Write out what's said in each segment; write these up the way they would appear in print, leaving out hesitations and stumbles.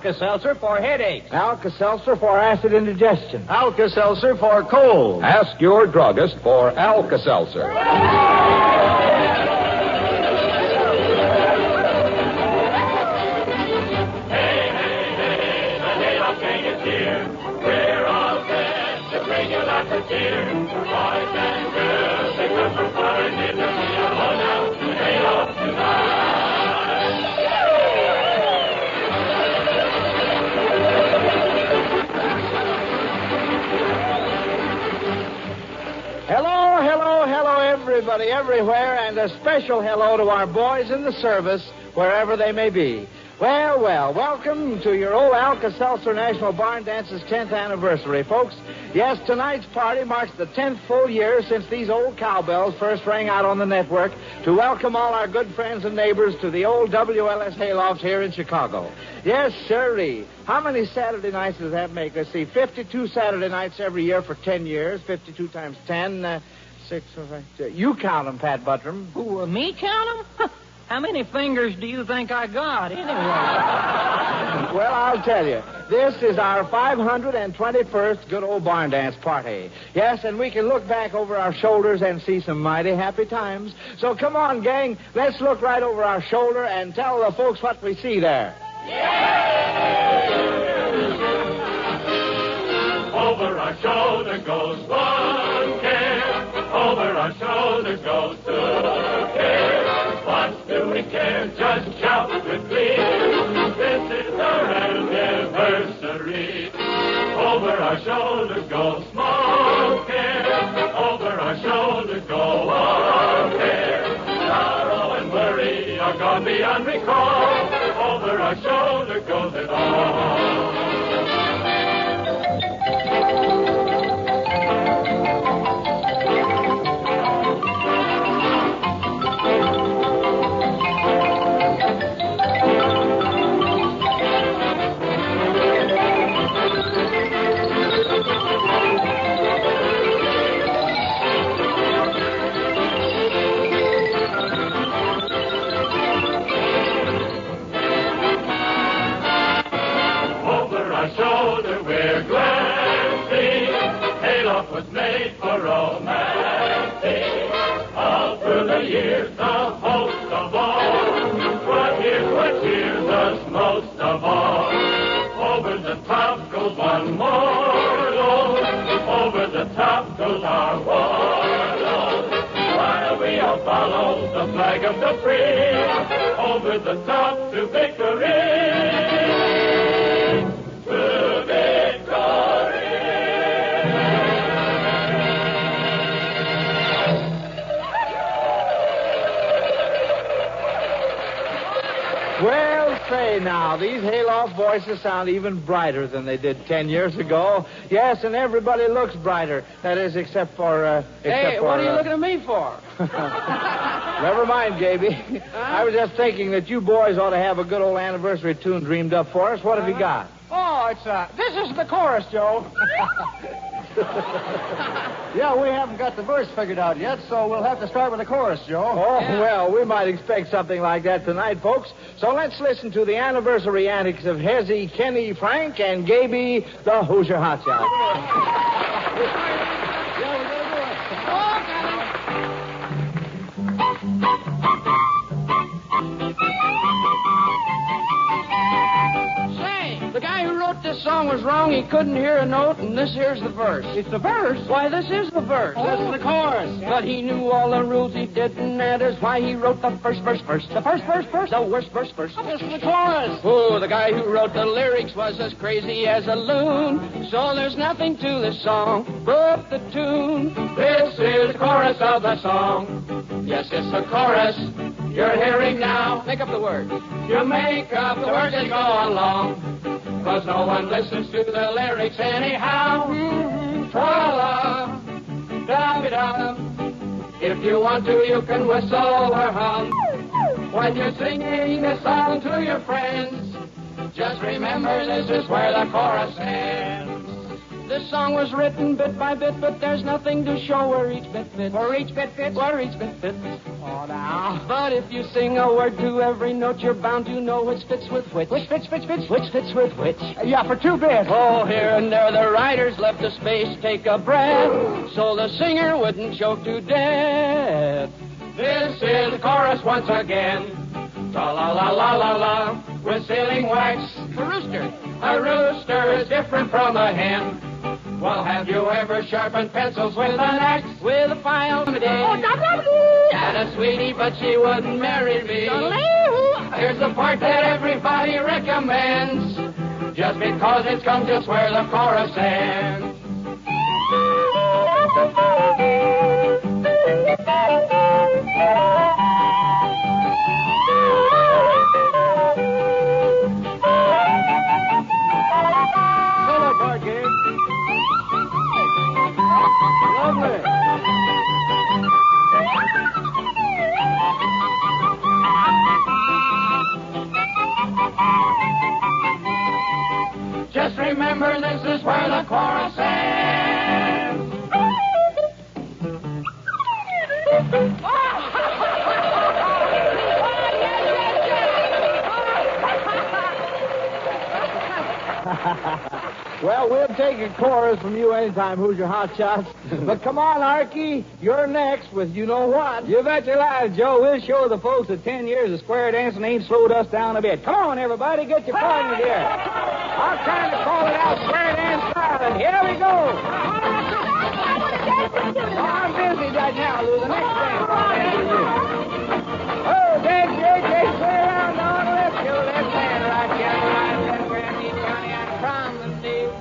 Alka-Seltzer for headaches. Alka-Seltzer for acid indigestion. Alka-Seltzer for cold. Ask your druggist for Alka-Seltzer. Hello, everybody, everywhere, and a special hello to our boys in the service, wherever they may be. Well, welcome to your old Alka-Seltzer National Barn Dance's 10th anniversary, folks. Yes, tonight's party marks the 10th full year since these old cowbells first rang out on the network to welcome all our good friends and neighbors to the old WLS Hayloft here in Chicago. Yes, sirree. How many Saturday nights does that make? Let's see, 52 Saturday nights every year for 10 years. 52 times 10, 6, you count them, Pat Buttram. Who, me count them? How many fingers do you think I got, anyway? Well, I'll tell you. This is our 521st good old barn dance party. Yes, and we can look back over our shoulders and see some mighty happy times. So come on, gang, let's look right over our shoulder and tell the folks what we see there. Over our shoulder goes one care. Over our shoulder goes two care. What do we care? Just shout with glee. This is our anniversary. Over our shoulder goes small care. Over our shoulder go one care. Sorrow and worry are gone beyond recall. Over our shoulder goes it all. Was made for romancing. All through the years, the host of all. What cheers us most of all. Over the top goes one more load. Over the top goes our warlord. While we all follow the flag of the free. Over the top to victory. Well, say now, these hayloft voices sound even brighter than they did 10 years ago. Yes, and everybody looks brighter. That is, except for... Hey, what are you looking at me for? Never mind, Gaby. I was just thinking that you boys ought to have a good old anniversary tune dreamed up for us. What have you got? Oh, it's, this is the chorus, Joe. Yeah, we haven't got the verse figured out yet, so we'll have to start with the chorus, Joe. Oh, well, we might expect something like that tonight, folks. So let's listen to the anniversary antics of Hezzy, Kenny, Frank, and Gaby, the Hoosier Hotshot. Yeah, we're going to do it. The guy who wrote this song was wrong. He couldn't hear a note, and this here's the verse. It's the verse? Why, this is the verse. This is the chorus. But he knew all the rules he didn't, that is why he wrote the first verse first. The first verse first? The worst verse first. This is the chorus. Oh, the guy who wrote the lyrics was as crazy as a loon. So there's nothing to this song but the tune. This is the chorus of the song. Yes, it's the chorus you're hearing now. Make up the words. You make up the words as you go along. 'Cause no one listens to the lyrics anyhow. Tra-la, da-bi-da. If you want to, you can whistle or hum. When you're singing this song to your friends, just remember this is where the chorus ends. This song was written bit by bit, but there's nothing to show where each bit fits. Where each bit fits? Where each bit fits. Oh, now. But if you sing a word to every note, you're bound to know which fits with which. Which fits? Which fits with which. Yeah, for 2 bits. Oh, here and there the writers left a space, take a breath, so the singer wouldn't choke to death. This is the chorus once again. Tra-la-la-la-la-la, with sealing wax. A rooster. A rooster is different from a hen. Well, have you ever sharpened pencils with an axe? With a file today? Oh, Had a sweetie, but she wouldn't marry me. Here's the part that everybody recommends, just because it's come just where the chorus ends. Solo part, kid. Lovely. Just remember, this is where the chorus ends. Well, we'll take a chorus from you anytime, Who's Your Hot Shots. But come on, Archie, you're next with you know what. You bet your life, Joe. We'll show the folks that 10 years of square dancing ain't slowed us down a bit. Come on, everybody, get your partners here. I'm trying to call it out square dance style, and here we go. Oh, I'm busy right now, Lou. The next dance I'll dance with you. Oh, dance, play around on the left, your left hand, right, down, right, left, granny, Johnny, and promenade.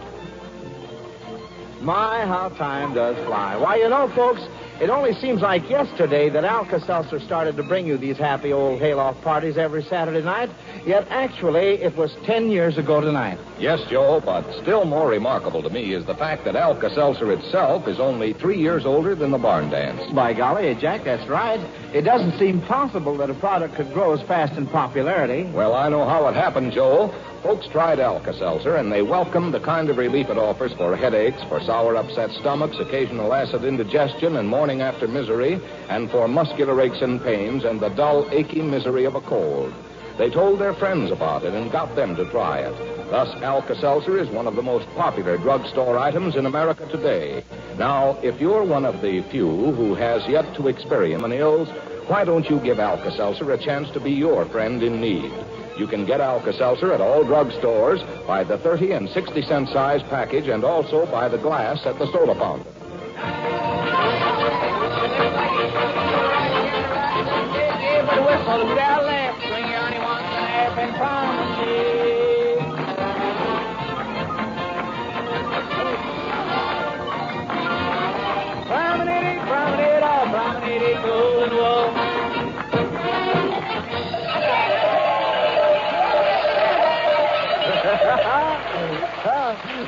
My, how time does fly. Why, you know, folks, it only seems like yesterday that Alka-Seltzer started to bring you these happy old hayloft parties every Saturday night, yet actually it was 10 years ago tonight. Yes, Joe, but still more remarkable to me is the fact that Alka-Seltzer itself is only 3 years older than the barn dance. By golly, Jack, that's right. It doesn't seem possible that a product could grow as fast in popularity. Well, I know how it happened, Joe. Folks tried Alka-Seltzer, and they welcomed the kind of relief it offers for headaches, for sour, upset stomachs, occasional acid indigestion, and morning after misery, and for muscular aches and pains, and the dull, achy misery of a cold. They told their friends about it and got them to try it. Thus, Alka-Seltzer is one of the most popular drugstore items in America today. Now, if you're one of the few who has yet to experience an ills, why don't you give Alka-Seltzer a chance to be your friend in need? You can get Alka-Seltzer at all drugstores by the 30 and 60-cent size package and also by the glass at the soda fountain.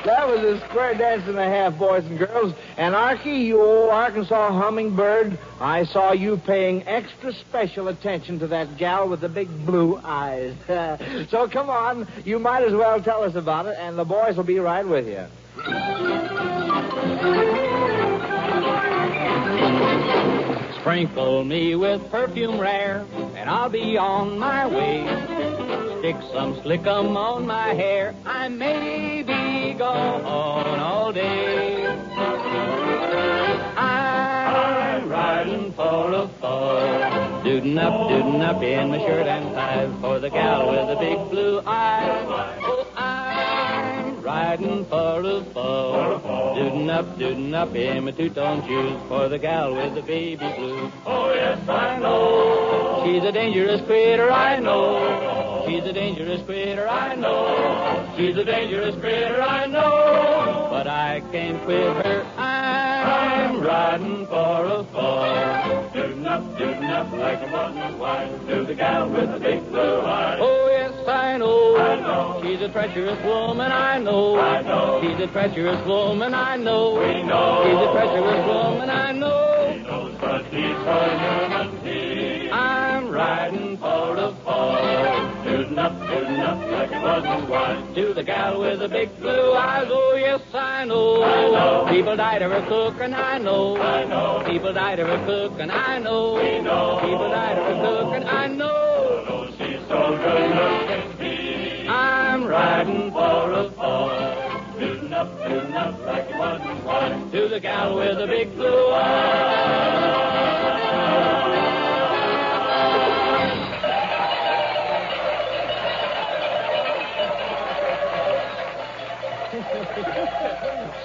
That was a square dance and a half, boys and girls. And Archie, you old Arkansas hummingbird, I saw you paying extra special attention to that gal with the big blue eyes. So come on, you might as well tell us about it, and the boys will be right with you. Sprinkle me with perfume rare, and I'll be on my way. Stick some slickum on my hair, I may be gone all day. I'm riding for a fall, dootin' up in my shirt and tie for the gal with the big blue eyes. Oh, I'm riding for a fall, dootin' up in my two-tone shoes for the gal with the baby blues. Oh, yes, I know. She's a dangerous critter, I know. She's a dangerous critter, I know. She's a dangerous critter, I know. But I can't quit her. I'm riding for a fall. Dootin' up like a button wife to the gal with the big blue eyes. Oh, yes, I know. I know. She's a treacherous woman, I know. I know. She's a treacherous woman, I know. We know. She's a treacherous woman, I know. He knows, but he's a human. I'm riding for a fall. Dootin' tootin' up like it wasn't wine. To the gal with the big blue eyes, oh yes, I know. I know. People died of her cook, and I know. I know. People died of her cook, and I know. We know. People died of her cook, and I know. Oh, she's so good looking. I'm riding for a fall. Tootin' up like it wasn't wine. To the gal with the big blue eyes.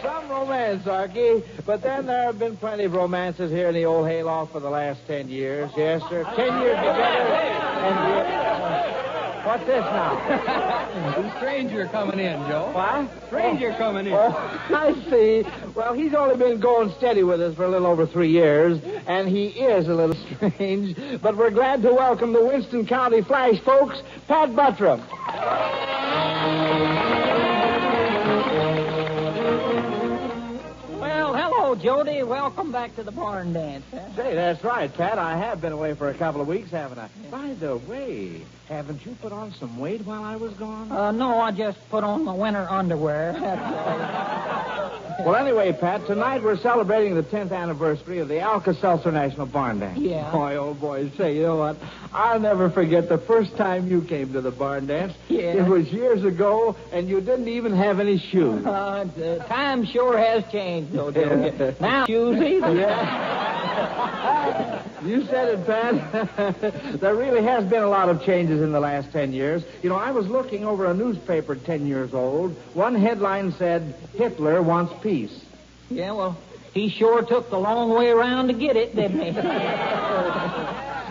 Some romance, Archie, but then there have been plenty of romances here in the old hayloft for the last 10 years. Yes, sir. 10 years together. And what's this now? The stranger coming in, Joe. What? Stranger coming in. Oh, I see. Well, he's only been going steady with us for a little over 3 years, and he is a little strange. But we're glad to welcome the Winston County Flash folks, Pat Buttram. Hello, Jody. Welcome back to the barn dance. Huh? Say, that's right, Pat. I have been away for a couple of weeks, haven't I? Yeah. By the way, haven't you put on some weight while I was gone? No, I just put on my winter underwear. Well, anyway, Pat, tonight we're celebrating the 10th anniversary of the Alka-Seltzer National Barn Dance. Yeah. Boy, oh boy, say, you know what? I'll never forget the first time you came to the barn dance. Yeah. It was years ago, and you didn't even have any shoes. The time sure has changed, though, Jody. Now, shoes either. Yeah. You said it, Pat. There really has been a lot of changes in the last 10 years. You know, I was looking over a newspaper 10 years old. One headline said, Hitler wants peace. Yeah, well, he sure took the long way around to get it, didn't he?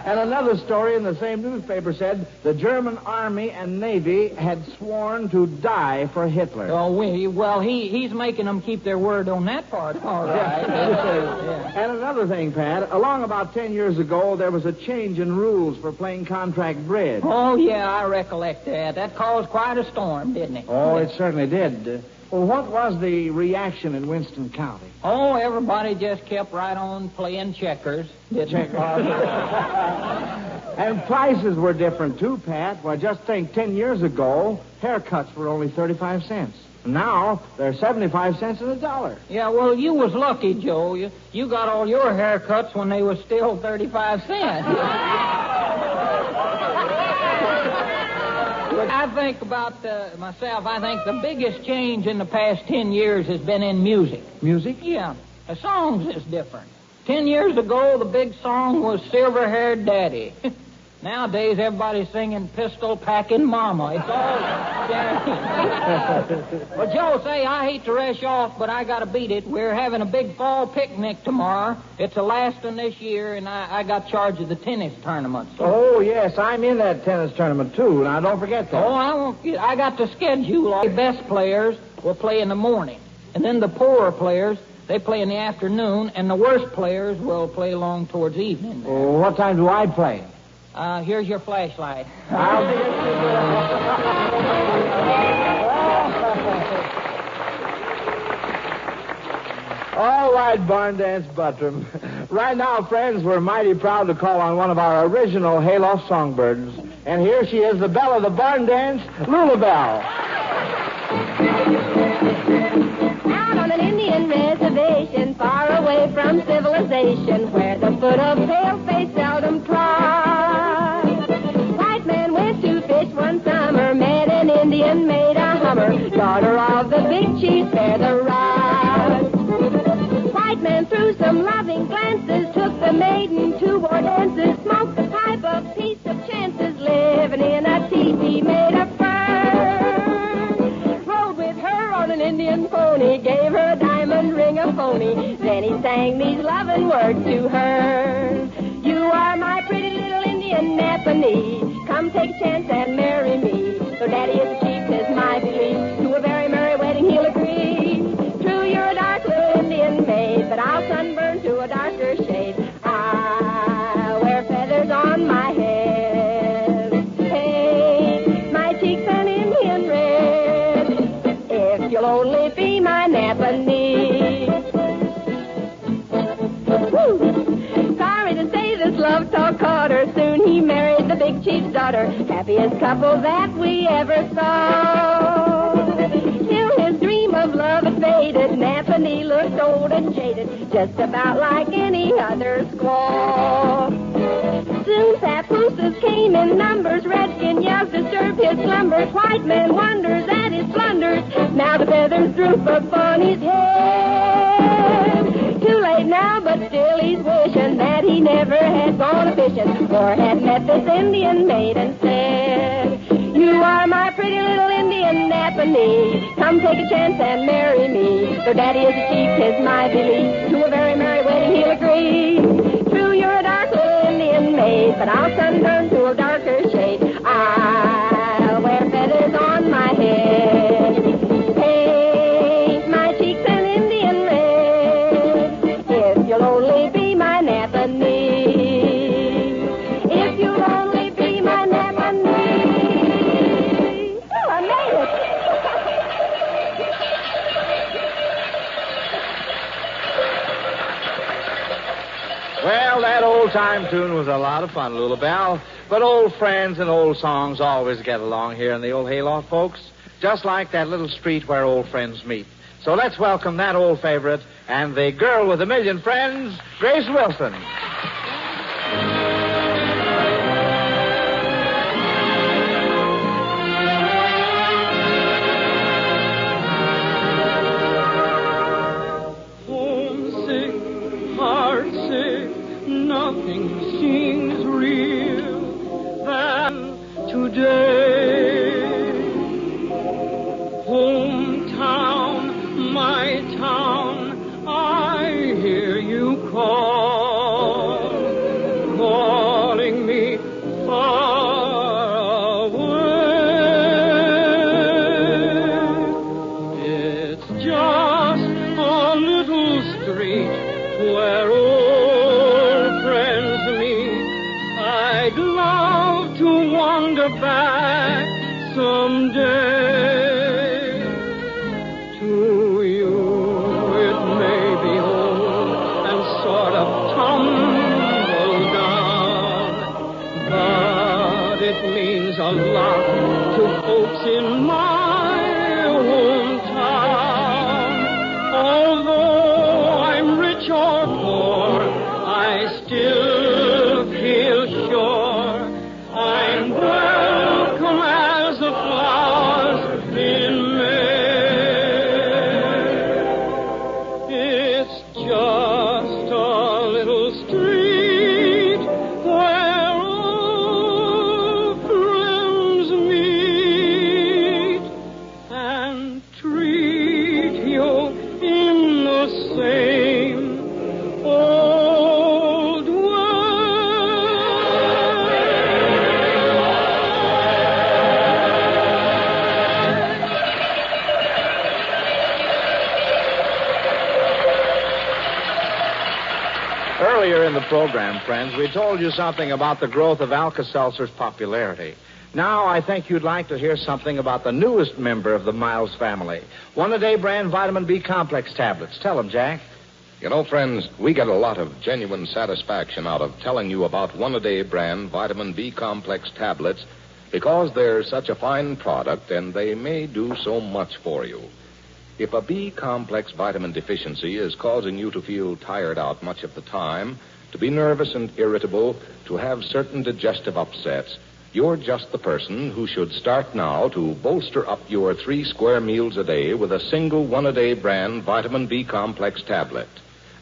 And another story in the same newspaper said the German Army and Navy had sworn to die for Hitler. Oh, well, he's making them keep their word on that part. All right. Yeah. And another thing, Pat, along about 10 years ago, there was a change in rules for playing contract bridge. Oh, yeah, I recollect that. That caused quite a storm, didn't it? Oh, it certainly did. Well, what was the reaction in Winston County? Oh, everybody just kept right on playing checkers. And prices were different, too, Pat. Well, just think, 10 years ago, haircuts were only 35 cents. Now, they're 75 cents and $1. Yeah, well, you was lucky, Joe. You got all your haircuts when they was still 35 cents. I think about myself, I think the biggest change in the past 10 years has been in music. Music? Yeah. The songs is different. 10 years ago, the big song was Silver-Haired Daddy. Nowadays, everybody's singing Pistol-Packing Mama. It's all... Well, Joe, say, I hate to rush off, but I got to beat it. We're having a big fall picnic tomorrow. It's the last one this year, and I got charge of the tennis tournament. So... Oh, yes, I'm in that tennis tournament, too. Now, don't forget that. Oh, I got the schedule. All the best players will play in the morning, and then the poorer players, they play in the afternoon, and the worst players will play along towards evening. Oh, what time do I play? Here's your flashlight. I'll be All right, Barn Dance Buttram. Right now, friends, we're mighty proud to call on one of our original hayloft songbirds. And here she is, the belle of the barn dance, Lulabelle. Out on an Indian reservation, far away from civilization, where the foot of pale-face seldom trod. White man went to fish one summer, met an Indian, made a Hummer, daughter of the big chief, bear the rod. White man threw some loving glances, took the maiden to war dances, smoked the pipe, a piece of chances, living in a teepee made of fur. Rode with her on an Indian pony, gave her a diamond ring, a phony. Then he sang these loving words to her. You are my pretty little Indian Napanee. Come take a chance and marry me. So daddy is a chief, says my belief. To a very merry wedding he'll agree. True, you're a dark little Indian maid, but I'll sunburn to a darker shade. I'll wear feathers on my head. Hey, my cheeks an Indian red. If you'll only be my Napanee. Woo! Sorry to say this love talk caught her. Soon he married the big chief's daughter. Happy happiest couple that we ever saw. Till his dream of love had faded, Nap and he looked old and jaded, just about like any other squaw. Soon papooses came in numbers, redskin yells disturbed his slumbers, white man wonders at his blunders, now the feathers droop upon his head. Too late now, but still he's wishing that he never had gone a-fishing, or had met this Indian maid and said, you are my pretty little Indian Napanee, come take a chance and marry me, though daddy is a chief, 'tis my belief, to a very merry wedding he'll agree. True, you're a dark little Indian maid, but I'll sunburn to a darker shade. I'll wear feathers on my head, paint my cheeks an Indian red, if you'll only be my Napanee. If you'll only be my Napanee. Oh, I made it. Well, that old-time tune was a lot of fun, Lulabelle. But old friends and old songs always get along here in the old hayloft, folks. Just like that little street where old friends meet. So let's welcome that old favorite and the girl with a million friends, Grace Wilson. Homesick, heartsick, nothing seems real than today. Hometown, my town, I hear you call, calling me far away. It's just a little street where old friends meet. I'd love to wander back someday. To you it may be old and sort of tumble down, but it means a lot to folks in my hometown. Although I'm rich or poor, I still feel sure I'm welcome as the flowers in May. It's just a little street where old friends meet and treat you in the same old way. Earlier in the program, friends, we told you something about the growth of Alka-Seltzer's popularity. Now I think you'd like to hear something about the newest member of the Miles family, one-a-day brand vitamin B complex tablets. Tell them, Jack. You know, friends, we get a lot of genuine satisfaction out of telling you about one-a-day brand vitamin B complex tablets because they're such a fine product and they may do so much for you. If a B complex vitamin deficiency is causing you to feel tired out much of the time, to be nervous and irritable, to have certain digestive upsets, you're just the person who should start now to bolster up your 3 square meals a day with a single one-a-day brand vitamin B complex tablet.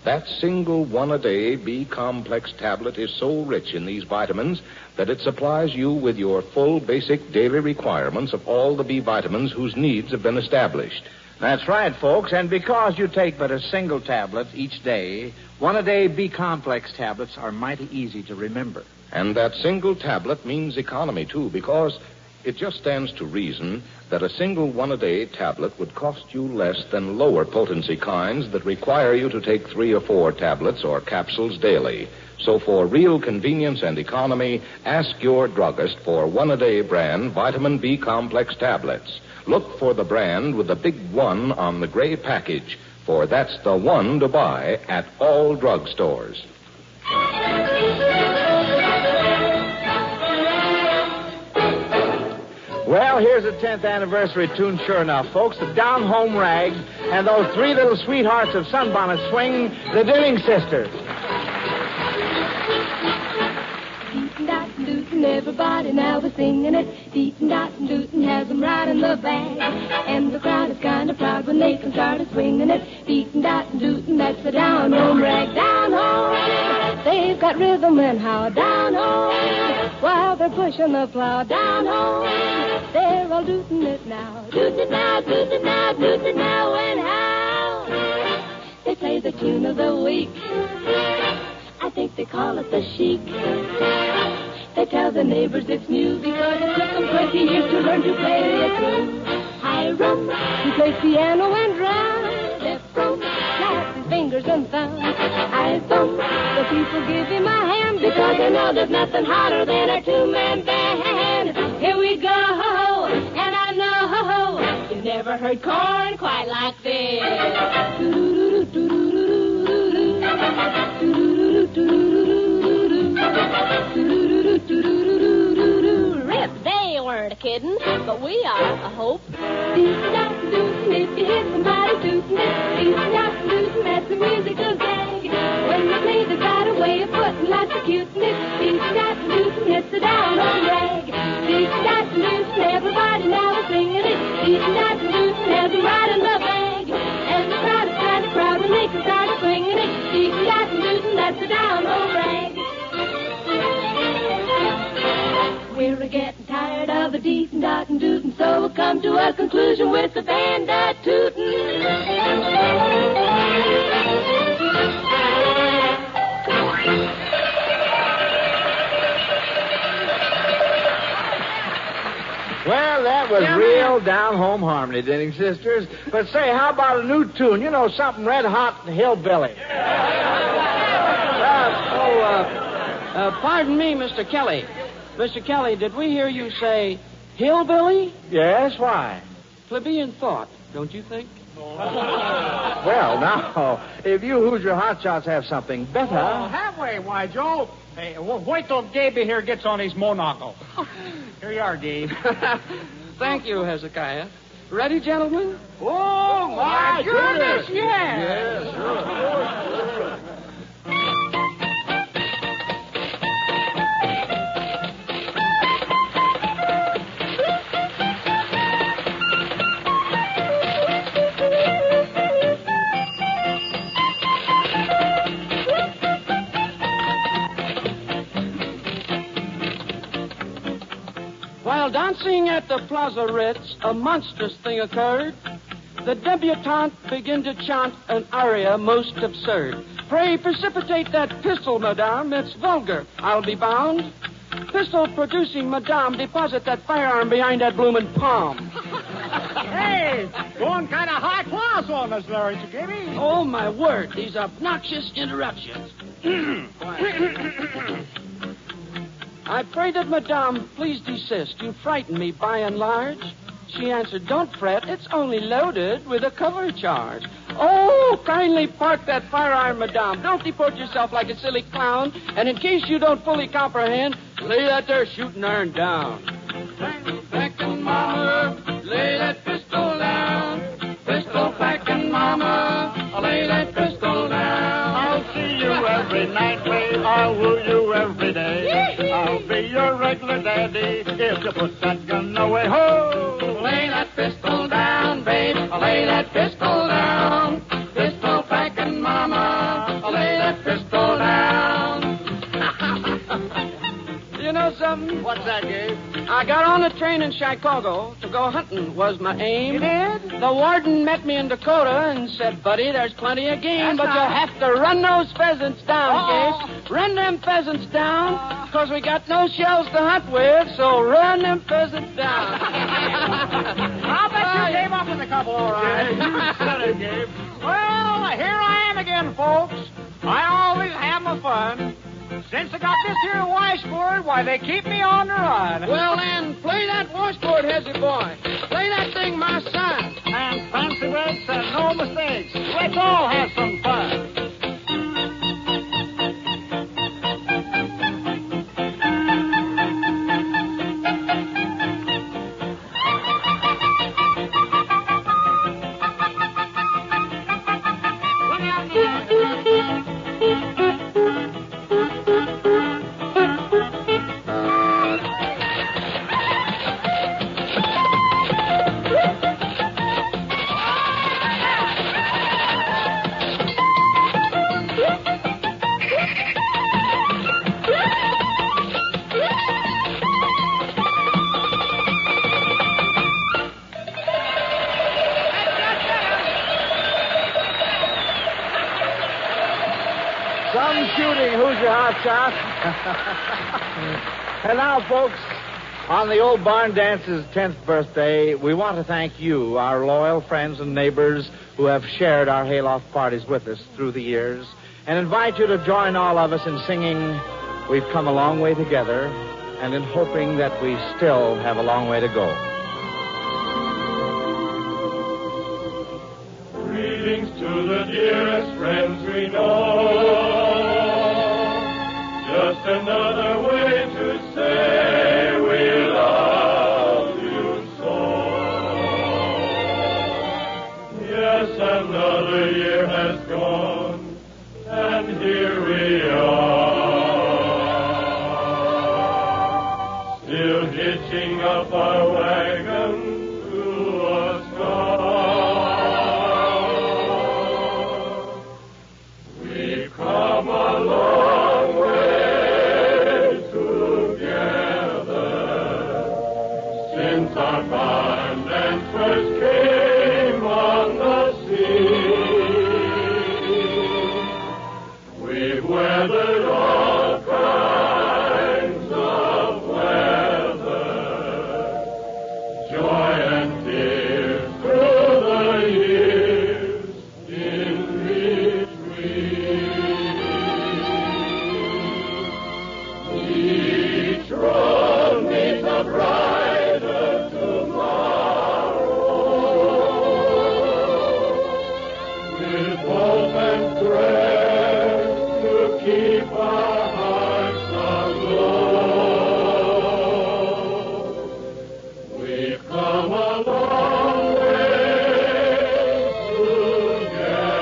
That single one-a-day B complex tablet is so rich in these vitamins that it supplies you with your full basic daily requirements of all the B vitamins whose needs have been established. That's right, folks. And because you take but a single tablet each day, one-a-day B complex tablets are mighty easy to remember. And that single tablet means economy, too, because it just stands to reason that a single one-a-day tablet would cost you less than lower potency kinds that require you to take 3 or 4 tablets or capsules daily. So for real convenience and economy, ask your druggist for one-a-day brand vitamin B complex tablets. Look for the brand with the big 1 on the gray package, for that's the one to buy at all drugstores. Well, here's the 10th anniversary tune, sure enough, folks. The Down Home Rags and those three little sweethearts of Sunbonnet Swing, the Dilling Sisters. Deatin' everybody now is singing it. Deatin' dottin' dootin' has them right in the bag. And the crowd is kind of proud when they can start swinging it. Deatin' dottin' dootin', that's the down home rag. Down home, they've got rhythm and how. Down home, while they're pushing the plow. Down home, they're all dootin' it now. Dootin' it now, dootin' it now, dootin' it now, and how. They play the tune of the week. I think they call it the chic. They tell the neighbors it's new because it took them 20 years to learn to play it through. Hiram, he plays piano and drums. Ephraim snaps his fingers and thumbs. I thumb, the people give him a hand because they know there's nothing hotter than a two-man band. Here we go, and I know you've never heard corn quite like this. Rip, they weren't kidding, but we are, I hope. Dootin', if you hear somebody tootin', dootin', that's the musical gag. When they play, they've got a way of putting lots of cuteness. Dootin', it's the down home rag. Dootin', everybody now is singing it. Dootin', has them right in the bag. And the crowd is kind of proud when they can start swinging it. Dootin', that's the down home rag. We're a-getting tired of a deetin' dottin' dootin', so we'll come to a conclusion with the band a-tootin'. Well, that was real down-home harmony, Dilling Sisters. But say, how about a new tune? You know, something red-hot hillbilly. Pardon me, Mr. Kelly. Mr. Kelly, did we hear you say hillbilly? Yes, why? Plebeian thought, don't you think? Well, now, if you Hoosier hotshots have something better... Oh, have we? Why, Joe? Hey, wait till Gaby here gets on his monocle. Here you are, Gabe. Thank you, Hezekiah. Ready, gentlemen? Oh, my goodness, yes. Yes, sure. While dancing at the Plaza Ritz, a monstrous thing occurred. The debutante began to chant an aria most absurd. Pray precipitate that pistol, madame. It's vulgar, I'll be bound. Pistol producing, madame, deposit that firearm behind that bloomin' palm. Hey, going kind of high class on us, Larry, Gaby. Oh, my word, these obnoxious interruptions. I pray that madame please desist. You frighten me by and large. She answered, don't fret, it's only loaded with a cover charge. Oh, kindly park that firearm, madame. Don't deport yourself like a silly clown. And in case you don't fully comprehend, lay that there shooting iron down. Packin' mama, lay that pistol down. Pistol packin' mama, lay that pistol down. I'll see you every night, babe. I'll woo you every day. I'll be your regular daddy if you put that gun away. Ho! Lay that pistol down, babe. Lay that pistol down. Pistol packin' mama. Lay that pistol down. You know something? What's that, Gabe? I got on a train in Chicago to go hunting was my aim. You did? The warden met me in Dakota and said, buddy, there's plenty of game, but you'll have to run those pheasants down, Gabe. Run them pheasants down, because we got no shells to hunt with, so run them pheasants down. I'll bet you came up with a couple, all right. You said it, Gabe. Well, here I am again, folks. I always have my fun. Since I got this here washboard, why, they keep me on the run. Well, then, play that washboard, Hezzy boy. Play that thing, my son. And fancy breaks and no mistakes. Let's all have some fun. shooting. Who's your hot shot? And now, folks, on the old barn dance's 10th birthday, we want to thank you, our loyal friends and neighbors who have shared our hayloft parties with us through the years, and invite you to join all of us in singing We've Come a Long Way Together, and in hoping that we still have a long way to go. Greetings to the dearest friends we know. Just another way to say we love you so. Yes, another year has gone, and here we are, still hitching up our wagon to a star. We've come a long way together since our barn dance first came on the scene. We've weathered all kinds of weather, joy and tears through the years in between. Each road meets a brighter tomorrow, with hope and prayer to keep our hearts aglow. We've come a long way together,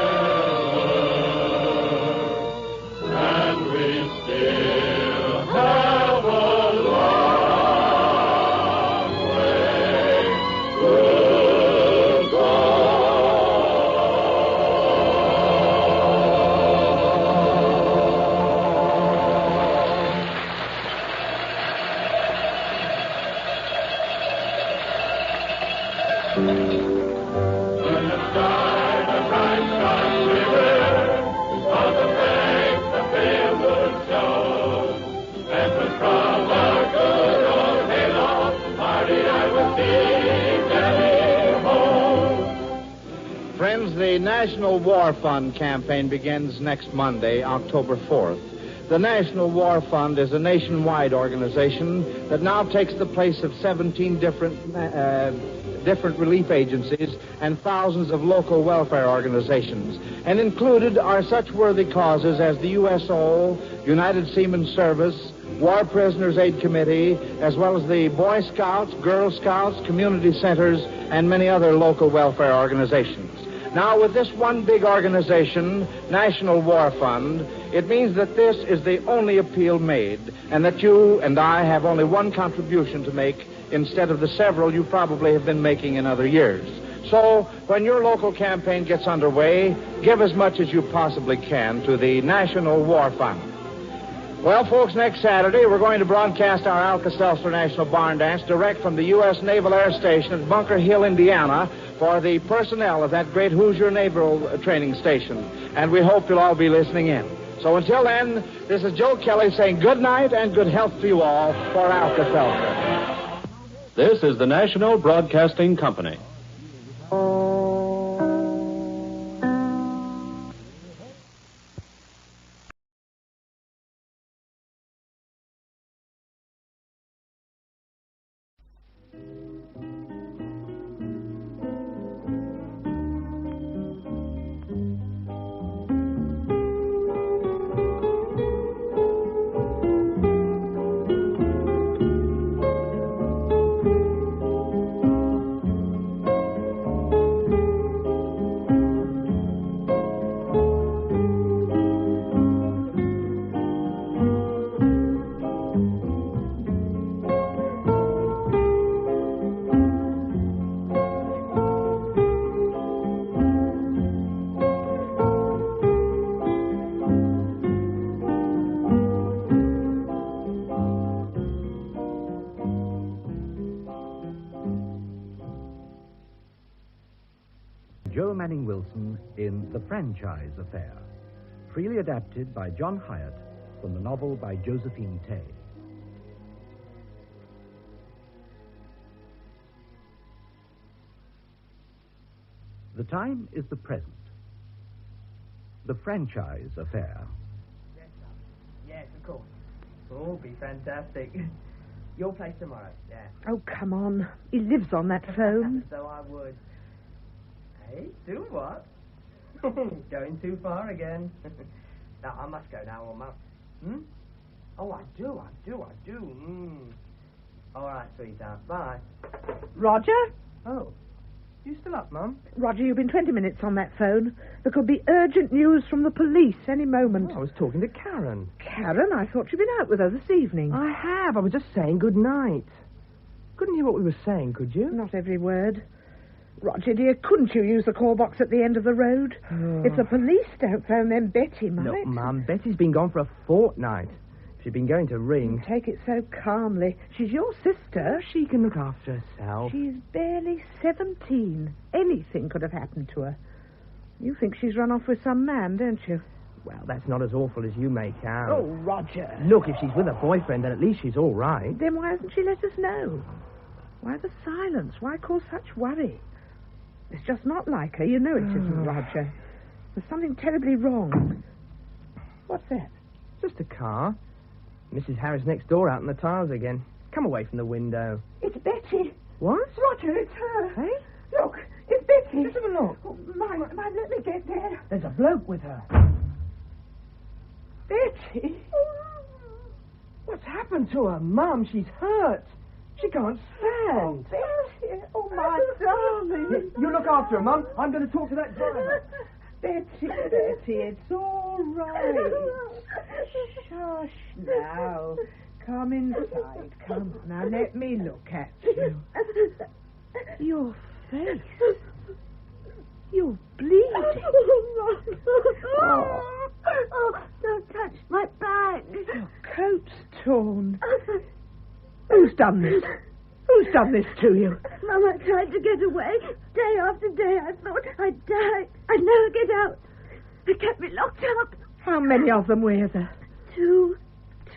and we still have a long way to go. When the sky, the bright sky glitters, on the banks the pale moon shows, and was from our good old hayloft party I would sing Jenny home. Friends, the National War Fund campaign begins next Monday, October 4th. The National War Fund is a nationwide organization that now takes the place of 17 different relief agencies and thousands of local welfare organizations. And included are such worthy causes as the USO, United Seaman Service, War Prisoners Aid Committee, as well as the Boy Scouts, Girl Scouts, community centers, and many other local welfare organizations. Now, with this one big organization, National War Fund, it means that this is the only appeal made, and that you and I have only one contribution to make instead of the several you probably have been making in other years. So, when your local campaign gets underway, give as much as you possibly can to the National War Fund. Well, folks, next Saturday, we're going to broadcast our Alka-Seltzer National Barn Dance direct from the U.S. Naval Air Station at Bunker Hill, Indiana, for the personnel of that great Hoosier Naval Training Station. And we hope you'll all be listening in. So until then, this is Joe Kelly saying good night and good health to you all for Alka-Seltzer. This is the National Broadcasting Company. Joe Manning Wilson in The Franchise Affair. freely adapted by John Hyatt from the novel by Josephine Tay. The time is the present. The franchise affair. Yes, sir. Yes, of course. Oh, be fantastic. Your place tomorrow, yeah. Oh, come on. He lives on that phone. So I would. Hey, do what? Going too far again. Now, I must go now, or Mum. Oh, I do. All right, sweetheart. Bye. Roger? Oh, you still up, Mum? Roger, you've been 20 minutes on that phone. There could be urgent news from the police any moment. Oh, I was talking to Karen. Karen? I thought you'd been out with her this evening. I have. I was just saying good night. Couldn't hear what we were saying, could you? Not every word. Roger, dear, couldn't you use the call box at the end of the road? If the police don't phone, then Betty might. Look, Mum, Betty's been gone for a fortnight. She's been going to ring. Take it so calmly. She's your sister. She can look after herself. She's barely 17. Anything could have happened to her. You think she's run off with some man, don't you? Well, that's not as awful as you make out. Oh, Roger. Look, if she's with her boyfriend, then at least she's all right. Then why hasn't she let us know? Why the silence? Why cause such worry? It's just not like her. You know it isn't, Roger. There's something terribly wrong. What's that? Just a car. Mrs. Harris next door out in the tiles again. Come away from the window. It's Betty. What? Roger, it's her. Hey? Look, it's Betty. Just have a look. Oh, mind, let me get there. There's a bloke with her. Betty? What's happened to her? Mum, she's hurt. She can't stand. Betty. Oh, my darling. You look after her, Mum. I'm going to talk to that driver. Betty, it's all right. Shush now. Come inside. Come on. Now, let me look at you. Your face. You're bleeding. Oh, don't touch my bag. Your coat's torn. Who's done this? Who's done this to you? Mama tried to get away. Day after day, I thought I'd die. I'd never get out. They kept me locked up. How many of them were there? Two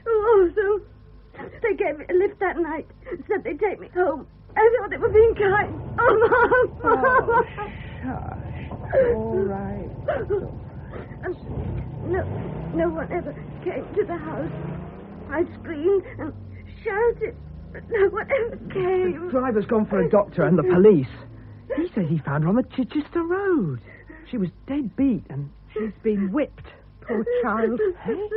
of them. They gave me a lift that night. Said they'd take me home. I thought they were being kind. Oh, Mom! Oh, shush. All right. No one ever came to the house. I screamed and shouted, but no one ever came. The driver's gone for a doctor and the police. He says he found her on the Chichester Road. She was dead beat and she's been whipped. Poor child.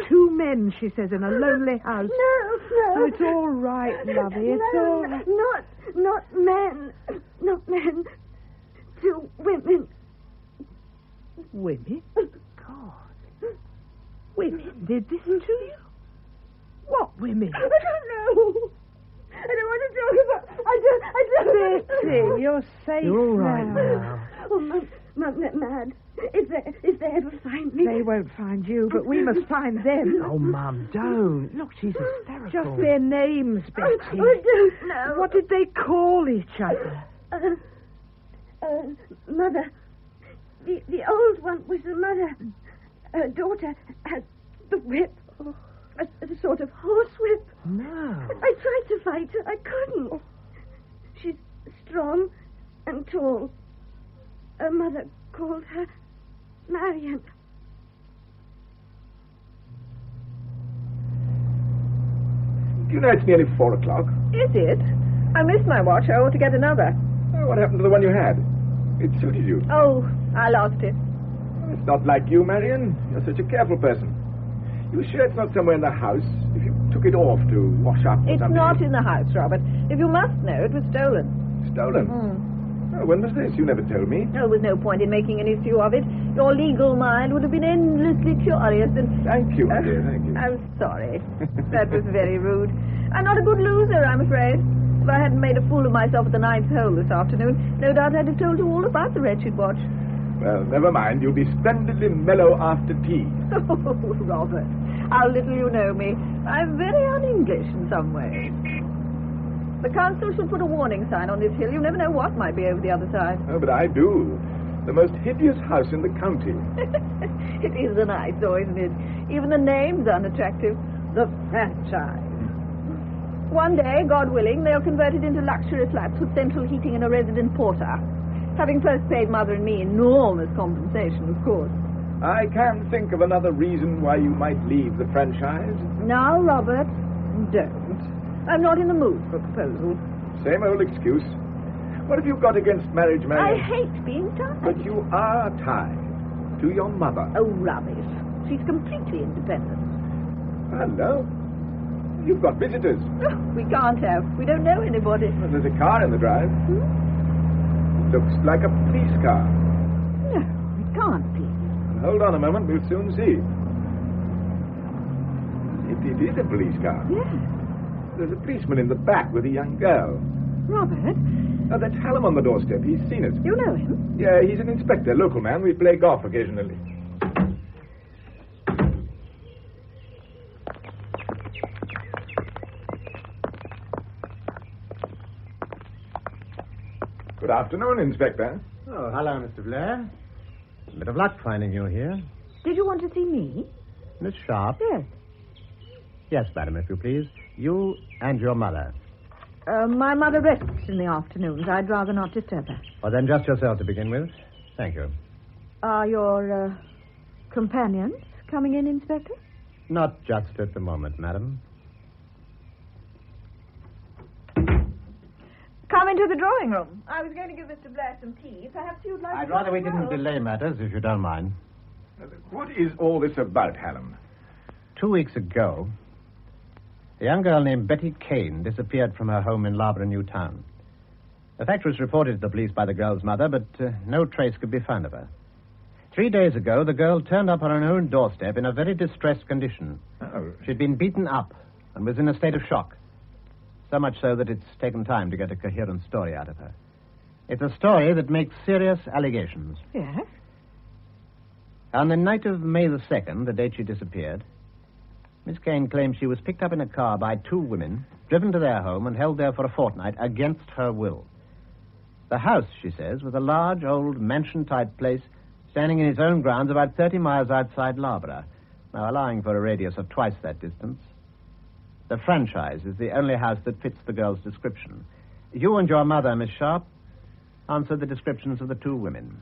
2 men, she says, in a lonely house. No. Oh, it's all right, lovey. It's all right. Not men. Not men. 2 women. Women? God. Women did this to you? What women? I don't know. I don't want to talk about. I don't. Betty, you're safe. you're all right now. Oh, Mum, they're mad. If they ever find me, They won't find you, but we must find them. Oh, Mum, don't. Look, she's hysterical. Just their names, Betty. I don't know. What did they call each other? Mother. The old one was the mother. Her daughter had the whip. A sort of horse whip. No. I tried to fight her. I couldn't. She's strong and tall. Her mother called her Marion. Do you know it's nearly 4 o'clock? Is it? I missed my watch. I ought to get another. Oh, what happened to the one you had? It suited you. Oh, I lost it. It's not like you, Marion. You're such a careful person. You sure it's not somewhere in the house? If you took it off to wash up or It's something... not in the house, Robert. If you must know, it was stolen. Stolen? Oh, when was this? You never told me. Oh, there was no point in making an issue of it. Your legal mind would have been endlessly curious and... Thank you, my dear, thank you. I'm sorry. That was very rude. I'm not a good loser, I'm afraid. If I hadn't made a fool of myself at the ninth hole this afternoon, no doubt I'd have told you all about the wretched watch. Well, never mind. You'll be splendidly mellow after tea. Oh, Robert, how little you know me. I'm very un-English in some ways. The council should put a warning sign on this hill. You never know what might be over the other side. Oh, but I do. The most hideous house in the county. It is an eyesore, isn't it? Even the name's unattractive. The franchise. One day, God willing, they'll convert it into luxury flats with central heating and a resident porter. Having first paid Mother and me enormous compensation, of course. I can't think of another reason why you might leave the franchise. Now, Robert, don't. I'm not in the mood for proposals. Same old excuse. What have you got against marriage, Marion? I hate being tied. But you are tied to your mother. Oh, rubbish. She's completely independent. Hello. You've got visitors. Oh, we can't have. We don't know anybody. Well, there's a car in the drive. Looks like a police car. No, it can't be. Well, hold on a moment. We'll soon see. It is a police car. Yes. There's a policeman in the back with a young girl. Robert? Oh, that's Hallam on the doorstep. He's seen us. You know him? Yeah, he's an inspector, local man. We play golf occasionally. Good afternoon, Inspector. Oh, hello, Mr. Blair. A bit of luck finding you here. Did you want to see me? Miss Sharp? Yes. Yes, madam, if you please. You and your mother. My mother rests in the afternoons. I'd rather not disturb her. Well, then just yourself to begin with. Thank you. Are your companions coming in, Inspector? Not just at the moment, madam. Come into the drawing room. I was going to give Mr. Blair some tea. Perhaps you'd like I'd to... rather we didn't delay matters, if you don't mind. What is all this about, Hallam? 2 weeks ago, a young girl named Betty Kane disappeared from her home in Loughborough, Newtown. The fact was reported to the police by the girl's mother, but no trace could be found of her. 3 days ago, the girl turned up on her own doorstep in a very distressed condition. Oh. She'd been beaten up and was in a state of shock. So much so that it's taken time to get a coherent story out of her. It's a story that makes serious allegations. Yes? On the night of May the 2nd, the date she disappeared, Miss Kane claims she was picked up in a car by 2 women, driven to their home and held there for a fortnight against her will. The house, she says, was a large, old, mansion-type place standing in its own grounds about 30 miles outside Loughborough, now allowing for a radius of twice that distance. The franchise is the only house that fits the girl's description. You and your mother, Miss Sharp, answer the descriptions of the 2 women.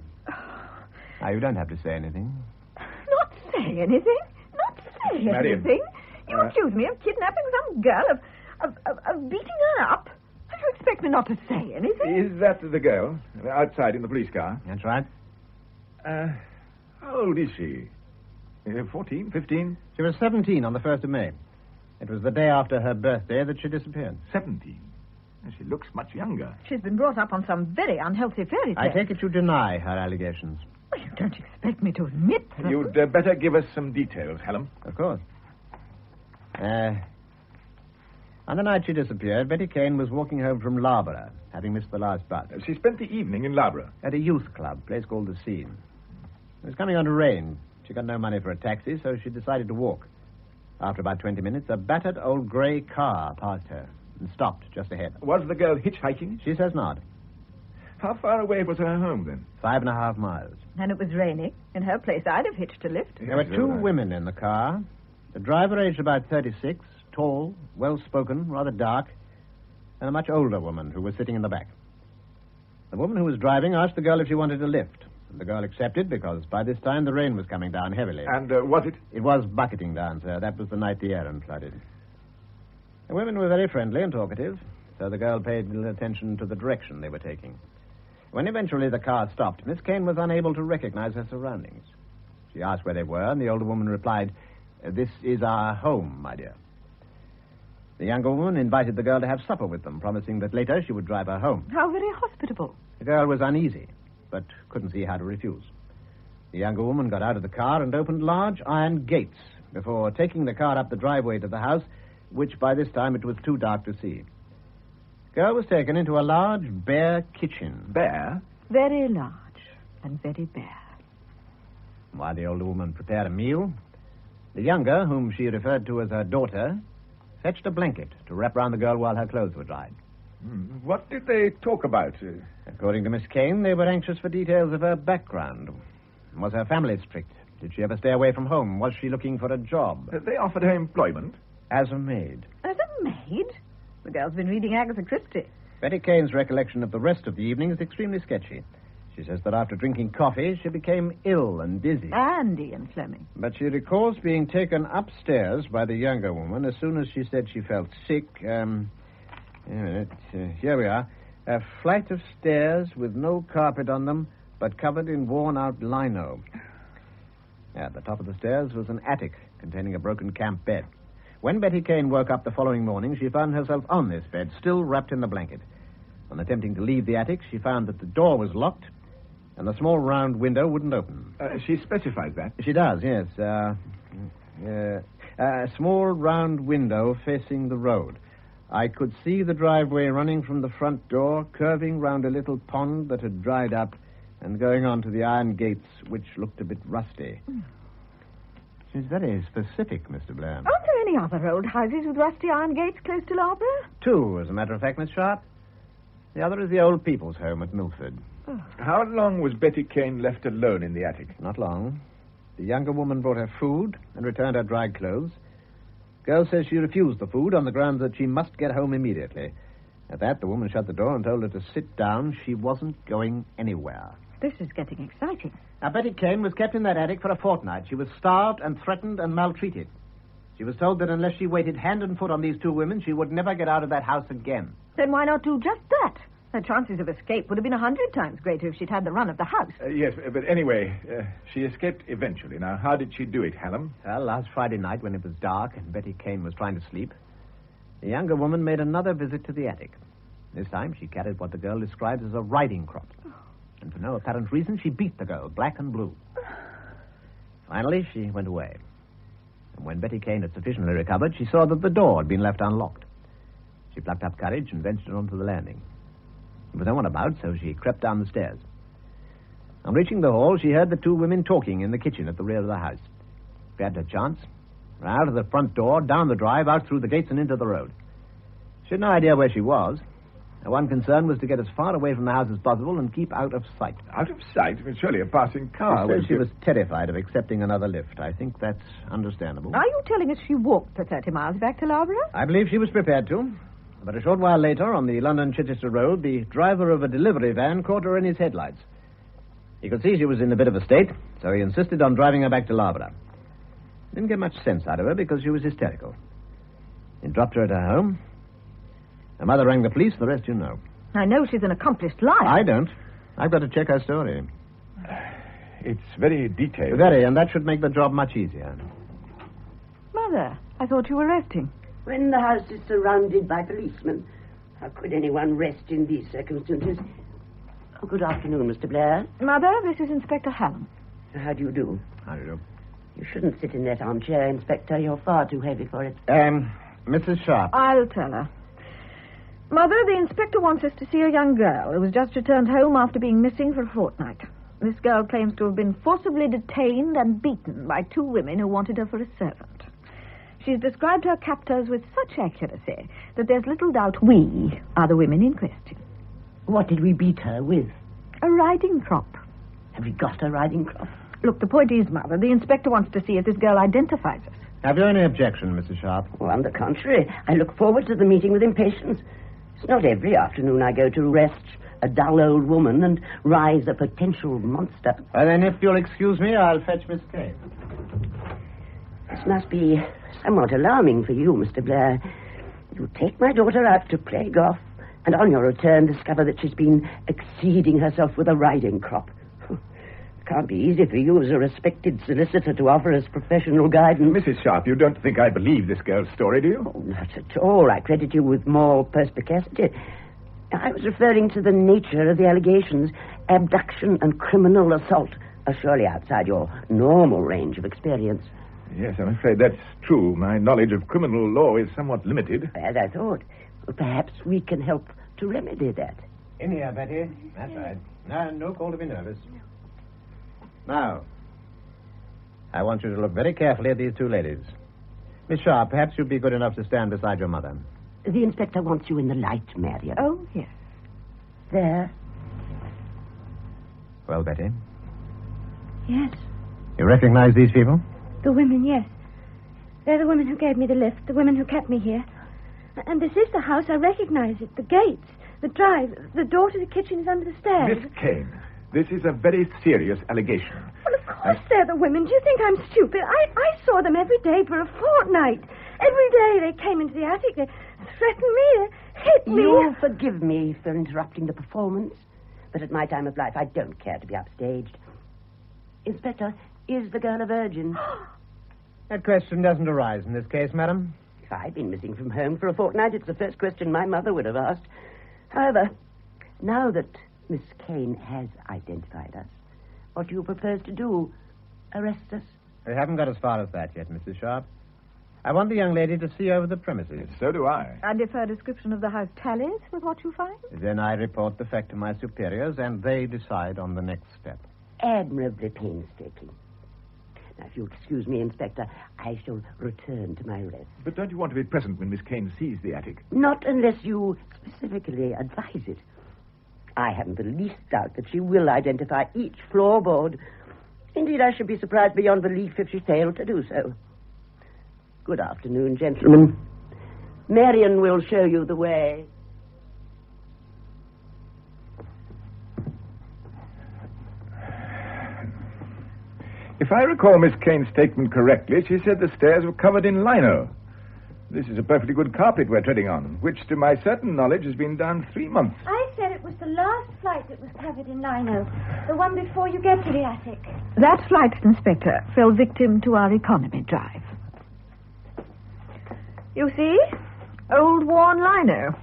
Now, you don't have to say anything. Not say anything? Not say Marion, anything? You accuse me of kidnapping some girl, of beating her up? How do you expect me not to say anything? Is that the girl outside in the police car? That's right. How old is she? 14, 15? She was 17 on the 1st of May. It was the day after her birthday that she disappeared. 17? She looks much younger. She's been brought up on some very unhealthy fairy tale. I take it you deny her allegations. Well, you don't expect me to admit them. You'd better give us some details, Hallam. Of course. On the night she disappeared, Betty Kane was walking home from Loughborough, having missed the last bus. She spent the evening in Loughborough. At a youth club, place called The Scene. It was coming on to rain. She got no money for a taxi, so she decided to walk. After about 20 minutes, a battered old grey car passed her and stopped just ahead. Was the girl hitchhiking? She says not. How far away was her home, then? 5.5 miles. And it was raining. In her place, I'd have hitched a lift. There were 2 women in the car. The driver, aged about 36, tall, well-spoken, rather dark, and a much older woman who was sitting in the back. The woman who was driving asked the girl if she wanted a lift. The girl accepted because by this time the rain was coming down heavily. And was it? It was bucketing down, sir. That was the night the Arun flooded. The women were very friendly and talkative, so the girl paid little attention to the direction they were taking. When eventually the car stopped, Miss Kane was unable to recognize her surroundings. She asked where they were, and the older woman replied, "This is our home, my dear." The younger woman invited the girl to have supper with them, promising that later she would drive her home. How very hospitable. The girl was uneasy, but couldn't see how to refuse. The younger woman got out of the car and opened large iron gates before taking the car up the driveway to the house, which by this time it was too dark to see. The girl was taken into a large, bare kitchen. Bare? Very large and very bare. While the older woman prepared a meal, the younger, whom she referred to as her daughter, fetched a blanket to wrap round the girl while her clothes were dried. What did they talk about? According to Miss Kane, they were anxious for details of her background. Was her family strict? Did she ever stay away from home? Was she looking for a job? They offered her employment. As a maid. As a maid? The girl's been reading Agatha Christie. Betty Kane's recollection of the rest of the evening is extremely sketchy. She says that after drinking coffee, she became ill and dizzy. And Ian Fleming. But she recalls being taken upstairs by the younger woman as soon as she said she felt sick. Here we are. A flight of stairs with no carpet on them, but covered in worn-out lino. At the top of the stairs was an attic containing a broken camp bed. When Betty Kane woke up the following morning, she found herself on this bed, still wrapped in the blanket. On attempting to leave the attic, she found that the door was locked and the small round window wouldn't open. She specifies that. She does, yes. A small round window facing the road. I could see the driveway running from the front door, curving round a little pond that had dried up, and going on to the iron gates, which looked a bit rusty. She's very specific, Mr. Blair. Aren't there any other old houses with rusty iron gates close to Loughborough? 2, as a matter of fact, Miss Sharp. The other is the old people's home at Milford. Oh. How long was Betty Kane left alone in the attic? Not long. The younger woman brought her food and returned her dry clothes. Girl says she refused the food on the grounds that she must get home immediately. At that, the woman shut the door and told her to sit down. She wasn't going anywhere. This is getting exciting. Now, Betty Kane was kept in that attic for a fortnight. She was starved and threatened and maltreated. She was told that unless she waited hand and foot on these 2 women, she would never get out of that house again. Then why not do just that? Her chances of escape would have been 100 times greater if she'd had the run of the house. Yes, but anyway, she escaped eventually. Now, how did she do it, Hallam? Well, last Friday night when it was dark and Betty Kane was trying to sleep, the younger woman made another visit to the attic. This time she carried what the girl describes as a riding crop. And for no apparent reason, she beat the girl, black and blue. Finally, she went away. And when Betty Kane had sufficiently recovered, she saw that the door had been left unlocked. She plucked up courage and ventured onto the landing. There was no one about, so she crept down the stairs. On reaching the hall, she heard the 2 women talking in the kitchen at the rear of the house. Grabbed her chance, ran out of the front door, down the drive, out through the gates and into the road. She had no idea where she was. Her one concern was to get as far away from the house as possible and keep out of sight. Out of sight? I mean, surely a passing car. She was terrified of accepting another lift. I think that's understandable. Are you telling us she walked for 30 miles back to Loughborough? I believe she was prepared to. But a short while later, on the London-Chichester Road, the driver of a delivery van caught her in his headlights. He could see she was in a bit of a state, so he insisted on driving her back to Loughborough. Didn't get much sense out of her because she was hysterical. He dropped her at her home. Her mother rang the police, the rest you know. I know she's an accomplished liar. I don't. I've got to check her story. It's very detailed. Very, and that should make the job much easier. Mother, I thought you were resting. When the house is surrounded by policemen, how could anyone rest in these circumstances? Oh, good afternoon, Mr. Blair. Mother, this is Inspector Hallam. How do you do? How do you do? You shouldn't sit in that armchair, Inspector. You're far too heavy for it. Mrs. Sharp. I'll tell her. Mother, the inspector wants us to see a young girl who was just returned home after being missing for a fortnight. This girl claims to have been forcibly detained and beaten by 2 women who wanted her for a servant. She's described her captors with such accuracy that there's little doubt we are the women in question. What did we beat her with? A riding crop. Have we got a riding crop? Look, the point is, Mother, the inspector wants to see if this girl identifies us. Have you any objection, Mrs. Sharp? Well, on the contrary, I look forward to the meeting with impatience. It's not every afternoon I go to rest a dull old woman and rise a potential monster. Well, then, if you'll excuse me, I'll fetch Miss Kane. This must be somewhat alarming for you, Mr. Blair. You take my daughter out to play golf, and on your return discover that she's been exceeding herself with a riding crop. It can't be easy for you as a respected solicitor to offer us professional guidance. Mrs. Sharp, you don't think I believe this girl's story, do you? Oh, not at all. I credit you with more perspicacity. I was referring to the nature of the allegations. Abduction and criminal assault are surely outside your normal range of experience. Yes, I'm afraid that's true. My knowledge of criminal law is somewhat limited. As I thought. Well, perhaps we can help to remedy that. In here, Betty. That's right. No call to be nervous. Now, I want you to look very carefully at these 2 ladies. Miss Sharp, perhaps you'd be good enough to stand beside your mother. The inspector wants you in the light, Marion. Oh, yes. There. Well, Betty, Yes. you recognize these people? The women, yes. They're the women who gave me the lift, the women who kept me here. And this is the house. I recognize it. The gates, the drive, the door to the kitchen is under the stairs. Miss Kane, this is a very serious allegation. Well, of course they're the women. Do you think I'm stupid? I saw them every day for a fortnight. Every day they came into the attic. They threatened me. They hit me. You'll forgive me for interrupting the performance, but at my time of life, I don't care to be upstaged. Inspector, is the girl a virgin? That question doesn't arise in this case, madam. If I'd been missing from home for a fortnight, it's the first question my mother would have asked. However, now that Miss Kane has identified us, what do you propose to do? Arrest us? We haven't got as far as that yet, Mrs. Sharp. I want the young lady to see over the premises. So do I. And if her description of the house tallies with what you find? Then I report the fact to my superiors, and they decide on the next step. Admirably painstaking. Now, if you'll excuse me, Inspector, I shall return to my rest. But don't you want to be present when Miss Kane sees the attic? Not unless you specifically advise it. I haven't the least doubt that she will identify each floorboard. Indeed, I should be surprised beyond belief if she failed to do so. Good afternoon, gentlemen. Marion will show you the way. If I recall Miss Kane's statement correctly, she said the stairs were covered in lino. This is a perfectly good carpet we're treading on, which, to my certain knowledge, has been down 3 months. I said it was the last flight that was covered in lino. The one before you get to the attic. That flight, Inspector, fell victim to our economy drive. You see? Old worn lino.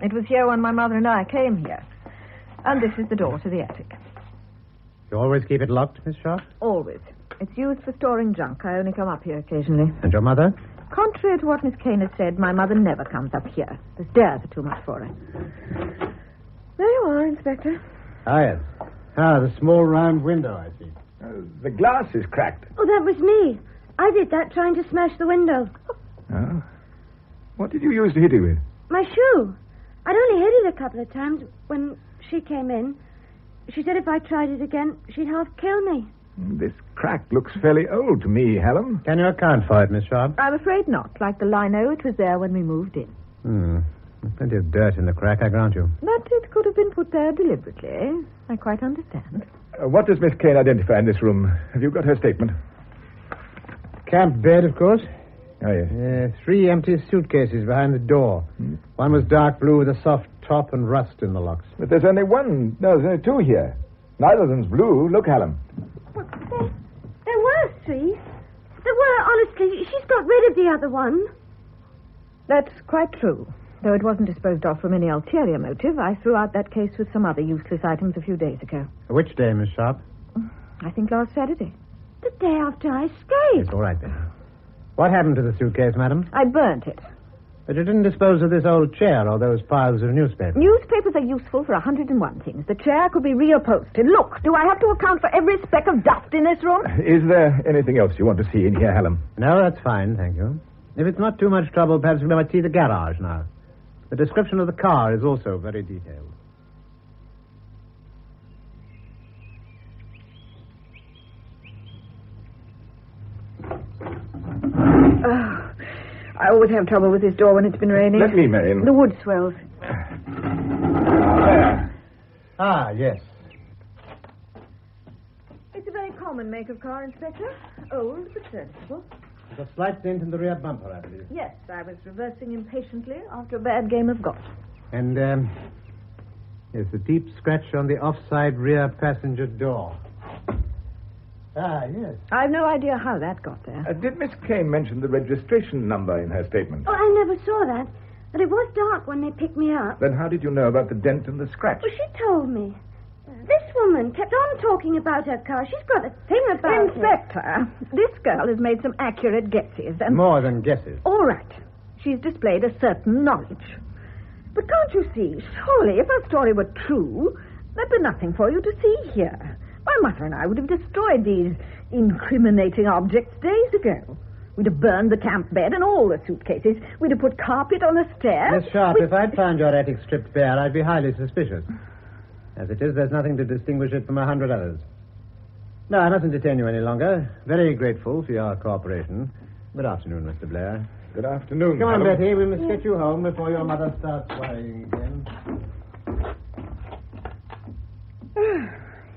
It was here when my mother and I came here. And this is the door to the attic. You always keep it locked, Miss Sharp? Always. It's used for storing junk. I only come up here occasionally. And your mother? Contrary to what Miss Kane has said, my mother never comes up here. The stairs are too much for her. There you are, Inspector. Ah, yes. Ah, the small round window, I see. The glass is cracked. Oh, that was me. I did that trying to smash the window. Oh? What did you use to hit it with? My shoe. I'd only hit it a couple of times when she came in. She said if I tried it again, she'd half kill me. This crack looks fairly old to me, Helen. Can you account for it, Miss Sharp? I'm afraid not. Like the lino, it was there when we moved in. There's plenty of dirt in the crack, I grant you. But it could have been put there deliberately. I quite understand. What does Miss Kane identify in this room? Have you got her statement? Camp bed, of course. Oh, yes. 3 empty suitcases behind the door. One was dark blue with a soft top and rust in the locks. But there's only one. No, there's only 2 here. Neither of them's blue. Look, Helen. Well, there were 3. There were, honestly. She's got rid of the other one. That's quite true. Though it wasn't disposed of from any ulterior motive, I threw out that case with some other useless items a few days ago. Which day, Miss Sharp? I think last Saturday. The day after I escaped. It's all right, then. What happened to the suitcase, madam? I burnt it. But you didn't dispose of this old chair or those piles of newspapers. Newspapers are useful for 101 things. The chair could be reupholstered. Look, do I have to account for every speck of dust in this room? Is there anything else you want to see in here, Helen? No, that's fine, thank you. If it's not too much trouble, perhaps we might see the garage now. The description of the car is also very detailed. I always have trouble with this door when it's been raining. Let me, Marion. The wood swells. There. Ah, yes. It's a very common make of car, Inspector. Old, but serviceable. There's a slight dent in the rear bumper, I believe. Yes, I was reversing impatiently after a bad game of golf. And, there's a deep scratch on the offside rear passenger door. Ah, yes. I've no idea how that got there. Did Miss Kane mention the registration number in her statement? Oh, I never saw that. But it was dark when they picked me up. Then how did you know about the dent and the scratch? Well, she told me. This woman kept on talking about her car. She's got a thing about Inspector, this girl has made some accurate guesses. And more than guesses. All right. She's displayed a certain knowledge. But can't you see, surely, if her story were true, there'd be nothing for you to see here. My mother and I would have destroyed these incriminating objects days ago. We'd have burned the camp bed and all the suitcases. We'd have put carpet on the stairs. Miss Sharp, if I'd found your attic stripped bare, I'd be highly suspicious. As it is, there's nothing to distinguish it from 100 others. No, I mustn't detain you any longer. Very grateful for your cooperation. Good afternoon, Mr. Blair. Good afternoon. Come on, madam. Betty. We must get you home before your mother starts worrying again.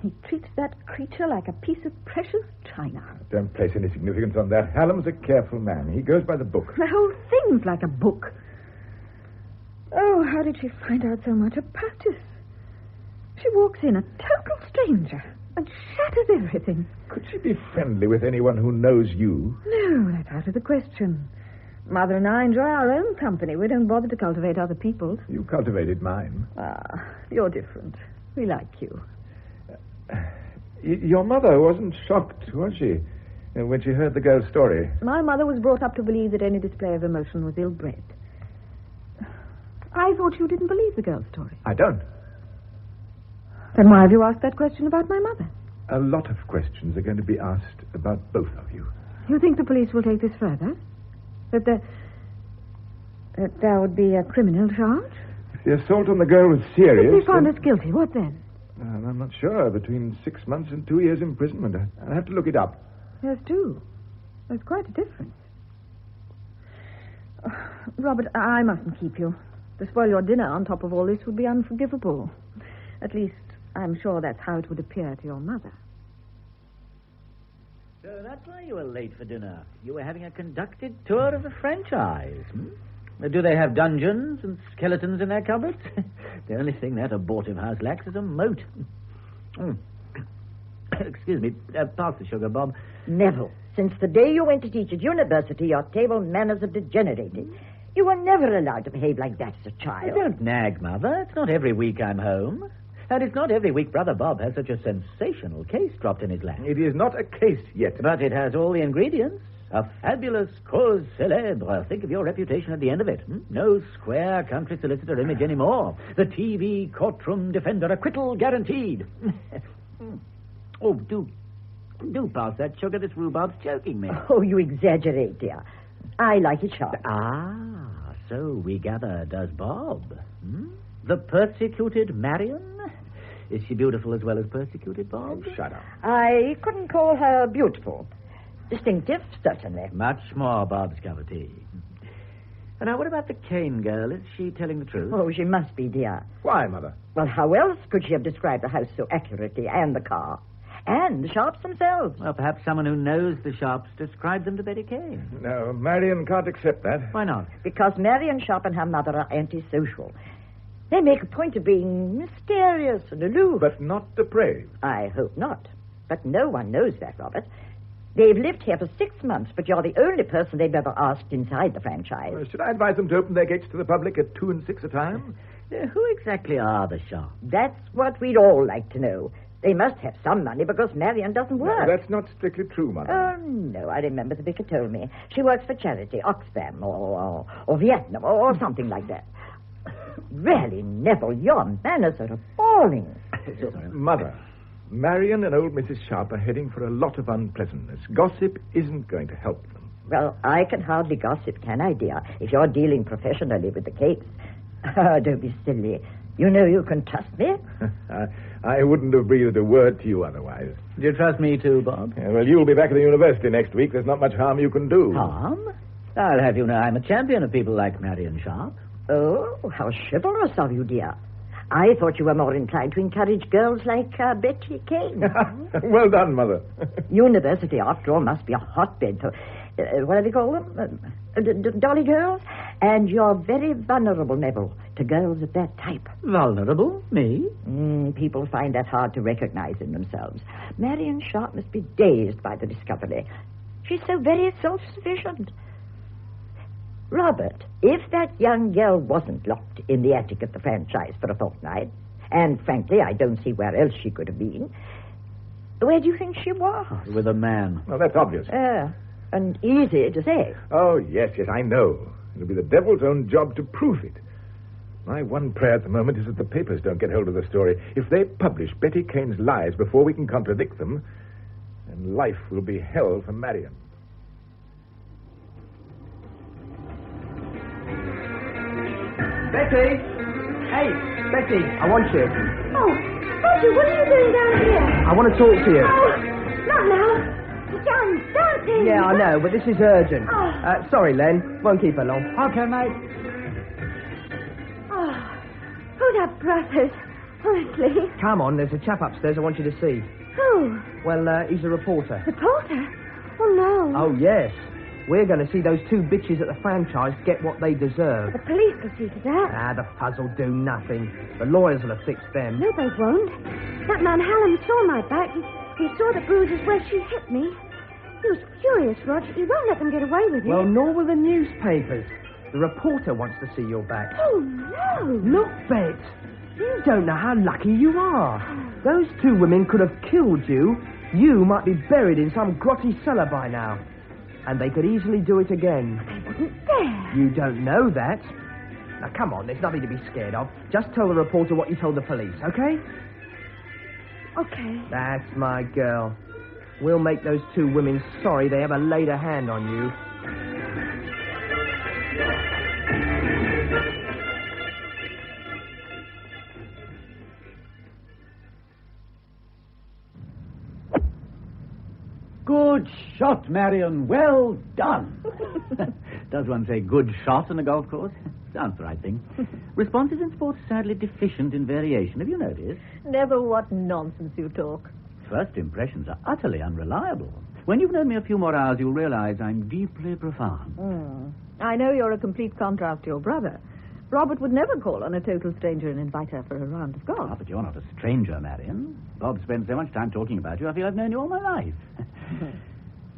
He treats that creature like a piece of precious china. Don't place any significance on that. Hallam's a careful man. He goes by the book. The whole thing's like a book. Oh, how did she find out so much about us? She walks in a total stranger and shatters everything. Could she be friendly with anyone who knows you? No, that's out of the question. Mother and I enjoy our own company. We don't bother to cultivate other people's. You cultivated mine. Ah, you're different. We like you. Your mother wasn't shocked, was she, when she heard the girl's story? My mother was brought up to believe that any display of emotion was ill-bred. I thought you didn't believe the girl's story. I don't. Then why have you asked that question about my mother? A lot of questions are going to be asked about both of you. You think the police will take this further? That there would be a criminal charge? If the assault on the girl was serious... If they found us guilty, what then? I'm not sure. Between 6 months and 2 years imprisonment. I'll have to look it up. There's two. There's quite a difference. Robert, I mustn't keep you. To spoil your dinner on top of all this would be unforgivable. At least, I'm sure that's how it would appear to your mother. So that's why you were late for dinner. You were having a conducted tour of the franchise. Do they have dungeons and skeletons in their cupboards? The only thing that abortive house lacks is a moat. Excuse me. Pass the sugar, Bob. Neville, since the day you went to teach at university, your table manners have degenerated. You were never allowed to behave like that as a child. Don't nag, Mother. It's not every week I'm home. And it's not every week Brother Bob has such a sensational case dropped in his lap. It is not a case yet. But it has all the ingredients. A fabulous cause célèbre. Think of your reputation at the end of it. No square country solicitor image anymore. The TV courtroom defender, acquittal guaranteed. Oh, do pass that sugar. This rhubarb's choking me. Oh, you exaggerate, dear. I like it sharp. Ah, so we gather, does Bob? The persecuted Marion? Is she beautiful as well as persecuted, Bob? Oh, shut up. I couldn't call her beautiful. Distinctive, certainly. Much more Bob's cup of tea. And now, what about the Kane girl? Is she telling the truth? Oh, she must be, dear. Why, Mother? Well, how else could she have described the house so accurately, and the car? And the Sharps themselves. Well, perhaps someone who knows the Sharps described them to Betty Kane. No, Marion can't accept that. Why not? Because Marion Sharp and her mother are antisocial. They make a point of being mysterious and aloof. But not depraved. I hope not. But no one knows that, Robert. They've lived here for 6 months, but you're the only person they've ever asked inside the franchise. Should I advise them to open their gates to the public at 2 and 6 a time? Who exactly are the Sharps? That's what we'd all like to know. They must have some money because Marion doesn't work. No, that's not strictly true, Mother. Oh, no, I remember the vicar told me. She works for charity, Oxfam, or Vietnam, or something like that. Really, Neville, your manners are appalling. Mother, Marion and old Mrs. Sharp are heading for a lot of unpleasantness. Gossip isn't going to help them. Well, I can hardly gossip, can I, dear, if you're dealing professionally with the case. Oh, don't be silly. You know you can trust me. I wouldn't have breathed a word to you otherwise. Do you trust me too, Bob? Yeah, well, you'll be back at the university next week. There's not much harm you can do. Harm? I'll have you know I'm a champion of people like Marion Sharp. Oh, how chivalrous of you, dear. I thought you were more inclined to encourage girls like Betty Kane. Well done, Mother. University, after all, must be a hotbed for, what do they call them? Dolly girls? And you're very vulnerable, Neville, to girls of that type. Vulnerable? Me? People find that hard to recognize in themselves. Marion Sharp must be dazed by the discovery. She's so very self-sufficient. Robert, if that young girl wasn't locked in the attic at the franchise for a fortnight, and frankly, I don't see where else she could have been, where do you think she was? With a man. Well, that's obvious. And easy to say. Oh, yes, I know. It'll be the devil's own job to prove it. My one prayer at the moment is that the papers don't get hold of the story. If they publish Betty Kane's lies before we can contradict them, then life will be hell for Marion. Betty! Hey, Betty, I want you. Oh, Reggie, what are you doing down here? I want to talk to you. Oh, not now. John's dancing. Yeah, I know, but this is urgent. Oh. Sorry, Len. Won't keep her long. Okay, mate. Oh, who'd have brothers? Honestly. Come on, there's a chap upstairs I want you to see. Who? Well, he's a reporter. Reporter? Oh, no. Oh, yes. We're going to see those two bitches at the franchise get what they deserve. The police will see to that. The fuzz will do nothing. The lawyers will have fixed them. No, they won't. That man Hallam saw my back. He saw the bruises where she hit me. He was furious, Roger. He won't let them get away with it. Well, nor will the newspapers. The reporter wants to see your back. Oh, no. Look, Bet. You don't know how lucky you are. Those two women could have killed you. You might be buried in some grotty cellar by now. And they could easily do it again. They wouldn't dare. You don't know that. Now, come on, there's nothing to be scared of. Just tell the reporter what you told the police, okay? Okay. That's my girl. We'll make those two women sorry they ever laid a hand on you. Good shot, Marion. Well done. Does one say good shot on a golf course? Sounds the right thing. Responses in sports sadly deficient in variation. Have you noticed? Never what nonsense you talk. First impressions are utterly unreliable. When you've known me a few more hours, you'll realize I'm deeply profound. I know you're a complete contrast to your brother. Robert would never call on a total stranger and invite her for a round of golf. But you're not a stranger, Marion. Bob spends so much time talking about you, I feel I've known you all my life.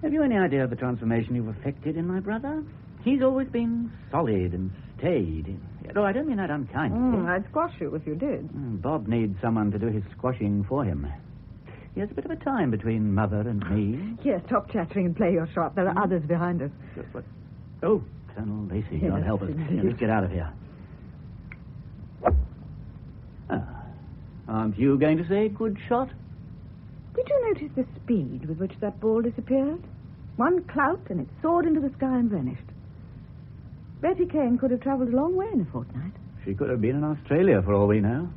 Have you any idea of the transformation you've effected in my brother? He's always been solid and staid. No, I don't mean that unkindly. I'd squash you if you did. Bob needs someone to do his squashing for him. He has a bit of a time between Mother and me. Here, stop chattering and play your shot. There are others behind us. What? Oh, Colonel Lacey, Yes, God help us. indeed. Let's get out of here. Aren't you going to say good shot? Did you notice the speed with which that ball disappeared? One clout and it soared into the sky and vanished. Betty Kane could have travelled a long way in a fortnight. She could have been in Australia for all we know.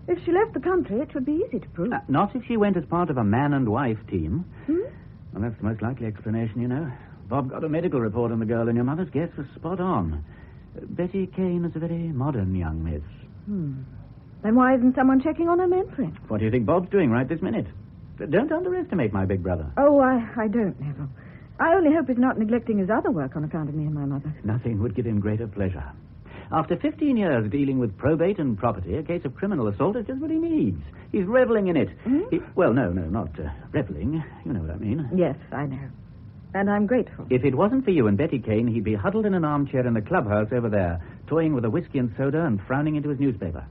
If she left the country, it would be easy to prove. Not if she went as part of a man and wife team. Well, that's the most likely explanation, you know. Bob got a medical report on the girl, and your mother's guess was spot on. Betty Kane is a very modern young miss. Then why isn't someone checking on her memory? What do you think Bob's doing right this minute? Don't underestimate my big brother. Oh, I don't, Neville. I only hope he's not neglecting his other work on account of me and my mother. Nothing would give him greater pleasure. After 15 years dealing with probate and property, a case of criminal assault is just what he needs. He's reveling in it. Well, no, not reveling. You know what I mean. Yes, I know. And I'm grateful. If it wasn't for you and Betty Kane, he'd be huddled in an armchair in the clubhouse over there, toying with a whiskey and soda and frowning into his newspaper.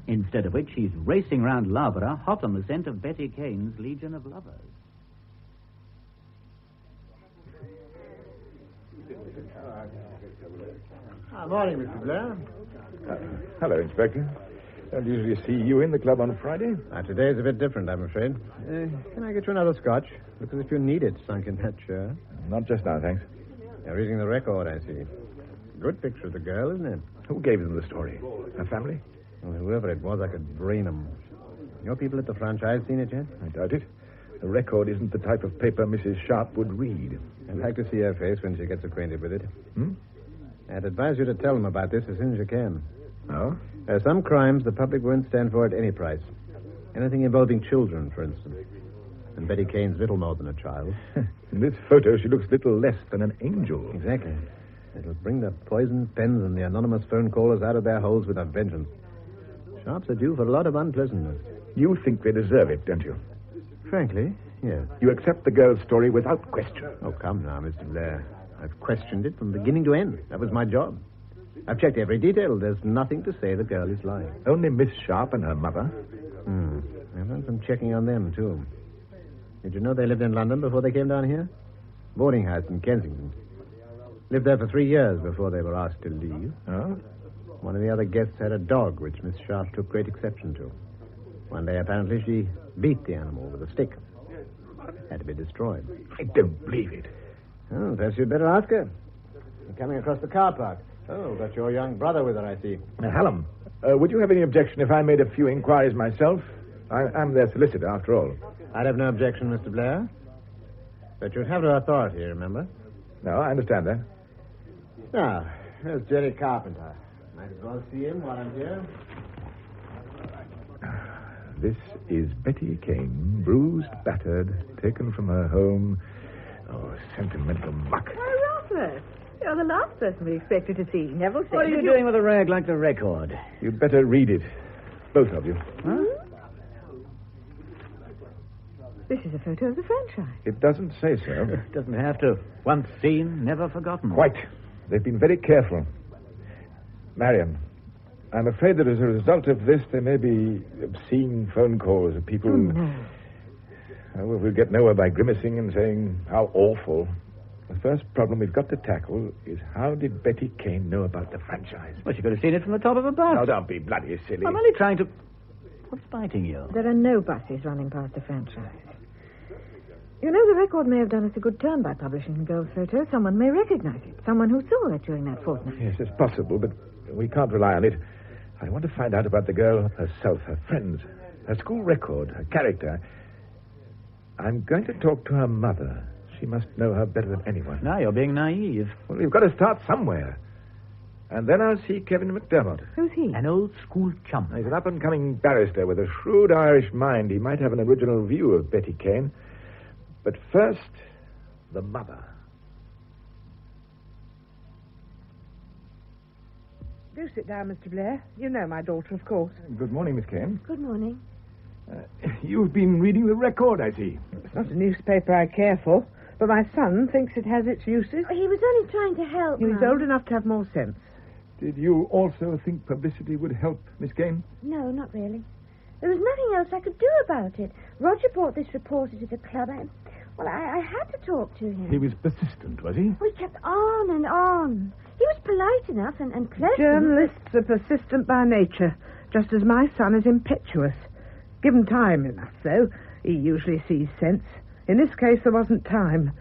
Instead of which, he's racing round Loughborough, hot on the scent of Betty Kane's Legion of Lovers. Morning, Mr. Blair. Hello, Inspector. Don't usually see you in the club on Friday. Today's a bit different, I'm afraid. Can I get you another scotch? Looks as if you need it, sunk in that chair. Not just now, thanks. You're reading the record, I see. Good picture of the girl, isn't it? Who gave them the story? Her family? Well, whoever it was, I could brain them. Your people at the franchise seen it yet? I doubt it. The record isn't the type of paper Mrs. Sharp would read. I'd like to see her face when she gets acquainted with it. I'd advise you to tell them about this as soon as you can. Oh? There are some crimes the public won't stand for at any price. Anything involving children, for instance. And Betty Kane's little more than a child. In this photo, she looks little less than an angel. Exactly. It'll bring the poisoned pens and the anonymous phone callers out of their holes with a vengeance. Sharps are due for a lot of unpleasantness. You think they deserve it, don't you? Frankly, yes. You accept the girl's story without question. Oh, come now, Mr. Blair. I've questioned it from beginning to end. That was my job. I've checked every detail. There's nothing to say the girl is lying. Only Miss Sharp and her mother? I've done some checking on them, too. Did you know they lived in London before they came down here? Boarding house in Kensington. Lived there for 3 years before they were asked to leave. Oh? One of the other guests had a dog, which Miss Sharp took great exception to. One day, apparently, she beat the animal with a stick. Had to be destroyed. I don't believe it. Oh, perhaps you'd better ask her. You're coming across the car park. Oh, got your young brother with her, I see. Hallam, would you have any objection if I made a few inquiries myself? I'm their solicitor, after all. I'd have no objection, Mr. Blair. But you'd have no authority, remember? No, I understand that. Now, there's Jerry Carpenter. Might as well see him while I'm here. This is Betty Kane, bruised, battered, taken from her home. Oh, sentimental muck. Oh, Robert, you're the last person we expected to see. Neville said... What are you doing with a rag like the record? You'd better read it. Both of you. Huh? This is a photo of the franchise. It doesn't say so. Doesn't have to. Once seen, never forgotten. Quite. They've been very careful. Marion, I'm afraid that as a result of this, there may be obscene phone calls of people... Oh, no. Well, we'll get nowhere by grimacing and saying how awful. The first problem we've got to tackle is how did Betty Kane know about the franchise? Well, she could have seen it from the top of a bus. Now, don't be bloody silly. I'm only trying to... What's biting you? There are no buses running past the franchise. You know, the record may have done us a good turn by publishing the girl's photo. Someone may recognize it. Someone who saw it during that fortnight. Yes, it's possible, but we can't rely on it. I want to find out about the girl herself, her friends, her school record, her character. I'm going to talk to her mother. She must know her better than anyone. Now you're being naive. Well, we've got to start somewhere. And then I'll see Kevin McDermott. Who's he? An old school chum. He's an up-and-coming barrister with a shrewd Irish mind. He might have an original view of Betty Kane. But first, the mother. Do sit down, Mr. Blair. You know my daughter, of course. Good morning, Miss Kane. Good morning. You've been reading the record, I see. It's not a newspaper I care for, but my son thinks it has its uses. He was only trying to help, He's old enough to have more sense. Did you also think publicity would help, Miss Kane? No, not really. There was nothing else I could do about it. Roger brought this reporter to the club. I had to talk to him. He was persistent, was he? We kept on and on. He was polite enough and pleasant. Journalists are persistent by nature, just as my son is impetuous. Given time enough, though, he usually sees sense. In this case, there wasn't time.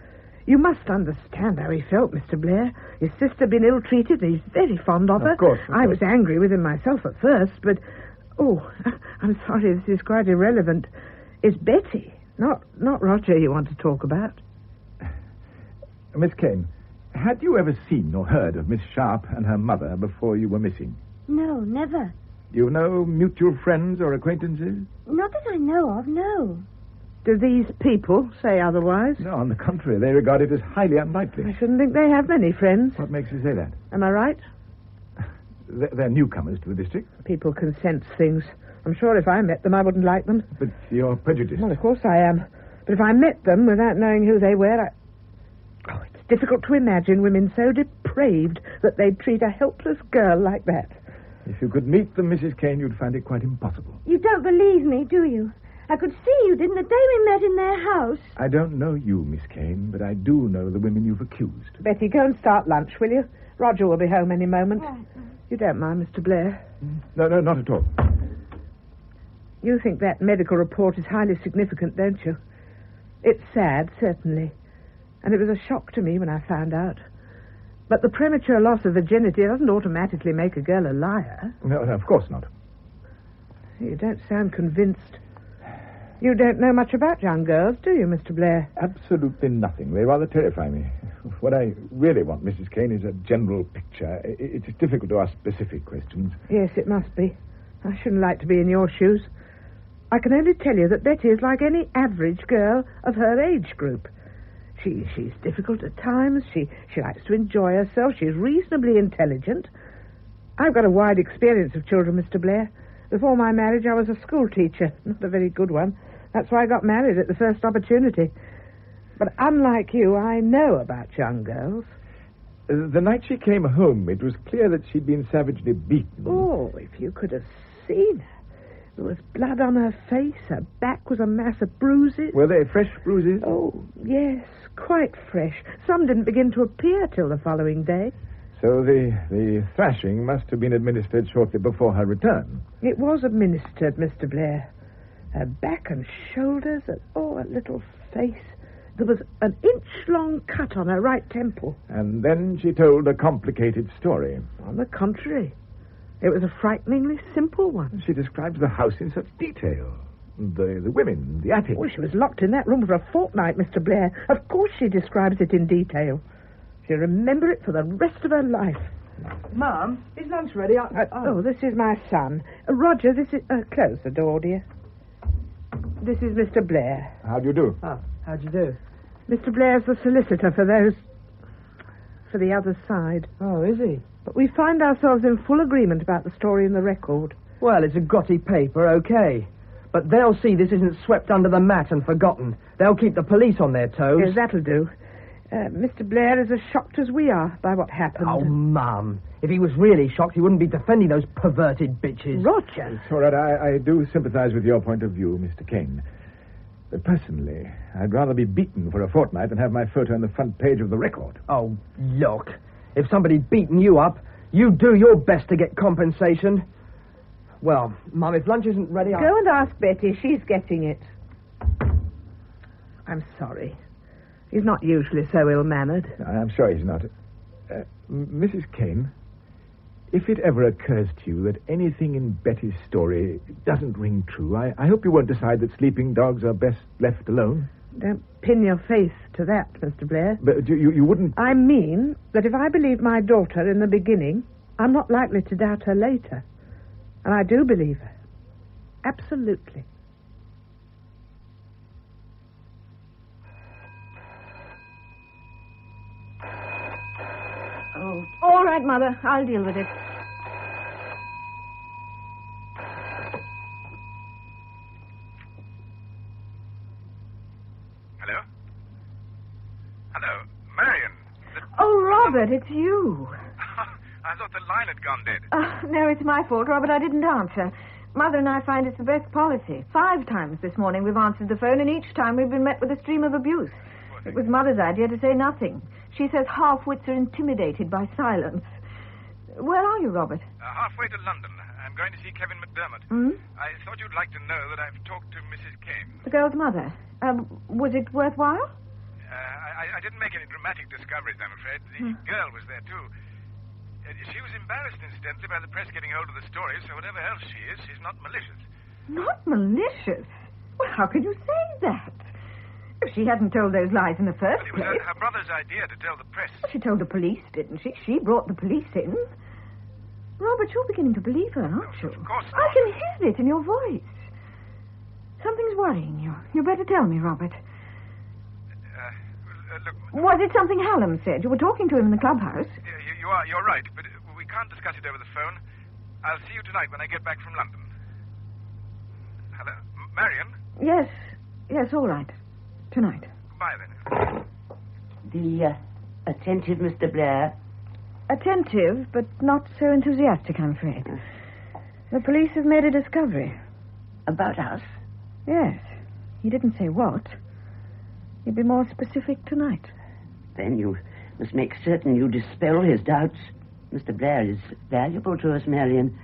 You must understand how he felt, Mr. Blair. His sister had been ill-treated, and he's very fond of her. Of course. I was angry with him myself at first, but... Oh, I'm sorry, this is quite irrelevant. It's Betty, not Roger, you want to talk about. Miss Kane, had you ever seen or heard of Miss Sharp and her mother before you were missing? No, never. You know mutual friends or acquaintances? Not that I know of, no. Do these people say otherwise? No, on the contrary, they regard it as highly unlikely. I shouldn't think they have many friends. What makes you say that? Am I right? They're newcomers to the district. People can sense things. I'm sure if I met them, I wouldn't like them. But you're prejudiced. Well, of course I am. But if I met them without knowing who they were, it's difficult to imagine women so depraved that they'd treat a helpless girl like that. If you could meet them, Mrs. Kane, you'd find it quite impossible. You don't believe me, do you? I could see you didn't the day we met in their house. I don't know you, Miss Kane, but I do know the women you've accused. Betty, go and start lunch, will you? Roger will be home any moment. You don't mind, Mr. Blair? No, not at all. You think that medical report is highly significant, don't you? It's sad, certainly. And it was a shock to me when I found out. But the premature loss of virginity doesn't automatically make a girl a liar. No, of course not. You don't sound convinced. You don't know much about young girls, do you, Mr. Blair? Absolutely nothing. They rather terrify me. What I really want, Mrs. Kane, is a general picture. It's difficult to ask specific questions. Yes, it must be. I shouldn't like to be in your shoes. I can only tell you that Betty is like any average girl of her age group. She's difficult at times. She likes to enjoy herself. She's reasonably intelligent. I've got a wide experience of children, Mr. Blair. Before my marriage, I was a school teacher. Not a very good one. That's why I got married at the first opportunity. But unlike you, I know about young girls. The night she came home, it was clear that she'd been savagely beaten. Oh, if you could have seen her. There was blood on her face. Her back was a mass of bruises. Were they fresh bruises? Oh, yes, quite fresh. Some didn't begin to appear till the following day. So the thrashing must have been administered shortly before her return. It was administered, Mr. Blair. Her back and shoulders, and her little face. There was an inch-long cut on her right temple. And then she told a complicated story. On the contrary, it was a frighteningly simple one. She describes the house in such detail. The women, the attic. Oh, she was locked in that room for a fortnight, Mr. Blair. Of course she describes it in detail. She'll remember it for the rest of her life. Mum, is lunch ready? Oh, this is my son. Roger, this is... close the door, dear. This is Mr. Blair. How do you do? Oh, how'd you do? Mr. Blair's the solicitor for those... for the other side. Oh, is he? But we find ourselves in full agreement about the story in the record. Well, it's a gotty paper, okay. But they'll see this isn't swept under the mat and forgotten. They'll keep the police on their toes. Yes, that'll do. Mr. Blair is as shocked as we are by what happened. Oh, Mum. If he was really shocked, he wouldn't be defending those perverted bitches. Roger. It's all right. I do sympathize with your point of view, Mr. Kane. But personally, I'd rather be beaten for a fortnight than have my photo on the front page of the record. Oh, look. If somebody'd beaten you up, you do your best to get compensation. Well, Mum, if lunch isn't ready, I'll... Go and ask Betty. She's getting it. I'm sorry. He's not usually so ill-mannered. I'm sure he's not. Mrs. Kane, if it ever occurs to you that anything in Betty's story doesn't ring true, I hope you won't decide that sleeping dogs are best left alone. Don't pin your faith to that, Mr. Blair. But you wouldn't... I mean that if I believed my daughter in the beginning, I'm not likely to doubt her later. And I do believe her. Absolutely. Oh, all right, Mother. I'll deal with it. Hello? Hello? Marion? Oh, Robert, it's you. I thought the line had gone dead. No, it's my fault, Robert. I didn't answer. Mother and I find it's the best policy. 5 times this morning we've answered the phone, and each time we've been met with a stream of abuse. It was Mother's idea to say nothing. She says half-wits are intimidated by silence. Where are you, Robert? Halfway to London. I'm going to see Kevin McDermott. Hmm? I thought you'd like to know that I've talked to Mrs. Kane. The girl's mother. Was it worthwhile? I didn't make any dramatic discoveries, I'm afraid. The girl was there, too. She was embarrassed, incidentally, by the press getting hold of the story, so whatever else she is, she's not malicious. Not malicious? Well, how could you say that? If she hadn't told those lies in the first But it was place... her brother's idea to tell the press. She told the police, didn't she? She brought the police in. Robert, you're beginning to believe her, aren't you? Of course not. I can hear it in your voice. Something's worrying you. You better tell me, Robert. Look... Was it something Hallam said? You were talking to him in the clubhouse. You're right, but we can't discuss it over the phone. I'll see you tonight when I get back from London. Hello? Marion? Yes, all right. Tonight. Goodbye, then. The attentive Mr. Blair. Attentive, but not so enthusiastic, I'm afraid. The police have made a discovery. About us? Yes. He didn't say what. He'd be more specific tonight. Then you must make certain you dispel his doubts. Mr. Blair is valuable to us, Marion.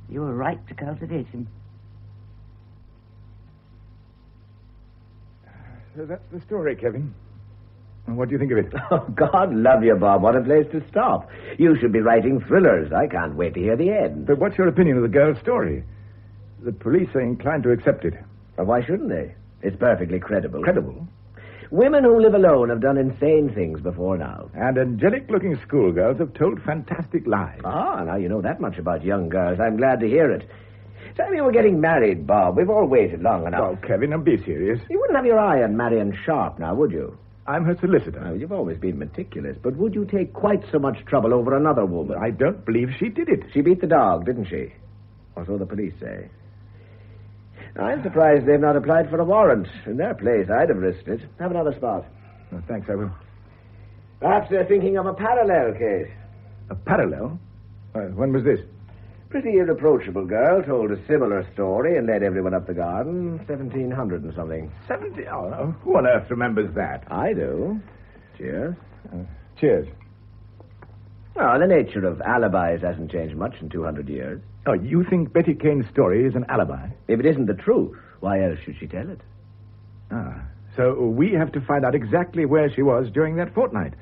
You were right to cultivate him. So that's the story, Kevin. And what do you think of it? Oh, God love you, Bob. What a place to stop. You should be writing thrillers. I can't wait to hear the end. But what's your opinion of the girl's story? The police are inclined to accept it. Well, why shouldn't they? It's perfectly credible. Credible? Women who live alone have done insane things before now. And angelic-looking schoolgirls have told fantastic lies. Ah, now you know that much about young girls. I'm glad to hear it. Tell me we're getting married, Bob. We've all waited long enough. Oh, Kevin, now be serious. You wouldn't have your eye on Marion Sharp now, would you? I'm her solicitor. Now, you've always been meticulous, but would you take quite so much trouble over another woman? I don't believe she did it. She beat the dog, didn't she? Or so the police say. I'm surprised they've not applied for a warrant. In their place, I'd have risked it. Have another spot. Oh, thanks, I will. Perhaps they're thinking of a parallel case. A parallel? When was this? Pretty irreproachable girl told a similar story and led everyone up the garden. 1700 and something. 70? Oh, who on earth remembers that? I do. Cheers. Cheers. Well, the nature of alibis hasn't changed much in 200 years. Oh, you think Betty Kane's story is an alibi? If it isn't the truth, why else should she tell it? So we have to find out exactly where she was during that fortnight.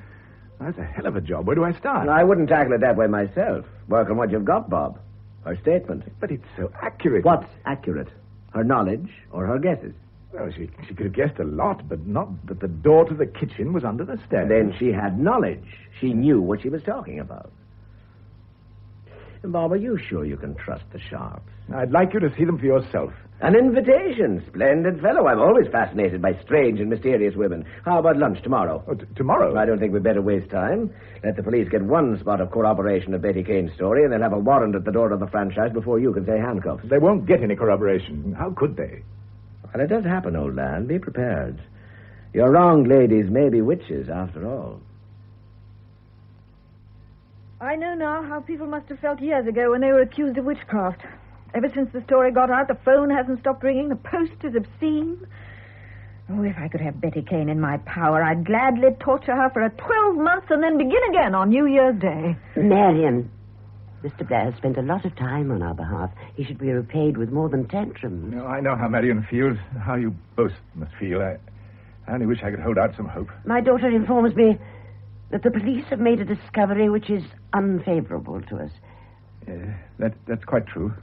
That's a hell of a job. Where do I start? I wouldn't tackle it that way myself. Work on what you've got, Bob. Her statement. But it's so accurate. What's accurate? Her knowledge or her guesses? Well, she could have guessed a lot, but not that the door to the kitchen was under the stairs. Then she had knowledge. She knew what she was talking about. Bob, are you sure you can trust the Sharps? I'd like you to see them for yourself. An invitation. Splendid fellow. I'm always fascinated by strange and mysterious women. How about lunch tomorrow? Oh, tomorrow? I don't think we'd better waste time. Let the police get one spot of corroboration of Betty Kane's story, and they'll have a warrant at the door of the franchise before you can say handcuffs. They won't get any corroboration. How could they? Well, it does happen, old man. Be prepared. Your wronged ladies may be witches, after all. I know now how people must have felt years ago when they were accused of witchcraft. Ever since the story got out, the phone hasn't stopped ringing, the post is obscene. Oh, if I could have Betty Kane in my power, I'd gladly torture her for 12 months and then begin again on New Year's Day. Marion, Mr. Blair has spent a lot of time on our behalf. He should be repaid with more than tantrums. No, I know how Marion feels, how you both must feel. I only wish I could hold out some hope. My daughter informs me that the police have made a discovery which is unfavorable to us. That's quite true.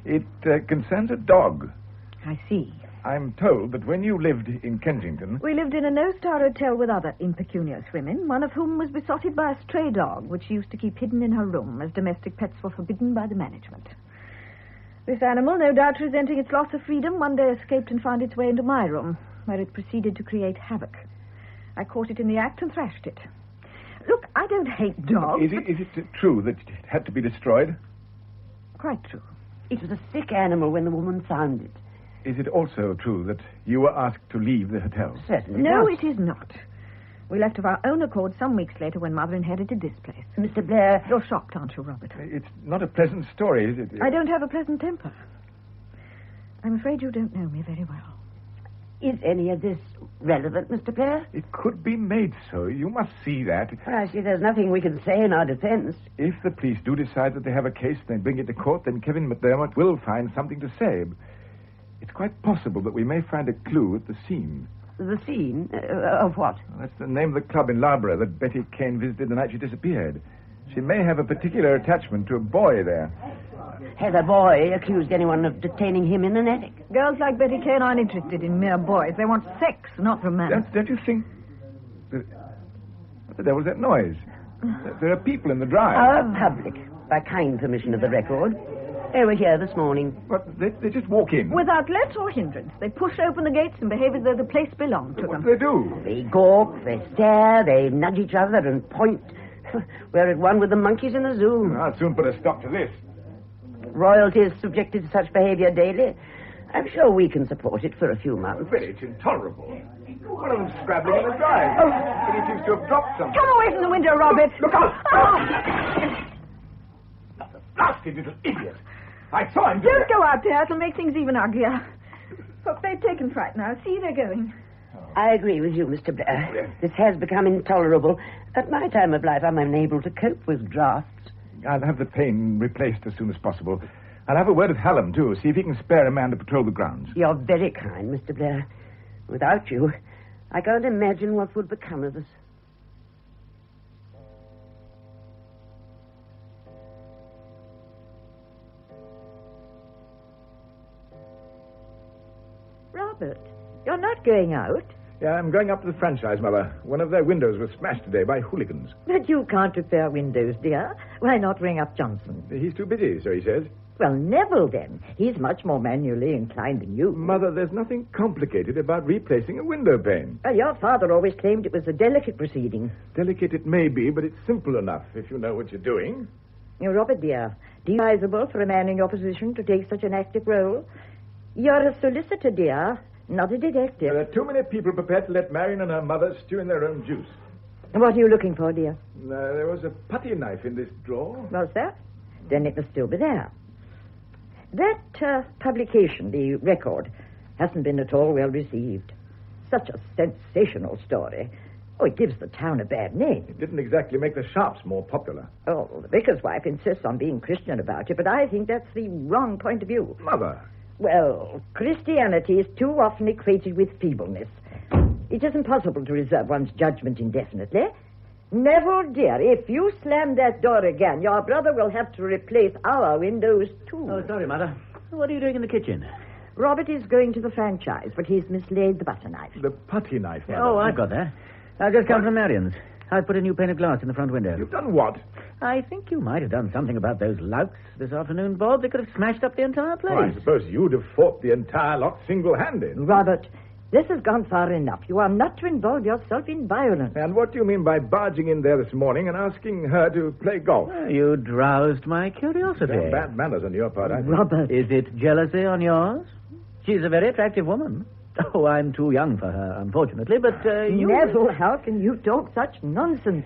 It concerns a dog. I see. I'm told that when you lived in Kensington... We lived in a no-star hotel with other impecunious women, one of whom was besotted by a stray dog, which she used to keep hidden in her room, as domestic pets were forbidden by the management. This animal, no doubt resenting its loss of freedom, one day escaped and found its way into my room, where it proceeded to create havoc. I caught it in the act and thrashed it. Look, I don't hate dogs. Is it true that it had to be destroyed? Quite true. It was a sick animal when the woman found it. Is it also true that you were asked to leave the hotel? Certainly No, not. it is not. We left of our own accord some weeks later when Mother inherited this place. Mr. Blair... You're shocked, aren't you, Robert? It's not a pleasant story, is it? I don't have a pleasant temper. I'm afraid you don't know me very well. Is any of this relevant, Mr. Blair? It could be made so. You must see that. Well, I see there's nothing we can say in our defense. If the police do decide that they have a case and they bring it to court, then Kevin McDermott will find something to say. It's quite possible that we may find a clue at the scene. The scene? Of what? Well, that's the name of the club in Loughborough that Betty Kane visited the night she disappeared. She may have a particular attachment to a boy there. Has a boy accused anyone of detaining him in an attic? Girls like Betty Kane aren't interested in mere boys. They want sex, not romance. Don't you think... What the devil's that noise? There are people in the drive. Our public, by kind permission of the record. They were here this morning. But they just walk in. Without let or hindrance. They push open the gates and behave as though the place belonged to them. What do they do? They gawk, they stare, they nudge each other and point. We're at one with the monkeys in the zoo. I'll soon put a stop to this. Royalty is subjected to such behavior daily. I'm sure we can support it for a few months. But it's intolerable. One of them scrabbling in the drive. Oh. But he seems to have dropped something. Come away from the window, Robert. Look out! Oh. Nasty little idiot. I saw him. Don't go out there. It'll make things even uglier. Look, they've taken fright now. See, they're going. I agree with you, Mr. Blair. This has become intolerable. At my time of life, I'm unable to cope with drafts. I'll have the pane replaced as soon as possible. I'll have a word with Hallam, too, see if he can spare a man to patrol the grounds. You're very kind, Mr. Blair. Without you, I can't imagine what would become of us. Robert, you're not going out. Yeah, I'm going up to the franchise, Mother. One of their windows was smashed today by hooligans. But you can't repair windows, dear. Why not ring up Johnson? He's too busy, so he says. Well, Neville, then. He's much more manually inclined than you. Mother, there's nothing complicated about replacing a window pane. Well, your father always claimed it was a delicate proceeding. Delicate it may be, but it's simple enough if you know what you're doing. Robert, dear, advisable for a man in your position to take such an active role? You're a solicitor, dear, not a detective. There are too many people prepared to let Marion and her mother stew in their own juice. What are you looking for, dear? There was a putty knife in this drawer. Was there? Then it must still be there. That publication, the record, hasn't been at all well received. Such a sensational story. Oh, it gives the town a bad name. It didn't exactly make the Sharps more popular. Oh, the vicar's wife insists on being Christian about it, but I think that's the wrong point of view. Mother. Well, Christianity is too often equated with feebleness. It isn't possible to reserve one's judgment indefinitely. Neville, dear, if you slam that door again, your brother will have to replace our windows, too. Oh, sorry, Mother. What are you doing in the kitchen? Robert is going to the franchise, but he's mislaid the butter knife. The putty knife, Mother. Oh, I've got that. I've just come from Marion's. I've put a new pane of glass in the front window. You've done what? I think you might have done something about those louts this afternoon, Bob. They could have smashed up the entire place. Oh, I suppose you'd have fought the entire lot single-handed. Robert, this has gone far enough. You are not to involve yourself in violence. And what do you mean by barging in there this morning and asking her to play golf? You roused my curiosity. They're bad manners on your part, I think. Robert. Is it jealousy on yours? She's a very attractive woman. Oh, I'm too young for her, unfortunately, but you... Neville, how can you talk such nonsense?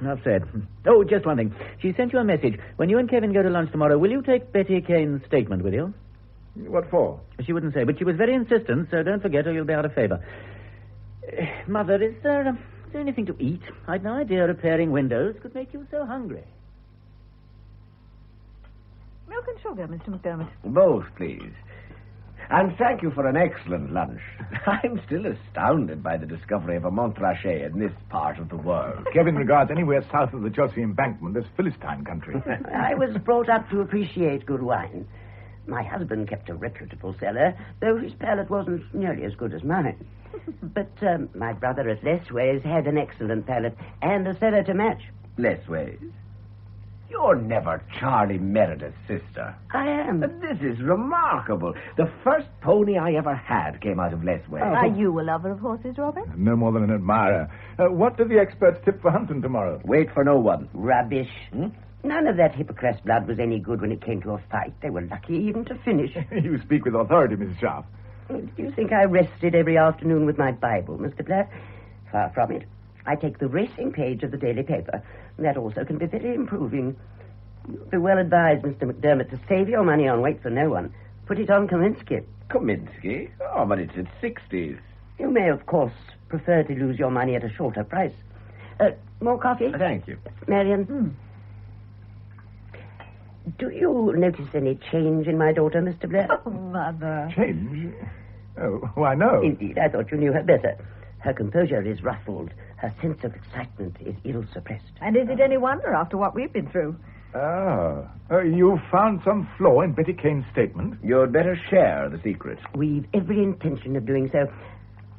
Enough said. Oh, just one thing. She sent you a message. When you and Kevin go to lunch tomorrow, will you take Betty Kane's statement with you? What for? She wouldn't say, but she was very insistent, so don't forget or you'll be out of favour. Mother, is there anything to eat? I'd no idea repairing windows could make you so hungry. Milk and sugar, Mr. McDermott. Both, please. And thank you for an excellent lunch. I'm still astounded by the discovery of a Montrachet in this part of the world. Kevin regards anywhere south of the Chelsea embankment as Philistine country. I was brought up to appreciate good wine. My husband kept a reputable cellar, though his palate wasn't nearly as good as mine. But my brother at Lessways had an excellent palate and a cellar to match. Lessways? You're never Charlie Meredith's sister. I am. This is remarkable. The first pony I ever had came out of Lessways. Are you a lover of horses, Robert? No more than an admirer. What do the experts tip for hunting tomorrow? Wait for no one. Rubbish. None of that Hippocras blood was any good when it came to a fight. They were lucky even to finish. You speak with authority, Mrs. Sharp. Do you think I rested every afternoon with my Bible, Mr. Blair? Far from it. I take the racing page of the daily paper. That also can be very improving. You'd be well advised, Mr. McDermott, to save your money on Wait for No One. Put it on Kaminsky. Kaminsky? Oh, but it's at 60s. You may, of course, prefer to lose your money at a shorter price. More coffee? Thank you. Marion? Do you notice any change in my daughter, Mr. Blair? Oh, Mother. Change? Oh, why, no. Indeed, I thought you knew her better. Her composure is ruffled. Her sense of excitement is ill-suppressed. And is it any wonder after what we've been through? You found some flaw in Betty Kane's statement? You'd better share the secret. We've every intention of doing so.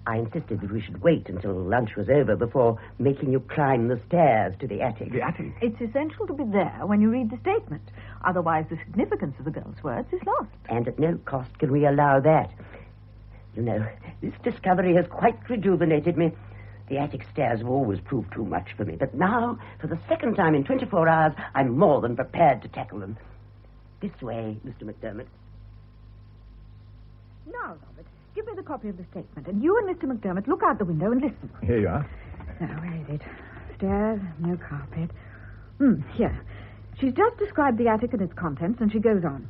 I insisted that we should wait until lunch was over before making you climb the stairs to the attic. The attic? It's essential to be there when you read the statement. Otherwise, the significance of the girl's words is lost. And at no cost can we allow that. You know, this discovery has quite rejuvenated me. The attic stairs have always proved too much for me. But now, for the second time in 24 hours, I'm more than prepared to tackle them. This way, Mr. McDermott. Now, Robert, give me the copy of the statement. And you and Mr. McDermott look out the window and listen. Here you are. Now, where is it? Stairs, no carpet. Here. She's just described the attic and its contents, and she goes on.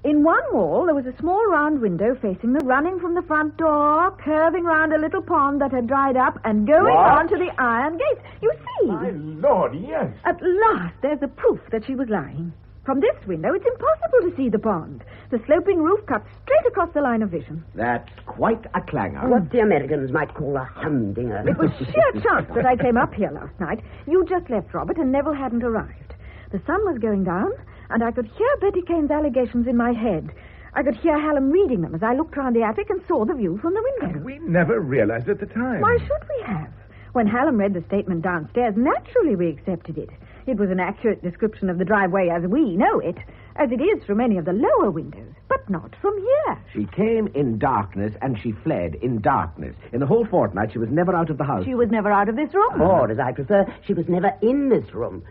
In one wall, there was a small round window facing them, running from the front door, curving round a little pond that had dried up, and going on to the iron gate. You see? My Lord, yes. At last, there's the proof that she was lying. From this window, it's impossible to see the pond. The sloping roof cuts straight across the line of vision. That's quite a clanger. What the Americans might call a humdinger. It was sheer chance that I came up here last night. You just left, Robert, and Neville hadn't arrived. The sun was going down, and I could hear Betty Kane's allegations in my head. I could hear Hallam reading them as I looked round the attic and saw the view from the window. And we never realized at the time. Why should we have? When Hallam read the statement downstairs, naturally we accepted it. It was an accurate description of the driveway as we know it, as it is from any of the lower windows, but not from here. She came in darkness and she fled in darkness. In the whole fortnight, she was never out of the house. She was never out of this room. Or, as I prefer, she was never in this room.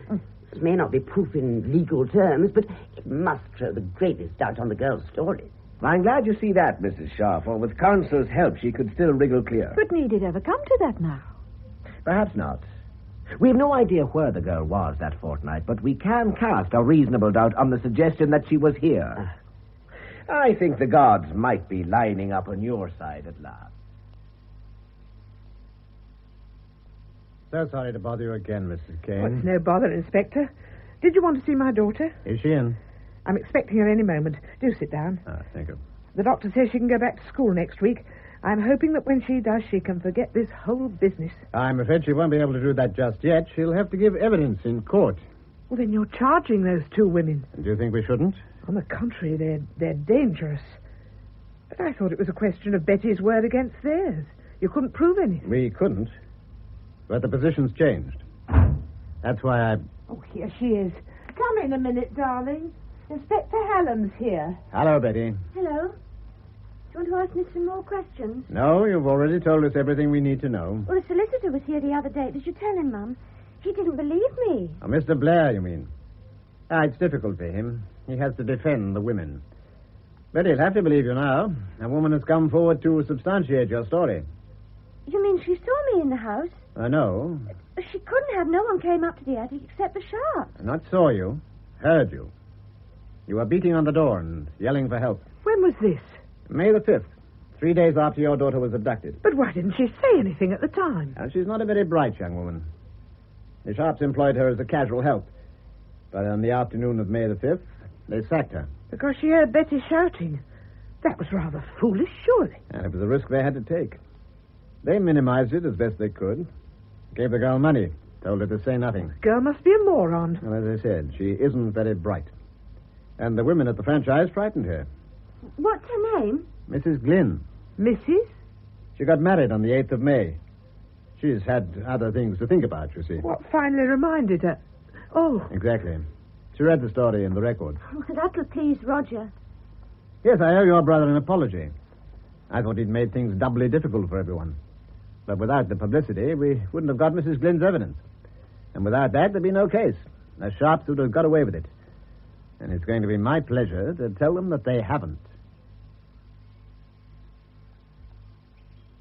This may not be proof in legal terms, but it must throw the gravest doubt on the girl's story. I'm glad you see that, Mrs. Shaw, for with counsel's help, she could still wriggle clear. But need it ever come to that now? Perhaps not. We've no idea where the girl was that fortnight, but we can cast a reasonable doubt on the suggestion that she was here. I think the gods might be lining up on your side at last. So sorry to bother you again, Mrs. Kane. Well, it's no bother, Inspector. Did you want to see my daughter? Is she in? I'm expecting her any moment. Do sit down. Thank you. The doctor says she can go back to school next week. I'm hoping that when she does, she can forget this whole business. I'm afraid she won't be able to do that just yet. She'll have to give evidence in court. Well, then you're charging those two women. Do you think we shouldn't? On the contrary, they're dangerous. But I thought it was a question of Betty's word against theirs. You couldn't prove anything. We couldn't. But the position's changed. That's why I... Oh, here she is. Come in a minute, darling. Inspector Hallam's here. Hello, Betty. Hello. Do you want to ask me some more questions? No, you've already told us everything we need to know. Well, the solicitor was here the other day. Did you tell him, Mum? He didn't believe me. Oh, Mr. Blair, you mean? It's difficult for him. He has to defend the women. But he'll have to believe you now. A woman has come forward to substantiate your story. You mean she saw me in the house? No. She couldn't have. No one came up to the attic except the Sharps. Not saw you. Heard you. You were beating on the door and yelling for help. When was this? May the 5th. 3 days after your daughter was abducted. But why didn't she say anything at the time? She's not a very bright young woman. The Sharps employed her as a casual help. But on the afternoon of May the 5th, they sacked her. Because she heard Betty shouting. That was rather foolish, surely. And it was a risk they had to take. They minimized it as best they could. Gave the girl money. Told her to say nothing. The girl must be a moron. Well, as I said, she isn't very bright. And the women at the franchise frightened her. What's her name? Mrs. Glynn. Mrs.? She got married on the 8th of May. She's had other things to think about, you see. What finally reminded her? Oh. Exactly. She read the story in the record. That'll please Roger. Yes, I owe your brother an apology. I thought he'd made things doubly difficult for everyone. But without the publicity, we wouldn't have got Mrs. Glynn's evidence. And without that, there'd be no case. The Sharps would have got away with it. And it's going to be my pleasure to tell them that they haven't.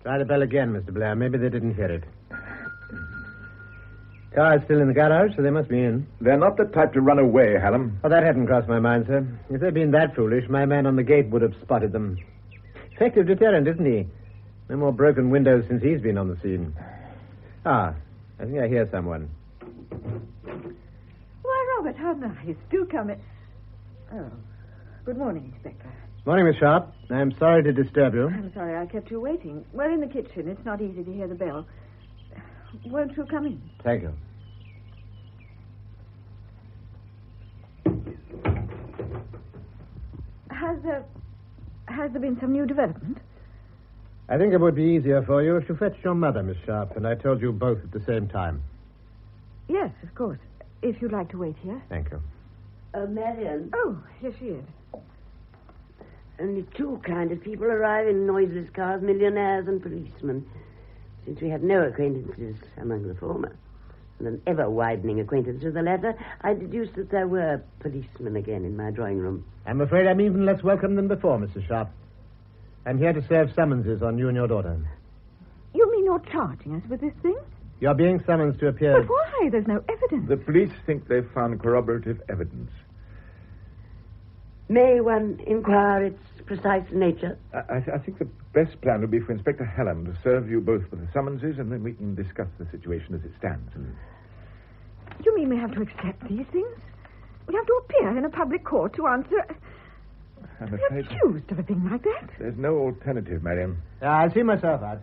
Try the bell again, Mr. Blair. Maybe they didn't hear it. Car's still in the garage, so they must be in. They're not the type to run away, Hallam. Oh, that hadn't crossed my mind, sir. If they'd been that foolish, my man on the gate would have spotted them. Effective deterrent, isn't he? No more broken windows since he's been on the scene. I think I hear someone. Why, Robert, how nice. Do come in. Oh, good morning, Inspector. Morning, Miss Sharp. I'm sorry to disturb you. I'm sorry I kept you waiting. We're in the kitchen. It's not easy to hear the bell. Won't you come in? Thank you. Has there been some new development? I think it would be easier for you if you fetched your mother, Miss Sharp, and I told you both at the same time. Yes, of course. If you'd like to wait here. Thank you. Marion. Oh, here she is. Only two kind of people arrive in noiseless cars, millionaires and policemen. Since we had no acquaintances among the former, and an ever-widening acquaintance with the latter, I deduced that there were policemen again in my drawing room. I'm afraid I'm even less welcome than before, Mrs. Sharp. I'm here to serve summonses on you and your daughter. You mean you're charging us with this thing? You're being summoned to appear... But why? There's no evidence. The police think they've found corroborative evidence. May one inquire its precise nature? I think the best plan would be for Inspector Hallam to serve you both with the summonses, and then we can discuss the situation as it stands. You mean we have to accept these things? We have to appear in a public court to answer... I'm afraid... accused of a thing like that? There's no alternative, Mariam. I'll see myself out.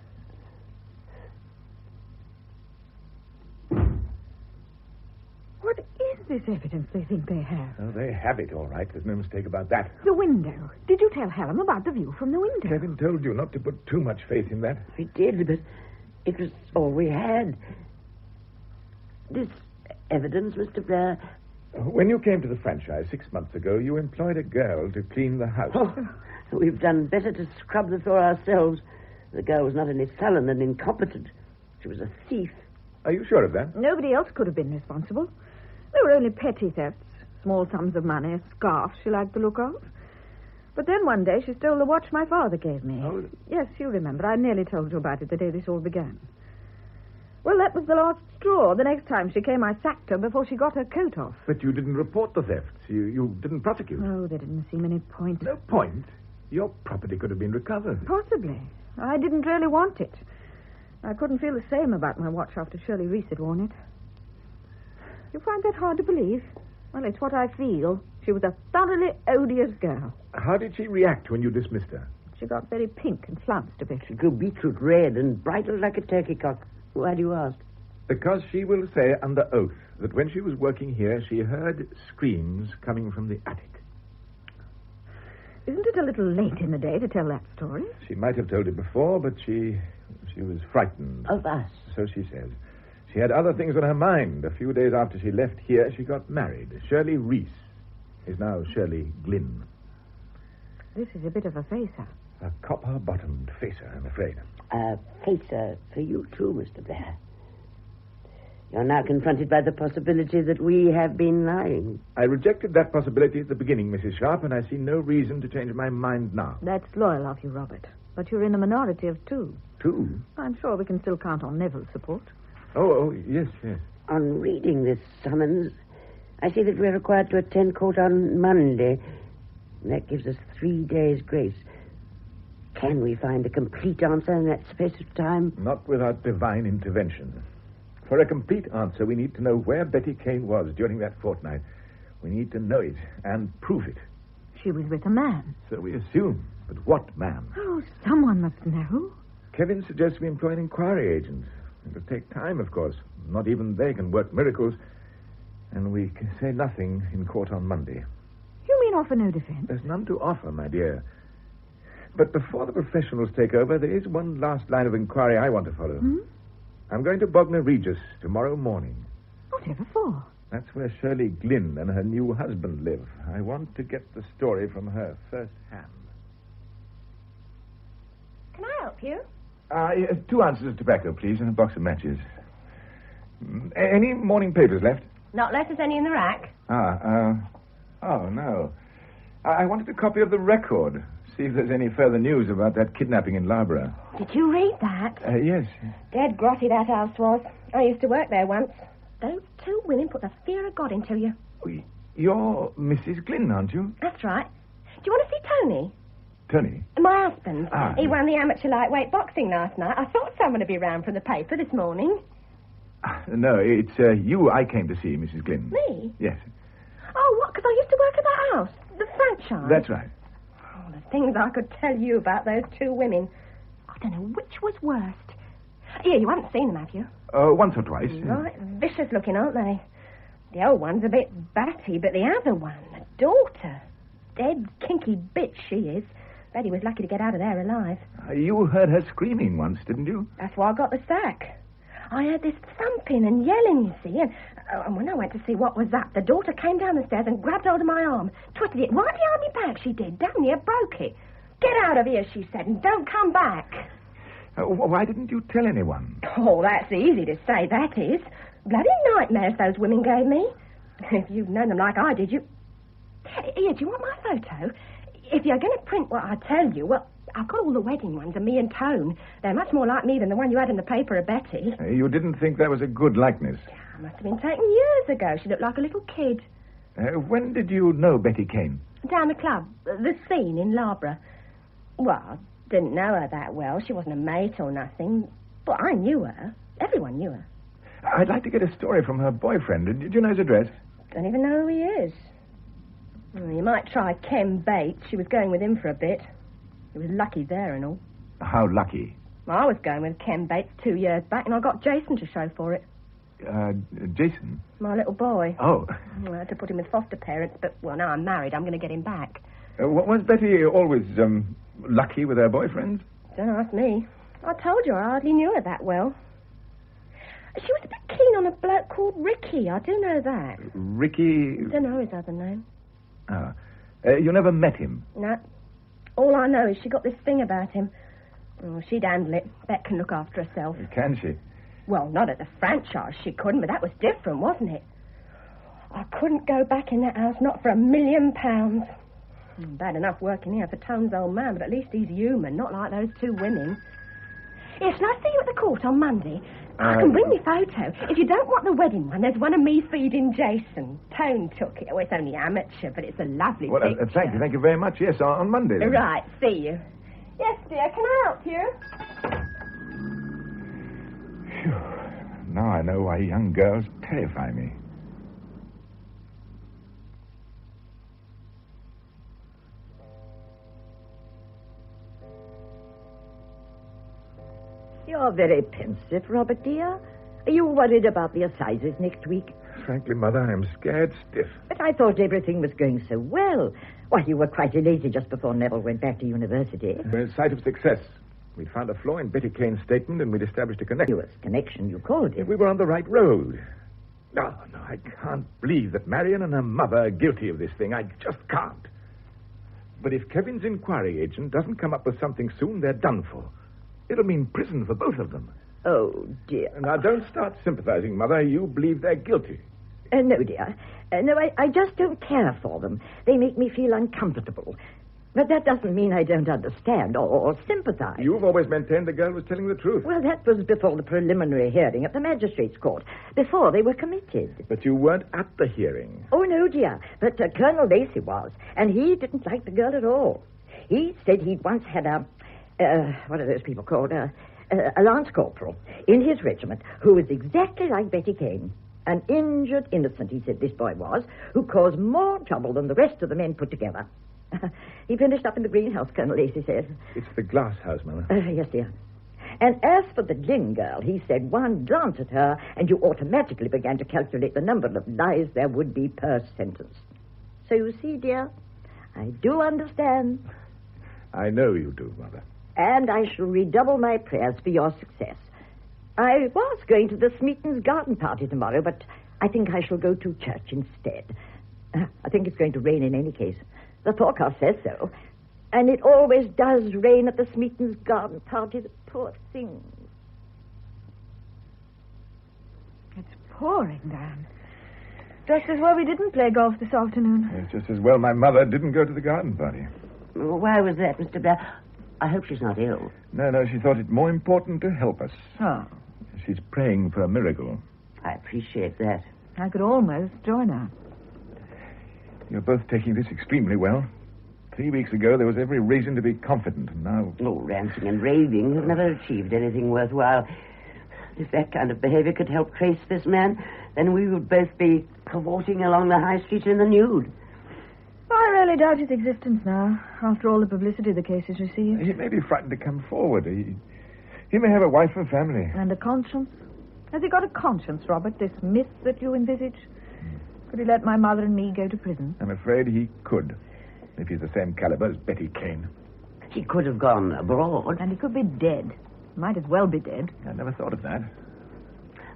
What is this evidence they think they have? Oh, they have it, all right. There's no mistake about that. The window. Did you tell Hallam about the view from the window? Kevin told you not to put too much faith in that. We did, but it was all we had. This evidence, Mr. Blair... When you came to the franchise 6 months ago, you employed a girl to clean the house. Oh, we've done better to scrub the floor ourselves. The girl was not only sullen and incompetent, she was a thief. Are you sure of that? Nobody else could have been responsible. They were only petty thefts, small sums of money, a scarf she liked the look of. But then one day she stole the watch my father gave me. Oh. Yes, you remember. I nearly told you about it the day this all began. Well, that was the last straw. The next time she came, I sacked her before she got her coat off. But you didn't report the thefts. You didn't prosecute. Oh, there didn't seem any point. No point? Your property could have been recovered. Possibly. I didn't really want it. I couldn't feel the same about my watch after Shirley Reese had worn it. You find that hard to believe? Well, it's what I feel. She was a thoroughly odious girl. How did she react when you dismissed her? She got very pink and flounced a bit. She grew beetroot red and bridled like a turkey cock. Why do you ask? Because she will say under oath that when she was working here, she heard screams coming from the attic. Isn't it a little late in the day to tell that story? She might have told it before, but she was frightened. Of us? So she says. She had other things on her mind. A few days after she left here, she got married. Shirley Reese is now Shirley Glynn. This is a bit of a facer. A copper-bottomed facer, I'm afraid. A facer for you too, Mr. Blair. You're now confronted by the possibility that we have been lying. I rejected that possibility at the beginning, Mrs. Sharp, and I see no reason to change my mind now. That's loyal of you, Robert. But you're in a minority of two. Two? I'm sure we can still count on Neville's support. Oh, yes. On reading this summons, I see that we're required to attend court on Monday. That gives us 3 days' grace. Can we find a complete answer in that space of time? Not without divine intervention. For a complete answer, we need to know where Betty Kane was during that fortnight. We need to know it and prove it. She was with a man. So we assume. But what man? Oh, someone must know. Kevin suggests we employ an inquiry agent. It'll take time, of course. Not even they can work miracles. And we can say nothing in court on Monday. You mean offer no defense? There's none to offer, my dear. But before the professionals take over, there is one last line of inquiry I want to follow. I'm going to Bognor Regis tomorrow morning. Whatever for? That's where Shirley Glynn and her new husband live. I want to get the story from her first hand. Can I help you? 2 ounces of tobacco, please, and a box of matches. Any morning papers left? Not left as any in the rack. Oh, no. I wanted a copy of the Record. See if there's any further news about that kidnapping in Loughborough. Did you read that? Yes. Dead grotty that house was. I used to work there once. Those 2 women put the fear of God into you. You're Mrs. Glynn, aren't you? That's right. Do you want to see Tony? Tony? My husband. He yes. won the amateur lightweight boxing last night. I thought someone would be round from the paper this morning. No, it's you I came to see, Mrs. Glynn. Me? Yes. Oh, what? Because I used to work at that house. The franchise. That's right. Oh, the things I could tell you about those 2 women. I don't know which was worst. Here, you haven't seen them, have you? Once or twice. Right, vicious looking, aren't they? The old one's a bit batty, but the other one, the daughter, dead kinky bitch she is. Betty was lucky to get out of there alive. You heard her screaming once, didn't you? That's why I got the sack. I heard this thumping and yelling, you see, and when I went to see what was up, the daughter came down the stairs and grabbed hold of my arm, twisted it right behind my back, she did, damn near broke it. Get out of here, she said, and don't come back. Why didn't you tell anyone? Oh, that's easy to say, that is. Bloody nightmares those women gave me. If you'd known them like I did, you... Here, do you want my photo? If you're going to print what I tell you, well, I've got all the wedding ones of me and Tone. They're much more like me than the one you had in the paper of Betty. You didn't think that was a good likeness? I must have been taken years ago. She looked like a little kid. When did you know Betty Kane? Down the club. The scene in Loughborough. Well, I didn't know her that well. She wasn't a mate or nothing. But I knew her. Everyone knew her. I'd like to get a story from her boyfriend. Did you know his address? Don't even know who he is. Well, you might try Ken Bates. She was going with him for a bit. He was lucky there and all. How lucky? Well, I was going with Ken Bates 2 years back, and I got Jason to show for it. Jason? My little boy. Oh. Well, I had to put him with foster parents, but, well, now I'm married, I'm going to get him back. Was Betty always, lucky with her boyfriends? Don't ask me. I told you I hardly knew her that well. She was a bit keen on a bloke called Ricky, I do know that. Ricky? I don't know his other name. Ah. You never met him? No. All I know is she got this thing about him. Oh, she'd handle it. Bet can look after herself. Can she? Well, not at the franchise she couldn't, but that was different, wasn't it? I couldn't go back in that house, not for £1 million. Bad enough working here for Tone's old man, but at least he's human, not like those 2 women. Yes, shall I see you at the court on Monday? I can bring your photo. If you don't want the wedding one, there's one of me feeding Jason. Tone took it. Oh, it's only amateur, but it's a lovely picture. Thank you very much. Yes, on Monday, then. Right, see you. Yes, dear, can I help you? Phew. Now I know why young girls terrify me. You're very pensive, Robert, dear. Are you worried about the assizes next week? Frankly, Mother, I'm scared stiff. But I thought everything was going so well. Why, you were quite elated just before Neville went back to university. We're in sight of success. We'd found a flaw in Betty Kane's statement, and we'd established a connection. Connection, you called it. We were on the right road. No, I can't believe that Marion and her mother are guilty of this thing. I just can't. But if Kevin's inquiry agent doesn't come up with something soon, they're done for. It'll mean prison for both of them. Oh, dear. Now, don't start sympathizing, Mother. You believe they're guilty. No, dear. No, I just don't care for them. They make me feel uncomfortable. But that doesn't mean I don't understand or sympathize. You've always maintained the girl was telling the truth. Well, that was before the preliminary hearing at the magistrate's court, before they were committed. But you weren't at the hearing. Oh, no, dear. But Colonel Lacey was, and he didn't like the girl at all. He said he'd once had what are those people called? A lance corporal in his regiment who was exactly like Betty Kane. An injured innocent, he said this boy was, who caused more trouble than the rest of the men put together. He finished up in the greenhouse, Colonel Lacey says. It's the glass house, Mother. Yes, dear. And as for the Glynn girl, he said one glance at her and you automatically began to calculate the number of lies there would be per sentence. So you see, dear, I do understand. I know you do, Mother. And I shall redouble my prayers for your success. I was going to the Smeatons' garden party tomorrow, but I think I shall go to church instead. I think it's going to rain in any case. The forecast says so. And it always does rain at the Smeatons' garden party, the poor things. It's pouring, Dan. Just as well we didn't play golf this afternoon. It's just as well my mother didn't go to the garden party. Why was that, Mr. Blair? I hope she's not ill. No, she thought it more important to help us. Oh. She's praying for a miracle. I appreciate that. I could almost join her. You're both taking this extremely well. 3 weeks ago, there was every reason to be confident, and now... Oh, ranting and raving have never achieved anything worthwhile. If that kind of behavior could help trace this man, then we would both be cavorting along the high street in the nude. I really doubt his existence now, after all the publicity the case has received. He may be frightened to come forward. He may have a wife and family. And a conscience. Has he got a conscience, Robert, this myth that you envisage? Could he let my mother and me go to prison? I'm afraid he could, if he's the same caliber as Betty Kane. He could have gone abroad. And he could be dead. Might as well be dead. I never thought of that.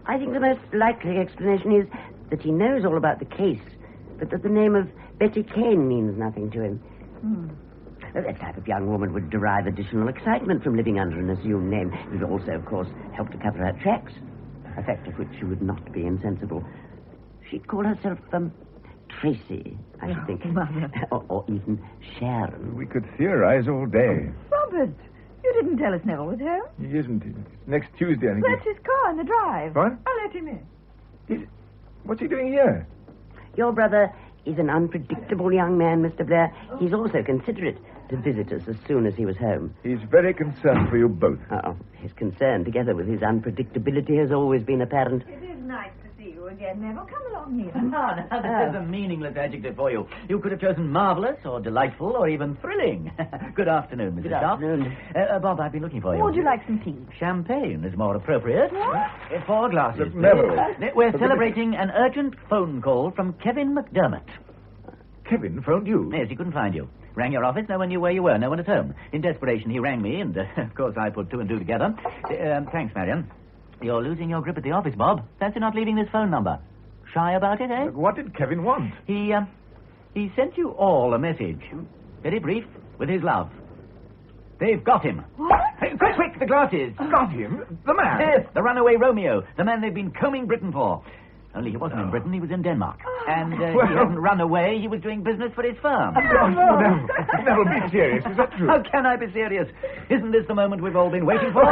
I think the most likely explanation is that he knows all about the case, but that the name of Betty Kane means nothing to him. That type of young woman would derive additional excitement from living under an assumed name. It would also, of course, help to cover her tracks, a fact of which she would not be insensible. She'd call herself, Tracy, I should think. Mother. Or even Sharon. We could theorize all day. Robert, you didn't tell us Neville was home. He isn't. It's next Tuesday, I think. That's his car in the drive. What? I'll let him in. What's he doing here? Your brother is an unpredictable young man, Mr. Blair. He's also considerate to visit us as soon as he was home. He's very concerned for you both. Oh, his concern, together with his unpredictability, has always been apparent. It is nice to see you again, Neville. Come along here. No, this is a meaningless adjective for you. You could have chosen marvellous or delightful or even thrilling. Good afternoon, Mrs. Good Sharp. afternoon. Bob, I've been looking for you. Would you like some tea? Champagne is more appropriate. What? 4 glasses. Look, Neville. We're celebrating an urgent phone call from Kevin McDermott. Kevin phoned you? Yes, he couldn't find you. Rang your office, no one knew where you were, no one at home. In desperation, he rang me, and, of course, I put 2 and 2 together. Thanks, Marion. You're losing your grip at the office, Bob. Fancy not leaving this phone number. Shy about it, eh? Look, what did Kevin want? He sent you all a message. Very brief, with his love. They've got him. What? Hey, quick, the glasses. Got him? The man? Yes, the runaway Romeo, the man they've been combing Britain for. Only he wasn't in Britain, he was in Denmark. And he hadn't run away, he was doing business for his firm. Neville, be serious. Is that true? How can I be serious? Isn't this the moment we've all been waiting for?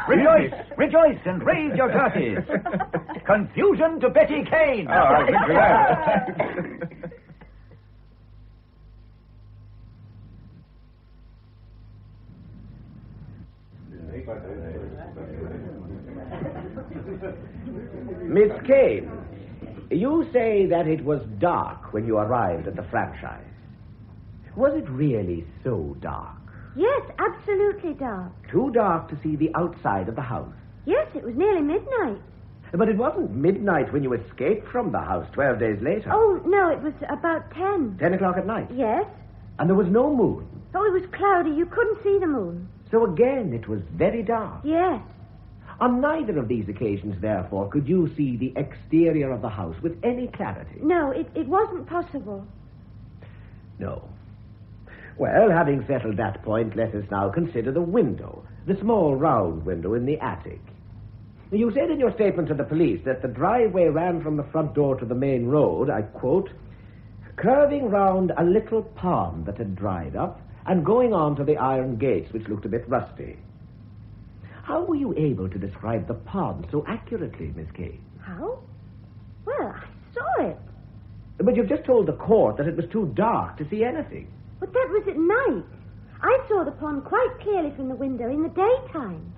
Rejoice, and raise your glasses. Confusion to Betty Kane. Oh, I think that. Miss Kane, you say that it was dark when you arrived at the franchise. Was it really so dark? Yes, absolutely dark. Too dark to see the outside of the house. Yes, it was nearly midnight. But it wasn't midnight when you escaped from the house 12 days later. Oh, no, it was about 10. 10 o'clock at night. Yes. And there was no moon. Oh, it was cloudy. You couldn't see the moon. So again, it was very dark. Yes. On neither of these occasions, therefore, could you see the exterior of the house with any clarity. No, it wasn't possible. No. Well, having settled that point, let us now consider the window, the small round window in the attic. You said in your statement to the police that the driveway ran from the front door to the main road, I quote, curving round a little pond that had dried up and going on to the iron gates, which looked a bit rusty. How were you able to describe the pond so accurately, Miss Kane? How? Well, I saw it. But you've just told the court that it was too dark to see anything. But that was at night. I saw the pond quite clearly from the window in the daytime.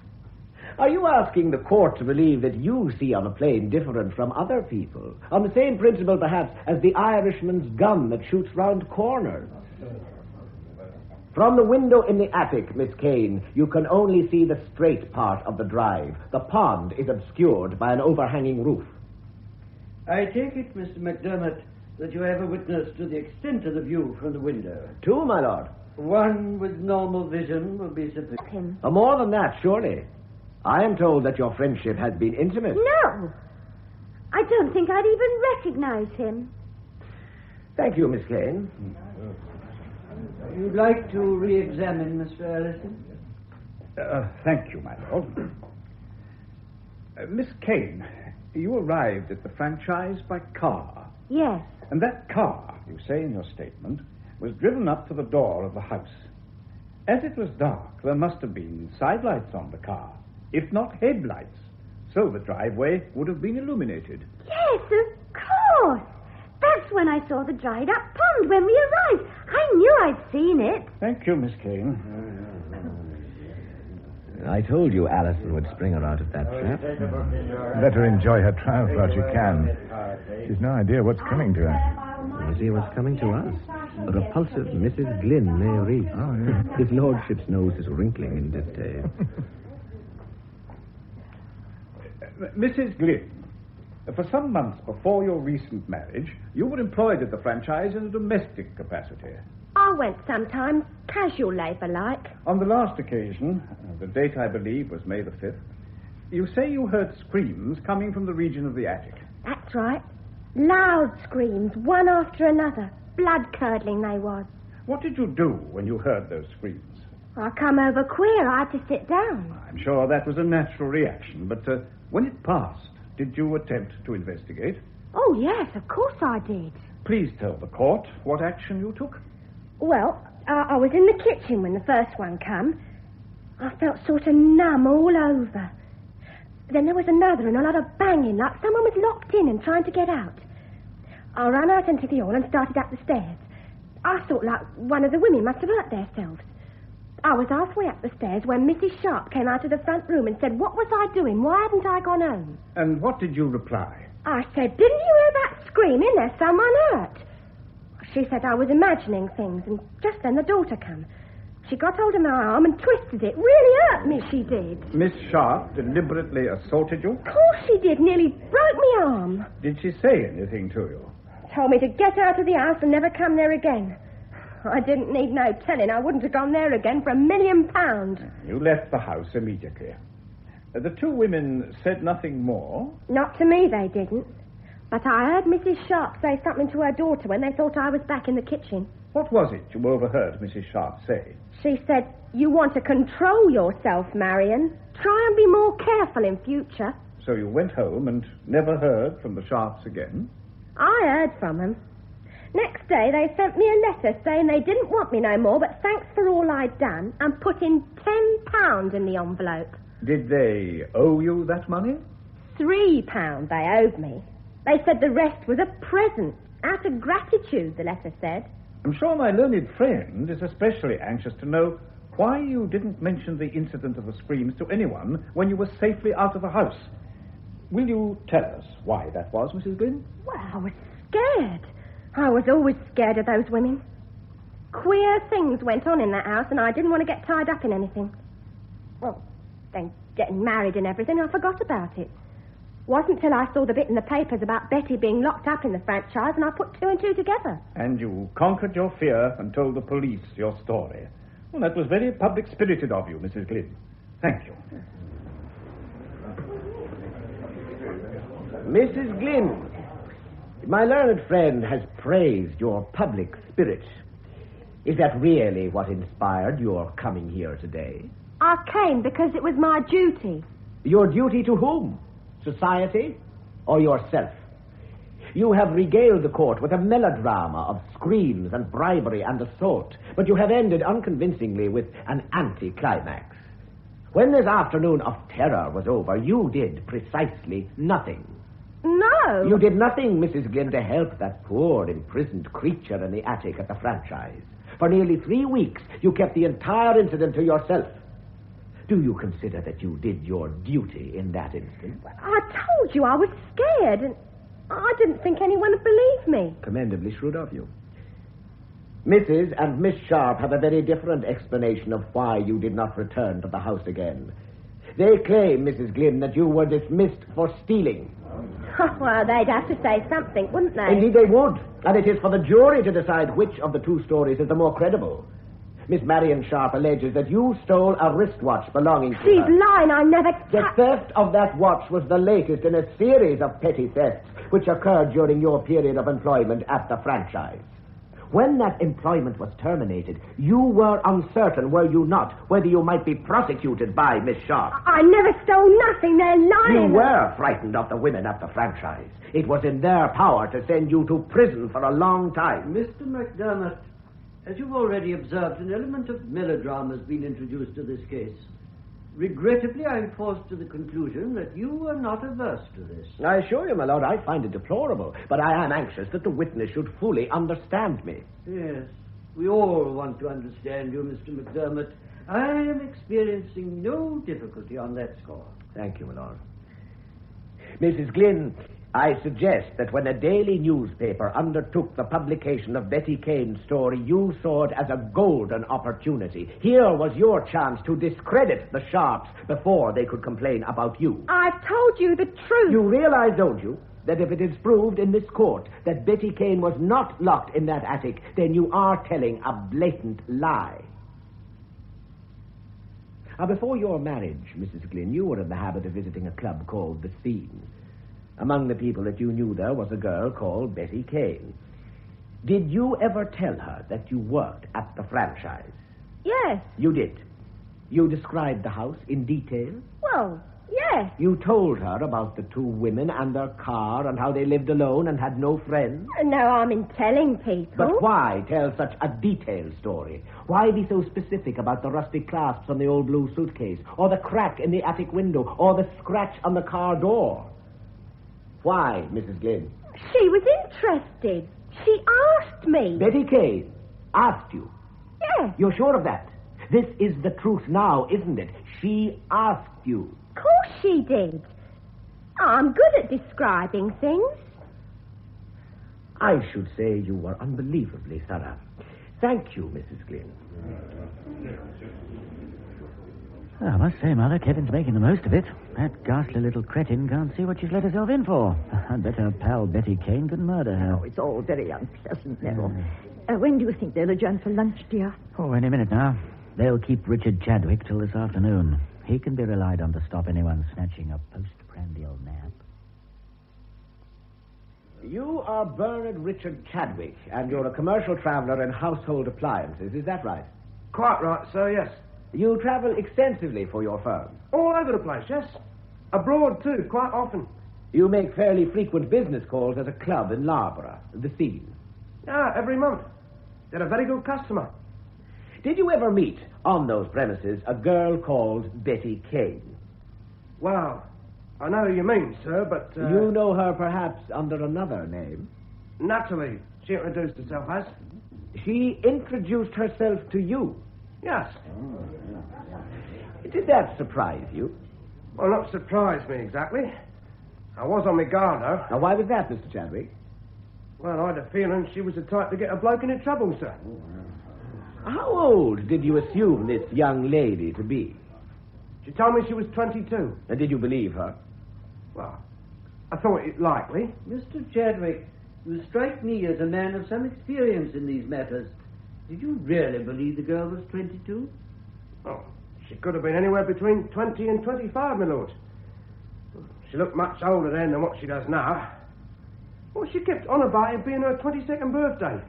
Are you asking the court to believe that you see on a plane different from other people? On the same principle, perhaps, as the Irishman's gun that shoots round corners? From the window in the attic, Miss Kane, you can only see the straight part of the drive. The pond is obscured by an overhanging roof. I take it, Mr. MacDermott, that you have a witness to the extent of the view from the window. Two, my lord. One with normal vision will be sufficient. More than that, surely. I am told that your friendship has been intimate. No. I don't think I'd even recognize him. Thank you, Miss Kane. You'd like to re-examine Mr. Ellison? Thank you, my lord. Miss Kane, you arrived at the franchise by car. Yes. And that car, you say in your statement, was driven up to the door of the house. As it was dark, there must have been sidelights on the car, if not headlights. So the driveway would have been illuminated. Yes, of course. That's when I saw the dried-up pond when we arrived. I knew I'd seen it. Thank you, Miss Kane. I told you Alison would spring her out of that trap. Let her enjoy her triumph while she can. She's no idea what's coming to her. We'll see what's coming to us. A repulsive Mrs. Glynn may read. Oh, yeah. His lordship's nose is wrinkling in disdain. Mrs. Glynn, for some months before your recent marriage, you were employed at the franchise in a domestic capacity. I went sometimes, casual labour like. On the last occasion, the date I believe was May the 5th, you say you heard screams coming from the region of the attic. That's right. Loud screams, one after another. Blood-curdling they was. What did you do when you heard those screams? I come over queer. I had to sit down. I'm sure that was a natural reaction, but when it passed, did you attempt to investigate? Oh, yes, of course I did. Please tell the court what action you took. Well, I was in the kitchen when the first one come. I felt sort of numb all over. Then there was another and a lot of banging, like someone was locked in and trying to get out. I ran out into the hall and started up the stairs. I thought like one of the women must have hurt themselves. I was halfway up the stairs when Mrs. Sharp came out of the front room and said, what was I doing? Why hadn't I gone home? And what did you reply? I said, didn't you hear that screaming? There's someone hurt. She said I was imagining things, and just then the daughter came. She got hold of my arm and twisted it. Really hurt me, she did. Miss Sharp deliberately assaulted you? Of course she did. Nearly broke my arm. Did she say anything to you? Told me to get out of the house and never come there again. I didn't need no telling. I wouldn't have gone there again for £1 million. You left the house immediately. The two women said nothing more? Not to me, they didn't. But I heard Mrs. Sharp say something to her daughter when they thought I was back in the kitchen. What was it you overheard Mrs. Sharp say? She said, you want to control yourself, Marion. Try and be more careful in future. So you went home and never heard from the Sharps again? I heard from them. Next day, they sent me a letter saying they didn't want me no more, but thanks for all I'd done, and put in £10 in the envelope. Did they owe you that money? £3 they owed me. They said the rest was a present, out of gratitude, the letter said. I'm sure my learned friend is especially anxious to know why you didn't mention the incident of the screams to anyone when you were safely out of the house. Will you tell us why that was, Mrs. Glynn? Well, I was scared. I was always scared of those women. Queer things went on in that house, and I didn't want to get tied up in anything. Well, then getting married and everything, I forgot about it. Wasn't till I saw the bit in the papers about Betty being locked up in the franchise and I put two and two together. And you conquered your fear and told the police your story. Well, that was very public-spirited of you, Mrs. Glynn. Thank you. Mrs. Glynn, my learned friend has praised your public spirit. Is that really what inspired your coming here today? I came because it was my duty. Your duty to whom? Society or yourself? You have regaled the court with a melodrama of screams and bribery and assault, but you have ended unconvincingly with an anticlimax. When this afternoon of terror was over, you did precisely nothing. No. You did nothing, Mrs. Glynn, to help that poor imprisoned creature in the attic at the franchise. For nearly 3 weeks, you kept the entire incident to yourself. Do you consider that you did your duty in that instant? I told you I was scared, and I didn't think anyone would believe me. Commendably shrewd of you. Mrs. and Miss Sharp have a very different explanation of why you did not return to the house again. They claim, Mrs. Glynn, that you were dismissed for stealing. Well, they'd have to say something, wouldn't they? Indeed they would. And it is for the jury to decide which of the two stories is the more credible. Miss Marion Sharp alleges that you stole a wristwatch belonging to her. She's lying. I never... The theft of that watch was the latest in a series of petty thefts which occurred during your period of employment at the franchise. When that employment was terminated, you were uncertain, were you not, whether you might be prosecuted by Miss Sharp. I never stole nothing. They're lying. You were frightened of the women at the franchise. It was in their power to send you to prison for a long time. Mr. McDermott, as you've already observed, an element of melodrama has been introduced to this case. Regrettably, I am forced to the conclusion that you are not averse to this. I assure you, my lord, I find it deplorable, but I am anxious that the witness should fully understand me. Yes, we all want to understand you, Mr. McDermott. I am experiencing no difficulty on that score. Thank you, my lord. Mrs. Glynn, I suggest that when a daily newspaper undertook the publication of Betty Kane's story, you saw it as a golden opportunity. Here was your chance to discredit the Sharps before they could complain about you. I've told you the truth. You realize, don't you, that if it is proved in this court that Betty Kane was not locked in that attic, then you are telling a blatant lie. Now, before your marriage, Mrs. Glynn, you were in the habit of visiting a club called The Scene. Among the people that you knew there was a girl called Betty Kane. Did you ever tell her that you worked at the franchise? Yes. You did. You described the house in detail? Well, yes. You told her about the two women and their car and how they lived alone and had no friends? No, I'm in telling people. But why tell such a detailed story? Why be so specific about the rustic clasps on the old blue suitcase, or the crack in the attic window, or the scratch on the car door? Why, Mrs. Glynn? She was interested. She asked me. Betty Kane asked you? Yes. You're sure of that? This is the truth now, isn't it? She asked you. Of course she did. I'm good at describing things. I should say you were unbelievably thorough. Thank you, Mrs. Glynn. I must say, Mother, Kevin's making the most of it. That ghastly little cretin can't see what she's let herself in for. I'd bet her pal Betty Kane could murder her. Oh, it's all very unpleasant, Neville. When do you think they'll adjourn for lunch, dear? Oh, any minute now. They'll keep Richard Chadwick till this afternoon. He can be relied on to stop anyone snatching a postprandial nap. You are Bernard Richard Chadwick, and you're a commercial traveler in household appliances. Is that right? Quite right, sir, yes. You travel extensively for your firm? All over the place, yes. Abroad, too, quite often. You make fairly frequent business calls at a club in Loughborough, The Scene? Yeah, every month. They're a very good customer. Did you ever meet, on those premises, a girl called Betty Kane? Well, I know who you mean, sir, but... You know her perhaps under another name? Naturally, she introduced herself as. She introduced herself to you? Yes. Did that surprise you? Well, not surprise me exactly. I was on my guard, though. Now, why was that, Mr. Chadwick? Well, I had a feeling she was the type to get a bloke into trouble, sir. How old did you assume this young lady to be? She told me she was 22. And did you believe her? Well, I thought it likely. Mr. Chadwick, you strike me as a man of some experience in these matters. Did you really believe the girl was 22? Oh, she could have been anywhere between 20 and 25, my lord. She looked much older then than what she does now. Well, she kept on about it being her 22nd birthday.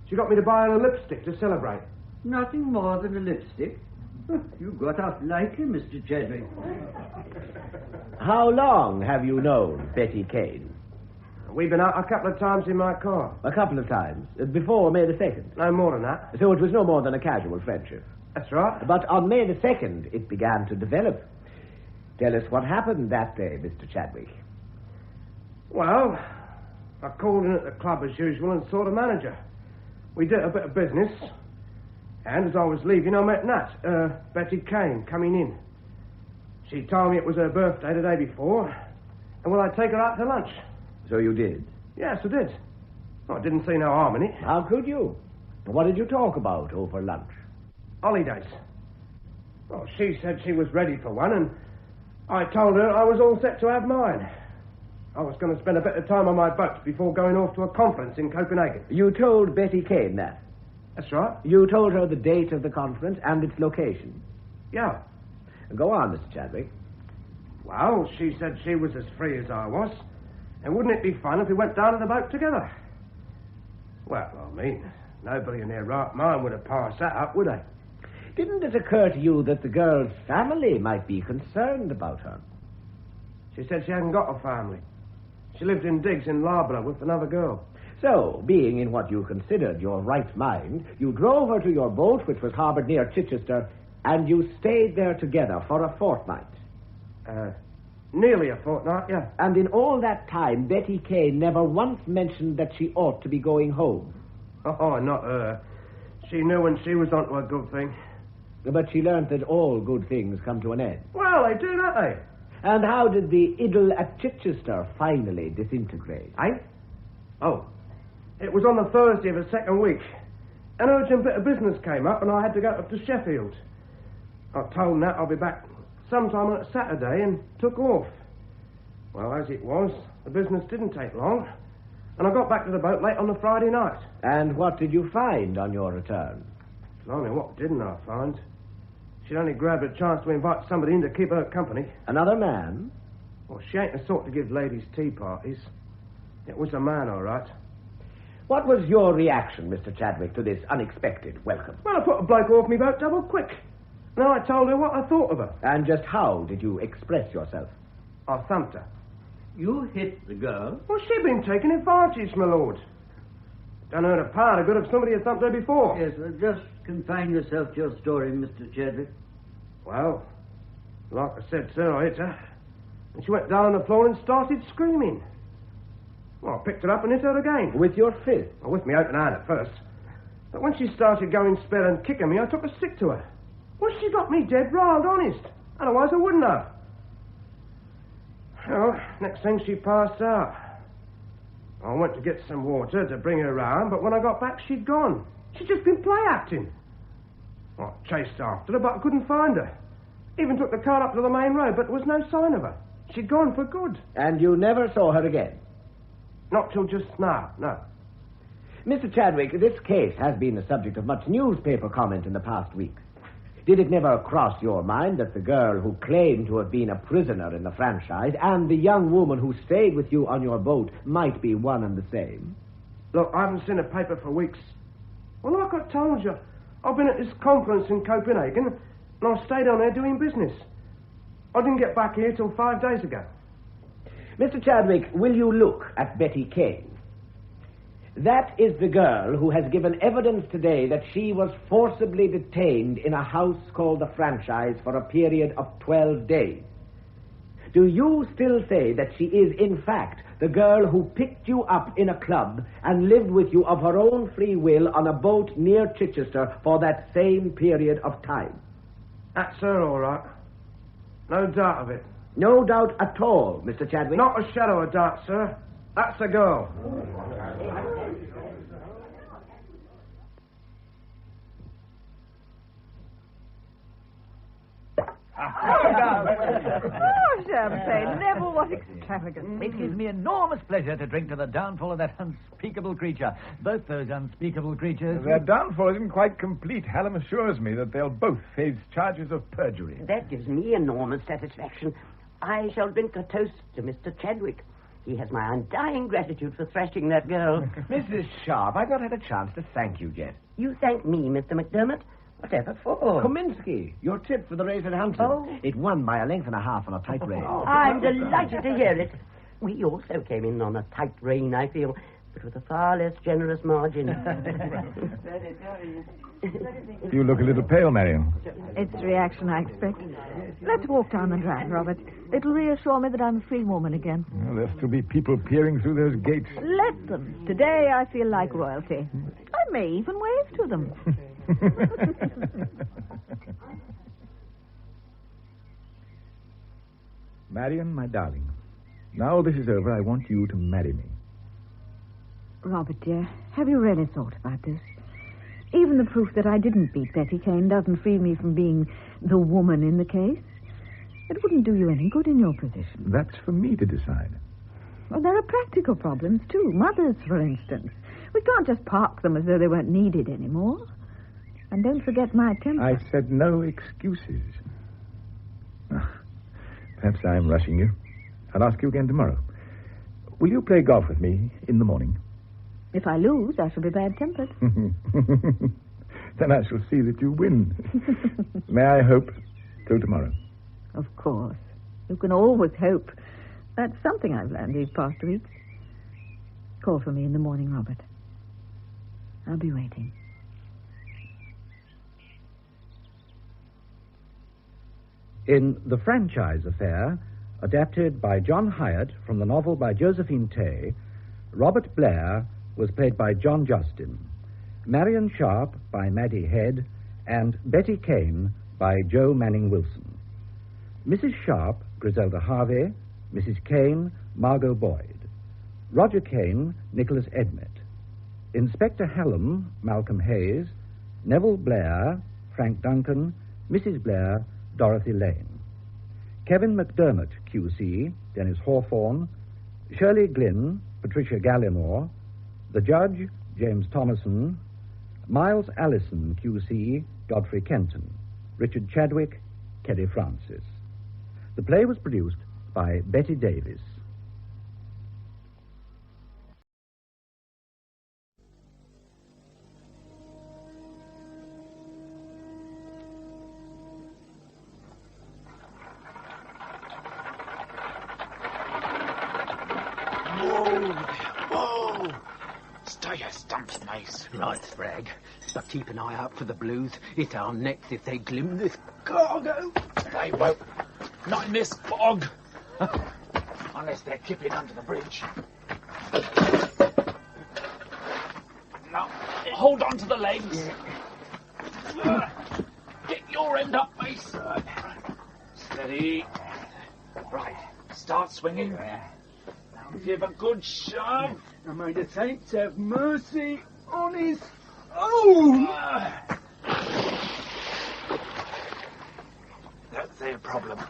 She got me to buy her a lipstick to celebrate. Nothing more than a lipstick. You got off lightly, Mr. Chadwick. How long have you known Betty Kane? We've been out a couple of times in my car. A couple of times? Before May the 2nd? No more than that. So it was no more than a casual friendship? That's right. But on May the 2nd, it began to develop. Tell us what happened that day, Mr. Chadwick. Well, I called in at the club as usual and saw the manager. We did a bit of business. And as I was leaving, I met Nat, Betty Kane, coming in. She told me it was her birthday the day before, and will I take her out to lunch? So you did? Yes, I did. I didn't see no harm in it. How could you? What did you talk about over lunch? Holidays. Well, she said she was ready for one, and I told her I was all set to have mine. I was going to spend a bit of time on my boat before going off to a conference in Copenhagen. You told Betty Kane that? That's right. You told her the date of the conference and its location? Yeah. Go on, Mr. Chadwick. Well, she said she was as free as I was, and wouldn't it be fun if we went down to the boat together? Well, I mean, nobody in their right mind would have passed that up, would they? Didn't it occur to you that the girl's family might be concerned about her? She said she hadn't got a family. She lived in digs in Loughborough with another girl. So, being in what you considered your right mind, you drove her to your boat, which was harboured near Chichester, and you stayed there together for a fortnight. Nearly a fortnight, yeah. And in all that time, Betty Kane never once mentioned that she ought to be going home. Oh, not her. She knew when she was onto a good thing. But she learnt that all good things come to an end. Well, they do, don't they? And how did the idyll at Chichester finally disintegrate? Oh, it was on the Thursday of the second week. An urgent bit of business came up, and I had to go up to Sheffield. I told Nat I'll be back sometime on a Saturday, and took off. Well, as it was, the business didn't take long, and I got back to the boat late on the Friday night. And what did you find on your return? Blimey, what didn't I find? She'd only grabbed a chance to invite somebody in to keep her company. Another man? Well, she ain't the sort to give ladies tea parties. It was a man, all right. What was your reaction, Mr. Chadwick, to this unexpected welcome? Well, I put a bloke off me boat double quick. And I told her what I thought of her. And just how did you express yourself? I thumped her. You hit the girl? Well, she'd been taking advantage, my lord. Done her a pound of good if somebody had thumped her before. Yes, well, just confine yourself to your story, Mr. Chadwick. Well, like I said, sir, I hit her. And she went down on the floor and started screaming. Well, I picked her up and hit her again. With your fist? Well, with my open hand at first. But when she started going spare and kicking me, I took a stick to her. Well, she got me dead riled, honest. Otherwise, I wouldn't have. Well, next thing, she passed out. I went to get some water to bring her round, but when I got back, she'd gone. She'd just been play-acting. Well, I chased after her, but I couldn't find her. Even took the car up to the main road, but there was no sign of her. She'd gone for good. And you never saw her again? Not till just now, no. Mr. Chadwick, this case has been the subject of much newspaper comment in the past week. Did it never cross your mind that the girl who claimed to have been a prisoner in the franchise and the young woman who stayed with you on your boat might be one and the same? Look, I haven't seen a paper for weeks. Well, like I told you, I've been at this conference in Copenhagen, and I stayed on there doing business. I didn't get back here till 5 days ago. Mr. Chadwick, will you look at Betty Kane? That is the girl who has given evidence today that she was forcibly detained in a house called the Franchise for a period of 12 days. Do you still say that she is, in fact, the girl who picked you up in a club and lived with you of her own free will on a boat near Chichester for that same period of time? That's her, all right. No doubt of it. No doubt at all, Mr. Chadwick? Not a shadow of doubt, sir. That's the girl. Oh, champagne. Never was extravagant. It gives me enormous pleasure to drink to the downfall of that unspeakable creature. Both those unspeakable creatures. Their downfall isn't quite complete. Hallam assures me that they'll both face charges of perjury. That gives me enormous satisfaction. I shall drink a toast to Mr. Chadwick. He has my undying gratitude for thrashing that girl. Mrs. Sharp, I've not had a chance to thank you yet. You thank me, Mr. McDermott? Whatever for? Kominsky, your tip for the race at Hampton. Oh. It won by a length and a half on a tight rein. I'm delighted to hear it. We also came in on a tight rein, I feel, but with a far less generous margin. You look a little pale, Marion. It's reaction, I expect. Let's walk down the drive, Robert. It'll reassure me that I'm a free woman again. Well, there'll still be people peering through those gates. Let them. Today I feel like royalty. I may even wave to them. Marion, my darling, now this is over, I want you to marry me. Robert, dear, have you really thought about this? Even the proof that I didn't beat Betty Kane doesn't free me from being the woman in the case. It wouldn't do you any good in your position. That's for me to decide. Well, there are practical problems, too. Mothers, for instance. We can't just park them as though they weren't needed anymore. And don't forget my temper. I said no excuses. Perhaps I'm rushing you. I'll ask you again tomorrow. Will you play golf with me in the morning? If I lose, I shall be bad-tempered. Then I shall see that you win. May I hope till tomorrow? Of course. You can always hope. That's something I've learned these past weeks. Call for me in the morning, Robert. I'll be waiting. In The Franchise Affair, adapted by John Hyatt from the novel by Josephine Tay, Robert Blair was played by John Justin, Marion Sharp by Maddie Head, and Betty Kane by Joe Manning Wilson. Mrs. Sharp, Griselda Harvey; Mrs. Kane, Margot Boyd; Roger Kane, Nicholas Edmet; Inspector Hallam, Malcolm Hayes; Neville Blair, Frank Duncan; Mrs. Blair, Dorothy Lane; Kevin McDermott, QC, Dennis Hawthorne; Shirley Glynn, Patricia Gallimore; the Judge, James Thomason; Miles Allison, QC, Godfrey Kenton; Richard Chadwick, Kelly Francis. The play was produced by Betty Davis. Whoa! Stay your stumps, mace. Right, Spragg. But keep an eye out for the blues. It's our necks if they glim this cargo. They won't. Not in this fog. Unless they're kipping under the bridge. Now, hold on to the legs. Get your end up, mace. Steady. Right, start swinging. Now give a good shove. And may the saints have mercy on his own. That's their problem.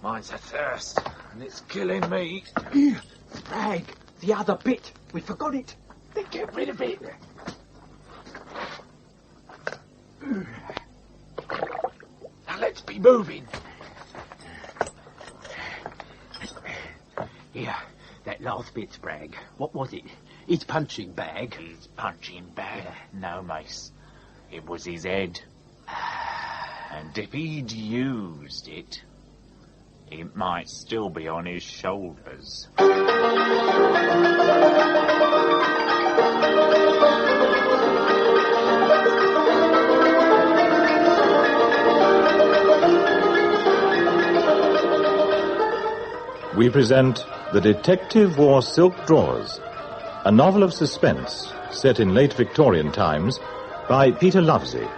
Mine's a thirst, and it's killing me. Spragg, the other bit. We forgot it. Then get rid of it. Now let's be moving. Here, that last bit, Spragg. What was it? His punching bag. His punching bag? No, mace. It was his head. And if he'd used it, it might still be on his shoulders. We present The Detective Wore Silk Drawers, a novel of suspense set in late Victorian times by Peter Lovesey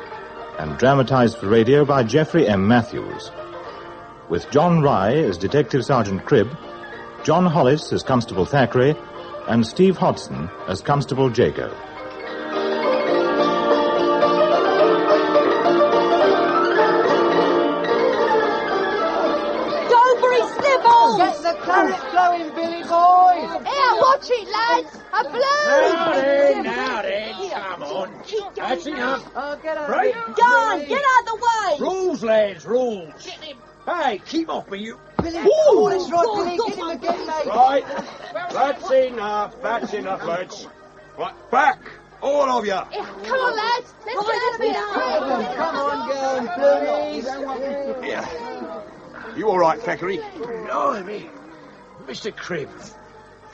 and dramatized for radio by Geoffrey M. Matthews, with John Rye as Detective Sergeant Cribb, John Hollis as Constable Thackeray, and Steve Hodson as Constable Jago. Don't Here, boys! Get the claret flowing, Billy boys! Here, watch it, lads! A blue! Now then, come on. That's enough. Oh, get out Right. Go on, get out of the way! Rules, lads, rules. Hey, keep off me, you. Billy, Ooh. oh, that's right, Billy. Get him again, mate. Right. That's enough, lads. Right, back, all of you. Come on, lads. Let's get out of here. Come on, girls, please. Yeah. You all right, Thackeray? Blimey. Mr. Cribb,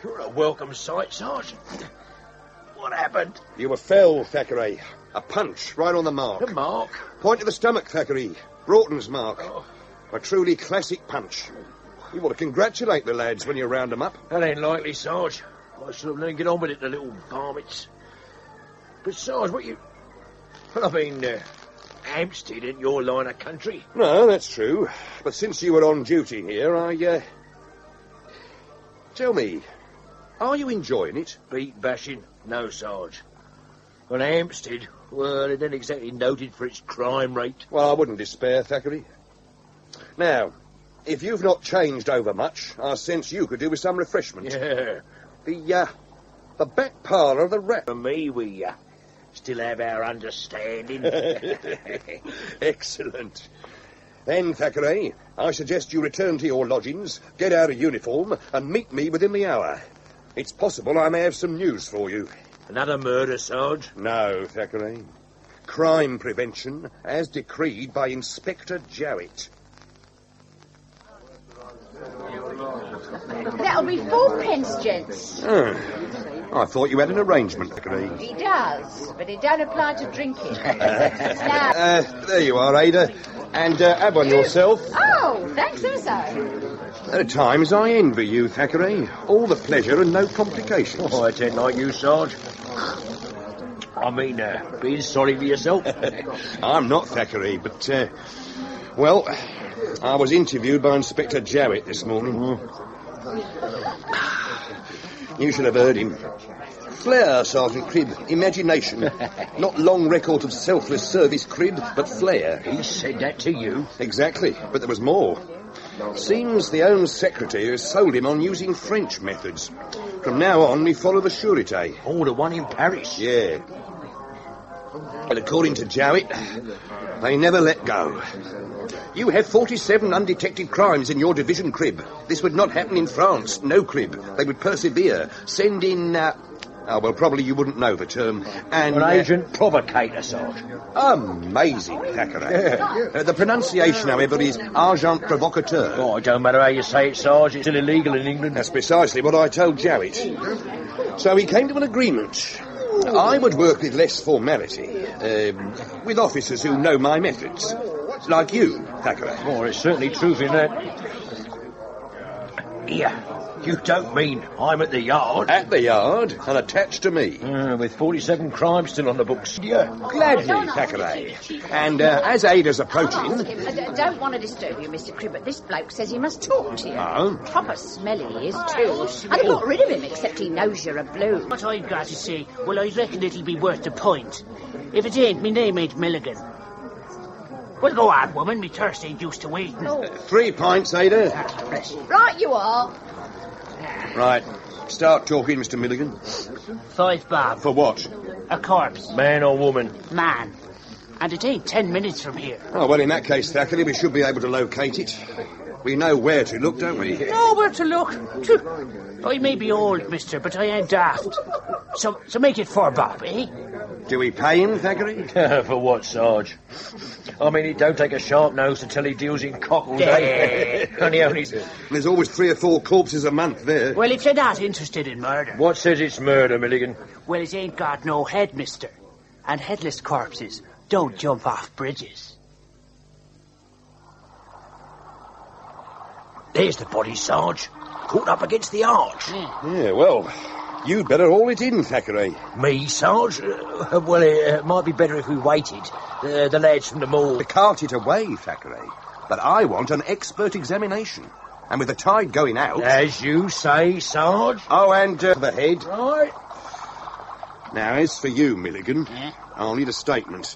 you're a welcome sight, Sergeant. What happened? You were fell, Thackeray. A punch right on the mark. The mark? Point to the stomach, Thackeray. Broughton's mark. A truly classic punch. You ought to congratulate the lads when you round them up. That ain't likely, Sarge. I should have let him get on with it, the little varmints. But, Sarge, what you... Well, I mean, Hampstead ain't your line of country. No, that's true. But since you were on duty here, Tell me, are you enjoying it? Beat bashing? No, Sarge. And Hampstead, well, it ain't exactly noted for its crime rate. Well, I wouldn't despair, Thackeray. Now, if you've not changed over much, I sense you could do with some refreshment. Yeah. The back parlour of the Rat. For me, we still have our understanding. Excellent. Then, Thackeray, I suggest you return to your lodgings, get out of uniform, and meet me within the hour. It's possible I may have some news for you. Another murder, Sarge? No, Thackeray. Crime prevention, as decreed by Inspector Jowett. That'll be 4p, gents. I thought you had an arrangement, Thackeray. He does, but it don't apply to drinking. Now... There you are, Ada. And have one yourself. Oh, thanks ever so. At times I envy you, Thackeray. All the pleasure and no complications. Oh, I ain't like you, Sarge. I mean, being sorry for yourself. I'm not, Thackeray, but, well, I was interviewed by Inspector Jowett this morning. You should have heard him. Flair, Sergeant Cribb. Imagination. Not long record of selfless service, Cribb, but flair. He said that to you? Exactly, but there was more. Seems the Home Secretary has sold him on using French methods. From now on, we follow the Sûreté. Oh, the one in Paris? Yeah. But according to Jowett, they never let go. You have 47 undetected crimes in your division, Cribb. This would not happen in France. No, Cribb. They would persevere. Send in, well, probably you wouldn't know the term. And an agent provocateur, Sarge. Amazing, Thackeray. The pronunciation, however, is agent provocateur. Oh, it don't matter how you say it, Sarge. It's still illegal in England. That's precisely what I told Jowett. So he came to an agreement. I would work with less formality, with officers who know my methods. Like you, Thackeray. Oh, there's certainly truth in that. Yeah. You don't mean I'm at the yard? At the yard, and attached to me. With 47 crimes still on the books. Yeah, gladly, Thackeray. And as Ada's approaching... Don't want to disturb you, Mr. Cribb, but this bloke says he must talk to you. Oh? Proper smelly he is, too. I'd have got rid of him, except he knows you're a blue. What I'm glad to say, well, I reckon it'll be worth the point. If it ain't, my name ain't Milligan. Well, go on, woman, me thirst ain't used to waiting. 3 pints, Ada. Right you are. Right. Start talking, Mr. Milligan. 5 bob. For what? A corpse. Man or woman? Man. And it ain't 10 minutes from here. Oh, well, in that case, Thackeray, we should be able to locate it. We know where to look, don't we? No, where to look. I may be old, mister, but I ain't daft. So make it 4 bob, eh? Do we pay him, Thackeray? For what, Sarge? I mean, it don't take a sharp nose to tell he deals in cock all day. Only... There's always 3 or 4 corpses a month there. Well, if you're not interested in murder... What says it's murder, Milligan? Well, it ain't got no head, mister. And headless corpses don't jump off bridges. There's the body, Sarge. Caught up against the arch. Yeah, well, you'd better haul it in, Thackeray. Me, Sarge? Well, it might be better if we waited. The lads from the mall... To cart it away, Thackeray. But I want an expert examination. And with the tide going out... As you say, Sarge. Oh, and the head. Right. Now, as for you, Milligan, I'll need a statement.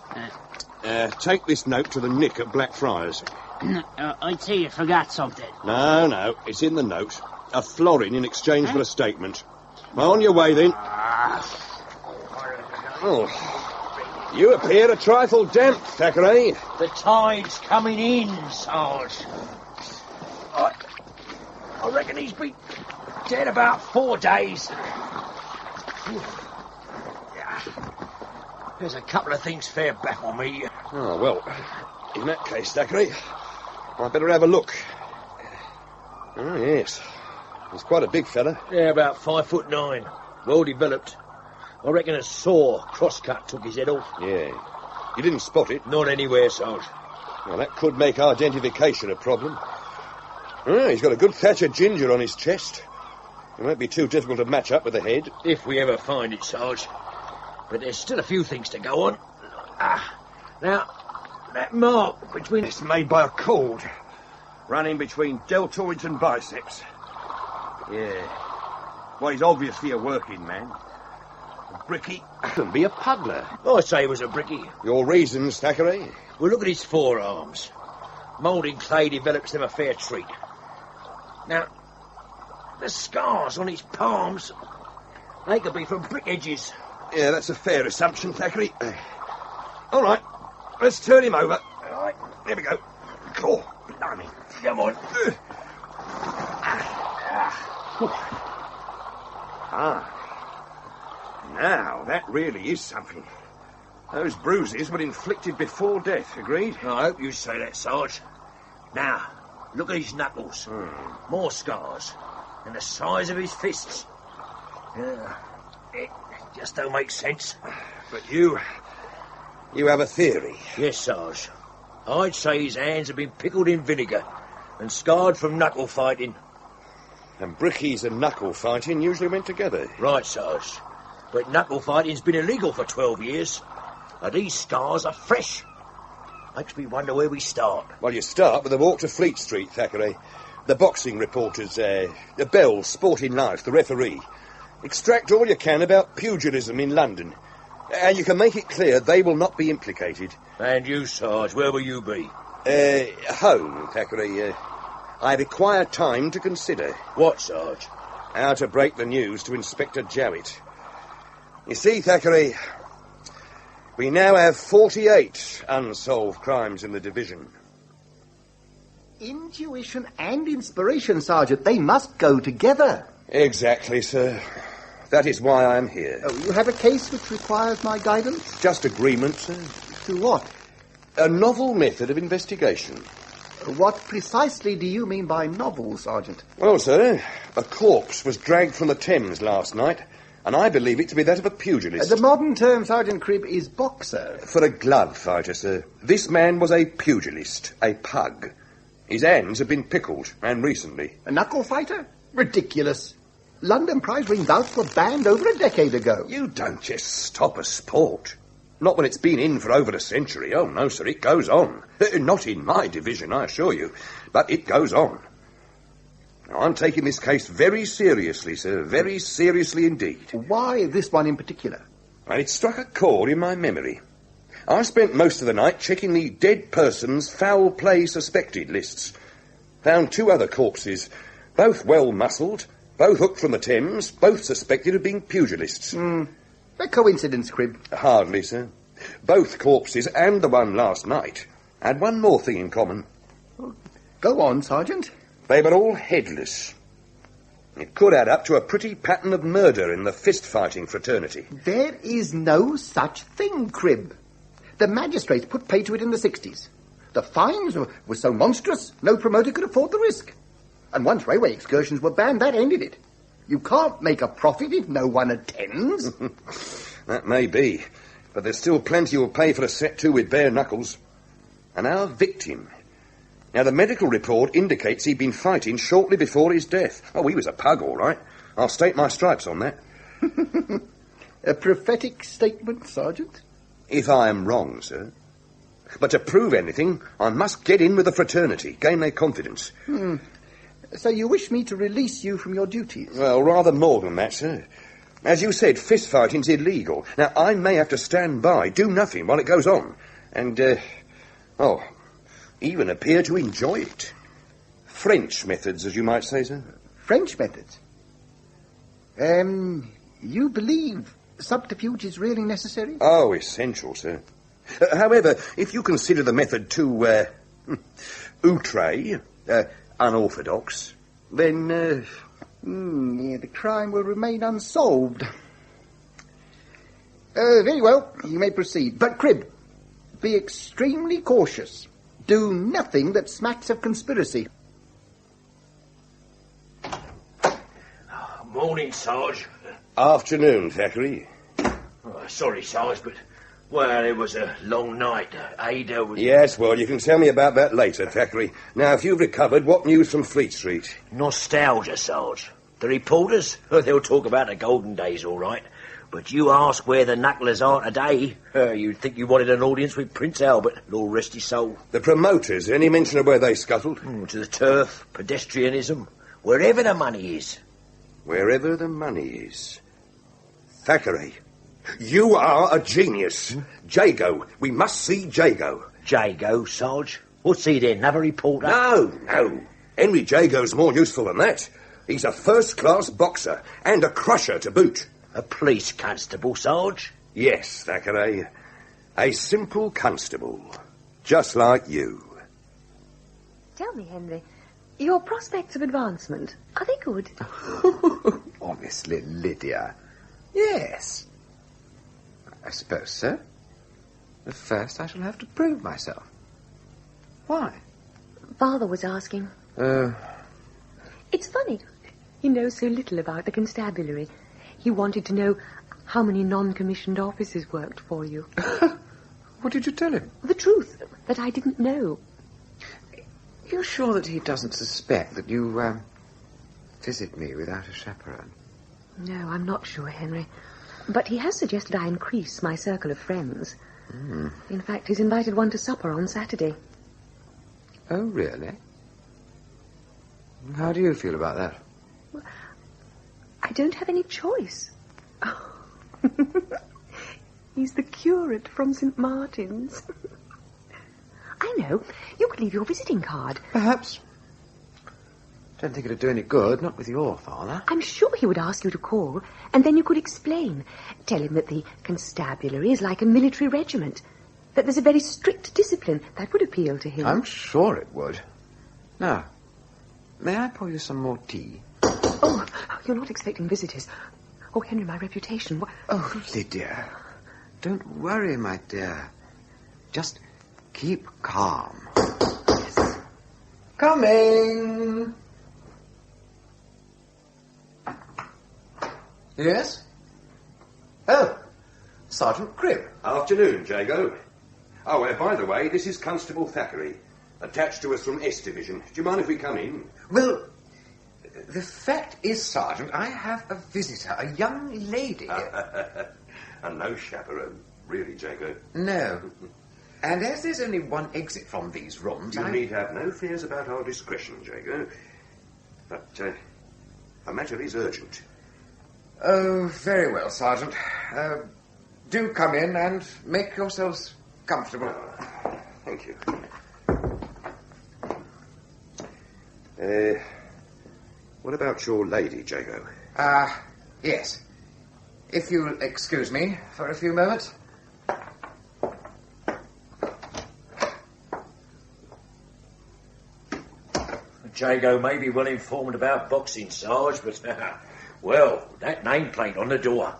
Take this note to the Nick at Blackfriars. I tell you, forgot something. No, it's in the note. A florin in exchange for a statement. Well, on your way, then. Oh, you appear a trifle damp, Thackeray. The tide's coming in, Sarge. I reckon he's been dead about 4 days. There's a couple of things fair baffle me. Oh, well, in that case, Thackeray, I'd better have a look. Oh, yes. He's quite a big fella. Yeah, about 5'9". Well developed. I reckon a saw crosscut took his head off. Yeah. You didn't spot it? Not anywhere, Sarge. Well, that could make identification a problem. Oh, he's got a good thatch of ginger on his chest. It won't be too difficult to match up with the head. If we ever find it, Sarge. But there's still a few things to go on. Now, that mark between... It's made by a cord, running between deltoids and biceps. Yeah. Well, he's obviously a working man. A brickie can be a puddler. I say he was a brickie. Your reasons, Thackeray? Well, look at his forearms. Moulding clay develops them a fair treat. Now, the scars on his palms, they could be from brick edges. Yeah, that's a fair assumption, Thackeray. All right, let's turn him over. All right, there we go. Cool. Blimey. Come on. Now, that really is something. Those bruises were inflicted before death, agreed? I hope you say that, Sarge. Now, look at his knuckles. More scars. And the size of his fists. It just don't make sense. But you have a theory? Yes, Sarge. I'd say his hands have been pickled in vinegar and scarred from knuckle fighting. And brickies and knuckle fighting usually went together. Right, Sarge. But knuckle fighting's been illegal for 12 years. And these scars are fresh. Makes me wonder where we start. Well, you start with a walk to Fleet Street, Thackeray. The boxing reporters, the Bell, Sporting Life, the referee. Extract all you can about pugilism in London. And you can make it clear they will not be implicated. And you, Sarge, where will you be? Home, Thackeray. I require time to consider. What, Sarge? How to break the news to Inspector Jowett. You see, Thackeray, we now have 48 unsolved crimes in the division. Intuition and inspiration, Sergeant. They must go together. Exactly, sir. That is why I'm here. Oh, you have a case which requires my guidance? Just agreement, sir. To what? A novel method of investigation. What precisely do you mean by novel, Sergeant? Well, sir, a corpse was dragged from the Thames last night, and I believe it to be that of a pugilist. The modern term, Sergeant Cribb, is boxer. For a glove fighter, sir. This man was a pugilist, a pug. His hands have been pickled, and recently. A knuckle fighter? Ridiculous. London prize ring bouts were banned over a decade ago. You don't just stop a sport. Not when it's been in for over a century. Oh, no, sir, it goes on. Not in my division, I assure you. But it goes on. Now, I'm taking this case very seriously, sir. Very seriously indeed. Why this one in particular? Well, it struck a chord in my memory. I spent most of the night checking the dead person's foul play suspected lists. Found 2 other corpses, both well-muscled, both hooked from the Thames, both suspected of being pugilists. A coincidence, Cribb? Hardly, sir. Both corpses and the one last night had one more thing in common. Go on, Sergeant. They were all headless. It could add up to a pretty pattern of murder in the fist-fighting fraternity. There is no such thing, Cribb. The magistrates put pay to it in the 60s. The fines were so monstrous, no promoter could afford the risk. And once railway excursions were banned, that ended it. You can't make a profit if no one attends. That may be, but there's still plenty who'll pay for a set to with bare knuckles. And our victim. Now, the medical report indicates he'd been fighting shortly before his death. Oh, he was a pug, all right. I'll stake my stripes on that. A prophetic statement, Sergeant? If I am wrong, sir. But to prove anything, I must get in with the fraternity, gain their confidence. So you wish me to release you from your duties? Well, rather more than that, sir. As you said, fist-fighting's illegal. Now, I may have to stand by, do nothing while it goes on. And, Even appear to enjoy it. French methods, as you might say, sir. French methods? You believe subterfuge is really necessary? Oh, essential, sir. However, if you consider the method too, outre, unorthodox, then, the crime will remain unsolved. Very well, you may proceed. But, Crib, be extremely cautious. Do nothing that smacks of conspiracy. Morning, Sarge. Afternoon, Thackeray. Sorry, Sarge, but, well, it was a long night. Ada was... Yes, well, you can tell me about that later, Thackeray. Now, if you've recovered, what news from Fleet Street? Nostalgia, Sarge. The reporters, they'll talk about the golden days, all right. But you ask where the knucklers are today, you'd think you wanted an audience with Prince Albert, Lord rest his soul. The promoters, any mention of where they scuttled? To the turf, pedestrianism, wherever the money is. Wherever the money is. Thackeray, you are a genius. Jago, we must see Jago. Jago, Sarge? What's he then, another reporter? No. Henry Jago's more useful than that. He's a first-class boxer, and a crusher to boot. A police constable, Sarge? Yes, Thackeray. A simple constable. Just like you. Tell me, Henry, your prospects of advancement, are they good? Honestly, Lydia, yes. I suppose so. But first I shall have to prove myself. Why? Father was asking. It's funny. He knows so little about the constabulary. He wanted to know how many non-commissioned officers worked for you. What did you tell him? The truth, that I didn't know. You're sure that he doesn't suspect that you, visit me without a chaperone? No, I'm not sure, Henry. But he has suggested I increase my circle of friends. In fact, he's invited one to supper on Saturday. Oh, really? How do you feel about that? Well, I don't have any choice. He's the curate from St. Martin's. I know. You could leave your visiting card. Perhaps. Don't think it'd do any good, not with your father. I'm sure he would ask you to call, and then you could explain. Tell him that the constabulary is like a military regiment, that there's a very strict discipline. That would appeal to him. I'm sure it would. Now, may I pour you some more tea? Oh, you're not expecting visitors. Oh, Henry, my reputation. Oh, Lydia. Don't worry, my dear. Just keep calm. Yes. Coming! Yes? Oh, Sergeant Cribb. Afternoon, Jago. Oh, by the way, this is Constable Thackeray, attached to us from S Division. Do you mind if we come in? Well, the fact is, Sergeant, I have a visitor, a young lady. And no chaperone, really, Jago. No. And as there's only one exit from these rooms, You need have no fears about our discretion, Jago. But the matter is urgent. Oh, very well, Sergeant. Do come in and make yourselves comfortable. Thank you. What about your lady, Jago? Yes. If you'll excuse me for a few moments. Jago may be well informed about boxing, Sarge, but, well, that nameplate on the door.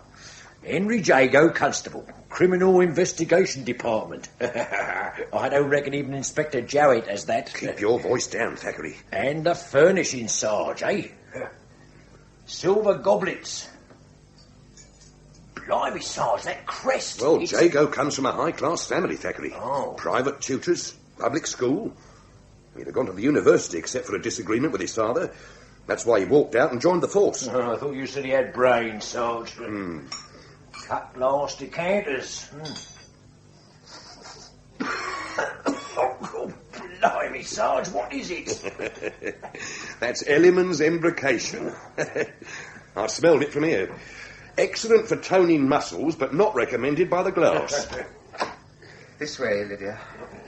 Henry Jago, Constable, Criminal Investigation Department. I don't reckon even Inspector Jowett has that. Keep your voice down, Thackeray. And the furnishing, Sarge, eh? Silver goblets. Blimey, Sarge, that crest. Well, Jago comes from a high-class family, Thackeray. Oh. Private tutors, public school. He'd have gone to the university except for a disagreement with his father. That's why he walked out and joined the force. Oh, I thought you said he had brains, Sarge. Cut glass decanters. Oh, blimey, Sarge, what is it? That's Elliman's embrocation. I smelled it from here. Excellent for toning muscles, but not recommended by the glass. This way, Lydia.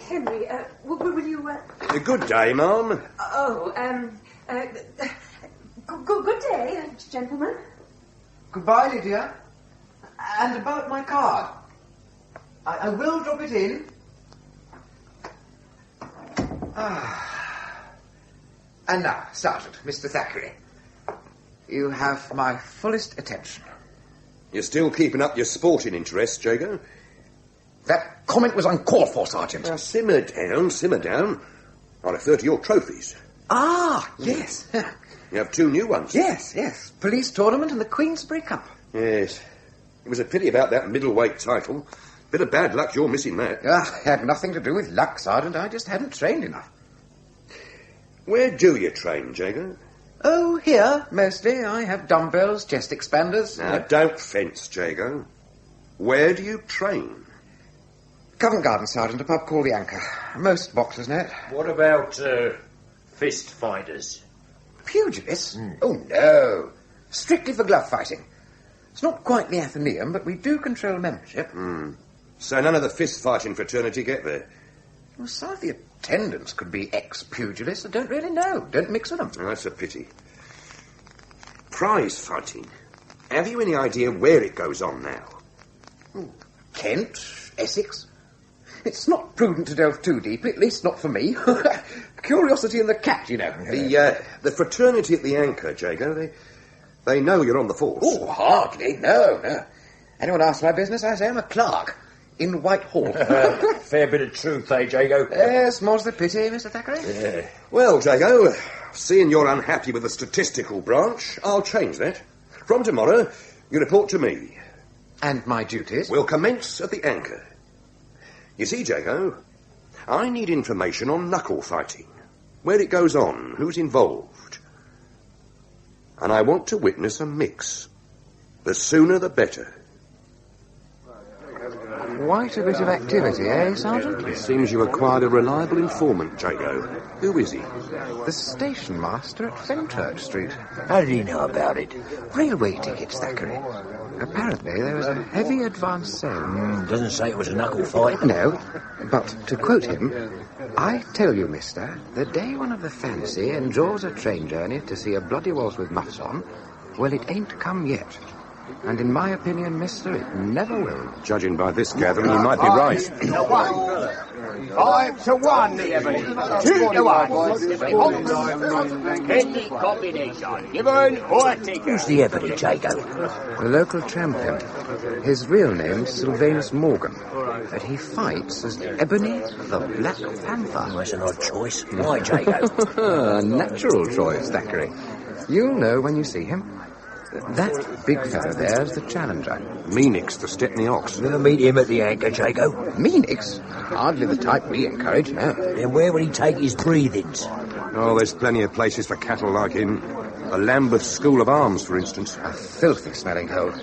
Henry, will you... Good day, Ma'am. Good day, gentlemen. Goodbye, Lydia. And about my card. I will drop it in. And now, Sergeant, Mr. Thackeray. You have my fullest attention. You're still keeping up your sporting interest, Jago? That comment was uncalled for, Sergeant. Now, simmer down, simmer down. I refer to your trophies. Ah, yes. You have 2 new ones. Yes. Police tournament and the Queensberry Cup. Yes. It was a pity about that middleweight title. Bit of bad luck you're missing that. Had nothing to do with luck, Sergeant. I just hadn't trained enough. Where do you train, Jago? Oh, here, mostly. I have dumbbells, chest expanders. Now, don't fence, Jago. Where do you train? Covent Garden, Sergeant, a pub called the Anchor. Most boxers know it. What about fist fighters? Pugilists? Oh, no. Strictly for glove fighting. It's not quite the Athenaeum, but we do control membership. So none of the fist-fighting fraternity get there? Well, some of the attendants could be ex-pugilists. I don't really know. Don't mix with them. Oh, that's a pity. Prize fighting. Have you any idea where it goes on now? Kent, Essex. It's not prudent to delve too deeply, at least not for me. Curiosity in the cat, you know. The fraternity at the Anchor, Jago, they know you're on the force. Oh, hardly. No. Anyone asks my business, I say I'm a clerk in Whitehall. Fair bit of truth, eh, Jago? Yes, more's the pity, Mr. Thackeray. Yeah. Well, Jago, seeing you're unhappy with the statistical branch, I'll change that. From tomorrow, you report to me. And my duties? Will commence at the Anchor. You see, Jago, I need information on knuckle fighting. Where it goes on, who's involved. And I want to witness a mix. The sooner the better. Quite a bit of activity, eh, Sergeant? It seems you acquired a reliable informant, Jago. Who is he? The station master at Fenchurch Street. How did he know about it? Railway tickets, Thackeray. Apparently there was a heavy advance sale. Doesn't say it was a knuckle fight. No, but to quote him, I tell you, mister, the day one of the fancy endures a train journey to see a bloody waltz with muffs on, well, it ain't come yet. And in my opinion, mister, it never will. Judging by this gathering, you might be right. 5 to 1, the Ebony. 2 to 1. Any combination. Given or taken. Who's the Ebony, Jago? The local tramp pimp. His real name's Sylvanus Morgan. But he fights as Ebony the Black Panther. That's an odd choice. Why, Jago? A natural choice, Thackeray. You'll know when you see him. That big fellow there's the challenger. Meanix, the Stepney Ox. We'll meet him at the Anchor, Jago. Meanix? Hardly the type we encourage, no. Then where would he take his breathings? Oh, there's plenty of places for cattle like him. A Lambeth School of Arms, for instance. A filthy smelling hole.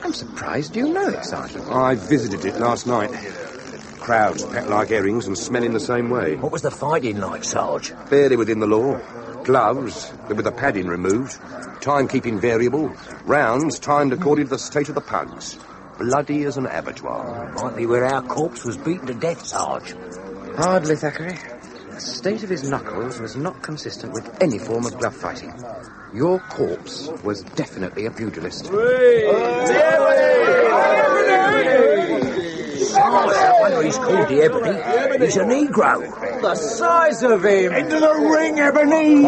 I'm surprised you know it, Sergeant. I visited it last night. Crowds packed like herrings and smelling the same way. What was the fighting like, Sarge? Barely within the law. Gloves, with the padding removed. Timekeeping variable. Rounds timed according to the state of the pugs. Bloody as an abattoir. Might be where our corpse was beaten to death, Sarge. Hardly, Thackeray. The state of his knuckles was not consistent with any form of glove fighting. Your corpse was definitely a pugilist. No wonder he's called the Ebony. He's a Negro. The size of him. Into the ring, Ebony.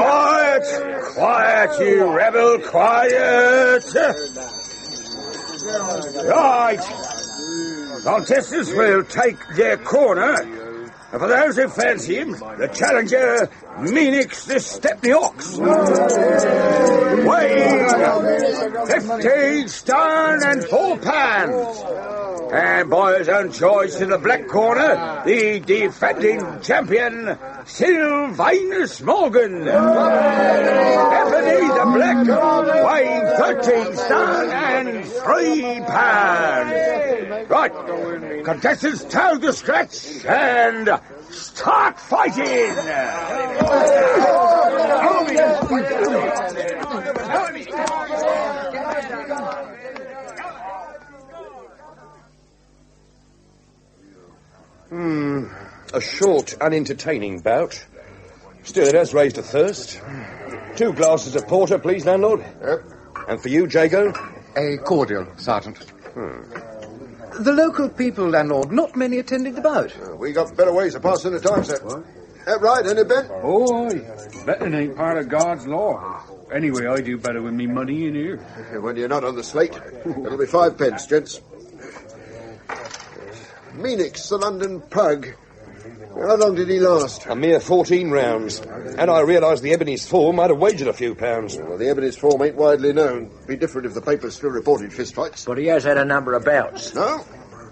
Quiet, you rebel, quiet. Right. Contestants will take their corner. And for those who fancy him, the challenger, Meanix the Stepney Ox. Weighing 15 stone and 4 pounds. And by his own choice in the black corner, the defending champion, Sylvanus Morgan. Ebony the Black, weighing 13 stone and 3 pounds. Right, contestants toe the stretch and start fighting. A short, unentertaining bout. Still, it has raised a thirst. 2 glasses of porter, please, landlord. Yep. And for you, Jago? A cordial, Sergeant. The local people, landlord, not many attending the bout. We got better ways of passing the time, sir. That right, ain't it, Ben? Oh, aye. Betting ain't part of God's law. Anyway, I do better with me money in here. When you're not on the slate, it'll be 5 pence, gents. Meanix, the London pug. How long did he last? A mere 14 rounds. And I realised the Ebony's form, I'd have wagered a few pounds. Well, the Ebony's form ain't widely known. Be different if the papers still reported fistfights. But he has had a number of bouts. No,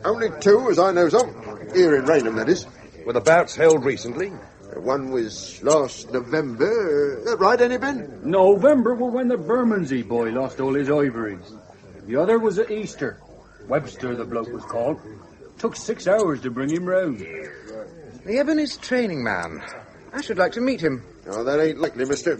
only 2, as I knows of. Here in Raynham, that is. Were the bouts held recently? One was last November. That right, ain't it, Ben? November was when the Bermondsey boy lost all his ivories. The other was at Easter. Webster, the bloke was called. Took 6 hours to bring him round. The Ebony's training man. I should like to meet him. Oh, that ain't likely, mister.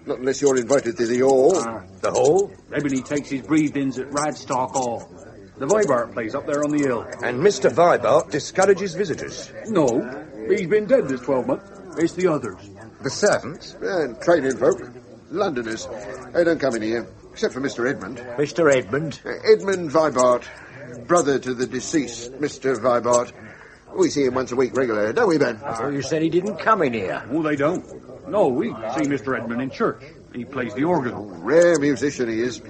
Not unless you're invited to the hall. The hall? Ebony takes his breathe-ins at Radstock Hall. The Vibart plays up there on the hill. And Mr. Vibart discourages visitors? No, he's been dead this 12 months. It's the others. The servants? And training folk. Londoners. They don't come in here, except for Mr. Edmund. Mr. Edmund? Edmund Vibart. Brother to the deceased, Mr. Vibart. We see him once a week regular, don't we, Ben? Oh, you said he didn't come in here. Oh, they don't. No, we see Mr. Edmund in church. He plays the organ. Rare musician he is.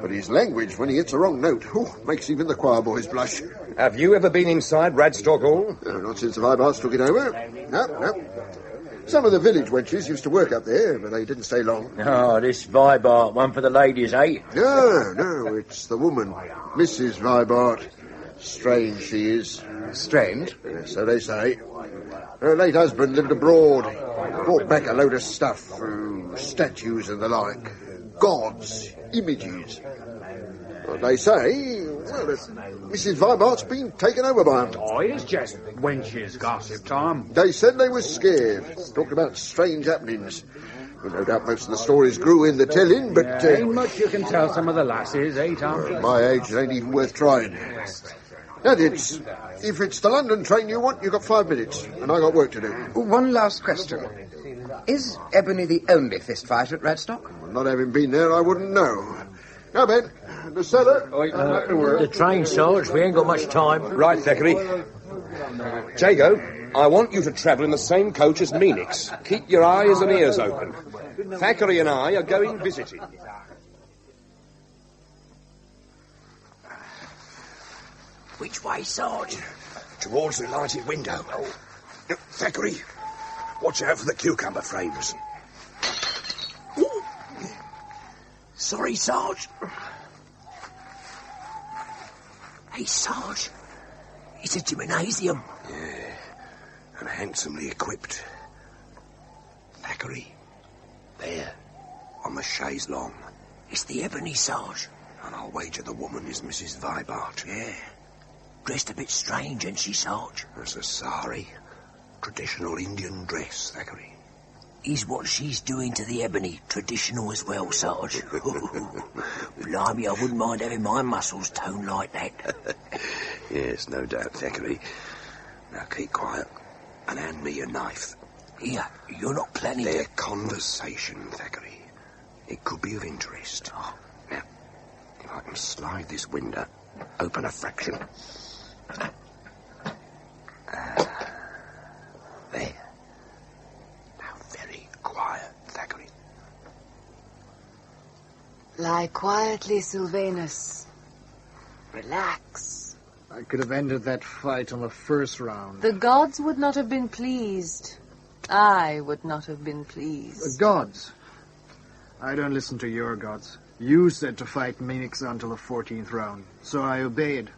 But his language, when he hits a wrong note, makes even the choir boys blush. Have you ever been inside Radstock Hall? Not since the Vibarts took it over. No. Some of the village wenches used to work up there, but they didn't stay long. Oh, this Vibart, one for the ladies, eh? No, it's the woman, Mrs. Vibart. Strange she is. Strange? So they say. Her late husband lived abroad. Brought back a load of stuff, statues and the like. Gods, images. Well, they say, that Mrs. Vibart's been taken over by them. Oh, it's just wenches gossip, Tom. They said they was scared. Talked about strange happenings. Well, no doubt most of the stories grew in the telling, but... ain't much you can tell some of the lasses, eh, Tom? At my age, it ain't even worth trying. That it's... If it's the London train you want, you've got 5 minutes, and I got work to do. One last question. Is Ebony the only fist fight at Radstock? Well, not having been there, I wouldn't know. Now, Ben, the cellar... The train, Sarge. We ain't got much time. Right, Thackeray. Jago, I want you to travel in the same coach as Meanix. Keep your eyes and ears open. Thackeray and I are going visiting. Which way, Sarge? Towards the lighted window. Thackeray, watch out for the cucumber frames. Ooh. Sorry, Sarge. Hey, Sarge. It's a gymnasium. Yeah, and handsomely equipped. Thackeray, there, on the chaise longue. It's the Ebony, Sarge. And I'll wager the woman is Mrs. Vibart. Yeah. Dressed a bit strange, ain't she, Sarge? That's a sari. Traditional Indian dress, Thackeray. Is what she's doing to the Ebony traditional as well, Sarge? Blimey, I wouldn't mind having my muscles toned like that. Yes, no doubt, Thackeray. Now keep quiet and hand me your knife. Here, you're not planning Their conversation, Thackeray. It could be of interest. Oh. Now, if I can slide this window, open a fraction. There. Now, very quiet, Thackeray. Lie quietly, Sylvanus. Relax. I could have ended that fight on the first round. The gods would not have been pleased. I would not have been pleased. The gods? I don't listen to your gods. You said to fight Meanix until the 14th round, so I obeyed.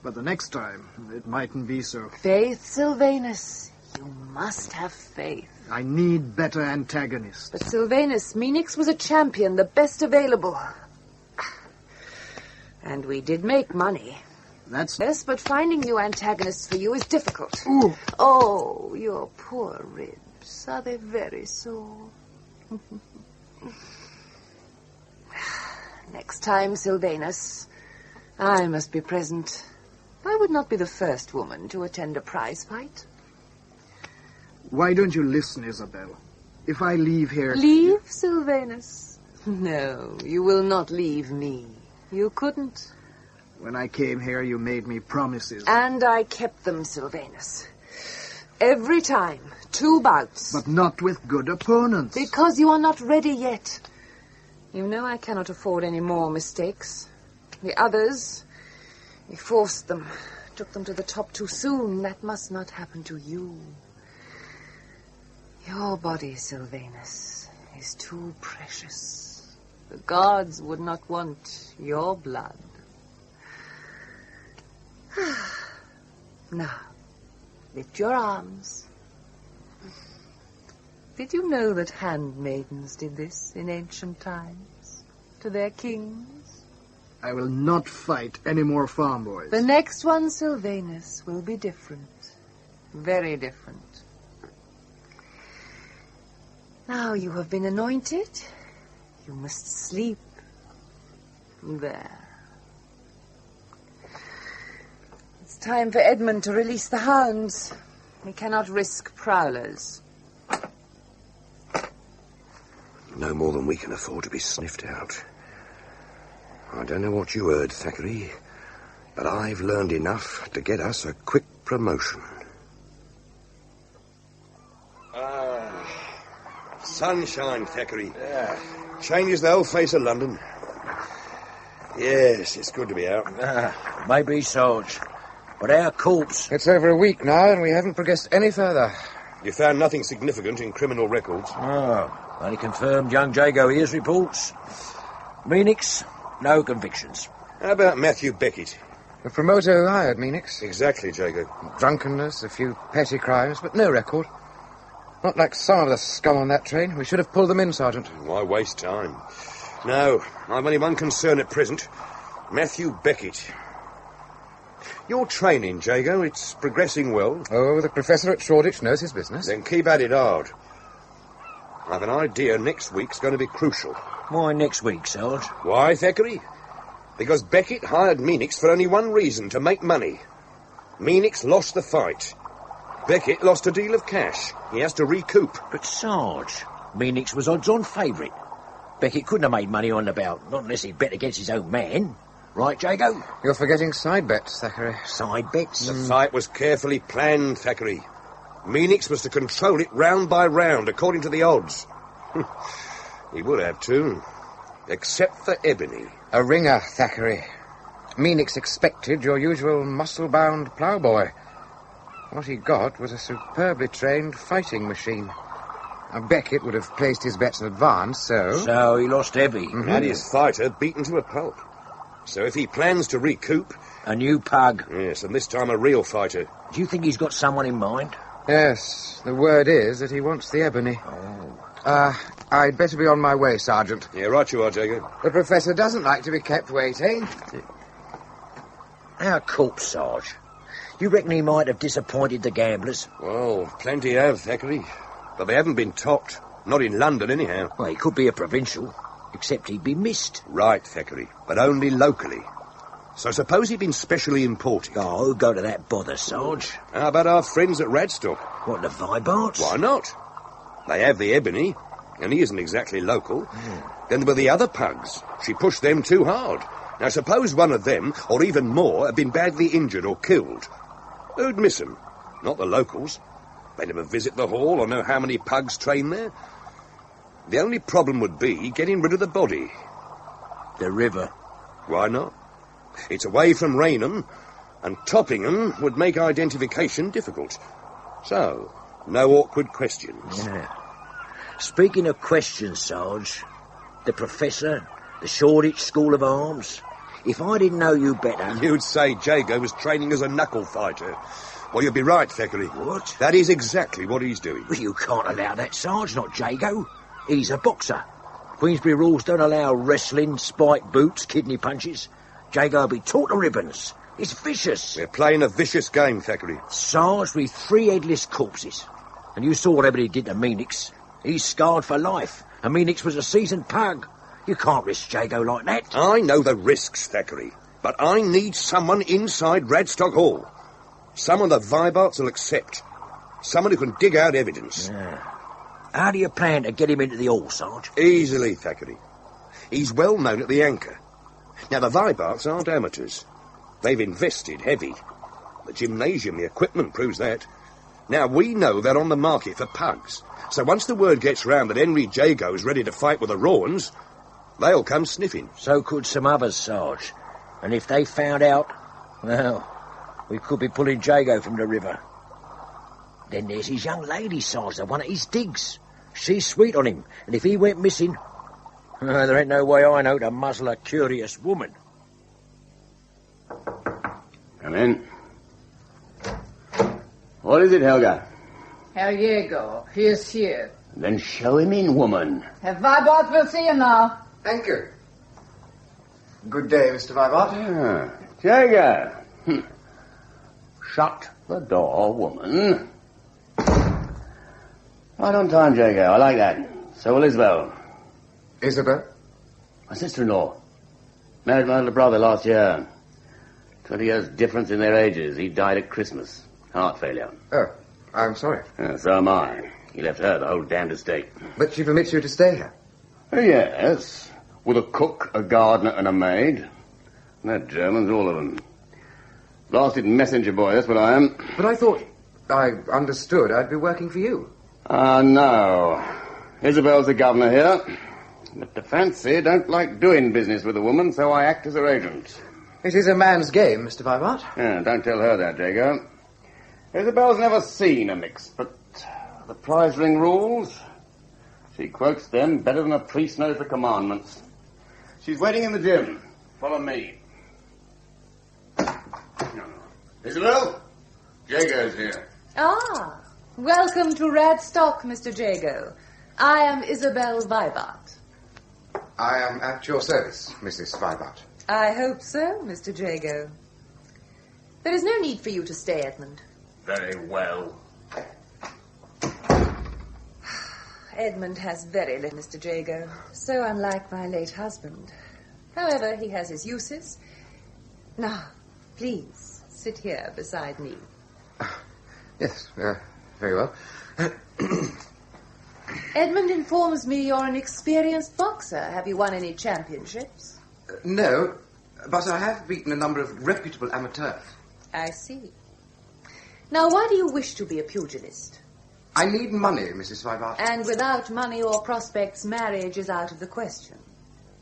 But the next time, it mightn't be so. Faith, Sylvanus. You must have faith. I need better antagonists. But Sylvanus, Meanix was a champion, the best available. And we did make money. That's... Yes, but finding new antagonists for you is difficult. Ooh. Oh, your poor ribs. Are they very sore? Next time, Sylvanus, I must be present. I would not be the first woman to attend a prize fight. Why don't you listen, Isabel? If I leave here... Leave, Sylvanus? No, you will not leave me. You couldn't. When I came here, you made me promises. And I kept them, Sylvanus. Every time. 2 bouts. But not with good opponents. Because you are not ready yet. You know I cannot afford any more mistakes. The others, we forced them. Took them to the top too soon. That must not happen to you. Your body, Sylvanus, is too precious. The gods would not want your blood. Now, lift your arms. Did you know that handmaidens did this in ancient times to their kings? I will not fight any more farm boys. The next one, Sylvanus, will be different. Very different. Now you have been anointed. You must sleep. There. It's time for Edmund to release the hounds. We cannot risk prowlers. No more than we can afford to be sniffed out. I don't know what you heard, Thackeray, but I've learned enough to get us a quick promotion. Sunshine, Thackeray. Yeah. Changes the whole face of London. Yes, it's good to be out. Maybe, Sarge. But our corpse... It's over a week now, and we haven't progressed any further. You found nothing significant in criminal records? Oh, only confirmed young Jago here's reports. Meanix, no convictions. How about Matthew Beckett? The promoter who hired Meanix. Exactly, Jago. Drunkenness, a few petty crimes, but no record. Not like some of the scum on that train. We should have pulled them in, Sergeant. Why waste time? No, I've only one concern at present. Matthew Beckett. Your training, Jago, it's progressing well. Oh, the professor at Shoreditch knows his business. Then keep at it hard. I've an idea next week's going to be crucial. Why next week, Sarge? Why, Thackeray? Because Beckett hired Meanix for only one reason, to make money. Meanix lost the fight. Beckett lost a deal of cash. He has to recoup. But, Sarge, Meanix was odds-on favourite. Beckett couldn't have made money on the bout, not unless he bet against his own man. Right, Jago? You're forgetting side bets, Thackeray. Side bets? The fight was carefully planned, Thackeray. Meanix was to control it round by round, according to the odds. He would have, too. Except for Ebony. A ringer, Thackeray. Meanix expected your usual muscle-bound ploughboy. What he got was a superbly trained fighting machine. Beckett would have placed his bets in advance, so... So he lost heavy. Mm-hmm. And his fighter beaten to a pulp. So if he plans to recoup... A new pug. Yes, and this time a real fighter. Do you think he's got someone in mind? Yes, the word is that he wants the Ebony. Oh. I'd better be on my way, Sergeant. Yeah, right you are, Jago. The Professor doesn't like to be kept waiting. Our corpse, Sarge. You reckon he might have disappointed the gamblers? Well, plenty have, Thackeray. But they haven't been topped. Not in London, anyhow. Well, he could be a provincial, except he'd be missed. Right, Thackeray, but only locally. So suppose he'd been specially imported. Oh, go to that bother, Sarge. How about our friends at Radstock? What, the Vibarts? Why not? They have the Ebony, and he isn't exactly local. Then there were the other pugs. She pushed them too hard. Now, suppose one of them, or even more, had been badly injured or killed. Who'd miss them? Not the locals. They never visit the hall or know how many pugs train there. The only problem would be getting rid of the body. The river. Why not? It's away from Raynham, and topping them would make identification difficult. So, no awkward questions. Yeah. Speaking of questions, Sarge, the Professor, the Shoreditch School of Arms, if I didn't know you better... You'd say Jago was training as a knuckle fighter. Well, you'd be right, Thackeray. What? That is exactly what he's doing. Well, you can't allow that, Sarge, not Jago. He's a boxer. Queensberry rules don't allow wrestling, spike boots, kidney punches. Jago will be taught to ribbons. It's vicious. We're playing a vicious game, Thackeray. Sarge with 3 headless corpses. And you saw what everybody did to Meanix. He's scarred for life. And Meanix was a seasoned pug. You can't risk Jago like that. I know the risks, Thackeray. But I need someone inside Radstock Hall. Someone the Vibarts will accept. Someone who can dig out evidence. Yeah. How do you plan to get him into the hall, Sarge? Easily, Thackeray. He's well known at the Anchor. Now, the Vibarts aren't amateurs. They've invested heavy. The gymnasium, the equipment proves that. Now, we know they're on the market for pugs. So once the word gets round that Henry Jago's ready to fight with the Rawans, they'll come sniffing. So could some others, Sarge. And if they found out, well, we could be pulling Jago from the river. Then there's his young lady, Sarge, the one at his digs. She's sweet on him, and if he went missing, there ain't no way I know to muzzle a curious woman. Come in. What is it, Helga? Herr Jago, he is here. Then show him in, woman. Herr Vibart will see him now. Anchor. Good day, Mr. Vibart. Jago. Shut the door, woman. Right on time, Jago. I like that. So will Isabel. Isabel? My sister-in-law. Married my little brother last year. 20 years difference in their ages. He died at Christmas. Heart failure. Oh, I'm sorry. So am I. He left her the whole damned estate. But she permits you to stay here? Yes. With a cook, a gardener, and a maid. They're Germans, all of them. Blasted messenger boy, that's what I am. But I understood I'd be working for you. No. Isabel's the governor here. But the fancy don't like doing business with a woman, so I act as her agent. It is a man's game, Mr. Vibart. Yeah, don't tell her that, Jago. Isabel's never seen a mix, but the prize ring rules, she quotes them better than a priest knows the commandments. She's waiting in the gym. Follow me. Isabel, Jago's here. Ah, welcome to Radstock, Mr. Jago. I am Isabel Vibart. I am at your service, Mrs. Vibart. I hope so, Mr. Jago. There is no need for you to stay, Edmund. Very well. Edmund has very little, Mr. Jago. So unlike my late husband. However, he has his uses. Now, please, sit here beside me. Yes, very well. Edmund informs me you're an experienced boxer. Have you won any championships? No, but I have beaten a number of reputable amateurs. I see. Now, why do you wish to be a pugilist? I need money, Mrs. Vibart. And without money or prospects, marriage is out of the question.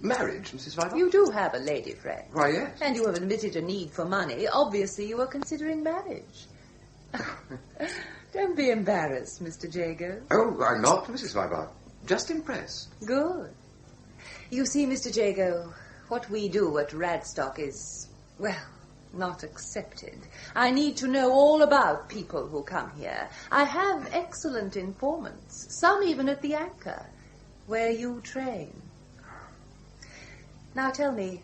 Marriage, Mrs. Vibart? You do have a lady friend. Why, yes. And you have admitted a need for money. Obviously, you are considering marriage. Don't be embarrassed, Mr. Jago. Oh, I'm not, Mrs. Vibart. Just impressed. Good. You see, Mr. Jago, what we do at Radstock is, well, not accepted. I need to know all about people who come here. I have excellent informants, some even at the Anchor, where you train. Now tell me,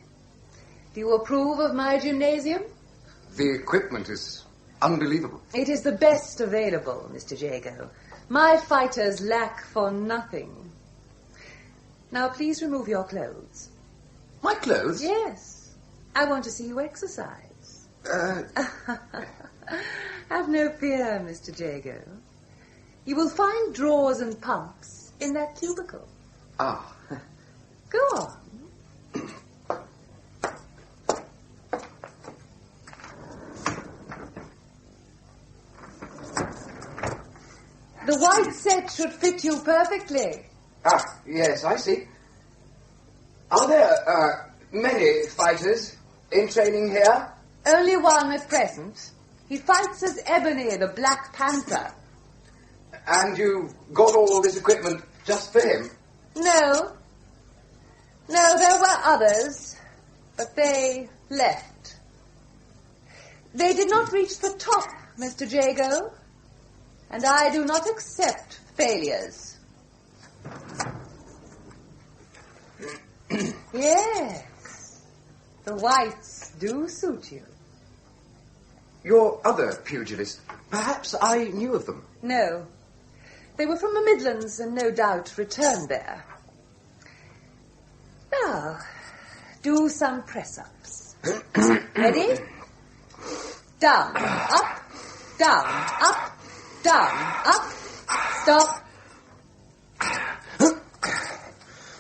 do you approve of my gymnasium? The equipment is unbelievable. It is the best available, Mr. Jago. My fighters lack for nothing. Now please remove your clothes. My clothes? Yes. I want to see you exercise. Have no fear, Mr. Jago. You will find drawers and pumps in that cubicle. Ah. Go on. The white set should fit you perfectly. Ah, yes, I see. Are there, many fighters in training here? Only one at present. He fights as Ebony, the Black Panther. And you got all this equipment just for him? No. No, there were others, but they left. They did not reach the top, Mr. Jago, and I do not accept failures. Yes, the whites do suit you. Your other pugilists, perhaps I knew of them. No. They were from the Midlands and no doubt returned there. Now, do some press-ups. Ready? Down, up, down, up, down, up. Stop.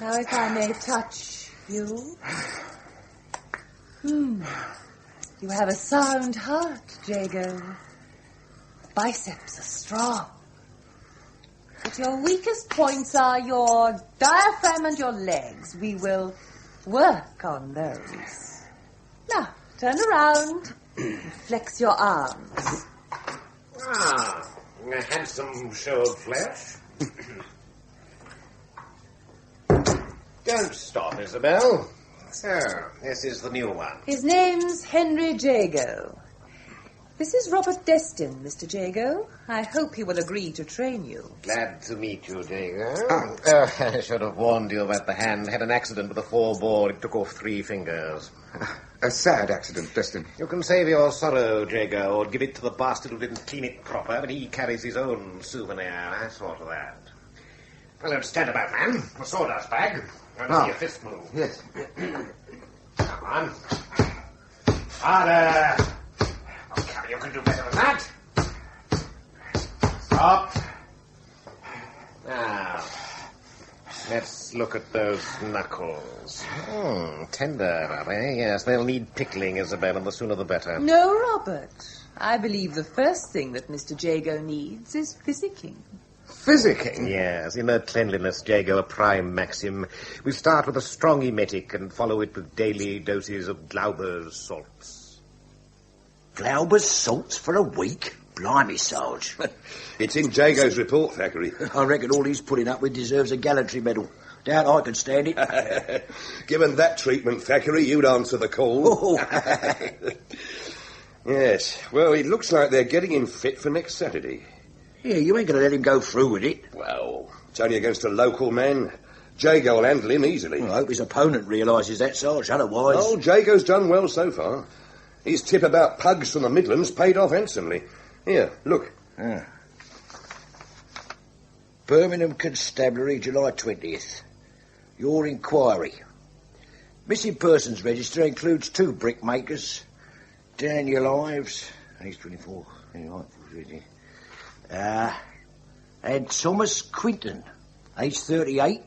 Now if I may touch you. You have a sound heart, Jago. Biceps are strong. But your weakest points are your diaphragm and your legs. We will work on those. Now, turn around and flex your arms. Ah, a handsome show of flesh. Don't stop, Isabel. So, this is the new one. His name's Henry Jago. This is Robert Destin, Mr. Jago. I hope he will agree to train you. Glad to meet you, Jago. I should have warned you about the hand. Had an accident with a 4-bore. It took off 3 fingers. A sad accident, Destin. You can save your sorrow, Jago, or give it to the bastard who didn't clean it proper, but he carries his own souvenir. I saw to that. Well, don't stand about, man. A sawdust bag. Want to see your fist move. Yes. Come on. Harder. Oh, come, you can do better than that. Stop. Now, let's look at those knuckles. Tender, are they? Yes, they'll need pickling, Isabel, and the sooner the better. No, Robert. I believe the first thing that Mr. Jago needs is physicking. Physicking? Yes, inner cleanliness, Jago, a prime maxim. We start with a strong emetic and follow it with daily doses of Glauber's salts. Glauber's salts for a week? Blimey, Sarge. It's in Jago's report, Thackeray. I reckon all he's putting up with deserves a gallantry medal. Doubt I could stand it. Given that treatment, Thackeray, you'd answer the call. Yes, well, it looks like they're getting him fit for next Saturday. Yeah, you ain't going to let him go through with it. Well, it's only against a local man. Jago will handle him easily. I hope his opponent realises that, Sarge. Otherwise... Oh, Jago's done well so far. His tip about pugs from the Midlands paid off handsomely. Here, look. Birmingham Constabulary, July 20th. Your inquiry. Missing persons register includes 2 brickmakers. Daniel Ives, age 24. And Thomas Quinton, age 38.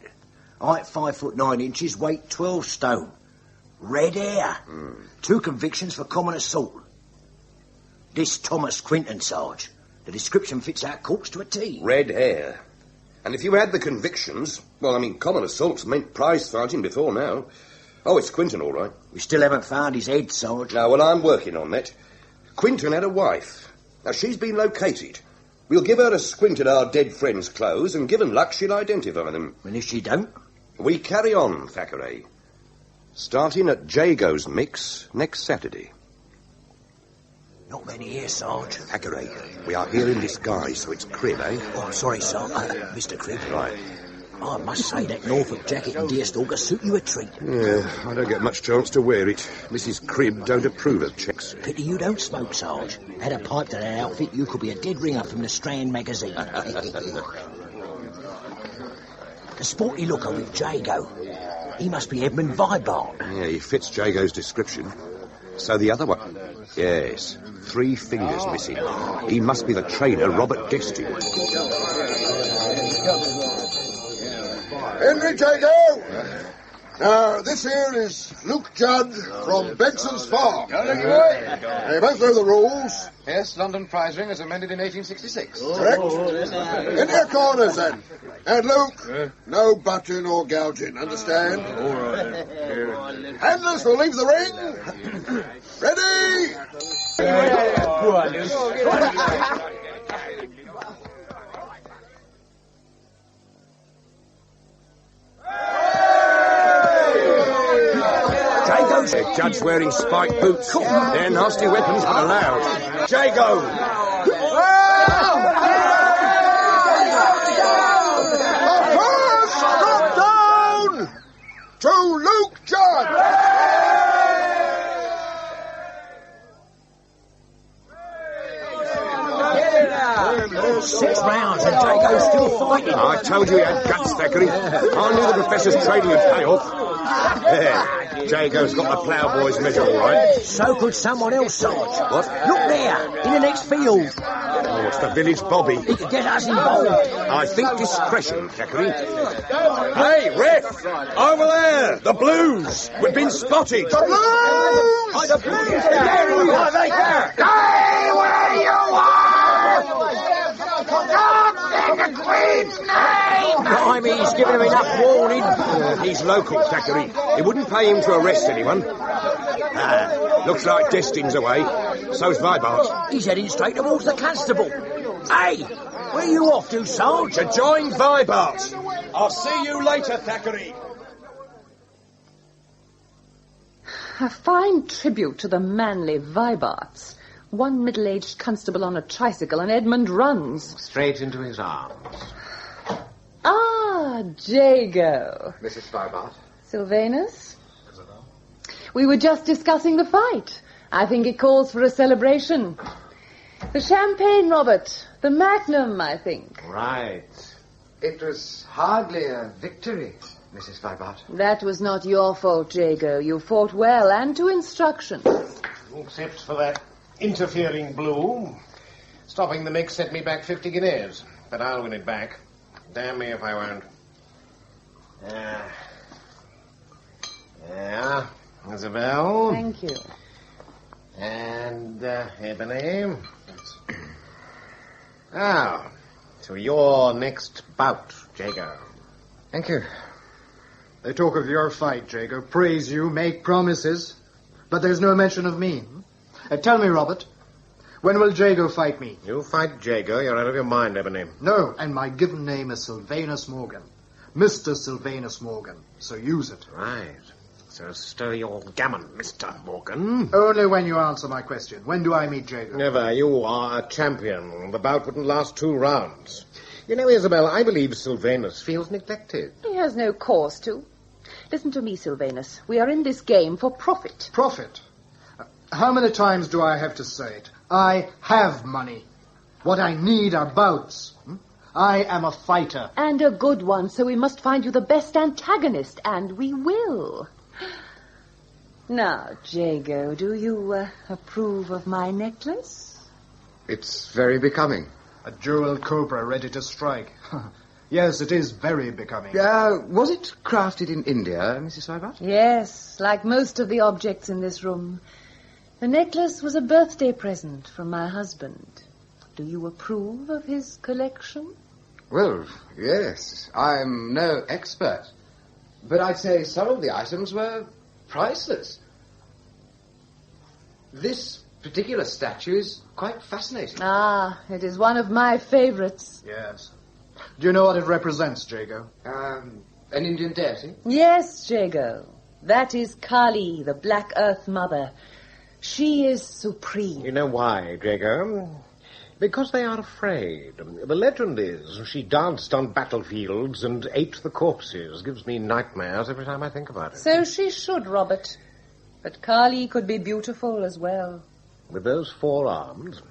Height 5'9", weight 12 stone. Red hair. 2 convictions for common assault. This Thomas Quinton, Sarge. The description fits our corpse to a T. Red hair. And if you had the convictions, well, I mean, common assaults meant prize fighting before now. Oh, it's Quinton, all right. We still haven't found his head, Sarge. No, well, I'm working on that. Quinton had a wife. Now, she's been located. We'll give her a squint at our dead friend's clothes, and given luck, she'll identify them. And if she don't? We carry on, Thackeray. Starting at Jago's mix next Saturday. Not many here, Sarge. Thackeray, we are here in disguise, so it's Crib, eh? Oh, sorry, Sarge. Mr. Crib. Right. I must say that Norfolk jacket and deerstalker suit you a treat. Yeah, I don't get much chance to wear it. Mrs. Cribb don't approve of checks. Pity you don't smoke, Sarge. Had a pipe to that outfit, you could be a dead ringer from the Strand magazine. The sporty looker with Jago. He must be Edmund Vibart. Yeah, he fits Jago's description. So the other one? Yes, 3 fingers missing. He must be the trainer, Robert Destin. Henry Jago! Now, this here is Luke Judd from Benson's Farm. Now, you both know the rules. Yes, London prize ring as amended in 1866. Correct. In your corners, then. And Luke, no button or gouging, understand? All right. Handlers will leave the ring. Ready? The judge wearing spiked boots. They're nasty weapons, but allowed. Jago! First, drop down to Luke Judd. 6 rounds and Jago's still fighting. I told you he had guts, Thackeray. I knew the professor's training would pay off. There. Jago's got the ploughboy's measure all right. So could someone else, Sarge. What? Look there, in the next field. Oh, it's the village bobby. He could get us involved. I think discretion, Thackeray. Hey, ref! Over there! The Blues! We've been spotted! The Blues! The Blues! Are they there? Stay where you are! Don't in the Queen's name! Blimey, he's given him enough warning. He's local, Thackeray. It wouldn't pay him to arrest anyone. Looks like Destin's away. So's Vibart. He's heading straight towards the constable. Hey, where are you off to, Sarge? To join Vibart. I'll see you later, Thackeray. A fine tribute to the manly Vibarts. One middle-aged constable on a tricycle and Edmund runs. Straight into his arms. Ah, Jago. Mrs. Vibart. Sylvanus? We were just discussing the fight. I think it calls for a celebration. The champagne, Robert. The magnum, I think. Right. It was hardly a victory, Mrs. Vibart. That was not your fault, Jago. You fought well and to instruction. Except for that interfering blue. Stopping the mix set me back 50 guineas. But I'll win it back. Damn me if I won't. Yeah. Isabel. Thank you. And, Ebony. Now, to your next bout, Jago. Thank you. They talk of your fight, Jago, praise you, make promises, but there's no mention of me. Tell me, Robert, when will Jago fight me? You fight Jago, you're out of your mind, Ebony. No, and my given name is Sylvanus Morgan. Mr. Sylvanus Morgan, so use it. Right. So stir your gammon, Mr. Morgan. Only when you answer my question. When do I meet Jago? Never. You are a champion. The bout wouldn't last 2 rounds. You know, Isabel, I believe Sylvanus feels neglected. He has no cause to. Listen to me, Sylvanus. We are in this game for profit. Profit? How many times do I have to say it? I have money. What I need are bouts. I am a fighter. And a good one, so we must find you the best antagonist, and we will. Now, Jago, do you approve of my necklace? It's very becoming. A jeweled cobra ready to strike. Yes, it is very becoming. Was it crafted in India, Mrs. Vibart? Yes, like most of the objects in this room. The necklace was a birthday present from my husband. Do you approve of his collection? Well, yes. I'm no expert. But I'd say some of the items were priceless. This particular statue is quite fascinating. Ah, it is one of my favorites. Yes. Do you know what it represents, Jago? An Indian deity? Yes, Jago. That is Kali, the Black Earth Mother. She is supreme. You know why, Jago? Because they are afraid. The legend is she danced on battlefields and ate the corpses. Gives me nightmares every time I think about it. So she should, Robert. But Kali could be beautiful as well. With those 4 arms.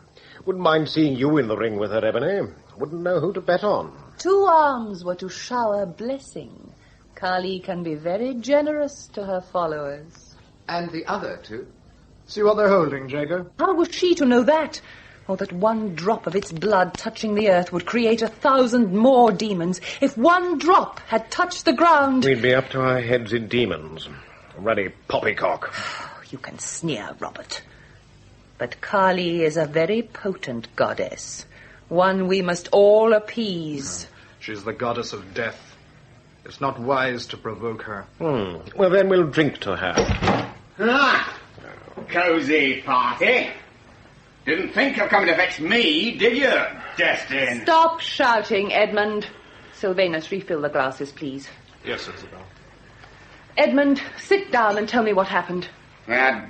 Wouldn't mind seeing you in the ring with her, Ebony. Wouldn't know who to bet on. 2 arms were to shower blessing. Kali can be very generous to her followers. And the other 2? See what they're holding, Jago? How was she to know that? Or that 1 drop of its blood touching the earth would create 1,000 more demons. If 1 drop had touched the ground... We'd be up to our heads in demons. Ready poppycock. You can sneer, Robert. But Kali is a very potent goddess. One we must all appease. She's the goddess of death. It's not wise to provoke her. Well, then we'll drink to her. Cozy party. Didn't think of coming to fetch me, did you, Destin? Stop shouting, Edmund. Sylvanus, refill the glasses, please. Yes, Isabel. Edmund, sit down and tell me what happened. That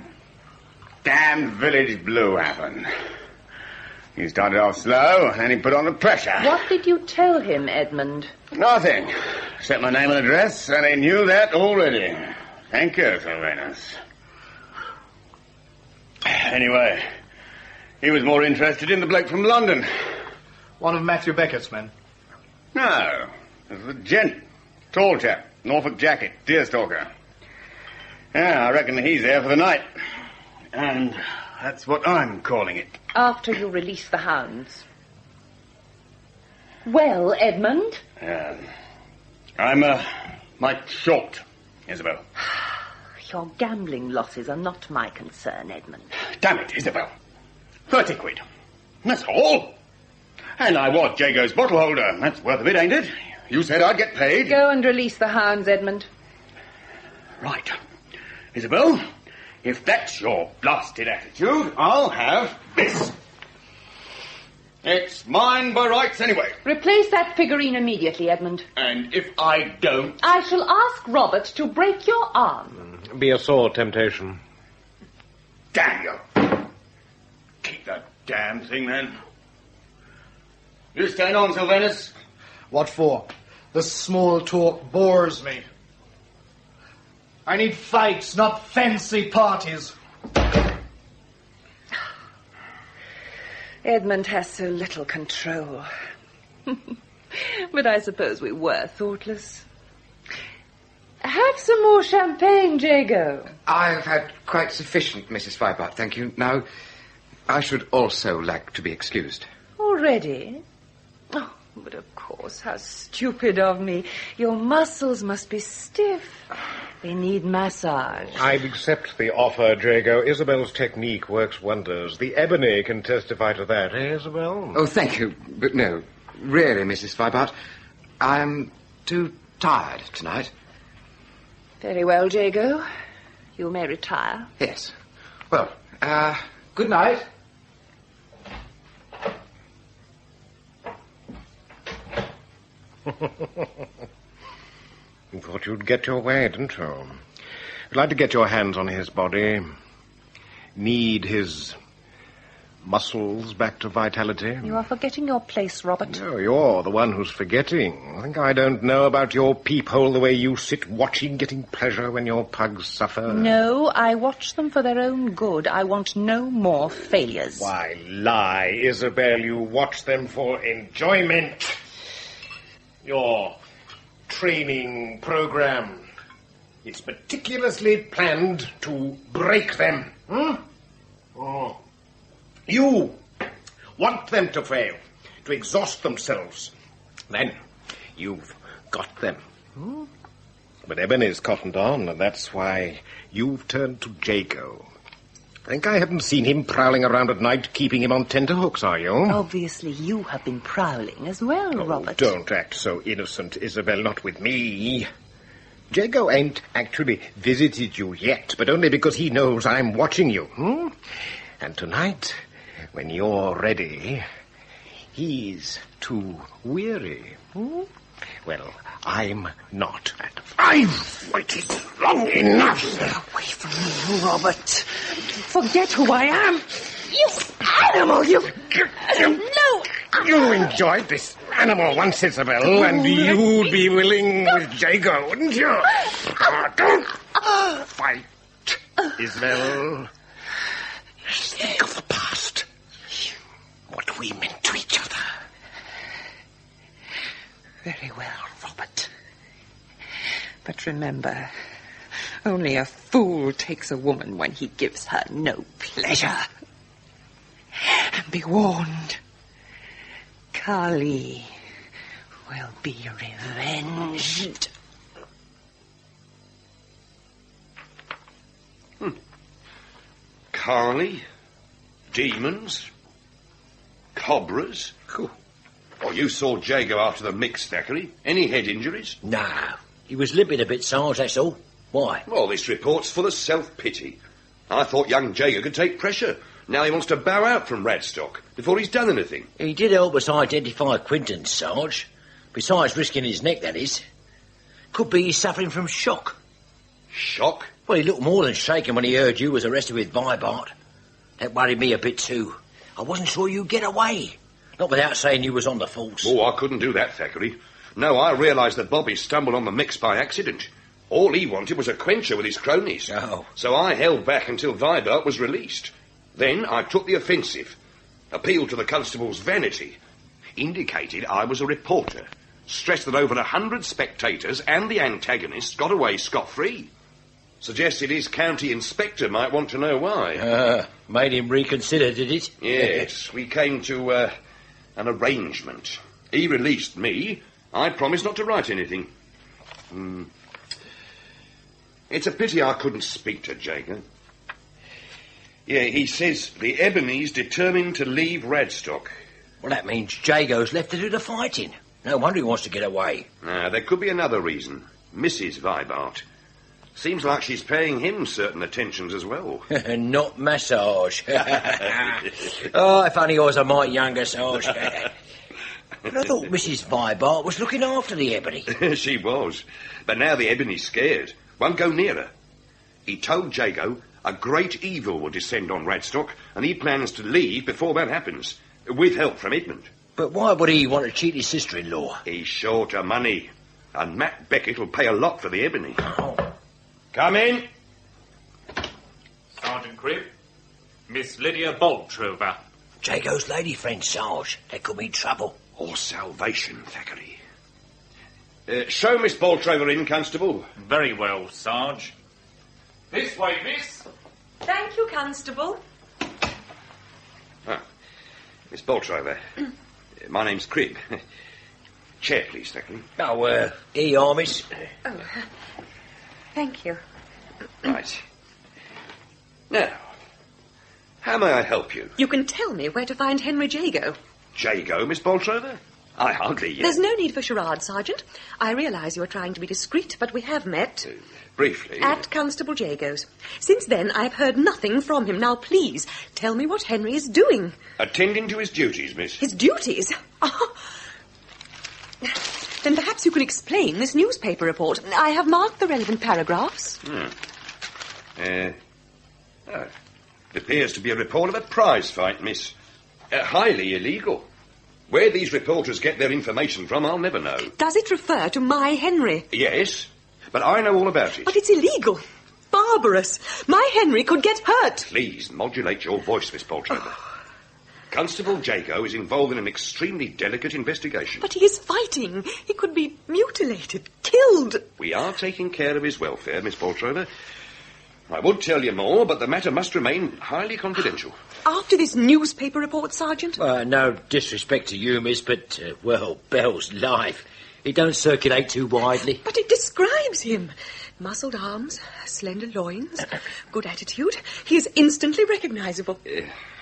damned village blue happened. He started off slow, and he put on the pressure. What did you tell him, Edmund? Nothing. Except my name and address, and he knew that already. Thank you, Sylvanus. Anyway, he was more interested in the bloke from London. One of Matthew Beckett's men? No, it was the gent. Tall chap, Norfolk jacket, deerstalker. Yeah, I reckon he's there for the night. And that's what I'm calling it. After you release the hounds. Well, Edmund? I'm Mike Short, Isabel. Your gambling losses are not my concern, Edmund. Damn it, Isabel. 30 quid. That's all. And I was Jago's bottle holder. That's worth a bit, ain't it? You said I'd get paid. Go and release the hounds, Edmund. Right. Isabel, if that's your blasted attitude, I'll have this. It's mine by rights anyway. Replace that figurine immediately, Edmund. And if I don't... I shall ask Robert to break your arm. Be a sore temptation. Damn you. Keep that damn thing, then. You staying on, Sylvanus? What for? The small talk bores me. I need fights, not fancy parties. Edmund has so little control. But I suppose we were thoughtless. Have some more champagne, Jago. I've had quite sufficient, Mrs. Vibart, thank you. Now, I should also like to be excused. Already? Oh, but of course, how stupid of me. Your muscles must be stiff. They need massage. I'd accept the offer, Jago. Isabel's technique works wonders. The ebony can testify to that, eh, Isabel? Oh, thank you. But no, really, Mrs. Vibart, I'm too tired tonight. Very well, Jago. You may retire. Yes. Well, good night. You thought you'd get your way, didn't you? You'd like to get your hands on his body, knead his muscles back to vitality. You are forgetting your place, Robert. No, you're the one who's forgetting. I think I don't know about your peephole the way you sit watching, getting pleasure when your pugs suffer. No, I watch them for their own good. I want no more failures. Why lie, Isabel? You watch them for enjoyment. Your training program. It's meticulously planned to break them. Oh. You want them to fail, to exhaust themselves. Then you've got them. But Ebony's cottoned on, and that's why you've turned to Jago. I think I haven't seen him prowling around at night, keeping him on tenterhooks, are you? Obviously, you have been prowling as well, Robert. Don't act so innocent, Isabel, not with me. Jago ain't actually visited you yet, but only because he knows I'm watching you. And tonight, when you're ready, he's too weary. Well, I'm not. I've waited long enough. Away from me, Robert. Forget who I am. You animal, you... No! You enjoyed this animal once, Isabel, and you'd be willing with Jago, wouldn't you? Don't fight, Isabel. Just think of the past. What we meant to each other. Very well, Robert. But remember, only a fool takes a woman when he gives her no pleasure. And be warned, Carly will be revenged. Carly? Demons? Cobras? Oh, you saw Jago after the mix, Thackeray. Any head injuries? Nah, he was limping a bit, Sarge, that's all. Why? Well, this report's full of self-pity. I thought young Jago could take pressure. Now he wants to bow out from Radstock before he's done anything. He did help us identify Quinton, Sarge. Besides risking his neck, that is. Could be he's suffering from shock. Shock? Well, he looked more than shaken when he heard you was arrested with Vibart. That worried me a bit too. I wasn't sure you'd get away. Not without saying you was on the force. Oh, I couldn't do that, Thackeray. No, I realised that Bobby stumbled on the mix by accident. All he wanted was a quencher with his cronies. Oh. So I held back until Vibart was released. Then I took the offensive, appealed to the constable's vanity, indicated I was a reporter, stressed that over 100 spectators and the antagonists got away scot-free. Suggested his county inspector might want to know why. Made him reconsider, did it? Yes, we came to an arrangement. He released me. I promised not to write anything. It's a pity I couldn't speak to Jago. Yeah, he says the Ebony's determined to leave Radstock. Well, that means Jago's left to do the fighting. No wonder he wants to get away. There could be another reason. Mrs. Vibart. Seems like she's paying him certain attentions as well. Not massage. Oh, if only I was a mite younger, Sarge. But I thought Mrs. Vibart was looking after the Ebony. She was. But now the Ebony's scared. Won't go near her. He told Jago a great evil will descend on Radstock, and he plans to leave before that happens, with help from Edmund. But why would he want to cheat his sister-in-law? He's short of money, and Matt Beckett will pay a lot for the Ebony. Come in. Sergeant Cribb, Miss Lydia Boltrover. Jago's lady friend, Sarge. There could be trouble. Or salvation, Thackeray. Show Miss Boltrover in, Constable. Very well, Sarge. This way, miss. Thank you, Constable. Miss Boltrover. My name's Cribb. Chair, please, Thackeray. Oh, here you are, miss. Oh, thank you. Right. Now, how may I help you? You can tell me where to find Henry Jago. Jago, Miss Boltrover? I hardly... There's no need for charade, Sergeant. I realise you're trying to be discreet, but we have met. Briefly. At Constable Jago's. Since then, I've heard nothing from him. Now, please, tell me what Henry is doing. Attending to his duties, miss. His duties? Then perhaps you can explain this newspaper report. I have marked the relevant paragraphs. It appears to be a report of a prize fight, miss. Highly illegal. Where these reporters get their information from, I'll never know. Does it refer to my Henry? Yes, but I know all about it. But it's illegal. Barbarous. My Henry could get hurt. Please modulate your voice, Miss Boltrover. Constable Jago is involved in an extremely delicate investigation. But he is fighting. He could be mutilated, killed. We are taking care of his welfare, Miss Boltrover. I would tell you more, but the matter must remain highly confidential. After this newspaper report, Sergeant? No disrespect to you, miss, but, Bell's life. It don't circulate too widely. But it describes him. Muscled arms, slender loins, good attitude. He is instantly recognisable.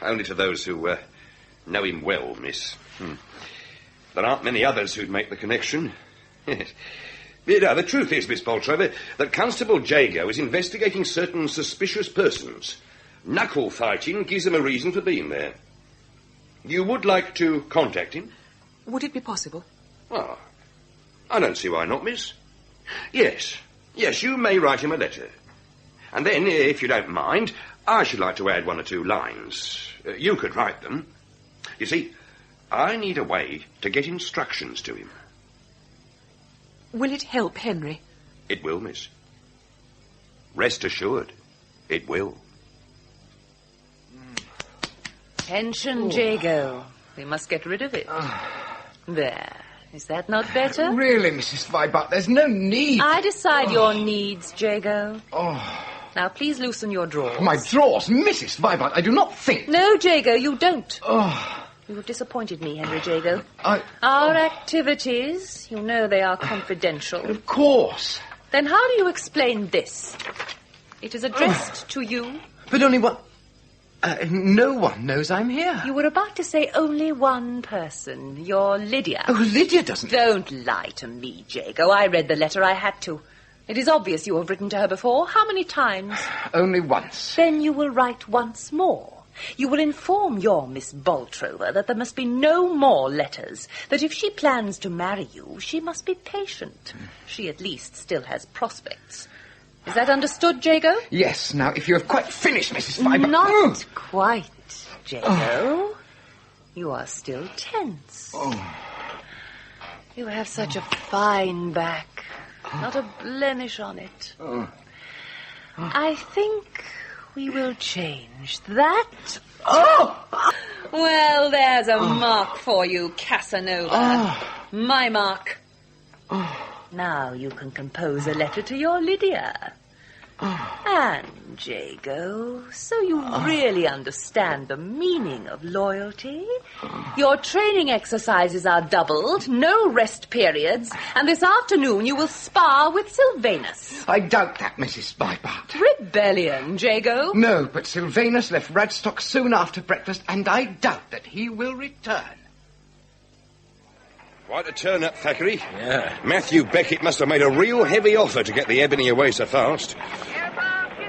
Only to those who know him well, miss. There aren't many others who'd make the connection. The truth is, Miss Boltrover, that Constable Jago is investigating certain suspicious persons. Knuckle fighting gives him a reason for being there. You would like to contact him? Would it be possible? I don't see why not, miss. Yes, you may write him a letter. And then, if you don't mind, I should like to add 1 or 2 lines. You could write them. You see, I need a way to get instructions to him. Will it help Henry? It will, miss. Rest assured, it will. Tension, Jago. We must get rid of it. There. Is that not better? Really, Mrs. Vibart, there's no need. I decide your needs, Jago. Now, please loosen your drawers. My drawers? Mrs. Vibart, I do not think... No, Jago, you don't. You have disappointed me, Henry Jago. Our activities, you know they are confidential. Of course. Then how do you explain this? It is addressed to you. But only one... no one knows I'm here. You were about to say only one person, your Lydia. Oh, Lydia doesn't... Don't lie to me, Jago. I read the letter. I had to. It is obvious you have written to her before. How many times? Only once. Then you will write once more. You will inform your Miss Boltrover that there must be no more letters, that if she plans to marry you, she must be patient. She at least still has prospects. Is that understood, Jago? Yes. Now, if you have quite finished, Mrs. Vibart... Not quite, Jago. You are still tense. You have such a fine back. Not a blemish on it. I think we will change that. Well, there's a mark for you, Casanova. My mark. Now you can compose a letter to your Lydia. And, Jago, so you really understand the meaning of loyalty? Your training exercises are doubled, no rest periods, and this afternoon you will spar with Sylvanus. I doubt that, Mrs. Spybart. Rebellion, Jago? No, but Sylvanus left Radstock soon after breakfast, and I doubt that he will return. Quite a turn-up, Thackeray. Yeah. Matthew Beckett must have made a real heavy offer to get the ebony away so fast.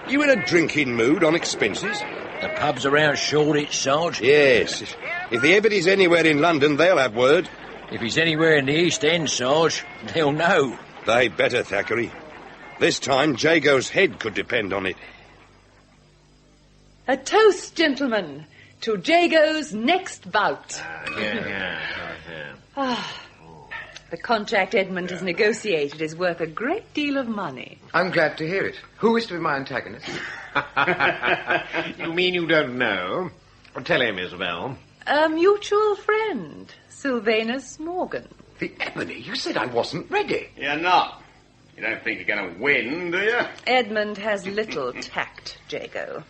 You in a drinking mood on expenses? The pubs around Shoreditch, Sarge? Yes. If the ebony's anywhere in London, they'll have word. If he's anywhere in the East End, Sarge, they'll know. They better, Thackeray. This time, Jago's head could depend on it. A toast, gentlemen, to Jago's next bout. The contract Edmund has negotiated is worth a great deal of money. I'm glad to hear it. Who is to be my antagonist? You mean you don't know? Tell him, Isabel. A mutual friend, Sylvanus Morgan. The ebony? You said I wasn't ready. You're not. You don't think you're going to win, do you? Edmund has little tact, Jago.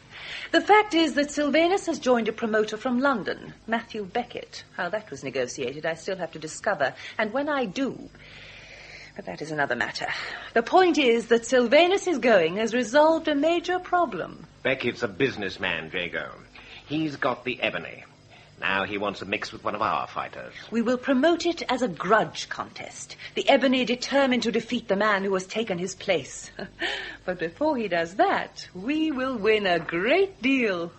The fact is that Sylvanus has joined a promoter from London, Matthew Beckett. How that was negotiated, I still have to discover. And when I do... But that is another matter. The point is that Sylvanus' going has resolved a major problem. Beckett's a businessman, Jago. He's got the ebony. Now he wants a mix with one of our fighters. We will promote it as a grudge contest. The ebony determined to defeat the man who has taken his place. But before he does that, we will win a great deal.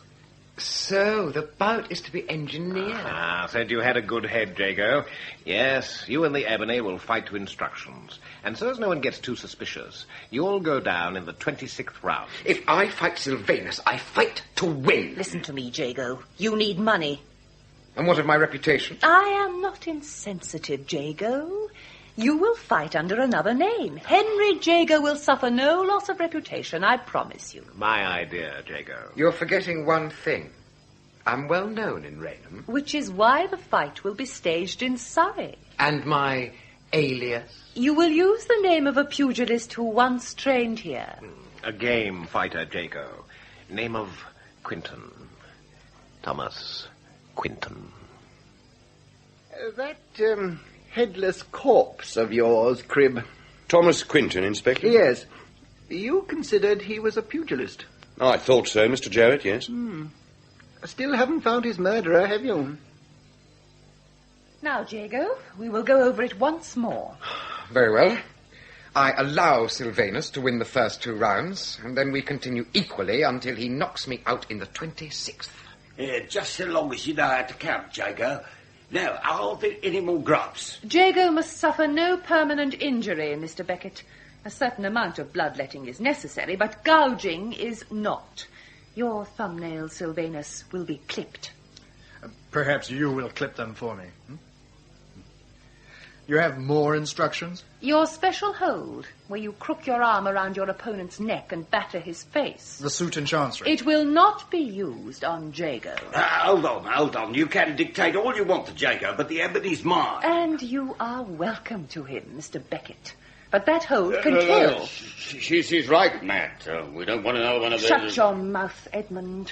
So, the bout is to be engineered. Said you had a good head, Jago. Yes, you and the ebony will fight to instructions. And so as no one gets too suspicious, you'll go down in the 26th round. If I fight Sylvanus, I fight to win. Listen to me, Jago. You need money. And what of my reputation? I am not insensitive, Jago. You will fight under another name. Henry Jago will suffer no loss of reputation, I promise you. My idea, Jago. You're forgetting one thing. I'm well known in Raynham. Which is why the fight will be staged in Surrey. And my alias? You will use the name of a pugilist who once trained here. A game fighter, Jago. Name of Quinton. Thomas Quinton. That headless corpse of yours, Crib. Thomas Quinton, Inspector? Yes. You considered he was a pugilist? I thought so, Mr. Jarrett, yes. Still haven't found his murderer, have you? Now, Jago, we will go over it once more. Very well. I allow Sylvanus to win the first 2 rounds, and then we continue equally until he knocks me out in the 26th. Yeah, just so long as you know how to count, Jago. Now, are there any more grubs? Jago must suffer no permanent injury, Mr. Beckett. A certain amount of bloodletting is necessary, but gouging is not. Your thumbnails, Sylvanus, will be clipped. Perhaps you will clip them for me. You have more instructions? Your special hold, where you crook your arm around your opponent's neck and batter his face. The suit in Chancery. It will not be used on Jago. Hold on. You can dictate all you want to Jago, but the ebony's mine. And you are welcome to him, Mr. Beckett. But that hold can kill. She's right, Matt. We don't want another one of those. Shut your mouth, Edmund.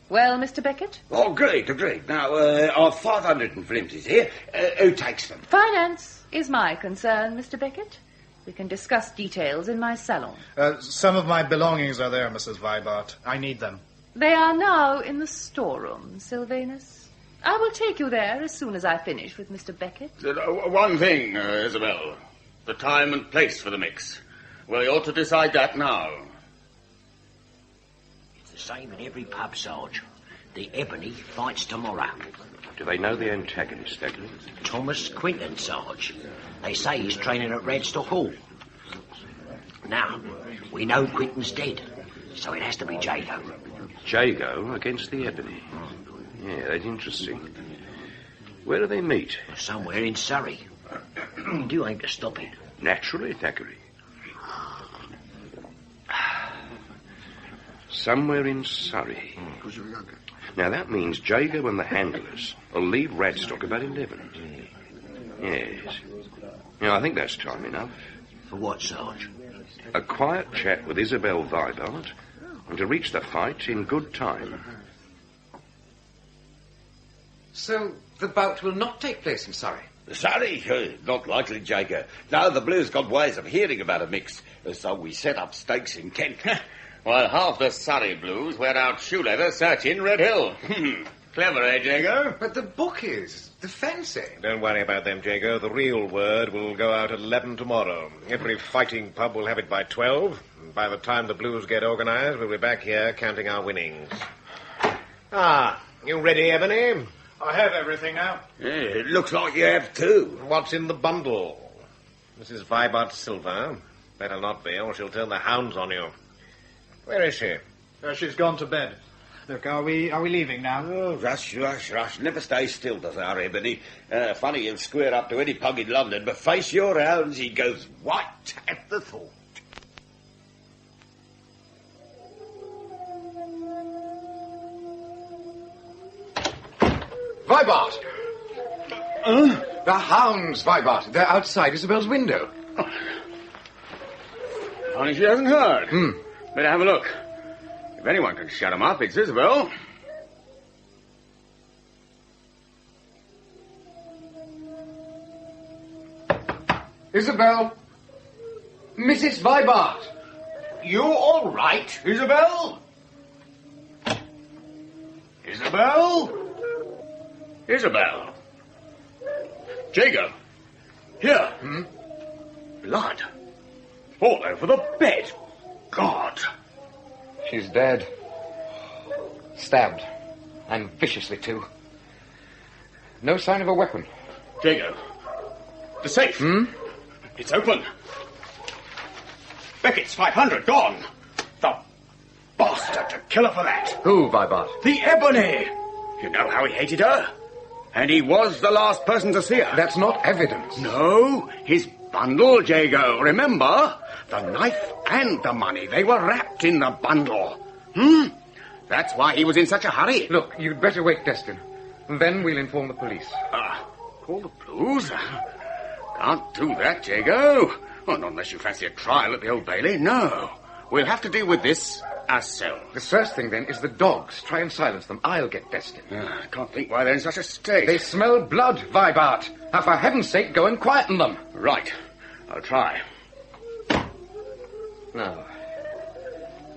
Well, Mr. Beckett? Oh, agreed. Now, our 500 and flimsies here. Who takes them? Finance is my concern, Mr. Beckett. We can discuss details in my salon. Some of my belongings are there, Mrs. Vibart. I need them. They are now in the storeroom, Sylvanus. I will take you there as soon as I finish with Mr. Beckett. One thing, Isabel. The time and place for the mix. We ought to decide that now. It's the same in every pub, Sarge. The ebony fights tomorrow. Do they know the antagonist, Thackeray? Thomas Quinton, Sarge. They say he's training at Radstock Hall. Now, we know Quinton's dead, so it has to be Jago. Jago against the ebony. Yeah, that's interesting. Where do they meet? Somewhere in Surrey. Do aim to stop it. Naturally, Thackeray. Somewhere in Surrey. Now, that means Jago and the handlers will leave Radstock about 11. Yes. Yeah, I think that's time enough. For what, Sarge? a quiet chat with Isabel Vibart, and to reach the fight in good time. So the bout will not take place in Surrey? Surrey? Not likely, Jago. No, the Blues got ways of hearing about a mix, so we set up stakes in Kent. While half the Surrey Blues wear out shoe leather searching Red Hill. Clever, eh, Jago? But the bookies, the fancy. Don't worry about them, Jago. The real word will go out at 11 tomorrow. Every fighting pub will have it by 12. And by the time the Blues get organised, we'll be back here counting our winnings. Ah, you ready, Ebony? I have everything now. Yeah, it looks like you have too. What's in the bundle? Mrs. Vibart's silver. Better not be, or she'll turn the hounds on you. Where is she? She's gone to bed. Look, are we leaving now? Oh, rush. Never stay still, does our Ebony. Funny he'll square up to any pug in London, but face your hounds, he goes white at the thought. Vibart! The hounds, Vibart. They're outside Isabel's window. Funny she hasn't heard. Better have a look. If anyone can shut him up, it's Isabel. Isabel! Mrs. Vibart! You all right, Isabel? Isabel? Jago. Here. Blood. All over the bed. God. She's dead. Stabbed. And viciously, too. No sign of a weapon. Jago. The safe. It's open. Beckett's 500 gone. The bastard to kill her for that. Who, Vibart? The Ebony. You know how he hated her? And he was the last person to see her. That's not evidence. No, his bundle, Jago. Remember? The knife and the money, they were wrapped in the bundle. That's why he was in such a hurry. Look, you'd better wait, Destin. Then we'll inform the police. Call the Blues? Can't do that, Jago. Well, not unless you fancy a trial at the Old Bailey. No. We'll have to deal with this ourselves. The first thing, then, is the dogs. Try and silence them. I'll get Destin. I can't think why they're in such a state. They smell blood, Vibart. Now, for heaven's sake, go and quieten them. Right. I'll try. Now,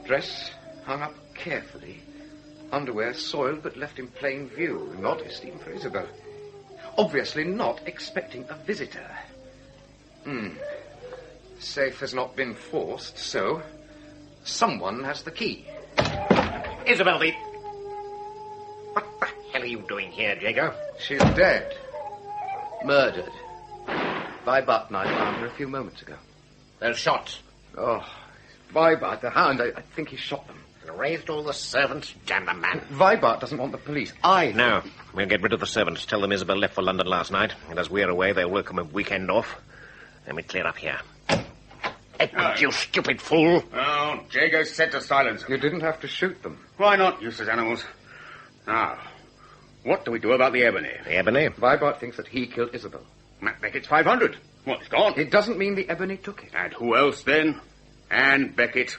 dress hung up carefully. Underwear soiled but left in plain view. Modest even for Isabel. Obviously not expecting a visitor. Safe has not been forced, so someone has the key. Isabel, what the hell are you doing here, Jago? She's dead. Murdered. Vibart and I found her a few moments ago. Those shots. Oh, Vibart, the hound, I think he shot them. Raised all the servants, damn the man. Vibart doesn't want the police. No, we'll get rid of the servants. Tell them Isabel left for London last night, and as we're away, they'll welcome a weekend off. Then we clear up here. Edmund, you stupid fool. Oh, Jago said to silence them. You didn't have to shoot them. Why not, useless animals? Now, what do we do about the Ebony? The Ebony? Vibart thinks that he killed Isabel. Matt Beckett's 500. Well, it's gone. It doesn't mean the Ebony took it. And who else, then? Anne Beckett.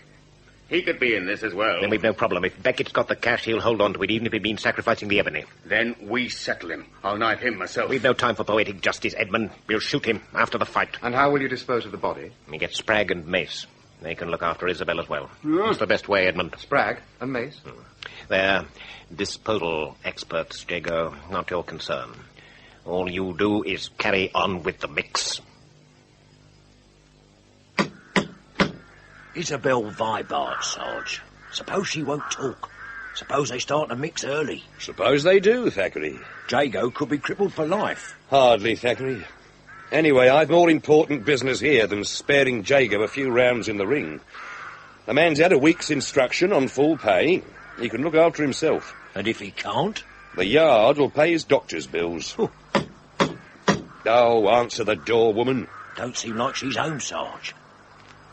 He could be in this as well. Then we've no problem. If Beckett's got the cash, he'll hold on to it, even if it means sacrificing the Ebony. Then we settle him. I'll knife him myself. We've no time for poetic justice, Edmund. We'll shoot him after the fight. And how will you dispose of the body? We get Spragg and Mace. They can look after Isabel as well. It's the best way, Edmund. Spragg and Mace? They're disposal experts, Jago. Not your concern. All you do is carry on with the mix. Isabel Vibart, Sarge. Suppose she won't talk. Suppose they start to mix early. Suppose they do, Thackeray. Jago could be crippled for life. Hardly, Thackeray. Anyway, I've more important business here than sparing Jago a few rounds in the ring. The man's had a week's instruction on full pay. He can look after himself. And if he can't? The yard will pay his doctor's bills. Oh, answer the door, woman. Don't seem like she's home, Sarge.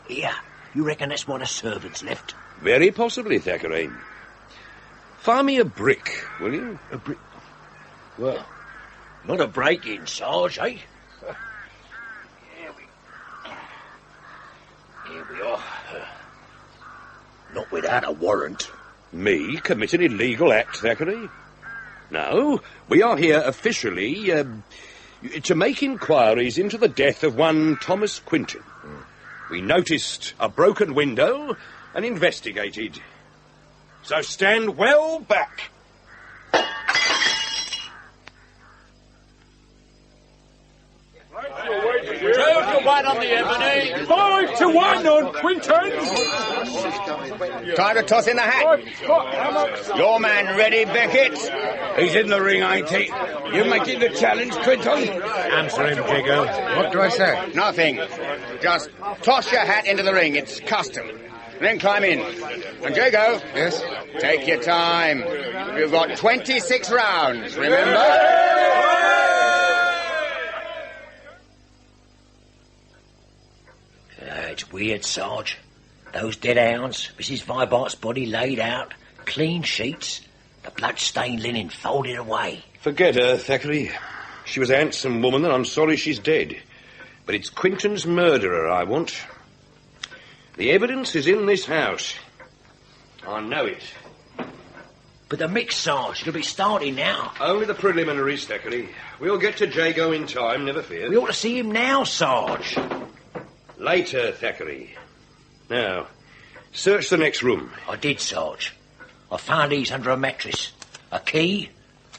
Here, you reckon that's one of servants left? Very possibly, Thackeray. Fire me a brick, will you? A brick? Well, not a break-in, Sarge, eh? Here we you are. Not without a warrant. Me commit an illegal act, Thackeray? No, we are here officially to make inquiries into the death of one Thomas Quinton. We noticed a broken window and investigated. So stand well back. 2-1 on the Ebony. 5-1 on Quinton. Time to toss in the hat. Your man ready, Beckett? He's in the ring, ain't he? You making the challenge, Quinton? Answer him, Jago. What do I say? Nothing. Just toss your hat into the ring. It's custom. Then climb in. And Jago. Yes? Take your time. You've got 26 rounds, remember? It's weird, Sarge. Those dead hounds, Mrs. Vibart's body laid out, clean sheets, the blood-stained linen folded away. Forget her, Thackeray. She was a handsome woman, and I'm sorry she's dead. But it's Quinton's murderer I want. The evidence is in this house. I know it. But the mix, Sarge, it'll be starting now. Only the preliminaries, Thackeray. We'll get to Jago in time, never fear. We ought to see him now, Sarge. Later, Thackeray. Now, search the next room. I did, Sarge. I found these under a mattress. A key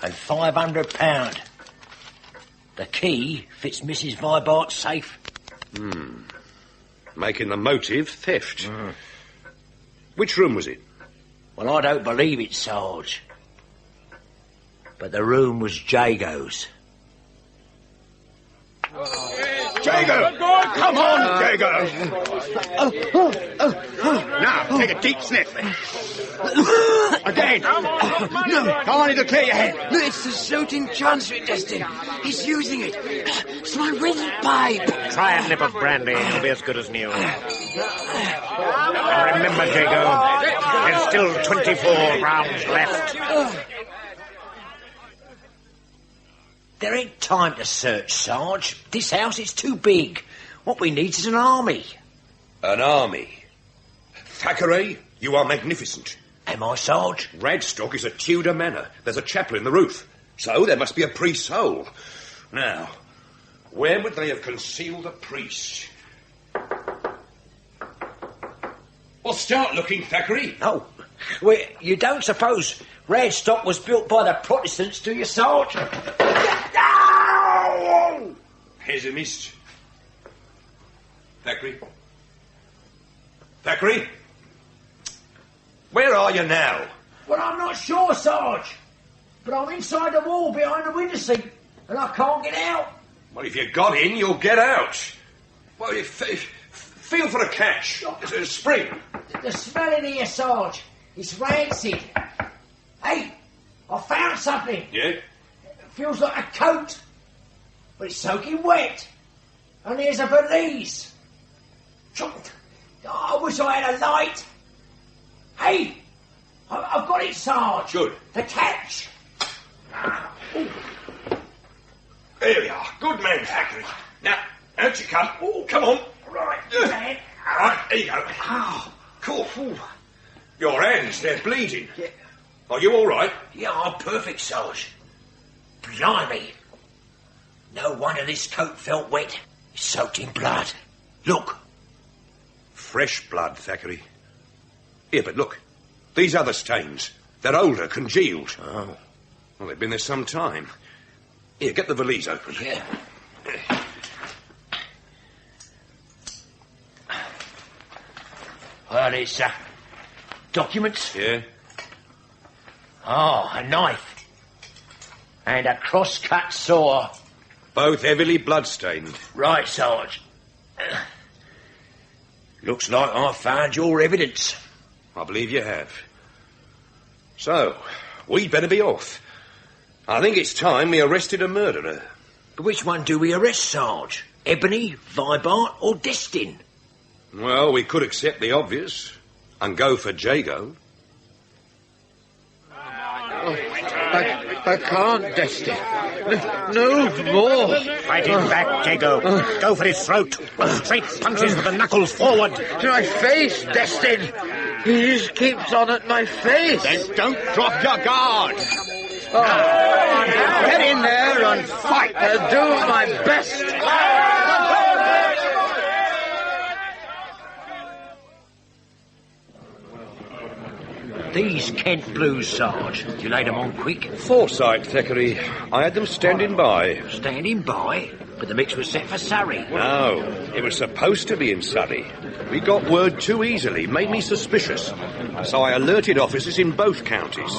and £500. The key fits Mrs. Vibart's safe. Making the motive theft. Which room was it? Well, I don't believe it, Sarge. But the room was Jago's. Jago! Come on, Jago! Now, take a deep sniff. Again. Come on, it'll clear your head. No, it's the shooting chance, Chesterton. He's using it. It's my windpipe. Try a nip of brandy, it'll be as good as new. Remember, Jago, there's still 24 rounds left. There ain't time to search, Sarge. This house is too big. What we need is an army. An army? Thackeray, you are magnificent. Am I, Sarge? Radstock is a Tudor manor. There's a chapel in the roof. So there must be a priest's hole. Now, where would they have concealed a priest? Well, start looking, Thackeray. No. Well, you don't suppose Radstock was built by the Protestants, do you, Sarge? Pessimist. Thackeray? Thackeray? Where are you now? Well, I'm not sure, Sarge. But I'm inside the wall behind the window seat, and I can't get out. Well, if you got in, you'll get out. Well, feel for a catch. It's a spring. The smell in here, Sarge. It's rancid. Hey, I found something. Yeah? It feels like a coat, but it's soaking wet. And there's a valise. I wish I had a light. Hey, I've got it, Sarge. Good. The catch. There we are. Good man, Thackeray. Now, out you come. Oh, come on. Right, Right, there you go. Oh, cool. Ooh. Your hands, they're bleeding. Yeah. Are you all right? Yeah, I'm perfect, Sarge. Blimey. No wonder this coat felt wet. It's soaked in blood. Look. Fresh blood, Thackeray. Here, but look. These other stains. They're older, congealed. Oh. Well, they've been there some time. Here, get the valise open. Yeah. Well, it's, documents. Yeah? Oh, a knife. And a cross-cut saw. Both heavily blood-stained. Right, Sarge. Looks like I found your evidence. I believe you have. So, we'd better be off. I think it's time we arrested a murderer. But which one do we arrest, Sarge? Ebony, Vibart, or Destin? Well, we could accept the obvious and go for Jago. I can't, Destin. No more. Fight him back, Jago. Go for his throat. Straight punches with the knuckles forward. To my face, Destin. He just keeps on at my face. Then don't drop your guard. Get in there and fight. I'll do my best. These Kent Blues, Sarge. You laid them on quick. Foresight, Thackeray. I had them standing by. Standing by? But the mix was set for Surrey. No, it was supposed to be in Surrey. We got word too easily, made me suspicious. So I alerted officers in both counties.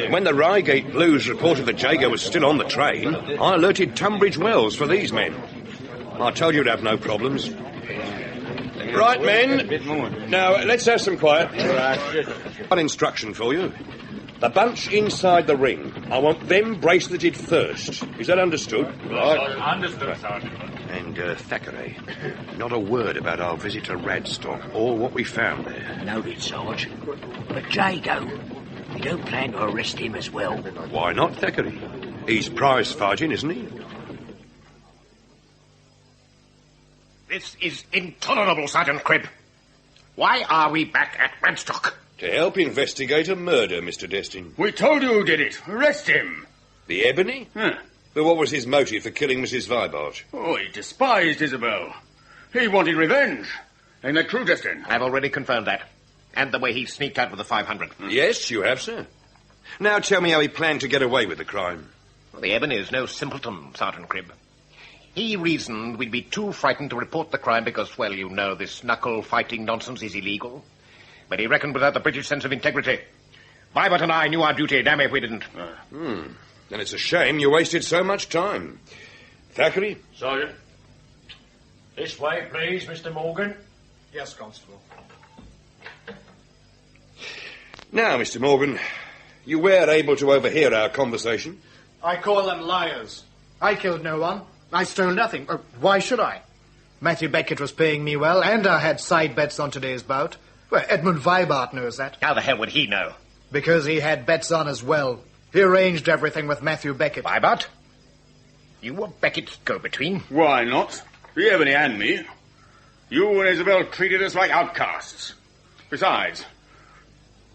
When the Reigate Blues reported that Jago was still on the train, I alerted Tunbridge Wells for these men. I told you to have no problems. Right, men. Now, let's have some quiet. One instruction for you. The bunch inside the ring, I want them braceleted first. Is that understood? Right. Understood, Sergeant. And, Thackeray, not a word about our visit to Radstock or what we found there. Noted, Sarge. But Jago, you don't plan to arrest him as well? Why not, Thackeray? He's prize fighting, isn't he? This is intolerable, Sergeant Cribb. Why are we back at Radstock? To help investigate a murder, Mr. Destin. We told you who did it. Arrest him. The Ebony? Huh. But what was his motive for killing Mrs. Vibart? Oh, he despised Isabel. He wanted revenge. Ain't that true, Destin? I've already confirmed that. And the way he sneaked out with the 500. Yes, you have, sir. Now tell me how he planned to get away with the crime. Well, the Ebony is no simpleton, Sergeant Cribb. He reasoned we'd be too frightened to report the crime because, well, you know, this knuckle-fighting nonsense is illegal. But he reckoned without the British sense of integrity. Vibart and I knew our duty, damn if we didn't. Then it's a shame you wasted so much time. Thackeray? Sergeant. This way, please, Mr. Morgan. Yes, Constable. Now, Mr. Morgan, you were able to overhear our conversation. I call them liars. I killed no one. I stole nothing. Why should I? Matthew Beckett was paying me well, and I had side bets on today's bout. Well, Edmund Vibart knows that. How the hell would he know? Because he had bets on as well. He arranged everything with Matthew Beckett. Vibart? You were Beckett's go-between? Why not? The Ebony and me. You and Isabel treated us like outcasts. Besides,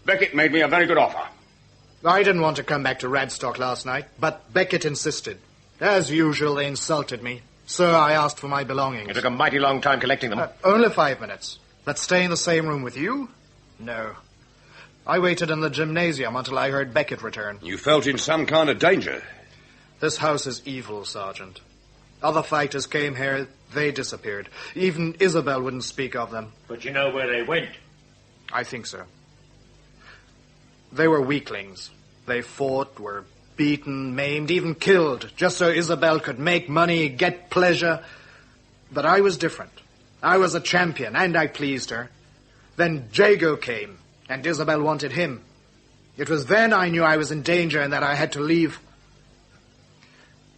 Beckett made me a very good offer. I didn't want to come back to Radstock last night, but Beckett insisted. As usual, they insulted me, so I asked for my belongings. It took a mighty long time collecting them. Only 5 minutes. But stay in the same room with you? No. I waited in the gymnasium until I heard Beckett return. You felt in some kind of danger. This house is evil, Sergeant. Other fighters came here, they disappeared. Even Isabel wouldn't speak of them. But you know where they went? I think so. They were weaklings. They fought, were beaten, maimed, even killed, just so Isabel could make money, get pleasure. But I was different. I was a champion, and I pleased her. Then Jago came, and Isabel wanted him. It was then I knew I was in danger and that I had to leave.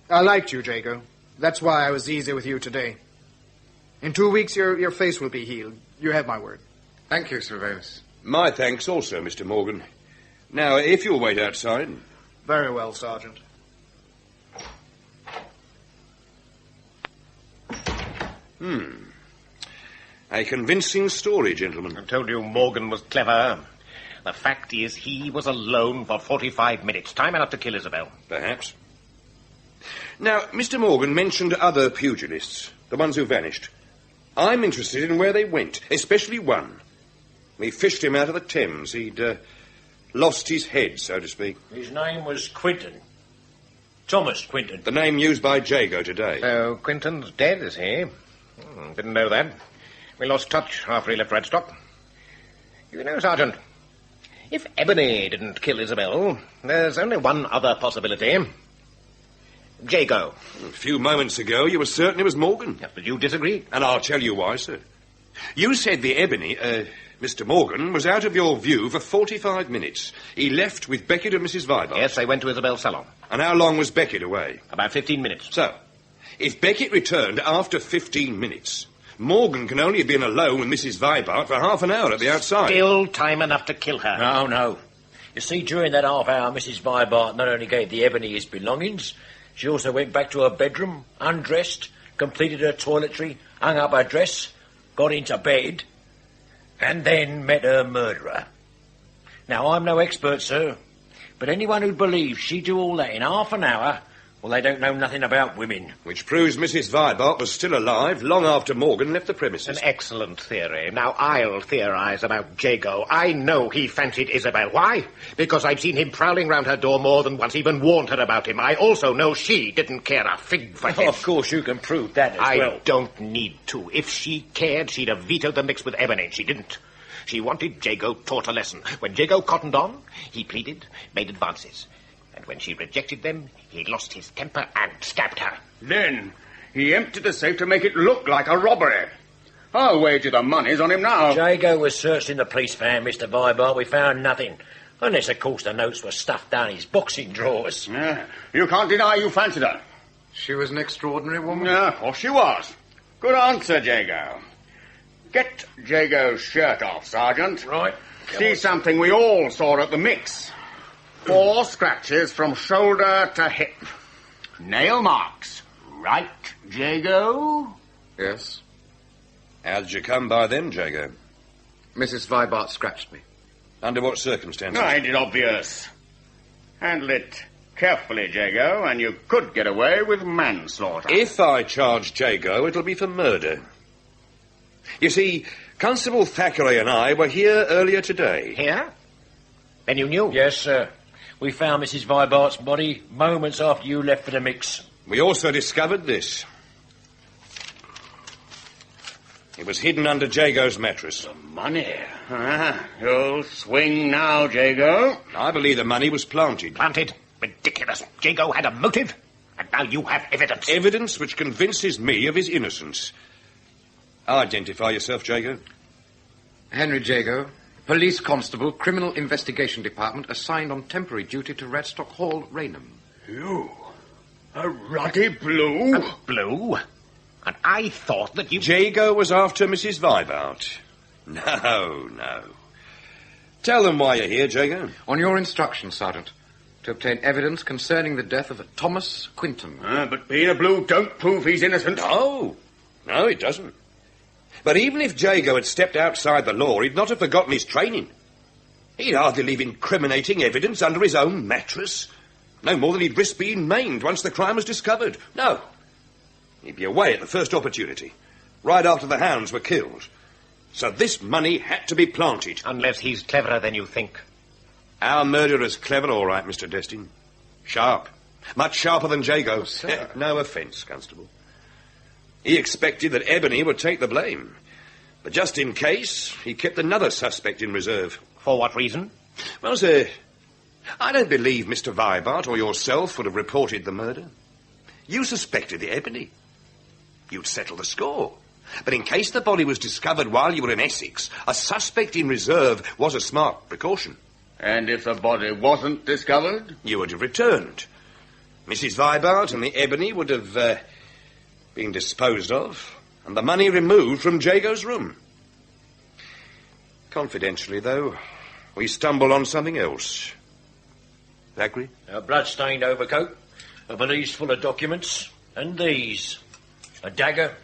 I liked you, Jago. That's why I was easy with you today. In 2 weeks, your face will be healed. You have my word. Thank you, Sylvanus. My thanks also, Mr. Morgan. Now, if you'll wait outside... Very well, Sergeant. A convincing story, gentlemen. I told you Morgan was clever. The fact is, he was alone for 45 minutes. Time enough to kill Isabel. Perhaps. Now, Mr. Morgan mentioned other pugilists, the ones who vanished. I'm interested in where they went, especially one. We fished him out of the Thames. He'd lost his head, so to speak. His name was Quinton. Thomas Quinton. The name used by Jago today. So Quinton's dead, is he? Didn't know that. We lost touch after he left Radstock. You know, Sergeant, if Ebony didn't kill Isabel, there's only one other possibility. Jago. A few moments ago, you were certain it was Morgan. Yes, but you disagree. And I'll tell you why, sir. You said the Ebony, Mr. Morgan, was out of your view for 45 minutes. He left with Beckett and Mrs. Vibart. Yes, they went to Isabel's salon. And how long was Beckett away? About 15 minutes. So, if Beckett returned after 15 minutes, Morgan can only have been alone with Mrs. Vibart for half an hour at the outside. Still time enough to kill her. No. You see, during that half hour, Mrs. Vibart not only gave the Ebony his belongings, She also went back to her bedroom, undressed, completed her toiletry, hung up her dress, got into bed, and then met her murderer. Now, I'm no expert, sir, but anyone who believes she'd do all that in half an hour, well, they don't know nothing about women. Which proves Mrs. Vibart was still alive long after Morgan left the premises. An excellent theory. Now, I'll theorise about Jago. I know he fancied Isabel. Why? Because I've seen him prowling round her door more than once, even warned her about him. I also know she didn't care a fig for him. Of course, you can prove that as well. I don't need to. If she cared, she'd have vetoed the mix with Ebony. She didn't. She wanted Jago taught a lesson. When Jago cottoned on, he pleaded, made advances. And when she rejected them, he lost his temper and stabbed her. Then he emptied the safe to make it look like a robbery. I'll wager the money's on him now. Jago was searched in the police van, Mr. Vibart. We found nothing. Unless, of course, the notes were stuffed down his boxing drawers. Yeah. You can't deny you fancied her. She was an extraordinary woman. Yeah, of course she was. Good answer, Jago. Get Jago's shirt off, Sergeant. Right. See something we all saw at the mix. 4 scratches from shoulder to hip. Nail marks. Right, Jago? Yes. How did you come by them, Jago? Mrs. Vibart scratched me. Under what circumstances? No, ain't it obvious? Handle it carefully, Jago, and you could get away with manslaughter. If I charge Jago, it'll be for murder. You see, Constable Thackeray and I were here earlier today. Here? Then you knew? Yes, sir. We found Mrs. Vibart's body moments after you left for the mix. We also discovered this. It was hidden under Jago's mattress. The money. You'll swing now, Jago. I believe the money was planted. Planted? Ridiculous. Jago had a motive, and now you have evidence. Evidence which convinces me of his innocence. Identify yourself, Jago. Henry Jago, Police Constable, Criminal Investigation Department, assigned on temporary duty to Radstock Hall, Raynham. You? A ruddy blue? A blue? And I thought that you... Jago was after Mrs. Vibart. No. Tell them why you're here, Jago. On your instructions, Sergeant, to obtain evidence concerning the death of Thomas Quinton. But being a blue don't prove he's innocent. No, it doesn't. But even if Jago had stepped outside the law, he'd not have forgotten his training. He'd hardly leave incriminating evidence under his own mattress. No more than he'd risk being maimed once the crime was discovered. No. He'd be away at the first opportunity, right after the hounds were killed. So this money had to be planted. Unless he's cleverer than you think. Our murderer's clever, all right, Mr. Destin. Sharp. Much sharper than Jago. Oh, sir. No offence, Constable. He expected that Ebony would take the blame. But just in case, he kept another suspect in reserve. For what reason? Well, sir, I don't believe Mr. Vibart or yourself would have reported the murder. You suspected the Ebony. You'd settle the score. But in case the body was discovered while you were in Essex, a suspect in reserve was a smart precaution. And if the body wasn't discovered? You would have returned. Mrs. Vibart and the Ebony would have been disposed of, and the money removed from Jago's room. Confidentially, though, we stumbled on something else. Thackeray? A blood-stained overcoat, a valise full of documents, and these. A dagger.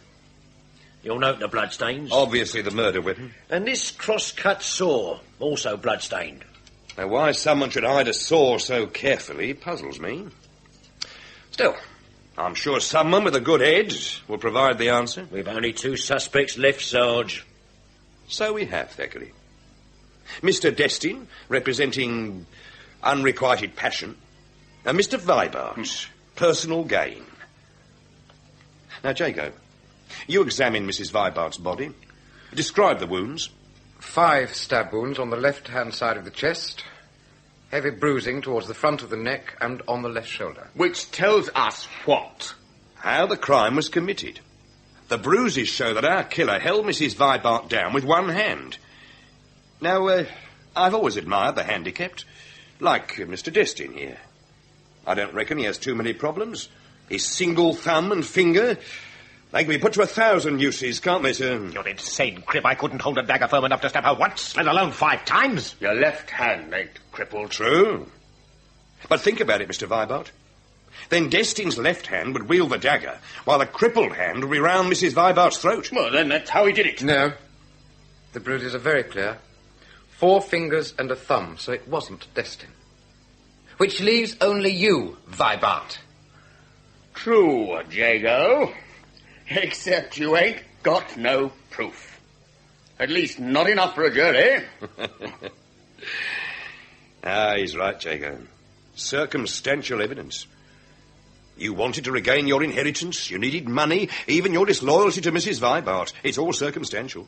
You'll note the bloodstains. Obviously the murder weapon. And this cross-cut saw, also blood-stained. Now, why someone should hide a saw so carefully puzzles me. Still, I'm sure someone with a good head will provide the answer. We've only 2 suspects left, Sarge. So we have, Thackeray. Mr. Destin, representing unrequited passion, and Mr. Vibart, personal gain. Now, Jago, you examine Mrs. Vibart's body. Describe the wounds. 5 stab wounds on the left-hand side of the chest. Heavy bruising towards the front of the neck and on the left shoulder. Which tells us what? How the crime was committed. The bruises show that our killer held Mrs. Vibart down with one hand. Now, I've always admired the handicapped, like Mr. Destin here. I don't reckon he has too many problems. His single thumb and finger, they can be put to 1,000 uses, can't they, sir? You're insane, Crib. I couldn't hold a dagger firm enough to stab her once, let alone 5 times. Your left hand ain't crippled. True. But think about it, Mr. Vibart. Then Destin's left hand would wield the dagger, while the crippled hand would be round Mrs. Vibart's throat. Well, then that's how he did it. No. The bruises are very clear. 4 fingers and a thumb, so it wasn't Destin. Which leaves only you, Vibart. True, Jago. Except you ain't got no proof. At least not enough for a jury. He's right, Jago. Circumstantial evidence. You wanted to regain your inheritance, you needed money, even your disloyalty to Mrs. Vibart. It's all circumstantial.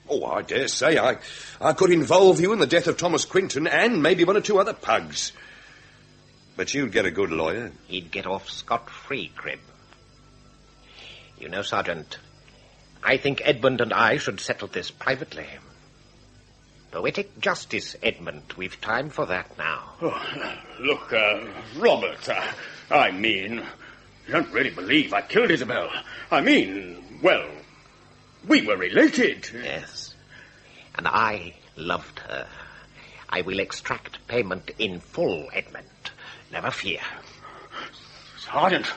Oh, I dare say I could involve you in the death of Thomas Quinton and maybe 1 or 2 other pugs. But you'd get a good lawyer. He'd get off scot-free, Crib. You know, Sergeant, I think Edmund and I should settle this privately. Poetic justice, Edmund. We've time for that now. Oh, look, Robert, I mean, you don't really believe I killed Isabel. I mean, well, we were related. Yes, and I loved her. I will extract payment in full, Edmund. Never fear. Sergeant,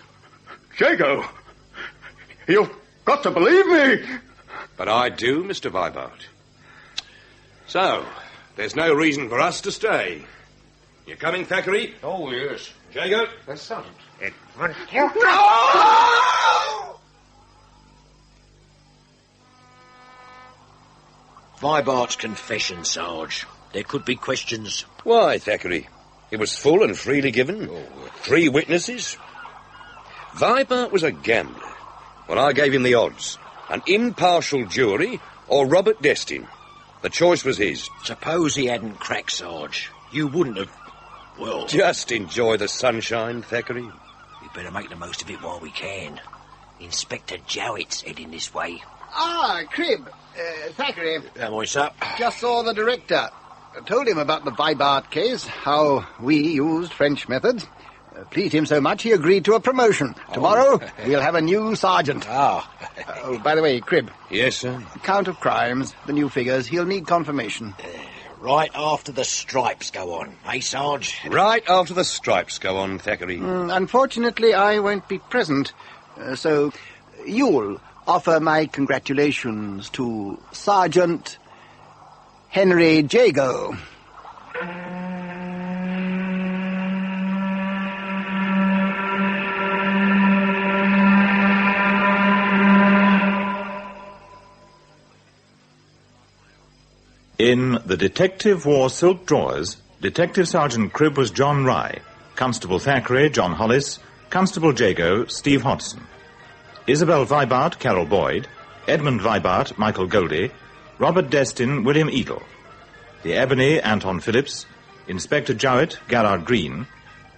Jago, you've got to believe me. But I do, Mr. Vibart. So, there's no reason for us to stay. You coming, Thackeray? Oh, yes. Jago? Yes, Sergeant. Edmund. No! Vibart's confession, Sarge. There could be questions. Why, Thackeray? It was full and freely given. 3 witnesses. Vibart was a gambler. Well, I gave him the odds. An impartial jury or Robert Destin. The choice was his. Suppose he hadn't cracked, Sarge. You wouldn't have... Well... Just enjoy the sunshine, Thackeray. We better make the most of it while we can. Inspector Jowett's heading this way. Ah, Crib. Thackeray. What's up? Just saw the director. Told him about the Vibart case, how we used French methods. Pleased him so much he agreed to a promotion. Tomorrow, we'll have a new sergeant. Oh, by the way, Crib. Yes, sir? Count of crimes, the new figures. He'll need confirmation. Right after the stripes go on, eh, Sarge? Right after the stripes go on, Thackeray. Unfortunately, I won't be present. So, you'll offer my congratulations to Sergeant Henry Jago. In The Detective Wore Silk Drawers, Detective Sergeant Cribb was John Rye, Constable Thackeray, John Hollis, Constable Jago, Steve Hodson. Isabel Vibart, Carol Boyd, Edmund Vibart, Michael Goldie, Robert Destin, William Edel. The Ebony, Anton Phillips, Inspector Jowett, Garrard Green,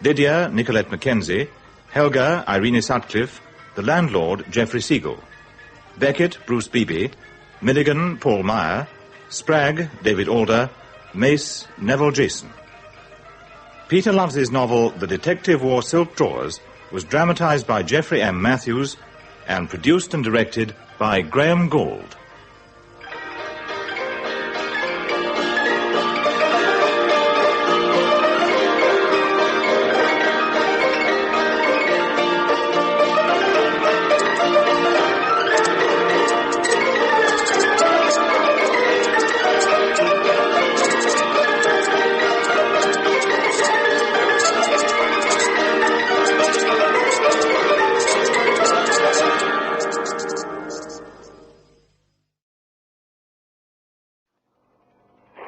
Lydia, Nicolette Mackenzie, Helga, Irene Sutcliffe, the landlord, Geoffrey Siegel, Beckett, Bruce Beebe, Milligan, Paul Meyer, Spragg, David Alder, Mace, Neville Jason. Peter Lovesy's novel The Detective Wore Silk Drawers was dramatized by Geoffrey M. Matthews and produced and directed by Graham Gould.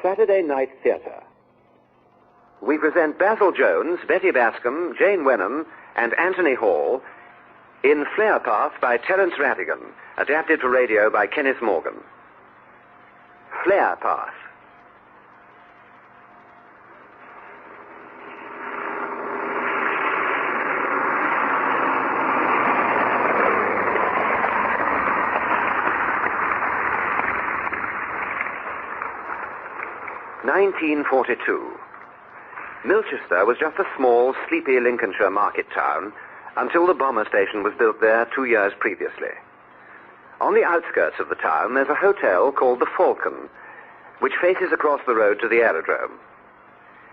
Saturday Night Theatre. We present Basil Jones, Betty Bascom, Jane Wenham, and Anthony Hall in Flare Path by Terence Rattigan, adapted for radio by Kenneth Morgan. Flare Path. (1942). Milchester was just a small, sleepy Lincolnshire market town until the bomber station was built there 2 years previously. On the outskirts of the town, there's a hotel called the Falcon, which faces across the road to the aerodrome.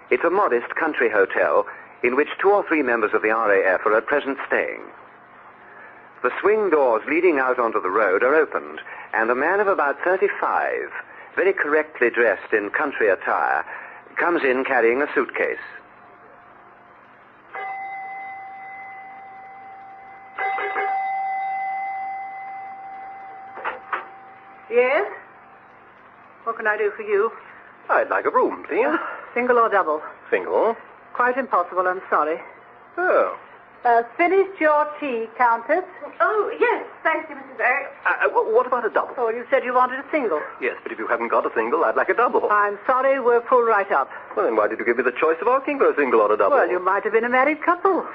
It's a modest country hotel in which 2 or 3 members of the RAF are at present staying. The swing doors leading out onto the road are opened, and a man of about 35, very correctly dressed in country attire, comes in carrying a suitcase. Yes? What can I do for you? I'd like a room, please. Single or double? Single. Quite impossible, I'm sorry. Oh. Finished your tea, Countess? Oh, yes, thank you, Mrs. Oakes. What about a double? Oh, you said you wanted a single. Yes, but if you haven't got a single, I'd like a double. I'm sorry, we're full right up. Well, then why did you give me the choice of asking for a single or a double? Well, you might have been a married couple.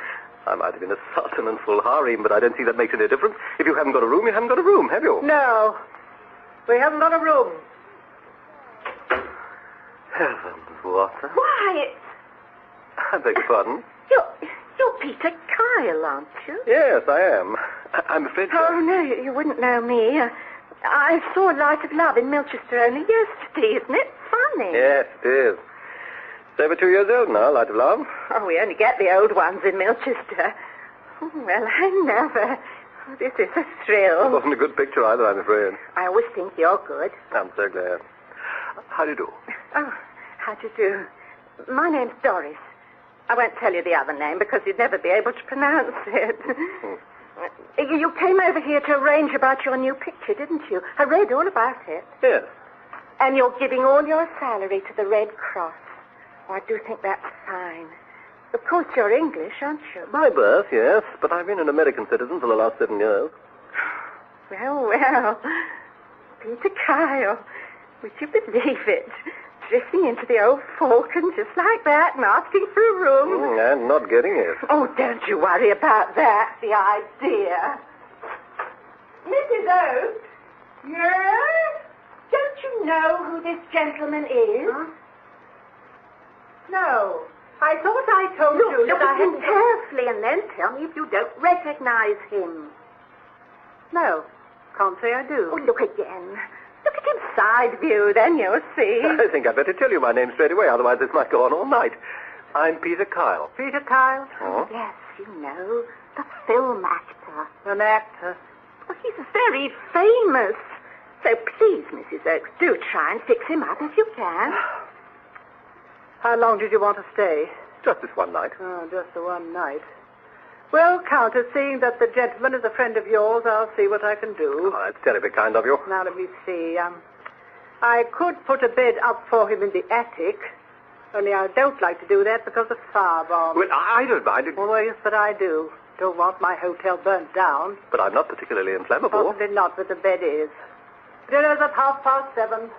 I might have been a sultan and full harem, but I don't see that makes any difference. If you haven't got a room, you haven't got a room, have you? No. We haven't got a room. Heavens, what? Why, I beg your pardon? you're Peter Kyle, aren't you? Yes, I am. I'm afraid so. Oh, no, you wouldn't know me. I saw Light of Love in Milchester only yesterday. Isn't it funny? Yes, it is. It's over 2 years old now, Light of Love. Oh, we only get the old ones in Milchester. Oh, well, I never. Oh, this is a thrill. It wasn't a good picture either, I'm afraid. I always think you're good. I'm so glad. How do you do? Oh, how do you do? My name's Doris. I won't tell you the other name because you'd never be able to pronounce it. You came over here to arrange about your new picture, didn't you? I read all about it. Yes. And you're giving all your salary to the Red Cross. Oh, I do think that's fine. Of course, you're English, aren't you? By birth, yes, but I've been an American citizen for the last 7 years. Well. Peter Kyle. Would you believe it? Drifting into the old Falcon just like that and asking for a room. And not getting it. Oh, don't you worry about that. The idea. Mrs. Oakes? Yes? Don't you know who this gentleman is? Huh? No. I thought I told you Look that I at him hadn't... carefully and then tell me if you don't recognize him. No. Can't say I do. Oh, look again. Look at him side view, then you'll see. I think I'd better tell you my name straight away, otherwise this might go on all night. I'm Peter Kyle. Peter Kyle? Oh? Yes, you know, the film actor. An actor? Well, he's very famous. So please, Mrs. Oakes, do try and fix him up if you can. How long did you want to stay? Just this one night. Oh, just the one night. Well, Countess, seeing that the gentleman is a friend of yours, I'll see what I can do. Oh, that's terribly kind of you. Now, let me see. I could put a bed up for him in the attic, only I don't like to do that because of firebombs. Well, I don't mind it. Oh, yes, but I do. Don't want my hotel burnt down. But I'm not particularly inflammable. Possibly not, but the bed is. Dinner's at 7:30.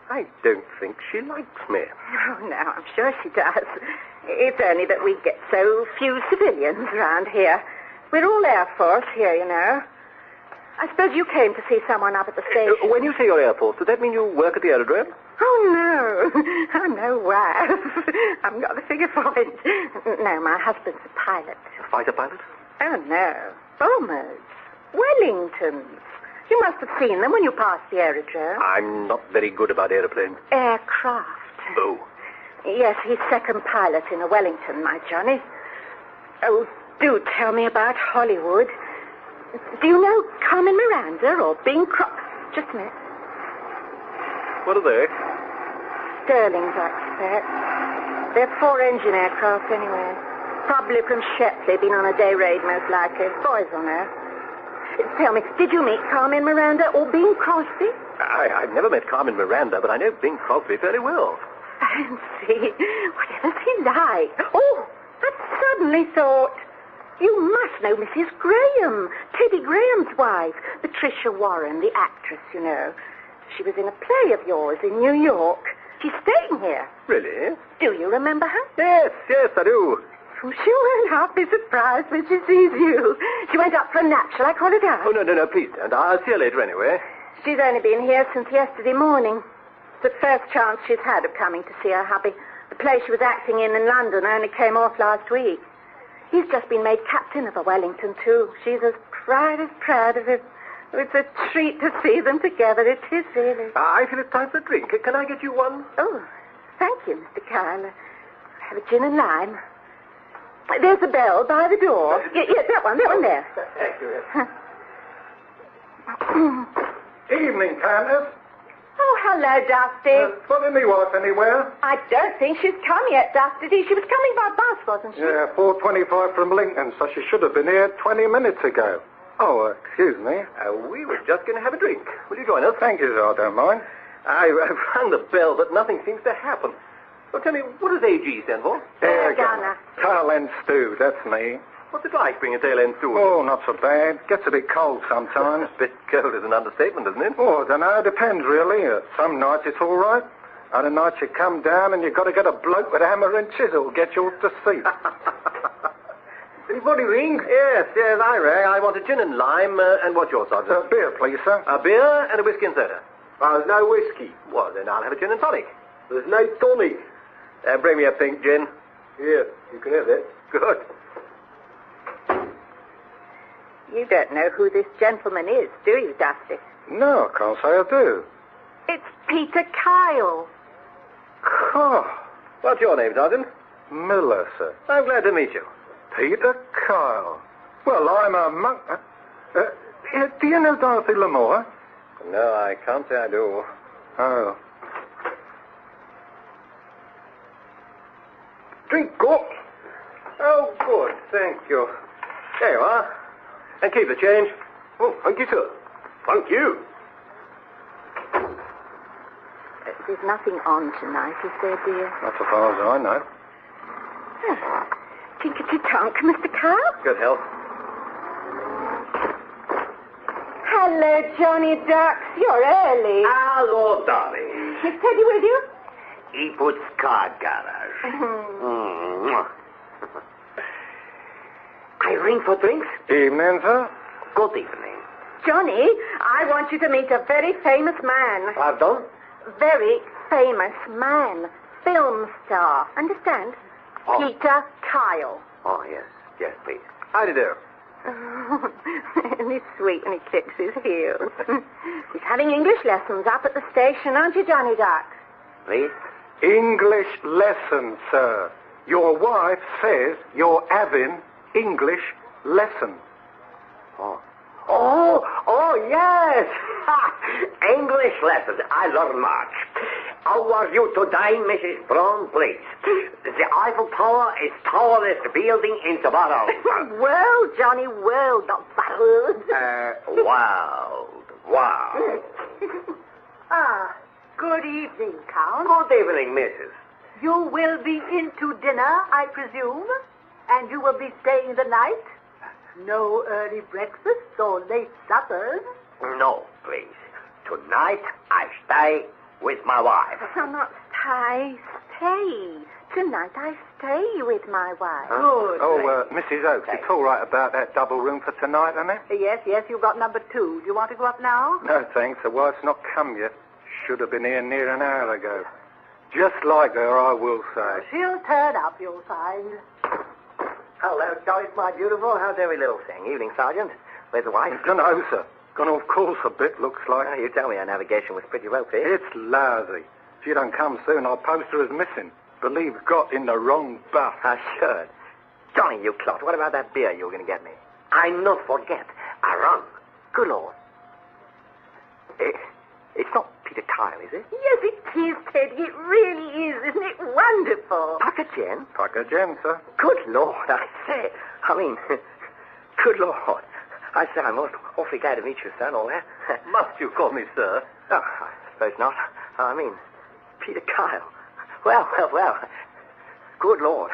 I don't think she likes me. Oh, no, I'm sure she does. It's only that we get so few civilians around here. We're all Air Force here, you know. I suppose you came to see someone up at the station. When you say you're Air Force, does that mean you work at the aerodrome? Oh, no. I'm no wife. I've got the figure for it. No, my husband's a pilot. A fighter pilot? Oh, no. Bombers. Wellingtons. You must have seen them when you passed the aerodrome. I'm not very good about aeroplanes. Aircraft. Oh. Yes, he's second pilot in a Wellington, my Johnny. Oh, do tell me about Hollywood. Do you know Carmen Miranda or Bing Crosby? Just a minute. What are they? Sterlings, I expect. They're 4-engine aircraft anyway. Probably from Shepley, been on a day raid most likely. Boys will know. Tell me, did you meet Carmen Miranda or Bing Crosby? I've never met Carmen Miranda, but I know Bing Crosby fairly well. And see, whatever's he like? Oh, I suddenly thought, you must know Mrs. Graham, Teddy Graham's wife, Patricia Warren, the actress, you know. She was in a play of yours in New York. She's staying here. Really? Do you remember her? Yes, I do. Oh, she won't half be surprised when she sees you. She went up for a nap. Shall I call it out? Oh, no, please don't. I'll see her later anyway. She's only been here since yesterday morning. It's the first chance she's had of coming to see her hubby. The play she was acting in London only came off last week. He's just been made captain of a Wellington, too. She's as proud of him. It's a treat to see them together. It is, really. I feel it's time for a drink. Can I get you one? Oh, thank you, Mr. Kyle. have a gin and lime. There's the bell by the door. Yes, that one there. Thank you. Evening, Countess. Oh, hello, Dusty. Put any wife anywhere? I don't think she's come yet, Dusty. She was coming by bus, wasn't she? Yeah, 4:25 from Lincoln, so she should have been here 20 minutes ago. Oh, excuse me. We were just going to have a drink. Will you join us? Thank you, sir. I don't mind. I rang the bell, but nothing seems to happen. So tell me, what does AG stand for? Air gunner. Tail end stew, that's me. What's it like being a tail end steward? Oh, not so bad. Gets a bit cold sometimes. A bit cold is an understatement, isn't it? Oh, I don't know. Depends, really. Some nights it's all right. Other nights you come down and you've got to get a bloke with a hammer and chisel get you off the seat. Anybody ring? Yes, I rang. I want a gin and lime, and what's your size? A beer, please, sir. A beer and a whiskey and soda. There's no whiskey. Well, then I'll have a gin and tonic. There's no tonic. Bring me a pink gin. Here, you can have that. Good. You don't know who this gentleman is, do you, Dusty? No, I can't say I do. It's Peter Kyle. Oh. What's your name, Sergeant? Miller, sir. I'm glad to meet you. Peter Kyle. Well, I'm a monk. Do you know Dorothy Lamore? No, I can't say I do. Oh. Drink, go. Oh, good. Thank you. There you are. And keep the change. Oh, thank you, sir. Thank you. There's nothing on tonight, is there, dear? Not so far as I know. Tinkety tonk, Mr. Kyle. Good health. Hello, Johnny Ducks. You're early. Hello, darling. Is Teddy with you? He puts card garage. I ring for drinks? Evening, sir. Good evening. Johnny, I want you to meet a very famous man. Pardon? Very famous man. Film star. Understand? Oh. Peter Kyle. Oh, yes. Yes, please. How do you do? And he's sweet when he kicks his heels. He's having English lessons up at the station, aren't you, Johnny Ducks? Please? English lessons, sir. Your wife says you're having English lessons. Oh, yes. English lessons. I learn much. How are you today, Mrs. Brown, please? The Eiffel Tower is tallest building in the world. Well, Johnny, well, not bad. Wow. Good evening, Count. Good evening, Mrs. You will be into dinner, I presume? And you will be staying the night? No early breakfasts or late suppers? No, please. Tonight I stay with my wife. No, not stay. Tonight I stay with my wife. Good. Mrs. Oakes, it's all right about that double room for tonight, isn't it? Yes, you've got number 2. Do you want to go up now? No, thanks. The wife's not come yet. Should have been here near an hour ago. Just like her, I will say. She'll turn up, you'll find. Hello, Doris, my beautiful. How's every little thing? Evening, Sergeant. Where's the wife? Gone home, sir. Gone off course a bit, looks like. You tell me her navigation was pretty ropey. It's lousy. If you don't come soon, I'll post her as missing. Believe got in the wrong bus. I should. Johnny, you clot. What about that beer you were going to get me? I not forget. A rum. Good Lord. It's not Peter Kyle, is it? Yes, it is, Teddy. It really is. Isn't it wonderful? Pocket gin? Pocket gin, sir. Good Lord, I say. I mean, good Lord. I say, I'm awfully glad to meet you, sir, and all that. Must you call me sir? Oh, I suppose not. I mean, Peter Kyle. Well. Good Lord.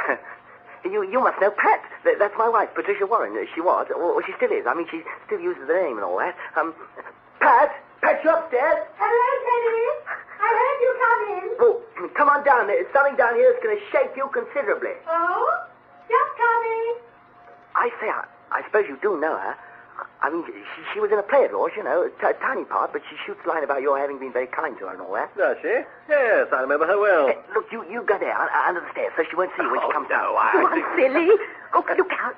You must know Pat. That's my wife, Patricia Warren. She was, or she still is. I mean, she still uses the name and all that. Pat, you upstairs? Hello, Teddy. I heard you come in. Oh, come on down. There's something down here that's going to shake you considerably. Oh? Just coming. I say, I suppose you do know her. I mean, she was in a play of yours, you know, a tiny part, but she shoots line about your having been very kind to her and all that. Does she? Yes, I remember her well. Hey, look, you go there, under the stairs, so she won't see you when she comes down. Come on, silly. Oh, look out.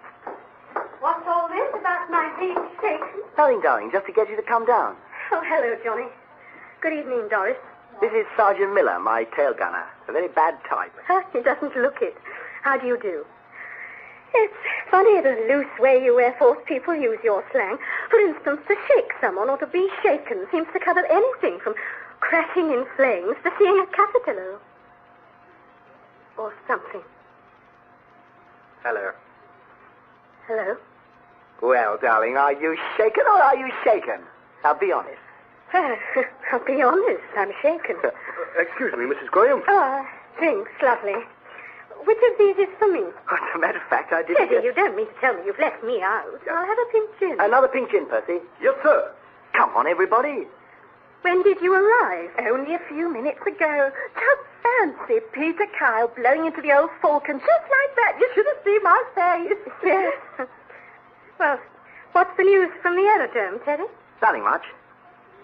What's all this about my being sick? Nothing, darling, just to get you to come down. Oh, hello, Johnny. Good evening, Doris. This is Sergeant Miller, my tail gunner. A very bad type. He doesn't look it. How do you do? It's funny the loose way you Air Force people use your slang. For instance, to shake someone or to be shaken seems to cover anything from crashing in flames to seeing a caterpillar. Or something. Hello. Hello? Well, darling, are you shaken or are you shaken? Now, be honest. I'll be honest, I'm shaken. Excuse me, Mrs. Graham. Drinks, lovely. Which of these is for me? As a matter of fact, I didn't... Teddy, you don't mean to tell me you've left me out. I'll have a pink gin. Another pink gin, Percy. Yes, sir. Come on, everybody. When did you arrive? Only a few minutes ago. Just fancy Peter Kyle blowing into the old Falcon just like that. You should have seen my face. Yes. Well, what's the news from the aerodrome, Teddy? Nothing much.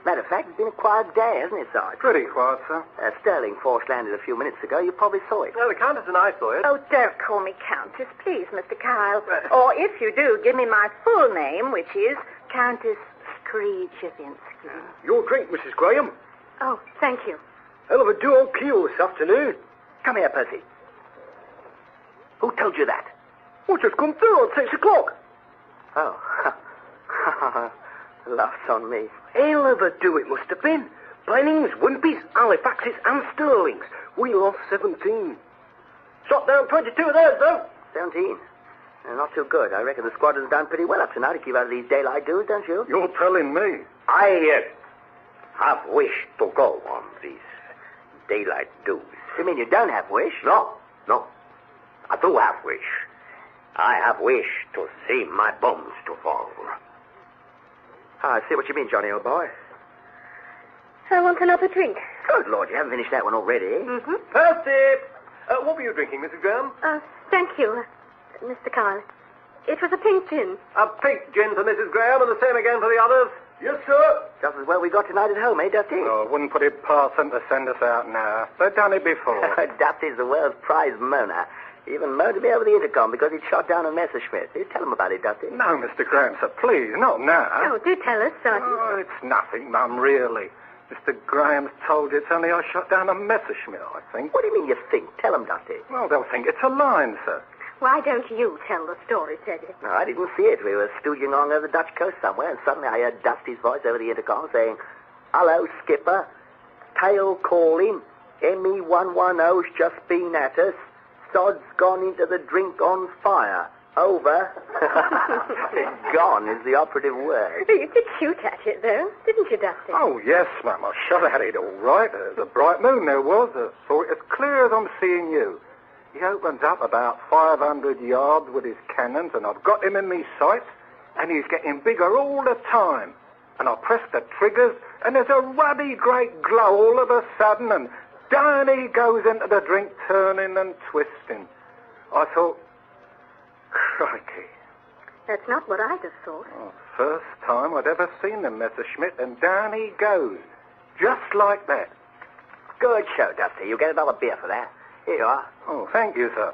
Matter of fact, it's been a quiet day, hasn't it, Sarge? Pretty quiet, sir. Sterling Force landed a few minutes ago. You probably saw it. No, the Countess and I saw it. Oh, don't call me Countess, please, Mr. Kyle. Or if you do, give me my full name, which is Countess Screechevinsky. Your drink, Mrs. Graham. Oh, thank you. Hell of a duo keel this afternoon. Come here, Percy. Who told you that? Well, just come through on 6 o'clock. Oh. Laughs on me. Hell of a do it must have been. Bennings, Wimpys, Halifaxes and Sterlings. We lost 17. Shot down 22 of theirs, though. 17. Not too good. I reckon the squadron's done pretty well up to now to keep out of these daylight duels, don't you? You're telling me. I have wished to go on these daylight duels. You mean you don't have wish? No. I do have wish. I have wish to see my bombs to fall. I see what you mean, Johnny, old boy. I want another drink. Good Lord, you haven't finished that one already. Mm-hmm. Percy! What were you drinking, Mrs. Graham? Thank you, Mr. Kyle. It was a pink gin. A pink gin for Mrs. Graham and the same again for the others? Yes, sir. Just as well we got tonight at home, eh, Dusty? Oh, I wouldn't put it past them to send us out now. They've done it before. Dusty's the world's prize moaner. He even moaned to me over the intercom because he'd shot down a Messerschmitt. You tell him about it, Dusty. No, Mr. Graham, sir, please, not now. Oh, do tell us, Sergeant. Oh, it's nothing, Mum, really. Mr. Graham's told you it's only I shot down a Messerschmitt, I think. What do you mean you think? Tell him, Dusty. Well, they'll think it's a line, sir. Why don't you tell the story, Teddy? No, I didn't see it. We were stooging along over the Dutch coast somewhere, and suddenly I heard Dusty's voice over the intercom saying, "Hello, Skipper. Tail calling. ME-110's just been at us. Sod's gone into the drink on fire. Over." Gone is the operative word. You did shoot at it, though, didn't you, Dusty? Oh, yes, Mum. I shot at it all right. There's a bright moon there was. Saw it as clear as I'm seeing you. He opens up about 500 yards with his cannons, and I've got him in me sights, and he's getting bigger all the time. And I press the triggers, and there's a ruddy great glow all of a sudden, and down he goes into the drink, turning and twisting. I thought, crikey. That's not what I'd have thought. Oh, first time I'd ever seen the Messerschmitt, and down he goes. Just like that. Good show, Dusty. You get another beer for that. Here you are. Oh, thank you, sir.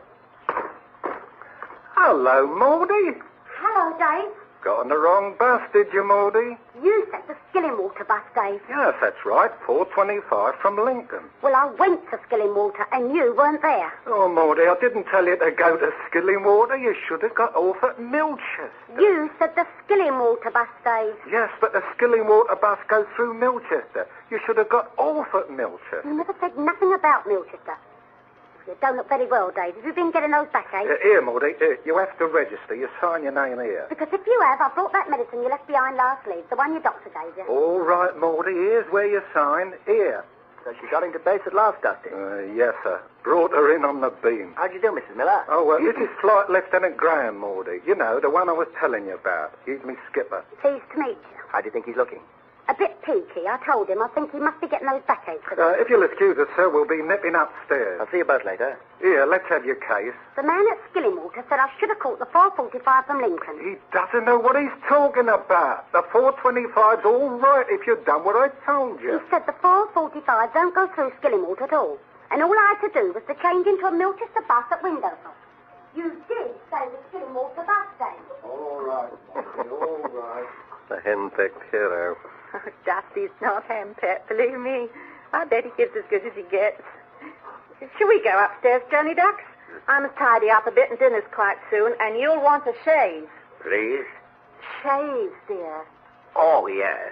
Hello, Maudie. Hello, Dave. Got on the wrong bus, did you, Maudie? You set the Skillingwater bus, Dave. Yes, that's right. 4:25 from Lincoln. Well, I went to Skillingwater, and you weren't there. Oh, Maudie, I didn't tell you to go to Skillingwater. You should have got off at Milchester. You said the Skillingwater bus, Dave. Yes, but the Skillingwater bus goes through Milchester. You should have got off at Milchester. You never said nothing about Milchester. You don't look very well, Dave. Have you been getting those backaches? Here, Maudie, you have to register. You sign your name here. Because if you have, I brought that medicine you left behind last leave, the one your doctor gave you. All right, Maudie, here's where you sign. Here. So she got into base at last, Dusty? Yes, sir. Brought her in on the beam. How'd you do, Mrs. Miller? Oh, well, this is Flight Lieutenant Graham, Maudie. You know, the one I was telling you about. He's me skipper. Pleased to meet you. How do you think he's looking? A bit peaky. I told him. I think he must be getting those backaches. If you'll excuse us, sir, we'll be nipping upstairs. I'll see you both later. Here, let's have your case. The man at Skillingwater said I should have caught the 4:45 from Lincoln. He doesn't know what he's talking about. The 4:25's all right if you've done what I told you. He said the 4:45 don't go through Skillingwater at all. And all I had to do was to change into a Milchester bus at Windowful. You did say the Skillingwater bus, Dave. All right, all right. A henpecked hero. Oh, Dusty's not henpecked, believe me. I bet he gives as good as he gets. Shall we go upstairs, Johnny Ducks? I must tidy up a bit and dinner's quite soon, and you'll want a shave. Please? Shave, dear. Oh, yes.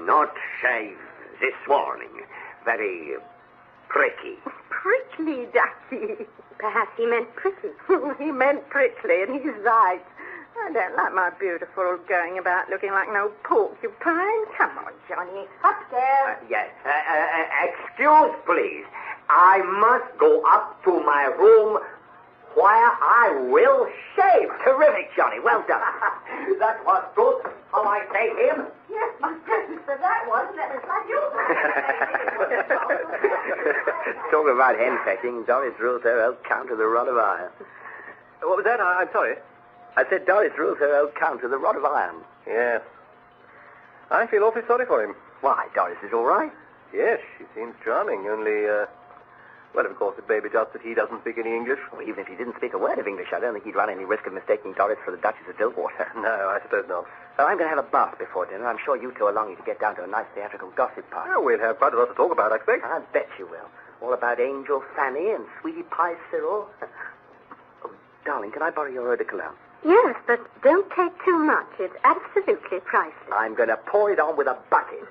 Not shave this morning. Very pricky. Prickly, Ducky. Perhaps he meant pretty. He meant prickly, and he's right. I don't like my beautiful going about looking like an old porcupine. Come on, Johnny. Upstairs. Yes. Excuse, please. I must go up to my room where I will shave. Terrific, Johnny. Well done. That was good. How I say him? Yes, my goodness, but that wasn't like you. Talk about henpecking. Doris rules her old count to the rod of iron. What was that? I'm sorry. I said Doris rules her old count to the rod of iron. Yes. I feel awfully sorry for him. Why, Doris is all right. Yes, she seems charming, only, well, of course, it may be just that he doesn't speak any English. Well, even if he didn't speak a word of English, I don't think he'd run any risk of mistaking Doris for the Duchess of Dilwater. No, I suppose not. Well, I'm going to have a bath before dinner. I'm sure you two are longing to get down to a nice theatrical gossip party. Oh, we'll have quite a lot to talk about, I expect. I bet you will. All about Angel Fanny and Sweetie Pie Cyril. Oh, darling, can I borrow your eau de cologne? Yes, but don't take too much. It's absolutely priceless. I'm going to pour it on with a bucket.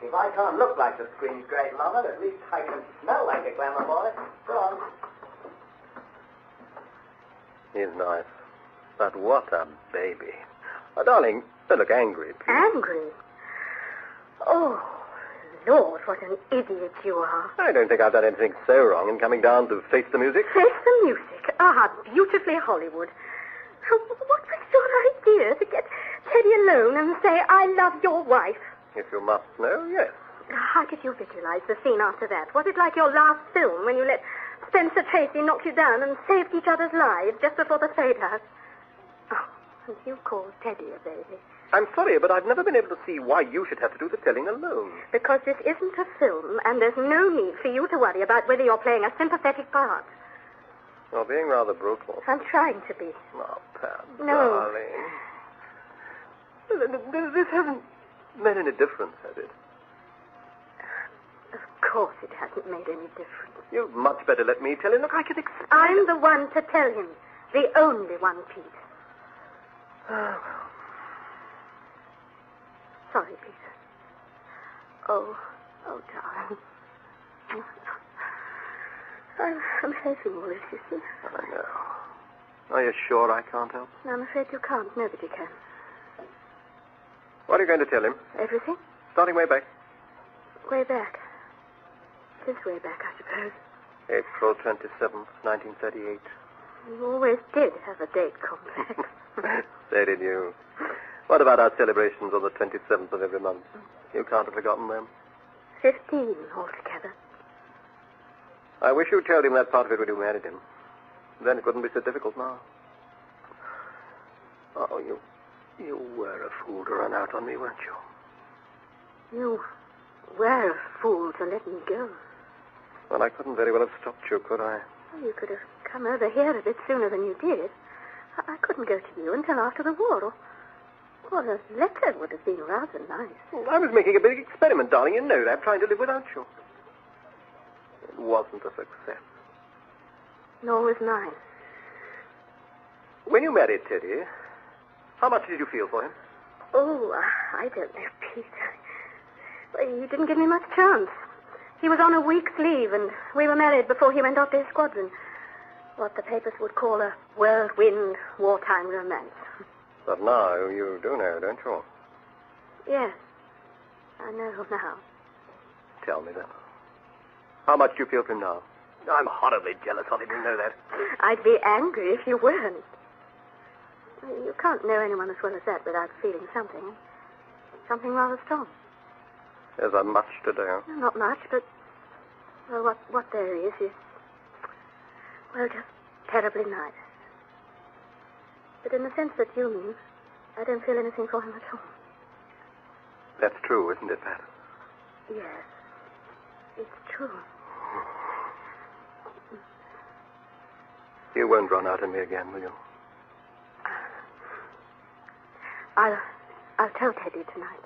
If I can't look like the screen's great lover, at least I can smell like a glamour boy. Go on. He's nice. But what a baby. Darling, don't look angry, please. Angry? Oh, Lord, what an idiot you are. I don't think I've done anything so wrong in coming down to face the music. Face the music? Ah, how beautifully Hollywood. What was your idea to get Teddy alone and say, I love your wife? If you must know, yes. How did you visualize the scene after that? Was it like your last film when you let Spencer Tracy knock you down and saved each other's lives just before the fade out? Oh, and you called Teddy a baby. I'm sorry, but I've never been able to see why you should have to do the telling alone. Because this isn't a film, and there's no need for you to worry about whether you're playing a sympathetic part. You're being rather brutal. I'm trying to be. Oh, Pam, No. darling. This hasn't made any difference, has it? Of course it hasn't made any difference. You'd much better let me tell him. Look, I can explain. I'm the one to tell him. The only one, Pete. Oh, Sorry, Peter. Oh, darling. I'm facing all this, you see. I know. Are you sure I can't help? No, I'm afraid you can't. Nobody can. What are you going to tell him? Everything? Starting way back. Way back. Since way back, I suppose. April 27th, 1938. You always did have a date complex. So did you. What about our celebrations on the 27th of every month? You can't have forgotten them. 15 altogether. I wish you'd told him that part of it when you married him. Then it wouldn't be so difficult now. Oh, you were a fool to run out on me, weren't you? You were a fool to let me go. Well, I couldn't very well have stopped you, could I? Well, you could have come over here a bit sooner than you did. I couldn't go to you until after the war. Or a letter would have been rather nice. Well, I was making a big experiment, darling. You know that, trying to live without you. It wasn't a success. Nor was mine. When you married Teddy, how much did you feel for him? Oh, I don't know, Pete. He didn't give me much chance. He was on a week's leave, and we were married before he went off to his squadron. What the papers would call a whirlwind wartime romance. But now you do know, don't you? Yes, I know now. Tell me then. How much do you feel for him now? I'm horribly jealous of him, you know that. I'd be angry if you weren't. You can't know anyone as well as that without feeling something. Something rather strong. There's much to do. Not much, but... Well, what there is... Well, just terribly nice. But in the sense that you mean, I don't feel anything for him at all. That's true, isn't it, Pat? Yes. It's true. You won't run out on me again, will you? I'll tell Teddy tonight.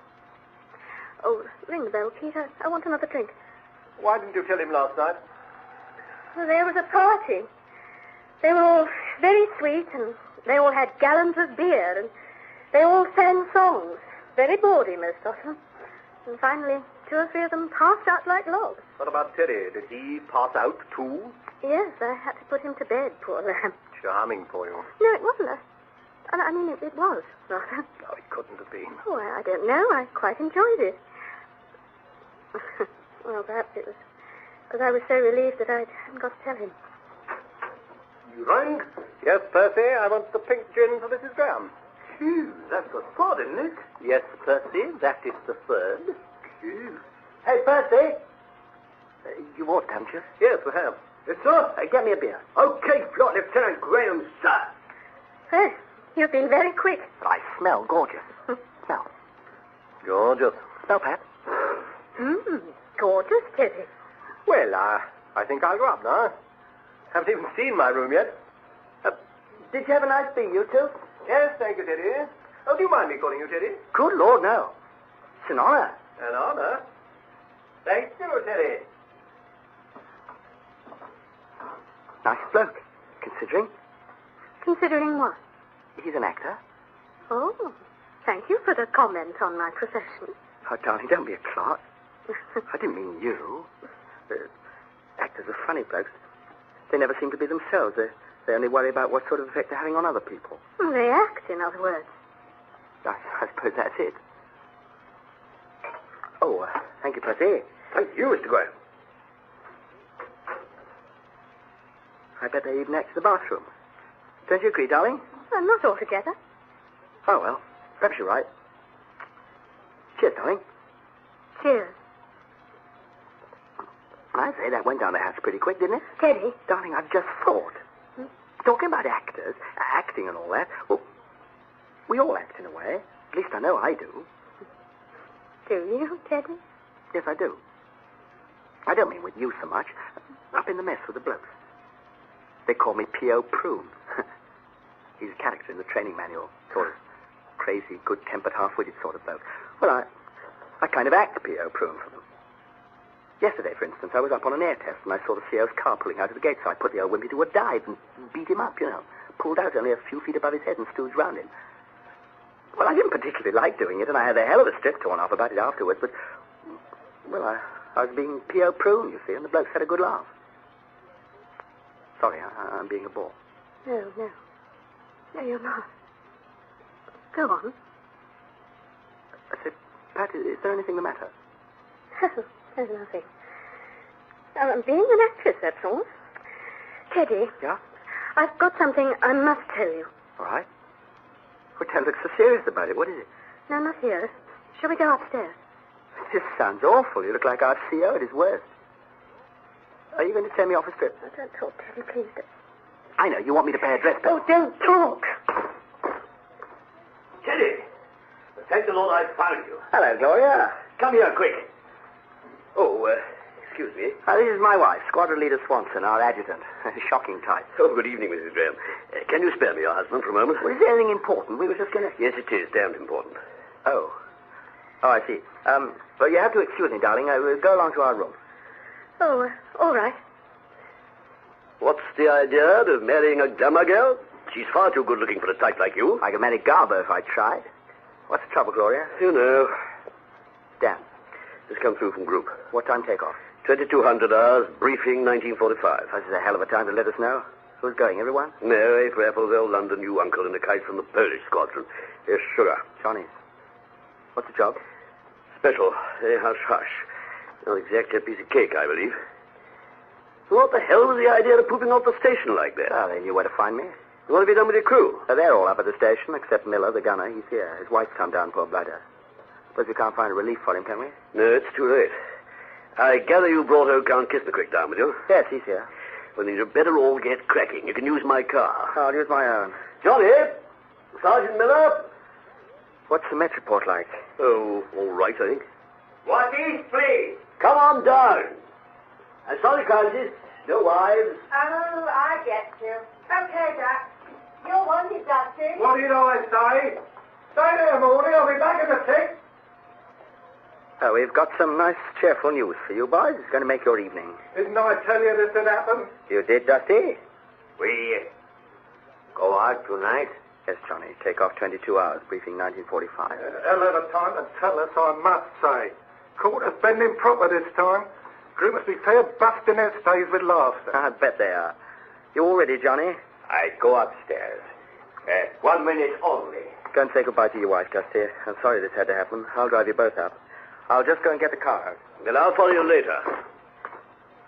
Oh, ring the bell, Peter. I want another drink. Why didn't you tell him last night? Well, there was a party. They were all very sweet, and they all had gallons of beer, and they all sang songs. Very bawdy, most of them. And finally, 2 or 3 of them passed out like logs. What about Teddy? Did he pass out too? Yes, I had to put him to bed, poor lamb. Charming for you. No, it wasn't. I mean, it was, rather. Oh, it couldn't have been. Oh, I don't know. I quite enjoyed it. Well, perhaps it was because I was so relieved that I hadn't got to tell him. You rang? Yes, Percy, I want the pink gin for Mrs. Graham. Phew, that's the third, isn't it? Yes, Percy, that is the third. Phew. Hey, Percy! You walked, haven't you? Yes, we have. Yes, sir? Get me a beer. Okay, Flight Lieutenant Graham, sir. Hey, you've been very quick. But I smell gorgeous. Smell. Gorgeous. Smell, Pat. Gorgeous, Teddy. Well, I think I'll go up now. Haven't even seen my room yet. Did you have a nice bee, you two? Yes, thank you, Teddy. Oh, do you mind me calling you Teddy? Good Lord, no. It's an honor. An honor? Thank you, Teddy. Nice bloke, considering. Considering what? He's an actor. Oh, thank you for the comment on my profession. Oh, darling, don't be a clot. I didn't mean you. Actors are funny blokes. They never seem to be themselves. They only worry about what sort of effect they're having on other people. They act, in other words. I suppose that's it. Oh, thank you, Percy. Thank you, Mr. Graham. I bet they even act in the bathroom. Don't you agree, darling? Not altogether. Oh, well, perhaps you're right. Cheers, darling. Cheers. I say that went down the hatch pretty quick, didn't it? Teddy. Darling, I've just thought. Talking about actors, acting and all that, well, we all act in a way. At least I know I do. Do you, Teddy? Yes, I do. I don't mean with you so much. Up in the mess with the blokes. They call me P.O. Prune. He's a character in the training manual. Sort of crazy, good-tempered, half-witted sort of bloke. Well, I kind of act P.O. Prune for them. Yesterday, for instance, I was up on an air test and I saw the CO's car pulling out of the gate, so I put the old wimpy to a dive and beat him up, you know. Pulled out only a few feet above his head and stooged round him. Well, I didn't particularly like doing it, and I had a hell of a strip torn off about it afterwards, but, well, I was being P.O. Prune, you see, and the blokes had a good laugh. Sorry, I'm being a bore. No, you're not. Go on. I said, Pat, is there anything the matter? Oh, there's nothing. I'm being an actress, that's all. Teddy. Yeah? I've got something I must tell you. All right. Well, don't look so serious about it. What is it? No, not here. Shall we go upstairs? This sounds awful. You look like our CO at his worst. Are you going to tear me off a strip? Oh, don't talk, Teddy, please. I know. You want me to pay a dress bill. Oh, don't talk. Teddy! Thank the Lord I found you. Hello, Gloria. Come here, quick. Oh, excuse me. This is my wife, Squadron Leader Swanson, our adjutant. Shocking type. Oh, good evening, Mrs. Graham. Can you spare me your husband for a moment? Well, is there anything important? We were just going to... Yes, it is. Damned important. Oh, I see. Well, you have to excuse me, darling. We'll go along to our room. Oh, all right. What's the idea of marrying a glamour girl? She's far too good-looking for a type like you. I could marry Garbo if I tried. What's the trouble, Gloria? You know. Dan. Just come through from group. What time takeoff? 2200 hours, briefing 1945. This is a hell of a time to let us know. Who's going, everyone? No, A for Apple's old London new uncle and a kite from the Polish squadron. Here's sugar. Johnny's. What's the job? Special. Hush. Not exactly a piece of cake, I believe. So what the hell was the idea of pooping off the station like that? Well, they knew where to find me. What have you done with your crew? They're all up at the station, except Miller, the gunner. He's here. His wife's come down, poor bladder. Suppose we can't find a relief for him, can we? No, it's too late. I gather you brought old Count Kisterquick down with you? Yes, he's here. Well, then you'd better all get cracking. You can use my car. I'll use my own. Johnny! Sergeant Miller! What's the Metroport like? Oh, all right, I think. What is, please? Come on down. And sorry, Countess. No wives. Oh, I get you. Okay, Jack. You're wanted, Dusty. What do you know I say? Stay there, Morley. I'll be back in a tick. Oh, we've got some nice, cheerful news for you, boys. It's going to make your evening. Didn't I tell you this would happen? You did, Dusty? We go out tonight? Yes, Johnny. Take off 22 hours. Briefing 1945. Hell of a time to tell us, I must say. Caught us bending proper this time. Crew must be fair busting their stays with laughter. I bet they are. You all ready, Johnny? I go upstairs. 1 minute only. Go and say goodbye to your wife, Dusty. I'm sorry this had to happen. I'll drive you both up. I'll just go and get the car. Well, I'll follow you later.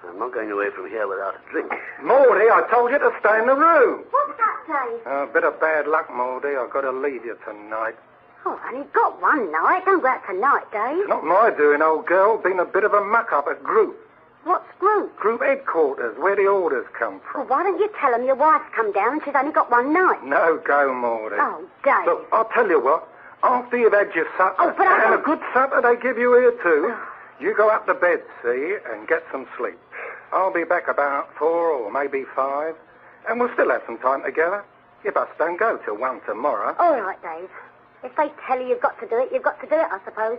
I'm not going away from here without a drink. Morty, I told you to stay in the room. What's that, Dave? A bit of bad luck, Morty. I've got to leave you tonight. Oh, I've only got one night. Don't go out tonight, Dave. It's not my doing, old girl. Been a bit of a muck-up at group. What's group? Group headquarters, where the orders come from. Well, why don't you tell them your wife's come down and she's only got one night? No go, Morty. Oh, Dave. Look, I'll tell you what. After you've had your supper, Oh, but I and don't- a good supper they give you here, too, you go up to bed, see, and get some sleep. I'll be back about 4 or maybe 5, and we'll still have some time together. Your bus don't go till 1 tomorrow. All right, Dave. If they tell you you've got to do it, you've got to do it, I suppose.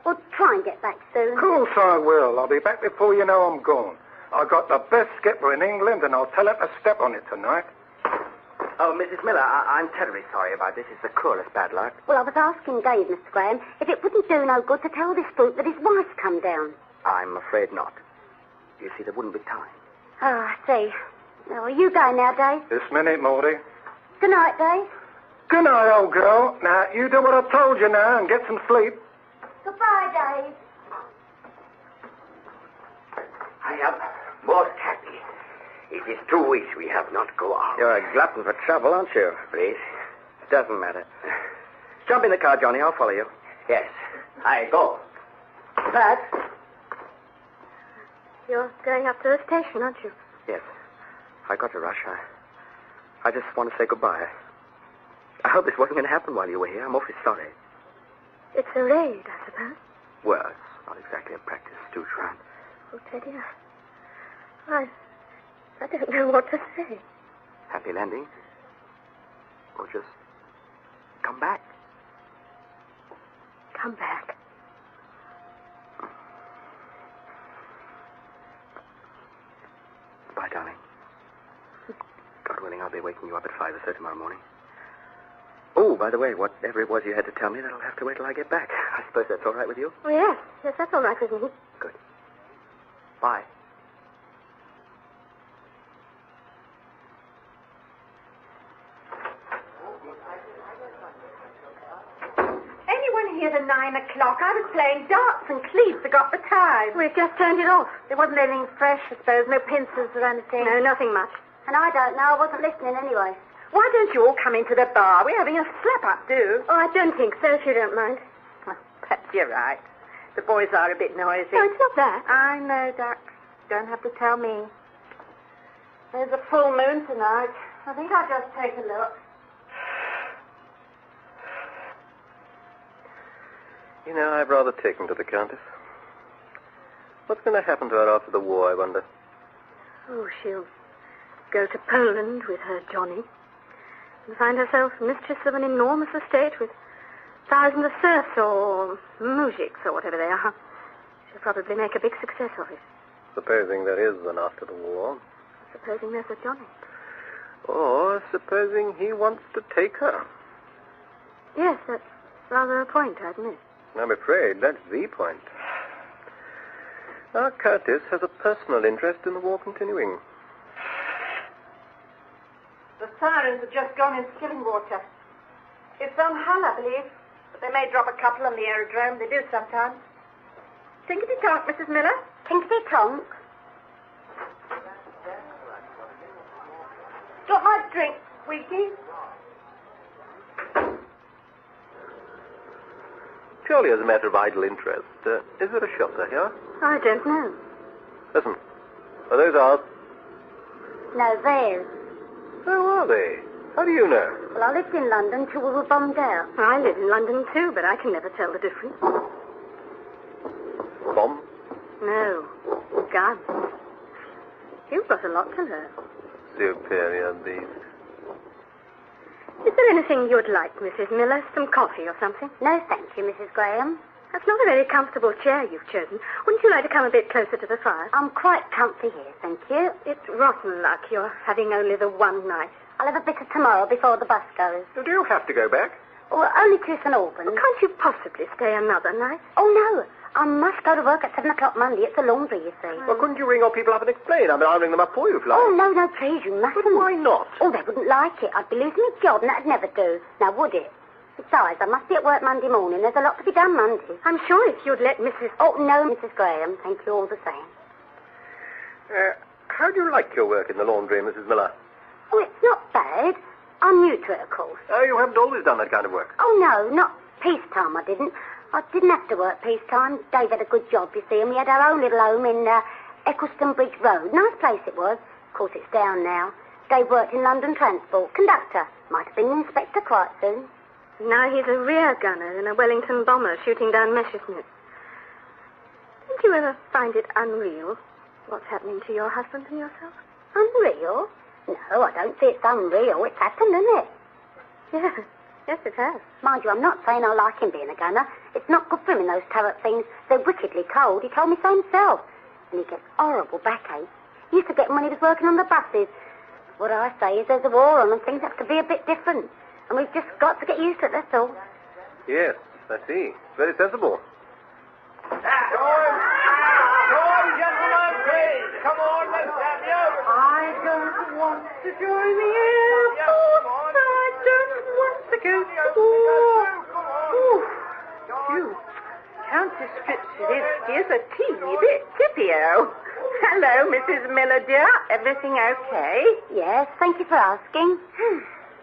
Well, try and get back soon. Of course I will. I'll be back before you know I'm gone. I got the best skipper in England, and I'll tell him to step on it tonight. Oh, Mrs. Miller, I'm terribly sorry about this. It's the cruelest bad luck. Well, I was asking Dave, Mr. Graham, if it wouldn't do no good to tell this brute that his wife's come down. I'm afraid not. You see, there wouldn't be time. Oh, I see. Now, are you going now, Dave? This minute, Morty. Good night, Dave. Good night, old girl. Now, you do what I told you now and get some sleep. Goodbye, Dave. I am most happy. It is 2 weeks we have not go out. You're a glutton for trouble, aren't you? Please? Doesn't matter. Jump in the car, Johnny. I'll follow you. Yes. I go. Pat? You're going up to the station, aren't you? Yes. I got to rush. I just want to say goodbye. I hope this wasn't going to happen while you were here. I'm awfully sorry. It's a raid, I suppose. Well, it's not exactly a practice, too, Tran. Oh, Teddy, I don't know what to say. Happy landing. Or just come back. Come back. Bye, darling. God willing, I'll be waking you up at 5 or so tomorrow morning. Oh, by the way, whatever it was you had to tell me, that'll have to wait till I get back. I suppose that's all right with you? Oh, yes. Yes, that's all right with me. Good. Bye. Anyone here at 9 o'clock? I was playing darts and Cleve forgot the time. We've just turned it off. There wasn't anything fresh, I suppose. No pincers or anything. No, nothing much. And I don't know. I wasn't listening anyway. Why don't you all come into the bar? We're having a slap-up, do? Oh, I don't think so, if you don't mind. Well, perhaps you're right. The boys are a bit noisy. No, it's not that. I know, Duck. Don't have to tell me. There's a full moon tonight. I think I'll just take a look. You know, I've rather taken to the Countess. What's going to happen to her after the war, I wonder? Oh, she'll go to Poland with her Johnny and find herself mistress of an enormous estate with thousands of serfs or moujiks or whatever they are. She'll probably make a big success of it. Supposing there is an after the war. Supposing there's a Johnny. Or supposing he wants to take her. Yes, that's rather a point, I admit. I'm afraid that's the point. Our Countess has a personal interest in the war continuing. The sirens have just gone in Skillingwater. It's on Hull, I believe. But they may drop a couple on the aerodrome. They do sometimes. Tinkety-tonk, Mrs. Miller. Tinkety-tonk. Got my drink, Sweetie. Purely as a matter of idle interest, is there a shelter here? I don't know. Listen, are those ours? No, theirs. Oh, are they? How do you know? Well, I lived in London till we were bombed out. I live in London too, but I can never tell the difference. Bomb? No. Guns. You've got a lot to learn. Superior beast. Is there anything you'd like, Mrs. Miller? Some coffee or something? No, thank you, Mrs. Graham. That's not a very comfortable chair you've chosen. Wouldn't you like to come a bit closer to the fire? I'm quite comfy here, thank you. It's rotten luck you're having only the one night. I'll have a bit of tomorrow before the bus goes. Do you have to go back? Well, only to St Albans. Well, can't you possibly stay another night? Oh, no. I must go to work at 7 o'clock Monday. It's a laundry, you see. Well, couldn't you ring our people up and explain? I mean, I'll ring them up for you if you like. Oh, no, please, you mustn't. But why not? Oh, they wouldn't like it. I'd be losing my job, and that'd never do. Now, would it? Besides, I must be at work Monday morning. There's a lot to be done Monday. I'm sure if you'd let Mrs... Oh, no, Mrs. Graham. Thank you all the same. How do you like your work in the laundry, Mrs. Miller? Oh, it's not bad. I'm new to it, of course. Oh, you haven't always done that kind of work? Oh, no, not peacetime, I didn't. I didn't have to work peacetime. Dave had a good job, you see, and we had our own little home in Eccleston Bridge Road. Nice place it was. Of course, it's down now. Dave worked in London Transport. Conductor. Might have been inspector quite soon. Now he's a rear gunner in a Wellington bomber shooting down Messerschmitts. Didn't you ever find it unreal what's happening to your husband and yourself? Unreal? No, I don't see it's unreal. It's happened, isn't it? Yeah. Yes, it has. Mind you, I'm not saying I like him being a gunner. It's not good for him in those turret things. They're wickedly cold. He told me so himself. And he gets horrible backache. He used to get them when he was working on the buses. What I say is there's a war on and things have to be a bit different. And we've just got to get used to it, that's all. Yes, I see. Very sensible. Come gentlemen, please. Come on, let's have you. I don't want to join the airport. I don't want to go to war. Phew. Countess Fitzgerald is a teeny bit tippy-o. Hello, Mrs. Miller, dear. Everything okay? Yes, thank you for asking.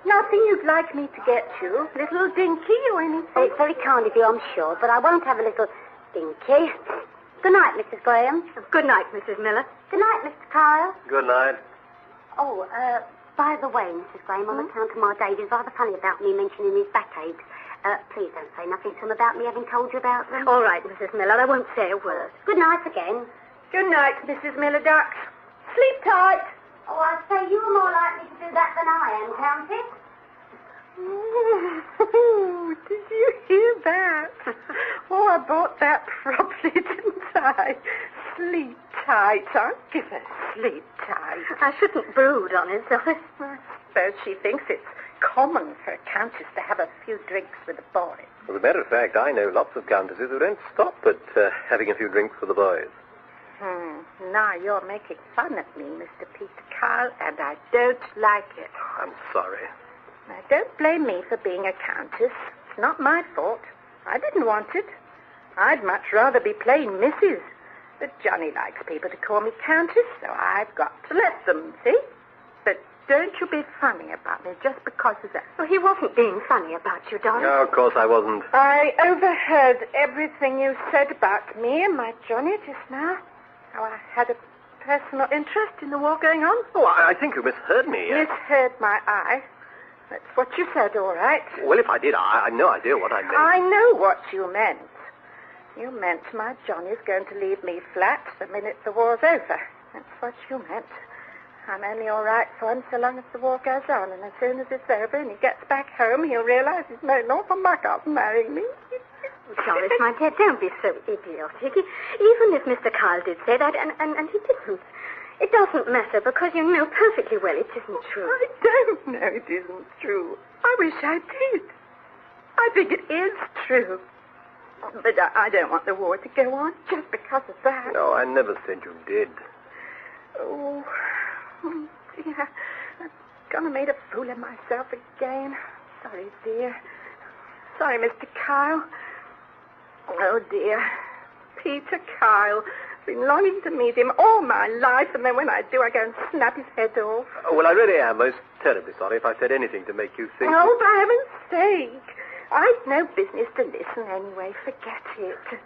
Nothing you'd like me to get you? Little dinky or anything? Oh, it's very kind of you, I'm sure, but I won't have a little dinky. Good night, Mrs. Graham. Good night, Mrs. Miller. Good night, Mr. Kyle. Good night. Oh, by the way, Mrs. Graham, on account of my Dave, he's rather funny about me mentioning his backaches. Please don't say nothing to him about me having told you about them. All right, Mrs. Miller, I won't say a word. Good night again. Good night, Mrs. Miller Duck. Sleep tight. Oh, I'd say you were more likely to do that than I am, Countess. Oh, did you hear that? Oh, I bought that properly, didn't I? Sleep tight. I'll give her sleep tight. I shouldn't brood on it, I suppose she thinks it's common for a countess to have a few drinks with the boys. As a matter of fact, I know lots of countesses who don't stop at having a few drinks with the boys. Now you're making fun of me, Mr. Peter Kyle, and I don't like it. I'm sorry. Now, don't blame me for being a countess. It's not my fault. I didn't want it. I'd much rather be plain Mrs. But Johnny likes people to call me countess, so I've got to let them, see? But don't you be funny about me just because of that. Well, he wasn't being funny about you, darling. No, of course I wasn't. I overheard everything you said about me and my Johnny just now. How I had a personal interest in the war going on. Oh, I think you misheard me. Misheard my eye. That's what you said, all right. Well, if I did, I've no idea what I meant. I know what you meant. You meant my Johnny's going to leave me flat the minute the war's over. That's what you meant. I'm only all right for him so long as the war goes on, and as soon as it's over and he gets back home, he'll realize he's made an awful muck of marrying me. Doris, my dear, don't be so idiotic. Even if Mr. Kyle did say that, and he didn't, it doesn't matter because you know perfectly well it isn't true. I don't know it isn't true. I wish I did. I think it is true. But I don't want the war to go on just because of that. No, I never said you did. Oh, dear. I've gone and made a fool of myself again. Sorry, dear. Sorry, Mr. Kyle. Oh, dear. Peter Kyle. Been longing to meet him all my life, and then when I do, I go and snap his head off. Oh, well, I really am most terribly sorry if I said anything to make you think... Oh, for heaven's sake. I've no business to listen anyway. Forget it.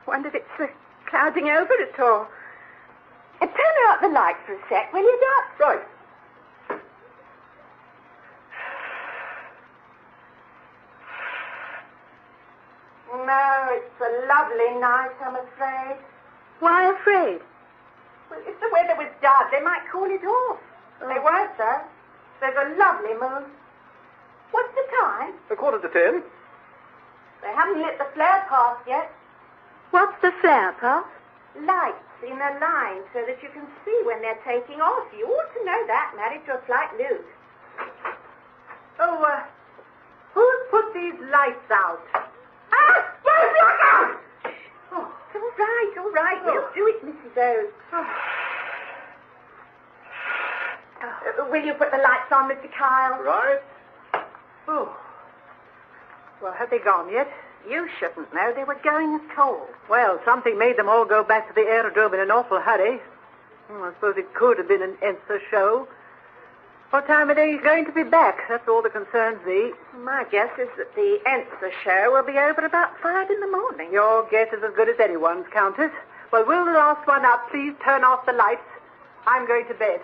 Wonder if it's clouding over at all. Turn out the light for a sec, will you, Doc? Right. No, it's a lovely night, I'm afraid. Why afraid? Well, if the weather was dark, they might call it off. They weren't, though. There's a lovely moon. What's the time? 9:45. They haven't lit the flare path yet. What's the flare path? Lights in a line so that you can see when they're taking off. You ought to know that, married to a flight loot. Oh, who's put these lights out? Ah! Yes, look out! Oh, all right. We'll do it, Mrs. Oates. Will you put the lights on, Mr. Kyle? Right. Oh. Well, have they gone yet? You shouldn't know. They were going at all. Well, something made them all go back to the aerodrome in an awful hurry. I suppose it could have been an Ensa show. What time are they going to be back? That's all that concerns me. My guess is that the Ensa show will be over about 5 in the morning. Your guess is as good as anyone's, Countess. Well, will the last one up please turn off the lights? I'm going to bed.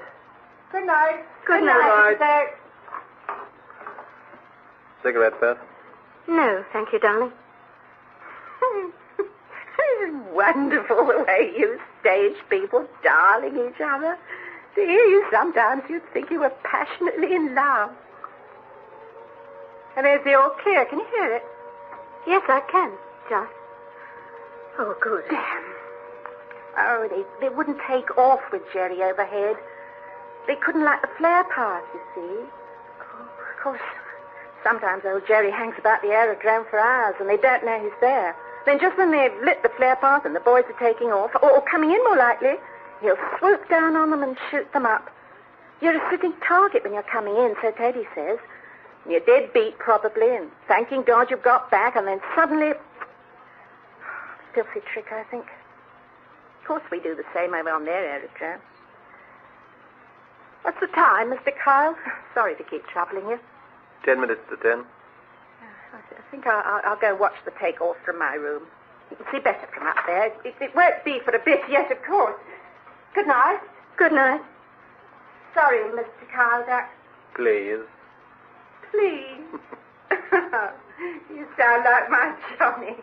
Good night. Good night, Mrs. Oates. Cigarette, Beth? No, thank you, darling. It's wonderful the way you stage people darling each other. To hear you sometimes, you'd think you were passionately in love. And there's the all clear. Can you hear it? Yes, I can. Just. Oh, good. Damn. Oh, they wouldn't take off with Jerry overhead. They couldn't light the flare path, you see. Of course, sometimes old Jerry hangs about the aerodrome for hours and they don't know he's there. Then just when they've lit the flare path and the boys are taking off, or coming in more likely, he'll swoop down on them and shoot them up. You're a sitting target when you're coming in, so Teddy says. You're dead beat, probably, and thanking God you've got back, and then suddenly... Filthy trick, I think. Of course we do the same over on their aerodrome. What's the time, Mr. Kyle? Sorry to keep troubling you. 10 minutes to 10. I think I'll go watch the takeoff from my room. You can see better from up there. It won't be for a bit yet, of course. Good night. Good night. Sorry, Mr. Kyle. Please. Please. You sound like my Johnny.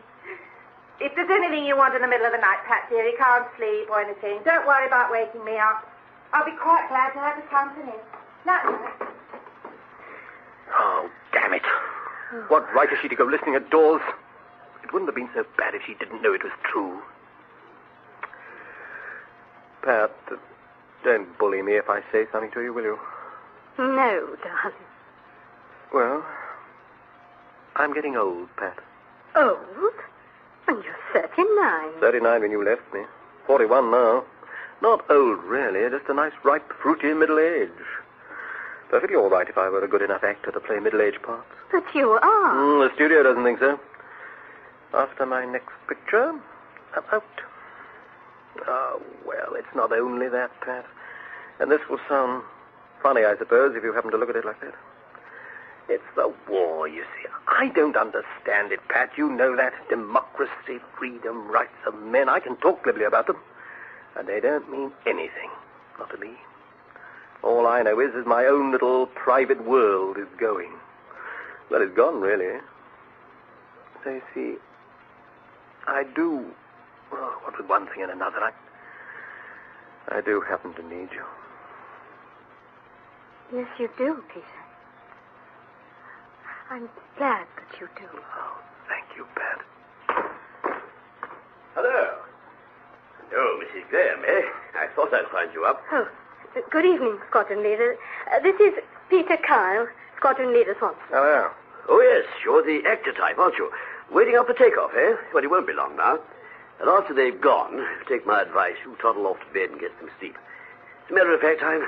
If there's anything you want in the middle of the night, Pat, dear, you can't sleep or anything, don't worry about waking me up. I'll be quite glad to have the company. Night-night. Oh, damn it. What right has she to go listening at doors? It wouldn't have been so bad if she didn't know it was true. Pat, don't bully me if I say something to you, will you? No, darling. Well, I'm getting old, Pat. Old? When you're 39. 39 when you left me. 41 now. Not old, really. Just a nice, ripe, fruity middle age. Perfectly all right if I were a good enough actor to play middle-aged parts. But you are. The studio doesn't think so. After my next picture, I'm out. Oh, well, it's not only that, Pat. And this will sound funny, I suppose, if you happen to look at it like that. It's the war, you see. I don't understand it, Pat. You know that. Democracy, freedom, rights of men. I can talk glibly about them. And they don't mean anything. Not to me. All I know is my own little private world is going. Well, it's gone, really. So, you see, I do... Oh, what with one thing and another, I do happen to need you. Yes, you do, Peter. I'm glad that you do. Oh, thank you, Pat. Hello. Oh, Mrs. Graham, eh? I thought I'd find you up. Oh, good evening, Squadron Leader. This is Peter Kyle, Squadron Leader Swanson. Hello. Oh, yes, you're the actor type, aren't you? Waiting up for takeoff, eh? Well, it won't be long now. And after they've gone, take my advice, you toddle off to bed and get some sleep. As a matter of fact, I'm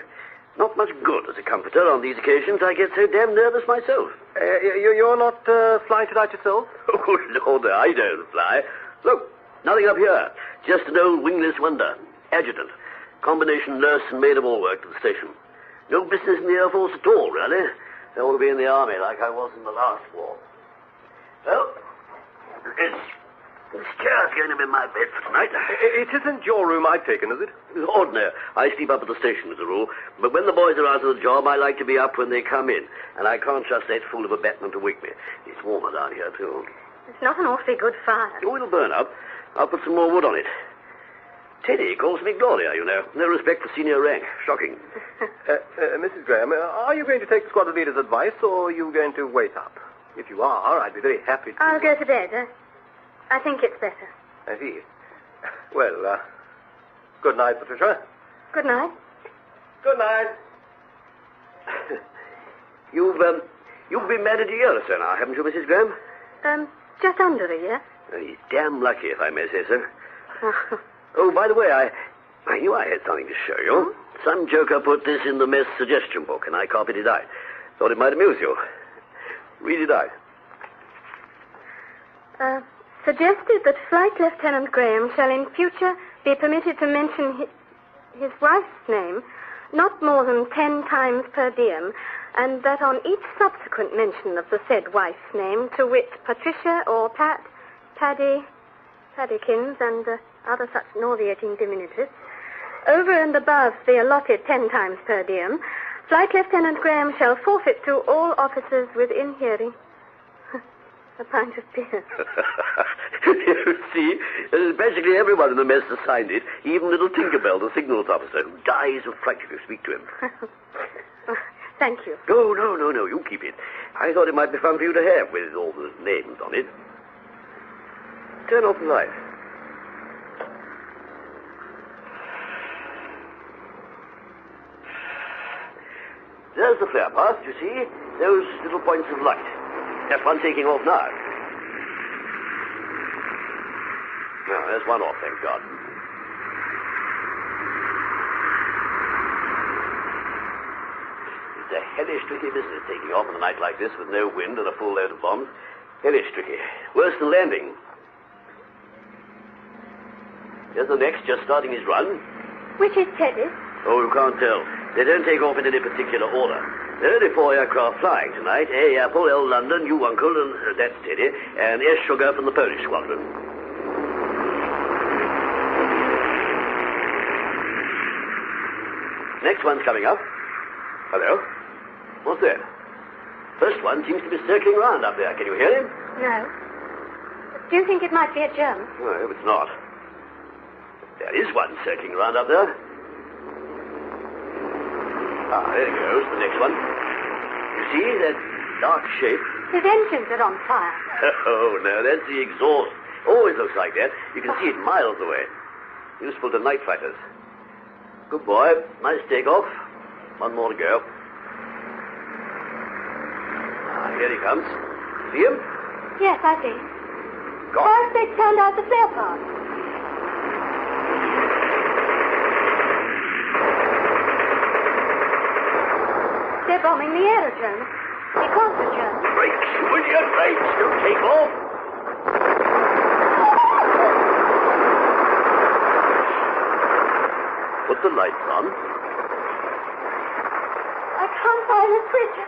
not much good as a comforter on these occasions. I get so damn nervous myself. You're not flying tonight yourself? Oh, Lord, I don't fly. Look, nothing up here. Just an old wingless wonder. Adjutant. Combination nurse and maid of all work to the station. No business in the Air Force at all, really. I want to be in the Army like I was in the last war. Well, this chair's going to be my bed for tonight. It isn't your room I've taken, is it? It's ordinary. I sleep up at the station as a rule. But when the boys are out of the job, I like to be up when they come in. And I can't trust that fool of a batman to wake me. It's warmer down here, too. It's not an awfully good fire. Oh, it'll burn up. I'll put some more wood on it. Teddy calls me Gloria, you know. No respect for senior rank. Shocking. Mrs. Graham, are you going to take the squadron leader's advice, or are you going to wait up? If you are, I'd be very happy to... I'll go to bed. I think it's better. I see. Well, good night, Patricia. Good night. Good night. You've been married a year or so now, haven't you, Mrs. Graham? Just under a year. He's damn lucky, if I may say so. Oh, by the way, I knew I had something to show you. Some joker put this in the mess suggestion book, and I copied it out. Thought it might amuse you. Read it out. Suggested that Flight Lieutenant Graham shall in future be permitted to mention his wife's name not more than 10 times per diem, and that on each subsequent mention of the said wife's name, to wit, Patricia or Paddykins, and other such nauseating diminutives, over and above the allotted 10 times per diem, Flight Lieutenant Graham shall forfeit to all officers within hearing a pint of beer. You see, basically everyone in the mess has signed it, even little Tinkerbell, the signals officer, who dies of fright if you speak to him. Thank you. Oh, no, you keep it. I thought it might be fun for you to have with all the names on it. Turn off the light. There's the flare path, you see? Those little points of light. That's one taking off now. No, there's one off, thank God. It's a hellish tricky business taking off on a night like this with no wind and a full load of bombs. Hellish tricky. Worse than landing. Here's the next, just starting his run. Which is Teddy? Oh, you can't tell. They don't take off in any particular order. There are only 4 aircraft flying tonight. A, Apple, L, London, U, Uncle, and that's Teddy, and S, Sugar from the Polish squadron. Next one's coming up. Hello? What's that? First one seems to be circling around up there. Can you hear him? No. Do you think it might be a German? No, I hope it's not. There is one circling around up there. Ah, there he goes, the next one. You see that dark shape? His engines are on fire. Oh, no, that's the exhaust. Always looks like that. You can see it miles away. Useful to night fighters. Good boy. Nice takeoff. One more to go. Ah, here he comes. See him? Yes, I see. Got First they turned out the flare path. They're bombing the aerodrome. It was the Germans. Brakes, will you? Brakes. Don't take off. Put the lights on. I can't find the switch.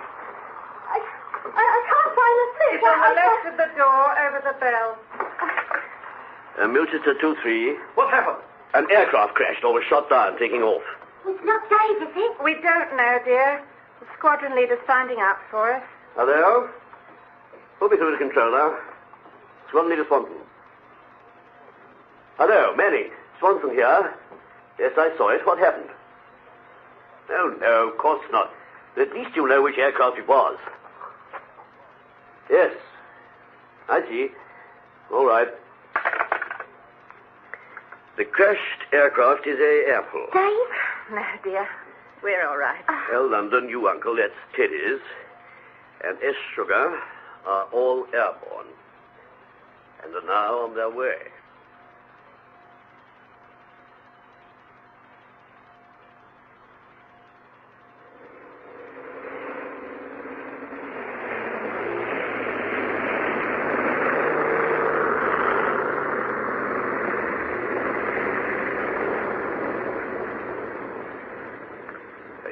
I can't find the switch. It's on the left of the door, over the bell. Milchester 2-3. What happened? An aircraft crashed or was shot down, taking off. It's not Dave, is it? We don't know, dear. The squadron leader's finding out for us. Hello? Put me through to control now. Squadron leader Swanson. Hello, Manning. Swanson here. Yes, I saw it. What happened? No, of course not. But at least you'll know which aircraft it was. Yes. I see. All right. The crashed aircraft is a Apple. Dave? No, dear. We're all right. L, London, U, Uncle, that's Teddy's. And S, Sugar are all airborne. And are now on their way.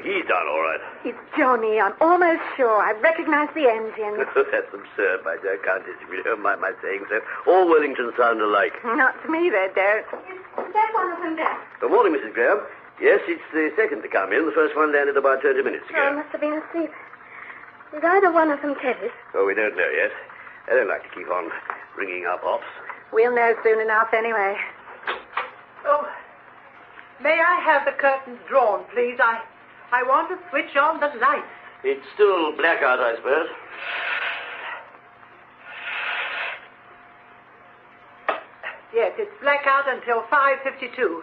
He's done all right. It's Johnny. I'm almost sure. I recognize the engine. That's absurd, my dear Countess, if you don't mind my saying so. All Wellingtons sound alike. Not to me, they don't. Is that one of them down? Good morning, Mrs. Graham. Yes, it's the second to come in. The first one landed about 30 minutes ago. Oh, must have been asleep. Is either one of them Teddy's? Oh, we don't know yet. I don't like to keep on ringing up ops. We'll know soon enough anyway. Oh, may I have the curtains drawn, please? I want to switch on the lights. It's still blackout, I suppose. Yes, it's blackout until 5:52.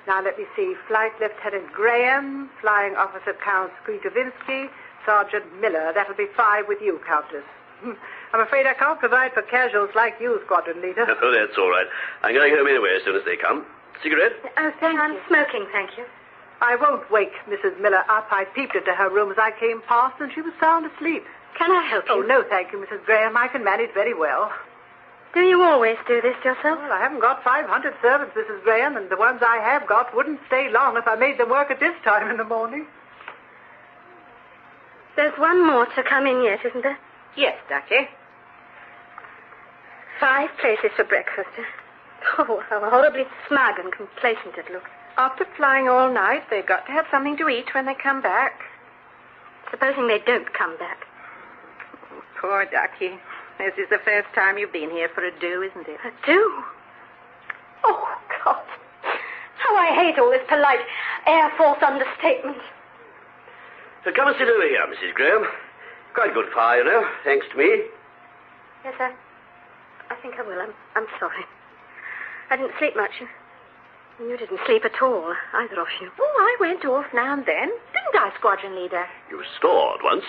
Now, let me see. Flight Lieutenant Graham, Flying Officer Count Skrigovinsky, Sergeant Miller. That'll be 5 with you, Countess. I'm afraid I can't provide for casuals like you, Squadron Leader. Oh, that's all right. I'm going home anyway as soon as they come. Cigarette? Oh, thank you. I'm smoking, thank you. I won't wake Mrs. Miller up. I peeped into her room as I came past, and she was sound asleep. Can I help you? Oh, no, thank you, Mrs. Graham. I can manage very well. Do you always do this yourself? Well, I haven't got 500 servants, Mrs. Graham, and the ones I have got wouldn't stay long if I made them work at this time in the morning. There's one more to come in yet, isn't there? Yes, Ducky. 5 places for breakfast. Oh, how horribly smug and complacent it looks. After flying all night, they've got to have something to eat when they come back. Supposing they don't come back. Poor Ducky. This is the first time you've been here for a do, isn't it? A do? Oh, God. How I hate all this polite Air Force understatement. So come and sit over here, Mrs. Graham. Quite a good fire, you know, thanks to me. Yes, I think I will. I'm sorry. I didn't sleep much. You didn't sleep at all, either of you. Oh, I went off now and then. Didn't I, Squadron Leader? You snored once.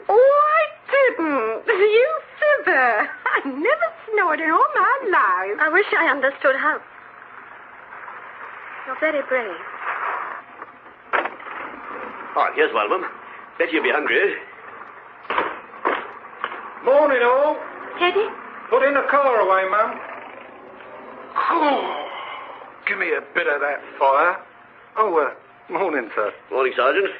Oh, I didn't. You fibber. I never snored in all my life. I wish I understood how. You're very brave. Oh, here's one of them. Bet you'll be hungry. Morning, all. Teddy? Put in the car away, Mum. Give me a bit of that fire. Oh, morning, sir. Morning, Sergeant.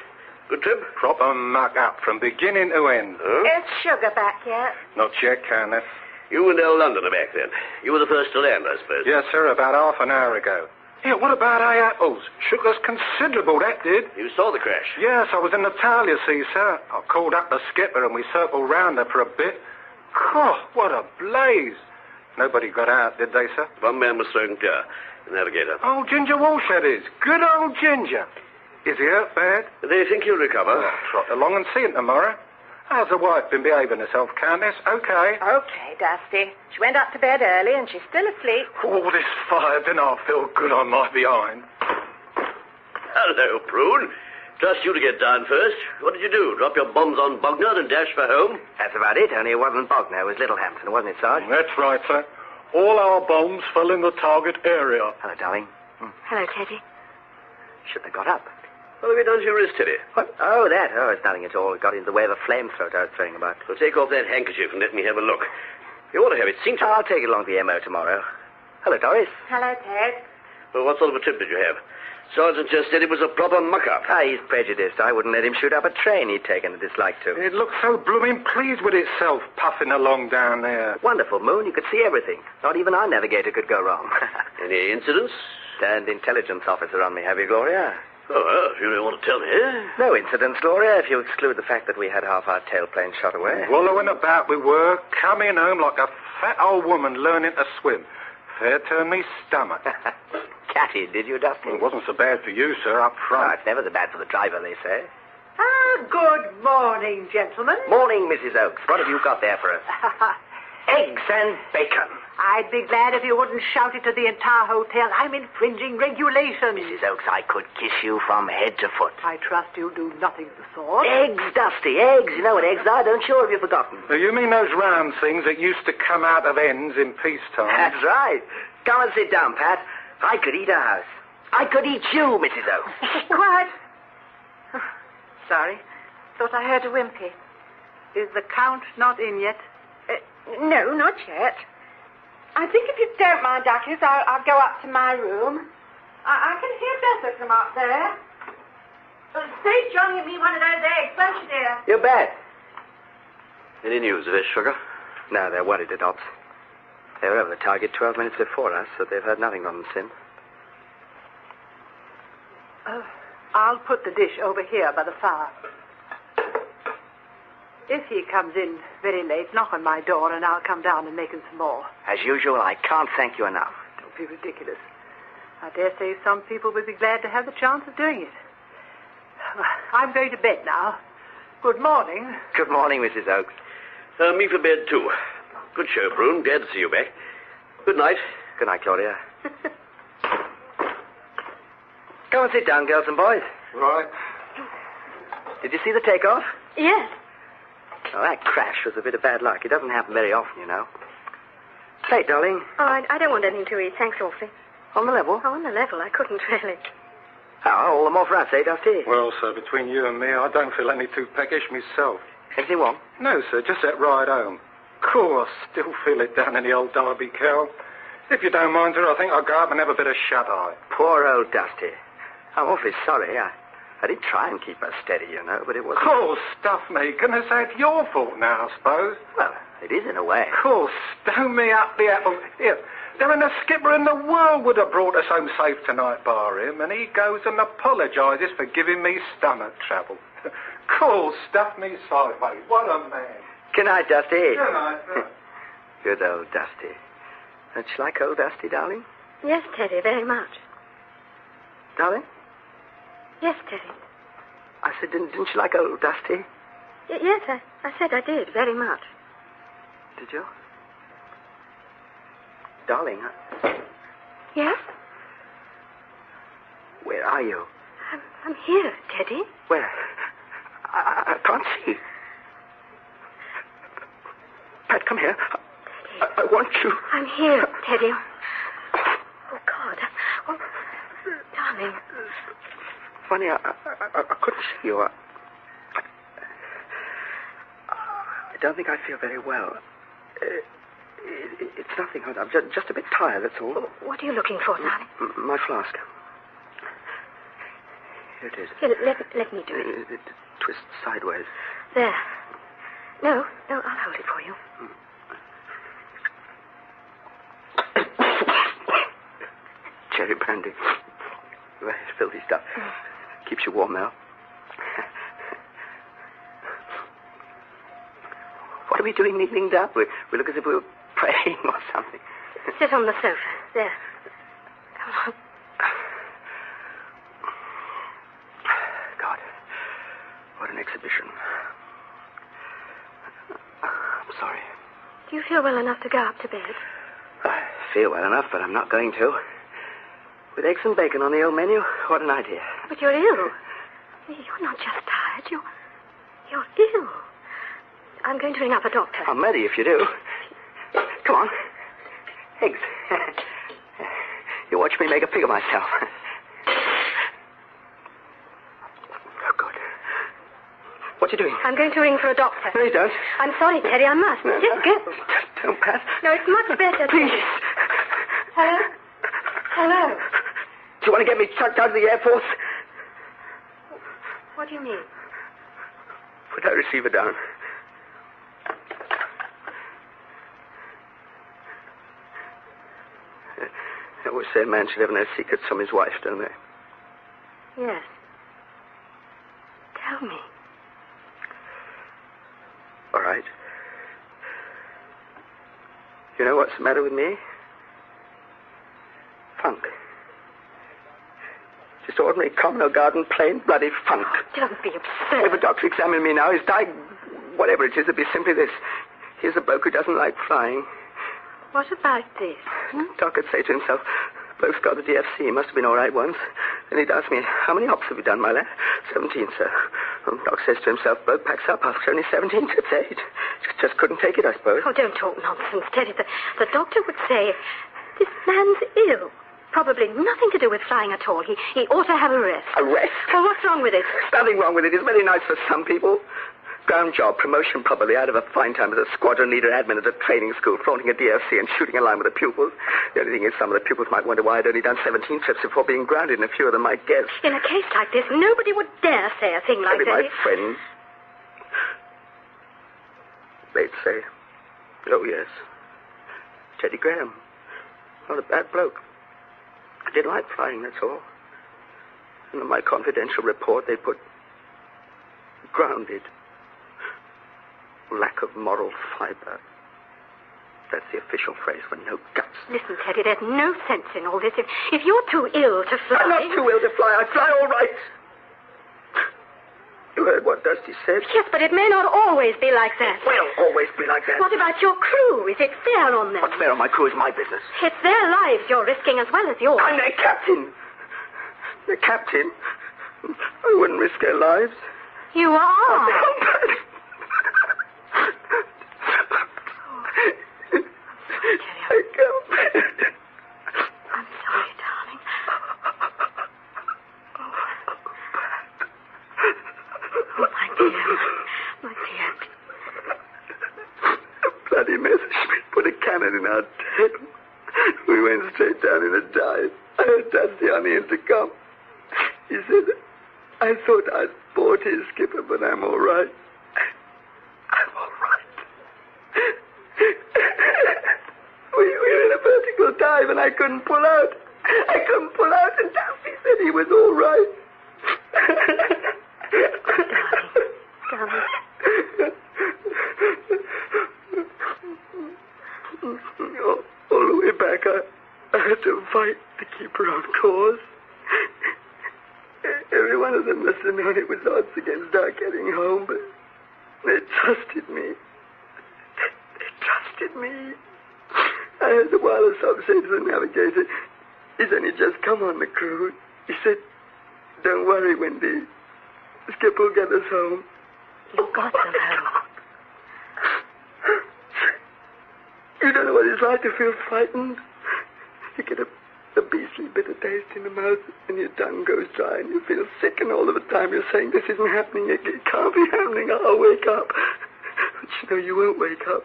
Good trip? Proper muck up from beginning to end. Huh? Is Sugar back yet? Not yet, Canis. You and El London are back then. You were the first to land, I suppose. Yes, sir, about half an hour ago. Yeah, what about apples? Shook us considerable, that did. You saw the crash? Yes, I was in Natalia, see, sir. I called up the skipper and we circled round her for a bit. God, what a blaze. Nobody got out, did they, sir? One man was thrown clear. The navigator. Oh, Ginger Walsh, that is. Good old Ginger. Is he hurt bad? They think he'll recover. Oh, trot along and see him tomorrow. How's the wife been behaving herself, Countess? Okay. Okay, Dusty. She went up to bed early and she's still asleep. Oh, this fire didn't I feel good on my behind. Hello, Prune. Trust you to get down first. What did you do? Drop your bombs on Bognor and dash for home? That's about it, only it wasn't Bognor, it was Littlehampton, wasn't it, Sarge? That's right, sir. All our bombs fell in the target area. Hello, darling. Hello, Teddy. Should have got up. What have you done to your wrist, Teddy? What? Oh, that. Oh, it's nothing at all. It got into the way of a flamethrower I was throwing about. Well, take off that handkerchief and let me have a look. You ought to have it seen to. I'll take it along to the MO tomorrow. Hello, Doris. Hello, Ted. Well, what sort of a trip did you have? Sergeant just said it was a proper muck-up. He's prejudiced. I wouldn't let him shoot up a train he'd taken a dislike to. It looked so blooming pleased with itself, puffing along down there. Wonderful moon. You could see everything. Not even our navigator could go wrong. Any incidents? Turned intelligence officer on me, have you, Gloria? Oh, well, you don't want to tell me, eh? No incidents, Gloria, if you exclude the fact that we had half our tailplane shot away. Wallowing about we were, coming home like a fat old woman learning to swim. Fair turned me stomach. Catty, did you, Dusty? Well, it wasn't so bad for you, sir, up front. Oh, it's never so bad for the driver, they say. Good morning, gentlemen. Morning, Mrs. Oakes. What have you got there for us? Eggs and bacon. I'd be glad if you wouldn't shout it to the entire hotel. I'm infringing regulations. Mrs. Oakes, I could kiss you from head to foot. I trust you'll do nothing of the sort. Eggs, Dusty, eggs. You know what eggs are, don't you? Or have you forgotten? You mean those round things that used to come out of ends in peacetime? That's right. Come and sit down, Pat. I could eat a house. I could eat you, Mrs. Oakes. Quiet. Oh, sorry. Thought I heard a whimpy. Is the Count not in yet? No, not yet. I think if you don't mind, Duckies, I'll go up to my room. I can hear better from up there. Say, John, give me one of those eggs, won't you, dear? You bet. Any news of this, Sugar? No, they're worried at Ops. They were over the target 12 minutes before us, so they've heard nothing from them since. I'll put the dish over here by the fire. If he comes in very late, knock on my door and I'll come down and make him some more. As usual, I can't thank you enough. Don't be ridiculous. I dare say some people would be glad to have the chance of doing it. I'm going to bed now. Good morning. Good morning, Mrs. Oakes. Me for bed, too. Good show, Brune. Glad to see you back. Good night. Good night, Claudia. Come and sit down, girls and boys. Right. Did you see the takeoff? Yes. Oh, that crash was a bit of bad luck. It doesn't happen very often, you know. Say, darling. Oh, I don't want anything to eat. Thanks awfully. On the level? Oh, on the level. I couldn't really. Oh, all the more for us, eh, Dusty? Well, sir, between you and me, I don't feel any too peckish myself. Anything wrong? No, sir, just that ride home. Cool, I still feel it down in the old Derby cow. If you don't mind, sir, I think I'll go up and have a bit of shut-eye. Poor old Dusty. I'm awfully sorry. I did try and keep her steady, you know, but it wasn't... Cool stuff, me. Goodness, that's your fault now, I suppose. Well, it is in a way. Cool, stone me up the apple. Here, there ain't a skipper in the world would have brought us home safe tonight, bar him, and he goes and apologises for giving me stomach trouble. Cool stuff, me sideways. What a man. Good night, Dusty. Good night, sir. Good old Dusty. Don't you like old Dusty, darling? Yes, Teddy, very much. Darling? Yes, Teddy. I said, didn't you like old Dusty? Yes, I said I did, very much. Did you? Darling, Yes? where are you? I'm here, Teddy. Where? I can't see. Pat, come here. I want you. I'm here, Teddy. Oh, God. Oh, darling. Funny, I couldn't see you. I don't think I feel very well. It's nothing. I'm just a bit tired, that's all. What are you looking for, darling? My flask. Here it is. Here, let me do it. It twists sideways. There. No, I'll hold it for you. Cherry brandy. Right, filthy stuff. Keeps you warm now. What are we doing kneeling down? We look as if we were praying or something. Sit on the sofa. There. Come on. God, what an exhibition. I'm sorry. Do you feel well enough to go up to bed? I feel well enough, but I'm not going to. With eggs and bacon on the old menu, what an idea. But you're ill. You're not just tired. You're ill. I'm going to ring up a doctor. I'm ready if you do. Come on. Eggs. You watch me make a pig of myself. Oh, good. What are you doing? I'm going to ring for a doctor. No, you don't. I'm sorry, Teddy, I must. No, Just go. Don't, Pat. No, it's much better. Please. Hello? Hello? Do you want to get me chucked out of the Air Force? What do you mean? Put that receiver down. They always say a man should have no secrets from his wife, don't they? Yes. Tell me. All right. You know what's the matter with me? Funk. Just ordinary, common, or garden, plain, bloody funk. Don't be absurd. If a doctor examined me now, his whatever it is, it'd be simply this. Here's a bloke who doesn't like flying. What about this? Doc would say to himself, bloke's got the DFC. He must have been all right once. Then he'd ask me, how many hops have you done, my lad? 17, sir. And Doc says to himself, bloke packs up after only 17 trips, 8. Just couldn't take it, I suppose. Oh, don't talk nonsense, Teddy. The doctor would say, this man's ill. Probably nothing to do with flying at all. He ought to have a rest. A rest? Well, what's wrong with it? There's nothing wrong with it. It's very nice for some people. Ground job, promotion probably. I'd have a fine time as a squadron leader admin at a training school, flaunting a DFC and shooting a line with the pupils. The only thing is some of the pupils might wonder why I'd only done 17 trips before being grounded, and a few of them might guess. In a case like this, nobody would dare say a thing like Maybe that. my friends. They'd say, oh, yes, Teddy Graham. Not a bad bloke. I didn't like flying, that's all. And in my confidential report, they put grounded. Lack of moral fiber. That's the official phrase for no guts. Listen, Teddy, there's no sense in all this. If you're too ill to fly... I'm not too ill to fly. I fly all right. You heard what Dusty said. Yes, but it may not always be like that. Will always be like that. What about your crew? Is it fair on them? What's fair on my crew is my business. It's their lives you're risking as well as yours. I'm their captain. The captain? I wouldn't risk their lives. You are. I can't. I'm sorry, darling. Oh, my dear. My dear. A bloody Messerschmitt put a cannon in our tail. We went straight down in a dive. I heard Dusty on the intercom. He said, I thought I'd bored his skipper, but I'm all right. I'm all right. We were in a vertical dive, and I couldn't pull out. And Dusty said he was all right. Darling. All the way back, I had to fight to keep her on course. Every one of them must have known it was odds against our getting home, but they trusted me. They trusted me. I heard the wireless officer say to the navigator, he's only just come on the crew. He said, don't worry, Wendy. The skipper will get us home. You got them home. You don't know what it's like to feel frightened. You get a beastly bitter taste in the mouth, and your tongue goes dry, and you feel sick, and all of the time you're saying, this isn't happening, it can't be happening, I'll wake up. But you won't wake up.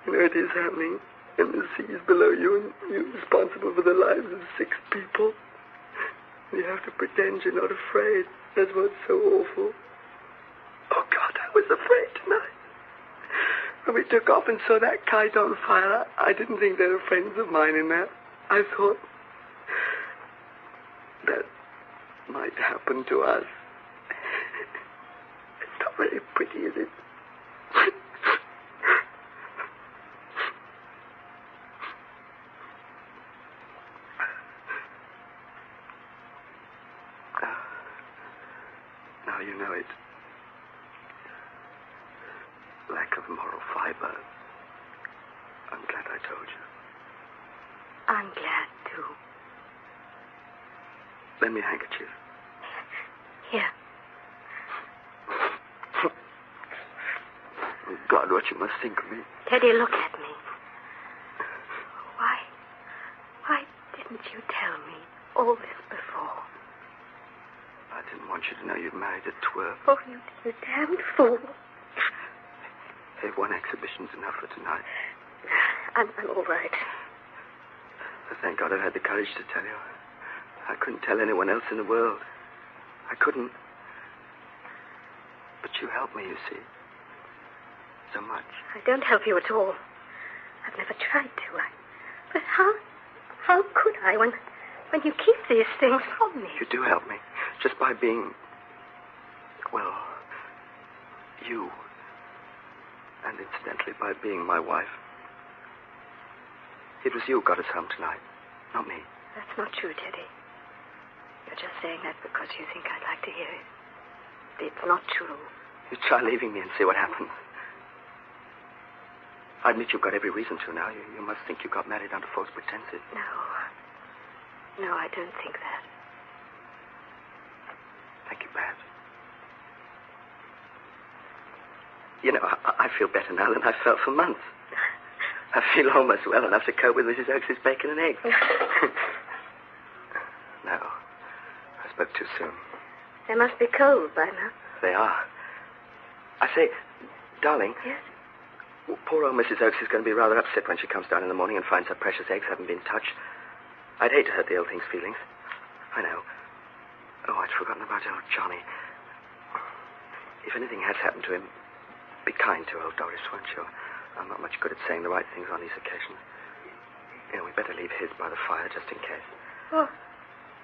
You know it is happening, and the sea is below you, and you're responsible for the lives of 6 people. And you have to pretend you're not afraid. That's what's so awful. Oh, God, I was afraid tonight. When we took off and saw that kite on fire, I didn't think there were friends of mine in that. I thought that might happen to us. It's not very pretty, is it? Now you know it. Lack of moral fiber. I'm glad I told you. I'm glad, too. Lend me a handkerchief. Here. Oh, God, what you must think of me. Teddy, look at me. Why didn't you tell me all this before? I didn't want you to know you'd married a twerp. Oh, you damned fool. Hey, one exhibition's enough for tonight. I'm all right. Thank God I had the courage to tell you. I couldn't tell anyone else in the world. I couldn't. But you helped me, you see. So much. I don't help you at all. I've never tried to. But how could I when you keep these things from me? You do help me. Just by being, well, you. And incidentally, by being my wife. It was you who got us home tonight, not me. That's not true, Teddy. You're just saying that because you think I'd like to hear it. It's not true. You try leaving me and see what happens. I admit you've got every reason to now. You must think you got married under false pretenses. No, I don't think that. Thank you, Pat. You know, I feel better now than I felt for months. I feel almost well enough to cope with Mrs. Oakes's bacon and eggs. No, I spoke too soon. They must be cold by now. They are. I say, darling. Yes? Poor old Mrs. Oakes is going to be rather upset when she comes down in the morning and finds her precious eggs haven't been touched. I'd hate to hurt the old thing's feelings. I know. Oh, I'd forgotten about old Johnny. If anything has happened to him, be kind to old Doris, won't you? I'm not much good at saying the right things on these occasions. You know, we'd better leave his by the fire just in case. Well,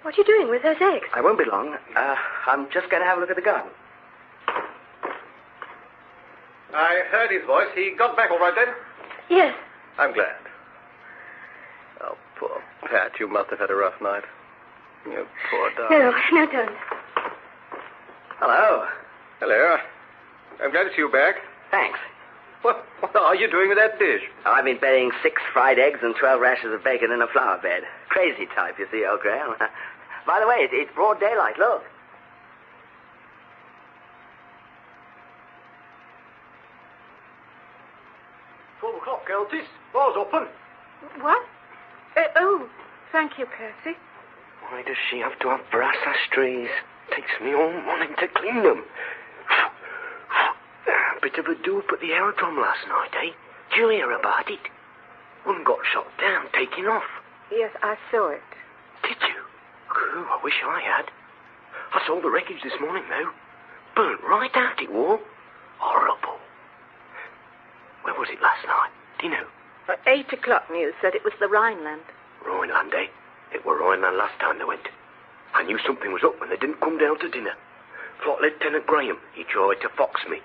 what are you doing with those eggs? I won't be long. I'm just going to have a look at the garden. I heard his voice. He got back all right then? Yes. I'm glad. Oh, poor Pat. You must have had a rough night. You poor darling. No, don't. Hello. Hello. I'm glad to see you back. Thanks. What are you doing with that dish? I've been burying 6 fried eggs and 12 rashers of bacon in a flower bed. Crazy type, you see, old Graham. By the way, it's broad daylight, look. $12 Countess. Bar's open. What? Oh, thank you, Percy. Why does she have to have brass ashtrays? Takes me all morning to clean them. Bit of a do up at the aerodrome last night, eh? Did you hear about it? One got shot down, taking off. Yes, I saw it. Did you? Cool, I wish I had. I saw the wreckage this morning, though. Burnt right out, it war. Horrible. Where was it last night? Do you know? 8 o'clock news said it was the Rhineland. Rhineland, eh? It were Rhineland last time they went. I knew something was up when they didn't come down to dinner. Flight Lieutenant Graham, he tried to fox me.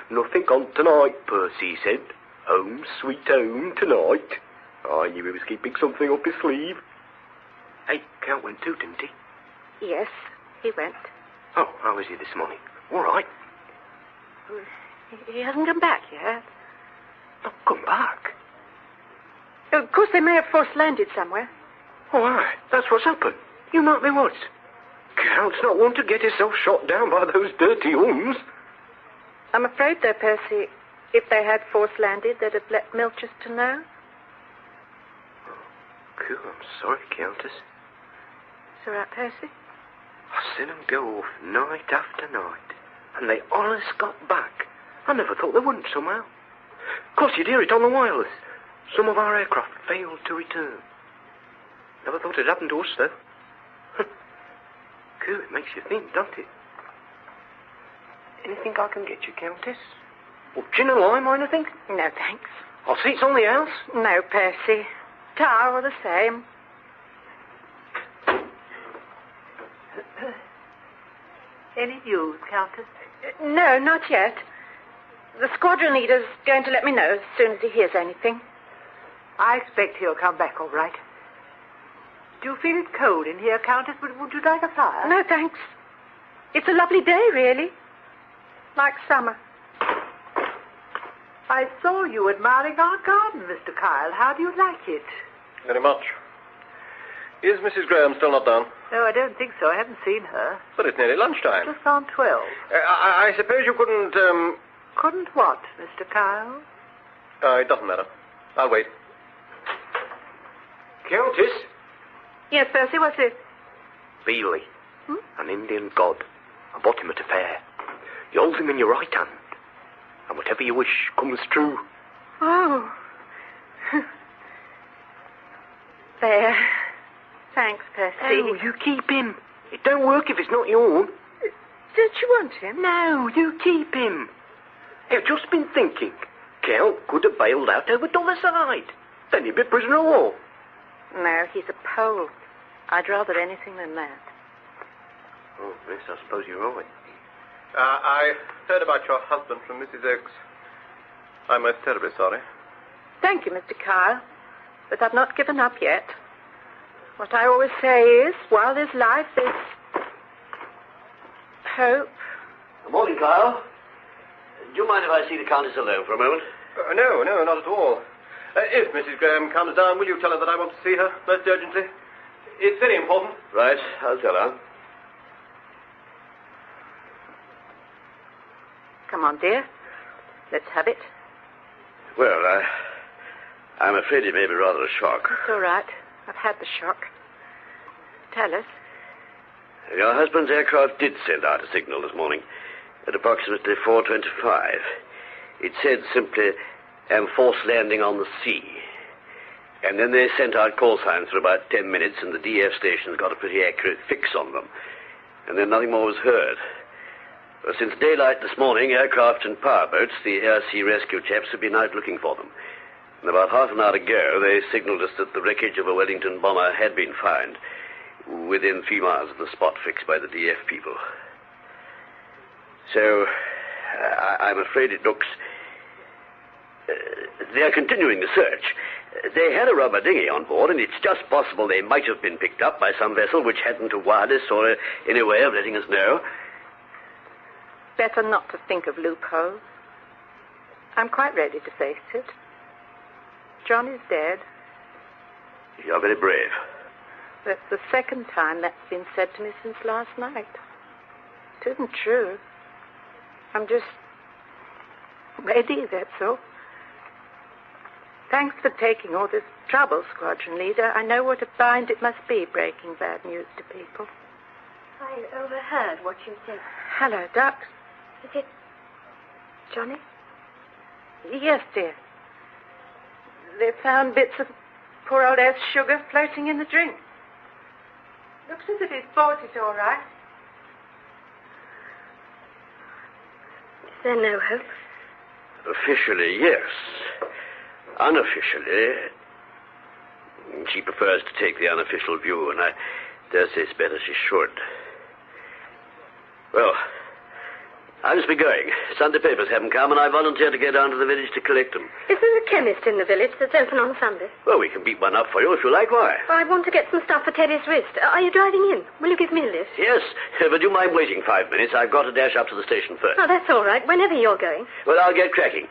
Nothing on tonight, Percy said. Home, sweet home, tonight. I knew he was keeping something up his sleeve. Hey, Count went too, didn't he? Yes, he went. Oh, how is he this morning? All right. He hasn't come back yet. Not come back? Of course, they may have force-landed somewhere. Oh, aye, that's what's happened. You mark me words. Count's not one to get himself shot down by those dirty Huns. I'm afraid, though, Percy, if they had force-landed, they'd have let Milchester know. Cool, I'm sorry, Countess. It's all right, Percy. I seen them go off night after night, and they always got back. I never thought they wouldn't somehow. Of course, you'd hear it on the wireless. Some of our aircraft failed to return. Never thought it happened to us, though. Cool, it makes you think, doesn't it? Anything I can get you, Countess? Or gin and lime or anything? No, thanks. I'll see it's on the house. No, Percy. Tar or the same. Any news, Countess? No, not yet. The squadron leader's going to let me know as soon as he hears anything. I expect he'll come back all right. Do you feel it cold in here, Countess? Would you like a fire? No, thanks. It's a lovely day, really. Like summer. I saw you admiring our garden, Mr. Kyle. How do you like it? Very much. Is Mrs. Graham still not down? No, I don't think so. I haven't seen her. But it's nearly lunchtime. Just on 12. I suppose you couldn't, Couldn't what, Mr. Kyle? It doesn't matter. I'll wait. Countess? Yes, Percy, what's it? Beeley. An Indian god. I bought him at a fair. You hold him in your right hand, and whatever you wish comes true. Oh. There. Thanks, Percy. Oh, you keep him. It don't work if it's not yours. Did you want him? No, you keep him. I've just been thinking. Count could have bailed out over the other side. Then he'd be prisoner of war. No, he's a Pole. I'd rather anything than that. Oh, yes, I suppose you're right. I heard about your husband from Mrs. X. I'm most terribly sorry. Thank you, Mr. Kyle. But I've not given up yet. What I always say is, while there's life, there's hope. Good morning, Kyle. Do you mind if I see the Countess alone for a moment? No, not at all. If Mrs. Graham comes down, will you tell her that I want to see her most urgently? It's very important. Right, I'll tell her. Come on, dear. Let's have it. Well, I'm afraid it may be rather a shock. It's all right. I've had the shock. Tell us. Your husband's aircraft did send out a signal this morning at approximately 4:25. It said simply, "Am force landing on the sea." And then they sent out call signs for about 10 minutes, and the DF stations got a pretty accurate fix on them. And then nothing more was heard. Well, since daylight this morning, aircraft and powerboats, the air sea rescue chaps, have been out looking for them. And about half an hour ago, they signaled us that the wreckage of a Wellington bomber had been found within 3 miles of the spot fixed by the DF people. So, I'm afraid it looks... they're continuing the search. They had a rubber dinghy on board, and it's just possible they might have been picked up by some vessel which hadn't a wireless or any way of letting us know. better not to think of loopholes. I'm quite ready to face it. John is dead. You're very brave. That's the second time that's been said to me since last night. It isn't true. I'm just ready, that's all. Thanks for taking all this trouble, Squadron Leader. I know what a bind it must be breaking bad news to people. I overheard what you said. Hello, Duck. Is it Johnny? Yes, dear. They found bits of poor old F's sugar floating in the drink. Looks as if he's bought it all right. Is there no hope? Officially, yes. Unofficially, she prefers to take the unofficial view, and I dare say it's better she should. Well, I must be going. Sunday papers haven't come, and I volunteered to go down to the village to collect them. Is there a chemist in the village that's open on Sunday? Well, we can beat one up for you if you like. Why? I want to get some stuff for Teddy's wrist. Are you driving in? Will you give me a lift? Yes, but do you mind waiting 5 minutes? I've got to dash up to the station first. Oh, that's all right. Whenever you're going. Well, I'll get cracking.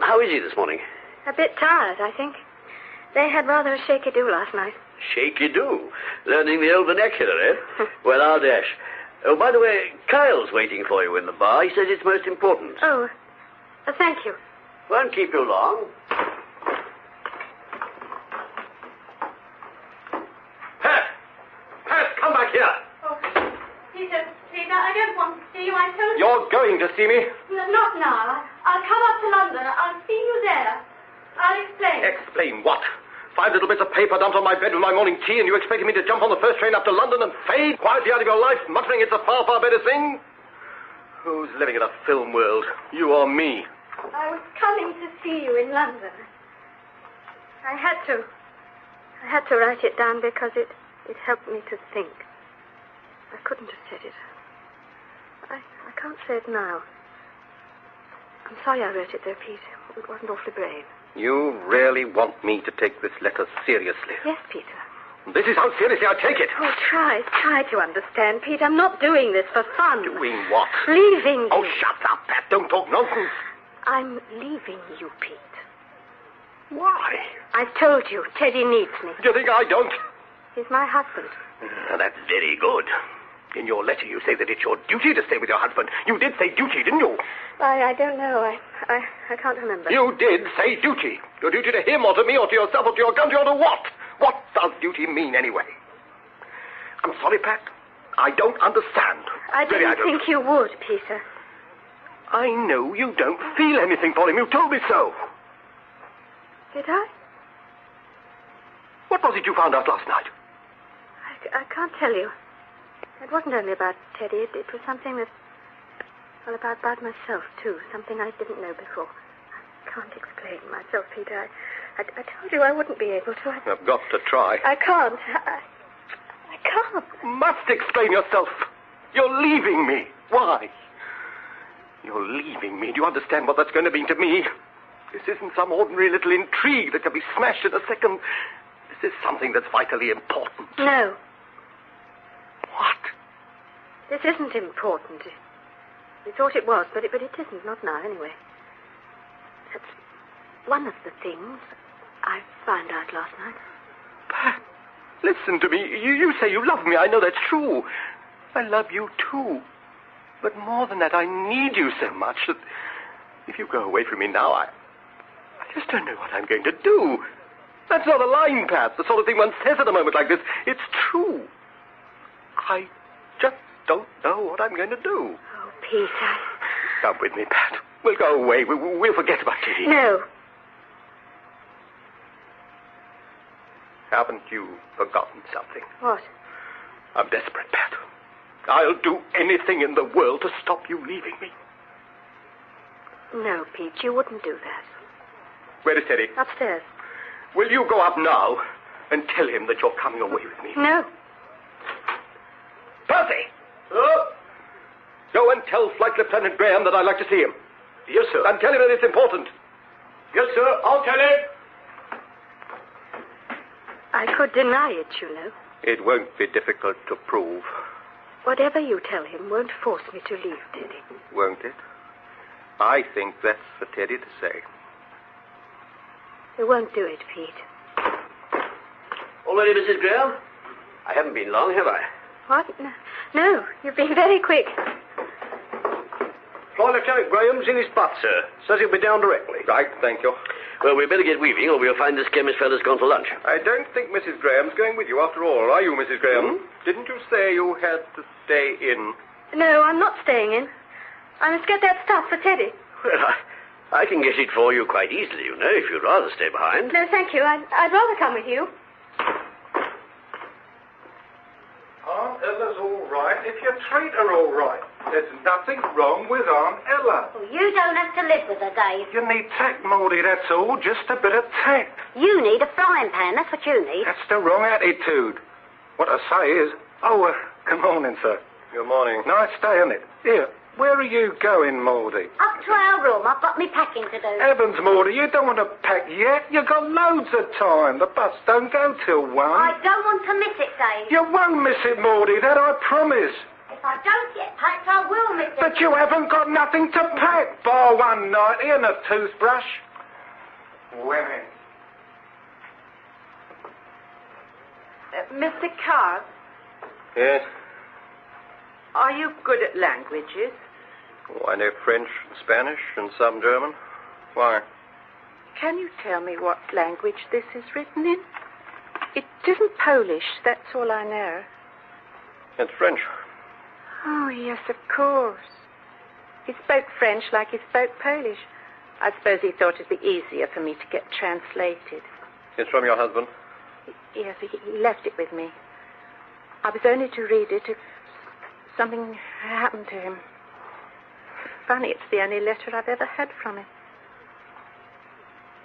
How is he this morning? A bit tired, I think. They had rather a shaky do last night. Shaky do? Learning the old vernacular, eh? Well, I'll dash. Oh, by the way, Kyle's waiting for you in the bar. He says it's most important. Oh, thank you. Won't keep you long. Pat, come back here. Oh, Peter, I don't want to see you. I told you. You're going to see me? No, not now. I'll come up to London. I'll see you there. I'll explain. Explain what? 5 little bits of paper dumped on my bed with my morning tea, and you expected me to jump on the first train up to London and fade quietly out of your life, muttering it's a far, far better thing? Who's living in a film world? You or me? I was coming to see you in London. I had to write it down because it helped me to think. I couldn't have said it. I can't say it now. I'm sorry I wrote it though, Pete. It wasn't awfully brave. You really want me to take this letter seriously? Yes, Peter. This is how seriously I take it. Oh, try to understand, Pete. I'm not doing this for fun. Doing what? Leaving you. Oh, shut up, Pat. Don't talk nonsense. I'm leaving you, Pete. Why? I've told you, Teddy needs me. Do you think I don't? He's my husband. That's very good. In your letter, you say that it's your duty to stay with your husband. You did say duty, didn't you? I don't know. I can't remember. You did say duty. Your duty to him or to me or to yourself or to your country or to what? What does duty mean anyway? I'm sorry, Pat. I don't understand. I didn't think you would, Peter. I know you don't feel anything for him. You told me so. Did I? What was it you found out last night? I can't tell you. It wasn't only about Teddy. It was something that... Well, about myself, too. Something I didn't know before. I can't explain myself, Peter. I told you I wouldn't be able to. I've got to try. I can't. I can't. You must explain yourself. You're leaving me. Why? You're leaving me. Do you understand what that's going to mean to me? This isn't some ordinary little intrigue that can be smashed in a second. This is something that's vitally important. No. What? This isn't important. We thought it was, but it isn't. Not now, anyway. That's one of the things I found out last night. Pat, listen to me. You say you love me. I know that's true. I love you, too. But more than that, I need you so much that if you go away from me now, I just don't know what I'm going to do. That's not a line, Pat. The sort of thing one says at a moment like this. It's true. I just don't know what I'm going to do. Oh, Peter. Come with me, Pat. We'll go away. We'll forget about Teddy. No. Haven't you forgotten something? What? I'm desperate, Pat. I'll do anything in the world to stop you leaving me. No, Pete, you wouldn't do that. Where is Teddy? Upstairs. Will you go up now and tell him that you're coming away with me? No. Percy! Oh. Go and tell Flight Lieutenant Graham that I'd like to see him. Yes, sir. And tell him that it's important. Yes, sir. I'll tell him. I could deny it, you know. It won't be difficult to prove. Whatever you tell him won't force me to leave, Teddy. Won't it? I think that's for Teddy to say. It won't do it, Pete. All ready, Mrs. Graham? I haven't been long, have I? What? No, you've been very quick. Flight Lieutenant Graham's in his butt, sir. Says he'll be down directly. Right, thank you. Well, we'd better get weaving or we'll find this chemist fella's gone to lunch. I don't think Mrs. Graham's going with you after all, are you, Mrs. Graham? Didn't you say you had to stay in? No, I'm not staying in. I must get that stuff for Teddy. Well, I can get it for you quite easily, you know, if you'd rather stay behind. No, thank you. I'd rather come with you. Aunt Ella's all right if you treat her all right. There's nothing wrong with Aunt Ella. Well, you don't have to live with her, Dave. You need tact, Maudie, that's all. Just a bit of tact. You need a frying pan, that's what you need. That's the wrong attitude. What I say is... Oh, good morning, sir. Good morning. Nice day, isn't it? Here, where are you going, Maudie? Up to our room. I've got me packing to do. Heavens, Maudie, you don't want to pack yet. You've got loads of time. The bus don't go till 1. I don't want to miss it, Dave. You won't miss it, Maudie, that I promise. If I don't get packed, I will miss it. But you haven't got nothing to pack, bar 190 and a toothbrush. Women. Mr. Carr, Yes? are you good at languages? Oh, I know French and Spanish and some German. Why? Can you tell me what language this is written in? It isn't Polish, that's all I know. It's French. Oh, yes, of course. He spoke French like he spoke Polish. I suppose he thought it'd be easier for me to get translated. It's from your husband? Yes, he left it with me. I was only to read it if something happened to him. Funny, it's the only letter I've ever had from him.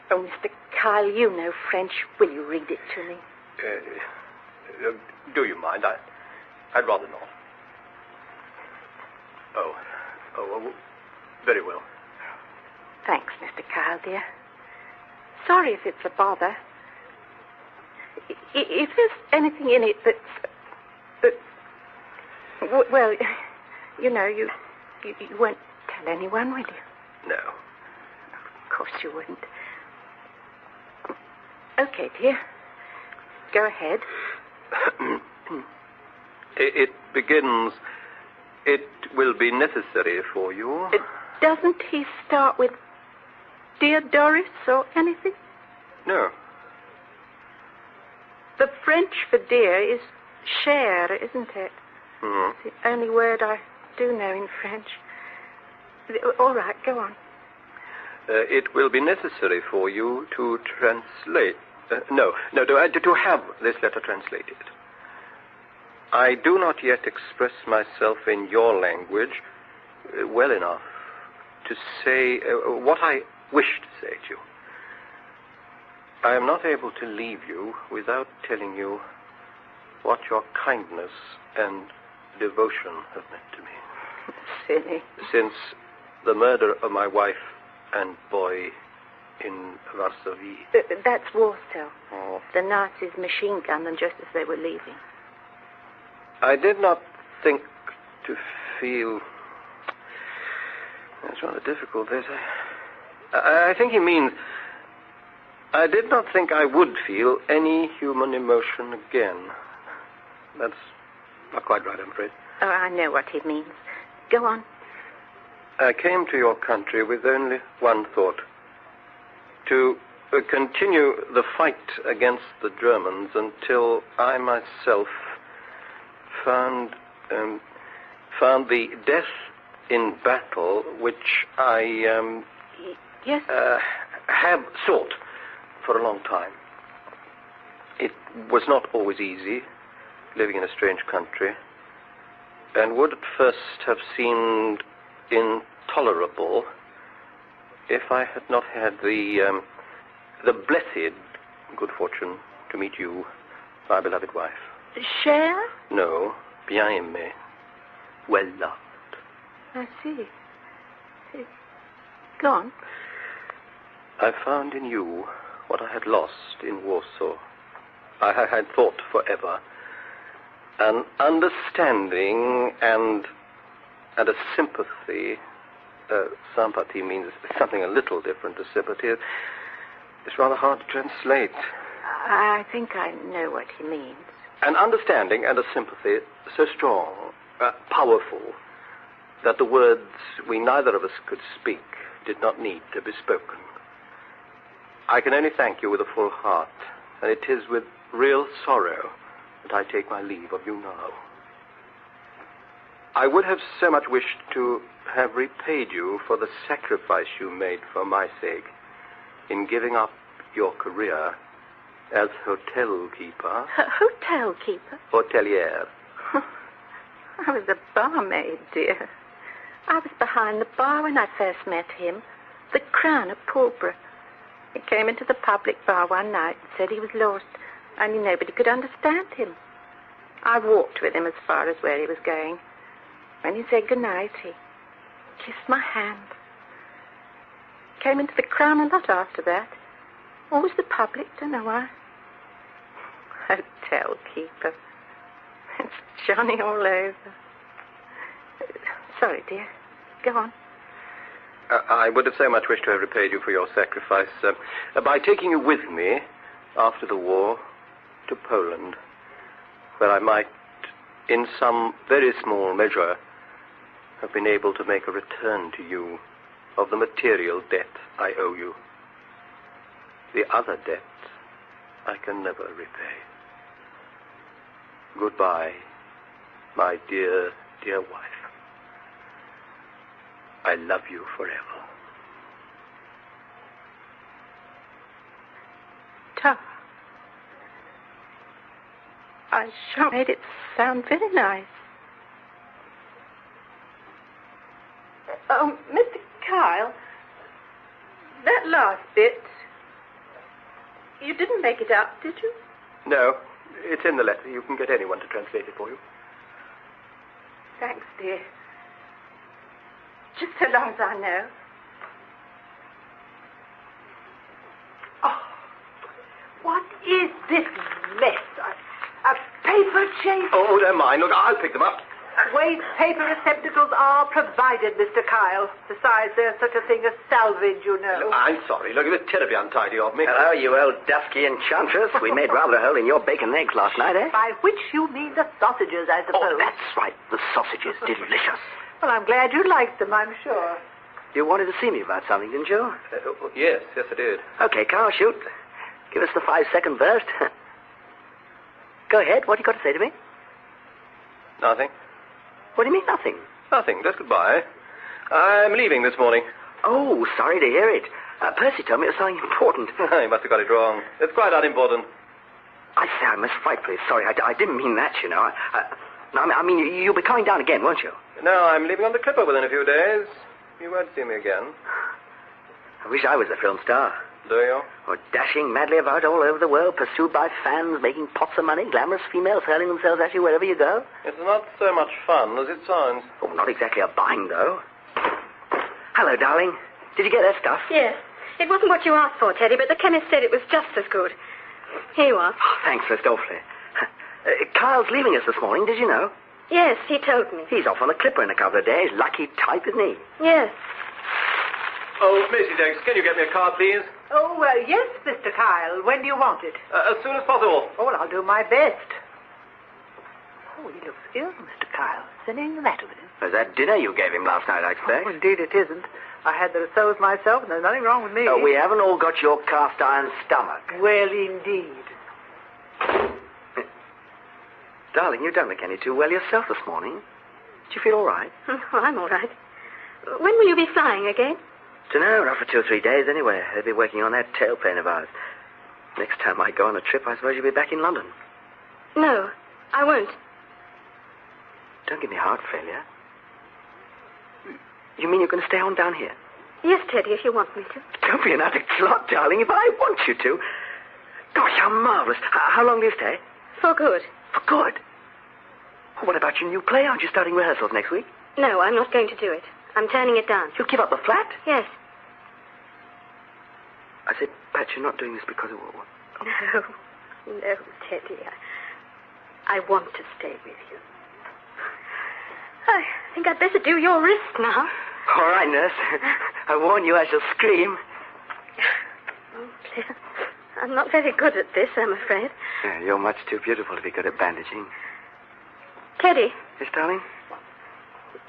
Oh, Mr. Kyle, you know French. Will you read it to me? Do you mind? I'd rather not. Oh, very well. Thanks, Mr. Kyle, dear. Sorry if it's a bother. If there's anything in it well, you know, you won't tell anyone, will you? No. Of course you wouldn't. Okay, dear. Go ahead. It begins, it will be necessary for you. Doesn't he start with Dear Doris or anything? No. The French for dear is cher, isn't it? Mm. It's the only word I do know in French. All right, go on. It will be necessary for you to translate... to have this letter translated. I do not yet express myself in your language well enough to say what I wish to say to you. I am not able to leave you without telling you what your kindness and devotion have meant to me. Silly. Since the murder of my wife and boy in Varsovie. That's Warsaw. Oh. The Nazis machine-gunned them just as they were leaving. I did not think to feel... That's rather difficult, this. I think he means... I did not think I would feel any human emotion again. That's not quite right, I'm afraid. Oh, I know what he means. Go on. I came to your country with only one thought. To continue the fight against the Germans until I myself found the death in battle which I yes, have sought for a long time. It was not always easy, living in a strange country, and would at first have seemed intolerable if I had not had the blessed good fortune to meet you, my beloved wife. Cher? No, bien aimé, well loved. I see. Go on. I found in you what I had lost in Warsaw. I had thought forever An understanding and a sympathy. Sympathy means something a little different to sympathy. It's rather hard to translate. I think I know what he means. An understanding and a sympathy so strong, powerful, that the words we neither of us could speak did not need to be spoken. I can only thank you with a full heart, and it is with real sorrow that I take my leave of you now. I would have so much wished to have repaid you for the sacrifice you made for my sake in giving up your career as hotel keeper. Hotel keeper? Hotelier. I was a barmaid, dear. I was behind the bar when I first met him. The Crown at Pulborough. He came into the public bar one night and said he was lost. Only nobody could understand him. I walked with him as far as where he was going. When he said goodnight, he kissed my hand. Came into the Crown a lot after that. Always the public, don't know why. Hotel keeper. It's Johnny all over. Sorry, dear. Go on. I would have so much wished to have repaid you for your sacrifice by taking you with me after the war to Poland, where I might, in some very small measure, have been able to make a return to you of the material debt I owe you. The other debt I can never repay. Goodbye, my dear, dear wife. I love you forever. Tara, I sure made it sound very nice. Oh, Mr. Kyle, that last bit, you didn't make it up, did you? No, it's in the letter. You can get anyone to translate it for you. Thanks, dear. Just so long as I know. Oh, what is this mess? A paper chase? Oh, don't mind. Look, I'll pick them up. Waste paper receptacles are provided, Mr. Kyle. Besides, there's such a thing as salvage, you know. Look, I'm sorry. Look, it was terribly untidy of me. Hello, you old dusky enchantress. We made rather a hole in your bacon and eggs last night, eh? By which you mean the sausages, I suppose. Oh, that's right. The sausages. Delicious. Well, I'm glad you liked them, I'm sure. You wanted to see me about something, didn't you? Yes, I did. Okay, Carl, shoot. Give us the 5-second burst. Go ahead. What you got to say to me? Nothing. What do you mean, nothing? Nothing. Just goodbye. I'm leaving this morning. Oh, sorry to hear it. Percy told me it was something important. You must have got it wrong. It's quite unimportant. I say, I'm most frightfully sorry. I didn't mean that, you know. I mean, you'll be coming down again, won't you? No, I'm leaving on the Clipper within a few days. You won't see me again. I wish I was a film star. Do you? Or dashing madly about all over the world, pursued by fans, making pots of money, glamorous females hurling themselves at you wherever you go. It's not so much fun as it sounds. Oh, not exactly a bind, though. Hello, darling. Did you get that stuff? Yes. It wasn't what you asked for, Teddy, but the chemist said it was just as good. Here you are. Oh, thanks, Miss Dolphy. Kyle's leaving us this morning, did you know? Yes, he told me. He's off on the Clipper in a couple of days. Lucky type, isn't he? Yes. Oh, Maisie Diggs, can you get me a card, please? Oh, yes, Mr. Kyle. When do you want it? As soon as possible. Oh, well, I'll do my best. Oh, he looks ill, Mr. Kyle. Is there anything the matter with him? Was that dinner you gave him last night, I expect? Oh, indeed it isn't. I had the rissoles myself, and there's nothing wrong with me. Oh, we haven't all got your cast-iron stomach. Well, indeed. Darling, you don't look any too well yourself this morning. Do you feel all right? Oh, I'm all right. When will you be flying again? Dunno, not for 2 or 3 days anyway. They'll be working on that tailplane of ours. Next time I go on a trip, I suppose you'll be back in London. No, I won't. Don't give me heart failure. You mean you're going to stay on down here? Yes, Teddy, if you want me to. Don't be an utter clot, darling, if I want you to. Gosh, how marvelous. How long do you stay? For good. For good? What about your new play? Aren't you starting rehearsals next week? No, I'm not going to do it. I'm turning it down. You'll give up the flat? Yes. I said, Pat, you're not doing this because of... No, Teddy. I want to stay with you. I think I'd better do your wrist now. All right, nurse. I warn you, I shall scream. Oh, dear. I'm not very good at this, I'm afraid. Yeah, you're much too beautiful to be good at bandaging. Teddy. Yes, darling?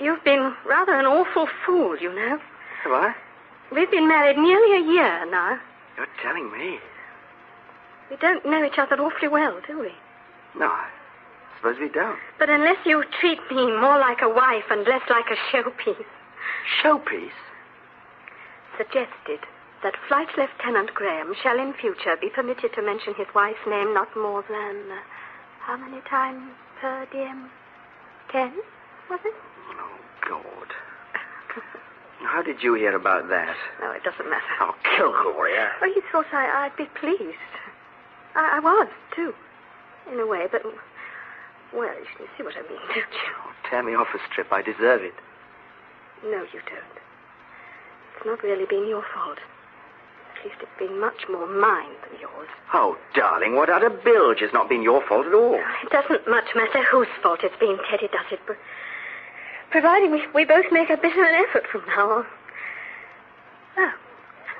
You've been rather an awful fool, you know. Have I? We've been married nearly a year now. You're telling me? We don't know each other awfully well, do we? No, I suppose we don't. But unless you treat me more like a wife and less like a showpiece... Showpiece? Suggested that Flight Lieutenant Graham shall in future be permitted to mention his wife's name not more than... how many times per diem? 10, was it? Oh, God. How did you hear about that? No, it doesn't matter. Oh, kill Gloria. Well, he thought I'd be pleased. I was, too, in a way, but... Well, you see what I mean, don't you? Oh, tear me off a strip. I deserve it. No, you don't. It's not really been your fault. At least it's been much more mine than yours. Oh, darling, what out of bilge has not been your fault at all. It doesn't much matter whose fault it's been, Teddy, does it? But providing we both make a bit of an effort from now on. Oh,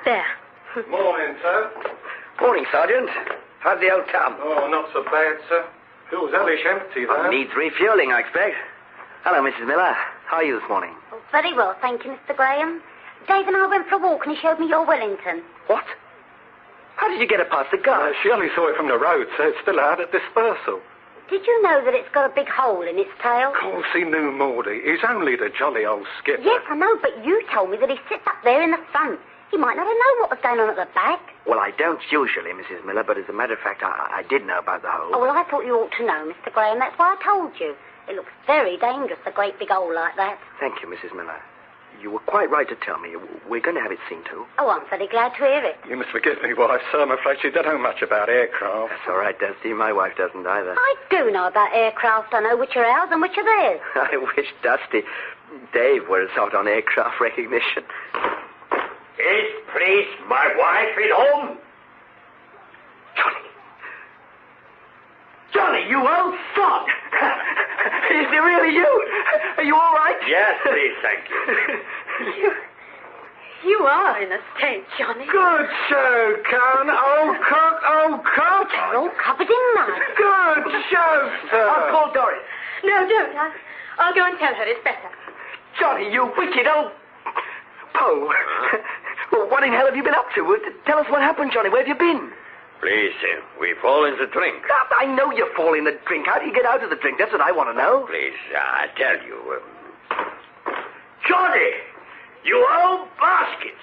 there. Morning, sir. Morning, Sergeant. How's the old tub? Oh, not so bad, sir. Feels hellish empty, though. Needs refueling, I expect. Hello, Mrs. Miller. How are you this morning? Oh, very well, thank you, Mr. Graham. Dave and I went for a walk and he showed me your Wellington. What? How did you get it past the guard? She only saw it from the road, so it's still out at dispersal. Did you know that it's got a big hole in its tail? Of course, he knew Maudie. He's only the jolly old skipper. Yes, I know, but you told me that he sits up there in the front. He might not have known what was going on at the back. Well, I don't usually, Mrs. Miller, but as a matter of fact, I did know about the hole. Oh, well, I thought you ought to know, Mr. Graham. That's why I told you. It looks very dangerous, a great big hole like that. Thank you, Mrs. Miller. You were quite right to tell me. We're going to have it seen to. Oh, I'm very glad to hear it. You must forgive me, wife, sir. I'm afraid she don't know much about aircraft. That's all right, Dusty. My wife doesn't either. I do know about aircraft. I know which are ours and which are theirs. I wish Dusty, Dave, were out on aircraft recognition. Yes, please, my wife is home. Johnny, you old sod! Is it really you? Are you all right? Yes, please, thank you. You are in a state, Johnny. Good show, Con. Old cock. They're all covered in mud. Good show, sir. I'll call Doris. No, don't. I'll go and tell her it's better. Johnny, you wicked old... Poe. Well, what in hell have you been up to? Tell us what happened, Johnny. Where have you been? Please, we fall in the drink. I know you fall in the drink. How do you get out of the drink? That's what I want to know. Please, I tell you. Johnny! You old basket!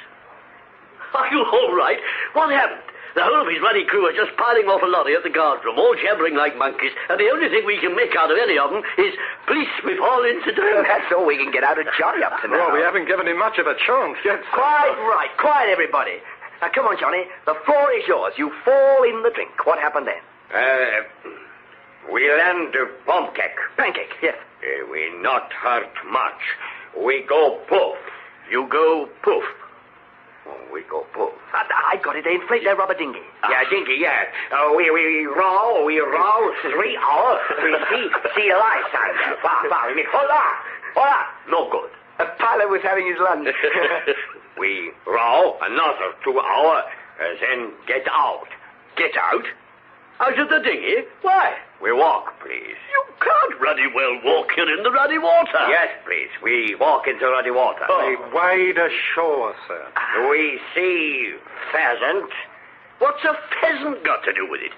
Are you all right? What happened? The whole of his bloody crew are just piling off a lorry at the guard room, all jabbering like monkeys, and the only thing we can make out of any of them is, police, we fall into drink. That's all we can get out of Johnny up to now. Well, we haven't given him much of a chance yet, sir. Quite right. Quiet, everybody. Now, come on, Johnny. The floor is yours. You fall in the drink. What happened then? We land pancake. Pancake, yes. We not hurt much. We go poof. You go poof. Oh, we go poof. I got it. They inflate their rubber dinghy. Yeah, dinghy, yeah. We row 3 hours. We see lights and hola. No good. A pilot was having his lunch. We row another 2 hours, then get out. Get out? Out of the dinghy? Why? We walk, please. You can't ruddy well walk here in the ruddy water. Yes, please. We walk into ruddy water. We wade ashore, sir. We see pheasant. What's a pheasant got to do with it?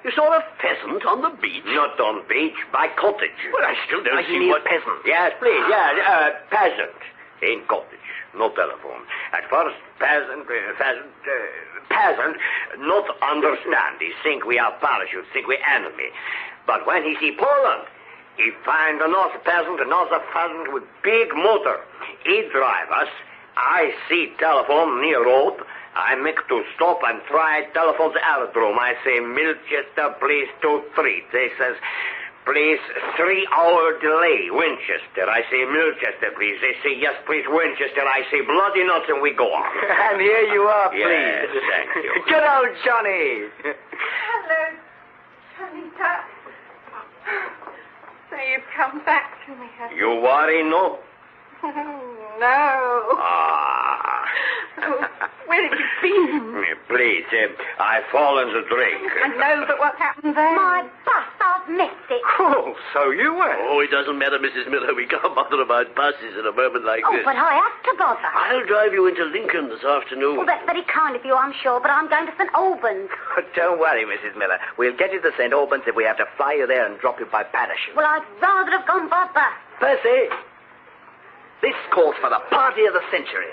You saw a pheasant on the beach? Not on beach, by cottage. Well, I still don't see what... peasant. Yes, please, peasant. In cottage. No telephone. At first, peasant, not understand. He think we are parachutes, think we enemy. But when he see Poland, he find another peasant with big motor. He drive us. I see telephone near road. I make to stop and try telephone the aerodrome. I say, Milchester, please, 2-3. They says... Please, 3-hour delay, Winchester. I say Milchester, please. They say, yes, please, Winchester. I say bloody nuts, and we go on. And here you are, please. Yes, thank you. Good old Johnny. Hello, Johnny. So you've come back to me, have You worry, no? Oh, no. Ah. Oh, where have you been? Please, I've fallen to drink. I know, but what happened there? My bus, I've missed it. Oh, so you were. Oh, it doesn't matter, Mrs. Miller. We can't bother about buses in a moment like Oh, this. but I have to bother. I'll drive you into Lincoln this afternoon. Well, that's very kind of you, I'm sure, but I'm going to St. Albans. Don't worry, Mrs. Miller. We'll get you to St. Albans if we have to fly you there and drop you by parachute. Well, I'd rather have gone by bus. Percy, this calls for the party of the century.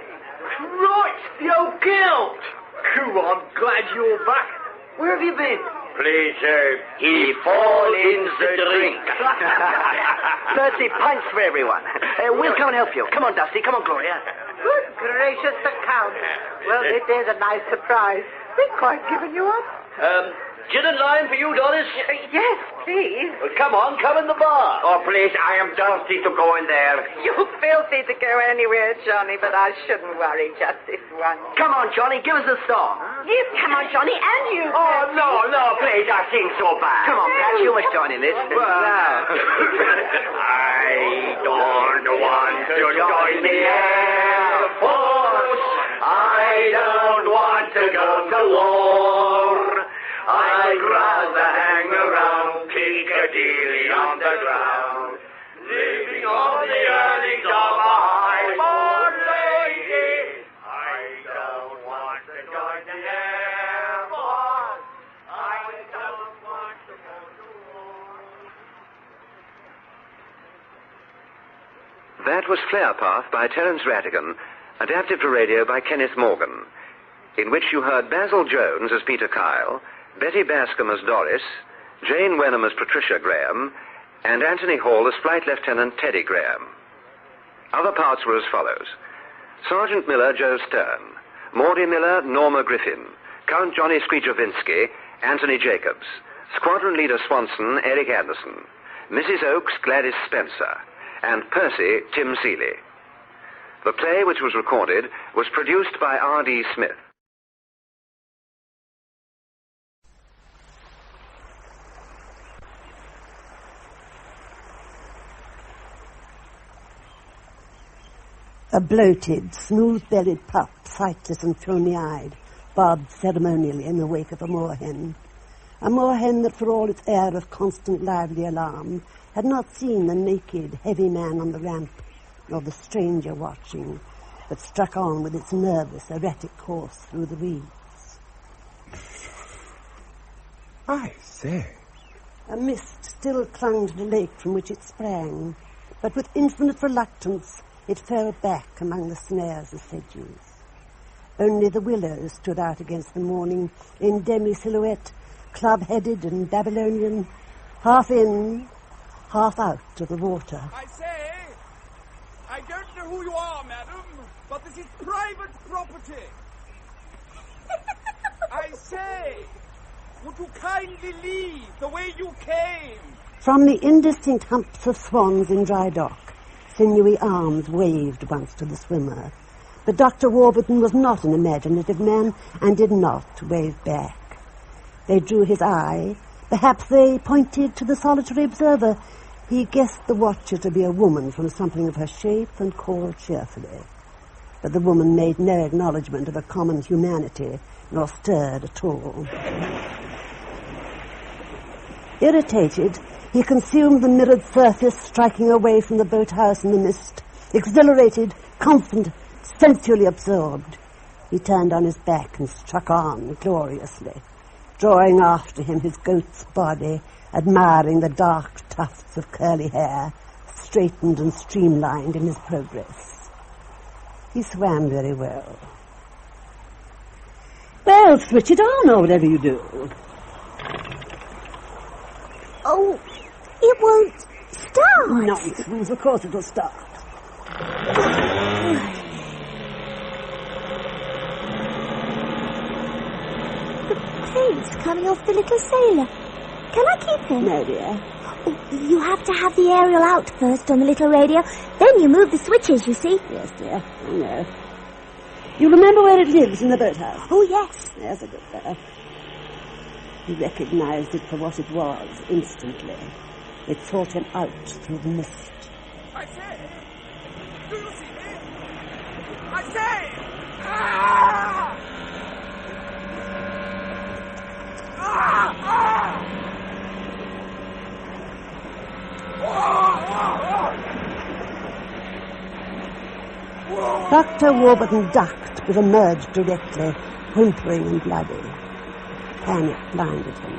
Right, the old guild. I'm glad you're back. Where have you been? Please, he fall in the drink. Percy, pints for everyone. We'll come and help you. Come on, Dusty. Come on, Gloria. Good gracious, the Count. Well, it is a nice surprise. They've quite given you up. Gin and lime for you, Doris? Yes, please. Well, come on, come in the bar. Oh, please, I am thirsty to go in there. You're filthy to go anywhere, Johnny, but I shouldn't worry just this once. Come on, Johnny, give us a song. Yes, come on, Johnny, and you. Oh, no, please, I sing so bad. Come on, Pat, you must join in this. Well, I don't want to join the Air Force. I don't want to go to war. I'd rather hang around Piccadilly on the ground, living on the earnings of a high-born lady. I don't want to join the Air Force. I don't want to go to war. That was Flare Path by Terence Rattigan, adapted for radio by Kenneth Morgan, in which you heard Basil Jones as Peter Kyle, Betty Bascom as Doris, Jane Wenham as Patricia Graham, and Anthony Hall as Flight Lieutenant Teddy Graham. Other parts were as follows: Sergeant Miller, Joe Stern; Maudie Miller, Norma Griffin; Count Johnny Skrijovinsky, Anthony Jacobs; Squadron Leader Swanson, Eric Anderson; Mrs. Oakes, Gladys Spencer; and Percy, Tim Seeley. The play, which was recorded, was produced by R.D. Smith. A bloated, smooth-bellied pup, sightless and filmy-eyed, bobbed ceremonially in the wake of a moorhen. A moorhen that, for all its air of constant lively alarm, had not seen the naked, heavy man on the ramp, nor the stranger watching, but struck on with its nervous, erratic course through the reeds. I say. A mist still clung to the lake from which it sprang, but with infinite reluctance it fell back among the snares of sedges. Only the willows stood out against the morning in demi-silhouette, club-headed and Babylonian, half in, half out of the water. I say, I don't know who you are, madam, but this is private property. I say, would you kindly leave the way you came? From the indistinct humps of swans in dry dock, sinewy arms waved once to the swimmer. But Dr. Warburton was not an imaginative man and did not wave back. They drew his eye. Perhaps they pointed to the solitary observer. He guessed the watcher to be a woman from something of her shape and called cheerfully. But the woman made no acknowledgement of a common humanity, nor stirred at all. Irritated, he consumed the mirrored surface, striking away from the boathouse in the mist. Exhilarated, confident, sensually absorbed, he turned on his back and struck on gloriously, drawing after him his goat's body, admiring the dark tufts of curly hair, straightened and streamlined in his progress. He swam very well. Well, switch it on or whatever you do. Oh, it won't start. Nonsense, of course it'll start. The paint's coming off the little sailor. Can I keep him? No, dear. Oh, you have to have the aerial out first on the little radio. Then you move the switches, you see. Yes, dear, I know. You remember where it lives in the boathouse? Oh, yes. There's a good fellow. He recognized it for what it was instantly. It sought him out through the mist. I say! Do you see me? I say! Ah! Ah! Ah! Dr. Warburton ducked, but emerged directly, whimpering and bloody. Panic blinded him.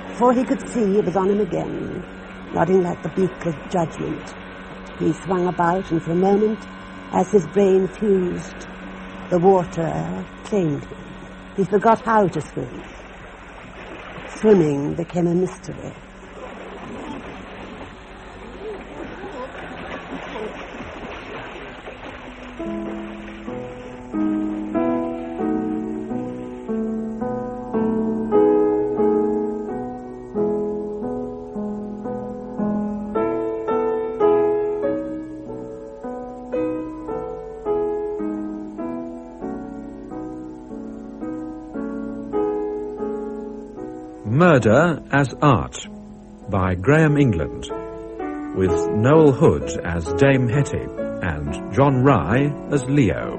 Before he could see, it was on him again, nodding like the beak of judgment. He swung about, and for a moment, as his brain fused, the water claimed him. He forgot how to swim. Swimming became a mystery. Murder as Art by Graham England, with Noel Hood as Dame Hetty and John Rye as Leo.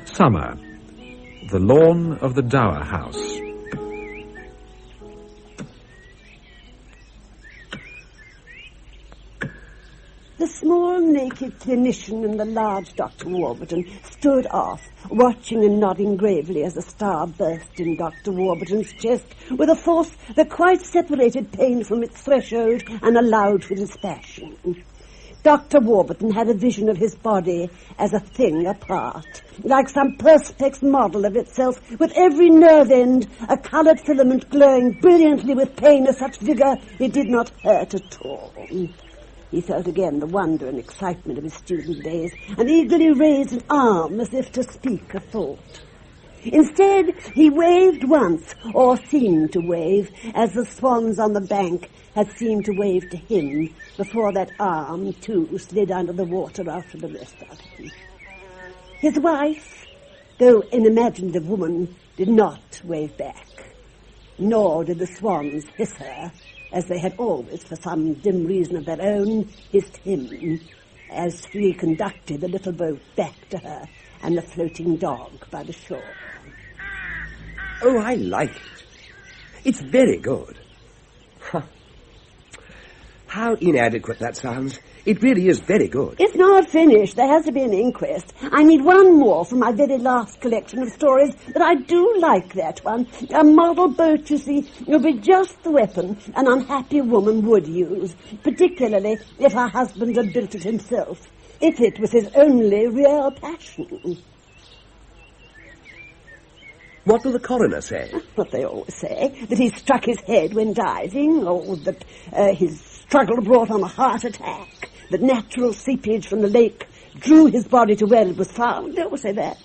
Summer. The lawn of the Dower House. The small, naked clinician and the large Dr. Warburton stood off, watching and nodding gravely as a star burst in Dr. Warburton's chest with a force that quite separated pain from its threshold and allowed for dispassion. Dr. Warburton had a vision of his body as a thing apart, like some perspex model of itself, with every nerve end a coloured filament glowing brilliantly with pain of such vigour it did not hurt at all. He felt again the wonder and excitement of his student days, and eagerly raised an arm as if to speak a thought. Instead, he waved once, or seemed to wave, as the swans on the bank had seemed to wave to him, before that arm, too, slid under the water after the rest of him. His wife, though an imaginative woman, did not wave back, nor did the swans hiss her, as they had always, for some dim reason of their own, hissed him, as he conducted the little boat back to her and the floating dog by the shore. Oh, I like it. It's very good. How inadequate that sounds. It really is very good. It's not finished. There has to be an inquest. I need one more for my very last collection of stories, but I do like that one. A model boat, you see, will be just the weapon an unhappy woman would use, particularly if her husband had built it himself, if it was his only real passion. What will the coroner say? What they always say, that he struck his head when diving, or that his struggle brought on a heart attack, that natural seepage from the lake drew his body to where it was found. They always say that.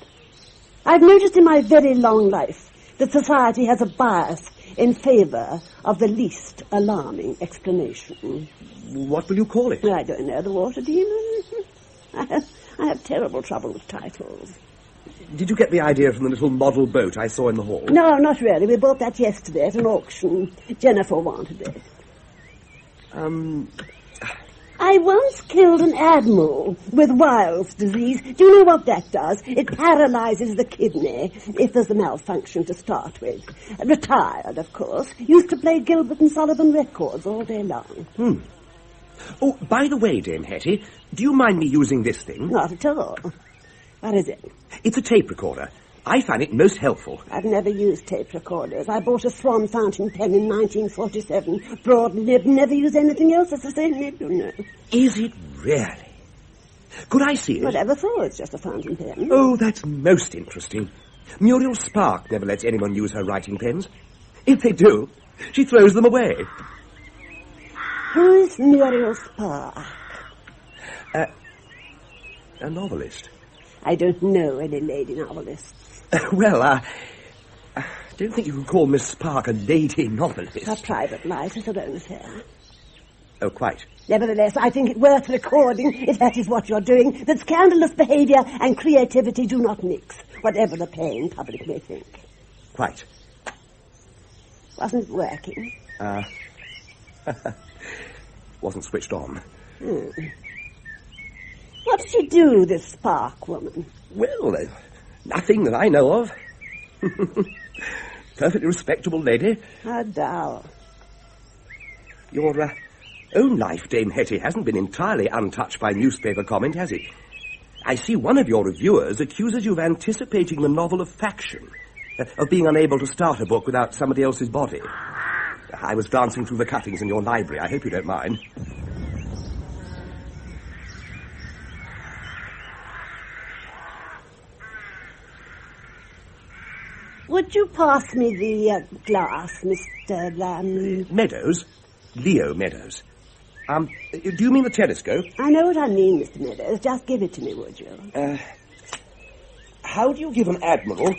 I've noticed in my very long life that society has a bias in favour of the least alarming explanation. What will you call it? I don't know, the water demon. I have terrible trouble with titles. Did you get the idea from the little model boat I saw in the hall? No, not really. We bought that yesterday at an auction. Jennifer wanted it. I once killed an admiral with Weil's disease. Do you know what that does? It paralyzes the kidney, if there's a malfunction to start with. Retired, of course. Used to play Gilbert and Sullivan records all day long. Oh, by the way, Dame Hetty, do you mind me using this thing? Not at all. What is it? It's a tape recorder. I find it most helpful. I've never used tape recorders. I bought a Swan fountain pen in 1947. Broad nib, never use anything else. It's the same nib, you know. Is it really? Could I see it? Whatever for, it's just a fountain pen. Oh, that's most interesting. Muriel Spark never lets anyone use her writing pens. If they do, she throws them away. Who is Muriel Spark? A novelist. I don't know any lady novelists. Well, I don't think you can call Miss Spark a lady novelist. Her private life is her own affair. Oh, quite. Nevertheless, I think it worth recording, if that is what you're doing, that scandalous behaviour and creativity do not mix, whatever the paying public may think. Quite. Wasn't working? Wasn't switched on. What did you do, this Spark woman? Well, nothing that I know of. Perfectly respectable lady. How dull. Your own life, Dame Hetty, hasn't been entirely untouched by newspaper comment, has it? I see one of your reviewers accuses you of anticipating the novel of faction, of being unable to start a book without somebody else's body. I was glancing through the cuttings in your library. I hope you don't mind. Would you pass me the glass, Mr. Lamb? Meadows? Leo Meadows. Do you mean the telescope? I know what I mean, Mr. Meadows. Just give it to me, would you? How do you give an admiral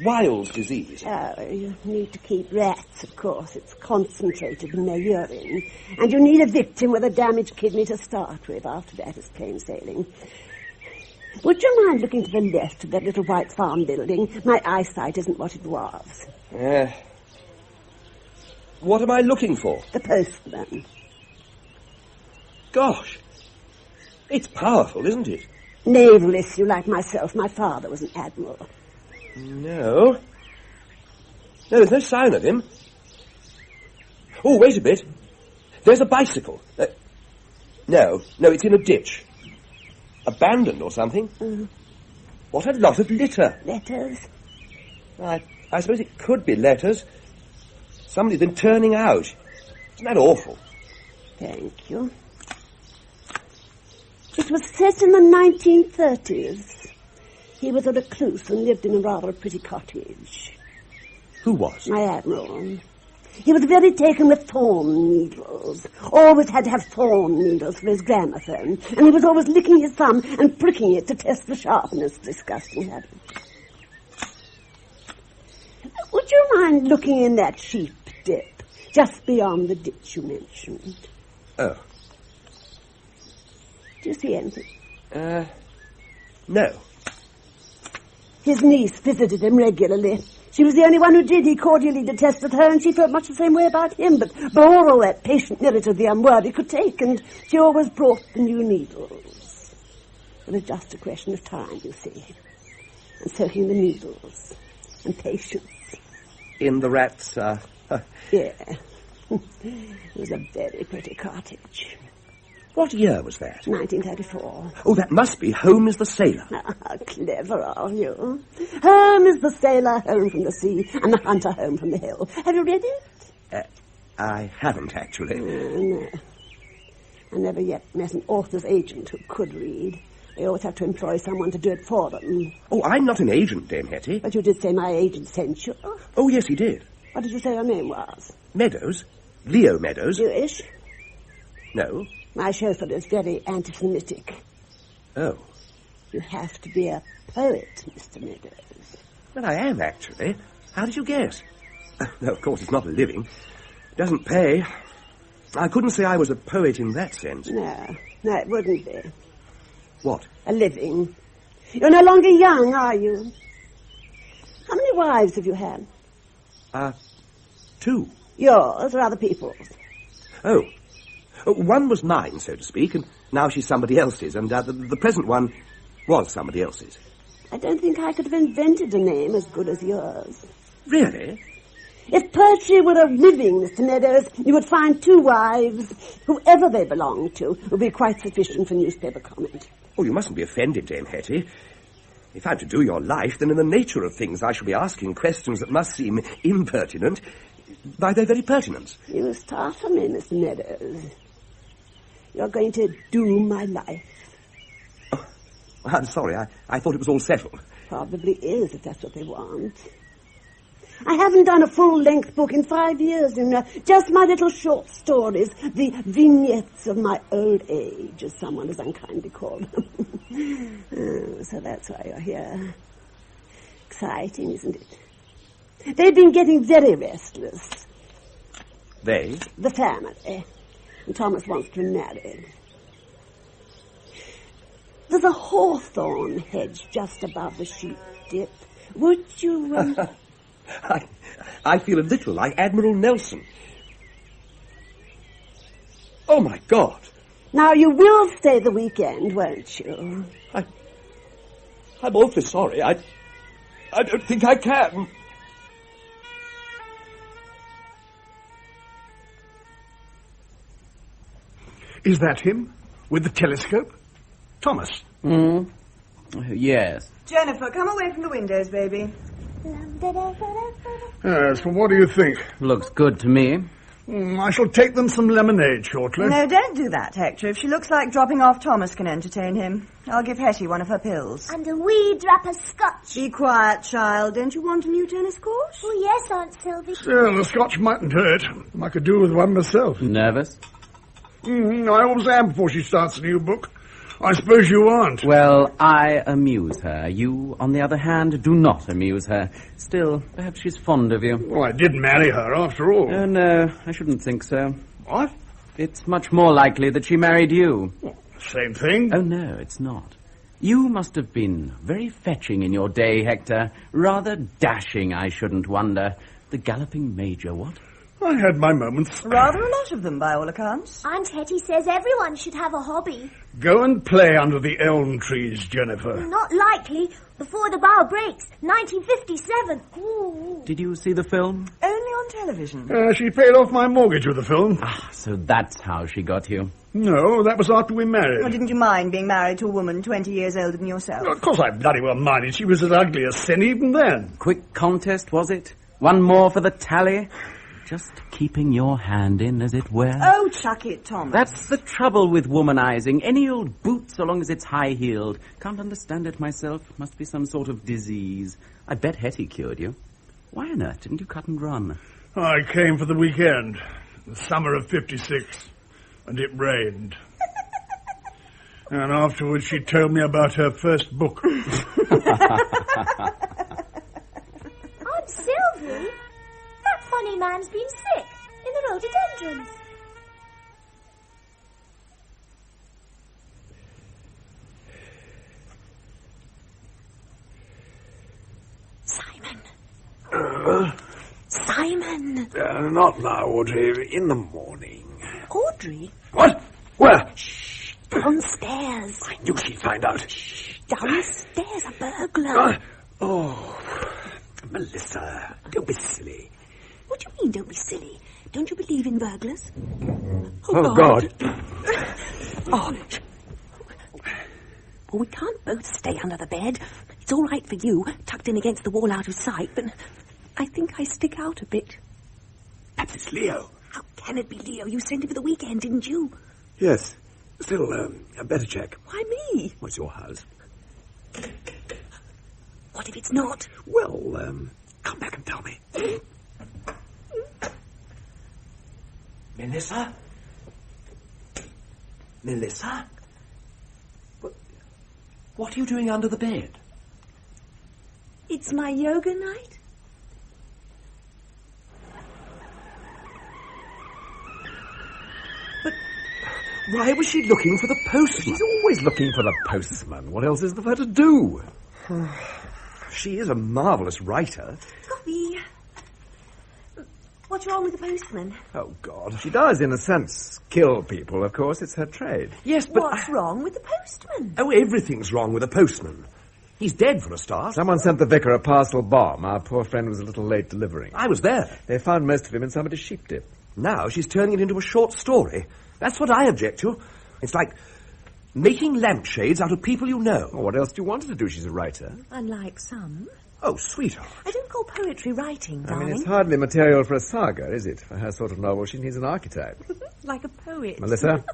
Wild's disease? Oh, you need to keep rats, of course. It's concentrated in their urine. And you need a victim with a damaged kidney to start with. After that, it's plain sailing. Would you mind looking to the left of that little white farm building? My eyesight isn't what it was. What am I looking for? The postman. Gosh. It's powerful, isn't it? Naval issue like myself. My father was an admiral. No, there's no sign of him. Oh, wait a bit. There's a bicycle. No, it's in a ditch. Abandoned or something. What a lot of litter. Letters? I suppose it could be letters. Somebody's been turning out. Isn't that awful? Thank you. It was set in the 1930s. He was a recluse and lived in a rather pretty cottage. Who was? My admiral. He was very taken with thorn needles. Always had to have thorn needles for his gramophone. And he was always licking his thumb and pricking it to test the sharpness. Disgusting habit. Would you mind looking in that sheep dip, just beyond the ditch you mentioned? Oh. Do you see anything? No. His niece visited him regularly. She was the only one who did. He cordially detested her, and she felt much the same way about him, but bore all that patient narrative the unworthy could take, and she always brought the new needles. It was just a question of time, you see. And soaking the needles. And patience. In the rats, Yeah. It was a very pretty cottage. What year was that? 1934. Oh, that must be Home is the Sailor. How clever of you. Home is the sailor home from the sea, and the hunter home from the hill. Have you read it? I haven't, actually. No. I never yet met an author's agent who could read. They always have to employ someone to do it for them. Oh, I'm not an agent, Dame Hetty. But you did say my agent sent you. Oh, yes, he did. What did you say your name was? Meadows. Leo Meadows. Jewish? No. My chauffeur is very anti-Semitic. Oh. You have to be a poet, Mr. Meadows. Well, I am, actually. How did you guess? No, of course, it's not a living. Doesn't pay. I couldn't say I was a poet in that sense. No, it wouldn't be. What? A living. You're no longer young, are you? How many wives have you had? 2. Yours or other people's? Oh. One was mine, so to speak, and now she's somebody else's, and the present one was somebody else's. I don't think I could have invented a name as good as yours. Really? If poetry were a living, Mr. Meadows, you would find 2 wives, whoever they belonged to, would be quite sufficient for newspaper comment. Oh, you mustn't be offended, Dame Hetty. If I'm to do your life, then in the nature of things I shall be asking questions that must seem impertinent by their very pertinence. You startle me, Mr. Meadows. You're going to do my life. Oh, I'm sorry. I thought it was all settled. Probably is, if that's what they want. I haven't done a full-length book in 5 years, you know. Just my little short stories, the vignettes of my old age, as someone has unkindly called them. Oh, so that's why you're here. Exciting, isn't it? They've been getting very restless. They? The family. and Thomas wants to be married. There's a hawthorn hedge just above the sheep dip. Would you... I feel a little like Admiral Nelson. Oh, my God. Now, you will stay the weekend, won't you? I'm awfully sorry. I don't think I can. Is that him? With the telescope? Thomas? Yes. Jennifer, come away from the windows, baby. Yes, well, what do you think? Looks good to me. I shall take them some lemonade shortly. No, don't do that, Hector. If she looks like dropping off, Thomas can entertain him. I'll give Hetty one of her pills. And a wee drop of scotch. Be quiet, child. Don't you want a new tennis court? Oh, yes, Aunt Sylvie. Still, the scotch mightn't hurt. I could do with one myself. Nervous? I always am before she starts a new book. I suppose you aren't. Well, I amuse her. You, on the other hand, do not amuse her. Still, perhaps she's fond of you. Well, I did marry her, after all. Oh, no, I shouldn't think so. What? It's much more likely that she married you. Well, same thing. Oh, no, it's not. You must have been very fetching in your day, Hector. Rather dashing, I shouldn't wonder. The galloping major, what? I had my moments. Rather a lot of them, by all accounts. Aunt Hetty says everyone should have a hobby. Go and play under the elm trees, Jennifer. Not likely. Before the bough breaks. 1957. Ooh. Did you see the film? Only on television. She paid off my mortgage with the film. Ah, so that's how she got you. No, that was after we married. Well, didn't you mind being married to a woman 20 years older than yourself? Of course I bloody well minded. She was as ugly as sin even then. Quick contest, was it? One more for the tally? Just keeping your hand in, as it were. Oh, chuck it, Thomas. That's the trouble with womanizing. Any old boot, so long as it's high-heeled. Can't understand it myself. Must be some sort of disease. I bet Hetty cured you. Why on earth didn't you cut and run? I came for the weekend. The summer of 56. And it rained. And afterwards she told me about her first book. Aunt Sylvie? That funny man's been sick in the rhododendrons. Simon! Not now, Audrey. In the morning. Audrey? What? Where? Shh! Downstairs. I knew she'd find out. Shh! Downstairs, a burglar. Melissa, don't be silly. What do you mean, don't be silly? Don't you believe in burglars? Oh, God. Oh, well, we can't both stay under the bed. It's all right for you, tucked in against the wall out of sight, but I think I stick out a bit. Perhaps it's Leo. How can it be Leo? You sent him for the weekend, didn't you? Yes. Still, I better check. Why me? What's your house? What if it's not? Well, come back and tell me. Melissa? Melissa? What are you doing under the bed? It's my yoga night. But why was she looking for the postman? She's always looking for the postman. What else is there for her to do? She is a marvellous writer. Coffee. What's wrong with the postman? Oh, God. She does, in a sense, kill people, of course. It's her trade. Yes, but... What's wrong with the postman? Oh, everything's wrong with the postman. He's dead, for a start. Someone sent the vicar a parcel bomb. Our poor friend was a little late delivering. I was there. They found most of him in somebody's sheep dip. Now she's turning it into a short story. That's what I object to. It's like making lampshades out of people you know. Well, what else do you want her to do? She's a writer. Unlike some. Oh, sweetheart. I don't call poetry writing, darling. I mean, it's hardly material for a saga, is it? For her sort of novel, she needs an archetype. Like a poet. Melissa?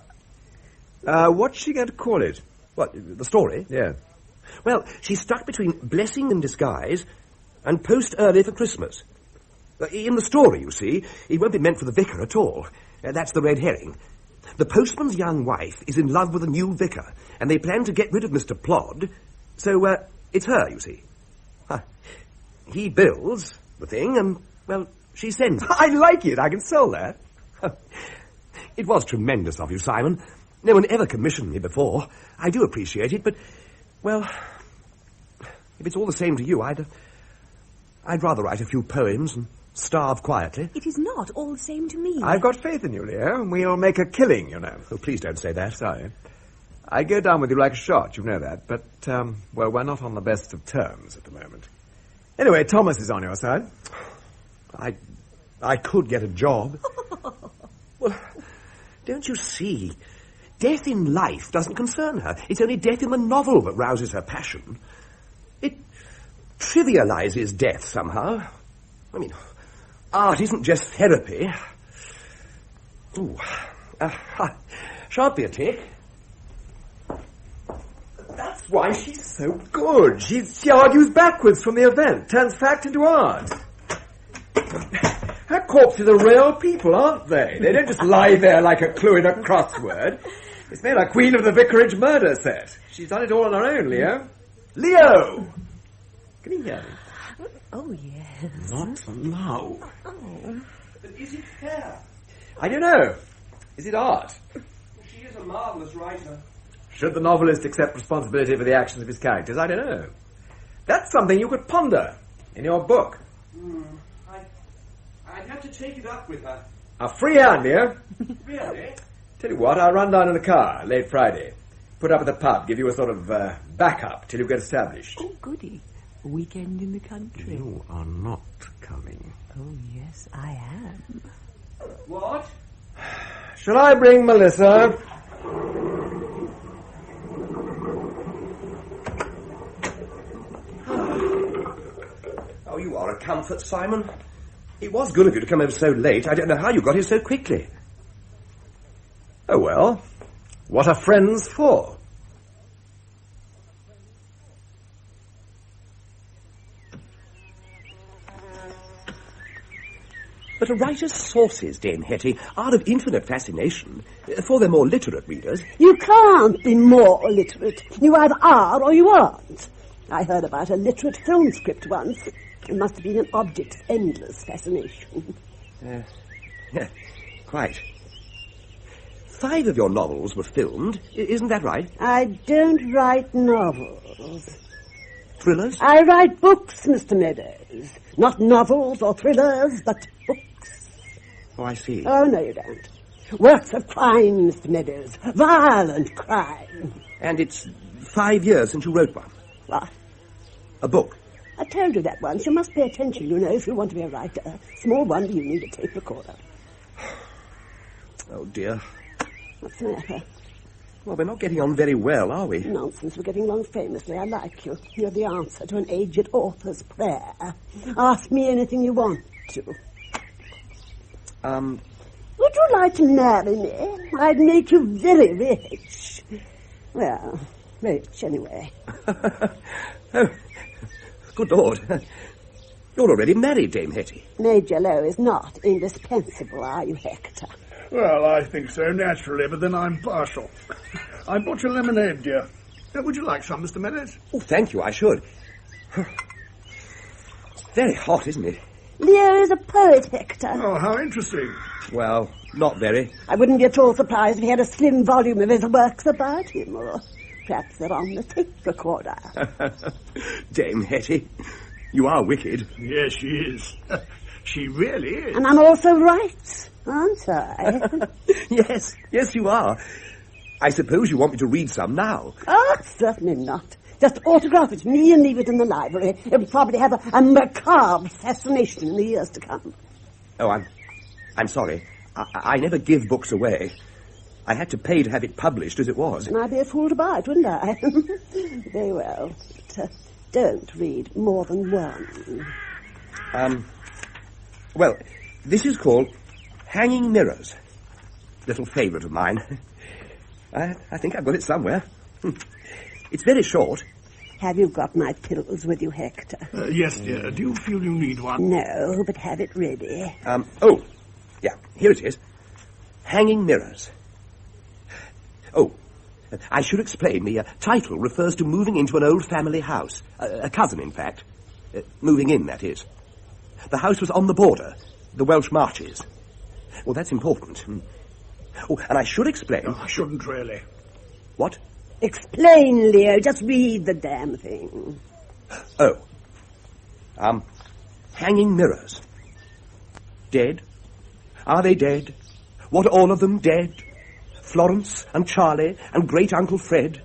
What's she going to call it? What, the story? Yeah. Well, she's stuck between Blessing in Disguise and Post Early for Christmas. In the story, you see, it won't be meant for the vicar at all. That's the red herring. The postman's young wife is in love with a new vicar, and they plan to get rid of Mr. Plod, so it's her, you see. He builds the thing, and, well, she sends it. I like it. I can sell that. It was tremendous of you, Simon. No one ever commissioned me before. I do appreciate it, but, well, if it's all the same to you, I'd rather write a few poems and starve quietly. It is not all the same to me. I've got faith in you, Leo, and we'll make a killing, you know. Oh, please don't say that. Sorry. I go down with you like a shot, you know that, but, well, we're not on the best of terms at the moment. Anyway, Thomas is on your side. I could get a job. Well, don't you see? Death in life doesn't concern her. It's only death in the novel that rouses her passion. It trivializes death somehow. I mean, art isn't just therapy. Ooh. Shan't be a tick. That's why she's so good. She argues backwards from the event, turns fact into art. Her corpses are real people, aren't they? They don't just lie there like a clue in a crossword. It's made like Queen of the Vicarage murder set. She's done it all on her own, Leo. Leo! Can you hear me? Oh, yes. Not now. Oh. But is it fair? I don't know. Is it art? She is a marvellous writer. Should the novelist accept responsibility for the actions of his characters? I don't know. That's something you could ponder in your book. I'd have to take it up with her. A free hand, Leo. Really? Tell you what, I'll run down in the car late Friday. Put up at the pub, give you a sort of backup till you get established. Oh, goody. A weekend in the country. You are not coming. Oh, yes, I am. What? Shall I bring Melissa? Oh, you are a comfort, Simon. It was good of you to come over so late. I don't know how you got here so quickly. Oh, well, what are friends for? But a writer's sources, Dame Hetty, are of infinite fascination for their more literate readers. You can't be more literate. You either are or you aren't. I heard about a literate film script once. It must have been an object of endless fascination. Yeah, quite. 5 of your novels were filmed, isn't that right? I don't write novels. Thrillers? I write books, Mr. Meadows. Not novels or thrillers, but books. Oh, I see. Oh, no, you don't. Works of crime, Mr. Meadows. Violent crime. And it's 5 years since you wrote one. What? A book. I told you that once. You must pay attention, you know, if you want to be a writer. Small wonder you need a tape recorder. Oh, dear. What's the matter? Well, we're not getting on very well, are we? Nonsense. We're getting along famously. I like you. You're the answer to an aged author's prayer. Ask me anything you want to. Would you like to marry me? I'd make you very rich. Well, rich anyway. Oh, good Lord. You're already married, Dame Hetty. Major Lowe is not indispensable, are you, Hector? Well, I think so, naturally, but then I'm partial. I bought you lemonade, dear. Would you like some, Mr. Meadows? Oh, thank you, I should. It's very hot, isn't it? Leo is a poet, Hector. Oh, how interesting. Well, not very. I wouldn't be at all surprised if he had a slim volume of his works about him, or perhaps they're on the tape recorder. Dame Hetty, you are wicked. Yes, she is. She really is. And I'm also right, aren't I? Yes, you are. I suppose you want me to read some now. Oh, certainly not. Just autograph it to me and leave it in the library. It'll probably have a macabre fascination in the years to come. Oh, I'm sorry. I never give books away. I had to pay to have it published as it was. And I'd be a fool to buy it, wouldn't I? Very well. But, don't read more than one. Well, this is called Hanging Mirrors. Little favourite of mine. I think I've got it somewhere. It's very short. Have you got my pills with you, Hector? Yes, dear. Do you feel you need one? No, but have it ready. Oh, yeah, here it is. Hanging Mirrors. Oh, I should explain. The title refers to moving into an old family house. A cousin, in fact. Moving in, that is. The house was on the border, the Welsh Marches. Well, that's important. Oh, and I should explain... No, I shouldn't really. What? Explain, Leo. Just read the damn thing. Oh. Hanging mirrors. Dead? Are they dead? What, all of them dead? Florence and Charlie and great-uncle Fred?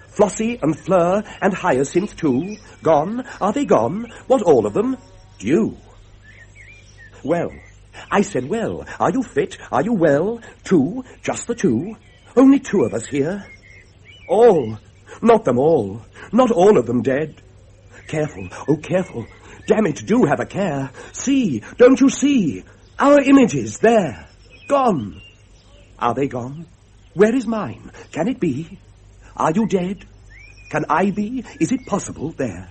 Flossie and Fleur and Hyacinth, too? Gone? Are they gone? What, all of them? Due. Well, I said well. Are you fit? Are you well? Two? Just the two? Only two of us here? All. Not them all. Not all of them dead. Careful. Oh, careful. Damn it, do have a care. See, don't you see? Our images, there. Gone. Are they gone? Where is mine? Can it be? Are you dead? Can I be? Is it possible there?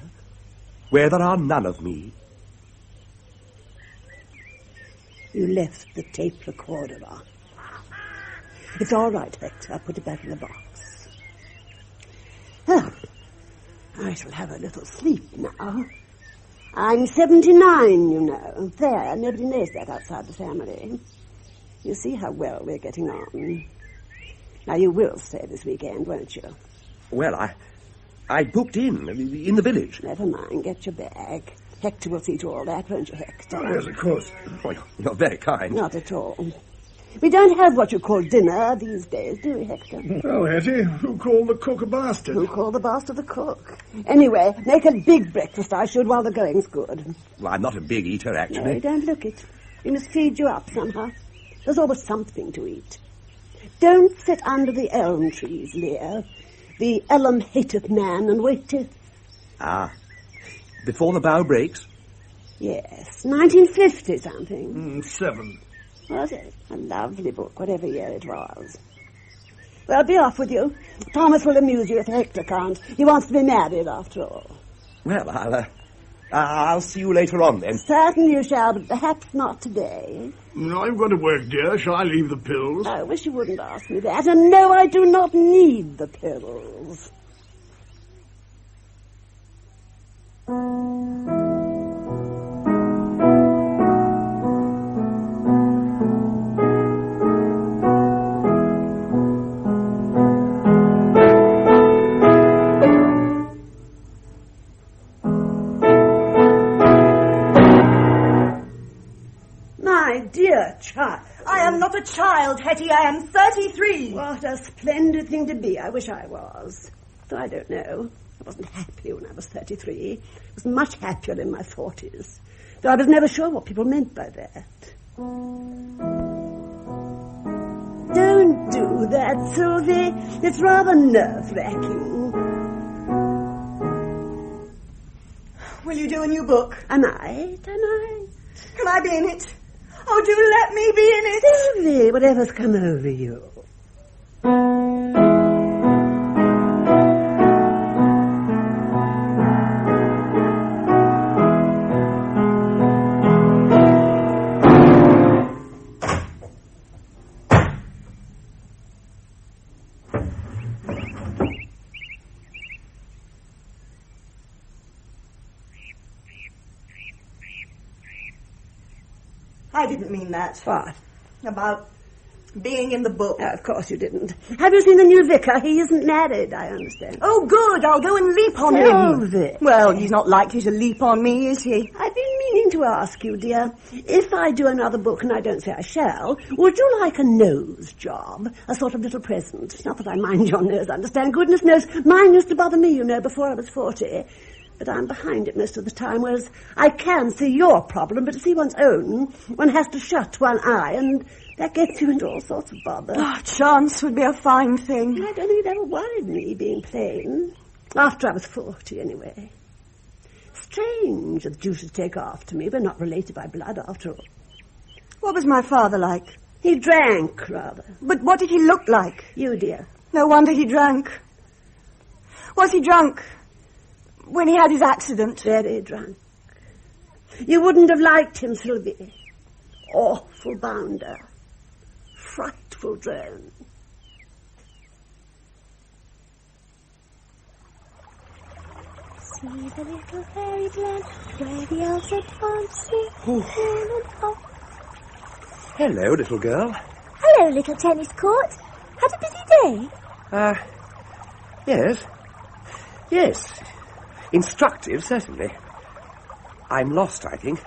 Where there are none of me? You left the tape recorder on. It's all right, Hector. I'll put it back in the box. Ah, I shall have a little sleep now. I'm 79, you know. There, nobody knows that outside the family. You see how well we're getting on. Now, you will stay this weekend, won't you? Well, I booked in the village. Never mind, get your bag. Hector will see to all that, won't you, Hector? Oh, yes, of course. Oh, you're very kind. Not at all. We don't have what you call dinner these days, do we, Hector? Oh, Hetty, who called the cook a bastard? Who called the bastard a cook? Anyway, make a big breakfast, I should, while the going's good. Well, I'm not a big eater, actually. No, don't look it. We must feed you up somehow. There's always something to eat. Don't sit under the elm trees, Leo. The elm hateth man and waiteth. Ah, before the bough breaks? Yes, 1950 something. 7. Was it? A lovely book, whatever year it was. Well, be off with you. Thomas will amuse you if Hector can't. He wants to be married, after all. Well, I'll see you later on, then. Certainly you shall, but perhaps not today. No, I've got to work, dear. Shall I leave the pills? I wish you wouldn't ask me that. And no, I do not need the pills. Child. I am not a child, Hetty. I am 33. What a splendid thing to be. I wish I was. Though I don't know. I wasn't happy when I was 33. I was much happier in my 40s. Though I was never sure what people meant by that. Don't do that, Susie. It's rather nerve-wracking. Will you do a new book? Am I? Am I? Can I be in it? Oh, do let me be in it. Susie, whatever's come over you. I didn't mean that. What? About being in the book. Of course you didn't. Have you seen the new vicar? He isn't married, I understand. Oh, good. I'll go and leap on him. Well, he's not likely to leap on me, is he? I've been meaning to ask you, dear, if I do another book, and I don't say I shall, would you like a nose job? A sort of little present. Not that I mind your nose, understand. Goodness knows, mine used to bother me, you know, before I was 40. But I'm behind it most of the time, whereas I can see your problem, but to see one's own, one has to shut one eye, and that gets you into all sorts of bother. Oh, chance would be a fine thing. I don't think it ever worried me, being plain. After I was 40, anyway. Strange that you should take after me. We're not related by blood, after all. What was my father like? He drank, rather. But what did he look like? You, dear. No wonder he drank. Was he drunk when he had his accident? Very drunk. You wouldn't have liked him, Sylvie. Awful bounder. Frightful drone. See the little fairyland where the elves are dancing. Hello, little girl. Hello, Hello, little tennis court. Had a busy day? Yes. Yes. Instructive, certainly. I'm lost, I think.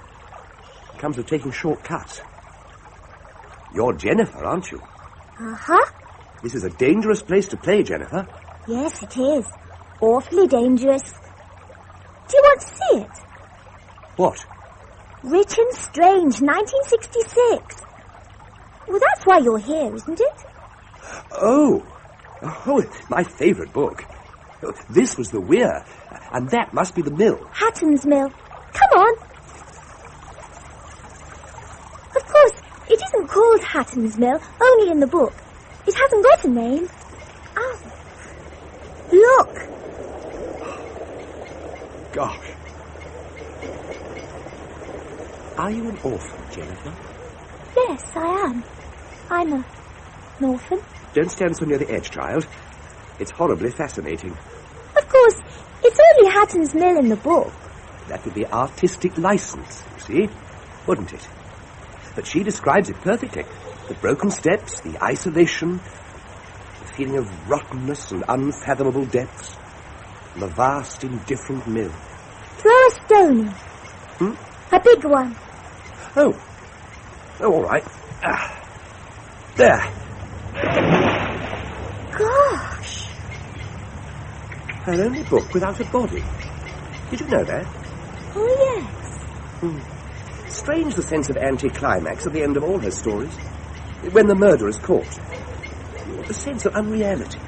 Comes of taking shortcuts. You're Jennifer, aren't you? Uh-huh. This is a dangerous place to play, Jennifer. Yes, it is. Awfully dangerous. Do you want to see it? What? Rich and Strange, 1966. Well, that's why you're here, isn't it? Oh, my favourite book. This was the weir, and that must be the mill. Hatton's Mill. Come on. Of course, it isn't called Hatton's Mill, only in the book. It hasn't got a name. Oh. Look. Gosh. Are you an orphan, Jennifer? Yes, I am. I'm an orphan. Don't stand so near the edge, child. It's horribly fascinating. Of course, it's only Hatton's Mill in the book. That would be artistic license, you see, wouldn't it? But she describes it perfectly. The broken steps, the isolation, the feeling of rottenness and unfathomable depths, and the vast, indifferent mill. Throw a stone in. A big one. Oh, all right. There. Gosh. Her only book without a body. Did you know that? Oh, yes. Strange the sense of anticlimax at the end of all her stories. When the murder is caught. The sense of unreality.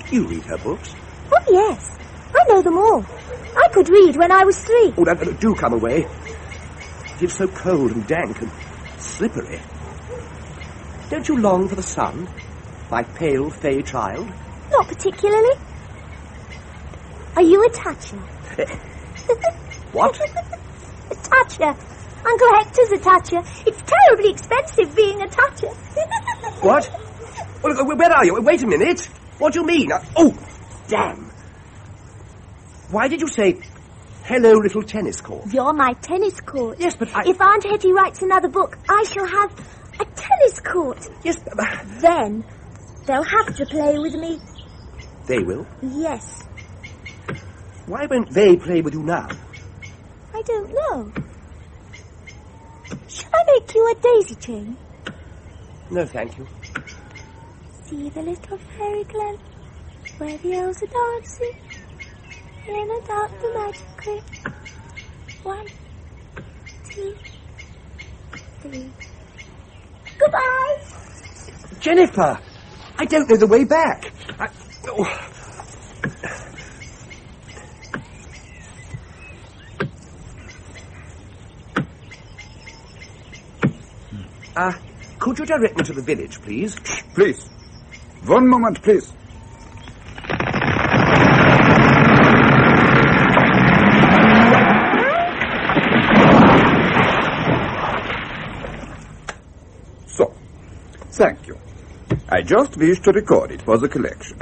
You read her books? Oh, yes. I know them all. I could read when I was 3. Oh, now, do come away. It's so cold and dank and slippery. Don't you long for the sun, my pale, fey child? Not particularly. Are you a Thatcher? What? A Thatcher. Uncle Hector's a Thatcher. It's terribly expensive being a Thatcher. What? Well, where are you? Wait a minute. What do you mean? Oh, damn. Why did you say, hello, little tennis court? You're my tennis court. Yes, but If Aunt Hetty writes another book, I shall have a tennis court. Yes, Then they'll have to play with me. They will? Yes. Why won't they play with you now? I don't know. Shall I make you a daisy chain? No, thank you. See the little fairy glen where the elves are dancing in a dark the magic grip. 1, 2, 3. Goodbye! Jennifer! I don't know the way back. Could you direct me to the village, please? Please. 1 moment, please. So, thank you. I just wish to record it for the collection.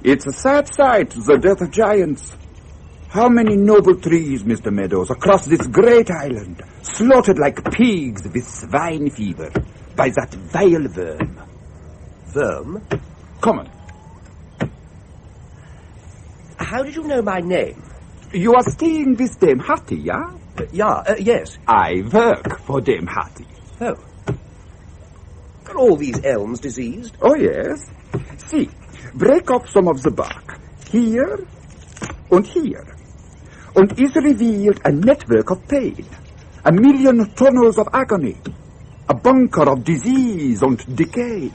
It's a sad sight, the death of giants. How many noble trees, Mr. Meadows, across this great island, slaughtered like pigs with swine fever by that vile worm. Worm? Come on. How did you know my name? You are staying with Dame Hattie, yeah? Yes. I work for Dame Hattie. Oh. Are all these elms diseased? Oh, yes. See, break off some of the bark. Here and here. And is revealed a network of pain. 1,000,000 tunnels of agony. A bunker of disease and decay.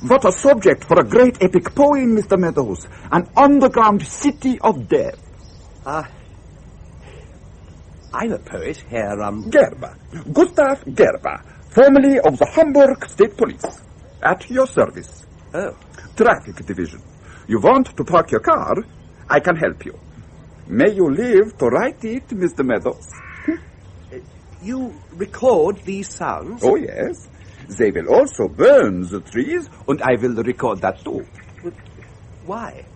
What a subject for a great epic poem, Mr. Meadows. An underground city of death. I'm a poet, Herr, Gerber. Gustav Gerber, formerly of the Hamburg State Police. At your service. Oh. Traffic Division. You want to park your car? I can help you. May you live to write it, Mr. Meadows. You record these sounds? Oh, yes. They will also burn the trees, and I will record that too. Why?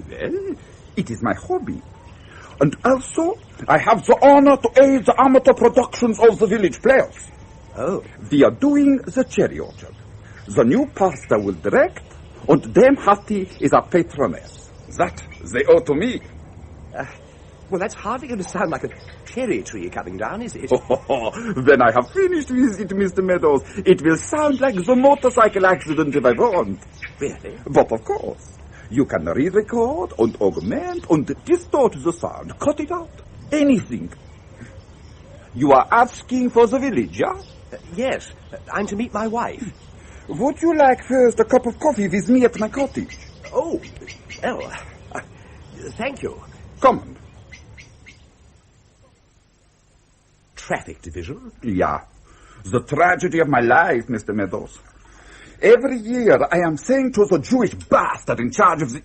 Well, it is my hobby. And also, I have the honor to aid the amateur productions of the village players. Oh. We are doing the cherry orchard. The new pastor will direct, and Dame Hattie is our patroness. That they owe to me. Well, that's hardly going to sound like a cherry tree coming down, is it? When I have finished with it, Mr. Meadows, it will sound like the motorcycle accident if I want. Really? But of course, you can re-record and augment and distort the sound. Cut it out. Anything. You are asking for the village, yeah? Yes. I'm to meet my wife. Would you like first a cup of coffee with me at my cottage? Oh, well, thank you. Come on. Traffic division? Yeah. The tragedy of my life, Mr. Meadows. Every year I am saying to the Jewish bastard in charge of the...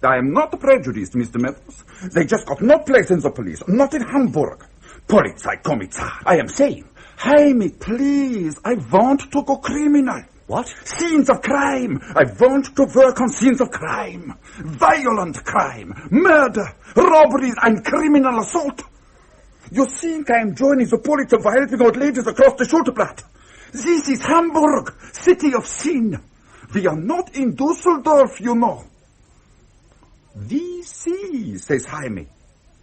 I am not prejudiced, Mr. Meadows. They just got no place in the police, not in Hamburg. Polizeikommissar. I am saying, Jaime, please, I want to go criminal. What? Scenes of crime. I want to work on scenes of crime. Violent crime, murder, robberies and criminal assault. You think I am joining the police for helping old ladies across the Schulterplatz? This is Hamburg, city of sin. We are not in Dusseldorf, you know. We see, says Jaime.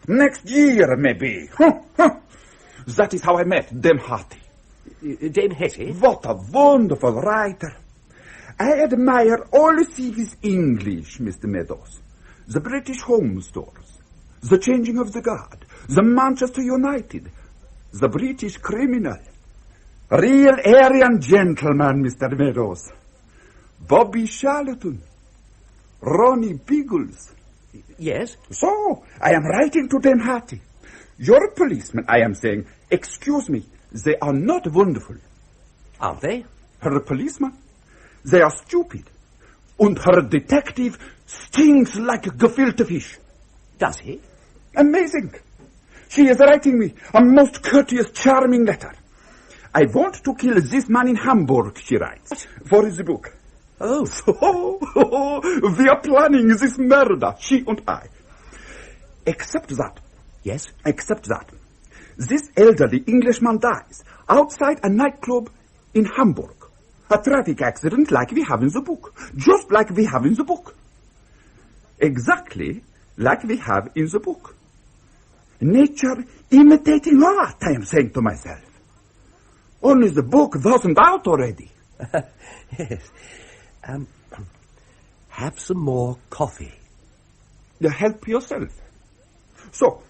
Next year, maybe. That is how I met Dame Hattie. Dame Hetty? What a wonderful writer. I admire all Lucy's English, Mr. Meadows. The British Home Stores, the Changing of the Guard, the Manchester United, the British Criminal. Real Aryan gentleman, Mr. Meadows. Bobby Charlton, Ronnie Biggles. Yes? So, I am writing to Dame Hattie. Your policemen, I am saying, excuse me, they are not wonderful. Aren't they? Her policeman, they are stupid. And her detective stinks like a gefilte fish. Does he? Amazing. She is writing me a most courteous, charming letter. I want to kill this man in Hamburg, she writes, for the book. Oh. So, we are planning this murder, she and I. Except that. Yes? Except that. This elderly Englishman dies outside a nightclub in Hamburg. A traffic accident like we have in the book. Just like we have in the book. Exactly like we have in the book. Nature imitating art, I am saying to myself. Only the book wasn't out already. Yes. Have some more coffee. Help yourself. So,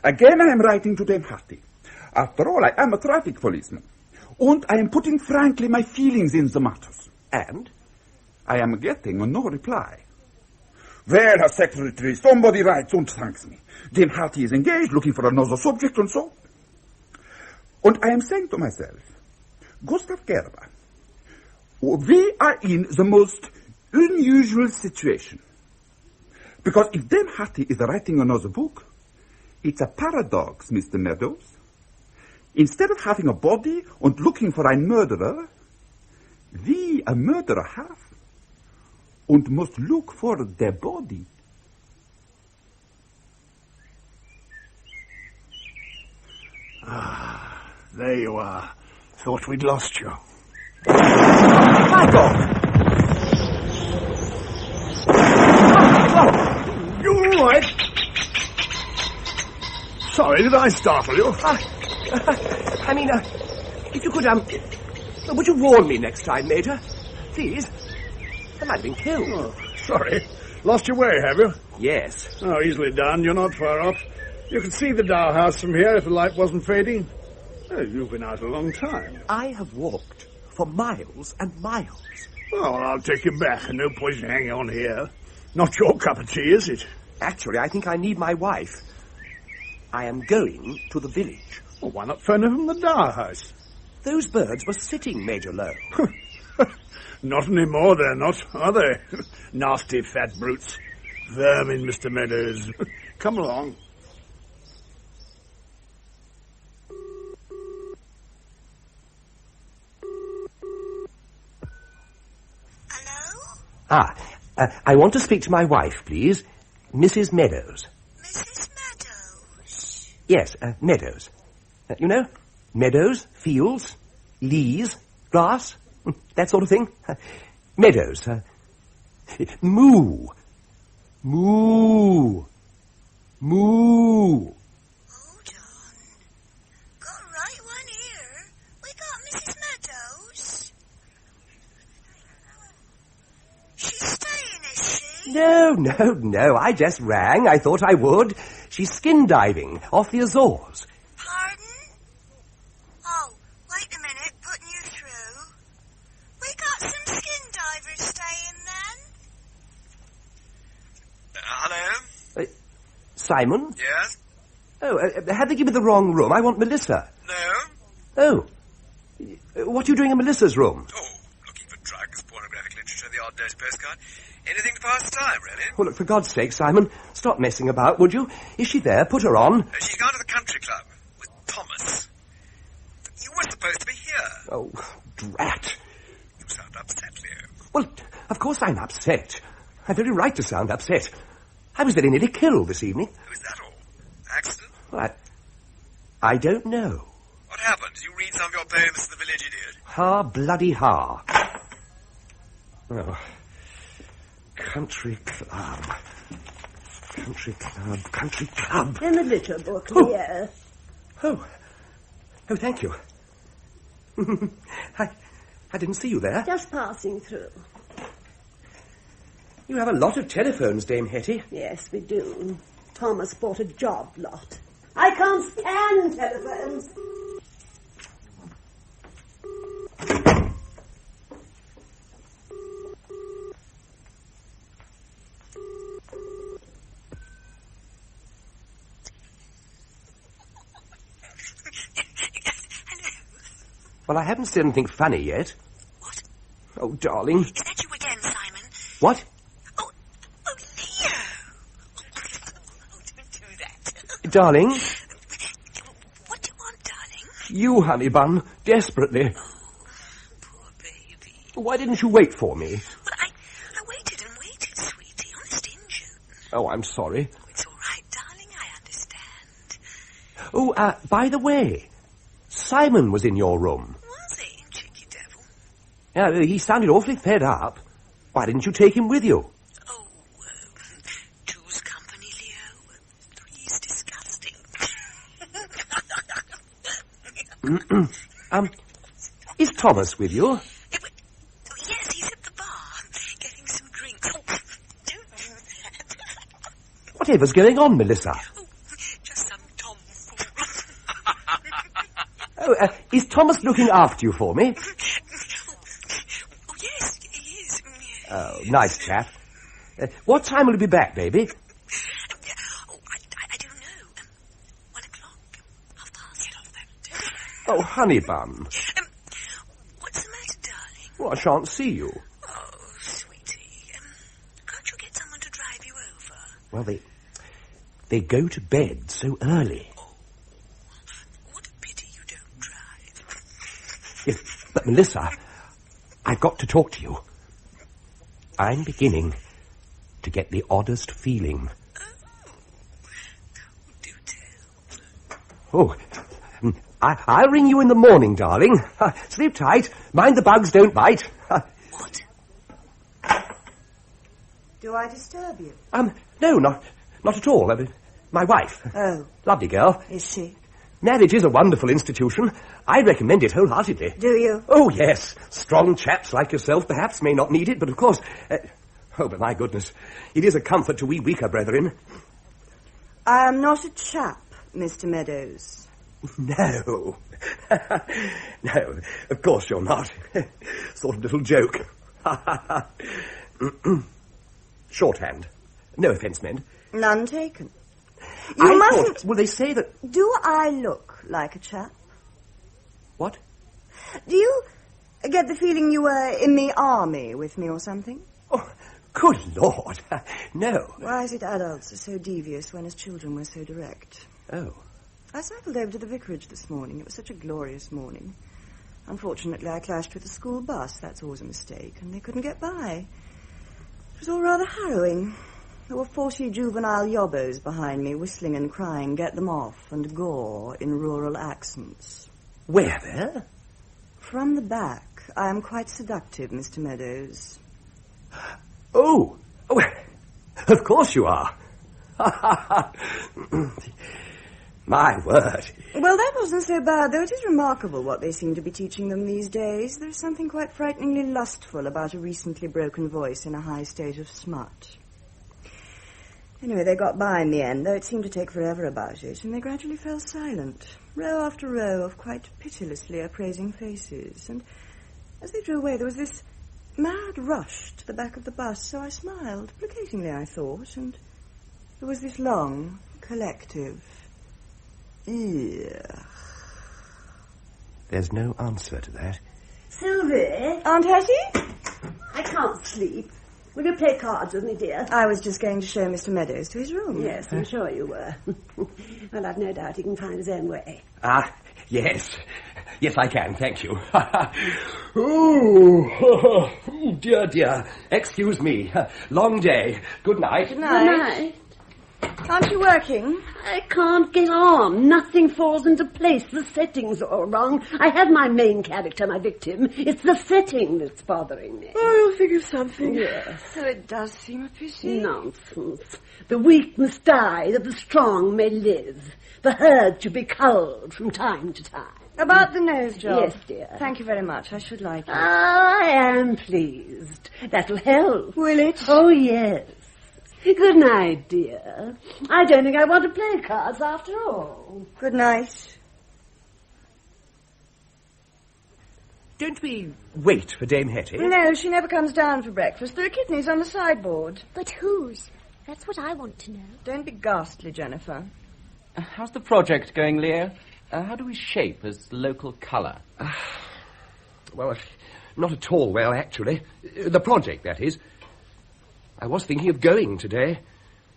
again I am writing to Dame Hattie. After all, I am a traffic policeman. And I am putting frankly my feelings in the matters. And? I am getting no reply. Well, Herr Secretary, somebody writes and thanks me. Dame Hattie is engaged, looking for another subject and so. And I am saying to myself, Gustav Gerber, we are in the most unusual situation. Because if Dame Hattie is writing another book, it's a paradox, Mr. Meadows. Instead of having a body and looking for a murderer, we a murderer have and must look for their body. Ah, there you are. Thought we'd lost you. Michael! You all right? Sorry, did I startle you? I mean, if you could, would you warn me next time, Major? Please. I might have been killed. Oh, sorry. Lost your way, have you? Yes. Oh, easily done. You're not far off. You could see the Dow House from here if the light wasn't fading. Oh, you've been out a long time. I have walked for miles and miles. Oh, well, I'll take you back. No point in hanging on here. Not your cup of tea, is it? Actually, I think I need my wife. I am going to the village. Well, why not phone her from the Dow House? Those birds were sitting, Major Lowe. Not anymore, they're not, are they? Nasty fat brutes. Vermin, Mr. Meadows. Come along. I want to speak to my wife, please. Mrs. Meadows. Mrs. Meadows? Yes, Meadows. You know, meadows, fields, leas, grass, that sort of thing. Meadows. Moo. Moo. Moo. No, I just rang. I thought I would. She's skin diving off the Azores. Pardon? Oh, wait a minute, putting you through. We got some skin divers staying then. Hello? Simon? Yes? Oh, have they given me the wrong room? I want Melissa. No? Oh. What are you doing in Melissa's room? Oh, looking for drugs, pornographic literature, the odd dose postcard. Anything to pass the time, really? Well, look, for God's sake, Simon, stop messing about, would you? Is she there? Put her on. She's gone to the country club with Thomas. You were supposed to be here. Oh, drat. You sound upset, Leo. Well, of course I'm upset. I've every right to sound upset. I was very nearly killed this evening. Was that all? Accident? Well, I don't know. What happened? Did you read some of your poems to the village idiot? Ha, bloody ha. Oh. Country club. Country club. Country club. In the litter book, Oh. Leah. Oh, thank you. I didn't see you there. Just passing through. You have a lot of telephones, Dame Hetty. Yes, we do. Thomas bought a job lot. I can't stand telephones. Well, I haven't said anything funny yet. What? Oh, darling. Is that you again, Simon? What? Oh, Leo. Oh, don't do that. Darling? What do you want, darling? You, honey bun, desperately. Poor baby. Why didn't you wait for me? Well, I waited and waited, sweetie. Honest injun. Oh, I'm sorry. Oh, it's all right, darling. I understand. Oh, by the way, Simon was in your room. Was he, cheeky devil? Yeah, he sounded awfully fed up. Why didn't you take him with you? Oh, two's company, Leo. Three's disgusting. Is Thomas with you? Yes, he's at the bar, getting some drinks. Oh, don't do that. Whatever's going on, Melissa? Just some tomfool. Oh, is Thomas looking after you for me? Oh, yes, he is. Oh, nice chap. What time will he be back, baby? Oh, I don't know. 1 o'clock. Half past. Get off that. Oh, honey bun. What's the matter, darling? Well, I shan't see you. Oh, sweetie. Can't you get someone to drive you over? Well, they go to bed so early. What a pity you don't drive. Yes, but Melissa, I've got to talk to you. I'm beginning to get the oddest feeling. Oh, I'll ring you in the morning, darling. Sleep tight. Mind the bugs don't bite. What? Do I disturb you? No, not at all. My wife. Oh. Lovely girl. Is she? Marriage is a wonderful institution. I recommend it wholeheartedly. Do you? Oh, yes. Strong chaps like yourself perhaps may not need it, but of course... oh, but my goodness. It is a comfort to we weaker brethren. I am not a chap, Mr. Meadows. No. No, of course you're not. Sort of little joke. Shorthand. No offence meant. None taken. You mustn't... Well, they say that... Do I look like a chap? What? Do you get the feeling you were in the army with me or something? Oh, good Lord. No. Why is it adults are so devious when as children we're so direct? Oh. I cycled over to the vicarage this morning. It was such a glorious morning. Unfortunately, I clashed with a school bus. That's always a mistake, and they couldn't get by. It was all rather harrowing. There were 40 juvenile yobbos behind me, whistling and crying, "Get them off," and gore in rural accents. Where there? from the back, I am quite seductive, Mr. Meadows. Oh, of course you are. My word. Well, that wasn't so bad, though it is remarkable what they seem to be teaching them these days. There's something quite frighteningly lustful about a recently broken voice in a high state of smut. Anyway, they got by in the end, though it seemed to take forever about it, and they gradually fell silent, row after row of quite pitilessly appraising faces. And as they drew away, there was this mad rush to the back of the bus, so I smiled, placatingly, I thought, and there was this long, collective, ugh. There's no answer to that. Sylvie? Aunt Hetty? I can't sleep. Will you play cards with me, dear? I was just going to show Mr. Meadows to his room. Yes, I'm sure you were. Well, I've no doubt he can find his own way. Ah, yes. Yes, I can, thank you. Oh, dear, dear. Excuse me. Long day. Good night. Good night. Good night. Aren't you working? I can't get on. Nothing falls into place. The setting's all wrong. I have my main character, my victim. It's the setting that's bothering me. Oh, you'll think of something. Yes. So it does seem a pity. Nonsense. The weak must die that the strong may live. The herd should be culled from time to time. About the nose job? Yes, dear. Thank you very much. I should like it. I am pleased. That'll help. Will it? Oh, yes. Good night, dear. I don't think I want to play cards after all. Good night. Don't we wait for Dame Hetty? No, she never comes down for breakfast. There are kidneys on the sideboard. But whose? That's what I want to know. Don't be ghastly, Jennifer. How's the project going, Leo? How do we shape as local colour? Well, not at all well, actually. The project, that is. I was thinking of going today.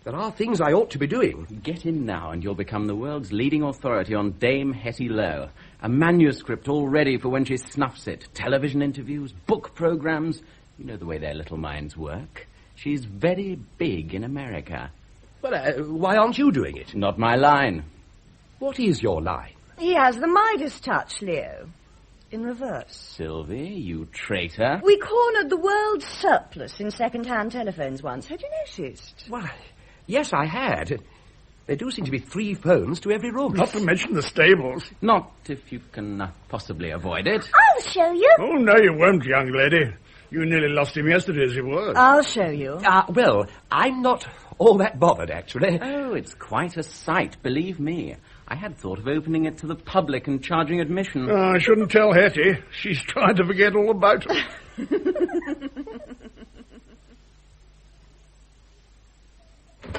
There are things I ought to be doing. Get in now and you'll become the world's leading authority on Dame Hetty Lowe. A manuscript all ready for when she snuffs it. Television interviews, book programmes. You know the way their little minds work. She's very big in America. Well, why aren't you doing it? Not my line. What is your line? He has the Midas touch, Leo. In reverse. Sylvie, you traitor. We cornered the world's surplus in second-hand telephones once. Had you noticed? Why, yes, I had. There do seem to be 3 phones to every room. Not to mention the stables. Not if you can possibly avoid it. I'll show you. Oh, no, you won't, young lady. You nearly lost him yesterday as it was. I'll show you. Well, I'm not all that bothered, actually. Oh, it's quite a sight, believe me. I had thought of opening it to the public and charging admission. I shouldn't tell Hetty. She's trying to forget all about it.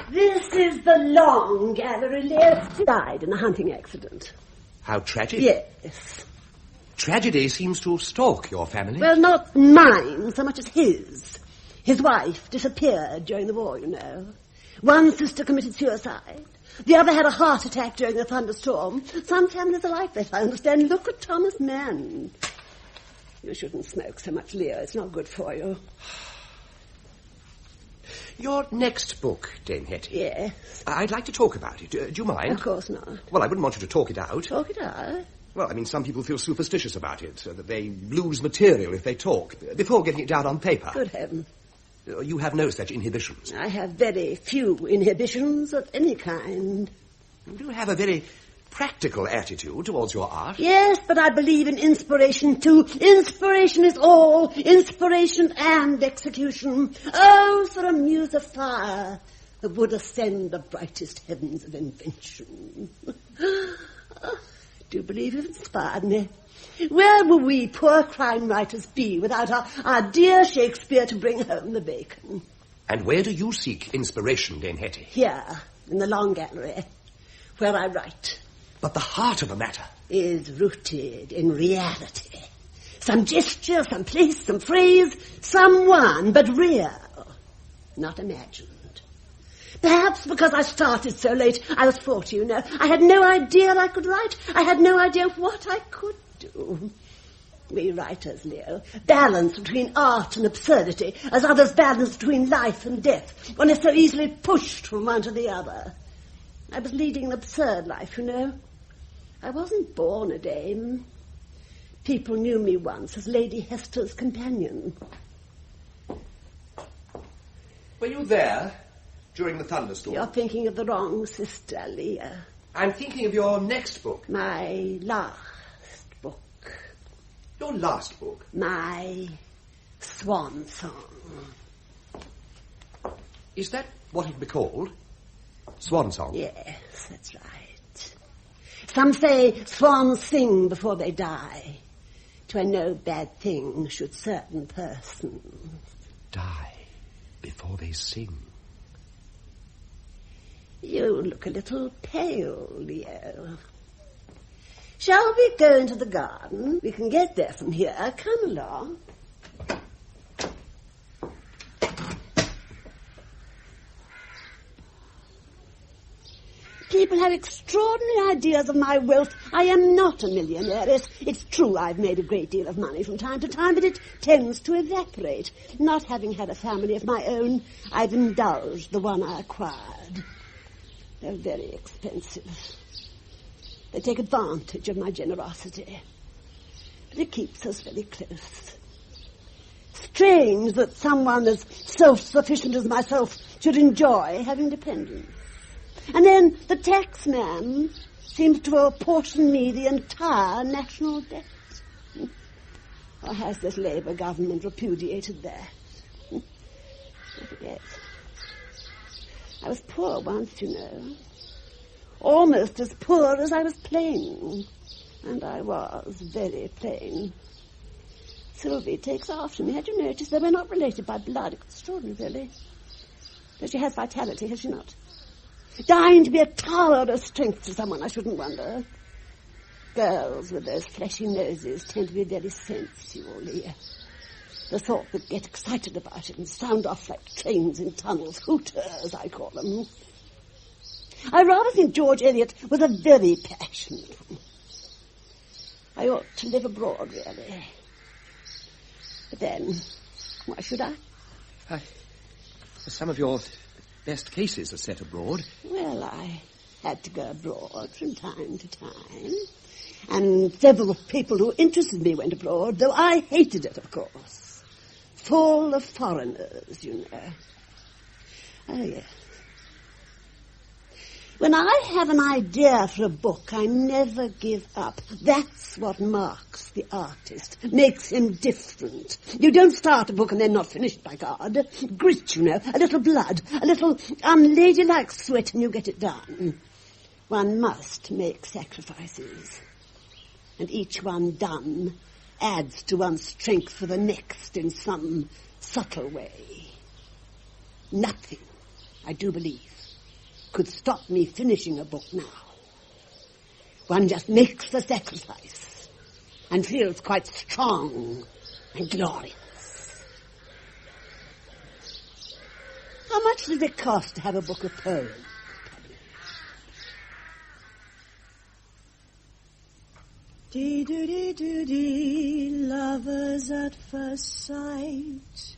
This is the long gallery, Leo. Died in a hunting accident. How tragic. Yes. Tragedy seems to stalk your family. Well, not mine so much as his. His wife disappeared during the war, you know. One sister committed suicide. The other had a heart attack during the thunderstorm. Some families are like that, I understand. Look at Thomas Mann. You shouldn't smoke so much, Leo. It's not good for you. Your next book, Dame Hetty. Yes. I'd like to talk about it. Do you mind? Of course not. Well, I wouldn't want you to talk it out. Talk it out? Well, I mean, some people feel superstitious about it, so that they lose material if they talk, before getting it down on paper. Good heaven. You have no such inhibitions. I have very few inhibitions of any kind. You do have a very practical attitude towards your art. Yes, but I believe in inspiration, too. Inspiration is all. Inspiration and execution. Oh, for a muse of fire that would ascend the brightest heavens of invention. Do believe you've inspired me. Where will we poor crime writers be without our dear Shakespeare to bring home the bacon? And where do you seek inspiration, Dame Hetty? Here, in the long gallery, where I write. But the heart of the matter is rooted in reality. Some gesture, some place, some phrase, someone, but real, not imagined. Perhaps because I started so late, I was 40, you know. I had no idea I could write. I had no idea what I could do. We writers, Leo, balance between art and absurdity, as others balance between life and death. One is so easily pushed from one to the other. I was leading an absurd life, you know. I wasn't born a dame. People knew me once as Lady Hester's companion. Were you there during the thunderstorm? You're thinking of the wrong sister, Leah. I'm thinking of your next book. My last book. Your last book? My swan song. Is that what it'll be called? Swan song? Yes, that's right. Some say swans sing before they die. 'Twere no bad thing should certain persons die before they sing. You look a little pale, Leo. Shall we go into the garden? We can get there from here. Come along. People have extraordinary ideas of my wealth. I am not a millionaire. It's true I've made a great deal of money from time to time, but it tends to evaporate. Not having had a family of my own, I've indulged the one I acquired. They're very expensive. They take advantage of my generosity. But it keeps us very close. Strange that someone as self-sufficient as myself should enjoy having dependents. And then the taxman seems to apportion me the entire national debt. Or has this Labour government repudiated that? I forget. I was poor once, you know. Almost as poor as I was plain. And I was very plain. Sylvie takes after me. Had you noticed that we're not related by blood? Extraordinary, really. But she has vitality, has she not? Dying to be a tower of strength to someone, I shouldn't wonder. Girls with those fleshy noses tend to be very sensual, Leah. The sort that get excited about it and sound off like trains in tunnels. Hooters, I call them. I rather think George Eliot was a very passionate one. I ought to live abroad, really. But then, why should I? Some of your best cases are set abroad. Well, I had to go abroad from time to time. And several people who interested me went abroad, though I hated it, of course. Full of foreigners, you know. Oh, yes. When I have an idea for a book, I never give up. That's what marks the artist, makes him different. You don't start a book and then not finish it, by God. Grit, you know, a little blood, a little unladylike sweat, and you get it done. One must make sacrifices. And each one done adds to one's strength for the next in some subtle way. Nothing, I do believe, could stop me finishing a book now. One just makes the sacrifice and feels quite strong and glorious. How much does it cost to have a book of poems? Dee-doo-dee-doo-dee, lovers at first sight.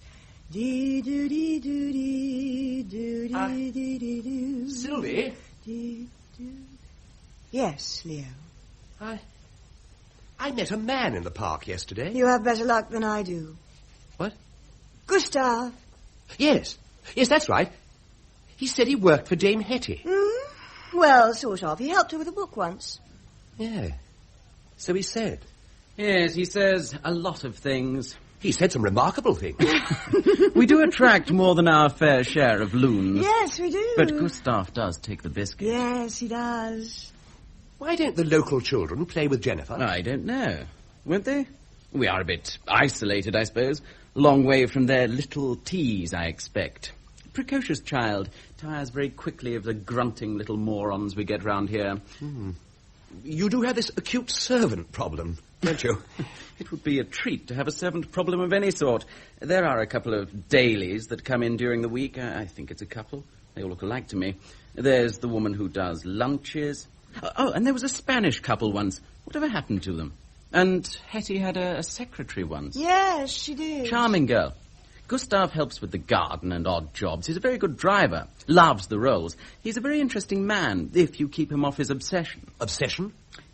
Dee-doo-dee-doo-dee, Sylvie? Yes, Leo. I met a man in the park yesterday. You have better luck than I do. What? Gustav. Yes, that's right. He said he worked for Dame Hetty. Well, sort of. He helped her with a book once. Yeah, so he said. Yes, he says a lot of things. He said some remarkable things. We do attract more than our fair share of loons. Yes, we do. But Gustav does take the biscuit. Yes, he does. Why don't the local children play with Jennifer? I don't know. Won't they? We are a bit isolated, I suppose. Long way from their little teas, I expect. Precocious child. Tires very quickly of the grunting little morons we get round here. You do have this acute servant problem, don't you? It would be a treat to have a servant problem of any sort. There are a couple of dailies that come in during the week. I think it's a couple. They all look alike to me. There's the woman who does lunches. Oh, and there was a Spanish couple once. Whatever happened to them? And Hetty had a secretary once. Yes, she did. Charming girl. Gustav helps with the garden and odd jobs. He's a very good driver. Loves the rolls. He's a very interesting man, if you keep him off his obsession. Obsession?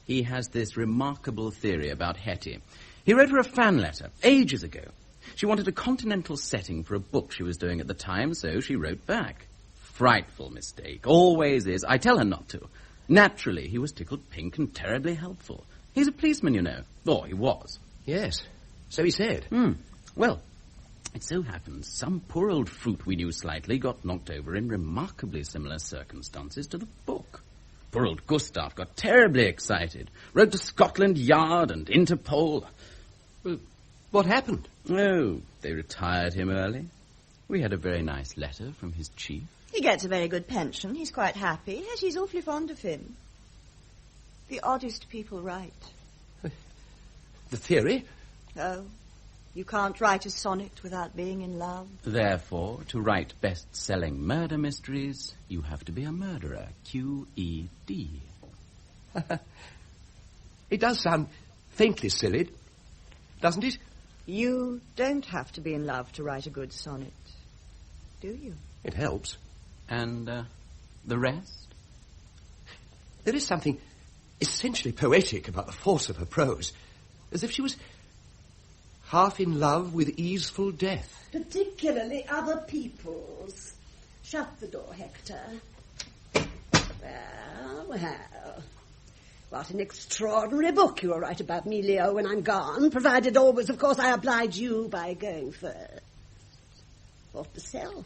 He has this remarkable theory about Hetty. He wrote her a fan letter ages ago. She wanted a continental setting for a book she was doing at the time, so she wrote back. Frightful mistake. Always is. I tell her not to. Naturally, he was tickled pink and terribly helpful. He's a policeman, you know. Or he was. Yes, so he said. Well, it so happens some poor old fruit we knew slightly got knocked over in remarkably similar circumstances to the book. Poor old Gustav got terribly excited. Wrote to Scotland Yard and Interpol. Well, what happened? Oh, they retired him early. We had a very nice letter from his chief. He gets a very good pension. He's quite happy. She's awfully fond of him. The oddest people write. The theory? Oh, you can't write a sonnet without being in love. Therefore, to write best-selling murder mysteries, you have to be a murderer. Q-E-D. It does sound faintly silly, doesn't it? You don't have to be in love to write a good sonnet, do you? It helps. And the rest? There is something essentially poetic about the force of her prose, as if she was half in love with easeful death. Particularly other people's. Shut the door, Hector. Well. What an extraordinary book you will write about me, Leo, when I'm gone, provided always, of course, I oblige you by going first. What to sell?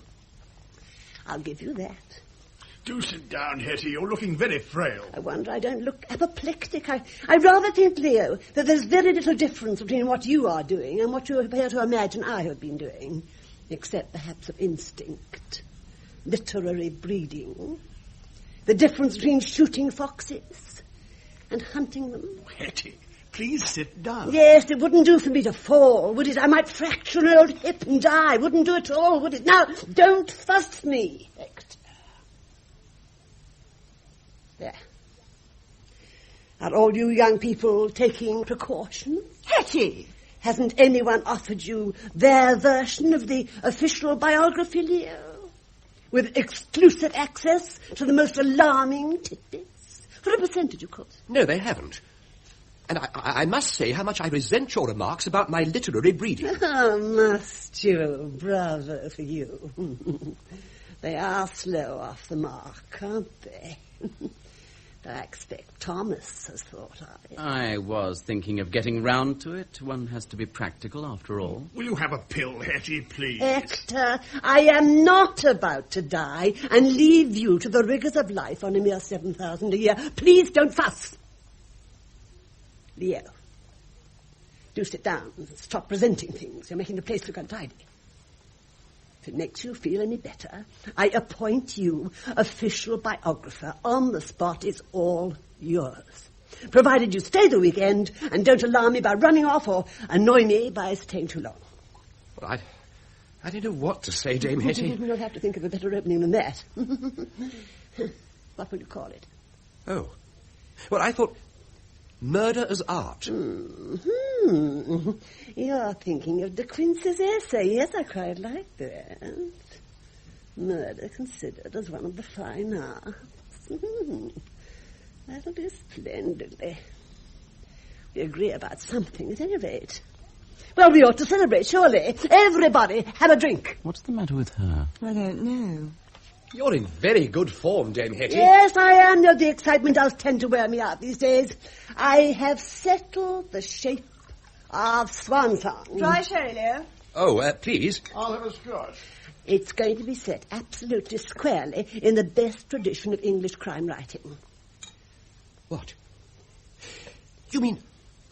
I'll give you that. Do sit down, Hetty. You're looking very frail. I wonder I don't look apoplectic. I rather think, Leo, that there's very little difference between what you are doing and what you appear to imagine I have been doing, except perhaps of instinct, literary breeding, the difference between shooting foxes and hunting them. Hetty, please sit down. Yes, it wouldn't do for me to fall, would it? I might fracture an old hip and die. Wouldn't do at all, would it? Now, don't fuss me, Hector. There. Are all you young people taking precautions? Hetty! Hasn't anyone offered you their version of the official biography, Leo? With exclusive access to the most alarming tidbits? For a percentage, of course. No, they haven't. And I must say how much I resent your remarks about my literary breeding. Oh, must you? Bravo for you. They are slow off the mark, aren't they? I expect Thomas has thought of it. I was thinking of getting round to it. One has to be practical, after all. Will you have a pill, Hetty, please? Hector, I am not about to die and leave you to the rigours of life on a mere 7,000 a year. Please don't fuss. Leo, do sit down and stop presenting things. You're making the place look untidy. If it makes you feel any better, I appoint you official biographer. On the spot. It's all yours. Provided you stay the weekend and don't alarm me by running off or annoy me by staying too long. Well, I don't know what to say, Dame Hetty. You'll have to think of a better opening than that. What will you call it? Oh. Well, I thought murder as art. Mm-hmm. You're thinking of De Quincey's essay. Yes, I quite like that. Murder considered as one of the fine arts. That'll do splendidly. We agree about something, at any rate. Well, we ought to celebrate, surely. Everybody, have a drink. What's the matter with her? I don't know. You're in very good form, Dame Hetty. Yes, I am. The excitement does tend to wear me out these days. I have settled the shape of swan song. Dry sherry, Leo. Oh, please. I'll have a scotch. It's going to be set absolutely squarely in the best tradition of English crime writing. What? You mean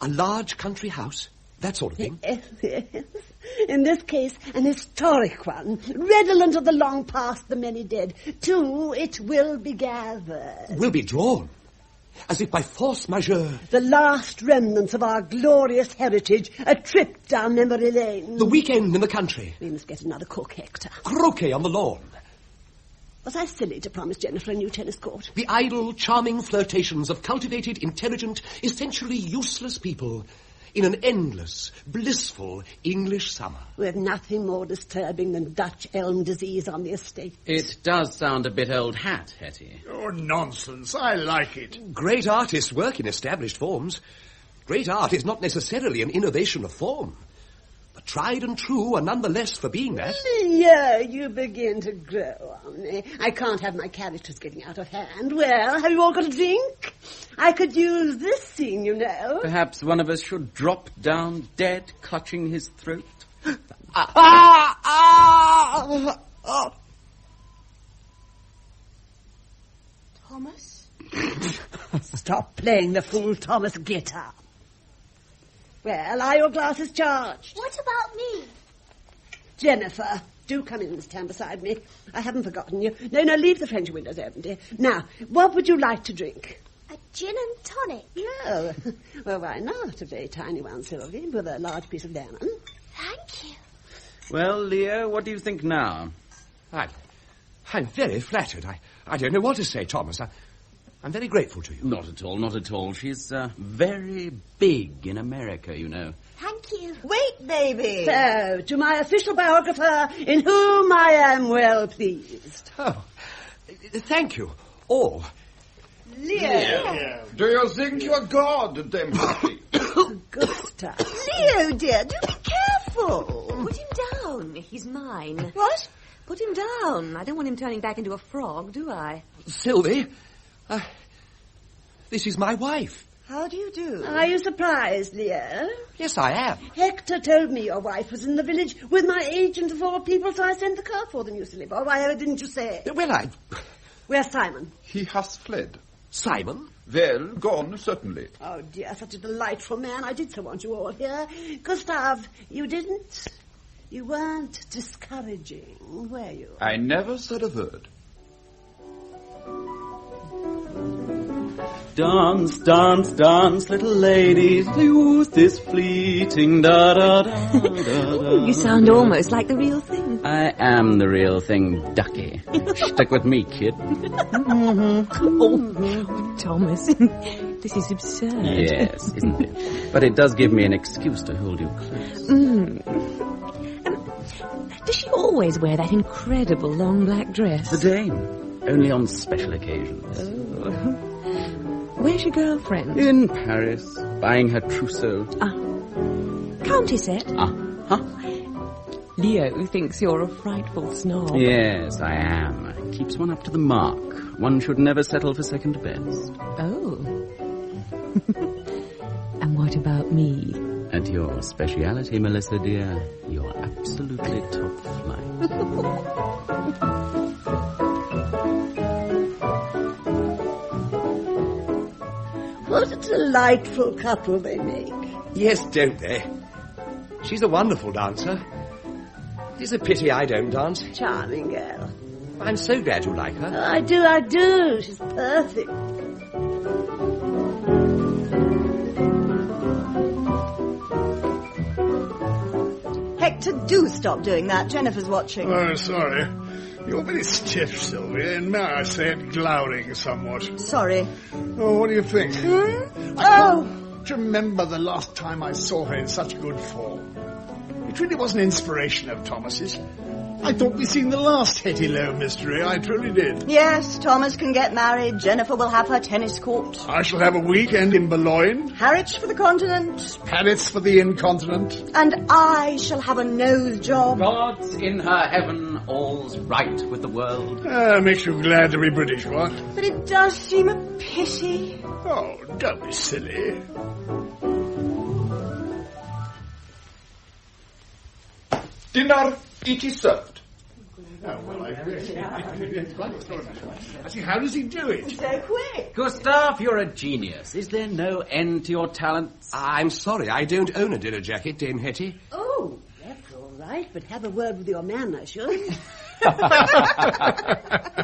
a large country house? That sort of thing? Yes. In this case, an historic one, redolent of the long past, the many dead. To it will be gathered. Will be drawn, as if by force majeure. The last remnants of our glorious heritage, a trip down memory lane. The weekend in the country. We must get another cook, Hector. Croquet on the lawn. Was I silly to promise Jennifer a new tennis court? The idle, charming flirtations of cultivated, intelligent, essentially useless people in an endless, blissful English summer. With nothing more disturbing than Dutch elm disease on the estate. It does sound a bit old hat, Hetty. Oh, nonsense. I like it. Great artists work in established forms. Great art is not necessarily an innovation of form. But tried and true are none the less for being that. Yeah, you begin to grow on me. I can't have my characters getting out of hand. Well, have you all got a drink? I could use this scene, you know. Perhaps one of us should drop down dead, clutching his throat. Thomas? Stop playing the fool, Thomas. Get up. Well, are your glasses charged? What about me? Jennifer, do come in and stand beside me. I haven't forgotten you. No, leave the French windows open, dear. Now, what would you like to drink? A gin and tonic. No. Well, why not? A very tiny one, Sylvie, with a large piece of lemon. Thank you. Well, Leo, what do you think now? I'm very flattered. I don't know what to say, Thomas. I'm very grateful to you. Not at all, not at all. She's very big in America, you know. Thank you. Wait, baby. So, to my official biographer, in whom I am well pleased. Oh, thank you, all. Leo. Do you think you're God, Dame Hetty? Gustav. Leo, dear, do be careful. Put him down. He's mine. What? Put him down. I don't want him turning back into a frog, do I? Sylvie, this is my wife. How do you do? Are you surprised, Leo? Yes, I am. Hector told me your wife was in the village with my agent of all people, so I sent the car for them, you silly boy. Why didn't you say? Well, Where's Simon? He has fled. Simon? Well, gone, certainly. Oh, dear, such a delightful man. I did so want you all here. Gustav, you didn't? You weren't discouraging, were you? I never said a word. Dance, dance, dance, little ladies, youth is fleeting, da-da-da-da-da. You sound almost like the real thing. I am the real thing, ducky. Stick with me, kid. Oh, Thomas, this is absurd. Yes, isn't it? But it does give me an excuse to hold you close. Does she always wear that incredible long black dress? The dame. Only on special occasions. Oh. Where's your girlfriend? In Paris, buying her trousseau. Countessette? Huh? Leo thinks you're a frightful snob. Yes, I am. Keeps one up to the mark. One should never settle for second best. Oh. And what about me? And your speciality, Melissa, dear, you're absolutely top flight. What a delightful couple they make. Yes, don't they? She's a wonderful dancer. It's a pity I don't dance. Charming girl. I'm so glad you like her. I do. She's perfect. Hector, do stop doing that. Jennifer's watching. Oh, sorry. You're very stiff, Sylvia, and may I say it, glowering somewhat. Sorry. Oh, what do you think? I can't remember the last time I saw her in such good form. It really was an inspiration of Thomas's. I thought we'd seen the last Hetty Lowe mystery. I truly did. Yes, Thomas can get married. Jennifer will have her tennis court. I shall have a weekend in Boulogne. Harwich for the continent. Paris for the incontinent. And I shall have a nose job. God's in her heaven, all's right with the world. Makes you glad to be British, what? But it does seem a pity. Oh, don't be silly. Dinner, it is served. Oh, well, I see, how does he do it? So quick. Gustav, you're a genius. Is there no end to your talents? I'm sorry, I don't own a dinner jacket, Dame Hetty. Oh, that's all right, but have a word with your man, I should. Did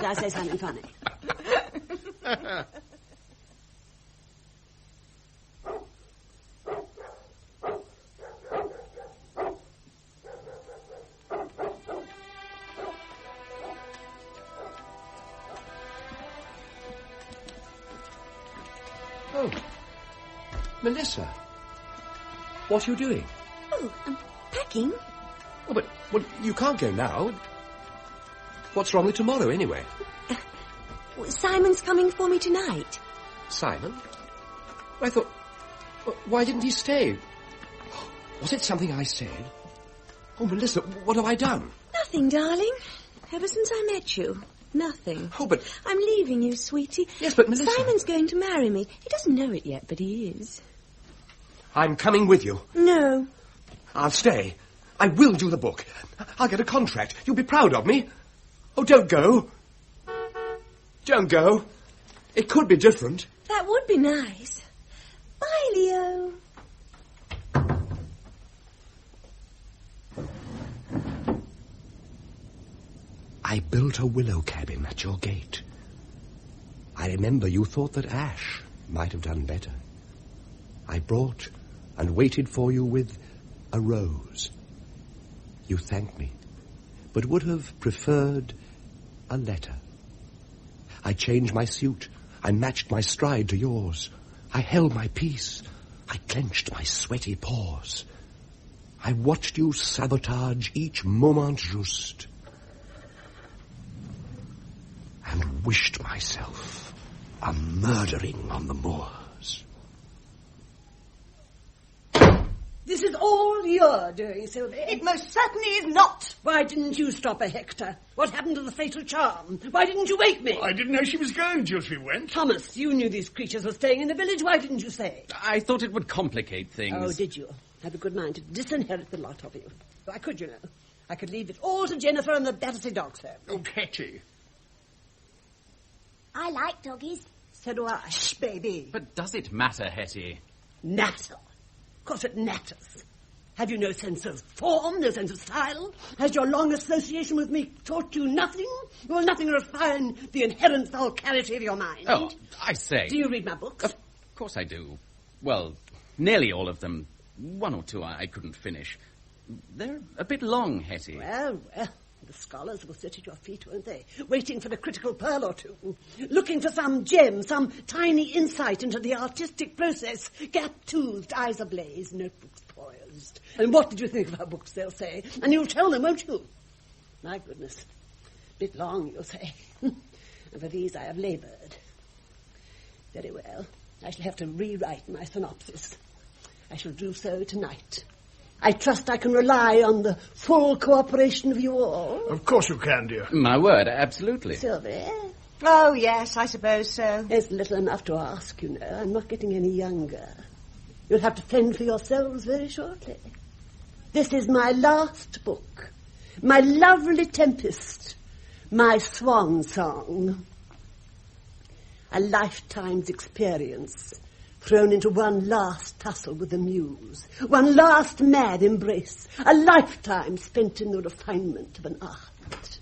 I say something funny? Oh, Melissa, what are you doing? Oh, I'm packing. Oh, but you can't go now. What's wrong with tomorrow, anyway? Simon's coming for me tonight. Simon? I thought Why didn't he stay? Was it something I said? Oh, Melissa, what have I done? Nothing, darling. Ever since I met you. Nothing. Oh, but... I'm leaving you, sweetie. Yes, but Melissa... Simon's going to marry me. He doesn't know it yet, but he is. I'm coming with you. No. I'll stay. I will do the book. I'll get a contract. You'll be proud of me. Oh, don't go. Don't go. It could be different. That would be nice. Bye, Leo. I built a willow cabin at your gate. I remember you thought that ash might have done better. I brought and waited for you with a rose. You thanked me, but would have preferred a letter. I changed my suit. I matched my stride to yours. I held my peace. I clenched my sweaty paws. I watched you sabotage each moment juste, and wished myself a murdering on the moors. This is all your doing, Sylvie. It most certainly is not. Why didn't you stop her, Hector? What happened to the fatal charm? Why didn't you wake me? I didn't know she was going till she went. Thomas, you knew these creatures were staying in the village. Why didn't you say? I thought it would complicate things. Oh, did you? Have a good mind to disinherit the lot of you. I could, you know. I could leave it all to Jennifer and the Battersea dogs home. Oh, Hetty. I like doggies. So do I. Shh, baby. But does it matter, Hetty? Natter. Of course it natters. Have you no sense of form, no sense of style? Has your long association with me taught you nothing? Will nothing refine the inherent vulgarity of your mind? Oh, I say. Do you read my books? Of course I do. Well, nearly all of them. One or two I couldn't finish. They're a bit long, Hetty. Well, the scholars will sit at your feet, won't they? Waiting for the critical pearl or two. Looking for some gem, some tiny insight into the artistic process. Gap-toothed, eyes ablaze, notebooks poised. And what did you think of our books, they'll say? And you'll tell them, won't you? My goodness. Bit long, you'll say. And for these I have laboured. Very well. I shall have to rewrite my synopsis. I shall do so tonight. I trust I can rely on the full cooperation of you all. Of course you can, dear. My word, absolutely. Sylvie? Oh, yes, I suppose so. It's little enough to ask, you know. I'm not getting any younger. You'll have to fend for yourselves very shortly. This is my last book. My lovely Tempest. My swan song. A lifetime's experience thrown into one last tussle with the muse, one last mad embrace, a lifetime spent in the refinement of an art.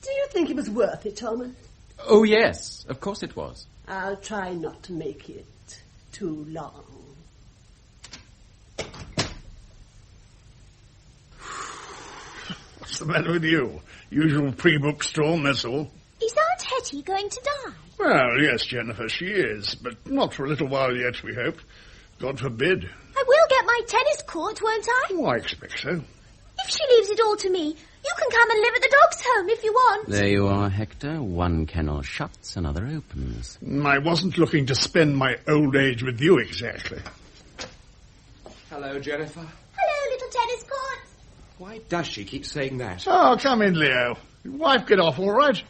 Do you think it was worth it, Thomas? Oh, yes, of course it was. I'll try not to make it too long. What's the matter with you? Usual pre-book storm, that's all. Is Aunt Hetty going to die? Well, yes, Jennifer, she is, but not for a little while yet, we hope. God forbid. I will get my tennis court, won't I? Oh, I expect so. If she leaves it all to me, you can come and live at the dog's home if you want. There you are, Hector. One kennel shuts, another opens. I wasn't looking to spend my old age with you exactly. Hello, Jennifer. Hello, little tennis court. Why does she keep saying that? Oh, come in, Leo. Your wife get off all right?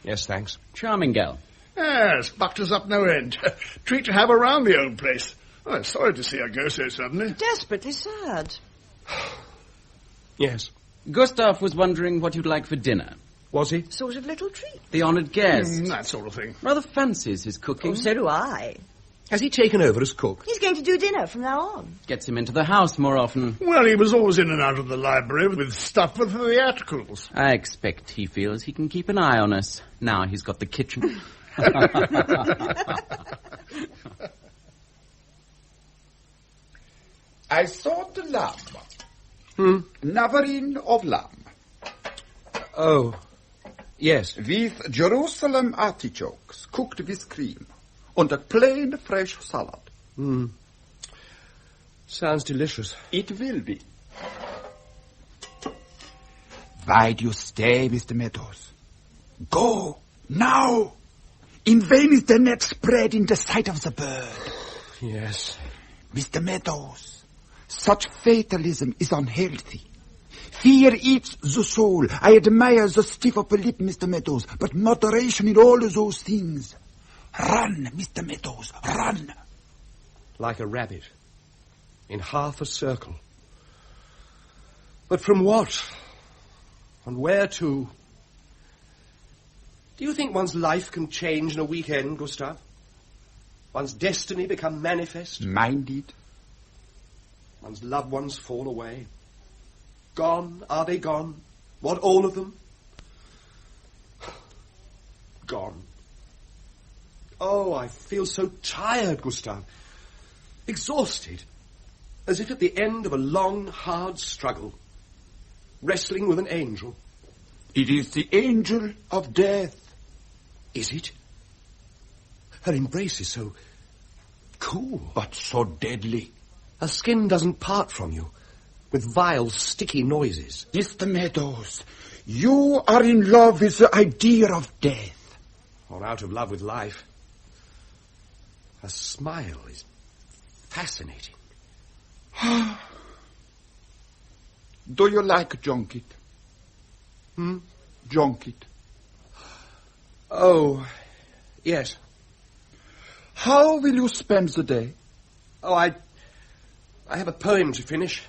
Yes, thanks. Charming girl. Yes, bucked us up no end. Treat to have her round the old place. Oh, I'm sorry to see her go so suddenly. Desperately sad. Yes. Gustav was wondering what you'd like for dinner. Was he? Sort of little treat. The honoured guest. That sort of thing. Rather fancies his cooking. Oh, so do I. Has he taken over as cook? He's going to do dinner from now on. Gets him into the house more often. Well, he was always in and out of the library with stuff for the theatricals. I expect he feels he can keep an eye on us. Now he's got the kitchen. I saw the lamb. Navarin of lamb. Oh, yes. With Jerusalem artichokes cooked with cream. And a plain fresh salad. Sounds delicious. It will be. Why do you stay, Mr. Meadows? Go, now! In vain is the net spread in the sight of the bird. Yes. Mr. Meadows, such fatalism is unhealthy. Fear eats the soul. I admire the stiff upper lip, Mr. Meadows, but moderation in all of those things. Run, Mr. Meadows, run. Like a rabbit, in half a circle. But from what? And where to? Do you think one's life can change in a weekend, Gustav? One's destiny become manifest? Minded. One's loved ones fall away. Gone? Are they gone? What, all of them? Gone. Oh, I feel so tired, Gustav. Exhausted. As if at the end of a long, hard struggle. Wrestling with an angel. It is the angel of death. Is it? Her embrace is so cool. But so deadly. Her skin doesn't part from you, with vile, sticky noises. Mr. Meadows, you are in love with the idea of death. Or out of love with life. Her smile is fascinating. Do you like junket? Junket. Oh, yes. How will you spend the day? Oh, I have a poem to finish.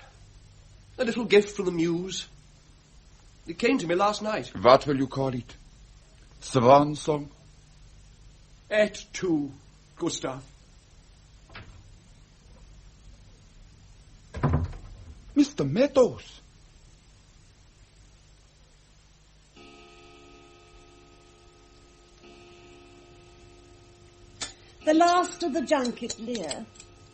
A little gift from the muse. It came to me last night. What will you call it? Swan song? Et tu, Gustav. Mr. Meadows. The last of the junket, Lear.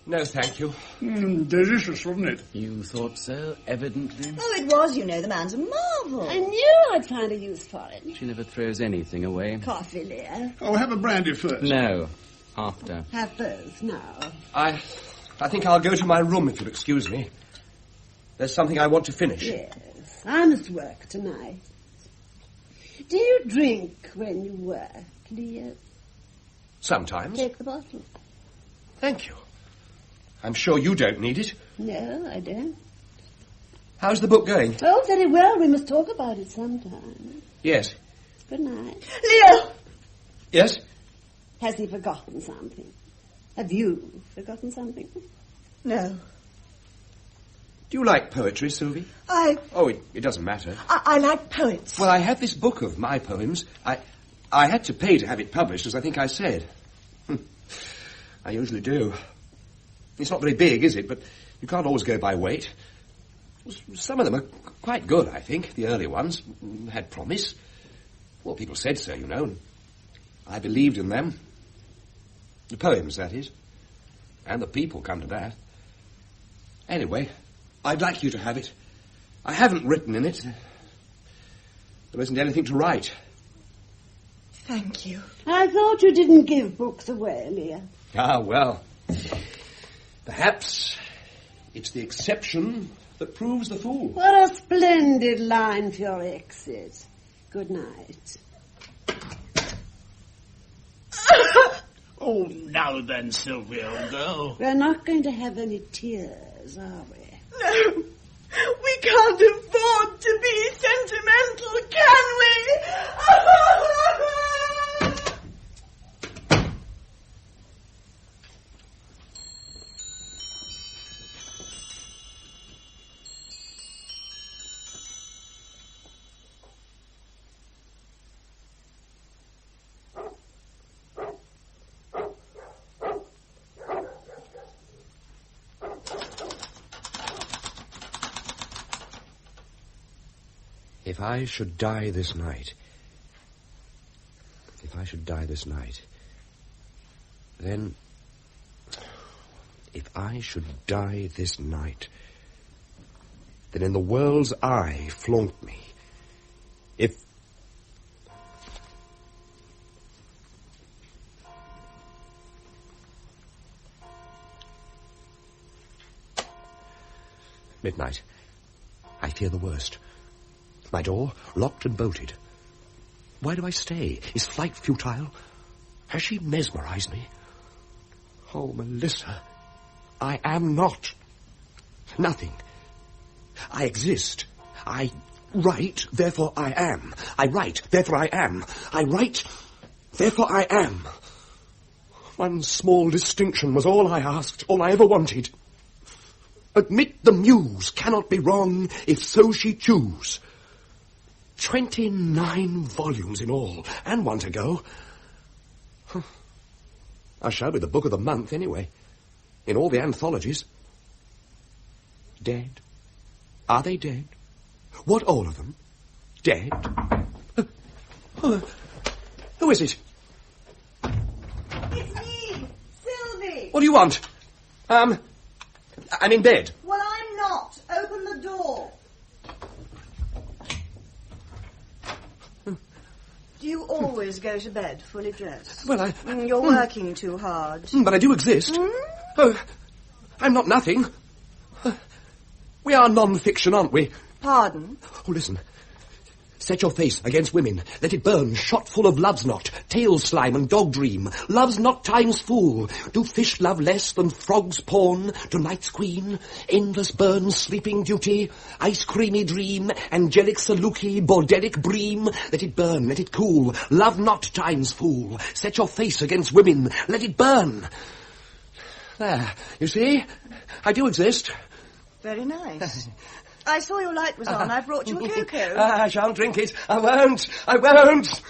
No, thank you. Delicious, wasn't it? You thought so, evidently. Oh, it was, you know. The man's a marvel. I knew I'd find a use for it. She never throws anything away. Coffee, Lear. Oh, have a brandy first. No, after. Have both now. I think I'll go to my room, if you'll excuse me. There's something I want to finish. Yes, I must work tonight. Do you drink when you work, Lear? Sometimes. Take the bottle. Thank you. I'm sure you don't need it. No, I don't. How's the book going? Oh, very well. We must talk about it sometime. Yes. Good night. Leo! Yes? Has he forgotten something? Have you forgotten something? No. Do you like poetry, Sylvie? Oh, it doesn't matter. I like poets. Well, I have this book of my poems. I had to pay to have it published, as I think I said. I usually do. It's not very big, is it? But you can't always go by weight. Some of them are quite good, I think. The early ones had promise. Well, people said so, you know. And I believed in them. The poems, that is. And the people come to that. Anyway, I'd like you to have it. I haven't written in it. There isn't anything to write. Thank you. I thought you didn't give books away, Leah. Ah, well. Perhaps it's the exception that proves the fool. What a splendid line for your exit. Good night. Oh, now then, Sylvia, old girl. We're not going to have any tears, are we? No. We can't afford to be sentimental, can we? If I should die this night, then... If I should die this night, then in the world's eye flaunt me. If... Midnight. I fear the worst. My door locked and bolted. Why do I stay? Is flight futile? Has she mesmerized me? Oh, Melissa, I am not. Nothing. I exist. I write, therefore I am. I write, therefore I am. I write, therefore I am. One small distinction was all I asked, all I ever wanted. Admit the muse cannot be wrong if so she choose. 29 volumes in all, and one to go. I shall be the book of the month anyway, in all the anthologies. Dead? Are they dead? What, all of them? Dead? Who is it? It's me, Sylvie. What do you want? I'm in bed. Well, I'm not. Open the door. Do you always go to bed fully dressed? Well, You're working too hard. But I do exist. Oh, I'm not nothing. We are non-fiction, aren't we? Pardon? Oh, listen. Set your face against women. Let it burn, shot full of love's knot, tail slime and dog dream. Love's not time's fool. Do fish love less than frogs porn to night's queen? Endless burn, sleeping duty, ice creamy dream, angelic saluki, bordelic bream. Let it burn, let it cool. Love not time's fool. Set your face against women. Let it burn. There, you see? I do exist. Very nice. I saw your light was on. I brought you a cocoa. I shan't drink it. I won't. I won't.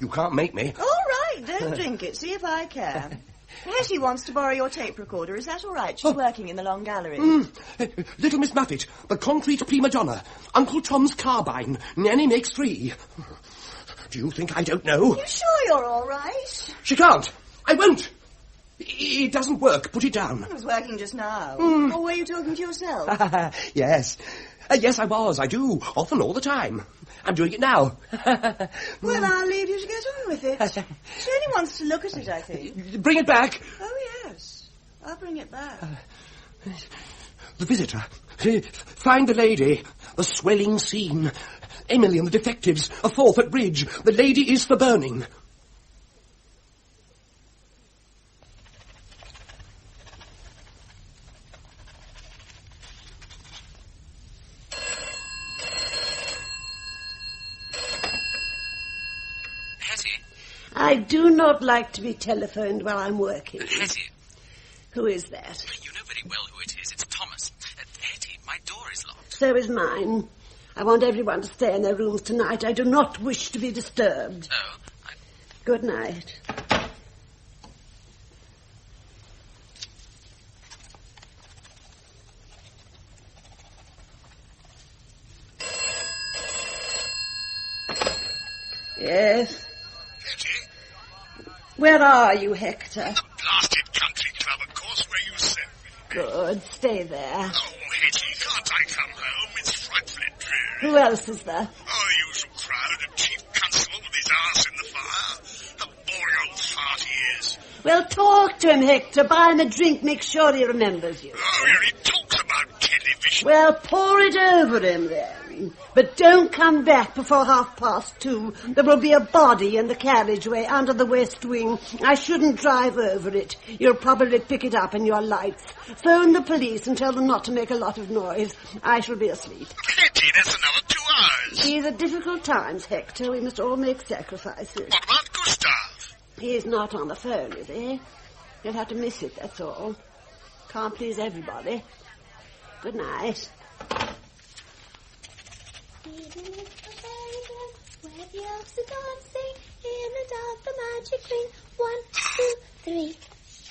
You can't make me. All right, don't drink it. See if I can. Hetty wants to borrow your tape recorder. Is that all right? She's working in the long gallery. Little Miss Muffet, the concrete prima donna, Uncle Tom's carbine, Nanny makes 3. Do you think I don't know? You sure you're all right? She can't. I won't. It doesn't work. Put it down. It was working just now. Or were you talking to yourself? Yes. Yes, I was. I do. Often, all the time. I'm doing it now. Well, I'll leave you to get on with it. She only wants to look at it, I think. Bring it back. Oh, yes. I'll bring it back. The visitor. Find the lady. The swelling scene. Emily and the defectives. A 4th at bridge. The lady is for burning. I do not like to be telephoned while I'm working. Hetty. Who is that? You know very well who it is. It's Thomas. Hetty, my door is locked. So is mine. I want everyone to stay in their rooms tonight. I do not wish to be disturbed. Oh, Good night. Yes? Where are you, Hector? The blasted country club, of course, where you sent me. Good. Stay there. Oh, Hetty, can't I come home? It's frightfully dreary. Who else is there? Oh, the usual crowd. A chief constable with his arse in the fire. A boring old fart he is. Well, talk to him, Hector. Buy him a drink. Make sure he remembers you. Oh, yeah, he talks about television. Well, pour it over him then. But don't come back before 2:30. There will be a body in the carriageway under the west wing. I shouldn't drive over it. You'll probably pick it up in your lights. Phone the police and tell them not to make a lot of noise. I shall be asleep. Hetty, that's another 2 hours. These are difficult times, Hector. We must all make sacrifices. What about Gustav? He's not on the phone, is he? You'll have to miss it, that's all. Can't please everybody. Good night. Where the elves are dancing in the dark, the magic ring. 1, 2, 3.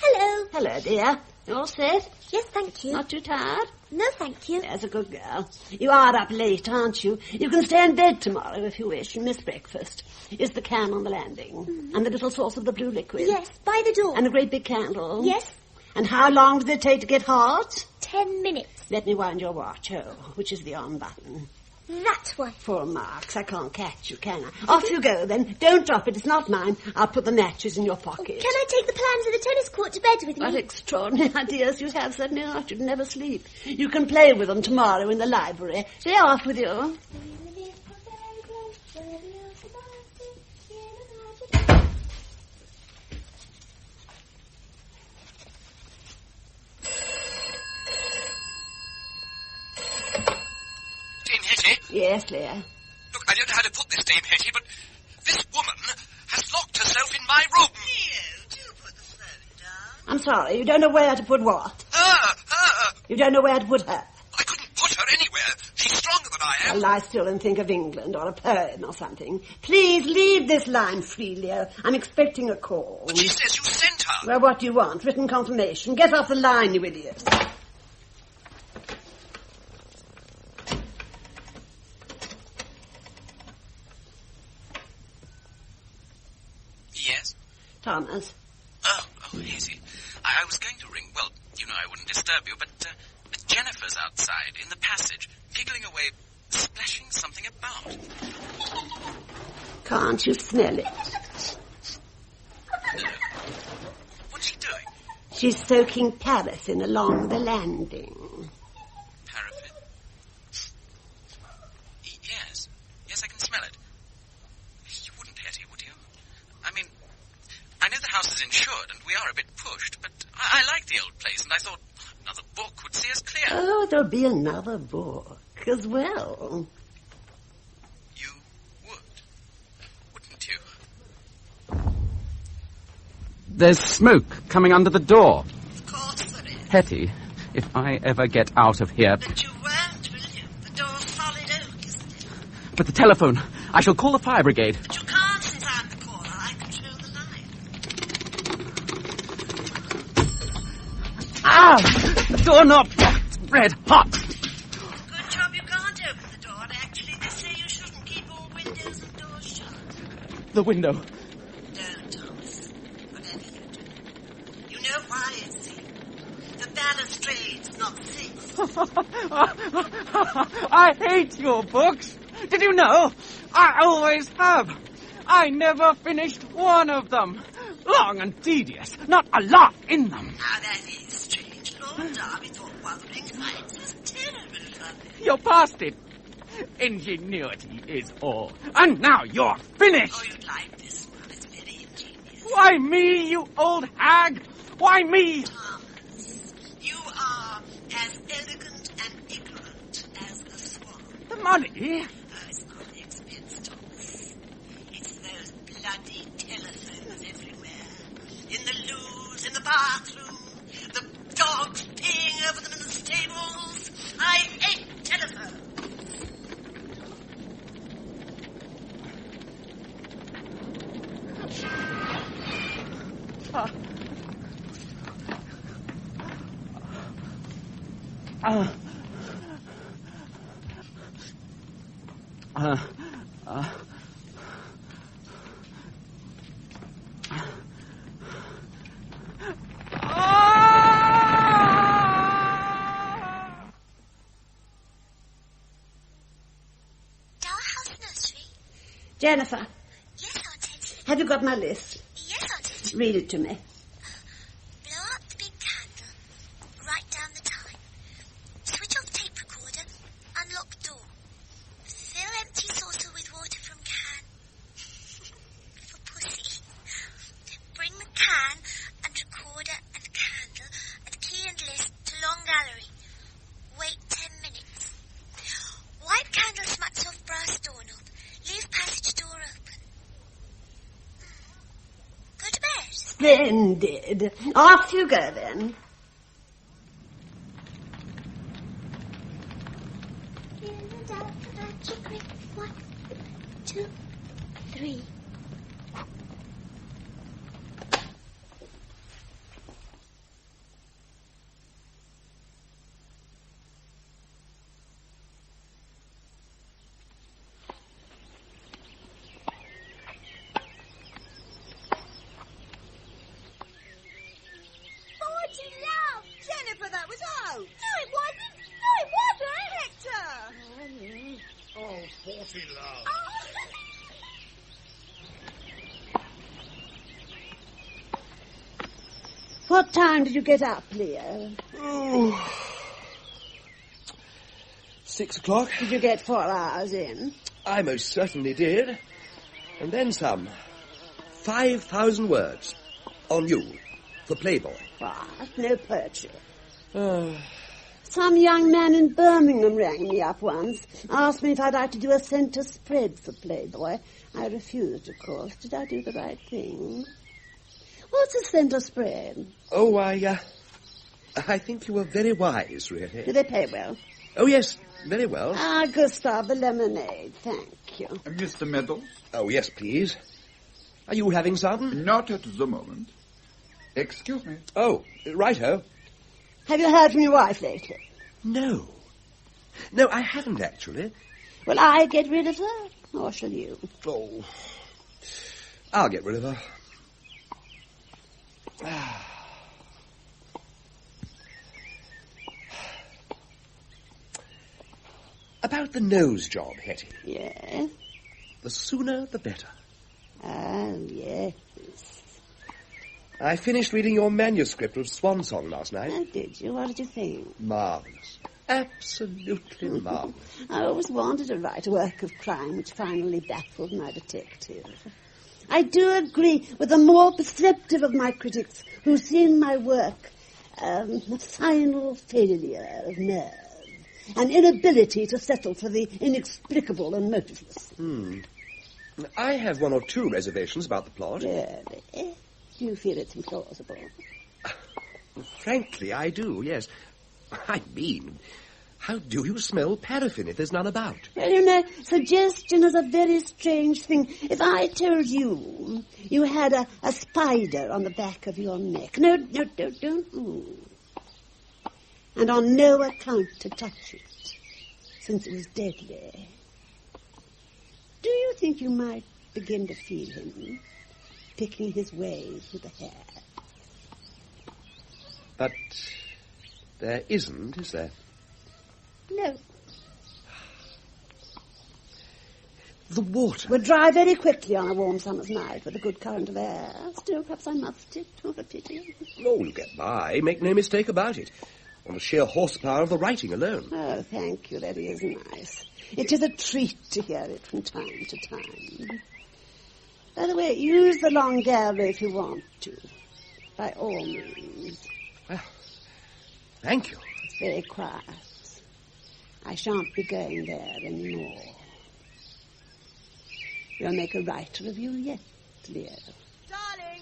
Hello. Hello, dear. You all set? Yes, thank you. Not too tired? No, thank you. There's a good girl. You are up late, aren't you? You can stay in bed tomorrow if you wish and miss breakfast. Is the can on the landing? And the little source of the blue liquid? Yes, by the door. And a great big candle? Yes. And how long does it take to get hot? 10 minutes. Let me wind your watch. Oh, which is the on button? That one. Full marks. I can't catch you, can I? Off you go, then. Don't drop it. It's not mine. I'll put the matches in your pocket. Can I take the plans of the tennis court to bed with me? What extraordinary ideas you have. Certainly not. You'd never sleep. You can play with them tomorrow in the library. Stay off with you. Yes, Leah. Look, I don't know how to put this, Dame Hetty, but this woman has locked herself in my room. I'm sorry, you don't know where to put what? Her! You don't know where to put her? I couldn't put her anywhere. She's stronger than I am. I'll lie still and think of England or a poem or something. Please leave this line free, Leo. I'm expecting a call. But she says you sent her. Well, what do you want? Written confirmation. Get off the line, you idiot. Yes? Thomas. Oh, Hetty. I was going to ring. Well, you know I wouldn't disturb you, but Jennifer's outside in the passage, giggling away, splashing something about. Can't you smell it? No. What's she doing? She's soaking paraffin along the landing. Paraffin? Yes. Yes, I can smell it. You wouldn't, Hetty, would you? I mean, I know the house is insured and we are a bit pushed, but I like the old place and I thought another book would see us clear. Oh, there'll be another book as well. You would, wouldn't you? There's smoke coming under the door. Of course there is. Hetty, if I ever get out of here... But you won't, will you? The door's solid oak, isn't it? But the telephone. I shall call the fire brigade. But you can't since I'm the caller. I control the line. Ah! The doorknob! It's red hot. Good job you can't open the door. Actually, they say you shouldn't keep all windows and doors shut. The window. Don't, Thomas. Whatever you do. You know why, you see. The balustrades, not six. I hate your books. Did you know? I always have. I never finished one of them. Long and tedious. Not a lot in them. Now that is strange. Lord Derby thought Wuthering Heights was terribly funny. You're past it. Ingenuity is all. And now you're finished. Oh, you'd like this one. It's very ingenious. Why me, you old hag? Why me? Thomas, you are as elegant and ignorant as the swan. The money? Oh, it's not the expense, Thomas. It's those bloody telephones everywhere. In the loos, in the bathroom, the dogs peeing over them in the stables. I hate telephones. Jennifer. Yes, Aunt Hetty. Have you got my list? Yes, Aunt Hetty. Read it to me. Blow up the big candle. Write down the time. Switch off tape recorder. Unlock door. Fill empty saucer with water from can. For pussy. Bring the can and recorder and candle and key and list to long gallery. Wait 10 minutes. Wipe candle smacks off brass doorknob. Leave passage door open. Go to bed. Splendid. Off you go, then. In and out the magic ring. 1, 2, 3. Jennifer, that was out. No, it wasn't. Hector. Oh, 40 love. What time did you get up, Leo? Oh, 6 o'clock. Did you get 4 hours in? I most certainly did. And then some. 5,000 words. On you. For Playboy. What? No poetry. Some young man in Birmingham rang me up once, asked me if I'd like to do a centre spread for Playboy. I refused, of course. Did I do the right thing? What's a centre spread? Oh, I think you were very wise, really. Do they pay well? Oh, yes, very well. Ah, Gustav, the lemonade, thank you. Mr. Meadows? Oh, yes, please. Are you having some? Not at the moment. Excuse me. Oh, righto. Have you heard from your wife lately? No. No, I haven't, actually. Will I get rid of her, or shall you? Oh, I'll get rid of her. About the nose job, Hetty. Yes? The sooner, the better. Oh, yes. I finished reading your manuscript of Swan Song last night. Oh, did you? What did you think? Marvellous. Absolutely marvellous. I always wanted to write a work of crime which finally baffled my detective. I do agree with the more perceptive of my critics who see in my work a final failure of nerve, an inability to settle for the inexplicable and motiveless. I have one or two reservations about the plot. Really? Do you feel it's implausible? Frankly, I do, yes. I mean, how do you smell paraffin if there's none about? Well, you know, suggestion is a very strange thing. If I told you you had a spider on the back of your neck, no, don't move. And on no account to touch it, since it was deadly. Do you think you might begin to feel him picking his way through the hair? But there isn't, is there? No. The water. Would dry very quickly on a warm summer's night with a good current of air. Still, perhaps I must it. What a pity. Oh, you'll get by. Make no mistake about it. On the sheer horsepower of the writing alone. Oh, thank you. That is nice. It is a treat to hear it from time to time. By the way, use the long gallery if you want to. By all means. Well, thank you. It's very quiet. I shan't be going there anymore. You'll make a right review yet, Leo. Darling!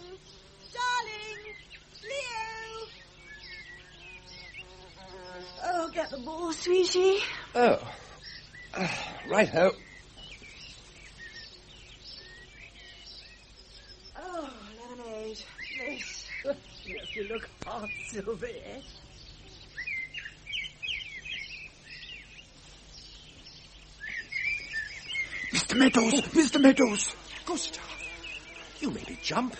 Darling! Leo! Oh, get the ball, sweetie. Oh. Righto. Oh, lemonade. Yes. Yes, you look hot, Sylvie. Mr. Meadows! Mr. Meadows! Gustav, you made me jump.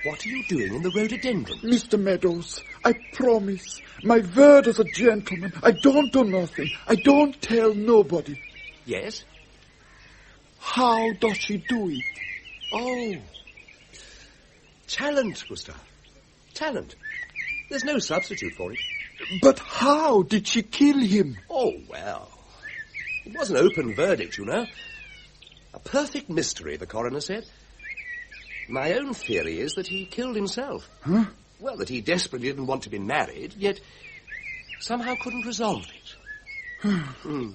What are you doing in the rhododendron? Mr. Meadows, I promise, my word as a gentleman, I don't do nothing. I don't tell nobody. Yes? How does she do it? Oh. Talent, Gustav. Talent. There's no substitute for it. But how did she kill him? Oh, well. It was an open verdict, you know. A perfect mystery, the coroner said. My own theory is that he killed himself. Huh? Well, that he desperately didn't want to be married, yet somehow couldn't resolve it.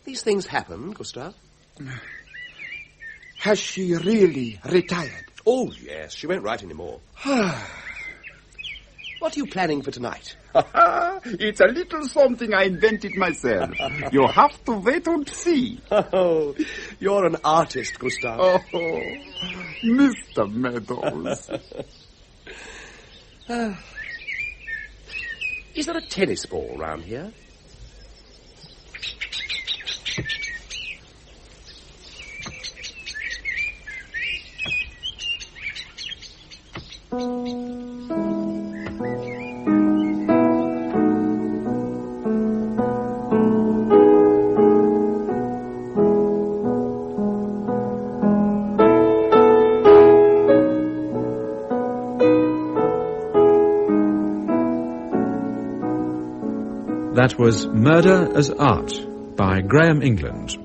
These things happen, Gustav. Has she really retired? Oh, yes. She won't write any more. What are you planning for tonight? It's a little something I invented myself. You have to wait and see. Oh, you're an artist, Gustav. Oh, Mr. Meadows. Is there a tennis ball round here? That was Murder as Art by Graham England,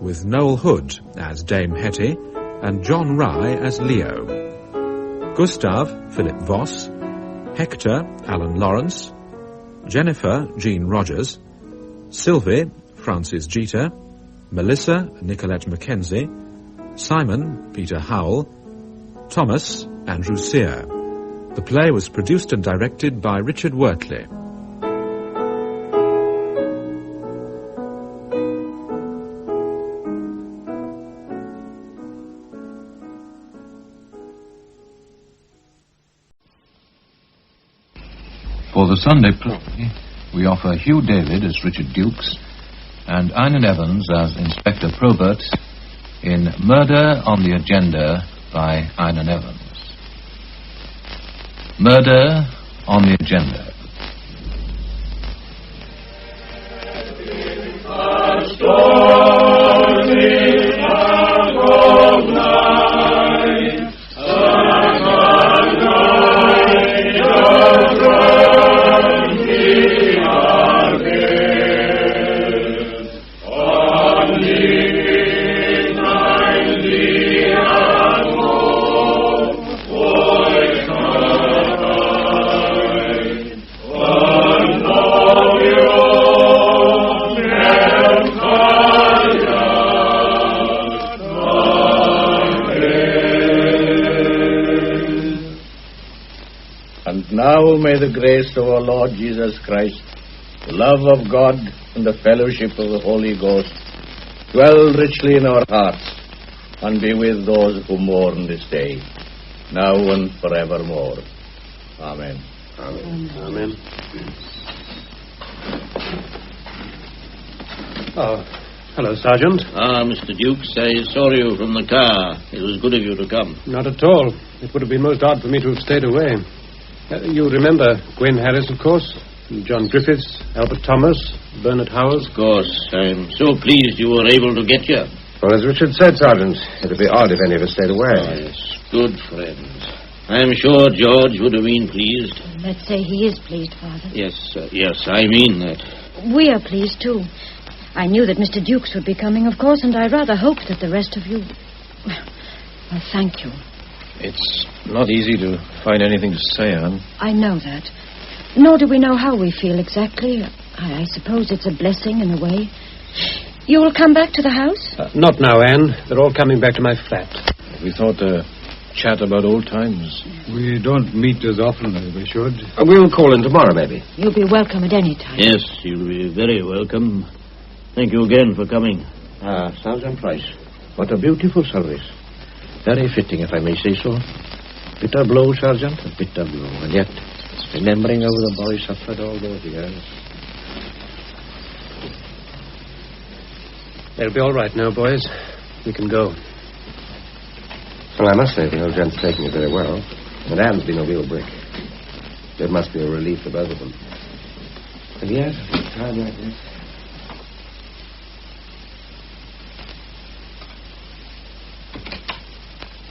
with Noel Hood as Dame Hetty and John Rye as Leo. Gustav, Philip Voss. Hector, Alan Lawrence. Jennifer, Jean Rogers, Sylvie, Frances Jeter, Melissa, Nicolette Mackenzie, Simon, Peter Howell, Thomas, Andrew Sear. The play was produced and directed by Richard Wortley. For the Sunday play, we offer Hugh David as Richard Dukes and Einan Evans as Inspector Probert in Murder on the Agenda by Einan Evans. Murder on the Agenda. Now may the grace of our Lord Jesus Christ, the love of God, and the fellowship of the Holy Ghost dwell richly in our hearts and be with those who mourn this day, now and forevermore. Amen. Amen. Amen. Oh, hello, Sergeant. Mr. Dukes, I saw you from the car. It was good of you to come. Not at all. It would have been most odd for me to have stayed away. You remember Gwen Harris, of course, John Griffiths, Albert Thomas, Bernard Howells? Of course. I'm so pleased you were able to get here. Well, as Richard said, Sergeant, it would be odd if any of us stayed away. Oh, yes. Good friends. I'm sure George would have been pleased. Let's say he is pleased, Father. Yes, I mean that. We are pleased, too. I knew that Mr. Dukes would be coming, of course, and I rather hoped that the rest of you... Well, thank you. It's not easy to find anything to say, Anne. I know that. Nor do we know how we feel exactly. I suppose it's a blessing in a way. You will come back to the house? Not now, Anne. They're all coming back to my flat. We thought to chat about old times. We don't meet as often as we should. We'll call in tomorrow, maybe. You'll be welcome at any time. Yes, you'll be very welcome. Thank you again for coming. Sergeant Price, what a beautiful service. Very fitting, if I may say so. Bitter blow, Sergeant, a bitter blow. And yet, remembering how the boy suffered all those years. They'll be all right now, boys. We can go. Well, I must say the old gent's taking it very well. And Anne's been a real brick. It must be a relief to both of them. And yet, at a time like this...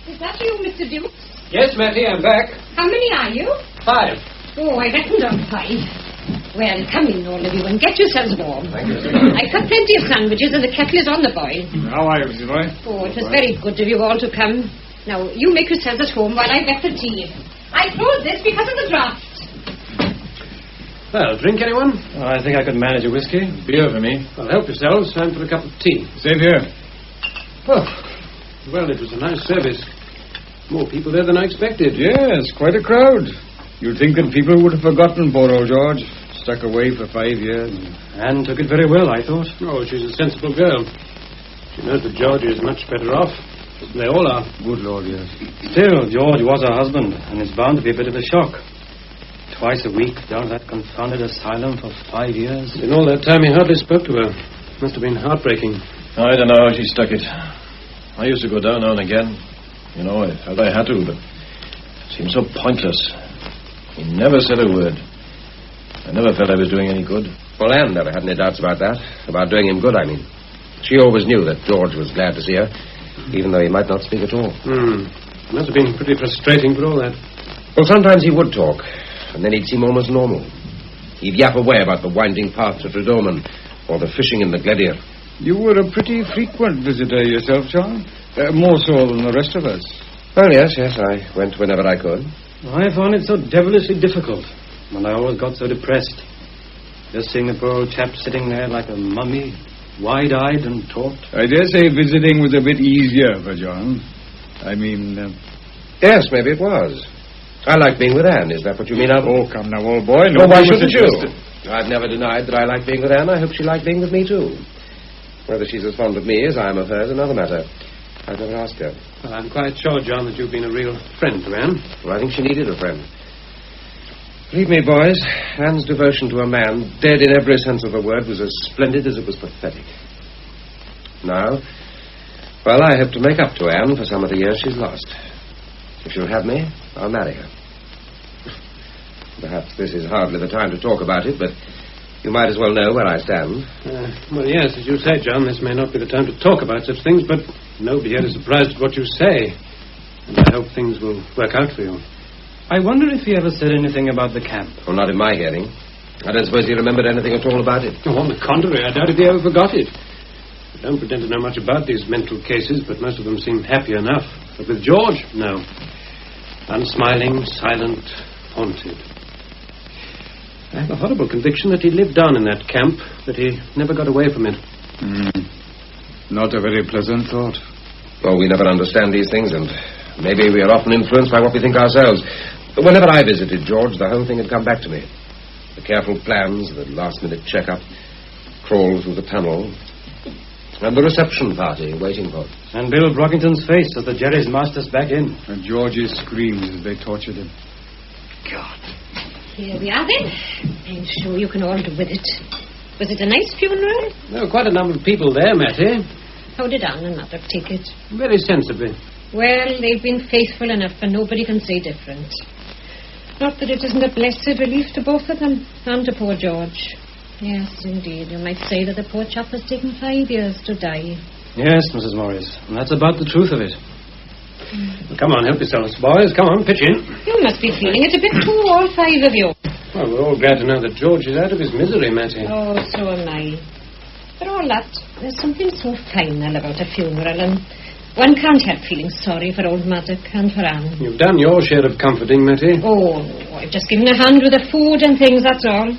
Is that you, Mr. Dukes? Yes, Mattie, I'm back. How many are you? 5. Oh, I reckoned on 5. Well, come in, all of you, and get yourselves warm. Thank you. I've cut plenty of sandwiches, and the kettle is on the boil. How are you, Mr. Roy? Oh, it was very good of you all to come. Now, you make yourselves at home while I get the tea. I closed this because of the draft. Well, drink, anyone? I think I could manage a whiskey. Beer for me. Well, help yourselves. Time for a cup of tea. Same here. Oh, well, it was a nice service. More people there than I expected. Yes, quite a crowd. You'd think that people would have forgotten poor old George. Stuck away for 5 years. Anne took it very well, I thought. Oh, she's a sensible girl. She knows that George is much better off. They all are. Good Lord, yes. Still, George was her husband, and it's bound to be a bit of a shock. Twice a week down that confounded asylum for 5 years. In all that time, he hardly spoke to her. Must have been heartbreaking. I don't know how she stuck it. I used to go down now and again. You know, I felt I had to, but it seemed so pointless. He never said a word. I never felt I was doing any good. Well, Anne never had any doubts about that. About doing him good, I mean. She always knew that George was glad to see her, even though he might not speak at all. It must have been pretty frustrating for all that. Well, sometimes he would talk, and then he'd seem almost normal. He'd yap away about the winding path to Tredoman, or the fishing in the Gledier. You were a pretty frequent visitor yourself, John. More so than the rest of us. Oh, yes, I went whenever I could. I found it so devilishly difficult, and I always got so depressed. Just seeing the poor old chap sitting there like a mummy, wide-eyed and taut. I dare say visiting was a bit easier for John. I mean... Yes, maybe it was. I like being with Anne. Is that what you mean, Albert? Oh, come now, old boy. No, why shouldn't you? I've never denied that I like being with Anne. I hope she liked being with me, too. Whether she's as fond of me as I am of her is another matter. I've never asked her. Well, I'm quite sure, John, that you've been a real friend to Anne. Well, I think she needed a friend. Believe me, boys, Anne's devotion to a man, dead in every sense of the word, was as splendid as it was pathetic. Now, well, I hope to make up to Anne for some of the years she's lost. If she'll have me, I'll marry her. Perhaps this is hardly the time to talk about it, but you might as well know where I stand. Well, yes, as you say, John, this may not be the time to talk about such things, but nobody here is surprised at what you say. And I hope things will work out for you. I wonder if he ever said anything about the camp. Well, not in my hearing. I don't suppose he remembered anything at all about it. Oh, on the contrary, I doubt if he ever forgot it. I don't pretend to know much about these mental cases, but most of them seem happy enough. But with George, no. Unsmiling, silent, haunted. I have a horrible conviction that he lived on in that camp, that he never got away from it. Not a very pleasant thought. Well, we never understand these things, and maybe we are often influenced by what we think ourselves. But whenever I visited George, the whole thing had come back to me. The careful plans, the last-minute check-up, crawl through the tunnel, and the reception party waiting for us. And Bill Brockington's face as the Jerry's masked us back in. And George's screams as they tortured him. God. Here we are, then. I'm sure you can all do with it. Was it a nice funeral? There were quite a number of people there, Mattie. How did Anne and Mother take it? Very sensibly. Well, they've been faithful enough, and nobody can say different. Not that it isn't a blessed relief to both of them, and to poor George. Yes, indeed. You might say that the poor chap has taken 5 years to die. Yes, Mrs. Morris, and that's about the truth of it. Well, come on, help yourselves, boys. Come on, pitch in. You must be feeling it a bit too, all 5 of you. Well, we're all glad to know that George is out of his misery, Mattie. Oh, so am I. For all that, there's something so final about a funeral, and one can't help feeling sorry for old Maddock and for Anne. You've done your share of comforting, Mattie. Oh, no, I've just given a hand with the food and things, that's all.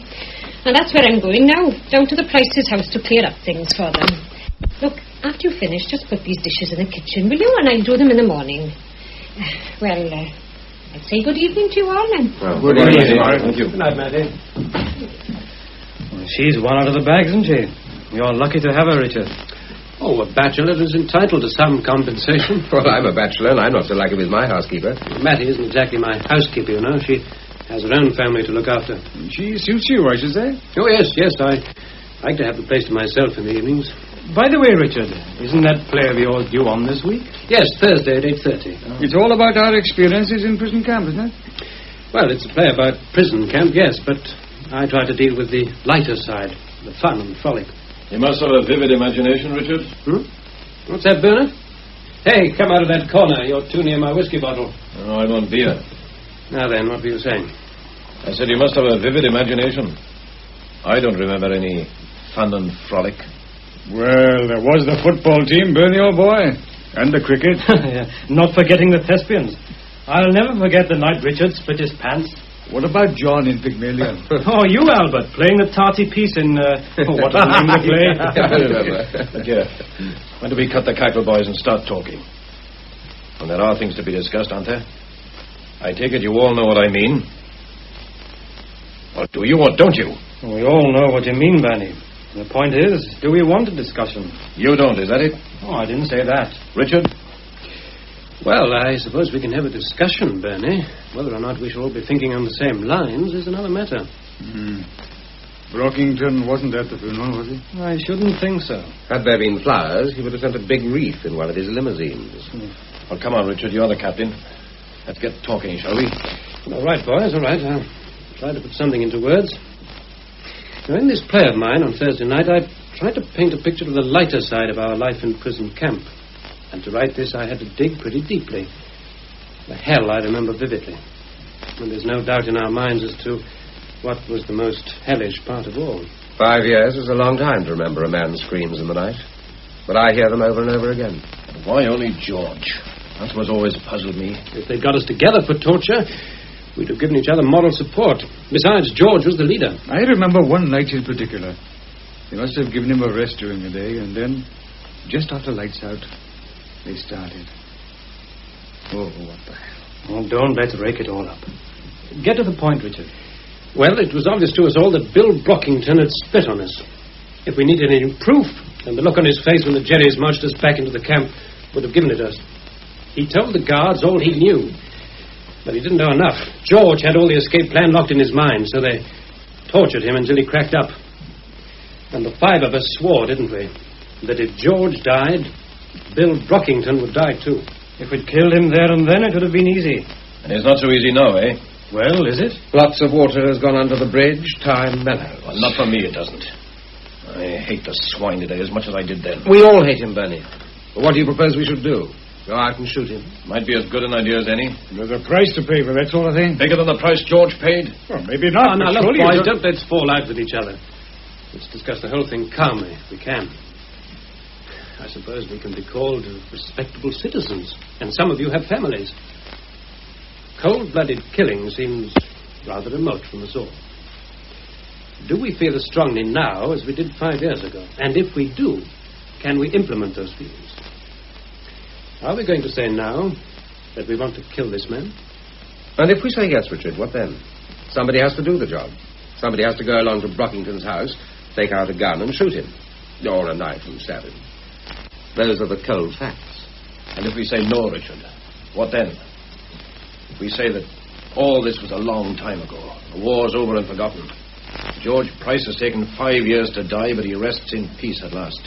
And that's where I'm going now, down to the Price's house to clear up things for them. Look, after you finish, just put these dishes in the kitchen, will you? And I'll do them in the morning. Well, I'd say good evening to you all, then. Well, good evening. Thank you. Good night, Mattie. Well, she's one out of the bag, isn't she? You're lucky to have her, Richard. Oh, a bachelor is entitled to some compensation. Well, I'm a bachelor, and I'm not so lucky with my housekeeper. Mattie isn't exactly my housekeeper, you know. She has her own family to look after. She suits you, I should say. Oh, yes. I like to have the place to myself in the evenings. By the way, Richard, isn't that play of yours due on this week? Yes, Thursday at 8:30. It's all about our experiences in prison camp, isn't it? Well, it's a play about prison camp, yes, but I try to deal with the lighter side, the fun and frolic. You must have a vivid imagination, Richard. What's that, Bernard? Hey, come out of that corner. You're too near my whiskey bottle. Oh, I want beer. Now then, what were you saying? I said you must have a vivid imagination. I don't remember any fun and frolic. Well, there was the football team, Bernie, old boy. And the cricket. Yeah, not forgetting the thespians. I'll never forget the night Richard split his pants. What about John in Pygmalion? Oh, you, Albert, playing the tarty piece in... what was the name of the play? I remember. But yeah, when do we cut the cackle, boys, and start talking? And there are things to be discussed, aren't there? I take it you all know what I mean. Well, do you or don't you? We all know what you mean, Bernie. The point is, do we want a discussion? You don't, is that it? Oh, I didn't say that. Richard? Well, I suppose we can have a discussion, Bernie. Whether or not we shall all be thinking on the same lines is another matter. Brockington wasn't at the funeral, was he? I shouldn't think so. Had there been flowers, he would have sent a big wreath in one of his limousines. Well, come on, Richard, you're the captain. Let's get talking, shall we? All right, boys, all right. I'll try to put something into words. Now, in this play of mine on Thursday night, I tried to paint a picture of the lighter side of our life in prison camp. And to write this, I had to dig pretty deeply. The hell I remember vividly. And there's no doubt in our minds as to what was the most hellish part of all. 5 years is a long time to remember a man's screams in the night. But I hear them over and over again. Why only George? That's what's always puzzled me. If they got us together for torture, We'd have given each other moral support. Besides, George was the leader. I remember one night in particular. They must have given him a rest during the day, and then, just after lights out, they started. Oh, what the hell. Oh, don't let's rake it all up. Get to the point, Richard. Well, it was obvious to us all that Bill Brockington had split on us. If we needed any proof, then the look on his face when the Jerrys marched us back into the camp would have given it us. He told the guards all he knew, but he didn't know enough. George had all the escape plan locked in his mind, so they tortured him until he cracked up. And the 5 of us swore, didn't we, that if George died, Bill Brockington would die too. If we'd killed him there and then, it would have been easy. And it's not so easy now, eh? Well, is it? Lots of water has gone under the bridge. Time mellows. Well, not for me, it doesn't. I hate the swine today as much as I did then. We all hate him, Bernie. But what do you propose we should do? Go out and shoot him? Might be as good an idea as any. There's a price to pay for that sort of thing. Bigger than the price George paid? Well, maybe not. Now, look, surely boys, don't let's fall out with each other. Let's discuss the whole thing calmly, if we can. I suppose we can be called respectable citizens, and some of you have families. Cold-blooded killing seems rather remote from us all. Do we feel as strongly now as we did 5 years ago? And if we do, can we implement those feelings? Are we going to say now that we want to kill this man? And if we say yes, Richard, what then? Somebody has to do the job. Somebody has to go along to Brockington's house, take out a gun and shoot him. Or a knife and stab him. Those are the cold facts. And if we say no, Richard, what then? If we say that all this was a long time ago, the war's over and forgotten, George Price has taken 5 years to die, but he rests in peace at last.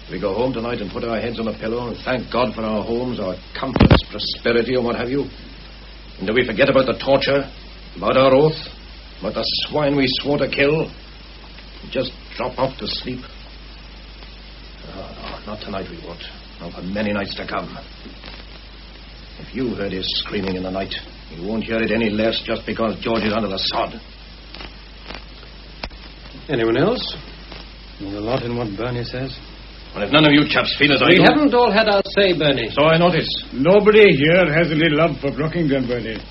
We go home tonight and put our heads on a pillow and thank God for our homes, our comforts, prosperity, or what have you. And do we forget about the torture, about our oath, about the swine we swore to kill, and just drop off to sleep? Oh, no, not tonight we won't. Not for many nights to come. If you heard his screaming in the night, you won't hear it any less just because George is under the sod. Anyone else? There's a lot in what Bernie says. Well, if none of you chaps feel as I do... We haven't all had our say, Bernie. So I notice. Nobody here has any love for Brockington, Bernie.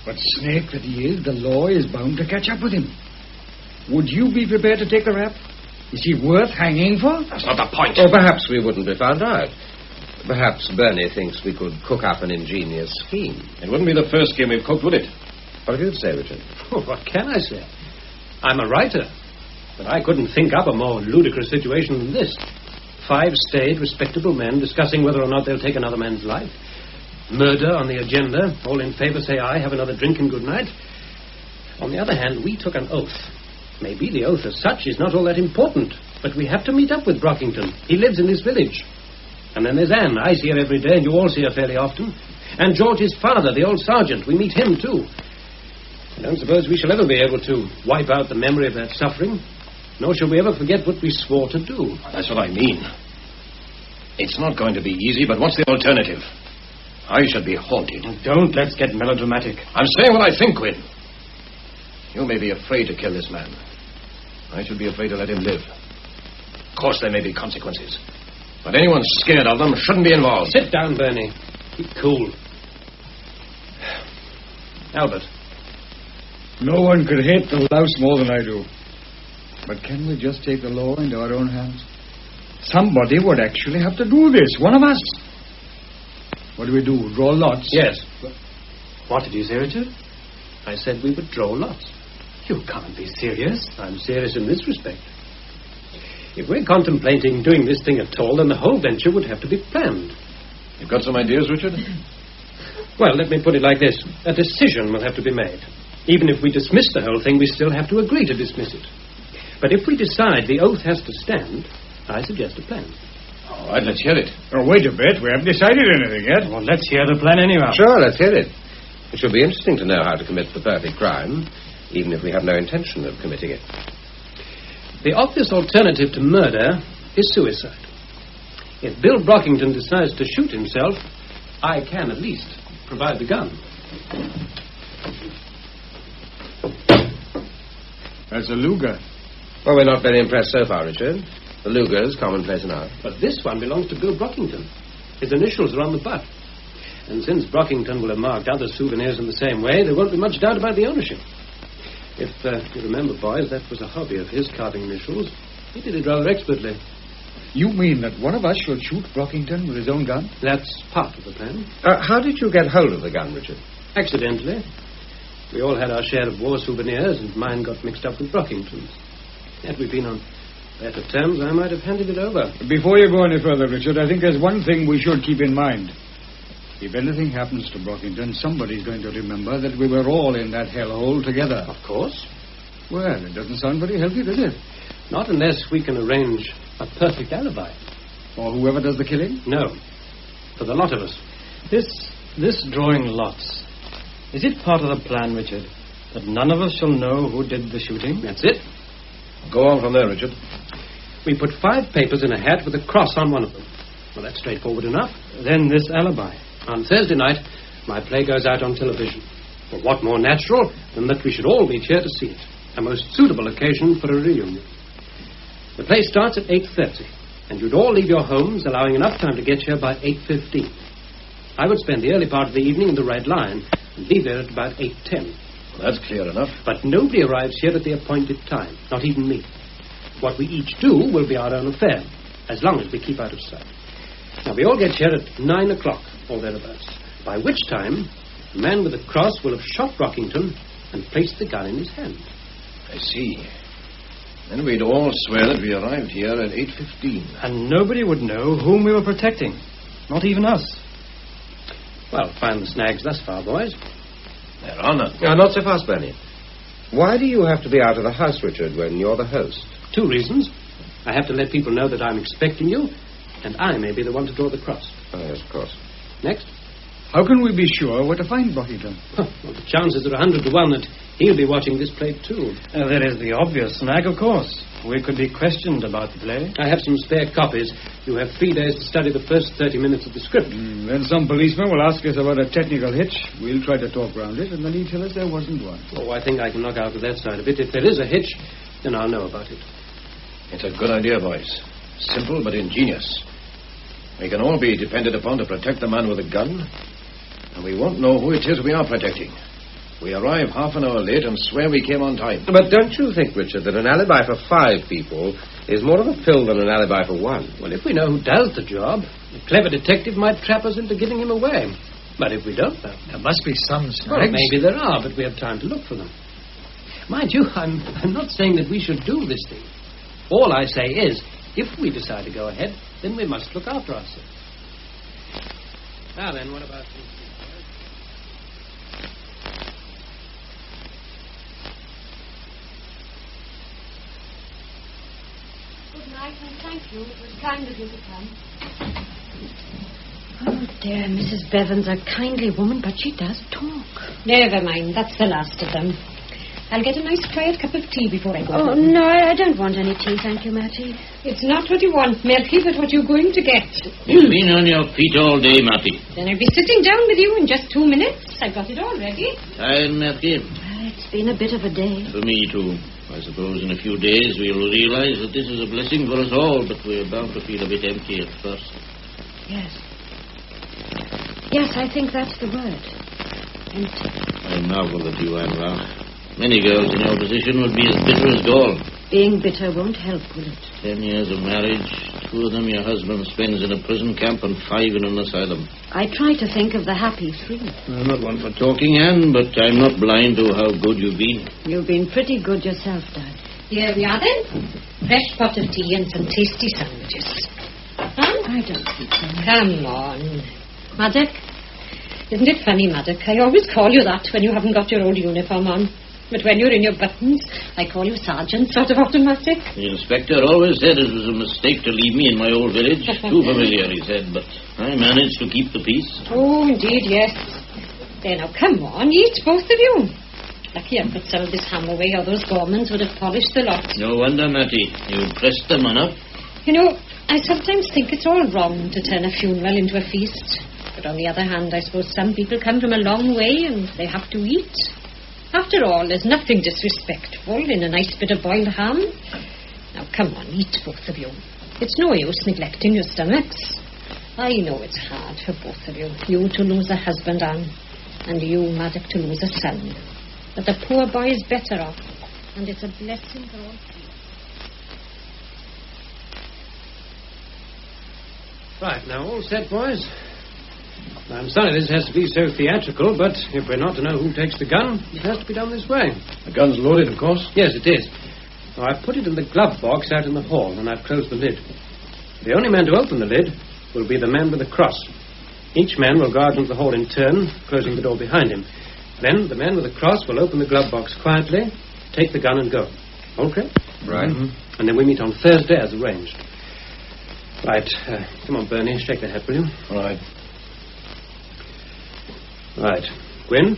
But snake that he is, the law is bound to catch up with him. Would you be prepared to take the rap? Is he worth hanging for? That's not the point. Or perhaps we wouldn't be found out. Perhaps Bernie thinks we could cook up an ingenious scheme. It wouldn't be the first game we've cooked, would it? What have you to say, Richard? Oh, what can I say? I'm a writer. But I couldn't think up a more ludicrous situation than this. 5 staid, respectable men discussing whether or not they'll take another man's life. Murder on the agenda. All in favor say aye, have another drink and good night. On the other hand, we took an oath. Maybe the oath as such is not all that important, but we have to meet up with Brockington. He lives in this village. And then there's Anne. I see her every day, and you all see her fairly often. And George's father, the old sergeant. We meet him, too. I don't suppose we shall ever be able to wipe out the memory of that suffering, nor shall we ever forget what we swore to do. That's what I mean. It's not going to be easy, but what's the alternative? I shall be haunted. Don't let's get melodramatic. I'm saying what I think, Quinn. You may be afraid to kill this man. I should be afraid to let him live. Of course, there may be consequences. But anyone scared of them shouldn't be involved. Sit down, Bernie. Be cool. Albert. No one could hate the louse more than I do. But can we just take the law into our own hands? Somebody would actually have to do this. One of us. What do we do? Draw lots? Yes. What did you say, Richard? I said we would draw lots. You can't be serious. I'm serious in this respect. If we're contemplating doing this thing at all, then the whole venture would have to be planned. You've got some ideas, Richard? Well, let me put it like this. A decision will have to be made. Even if we dismiss the whole thing, we still have to agree to dismiss it. But if we decide the oath has to stand, I suggest a plan. All right, let's hear it. Oh, wait a bit. We haven't decided anything yet. Well, let's hear the plan anyhow. Sure, let's hear it. It should be interesting to know how to commit the perfect crime, even if we have no intention of committing it. The obvious alternative to murder is suicide. If Bill Brockington decides to shoot himself, I can at least provide the gun. That's a Luger. Well, we're not very impressed so far, Richard. The Luger's commonplace enough. But this one belongs to Bill Brockington. His initials are on the butt. And since Brockington will have marked other souvenirs in the same way, there won't be much doubt about the ownership. If you remember, boys, that was a hobby of his, carving initials. He did it rather expertly. You mean that one of us should shoot Brockington with his own gun? That's part of the plan. How did you get hold of the gun, Richard? Accidentally. We all had our share of war souvenirs, and mine got mixed up with Brockington's. Had we been on better terms, I might have handed it over. Before you go any further, Richard, I think there's one thing we should keep in mind. If anything happens to Brockington, somebody's going to remember that we were all in that hellhole together. Of course. Well, it doesn't sound very healthy, does it? Not unless we can arrange a perfect alibi. Or whoever does the killing? No. For the lot of us. This drawing lots. Is it part of the plan, Richard, that none of us shall know who did the shooting? That's it. Go on from there, Richard. We put 5 papers in a hat with a cross on one of them. Well, that's straightforward enough. Then this alibi. On Thursday night, my play goes out on television. Well, what more natural than that we should all meet here to see it? A most suitable occasion for a reunion. The play starts at 8:30, and you'd all leave your homes, allowing enough time to get here by 8:15. I would spend the early part of the evening in the Red Lion and be there at about 8:10. Well, that's clear enough. But nobody arrives here at the appointed time, not even me. What we each do will be our own affair, as long as we keep out of sight. Now, we all get here at 9 o'clock, or thereabouts, by which time the man with the cross will have shot Brockington and placed the gun in his hand. I see. Then we'd all swear that we arrived here at 8:15. And nobody would know whom we were protecting. Not even us. Well, find the snags thus far, boys. There are none. No, not so fast, Benny. Why do you have to be out of the house, Richard, when you're the host? 2 reasons. I have to let people know that I'm expecting you, and I may be the one to draw the cross. Oh, yes, of course. Next? How can we be sure where to find Brockington? Well, the chances are 100 to 1 that he'll be watching this play too. There is the obvious snag, of course. We could be questioned about the play. I have some spare copies. You have 3 days to study the first 30 minutes of the script. Then some policeman will ask us about a technical hitch. We'll try to talk round it, and then he'll tell us there wasn't one. Oh, I think I can knock out with that side of it. If there is a hitch, then I'll know about it. It's a good idea, boys. Simple but ingenious. We can all be depended upon to protect the man with the gun, and we won't know who it is we are protecting. We arrive half an hour late and swear we came on time. But don't you think, Richard, that an alibi for 5 people is more of a fill than an alibi for 1? Well, if we know who does the job, a clever detective might trap us into giving him away. But if we don't know... There must be some snags. Well, maybe there are, but we have time to look for them. Mind you, I'm not saying that we should do this thing. All I say is, if we decide to go ahead, then we must look after ourselves. Now then, what about... Good night, and thank you. It was kind of you to come. Oh, dear, Mrs. Bevan's a kindly woman, but she does talk. Never mind, that's the last of them. I'll get a nice quiet cup of tea before I go. Oh, no, I don't want any tea, thank you, Mattie. It's not what you want, Merky, but what you're going to get. You've been on your feet all day, Mattie. Then I'll be sitting down with you in just 2 minutes. I've got it all ready. Tired, Merky? It's been a bit of a day. For me, too. I suppose in a few days we'll realize that this is a blessing for us all, but we're bound to feel a bit empty at first. Yes. Yes, I think that's the word. Empty. I marvel at you, Anne. Many girls in your position would be as bitter as gall. Being bitter won't help, will it? 10 years of marriage, 2 of them your husband spends in a prison camp and 5 in an asylum. I try to think of the happy 3. I'm not one for talking, Anne, but I'm not blind to how good you've been. You've been pretty good yourself, Dad. Here we are, then. Fresh pot of tea and some tasty sandwiches. Huh? I don't think so. Come on. Maddock? Isn't it funny, Maddock? I always call you that when you haven't got your old uniform on. But when you're in your buttons, I call you Sergeant, sort of automatic. The inspector always said it was a mistake to leave me in my old village. Too familiar, he said, but I managed to keep the peace. Oh, indeed, yes. There, now, come on, eat, both of you. Lucky I could sell this ham away, or those Gormans would have polished the lot. No wonder, Mattie. You pressed them enough. You know, I sometimes think it's all wrong to turn a funeral into a feast. But on the other hand, I suppose some people come from a long way and they have to eat. After all, there's nothing disrespectful in a nice bit of boiled ham. Now, come on, eat, both of you. It's no use neglecting your stomachs. I know it's hard for both of you. You to lose a husband, Anne, and you, Maddox, to lose a son. But the poor boy is better off, and it's a blessing for all three. Right, now all set, boys. I'm sorry this has to be so theatrical, but if we're not to know who takes the gun, it has to be done this way. The gun's loaded, of course? Yes, it is. Now, I've put it in the glove box out in the hall, and I've closed the lid. The only man to open the lid will be the man with the cross. Each man will go out into the hall in turn, closing the door behind him. Then the man with the cross will open the glove box quietly, take the gun and go. Okay? Right. Mm-hmm. And then we meet on Thursday as arranged. Right. Come on, Bernie. Shake the hat, will you? All right. Right. Gwyn,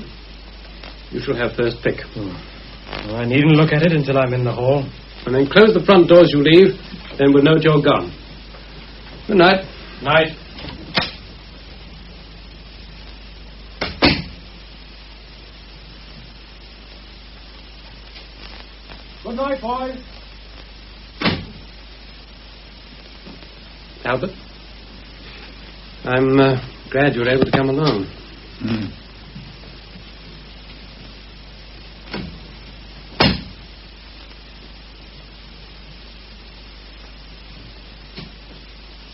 you shall have first pick. Oh, I needn't look at it until I'm in the hall. And then close the front door as you leave, then we'll know you're gone. Good night. Night. Good night, boys. Albert, I'm glad you were able to come along.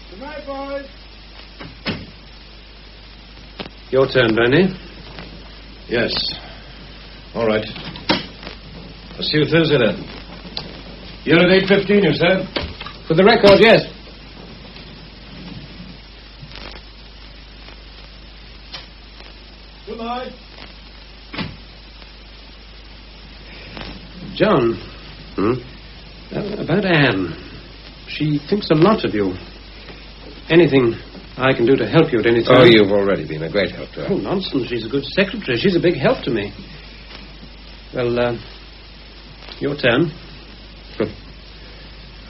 Good night, boys. Your turn, Bernie. Yes. All right. I'll see you Thursday then. You're at 8:15, you said? For the record, yes. Good night. John. About Anne. She thinks a lot of you. Anything I can do to help you at any time? Oh, you've already been a great help to her. Oh, nonsense. She's a good secretary. She's a big help to me. Well, your turn.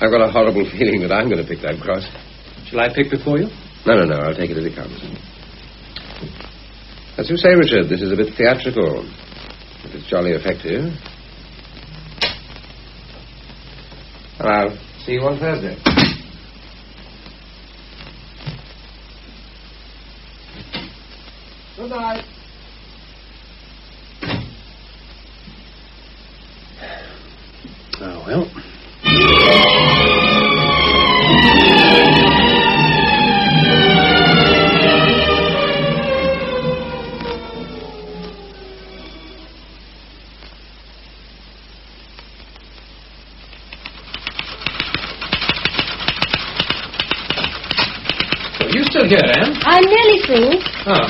I've got a horrible feeling that I'm going to pick that cross. Shall I pick before you? No. I'll take it as it comes. As you say, Richard, this is a bit theatrical. But it's jolly effective. And I'll see you on Thursday. Good night. Oh, well. Are you still here, Anne? I'm nearly through. Oh.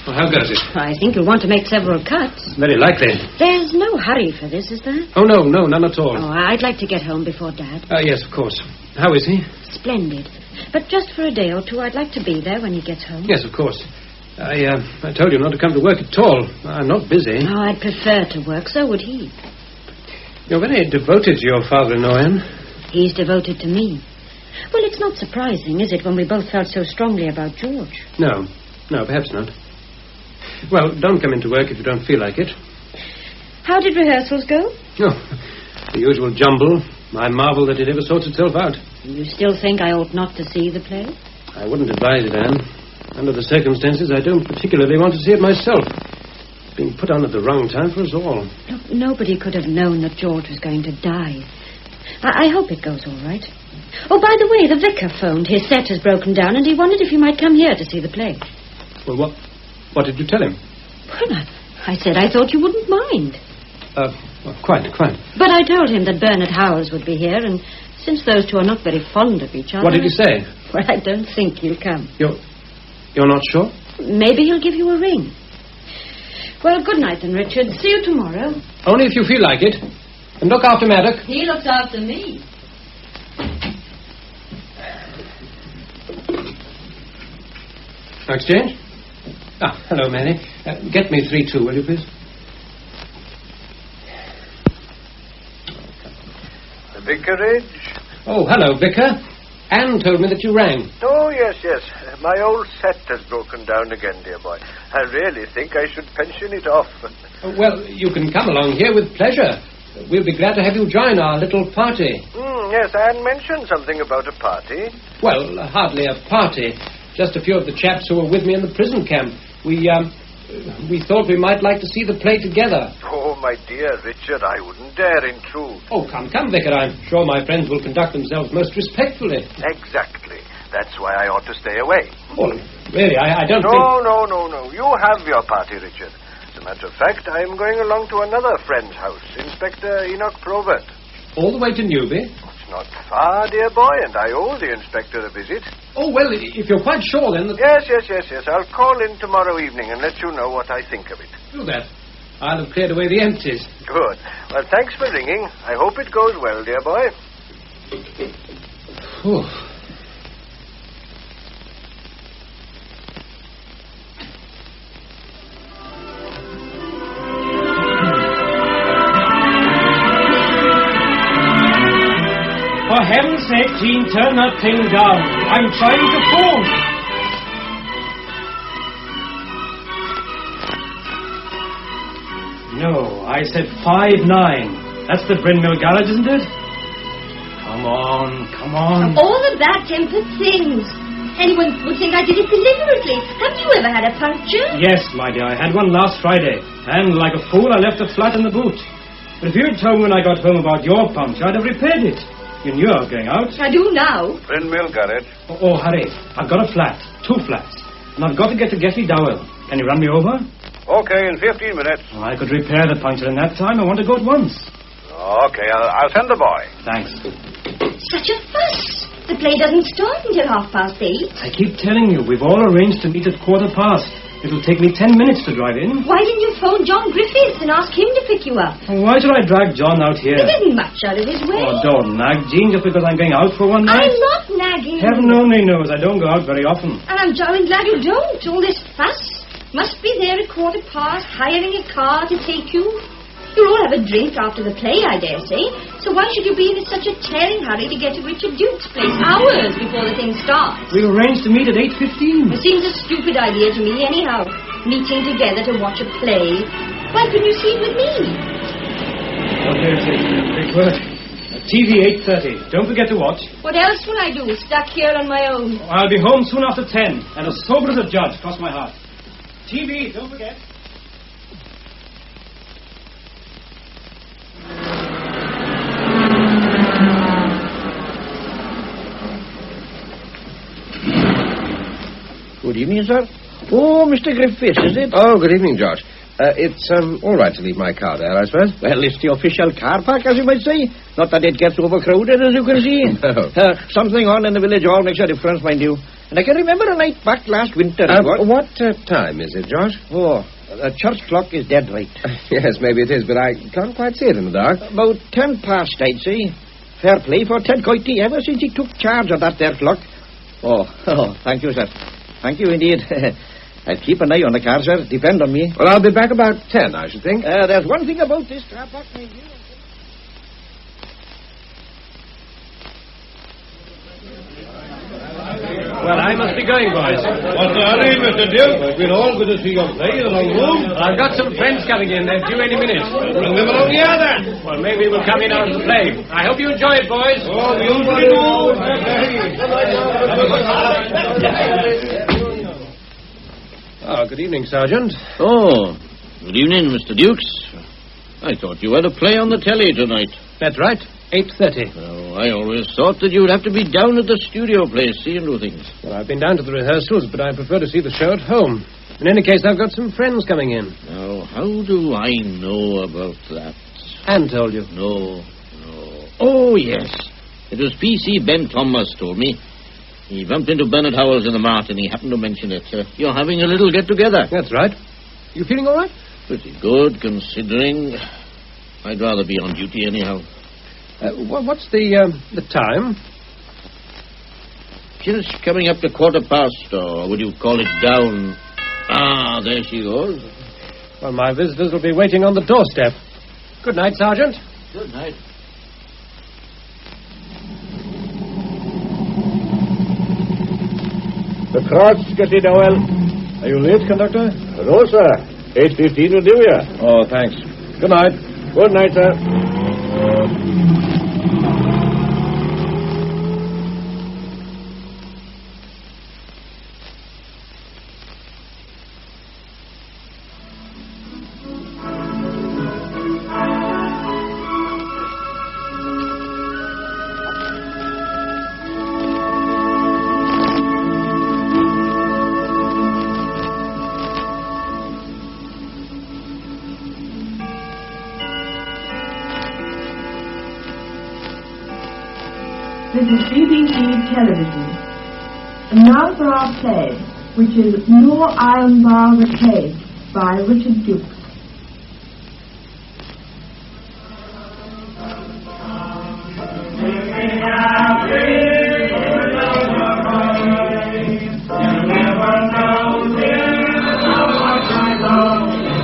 Well, how goes it? I think you'll want to make several cuts. Very likely. There's no hurry for this, is there? Oh, no, none at all. Oh, I'd like to get home before Dad. Yes, of course. How is he? Splendid. But just for a day or two, I'd like to be there when he gets home. Yes, of course. I told you not to come to work at all. I'm not busy. Oh, I'd prefer to work. So would he. You're very devoted to your father-in-law, Anne. He's devoted to me. Well, it's not surprising, is it, when we both felt so strongly about George? No, perhaps not. Well, don't come into work if you don't feel like it. How did rehearsals go? Oh, the usual jumble. I marvel that it ever sorts itself out. You still think I ought not to see the play? I wouldn't advise it, Anne. Under the circumstances, I don't particularly want to see it myself. It's being put on at the wrong time for us all. Look, nobody could have known that George was going to die. I hope it goes all right. Oh, by the way, the vicar phoned. His set has broken down, and he wondered if you might come here to see the play. Well, what did you tell him? Well, I said I thought you wouldn't mind. Well, quite. But I told him that Bernard Howells would be here, and since those two are not very fond of each other... What did he say? Well, I don't think he'll come. You're not sure? Maybe he'll give you a ring. Well, good night then, Richard. See you tomorrow. Only if you feel like it. And look after Maddox. He looks after me. Exchange? Hello, Mary. Get me 3-2, will you, please? The vicarage? Oh, hello, Vicar. Anne told me that you rang. Oh, yes. My old set has broken down again, dear boy. I really think I should pension it off. Well, you can come along here with pleasure. We'll be glad to have you join our little party. Yes, Anne mentioned something about a party. Well, hardly a party. Just a few of the chaps who were with me in the prison camp. We thought we might like to see the play together. Oh, my dear Richard, I wouldn't dare intrude. Oh, come, Vicar. I'm sure my friends will conduct themselves most respectfully. Exactly. That's why I ought to stay away. Oh, really, I don't think... No. You have your party, Richard. As a matter of fact, I am going along to another friend's house, Inspector Enoch Probert. All the way to Newby? It's not far, dear boy, and I owe the inspector a visit. Oh, well, if you're quite sure, then... Yes. I'll call in tomorrow evening and let you know what I think of it. Do that. I'll have cleared away the empties. Good. Well, thanks for ringing. I hope it goes well, dear boy. Whew. For heaven's sake, Jean, turn that thing down. I'm trying to phone. No, I said 5-9. That's the Bryn Mill garage, isn't it? Come on. All the bad-tempered things. Anyone would think I did it deliberately. Have you ever had a puncture? Yes, my dear, I had one last Friday. And like a fool, I left the flat in the boot. But if you had told me when I got home about your puncture, I'd have repaired it. You knew I was going out. I do now. Bryn Mill garage. Oh, hurry. I've got a flat. 2 flats. And I've got to get to Getty Dowell. Can you run me over? Okay, in 15 minutes. Oh, I could repair the puncture in that time. I want to go at once. Okay, I'll send the boy. Thanks. Such a fuss. The play doesn't start until 8:30. I keep telling you, we've all arranged to meet at 15:15. It'll take me 10 minutes to drive in. Why didn't you phone John Griffiths and ask him to pick you up? Why should I drag John out here? He isn't much out of his way. Oh, don't nag, Jean, just because I'm going out for one night. I'm not nagging. Heaven only knows I don't go out very often. And I'm jolly glad you don't. All this fuss. Must be there at 15:15, hiring a car to take you. You'll all have a drink after the play, I dare say. So why should you be in such a tearing hurry to get to Richard Duke's place hours before the thing starts? We arranged to meet at 8:15. It seems a stupid idea to me, anyhow. Meeting together to watch a play. Why couldn't you see it with me? Oh, here's it. Big word. TV 8:30. Don't forget to watch. What else will I do, stuck here on my own? I'll be home soon after 10, and as sober as a judge, cross my heart. TV, don't forget. Good evening, sir. Oh, Mr. Griffiths, is it? Oh, good evening, George. It's all right to leave my car there, I suppose. Well, it's the official car park, as you might say. Not that it gets overcrowded, as you can see. No. Something on in the village hall makes a difference, mind you. And I can remember a night back last winter. What time is it, George? Oh, the church clock is dead right. Yes, maybe it is, but I can't quite see it in the dark. About 10 past, I'd say. Fair play for Ted Coity ever since he took charge of that there clock. Oh, thank you, sir. Thank you, indeed. I'll keep an eye on the car, sir. Depend on me. Well, I'll be back about 10, I should think. There's one thing about this car park, my dear. Well, I must be going, boys. What's the hurry, Mr. Duke? We're all going to see your play in the long room. I've got some friends coming in. They're due any minute. Bring them along here, then. Well, maybe we'll come in out of the play. I hope you enjoy it, boys. Oh, we usually do. Good evening, Sergeant. Oh, good evening, Mr. Dukes. I thought you had a play on the telly tonight. That's right. 8:30. Oh, I always thought that you would have to be down at the studio place seeing to things. Well, I've been down to the rehearsals, but I prefer to see the show at home. In any case, I've got some friends coming in. Now, how do I know about that? Anne told you. No. Oh, yes. It was P.C. Ben Thomas told me. He bumped into Bernard Howells in the mart and he happened to mention it. You're having a little get-together. That's right. You feeling all right? Pretty good, considering. I'd rather be on duty anyhow. What's the time? Just coming up to 15:15, or would you call it down? Ah, there she goes. Well, my visitors will be waiting on the doorstep. Good night, Sergeant. Good night. The Cross, Getty Dowell. Are you late, conductor? No, sir. 8:15 will do you. Oh, thanks. Good night. Good night, sir. This is BBC Television. And now for our play, which is No Iron Bar Repaid by Richard Dukes.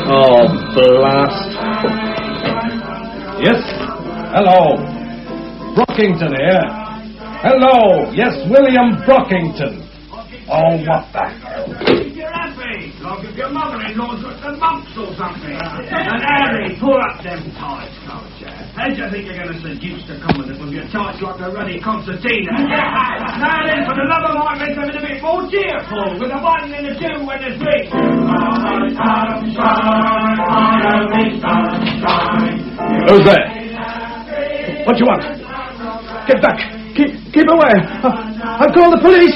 Oh, blast. Yes? Hello. Brockington here. Hello. Yes, William Brockington. Oh, what the hell? You're happy. Like if your mother-in-law's got the mumps or something. And Harry, pull up them tights, old chap. How do you think you're going to seduce the commandant with your tights like a ruddy concertina? Now then, for the love of Mike, let's have it a bit more cheerful, with a 1 and a 2 and a 3. Who's there? What do you want? Get back. Keep away. I'll call the police.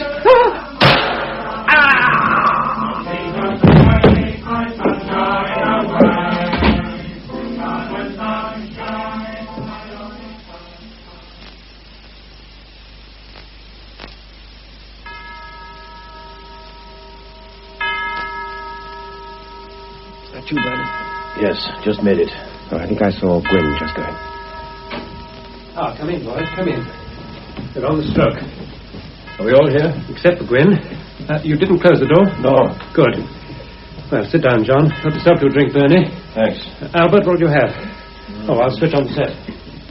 That you, Bernard? Yes, just made it. Oh, I think I saw Gwyn just going. Come in, boys, come in. They're on the stroke. Are we all here? Except for Gwyn. You didn't close the door? No. Good. Well, sit down, John. Help yourself to a drink, Bernie. Thanks. Albert, what do you have? Oh, I'll switch on the set.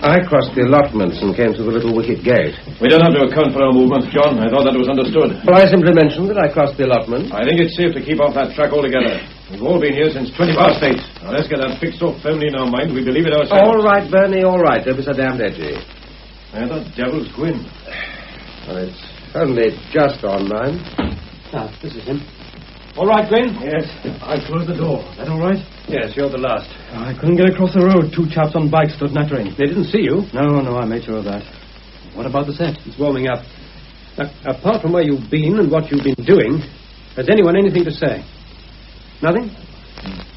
I crossed the allotments and came to the little wicket gate. We don't have to account for our movements, John. I thought that was understood. Well, I simply mentioned that I crossed the allotment. I think it's safe to keep off that track altogether. We've all been here since 20 past 8. Now, let's get that fixed so firmly in our mind we believe it ourselves. All right, Bernie, all right. Don't be so damned edgy. Where the devil's Gwyn? Well, it's only just on 9. This is him. All right, Gwyn? Yes, I closed the door. Is that all right? Yes, you're the last. I couldn't get across the road. 2 chaps on bikes stood nattering. They didn't see you? No, I made sure of that. What about the set? It's warming up. Now, apart from where you've been and what you've been doing, has anyone anything to say? Nothing?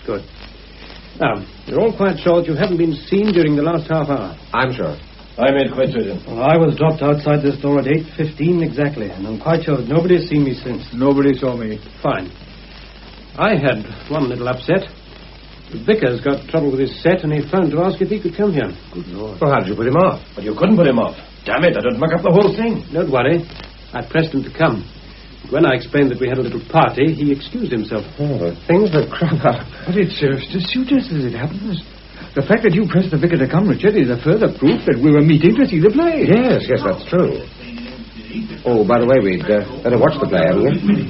Good. Now, you're all quite sure that you haven't been seen during the last half hour? I'm sure. I made quite certain. Well, I was dropped outside this door at 8:15 exactly, and I'm quite sure that nobody's seen me since. Nobody saw me. Fine. I had one little upset. The vicar's got trouble with his set, and he phoned to ask if he could come here. Good Lord. Well, how did you put him off? But you couldn't put him off. Damn it, that'd muck up the whole thing. Don't worry. I pressed him to come. When I explained that we had a little party, he excused himself. Oh, things have crop up. But it serves to suit us as it happens. The fact that you pressed the vicar to come, Richard, is a further proof that we were meeting to see the play. Yes, that's true. Oh, by the way, we'd better watch the play, haven't we?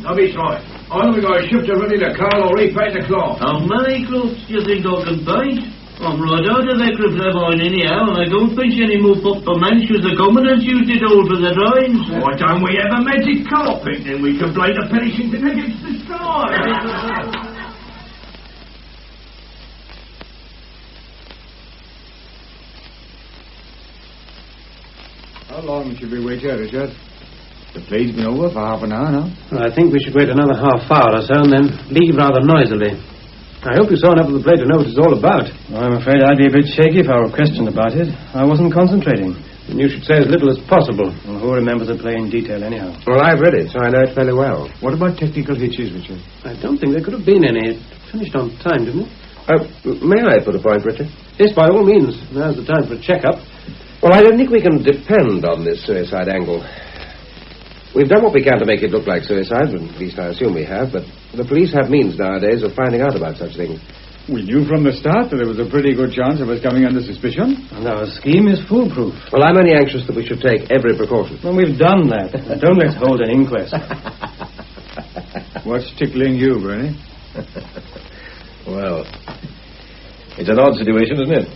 I'll be sorry. I only got a ship to ready to curl or repaint the cloth. How many cloths do you think I can paint? I'm right out of Vicar of Levine anyhow, and I don't think any more proper mentions the commandants used it all for the drawings. Why don't we have a magic carpet, then we can play the Pennington against the sky? How long should we wait here, Richard? The play's been over for half an hour now. Well, I think we should wait another half hour or so and then leave rather noisily. I hope you saw enough of the play to know what it's all about. I'm afraid I'd be a bit shaky if I were questioned about it. I wasn't concentrating. And you should say as little as possible. Well, who remembers the play in detail, anyhow? Well, I've read it, so I know it fairly well. What about technical hitches, Richard? I don't think there could have been any. It finished on time, didn't it? May I put a point, Richard? Yes, by all means. Now's the time for a check-up. Well, I don't think we can depend on this suicide angle. We've done what we can to make it look like suicide, at least I assume we have, but the police have means nowadays of finding out about such things. We knew from the start that there was a pretty good chance of us coming under suspicion. And our scheme is foolproof. Well, I'm only anxious that we should take every precaution. Well, we've done that. Don't let's hold an inquest. What's tickling you, Bernie? Well, it's an odd situation, isn't it?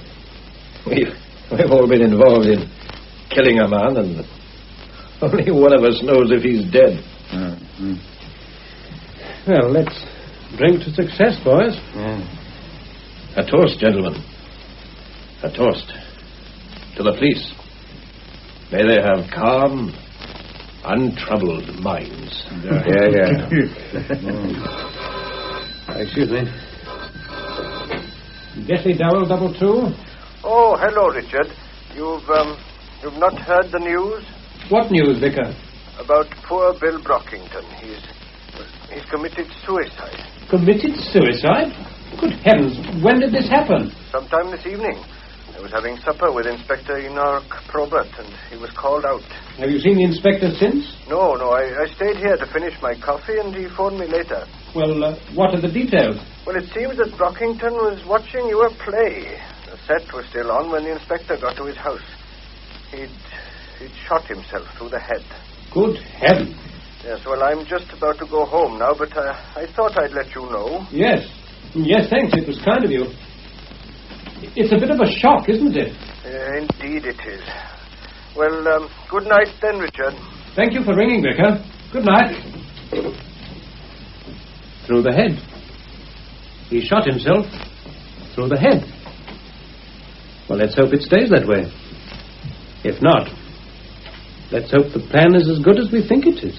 We've all been involved in killing a man, and only one of us knows if he's dead. Well, let's drink to success, boys. A toast, gentlemen. A toast to the police. May they have calm, untroubled minds. Yeah. Excuse me. Bessie Dowell, 22. Oh, hello, Richard. You've not heard the news? What news, Vicar? About poor Bill Brockington. He's committed suicide. Committed suicide? Good heavens, when did this happen? Sometime this evening. I was having supper with Inspector Enoch Probert, and he was called out. Have you seen the inspector since? No, I stayed here to finish my coffee, and he phoned me later. Well, what are the details? Well, it seems that Brockington was watching your play. The set was still on when the inspector got to his house. He'd shot himself through the head. Good heavens. Yes, well, I'm just about to go home now, but I thought I'd let you know. Yes, thanks. It was kind of you. It's a bit of a shock, isn't it? Indeed it is. Well, good night then, Richard. Thank you for ringing, Vicar. Good night. Through the head. He shot himself through the head. Well, let's hope it stays that way. If not, let's hope the plan is as good as we think it is.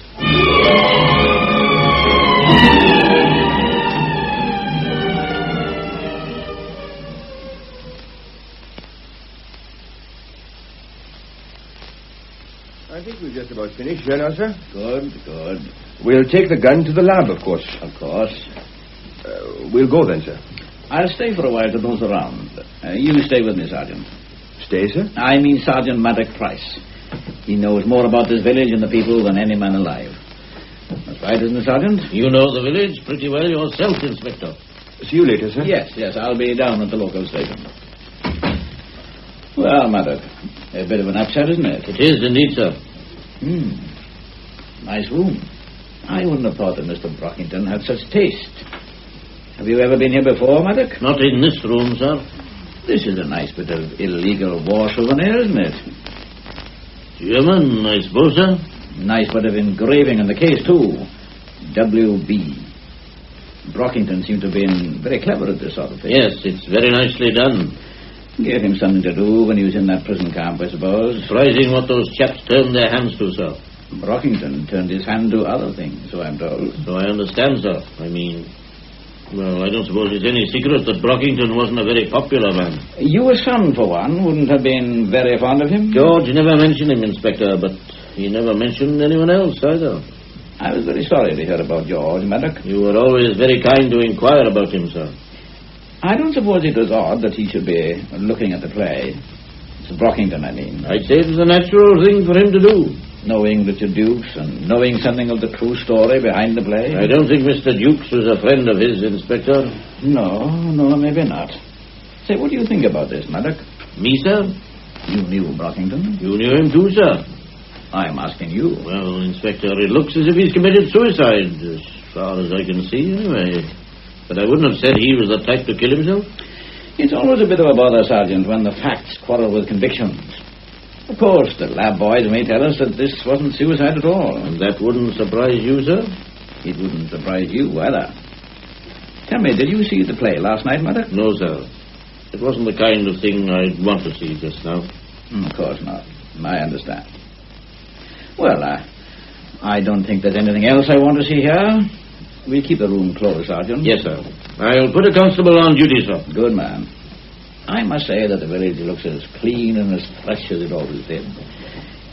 I think we're just about finished here now, sir. Good. We'll take the gun to the lab, of course. Of course. We'll go then, sir. I'll stay for a while to nose around. You stay with me, Sergeant. Stay, sir? I mean Sergeant Maddox Price. He knows more about this village and the people than any man alive. That's right, isn't it, Sergeant? You know the village pretty well yourself, Inspector. See you later, sir. Yes, I'll be down at the local station. Well, Maddox, a bit of an upset, isn't it? It is indeed, sir. Nice room. I wouldn't have thought that Mr. Brockington had such taste. Have you ever been here before, Maddox? Not in this room, sir. This is a nice bit of illegal war souvenir, isn't it? German, I suppose, sir. Nice bit of engraving in the case, too. W.B. Brockington seemed to have been very clever at this sort of thing. Yes, it's very nicely done. Gave him something to do when he was in that prison camp, I suppose. Surprising what those chaps turned their hands to, sir. Brockington turned his hand to other things, so I'm told. So I understand, sir. Well, I don't suppose it's any secret that Brockington wasn't a very popular man. Your son, for one, wouldn't have been very fond of him? George never mentioned him, Inspector, but he never mentioned anyone else either. I was very sorry to hear about George, Maddox. You were always very kind to inquire about him, sir. I don't suppose it was odd that he should be looking at the play. It's Brockington, I mean. I'd say it was a natural thing for him to do. Knowing Richard Dukes and knowing something of the true story behind the play. I don't think Mr. Dukes was a friend of his, Inspector. No, maybe not. Say, what do you think about this, Maddox? Me, sir? You knew Brockington? You knew him too, sir. I'm asking you. Well, Inspector, it looks as if he's committed suicide, as far as I can see, anyway. But I wouldn't have said he was the type to kill himself. It's always a bit of a bother, Sergeant, when the facts quarrel with convictions. Of course, the lab boys may tell us that this wasn't suicide at all. And that wouldn't surprise you, sir? It wouldn't surprise you either. Tell me, did you see the play last night, Mother? No, sir. It wasn't the kind of thing I'd want to see just now. Of course not. I understand. Well, I don't think there's anything else I want to see here. We'll keep the room closed, Sergeant. Yes, sir. I'll put a constable on duty, sir. Good man. I must say that the village looks as clean and as fresh as it always did.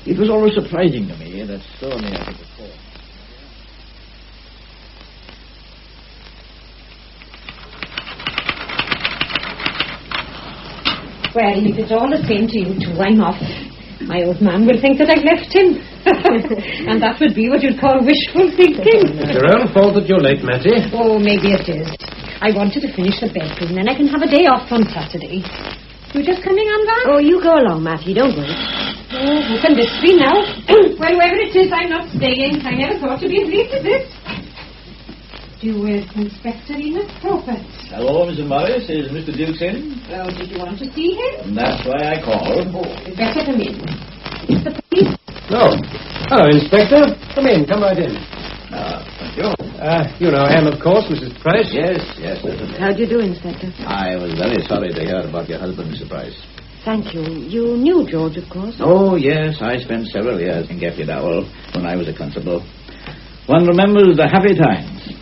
It was always surprising to me that so many of it before. Well, if it's all the same to you two, I'm off. My old man will think that I've left him. And that would be what you'd call wishful thinking. It's your own fault that you're late, Mattie. Oh, maybe it is. I wanted to finish the bedroom, then I can have a day off on Saturday. You just coming on back? Oh, you go along, Mattie. Don't wait. Oh, who can this be now? Well, whoever it is, I'm not staying. I never thought to be as late as this. Do you, Inspector Enoch Probert? Hello, Mrs. Morris. Is Mr. Dukes in? Well, did you want to see him? That's why I called. Oh, you'd better come in. It's the police. Oh. Hello, Inspector. Come in. Come right in. Thank you. You know him, of course, Mrs. Price. Yes, certainly. How do you do, Inspector? I was very sorry to hear about your husband, Mr. Price. Thank you. You knew George, of course. Oh, yes. I spent several years in Geffrey Dowell when I was a constable. One remembers the happy times.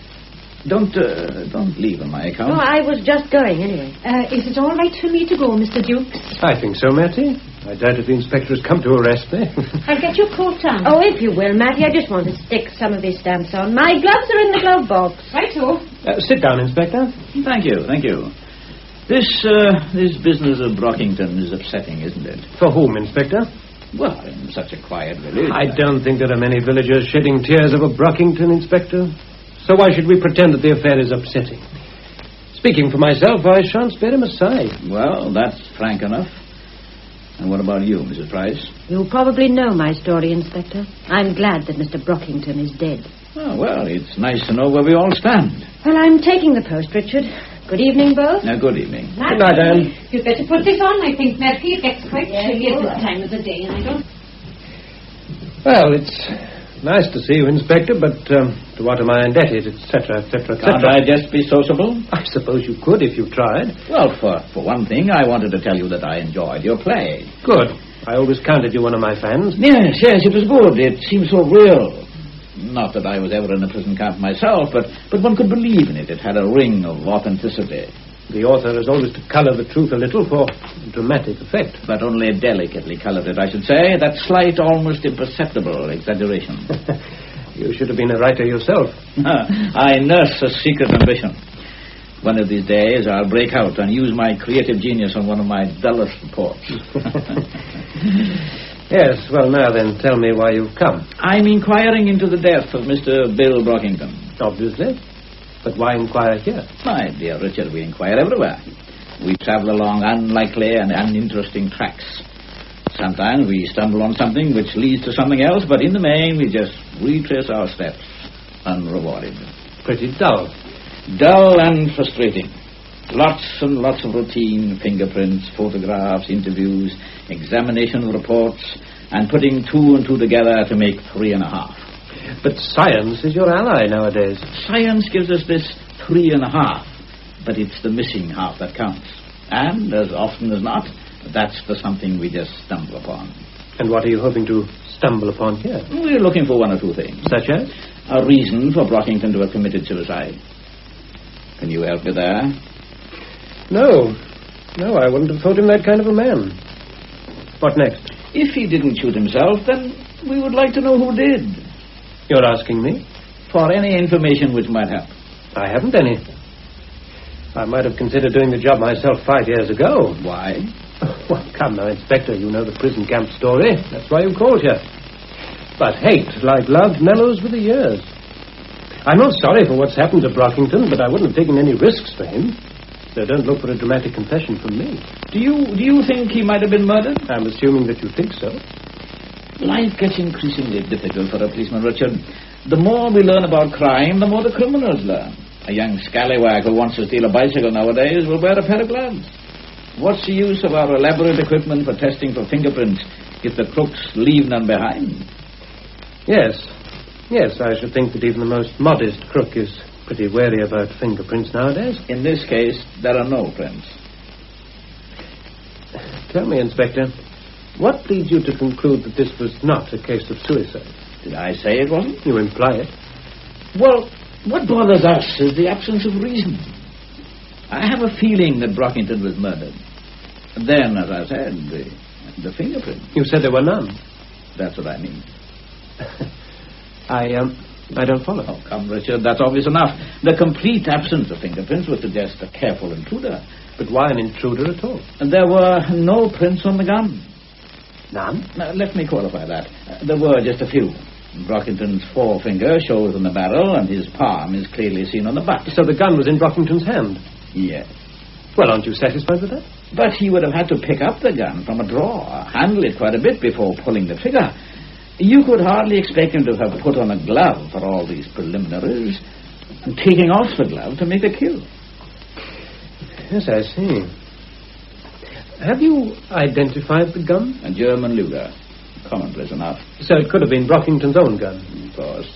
Don't leave on my account. Oh, I was just going anyway. Is it all right for me to go, Mr. Dukes? I think so, Mattie. I doubt if the inspector has come to arrest me. I'll get your coat on. Oh, if you will, Mattie, I just want to stick some of these stamps on. My gloves are in the glove box. Right-o. Sit down, Inspector. Thank you. This business of Brockington is upsetting, isn't it? For whom, Inspector? Well, in such a quiet village. I don't think there are many villagers shedding tears over Brockington, Inspector. So why should we pretend that the affair is upsetting? Speaking for myself, I shan't spare him a sigh. Well, that's frank enough. And what about you, Mrs. Price? You probably know my story, Inspector. I'm glad that Mr. Brockington is dead. Oh, well, it's nice to know where we all stand. Well, I'm taking the post, Richard. Good evening, both. Good evening. Good night, Anne. You'd better put this on, I think, Matthew. It gets quite chilly at this time of the day, and I don't... Well, it's nice to see you, Inspector, but to what am I indebted, etc., etc., etc. Can't I just be sociable? I suppose you could if you tried. Well, for one thing, I wanted to tell you that I enjoyed your play. Good. I always counted you one of my fans. Yes, it was good. It seemed so real. Not that I was ever in a prison camp myself, but one could believe in it. It had a ring of authenticity. The author has always to colour the truth a little for dramatic effect. But only delicately coloured it, I should say. That slight, almost imperceptible exaggeration. You should have been a writer yourself. I nurse a secret ambition. One of these days I'll break out and use my creative genius on one of my dullest reports. Yes, well, now then, tell me why you've come. I'm inquiring into the death of Mr. Bill Brockington. Obviously. But why inquire here? My dear Richard, we inquire everywhere. We travel along unlikely and uninteresting tracks. Sometimes we stumble on something which leads to something else, but in the main we just retrace our steps, unrewarded. Pretty dull. Dull and frustrating. Lots and lots of routine, fingerprints, photographs, interviews, examination of reports, and putting 2 and 2 together to make 3.5. But science is your ally nowadays. Science gives us this 3.5, but it's the missing half that counts. And, as often as not, that's the something we just stumble upon. And what are you hoping to stumble upon here? We're looking for 1 or 2 things. Such as? A reason for Brockington to have committed suicide. Can you help me there? No, I wouldn't have thought him that kind of a man. What next? If he didn't shoot himself, then we would like to know who did. You're asking me? For any information which might help. I haven't any. I might have considered doing the job myself 5 years ago. Why? Well, come now, Inspector, you know the prison camp story. That's why you called here. But hate, like love, mellows with the years. I'm not sorry for what's happened to Brockington, but I wouldn't have taken any risks for him. So don't look for a dramatic confession from me. Do you think he might have been murdered? I'm assuming that you think so. Life gets increasingly difficult for a policeman, Richard. The more we learn about crime, the more the criminals learn. A young scallywag who wants to steal a bicycle nowadays will wear a pair of gloves. What's the use of our elaborate equipment for testing for fingerprints if the crooks leave none behind? Yes, I should think that even the most modest crook is pretty wary about fingerprints nowadays. In this case, there are no prints. Tell me, Inspector, what leads you to conclude that this was not a case of suicide? Did I say it wasn't? You imply it. Well, what bothers us is the absence of reason. I have a feeling that Brockington was murdered. Then, as I said, the fingerprint. You said there were none. That's what I mean. I don't follow. Oh, come, Richard, that's obvious enough. The complete absence of fingerprints would suggest a careful intruder. But why an intruder at all? There were no prints on the gun. None? Now, let me qualify that. There were just a few. Brockington's forefinger shows on the barrel, and his palm is clearly seen on the butt. So the gun was in Brockington's hand? Yes. Well, aren't you satisfied with that? But he would have had to pick up the gun from a drawer, handle it quite a bit before pulling the trigger. You could hardly expect him to have put on a glove for all these preliminaries, and taking off the glove to make a kill. Yes, I see. Have you identified the gun? A German Luger. Commonplace enough. So it could have been Brockington's own gun? Of course.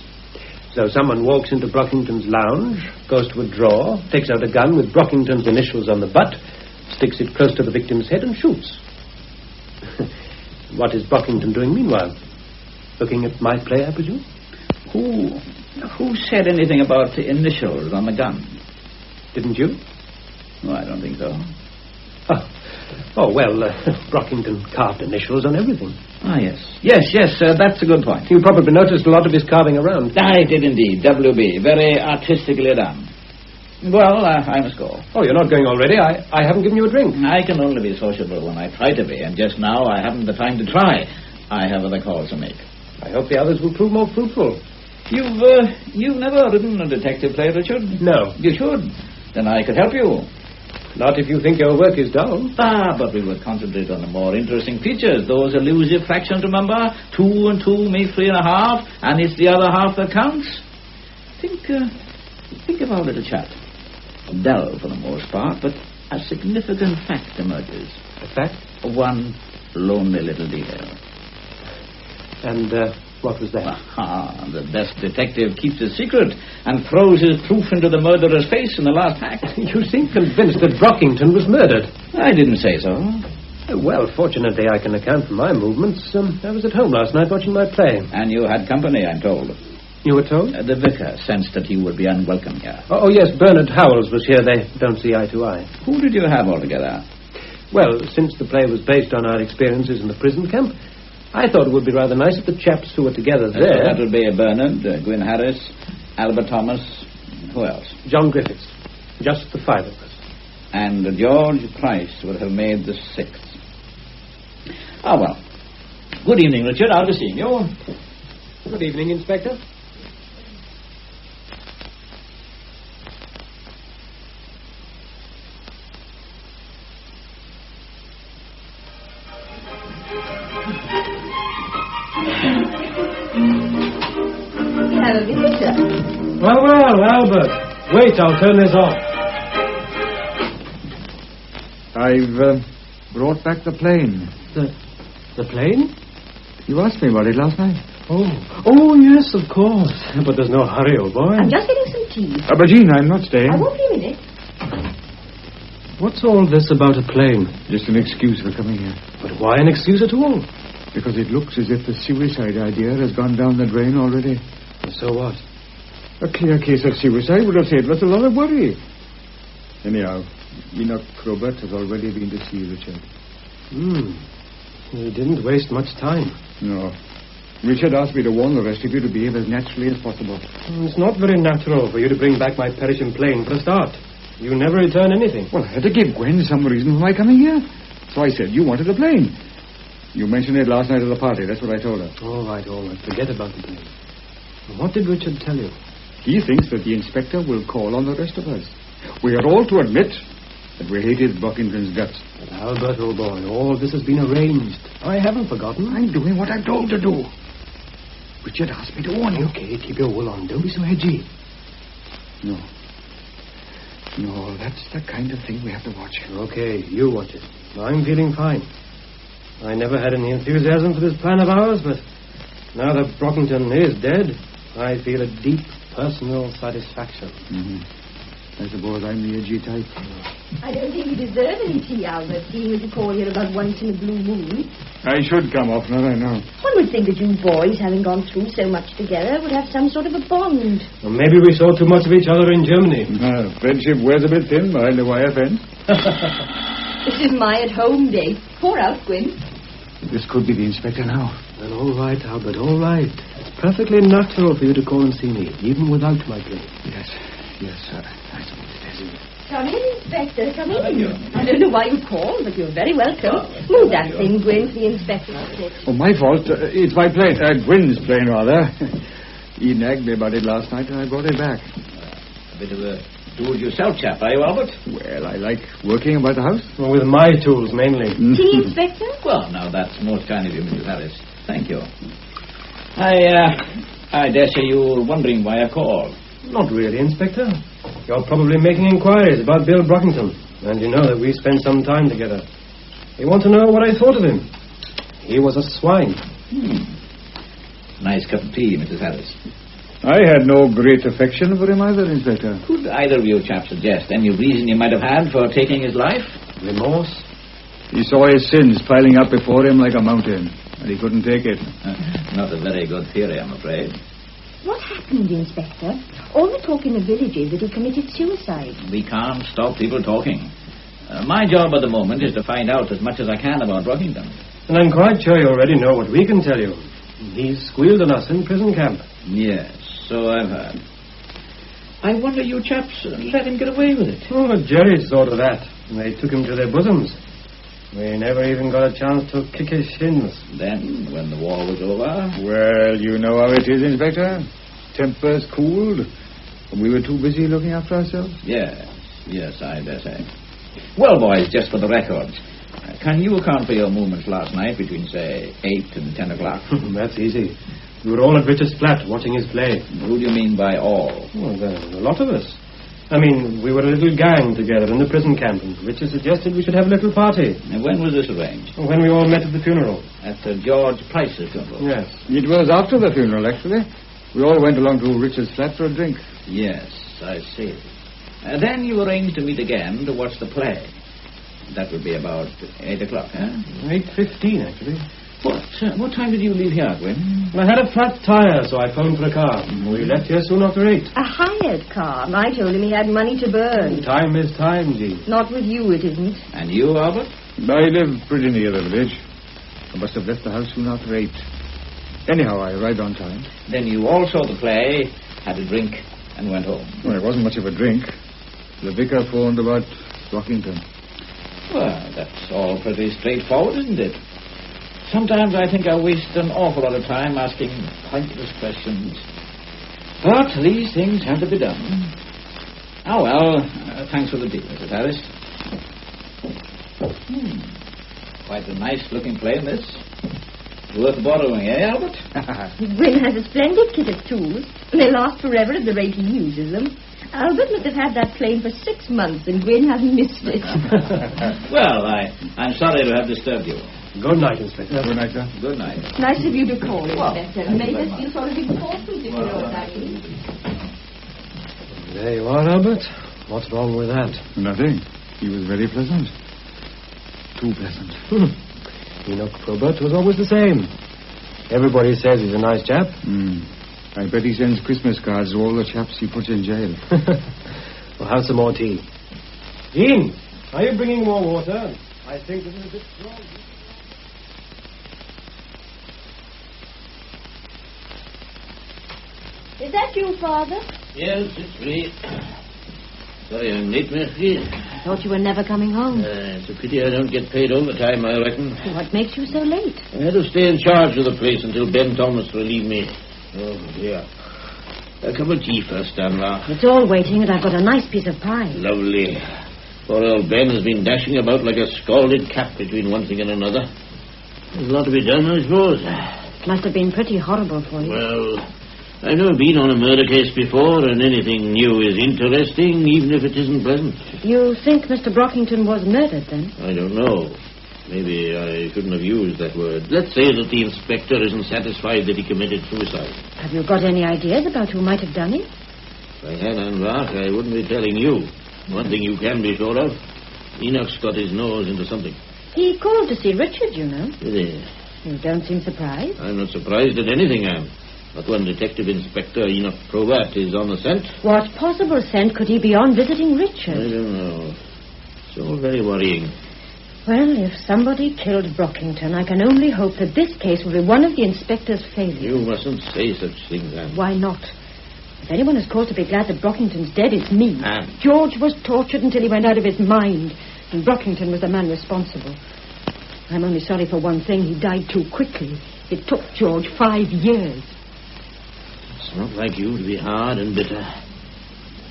So someone walks into Brockington's lounge, goes to a drawer, takes out a gun with Brockington's initials on the butt, sticks it close to the victim's head and shoots. What is Brockington doing meanwhile? Looking at my play, I presume? Who said anything about the initials on the gun? Didn't you? No, I don't think so. Oh, well, Brockington carved initials on everything. Ah, yes. Yes, that's a good point. You probably noticed a lot of his carving around. I did indeed. WB. Very artistically done. Well, I must go. Oh, you're not going already? I haven't given you a drink. I can only be sociable when I try to be, and just now I haven't the time to try. I have other calls to make. I hope the others will prove more fruitful. You've never written a detective play, Richard? No. You should. Then I could help you. Not if you think your work is dull. But we would concentrate on the more interesting features. Those elusive fractions, remember? 2 and 2 make 3.5, and it's the other half that counts. Think of our little chap. Dull for the most part, but a significant fact emerges. A fact? One lonely little detail. And what was that? The best detective keeps his secret and throws his proof into the murderer's face in the last act. You seem convinced that Brockington was murdered. I didn't say so. Well, fortunately, I can account for my movements. I was at home last night watching my play. And you had company, I'm told. You were told? The vicar sensed that you would be unwelcome here. Oh, yes, Bernard Howells was here. They don't see eye to eye. Who did you have altogether? Well, since the play was based on our experiences in the prison camp, I thought it would be rather nice if the chaps who were together there... So that would be Bernard, Gwyn Harris, Albert Thomas, who else? John Griffiths. Just the 5 of us. And George Price would have made the 6th. Ah, well. Good evening, Richard. I'll be seeing you. Good evening, Inspector. Have a visitor. Well, Albert. Wait, I'll turn this off. I've brought back the plane. The plane? You asked me about it last night. Oh, yes, of course. But there's no hurry, old boy. I'm just getting some tea. But Jean, I'm not staying. I won't be a minute. What's all this about a plane? Just an excuse for coming here. But why an excuse at all? Because it looks as if the suicide idea has gone down the drain already. So what? A clear case of suicide would have saved us a lot of worry. Anyhow, Enoch Probert has already been to see Richard. He didn't waste much time. No. Richard asked me to warn the rest of you to behave as naturally as possible. It's not very natural for you to bring back my perishing plane for a start. You never return anything. Well, I had to give Gwen some reason for my coming here. So I said you wanted a plane. You mentioned it last night at the party. That's what I told her. All right. Forget about the plane. What did Richard tell you? He thinks that the inspector will call on the rest of us. We are all to admit that we hated Brockington's guts. But Albert, old boy, all this has been arranged. I haven't forgotten. I'm doing what I'm told to do. Richard asked me to warn you. Okay, keep your wool on. Don't be so edgy. No, that's the kind of thing we have to watch. Okay, you watch it. I'm feeling fine. I never had any enthusiasm for this plan of ours, but now that Brockington is dead, I feel a deep personal satisfaction. I suppose I'm the edgy type. I don't think you deserve any tea, Albert, seeing as you call here about once in a blue moon. I should come oftener, I know. One would think that you boys, having gone through so much together, would have some sort of a bond. Well, maybe we saw too much of each other in Germany. Friendship wears a bit thin behind the wire fence. This is my at-home day. Pour out, Gwyn. This could be the inspector now. Well, all right, Albert, all right. It's perfectly natural for you to call and see me, even without my plane. Yes, sir. I suppose it is. Come in, Inspector, come in. I don't know why you called, but you're very welcome. Move that thing, Gwyn, for the inspector to sit. Oh, my fault. It's my plane. Gwyn's plane, rather. He nagged me about it last night, and I brought it back. A bit of a do-it-yourself chap, are you, Albert? Well, I like working about the house. Well, with my tools, mainly. Tea, Inspector? Well, now, that's most kind of you, Mrs. Harris. Thank you. I dare say you're wondering why I called. Not really, Inspector. You're probably making inquiries about Bill Brockington, and you know that we spent some time together. You want to know what I thought of him. He was a swine. Nice cup of tea, Mrs. Harris. I had no great affection for him either, Inspector. Could either of you chaps suggest any reason you might have had for taking his life? Remorse? He saw his sins piling up before him like a mountain, and he couldn't take it. Not a very good theory, I'm afraid. What happened, Inspector? All the talk in the village is that he committed suicide. We can't stop people talking. My job at the moment is to find out as much as I can about Brockington. And I'm quite sure you already know what we can tell you. He's squealed on us in prison camp. Yes, so I've heard. I wonder you chaps let him get away with it. Oh, the Jerry thought of that, and they took him to their bosoms. We never even got a chance to kick his shins. Then, when the war was over... Well, you know how it is, Inspector. Tempers cooled. We were too busy looking after ourselves. Yes, I dare say. Well, boys, just for the records, can you account for your movements last night between, say, 8 and 10 o'clock? That's easy. We were all at Richard's flat watching his play. Who do you mean by all? Well, there were a lot of us. I mean, we were a little gang together in the prison camp, and Richard suggested we should have a little party. And when was this arranged? When we all met at the funeral. At George Price's funeral? Yes. It was after the funeral, actually. We all went along to Richard's flat for a drink. Yes, I see. Then you arranged to meet again to watch the play. That would be about 8 o'clock, huh? 8:15, actually. What time did you leave here, Gwyn? I had a flat tire, so I phoned for a car. We left here soon after 8. A hired car. I told him he had money to burn. Time is time, Jean. Not with you, it isn't. And you, Albert? I live pretty near the village. I must have left the house soon after 8. Anyhow, I arrived on time. Then you all saw the play, had a drink, and went home. Well, it wasn't much of a drink. The vicar phoned about Brockington. Well, that's all pretty straightforward, isn't it? Sometimes I think I waste an awful lot of time asking pointless questions. But these things have to be done. Oh, well, thanks for the tea, Mrs. Harris. Quite a nice-looking play, this. Worth borrowing, eh, Albert? Gwyn has a splendid kit of tools. They last forever at the rate he uses them. Albert must have had that plane for 6 months, and Gwyn hasn't missed it. Well, I'm sorry to have disturbed you. Good night, Inspector. Good night, sir. Good night. Nice of you to call, Inspector. Made us feel sort of important if you know what I mean. There you are, Albert. What's wrong with that? Nothing. He was very pleasant. Too pleasant. Enoch Probert was always the same. Everybody says he's a nice chap. I bet he sends Christmas cards to all the chaps he puts in jail. We'll have some more tea. Jean, are you bringing more water? I think this is a bit strong. Is that you, Father? Yes, it's me. Sorry I'm late, Murphy. I thought you were never coming home. It's a pity I don't get paid overtime, I reckon. What makes you so late? I had to stay in charge of the place until Ben Thomas relieved me. Oh, dear. A cup of tea first, Stanley. It's all waiting, and I've got a nice piece of pie. Lovely. Poor old Ben has been dashing about like a scalded cat between one thing and another. There's a lot to be done, I suppose. It must have been pretty horrible for you. Well, I've never been on a murder case before, and anything new is interesting, even if it isn't pleasant. You think Mr. Brockington was murdered, then? I don't know. Maybe I shouldn't have used that word. Let's say that the inspector isn't satisfied that he committed suicide. Have you got any ideas about who might have done it? If I had, Anvark, I wouldn't be telling you. One thing you can be sure of, Enoch's got his nose into something. He called to see Richard, you know. Did he? You don't seem surprised. I'm not surprised at anything, Anne. But when Detective Inspector Enoch Probert is on the scent... What possible scent could he be on visiting Richard? I don't know. It's all very worrying. Well, if somebody killed Brockington, I can only hope that this case will be one of the inspector's failures. You mustn't say such things, Anne. Why not? If anyone has cause to be glad that Brockington's dead, it's me. Anne. George was tortured until he went out of his mind, and Brockington was the man responsible. I'm only sorry for one thing. He died too quickly. It took George 5 years. It's not like you to be hard and bitter.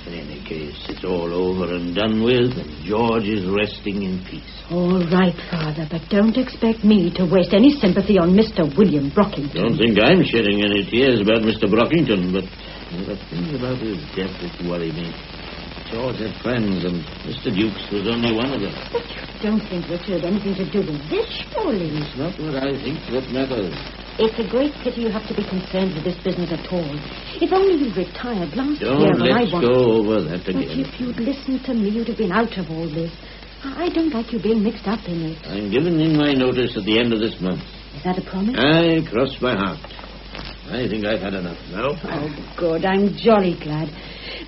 In any case, it's all over and done with, and George is resting in peace. All right, Father, but don't expect me to waste any sympathy on Mr. William Brockington. Don't think I'm shedding any tears about Mr. Brockington, but there are things about his death that worry me. George had friends, and Mr. Dukes was only one of them. But you don't think Richard had anything to do with this, surely? It's not what I think that matters. It's a great pity you have to be concerned with this business at all. If only you'd retired last year when I wanted... Let's go over that again. But if you'd listened to me, you'd have been out of all this. I don't like you being mixed up in it. I'm giving in my notice at the end of this month. Is that a promise? I cross my heart. I think I've had enough now. Oh, good. I'm jolly glad.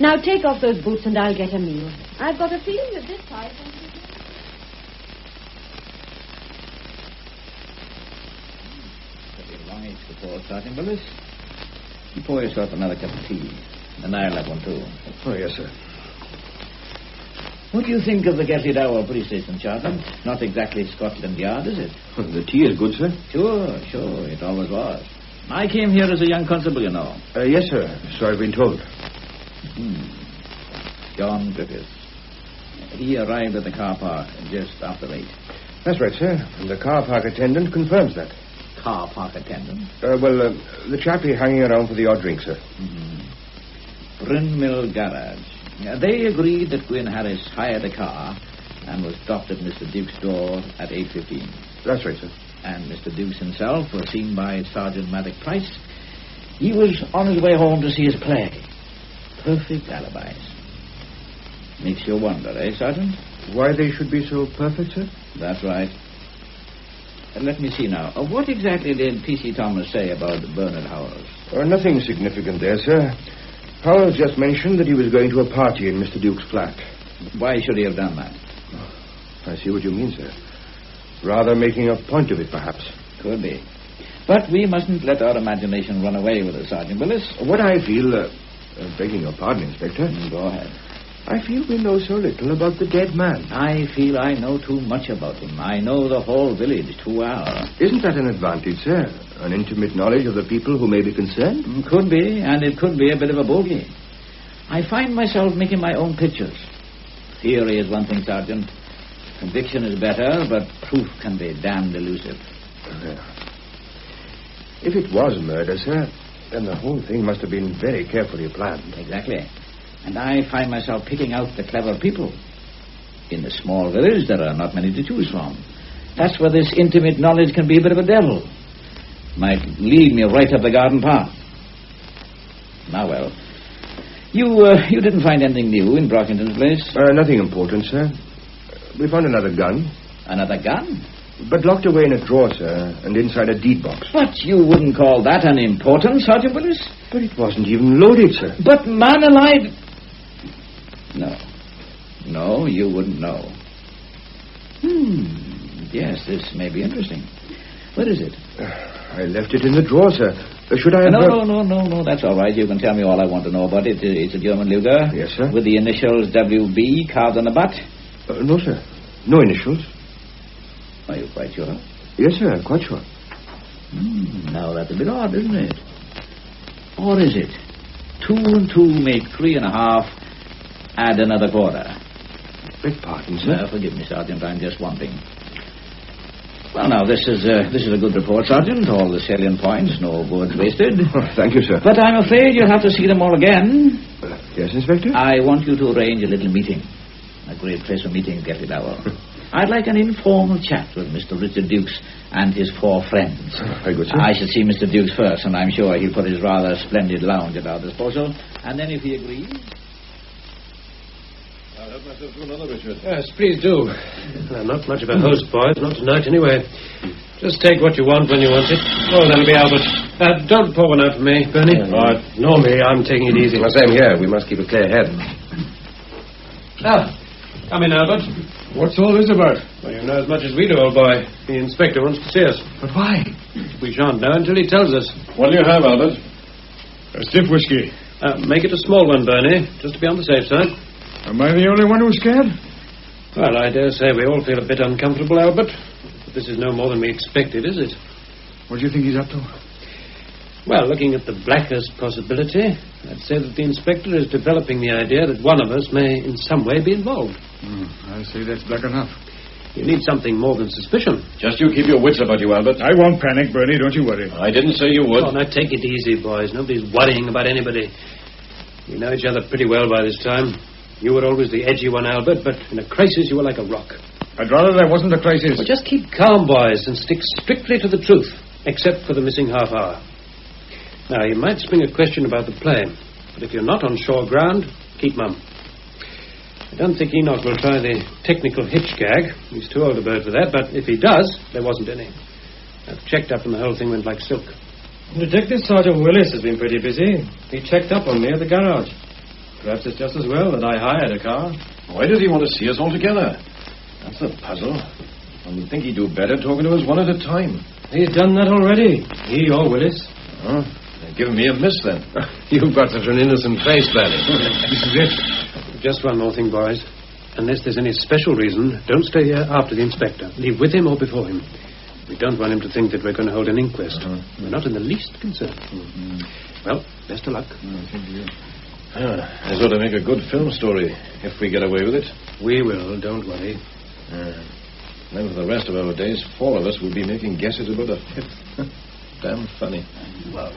Now take off those boots and I'll get a meal. I've got a feeling that this pipe... Long each to pour, Sergeant Willis. You pour yourself another cup of tea. And I'll have one, too. Oh, yes, sir. What do you think of the Gatley Dower police station, Sergeant? Not exactly Scotland Yard, is it? The tea is good, sir. Sure. It always was. I came here as a young constable, you know. Yes, sir. So I've been told. John Griffiths. He arrived at the car park just after 8. That's right, sir. And the car park attendant confirms that. Car park attendant? The chappie hanging around for the odd drink, sir. Bryn Mill Garage. They agreed that Gwyn Harris hired a car and was dropped at Mr. Duke's door at 8:15. That's right, sir. And Mr. Dukes himself was seen by Sergeant Maddox Price. He was on his way home to see his play. Perfect alibis. Makes you wonder, eh, Sergeant? Why they should be so perfect, sir? That's right. Let me see now. What exactly did P.C. Thomas say about Bernard Howells? Nothing significant there, sir. Howells just mentioned that he was going to a party in Mr. Duke's flat. Why should he have done that? I see what you mean, sir. Rather making a point of it, perhaps. Could be. But we mustn't let our imagination run away with us, Sergeant Willis. What I feel... begging your pardon, Inspector. Go ahead. I feel we know so little about the dead man. I feel I know too much about him. I know the whole village too well. Isn't that an advantage, sir? An intimate knowledge of the people who may be concerned? Could be, and it could be a bit of a bogey. I find myself making my own pictures. Theory is one thing, Sergeant. Conviction is better, but proof can be damned elusive. If it was murder, sir, then the whole thing must have been very carefully planned. Exactly. And I find myself picking out the clever people. In the small village, there are not many to choose from. That's where this intimate knowledge can be a bit of a devil. Might lead me right up the garden path. Now, well, you didn't find anything new in Brockington's place? Nothing important, sir. We found another gun. Another gun? But locked away in a drawer, sir, and inside a deed box. But you wouldn't call that unimportant, Sergeant Willis? But it wasn't even loaded, sir. But man alive... No, you wouldn't know. Yes, this may be interesting. What is it? I left it in the drawer, sir. Should I have... No, that's all right. You can tell me all I want to know about it. It's a German Luger. Yes, sir. With the initials WB carved on the butt? No, sir. No initials. Are you quite sure? Yes, sir, quite sure. Now, that's a bit odd, isn't it? Or is it? 2 and 2 make 3.5. Add another quarter. Beg pardon, sir. Forgive me, Sergeant. I'm just one thing. Well, now, this is a good report, Sergeant. All the salient points, no words wasted. Thank you, sir. But I'm afraid you'll have to see them all again. Yes, Inspector? I want you to arrange a little meeting. A great place for meetings, Gatley Dower. I'd like an informal chat with Mr. Richard Dukes and his 4 friends. Very good, sir. I should see Mr. Dukes first, and I'm sure he'll put his rather splendid lounge at our disposal. And then if he agrees... I'll help myself to another, Richard. Yes, please do. Not much of a host, boys. Not tonight, anyway. Just take what you want when you want it. Oh, that'll be Albert. Don't pour one out for me, Bernie. Nor me. I'm taking it easy. Same here. We must keep a clear head. Come in, Albert. What's all this about? Well, you know as much as we do, old boy. The inspector wants to see us. But why? We shan't know until he tells us. What do you have, Albert? A stiff whiskey. Make it a small one, Bernie, just to be on the safe side. Am I the only one who's scared? Well, I dare say we all feel a bit uncomfortable, Albert. But this is no more than we expected, is it? What do you think he's up to? Well, looking at the blackest possibility, I'd say that the inspector is developing the idea that one of us may in some way be involved. I say that's black enough. You need something more than suspicion. Just you keep your wits about you, Albert. I won't panic, Bernie. Don't you worry. I didn't say you would. Oh, now take it easy, boys. Nobody's worrying about anybody. We know each other pretty well by this time. You were always the edgy one, Albert, but in a crisis you were like a rock. I'd rather there wasn't a crisis. Well, just keep calm, boys, and stick strictly to the truth, except for the missing half hour. Now, you might spring a question about the play, but if you're not on shore ground, keep mum. I don't think Enoch will try the technical hitch gag. He's too old a bird for that, but if he does, there wasn't any. I've checked up and the whole thing went like silk. Detective Sergeant Willis has been pretty busy. He checked up on me at the garage. Perhaps it's just as well that I hired a car. Why does he want to see us all together? That's the puzzle. I would think he'd do better talking to us one at a time. He's done that already. He or Willis. Oh, they're giving me a miss then. You've got such an innocent face, Benny. This is it. Just one more thing, boys. Unless there's any special reason, don't stay here after the inspector. Leave with him or before him. We don't want him to think that we're going to hold an inquest. We're not in the least concerned. Well, best of luck. This ought to make a good film story if we get away with it. We will, don't worry. Then for the rest of our days, 4 of us will be making guesses about a 5th. Damn funny. Well,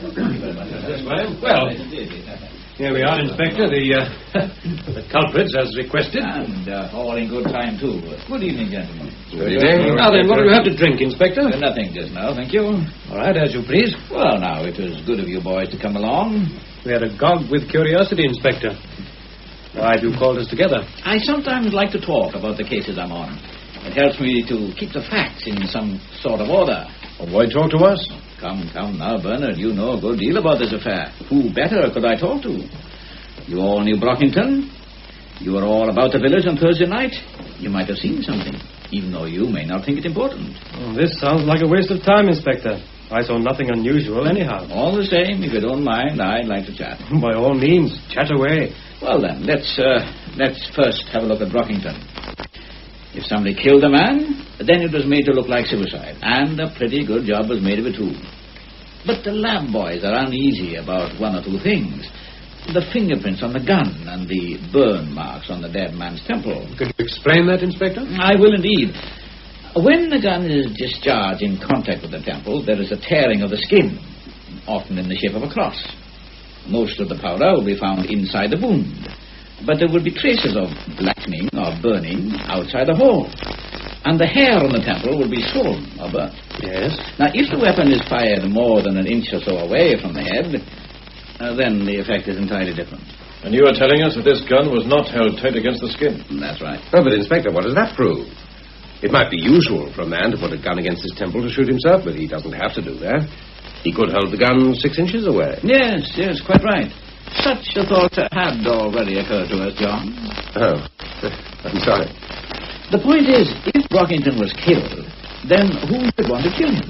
here we are, Inspector. The culprits, as requested. And all in good time, too. Good evening, gentlemen. Good evening. Now then, what do you have to drink, Inspector? Nothing just now, thank you. All right, as you please. Well, now, it was good of you boys to come along. We are agog with curiosity, Inspector. Why have you called us together? I sometimes like to talk about the cases I'm on. It helps me to keep the facts in some sort of order. Well, why talk to us? Come now, Bernard. You know a good deal about this affair. Who better could I talk to? You all knew Brockington. You were all about the village on Thursday night. You might have seen something, even though you may not think it important. This sounds like a waste of time, Inspector. I saw nothing unusual anyhow. All the same, if you don't mind, I'd like to chat. By all means, chat away. Well, then, let's first have a look at Brockington. If somebody killed a man, then it was made to look like suicide. And a pretty good job was made of it, too. But the lab boys are uneasy about 1 or 2 things. The fingerprints on the gun and the burn marks on the dead man's temple. Could you explain that, Inspector? I will indeed. When the gun is discharged in contact with the temple, there is a tearing of the skin, often in the shape of a cross. Most of the powder will be found inside the wound, but there will be traces of blackening or burning outside the hole. And the hair on the temple will be swollen or burnt. Yes. Now, if the weapon is fired more than an inch or so away from the head, then the effect is entirely different. And you are telling us that this gun was not held tight against the skin? That's right. Oh, but, Inspector, what does that prove? It might be usual for a man to put a gun against his temple to shoot himself, but he doesn't have to do that. He could hold the gun 6 inches away. Yes, quite right. Such a thought had already occurred to us, John. Oh, I'm sorry. The point is, if Brockington was killed, then who would want to kill him?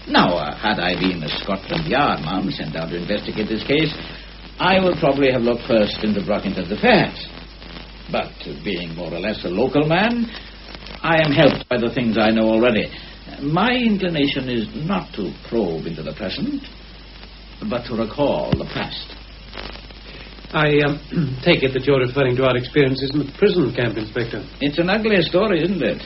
Now, had I been a Scotland Yard man sent out to investigate this case, I would probably have looked first into Brockington's affairs. But being more or less a local man, I am helped by the things I know already. My inclination is not to probe into the present, but to recall the past. I take it that you're referring to our experiences in the prison camp, Inspector. It's an ugly story, isn't it?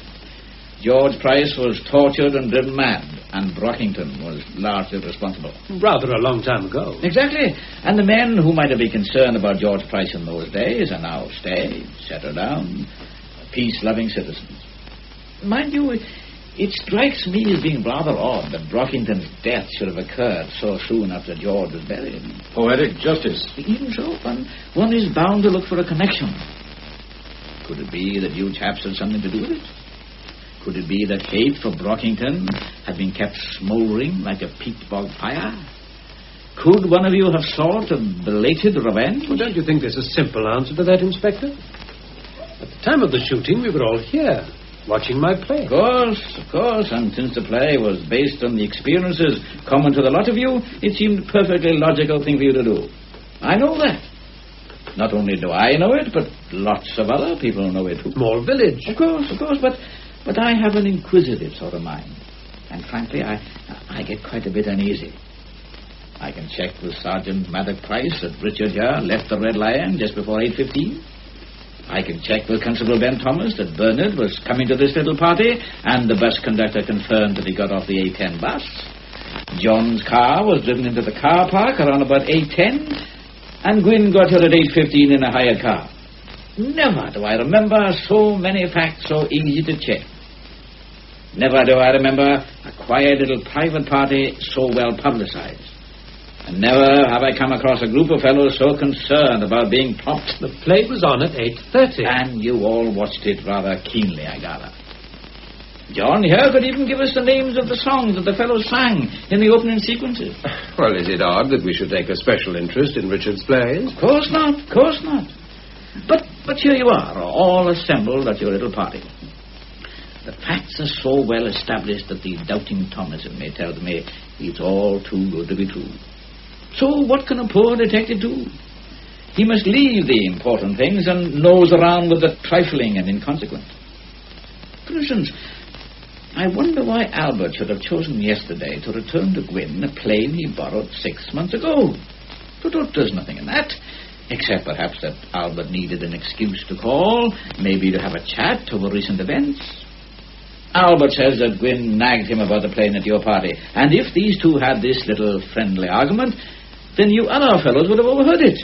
George Price was tortured and driven mad, and Brockington was largely responsible. Rather a long time ago. Exactly. And the men who might have been concerned about George Price in those days are now staid, settled down, peace-loving citizens. Mind you, it strikes me as being rather odd that Brockington's death should have occurred so soon after George was buried. Poetic justice. Even so, one is bound to look for a connection. Could it be that you chaps had something to do with it? Could it be that hate for Brockington had been kept smouldering like a peat bog fire? Could one of you have sought a belated revenge? Well, don't you think there's a simple answer to that, Inspector? At the time of the shooting, we were all here, watching my play. Of course. And since the play was based on the experiences common to the lot of you, it seemed a perfectly logical thing for you to do. I know that. Not only do I know it, but lots of other people know it too. Small village. Of course, but I have an inquisitive sort of mind. And frankly, I get quite a bit uneasy. I can check with Sergeant Maddock Price that Richard here left the Red Lion just before 8:15. I can check with Constable Ben Thomas that Bernard was coming to this little party, and the bus conductor confirmed that he got off the 8:10 bus. John's car was driven into the car park around about 8:10, and Gwyn got here at 8:15 in a hired car. Never do I remember so many facts so easy to check. Never do I remember a quiet little private party so well publicized. And never have I come across a group of fellows so concerned about being prompt. The play was on at 8:30. And you all watched it rather keenly, I gather. John here could even give us the names of the songs that the fellows sang in the opening sequences. Well, is it odd that we should take a special interest in Richard's plays? Of course not, of course not. But here you are, all assembled at your little party. The facts are so well established that the doubting Thomason may tell me it's all too good to be true. So what can a poor detective do? He must leave the important things and nose around with the trifling and inconsequent. For instance, I wonder why Albert should have chosen yesterday to return to Gwyn a plane he borrowed 6 months ago. But there's nothing in that, except perhaps that Albert needed an excuse to call, maybe to have a chat over recent events. Albert says that Gwyn nagged him about the plane at your party, and if these two had this little friendly argument, then you other fellows would have overheard it.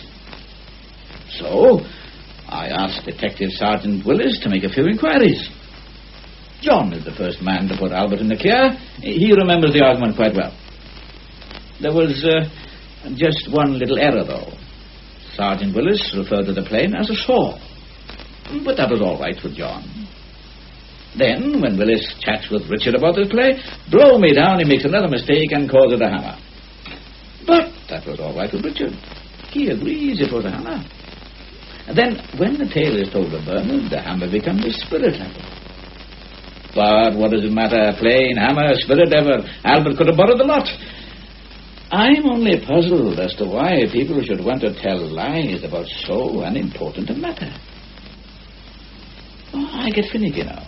So, I asked Detective Sergeant Willis to make a few inquiries. John is the first man to put Albert in the clear. He remembers the argument quite well. There was just one little error, though. Sergeant Willis referred to the plane as a saw. But that was all right with John. Then, when Willis chats with Richard about this play, blow me down, he makes another mistake and calls it a hammer. But that was all right with Richard. He agrees it was a hammer. And then, when the tale is told to Bernard, the hammer becomes a spirit hammer. But what does it matter? Plane, hammer, spirit ever. Albert could have borrowed the lot. I'm only puzzled as to why people should want to tell lies about so unimportant a matter. Oh, I get finicky now.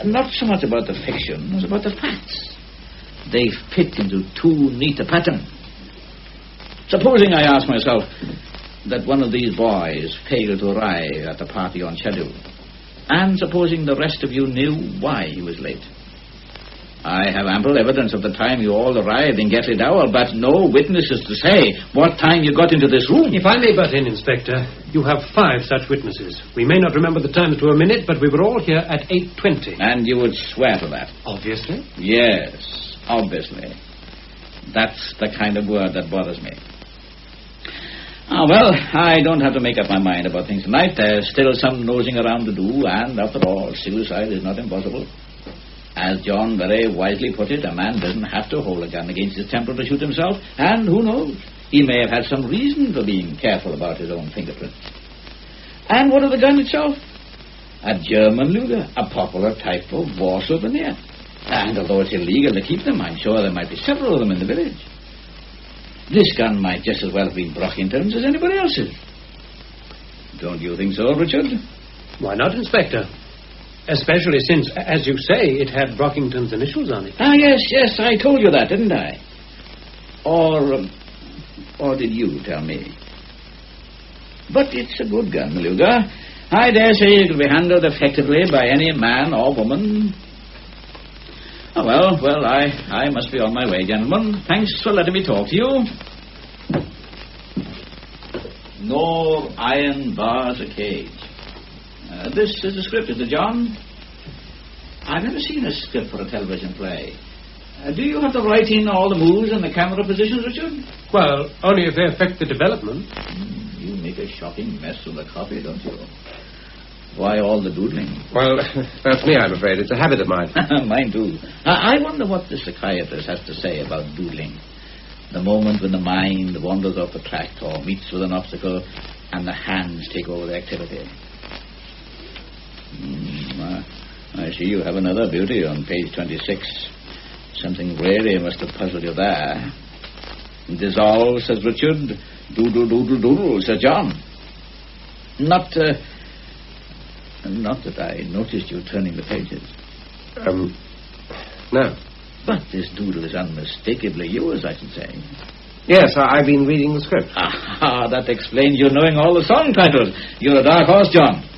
Not so much about the fiction as about the facts. They fit into too neat a pattern. Supposing, I ask myself, that one of these boys failed to arrive at the party on schedule, and supposing the rest of you knew why he was late. I have ample evidence of the time you all arrived in Gatley Dowell, but no witnesses to say what time you got into this room. If I may butt in, Inspector, you have 5 such witnesses. We may not remember the times to a minute, but we were all here at 8:20. And you would swear to that? Obviously. Yes, obviously. That's the kind of word that bothers me. Well, I don't have to make up my mind about things tonight. There's still some nosing around to do, and after all, suicide is not impossible. As John very wisely put it, a man doesn't have to hold a gun against his temple to shoot himself, and who knows, he may have had some reason for being careful about his own fingerprints. And what of the gun itself? A German Luger, a popular type of war souvenir. And although it's illegal to keep them, I'm sure there might be several of them in the village. This gun might just as well have been Brockington's as anybody else's. Don't you think so, Richard? Why not, Inspector? Especially since, as you say, it had Brockington's initials on it. Yes, I told you that, didn't I? Or did you tell me? But it's a good gun, Luger. I dare say it will be handled effectively by any man or woman. Oh, well, I must be on my way, gentlemen. Thanks for letting me talk to you. Nor iron bars a cage. This is the script, is it, John? I've never seen a script for a television play. Do you have to write in all the moves and the camera positions, Richard? Well, only if they affect the development. You make a shocking mess of the copy, don't you? Why all the doodling? Well, that's me, I'm afraid. It's a habit of mine. Mine, too. I wonder what the psychiatrist has to say about doodling. The moment when the mind wanders off the track or meets with an obstacle and the hands take over the activity. I see you have another beauty on page 26. Something really must have puzzled you there. Dissolve, says Richard. Doodle, doodle, doodle, says John. Not that I noticed you turning the pages. No. But this doodle is unmistakably yours, I should say. Yes, I've been reading the script. That explains you knowing all the song titles. You're a dark horse, John.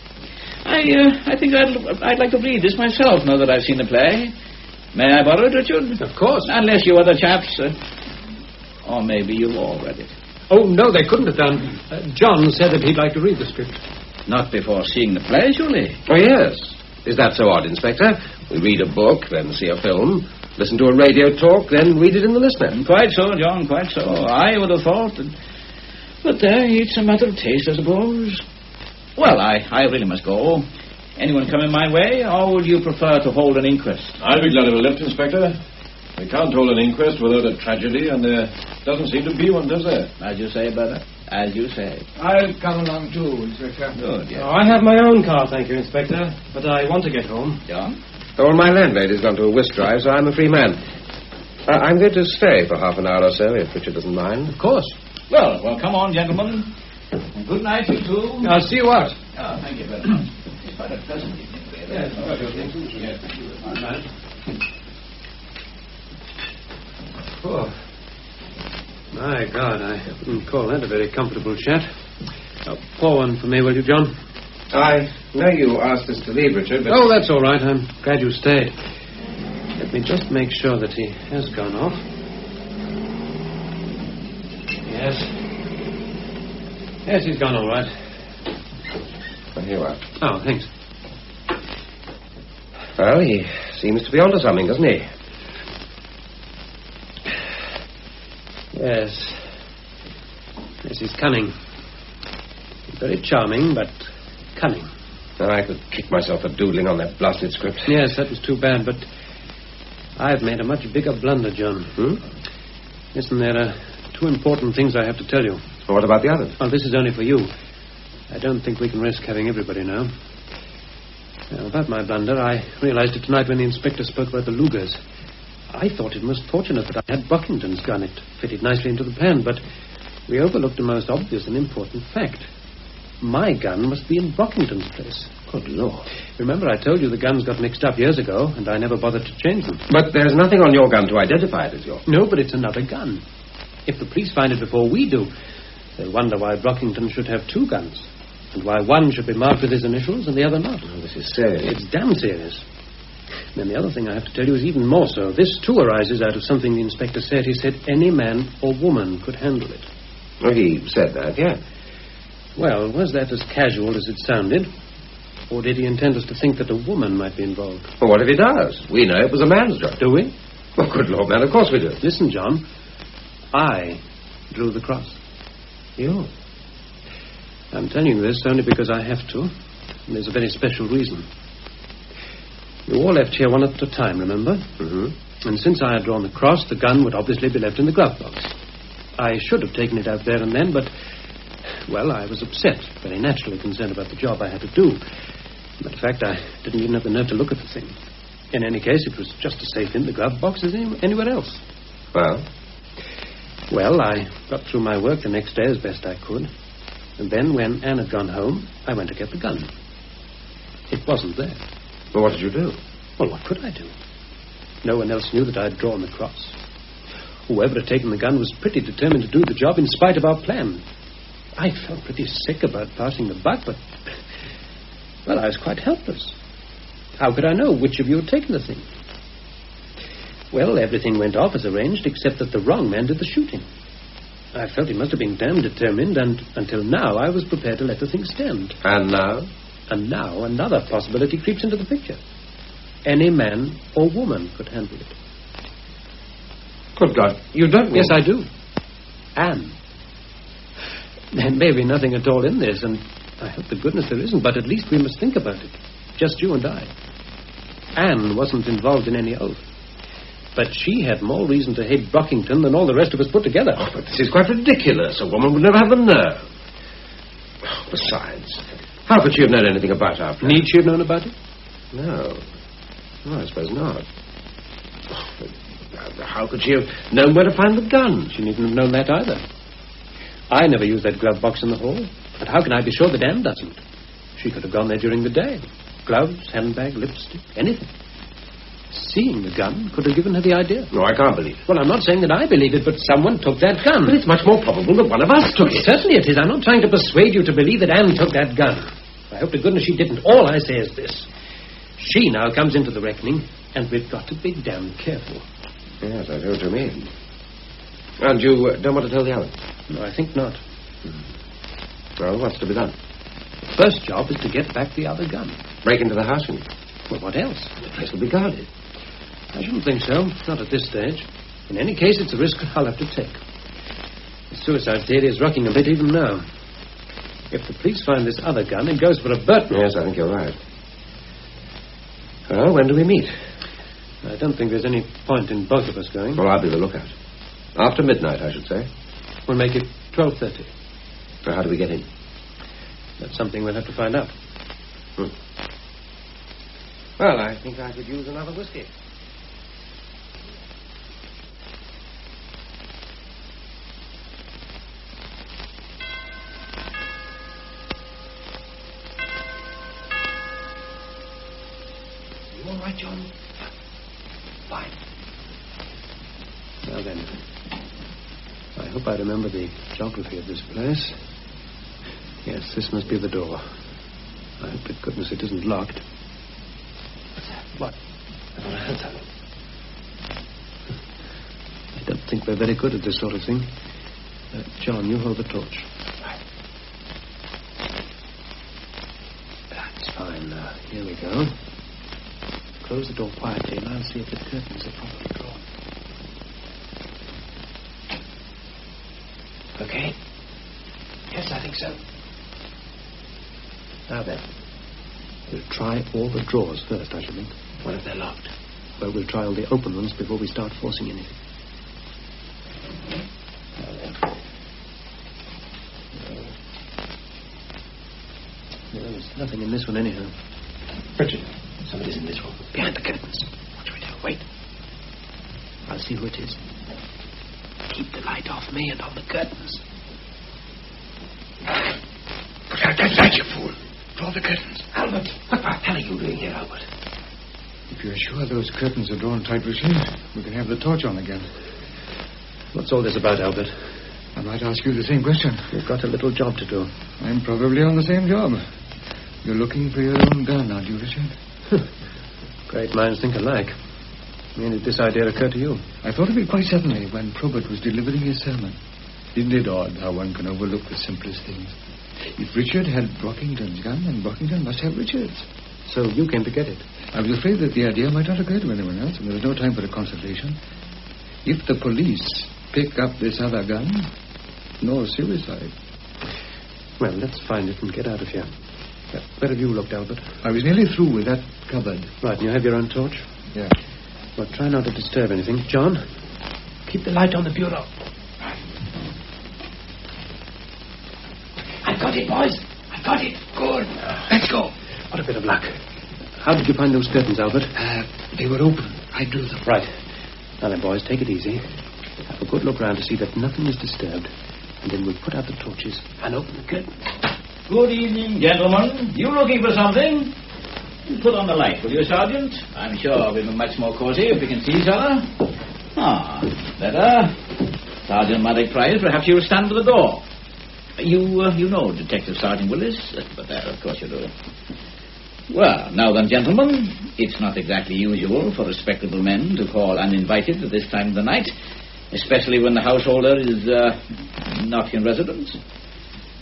I think I'd like to read this myself now that I've seen the play. May I borrow it, Richard? Of course. Unless you other chaps... or maybe you've all read it. Oh, no, they couldn't have done. John said that he'd like to read the script. Not before seeing the play, surely? Oh, yes. Is that so odd, Inspector? We read a book, then see a film, listen to a radio talk, then read it in the listener. Quite so, John, quite so. I would have thought that... But it's a matter of taste, I suppose. Well, I really must go. Anyone coming my way, or would you prefer to hold an inquest? I'll be glad of a lift, Inspector. We can't hold an inquest without a tragedy, and there doesn't seem to be one, does there? As you say, brother. As you say. I'll come along too, Inspector. Good, yes. Oh, I have my own car, thank you, Inspector, but I want to get home. John? Oh, my landlady's gone to a whisk drive, so I'm a free man. I'm going to stay for half an hour or so, if Richard doesn't mind. Of course. Well, come on, gentlemen. And good night, you two. I'll see you out. Oh, thank you very much. It's quite a pleasant evening, really. Yes, thank you. Oh, my God, I wouldn't call that a very comfortable chat. Pour one for me, will you, John? I know you asked us to leave, Richard, but... Oh, that's all right. I'm glad you stayed. Let me just make sure that he has gone off. Yes. Yes, he's gone all right. Well, here you are. Oh, thanks. Well, he seems to be onto something, doesn't he? Yes. Yes, he's cunning. Very charming, but cunning. I could kick myself for doodling on that blasted script. Yes, that was too bad, but I've made a much bigger blunder, John. Listen, there are two important things I have to tell you. Well, what about the others? Well, this is only for you. I don't think we can risk having everybody know. Now, about my blunder, I realized it tonight when the inspector spoke about the Lugers. I thought it most fortunate that I had Buckington's gun. It fitted nicely into the plan, but we overlooked a most obvious and important fact. My gun must be in Buckington's place. Good Lord. Remember, I told you the guns got mixed up years ago, and I never bothered to change them. But there's nothing on your gun to identify it as yours. No, but it's another gun. If the police find it before we do, they'll wonder why Brockington should have two guns, and why one should be marked with his initials and the other not. Oh, this is serious. It's damn serious. Then the other thing I have to tell you is even more so. This, too, arises out of something the inspector said. He said any man or woman could handle it. Well, he said that, yeah. Well, was that as casual as it sounded? Or did he intend us to think that a woman might be involved? Well, what if he does? We know it was a man's job. Do we? Well, good Lord, man, of course we do. Listen, John. I drew the cross. You? I'm telling you this only because I have to. And there's a very special reason. You all left here one at a time, remember? Mm-hmm. And since I had drawn the cross, the gun would obviously be left in the glove box. I should have taken it out there and then, but, well, I was upset, very naturally concerned about the job I had to do. Matter of fact, I didn't even have the nerve to look at the thing. In any case, it was just as safe in the glove box as anywhere else. Well? Well, I got through my work the next day as best I could. And then, when Anne had gone home, I went to get the gun. It wasn't there. Well, what did you do? Well, what could I do? No one else knew that I'd drawn the cross. Whoever had taken the gun was pretty determined to do the job in spite of our plan. I felt pretty sick about passing the buck, but... well, I was quite helpless. How could I know which of you had taken the thing? Well, everything went off as arranged, except that the wrong man did the shooting. I felt he must have been damned determined, and until now I was prepared to let the thing stand. And now? And now another possibility creeps into the picture. Any man or woman could handle it. Good God, you don't mean... Yes, I do. Anne. There may be nothing at all in this, and I hope to goodness there isn't, but at least we must think about it. Just you and I. Anne wasn't involved in any oath. But she had more reason to hate Brockington than all the rest of us put together. Oh, but this is quite ridiculous. A woman would never have the nerve. Oh, besides, how could she have known anything about our plan? Need she have known about it? No. No, I suppose not. Oh, but how could she have known where to find the gun? She needn't have known that either. I never use that glove box in the hall. But how can I be sure that Anne doesn't? She could have gone there during the day. Gloves, handbag, lipstick, anything. Seeing the gun could have given her the idea. No, I can't believe it. Well, I'm not saying that I believe it, but someone took that gun. But it's much more probable that one of us took it. Certainly it is. I'm not trying to persuade you to believe that Anne took that gun. I hope to goodness she didn't. All I say is this. She now comes into the reckoning, and we've got to be damn careful. Yes, I know what you mean. And you don't want to tell the others? No, I think not. Well, what's to be done? The first job is to get back the other gun. Break into the house, you mean? Well, what else? The place will be guarded. I shouldn't think so. Not at this stage. In any case, it's a risk I'll have to take. The suicide theory is rocking a bit even now. If the police find this other gun, it goes for a Burton. Yes, I think you're right. Well, when do we meet? I don't think there's any point in both of us going. Well, I'll be the lookout. After midnight, I should say. We'll make it 12:30. So how do we get in? That's something we'll have to find out. Well, I think I could use another whiskey. You all right, John? Fine. Now then, I hope I remember the geography of this place. Yes, this must be the door. I hope to goodness it isn't locked. What? I thought I heard something. I don't think we're very good at this sort of thing. John, you hold the torch. Right. That's fine. Here we go. Close the door quietly and I'll see if the curtains are properly drawn. Okay. Yes, I think so. Now then, we'll try all the drawers first, I should think. What if they're locked? Well, we'll try all the open ones before we start forcing anything. No, there's nothing in this one anyhow. Richard, somebody's in this room. Behind the curtains. What should we do? Wait. I'll see who it is. Keep the light off me and on the curtains. Put out that light, you fool. Draw the curtains. Albert, what the hell are you doing here, Albert? If you're sure those curtains are drawn tight, Richard, we can have the torch on again. What's all this about, Albert? I might ask you the same question. You've got a little job to do. I'm probably on the same job. You're looking for your own gun, aren't you, Richard? Great minds think alike. When did this idea occur to you? I thought of it quite suddenly when Probert was delivering his sermon. Isn't it odd how one can overlook the simplest things? If Richard had Brockington's gun, then Brockington must have Richard's. So you came to get it? I was afraid that the idea might not occur to anyone else, and there was no time for a consultation. If the police pick up this other gun, no suicide. Well, let's find it and get out of here. Where have you looked, Albert? I was nearly through with that cupboard. Right, and you have your own torch? Yeah. Well, try not to disturb anything. John, keep the light on the bureau. I've got it, boys. I've got it. Good. Let's go. What a bit of luck. How did you find those curtains, Albert? They were open. I drew them. Right. Now then, boys, take it easy. Have a good look round to see that nothing is disturbed. And then we'll put out the torches and open the curtains. Good evening, gentlemen. You looking for something? Put on the light, will you, Sergeant? I'm sure we'll be much more cozy if we can see each other. Ah, better. Sergeant Maddox Price, perhaps you'll stand by the door. You know Detective Sergeant Willis? But of course you do. Well, now then, gentlemen, it's not exactly usual for respectable men to call uninvited at this time of the night, especially when the householder is not in residence.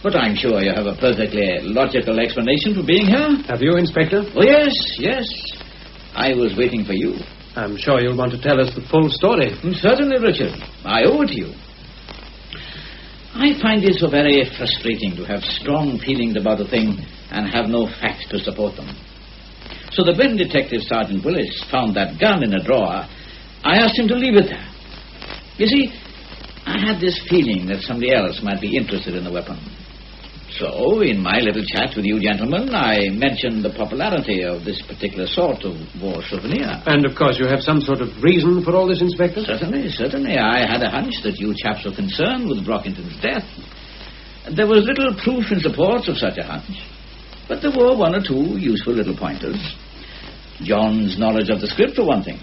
But I'm sure you have a perfectly logical explanation for being here. Have you, Inspector? Oh, yes. I was waiting for you. I'm sure you'll want to tell us the full story. Certainly, Richard. I owe it to you. I find it so very frustrating to have strong feelings about a thing and have no facts to support them. So that when Detective Sergeant Willis found that gun in a drawer, I asked him to leave it there. You see, I had this feeling that somebody else might be interested in the weapon. So, in my little chat with you gentlemen, I mentioned the popularity of this particular sort of war souvenir. And, of course, you have some sort of reason for all this, Inspector? Certainly. I had a hunch that you chaps were concerned with Brockington's death. There was little proof in support of such a hunch, but there were one or two useful little pointers. John's knowledge of the script, for one thing.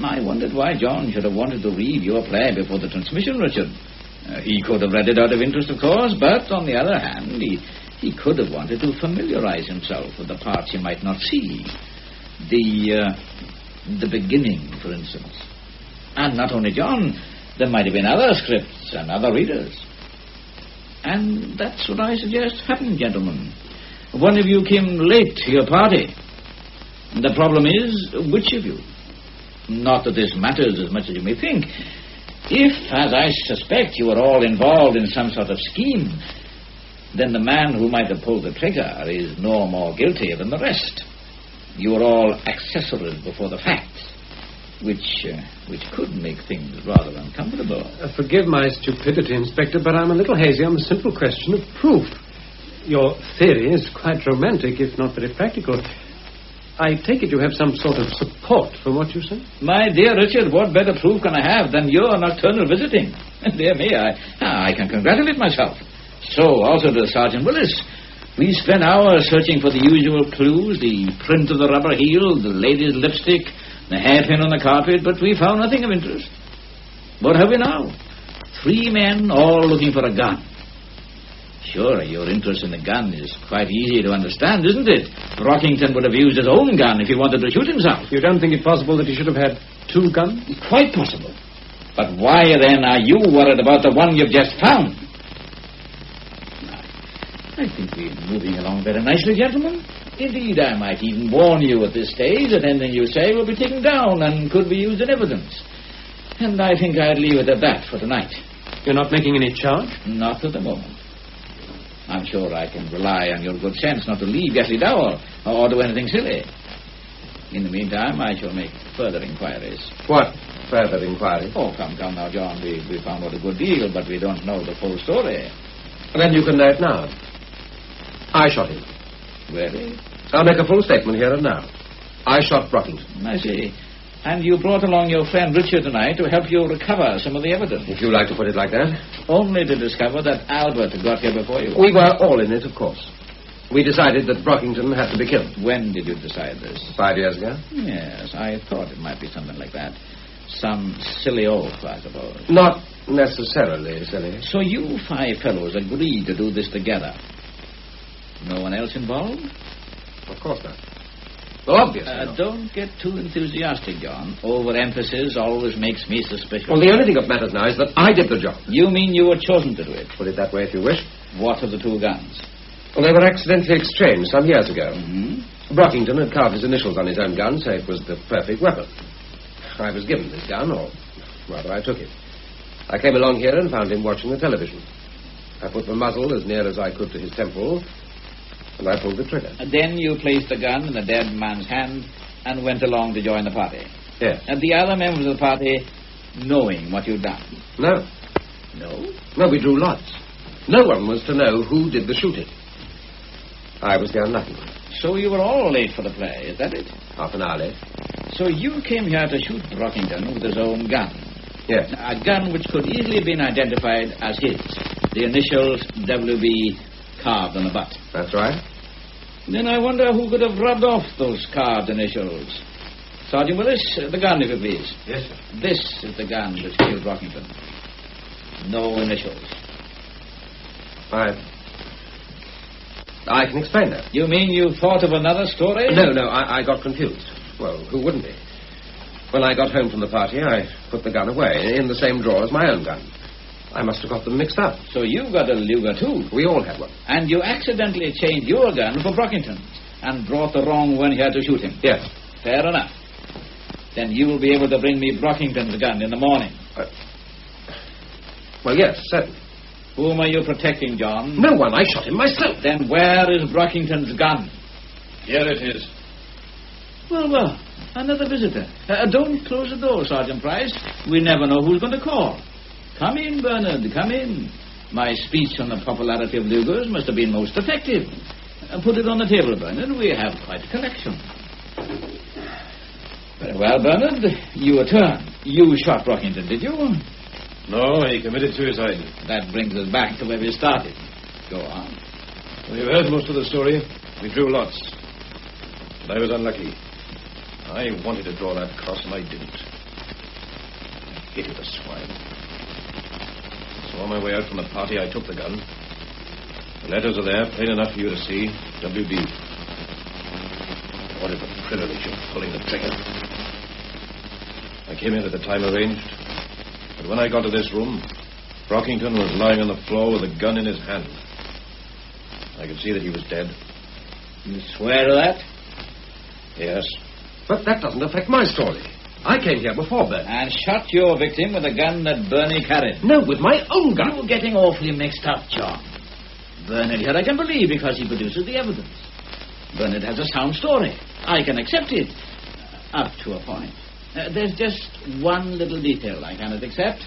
I wondered why John should have wanted to read your play before the transmission, Richard. He could have read it out of interest, of course, but on the other hand, he could have wanted to familiarize himself with the parts he might not see. The beginning, for instance. And not only John, there might have been other scripts and other readers. And that's what I suggest happened, gentlemen. One of you came late to your party. The problem is, which of you? Not that this matters as much as you may think. If, as I suspect, you are all involved in some sort of scheme, then the man who might have pulled the trigger is no more guilty than the rest. You were all accessories before the facts, which could make things rather uncomfortable. Forgive my stupidity, Inspector, but I'm a little hazy on the simple question of proof. Your theory is quite romantic, if not very practical. I take it you have some sort of support from what you say? My dear Richard, what better proof can I have than your nocturnal visiting? Dear me, I can congratulate myself. So, also to Sergeant Willis. We spent hours searching for the usual clues, the print of the rubber heel, the lady's lipstick, the hairpin on the carpet, but we found nothing of interest. What have we now? 3 men all looking for a gun. Sure, your interest in the gun is quite easy to understand, isn't it? Brockington would have used his own gun if he wanted to shoot himself. You don't think it possible that he should have had 2 guns? Quite possible. But why, then, are you worried about the one you've just found? I think we're moving along very nicely, gentlemen. Indeed, I might even warn you at this stage that anything you say will be taken down and could be used in evidence. And I think I'd leave it at that for tonight. You're not making any charge? Not at the moment. I'm sure I can rely on your good sense not to leave Gatley Dowell or do anything silly. In the meantime, I shall make further inquiries. What further inquiries? Oh, come now, John. We found out a good deal, but we don't know the full story. Then you can know it now. I shot him. Really? I'll make a full statement here and now. I shot Brockington. I see. And you brought along your friend Richard tonight to help you recover some of the evidence. If you like to put it like that. Only to discover that Albert got here before you. We were all in it, of course. We decided that Brockington had to be killed. When did you decide this? 5 years ago. Yes, I thought it might be something like that. Some silly oath, I suppose. Not necessarily silly. So you 5 fellows agreed to do this together. No one else involved? Of course not. Well, obviously not. Don't get too enthusiastic, John. Overemphasis always makes me suspicious. Well, the only thing that matters now is that I did the job. You mean you were chosen to do it? Put it that way if you wish. What of the 2 guns? Well, they were accidentally exchanged some years ago. Mm-hmm. Brockington had carved his initials on his own gun, so it was the perfect weapon. I was given this gun, or rather I took it. I came along here and found him watching the television. I put the muzzle as near as I could to his temple, and I pulled the trigger. Then you placed the gun in the dead man's hand and went along to join the party. Yes. And the other members of the party knowing what you'd done? No. No? No, we drew lots. No one was to know who did the shooting. I was the unlucky one. So you were all late for the play, is that it? Half an hour late. So you came here to shoot Brockington with his own gun? Yes. A gun which could easily have been identified as his. The initials WB carved on the butt. That's right. Then I wonder who could have rubbed off those carved initials. Sergeant Willis, the gun, if you please. Yes, sir. This is the gun which killed Brockington. No initials. I can explain that. You mean you thought of another story? No, I got confused. Well, who wouldn't be? When I got home from the party, I put the gun away in the same drawer as my own gun. I must have got them mixed up. So you got a Luger, too? We all had one. And you accidentally changed your gun for Brockington's and brought the wrong one here to shoot him? Yes. Fair enough. Then you will be able to bring me Brockington's gun in the morning. Well, yes, certainly. Whom are you protecting, John? No one. I shot him myself. Then where is Brockington's gun? Here it is. Well, another visitor. Don't close the door, Sergeant Price. We never know who's going to call. Come in, Bernard, come in. My speech on the popularity of Lugers must have been most effective. Put it on the table, Bernard. We have quite a collection. Very well, Bernard. Your turn. You shot Brockington, did you? No, he committed suicide. That brings us back to where we started. Go on. Well, you heard most of the story. We drew lots. But I was unlucky. I wanted to draw that cross, and I didn't. Idiot, the swine. So on my way out from the party, I took the gun. The letters are there, plain enough for you to see. WB. What is the privilege of pulling the trigger? I came in at the time arranged. But when I got to this room, Brockington was lying on the floor with a gun in his hand. I could see that he was dead. You swear to that? Yes. But that doesn't affect my story. I came here before Bernie. And shot your victim with a gun that Bernie carried. No, with my own gun. You're getting awfully mixed up, John. Bernard here I can believe because he produces the evidence. Bernard has a sound story. I can accept it. Up to a point. There's just one little detail I cannot accept.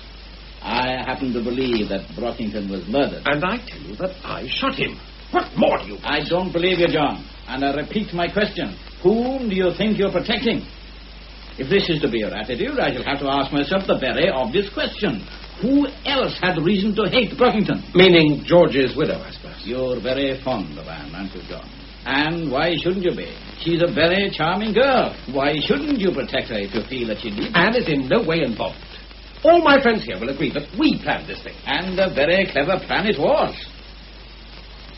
I happen to believe that Brockington was murdered. And I tell you that I shot him. What more do you... I don't believe you, John. And I repeat my question. Whom do you think you're protecting? If this is to be your attitude, I shall have to ask myself the very obvious question. Who else had reason to hate Brockington? Meaning George's widow, I suppose. You're very fond of Anne, aren't you, John? And why shouldn't you be? She's a very charming girl. Why shouldn't you protect her if you feel that she needs? Anne is in no way involved. All my friends here will agree that we planned this thing. And a very clever plan it was.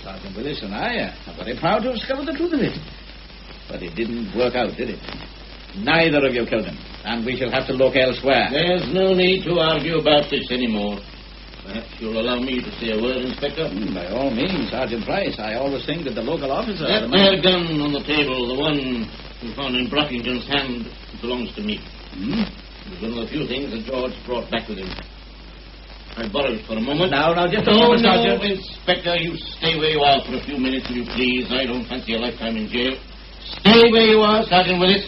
Sergeant Willis and I are very proud to have discovered the truth of it. But it didn't work out, did it? Neither of you killed him, and we shall have to look elsewhere. There's no need to argue about this anymore. Perhaps you'll allow me to say a word, Inspector? By all means, Sergeant Price. I always think that the local officer... That there gun on the table, the one we found in Brockington's hand, belongs to me. It was one of the few things that George brought back with him. I borrowed it for a moment. Now, just a moment, Sergeant. Inspector, you stay where you are for a few minutes, will you please? I don't fancy a lifetime in jail. Stay where you are, Sergeant Willis.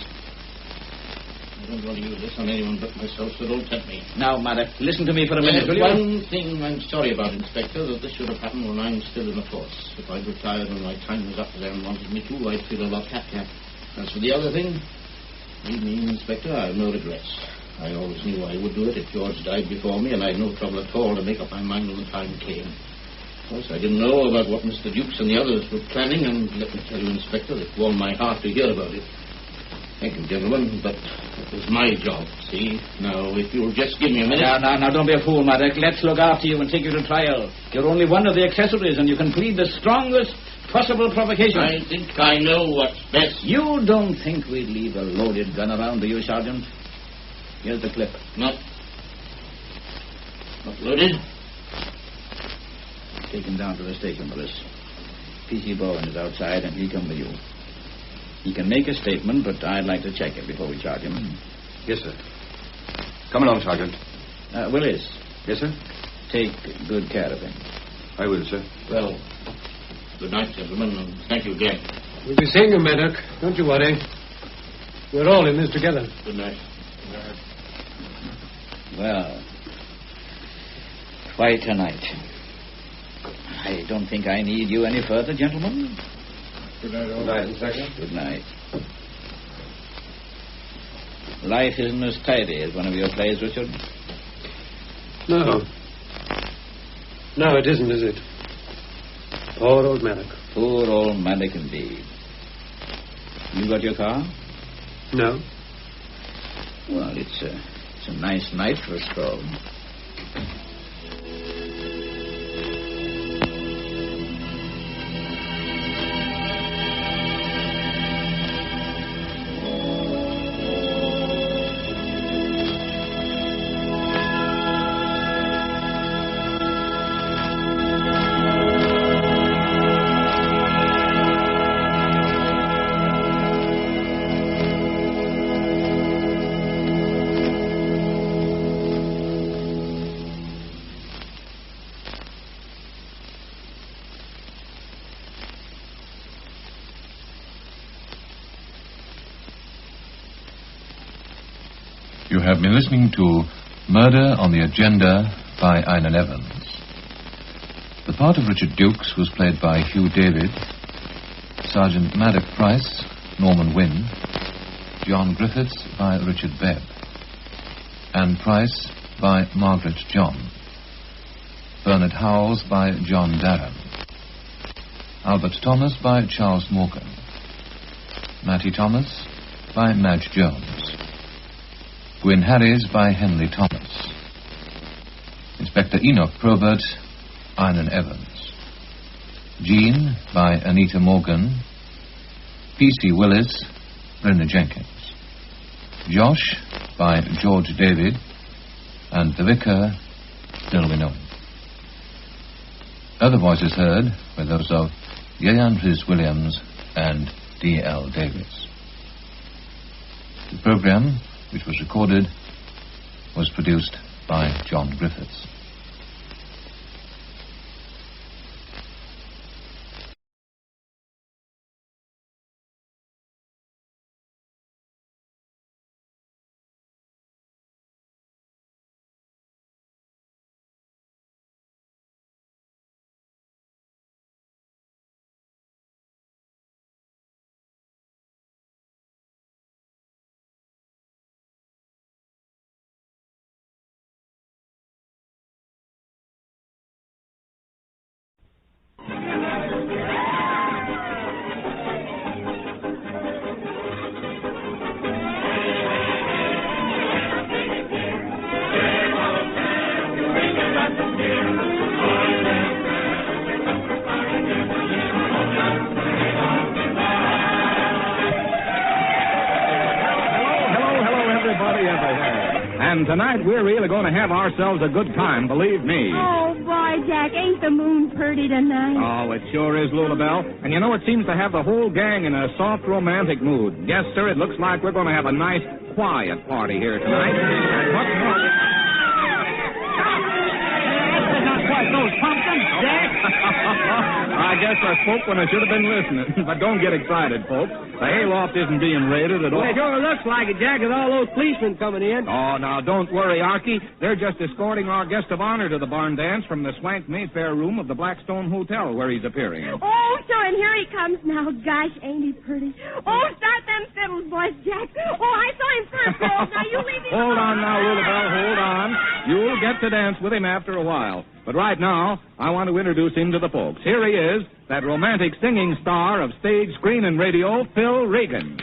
I don't want to use this on anyone but myself, so don't tempt me. Now, Maddox, listen to me for a minute, will you? One thing I'm sorry about, Inspector, that this should have happened when I'm still in the force. If I'd retired when my time was up there and wanted me to, I'd feel a lot happier. As for the other thing, believe me, Inspector, I have no regrets. I always knew I would do it if George died before me, and I had no trouble at all to make up my mind when the time came. Of course, I didn't know about what Mr. Dukes and the others were planning, and let me tell you, Inspector, it warmed my heart to hear about it. Thank you, gentlemen, but it was my job, see? Now, if you'll just give me a minute... Now, don't be a fool, Maddox. Let's look after you and take you to trial. You're only one of the accessories, and you can plead the strongest possible provocation. I think I know what's best. You don't think we'd leave a loaded gun around, do you, Sergeant? Here's the clip. Not loaded. Take him down to the station, Willis. P.C. Bowen is outside, and he'll come with you. He can make a statement, but I'd like to check it before we charge him. Yes, sir. Come along, Sergeant. Willis. Yes, sir? Take good care of him. I will, sir. Well, good night, gentlemen, and thank you again. We'll be seeing you, Maddox. Don't you worry. We're all in this together. Good night. Well, quite a night. I don't think I need you any further, gentlemen. Good night, all. Good night, Inspector. Good night. Life isn't as tidy as one of your plays, Richard. No. No, it isn't, is it? Poor old Maddox. Poor old Maddox, indeed. You got your car? No. Well, it's a nice night for a stroll. You have been listening to Murder on the Agenda by Einan Evans. The part of Richard Dukes was played by Hugh David, Sergeant Maddox Price, Norman Wynne, John Griffiths by Richard Webb, Anne Price by Margaret John, Bernard Howells by John Darren, Albert Thomas by Charles Morgan, Matty Thomas by Madge Jones, Gwyn Harries by Henry Thomas, Inspector Enoch Probert, Einan Evans, Jean by Anita Morgan, P.C. Willis, Brenda Jenkins, Josh by George David, and the Vicar, Dilwyn Owen. Other voices heard were those of Yeyan Rhys Williams and D.L. Davis. The program, which was recorded, was produced by John Griffiths. and tonight we're really going to have ourselves a good time, believe me. Oh, boy, Jack, ain't the moon pretty tonight? Oh, it sure is, Lulabelle. And you know, it seems to have the whole gang in a soft, romantic mood. Yes, sir, it looks like we're going to have a nice, quiet party here tonight. And what's more... Not quite those pumpkins, Jack. I guess I spoke when I should have been listening. But don't get excited, folks. The hayloft isn't being raided at all. Well, it sure looks like it, Jack, with all those policemen coming in. Oh, now, don't worry, Archie. They're just escorting our guest of honor to the barn dance from the swank Mayfair room of the Blackstone Hotel, where he's appearing. Oh, sure, and here he comes now. Gosh, ain't he pretty? Oh, start them fiddles, boys, Jack. Oh, I saw him first, girls. Now, you leave him Hold alone. on now, Lulabelle, hold on. You'll get to dance with him after a while. But right now, I want to introduce him to the folks. Here he is, that romantic singing star of stage, screen, and radio, Phil Regan.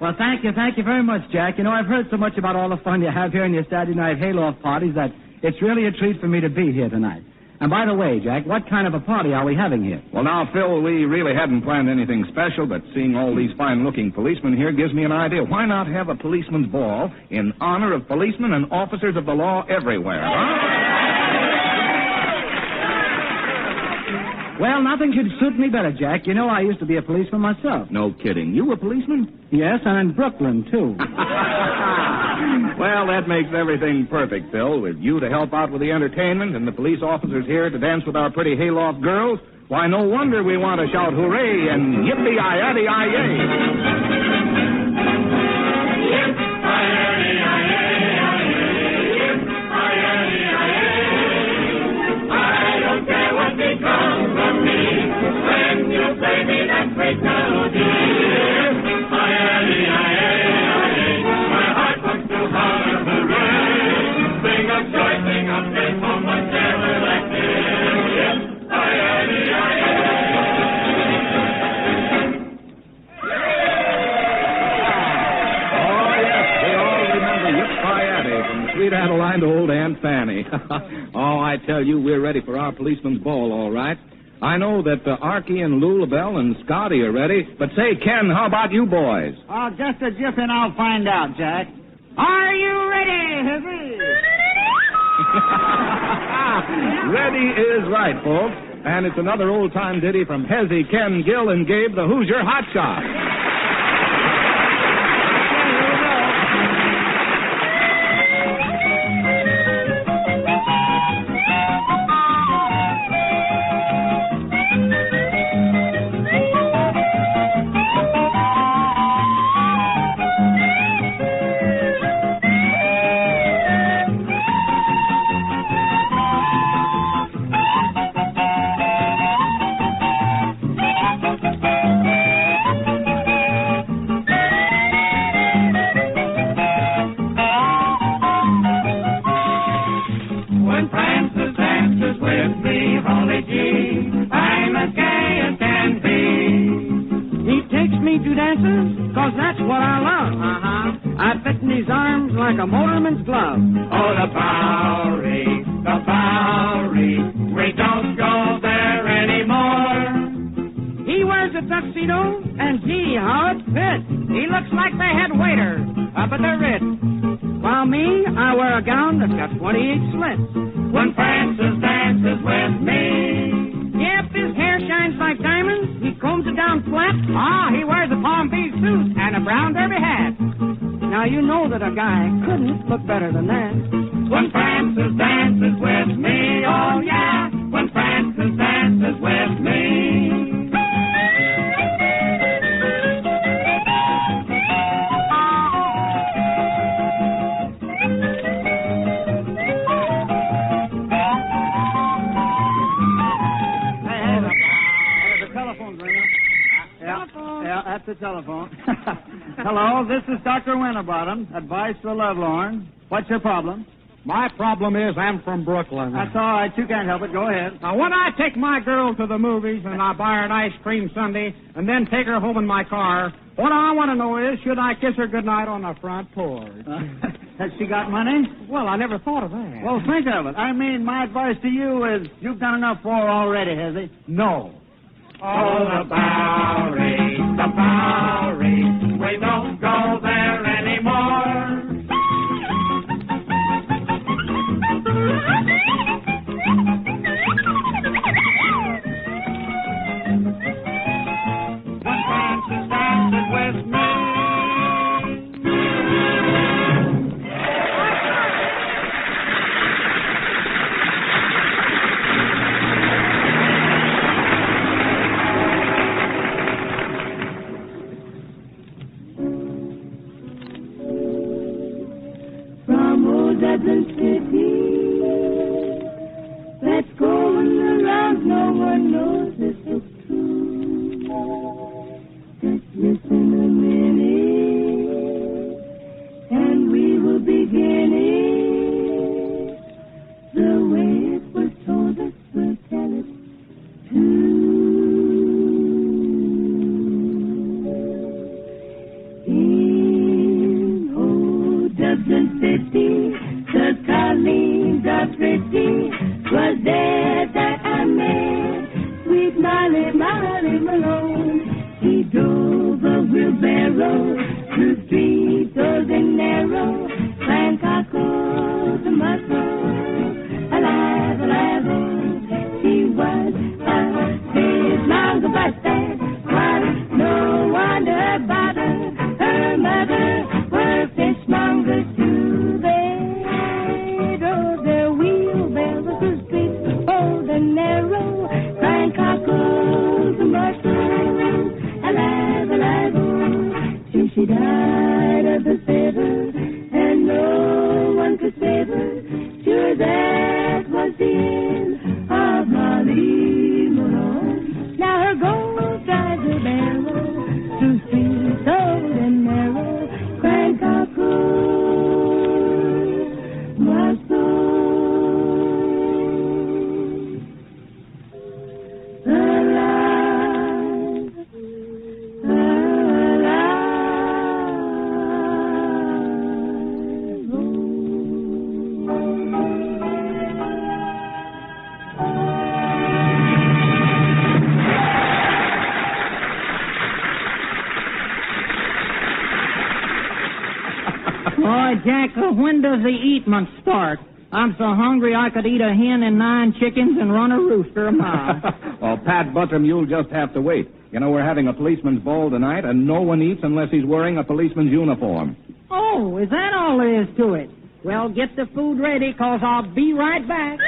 Well, thank you very much, Jack. You know, I've heard so much about all the fun you have here in your Saturday night hayloft parties that it's really a treat for me to be here tonight. And by the way, Jack, what kind of a party are we having here? Well, now, Phil, we really hadn't planned anything special, but seeing all these fine-looking policemen here gives me an idea. Why not have a policeman's ball in honor of policemen and officers of the law everywhere, huh? Well, nothing could suit me better, Jack. You know, I used to be a policeman myself. No kidding. You a policeman? Yes, and in Brooklyn, too. Well, that makes everything perfect, Phil. With you to help out with the entertainment and the police officers here to dance with our pretty hayloft girls, why, no wonder we want to shout hooray and yippee-yi-yay-yi-yay. I don't care what becomes of me when you play me that sweet melody. My heart wants to holler hooray. Sing of joy, sing of faith, for my terror like this. Oh, yes, we all remember Yippee-Yi-Yay from Sweet Adeline to old Aunt Fanny. Oh, I tell you, we're ready for our policeman's ball, all right. I know that Archie and Lulabelle and Scotty are ready, but say, Ken, how about you boys? Oh, just a jiff and I'll find out, Jack. Are you ready, Hizzy? Ready is right, folks. And it's another old-time ditty from Hezzy, Ken, Gil, and Gabe, the Hoosier Hotshots. A motorman's glove. Oh, the Bowery, we don't go there anymore. He wears a tuxedo, and gee, how it fits. He looks like the head waiter up at the Ritz. While me, I wear a gown that's got 28 slits. When Francis dances with me. Yep, his hair shines like diamonds. He combs it down flat. Ah, he wears a Palm Beach suit and a brown derby hat. Now, you know that a guy couldn't look better than that. When Francis dances with me, oh, yeah. When Francis dances with me. The telephone's ringing. Yeah, that's the telephone. Hello, this is Dr. Winterbottom. Advice for the lovelorn. What's your problem? My problem is I'm from Brooklyn. That's all right. You can't help it. Go ahead. Now, when I take my girl to the movies and I buy her an ice cream sundae and then take her home in my car, what I want to know is, should I kiss her goodnight on the front porch? Has she got money? Well, I never thought of that. Well, think of it. I mean, my advice to you is you've done enough for her already, has he? No. Oh, the Bowery, we don't go there anymore. When Francis dances with me. Dublin City. That's going around, no one knows it's so true. Just listen a minute, and we will begin it. The way it was told us, we'll tell it too. In old Dublin City, the Colleens are pretty, 'twas there that I met sweet Molly Malone. He drove a wheelbarrow through streets old and narrow, playing cockles and mussels, alive, alive, she was a fishmonger, but that was no wonder about her. Her mother were fishmongers too. Narrow, fine cockles, mussels, alive, alive, till she died of the fever, and no one could save her. Sure, that was the end of Molly Malone. Now her gold drives a barrel through streets old and narrow, fine cockles, mussels. Jack, when does the eatment start? I'm so hungry I could eat a hen and 9 chickens and run a rooster a mile. Well, Pat Buttram, you'll just have to wait. You know, we're having a policeman's ball tonight, and no one eats unless he's wearing a policeman's uniform. Oh, is that all there is to it? Well, get the food ready, 'cause I'll be right back.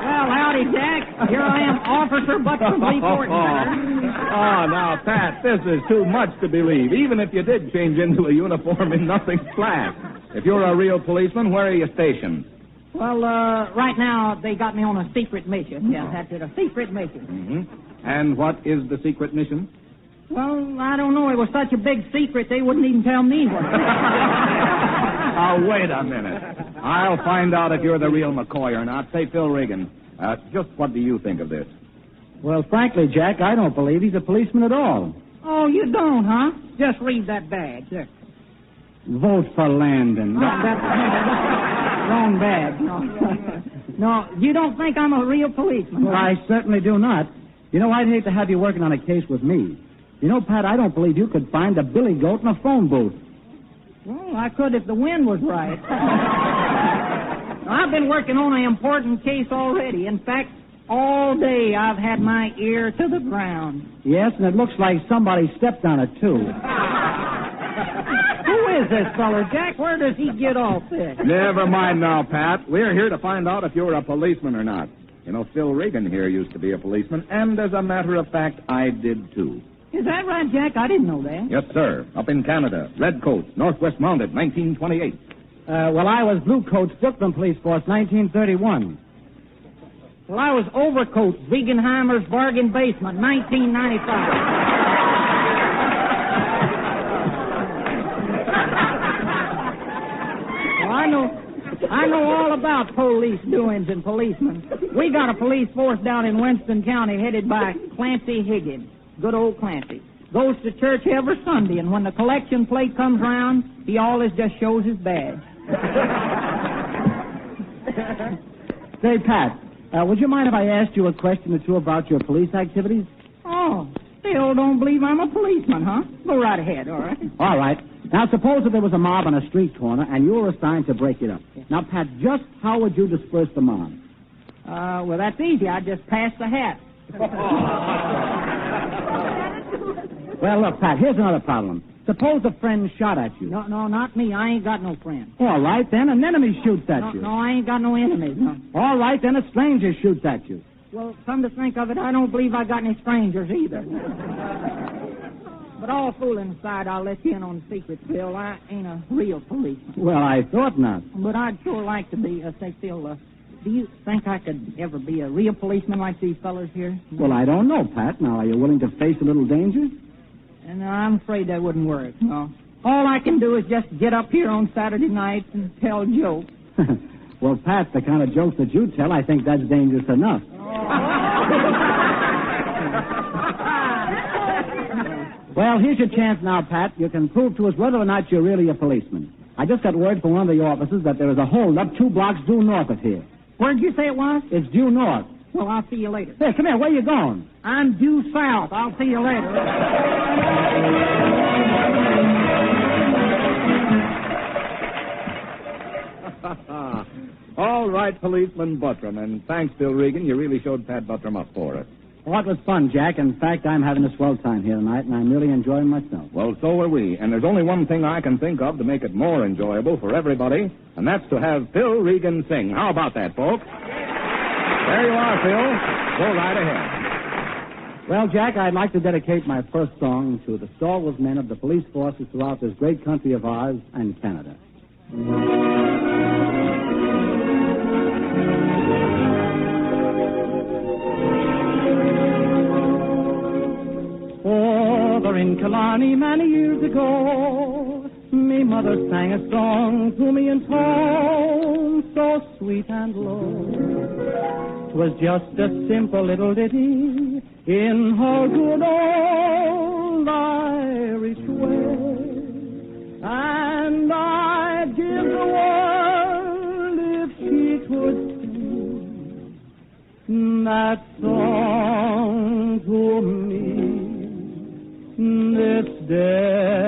Well, howdy, Jack. Here I am, Officer Buttram Lee Oh, now, Pat, this is too much to believe, even if you did change into a uniform in nothing flat. If you're a real policeman, where are you stationed? Well, right now, they got me on a secret mission. Yes, that's it, a secret mission. Mm-hmm. And what is the secret mission? Well, I don't know. It was such a big secret, they wouldn't even tell me what it was. Oh, wait a minute. I'll find out if you're the real McCoy or not. Say, Phil Regan, just what do you think of this? Well, frankly, Jack, I don't believe he's a policeman at all. Oh, you don't, huh? Just read that badge. There. Vote for Landon. That's wrong badge. No, you don't think I'm a real policeman? Well, I certainly do not. You know, I'd hate to have you working on a case with me. You know, Pat, I don't believe you could find a billy goat in a phone booth. Well, I could if the wind was right. I've been working on an important case already. In fact, all day I've had my ear to the ground. Yes, and it looks like somebody stepped on it, too. Who is this feller, Jack? Where does he get off this? Never mind now, Pat. We're here to find out if you're a policeman or not. You know, Phil Regan here used to be a policeman, and as a matter of fact, I did, too. Is that right, Jack? I didn't know that. Yes, sir. Up in Canada. Redcoats, Northwest Mounted, 1928. Well, I was Bluecoats, Brooklyn Police Force, 1931. Well, I was Overcoats, Vegenheimer's Bargain Basement, 1995. Well, I know all about police doings and policemen. We got a police force down in Winston County headed by Clancy Higgins. Good old Clancy. Goes to church every Sunday, and when the collection plate comes round, he always just shows his badge. Say, Pat, would you mind if I asked you a question or two about your police activities? Oh, still don't believe I'm a policeman, huh? Go right ahead, all right? All right. Now, suppose that there was a mob on a street corner, and you were assigned to break it up. Now, Pat, just how would you disperse the mob? Well, that's easy. I'd just pass the hat. Well, look, Pat, here's another problem. Suppose a friend shot at you. No, not me. I ain't got no friend. All right, then an enemy shoots at you. No, I ain't got no enemies, no. All right, then a stranger shoots at you. Well, come to think of it, I don't believe I got any strangers either. But all fooling aside, I'll let you in on the secret, Phil. I ain't a real policeman. Well, I thought not. But I'd sure like to be, say, Phil, do you think I could ever be a real policeman like these fellas here? Well, I don't know, Pat. Now, are you willing to face a little danger? And I'm afraid that wouldn't work, no. All I can do is just get up here on Saturday nights and tell jokes. Well, Pat, the kind of jokes that you tell, I think that's dangerous enough. Well, here's your chance now, Pat. You can prove to us whether or not you're really a policeman. I just got word from one of the officers that there is a holdup 2 blocks due north of here. Where'd you say it was? It's due north. Well, I'll see you later. Hey, come here. Where you going? I'm due south. I'll see you later. All right, Policeman Buttram, and thanks, Bill Regan. You really showed Pat Buttram up for us. Well, it was fun, Jack. In fact, I'm having a swell time here tonight, and I'm really enjoying myself. Well, so are we. And there's only one thing I can think of to make it more enjoyable for everybody, and that's to have Phil Regan sing. How about that, folks? There you are, Phil. Go right ahead. Well, Jack, I'd like to dedicate my first song to the stalwart men of the police forces throughout this great country of ours and Canada. Over in Killarney many years ago, me mother sang a song to me in tones so sweet and low. 'Twas just a simple little ditty in her good old Irish way, and I'd give the world if she could sing that song to me this day.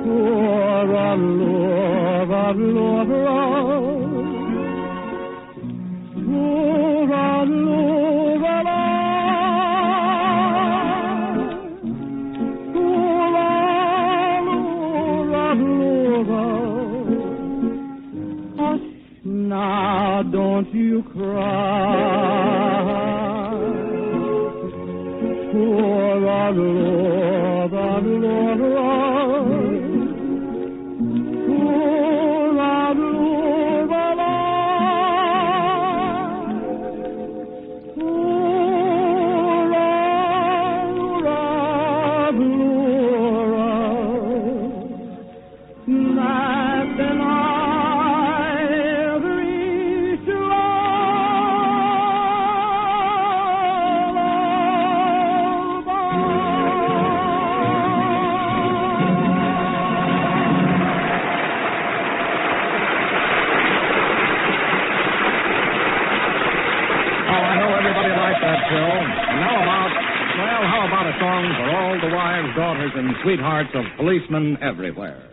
For a love, for a love, hush, now don't you cry. For our Lord, our Lord, for our Lord, song for all the wives, daughters, and sweethearts of policemen everywhere.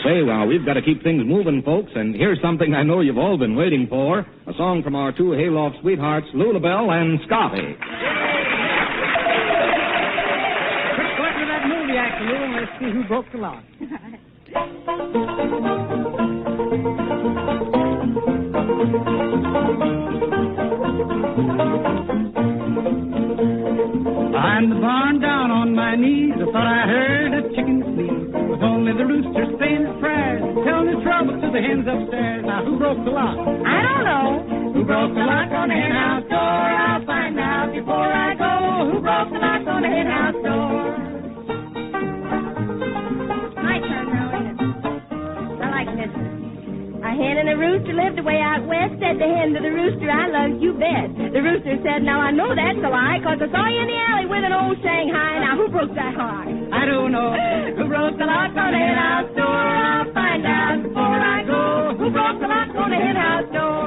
Say, well, we've got to keep things moving, folks, and here's something I know you've all been waiting for, a song from our two hayloft sweethearts, Lulabelle and Scotty. Quick, collect that Lou, and let's see who broke the lock. Behind the barn, down on my knees, I thought I heard a chicken sneeze. It was only the rooster saying his prayers, telling his trouble to the hens upstairs. Now, who broke the lock? I don't know. Who broke the lock on the hen house door? I'll find out before I go. Who broke the lock on the hen house door? My turn now, isn't it? I like this. A hen and a rooster lived away out west. Said the hen to the rooster, I love you best. The rooster said, now I know that's a lie, 'cause I saw you in the alley with an old Shanghai. Now who broke that lock? I don't know. Who broke the lock on the hen house door? I'll find out before I go. Who broke the lock on the hen house door?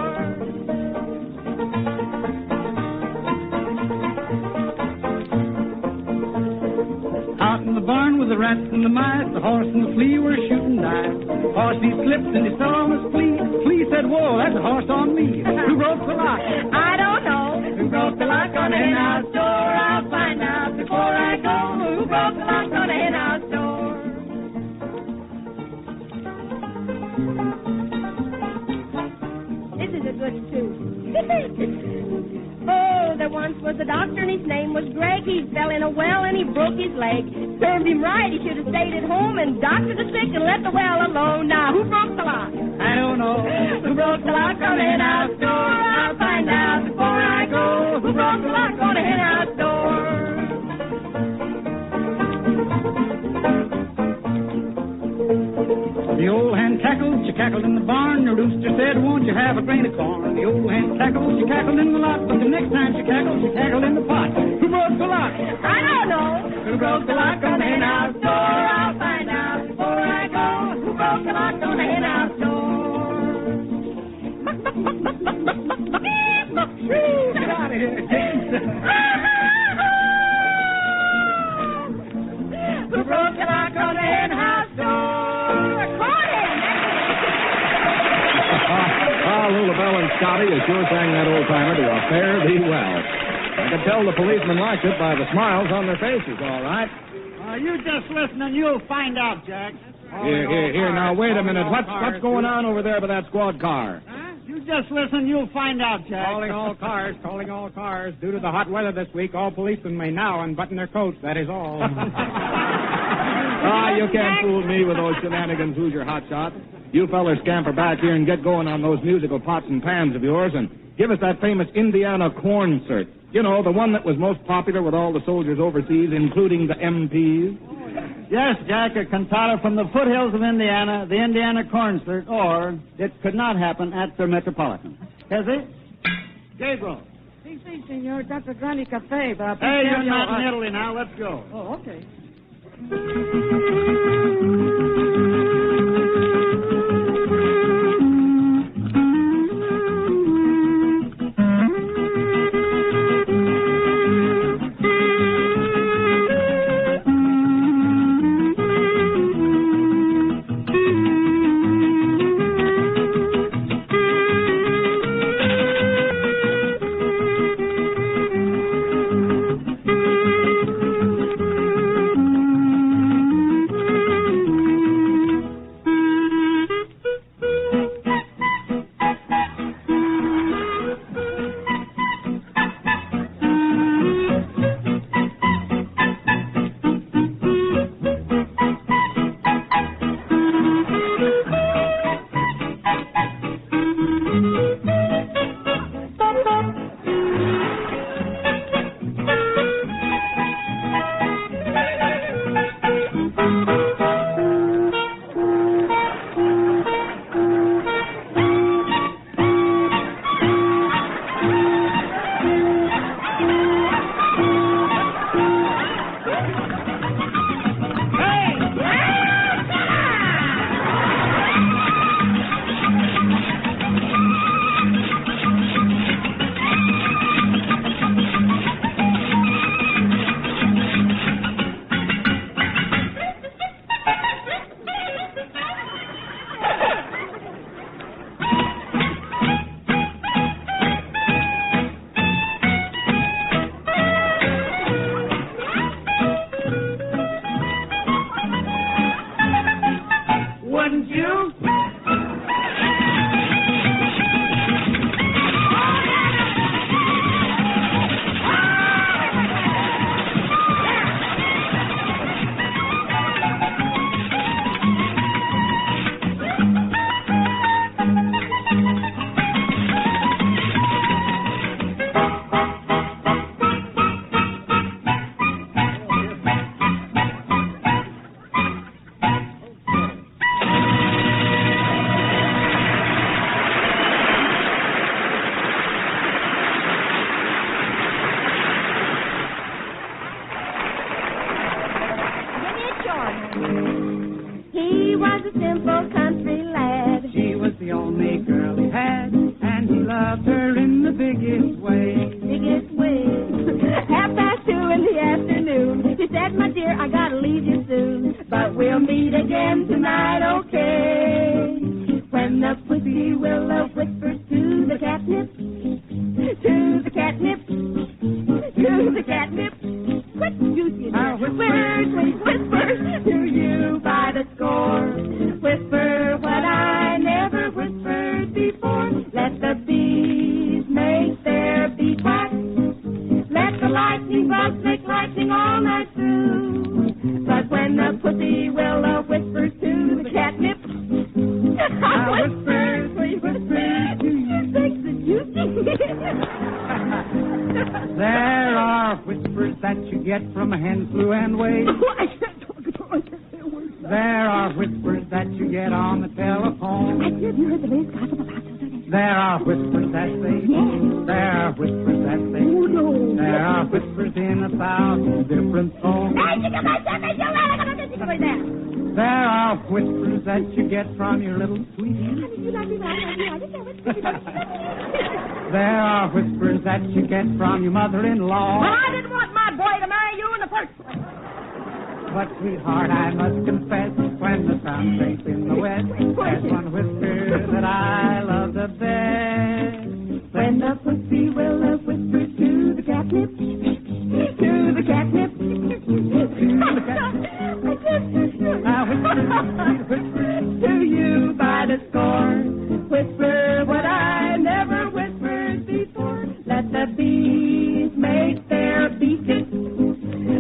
Out in the barn with the rats and the mice, the horse and the flea were shooting dice. Horse, he slipped and he fell on his flea. Flea said, whoa, that's a horse on me. Who broke the lock? I don't know. Who broke the lock on the hen house door? I'll find out before I go. Who broke the lock on the hen house door? This is a good tune. Oh, there once was a doctor and his name was Greg. He fell in a well and he broke his leg. Served him right, he should have stayed at home and doctored the sick and left the well alone. Now, who broke the lock? I don't know. Who broke the lock on the hen house door? I'll find out before I go. Who broke the lock on the hen house door? The old hen cackled, she cackled in the barn. The rooster said, won't you have a grain of corn? The old hen cackled, she cackled in the lot. But the next time she cackled in the pot. Who broke the lock? I don't know. Who broke the lock on the hen house door? I'll find out before I go. Who broke the lock on the hen house door? Get out of here. Who broke the lock on the hen house door? Lulabelle and Scotty is sure sang that old-timer to a fare thee well. I could tell the policemen liked it by the smiles on their faces, all right. You just listen and you'll find out, Jack. Here, now, wait a minute. What's going on over there by that squad car? Huh? You just listen, you'll find out, Jack. Calling all cars. Due to the hot weather this week, all policemen may now unbutton their coats, that is all. You can't fool me with those shenanigans, Hoosier hotshot. You fellers scamper back here and get going on those musical pots and pans of yours and give us that famous Indiana concert. You know, the one that was most popular with all the soldiers overseas, including the MPs. Yes, Jack, a cantata from the foothills of Indiana, the Indiana concert, or it could not happen at the Metropolitan. Jesse? Gabriel. Si, senor, that's a Grande Cafe, but hey, you're not in Italy now. Let's go. Oh, okay. a simple country lad. She was the only girl he had, and he loved her in the biggest way. Biggest way. 2:30 in the afternoon. He said, my dear, I gotta leave you soon, but we'll meet again tonight, okay? When the pussy willow whispers to the catnip, to the catnip, to the catnip. What juicy whispers, sweet whispers to you by the score. Whisper what I never whispered before. Let the bees make their beeswax. Let the lightning bugs make lightning all night through. But when the pussy willow whispers to the catnip, I whisper, sweet whispers to you. Thanks the juicy. There are whispers that you get from a hen, flew, and wait. I can't talk about it. There are whispers that you get on the telephone. Have you heard the latest gossip about Chesterton? There are whispers that say. Yes. There are whispers that say. Oh, no. There are whispers in 1,000 different tones. There are whispers that you get from your little sweetie. There are whispers that you get from your mother-in-law. Well, I didn't want my boy to marry you in the first place. But, sweetheart, I must confess, when the sun sinks in the west, there's one whisper that I love the best. When the pussy willow whispers to the catnip, to the catnip, to the catnip. I whisper to you by the score. Whisper what I never whispered before. Let the bees make their beaches.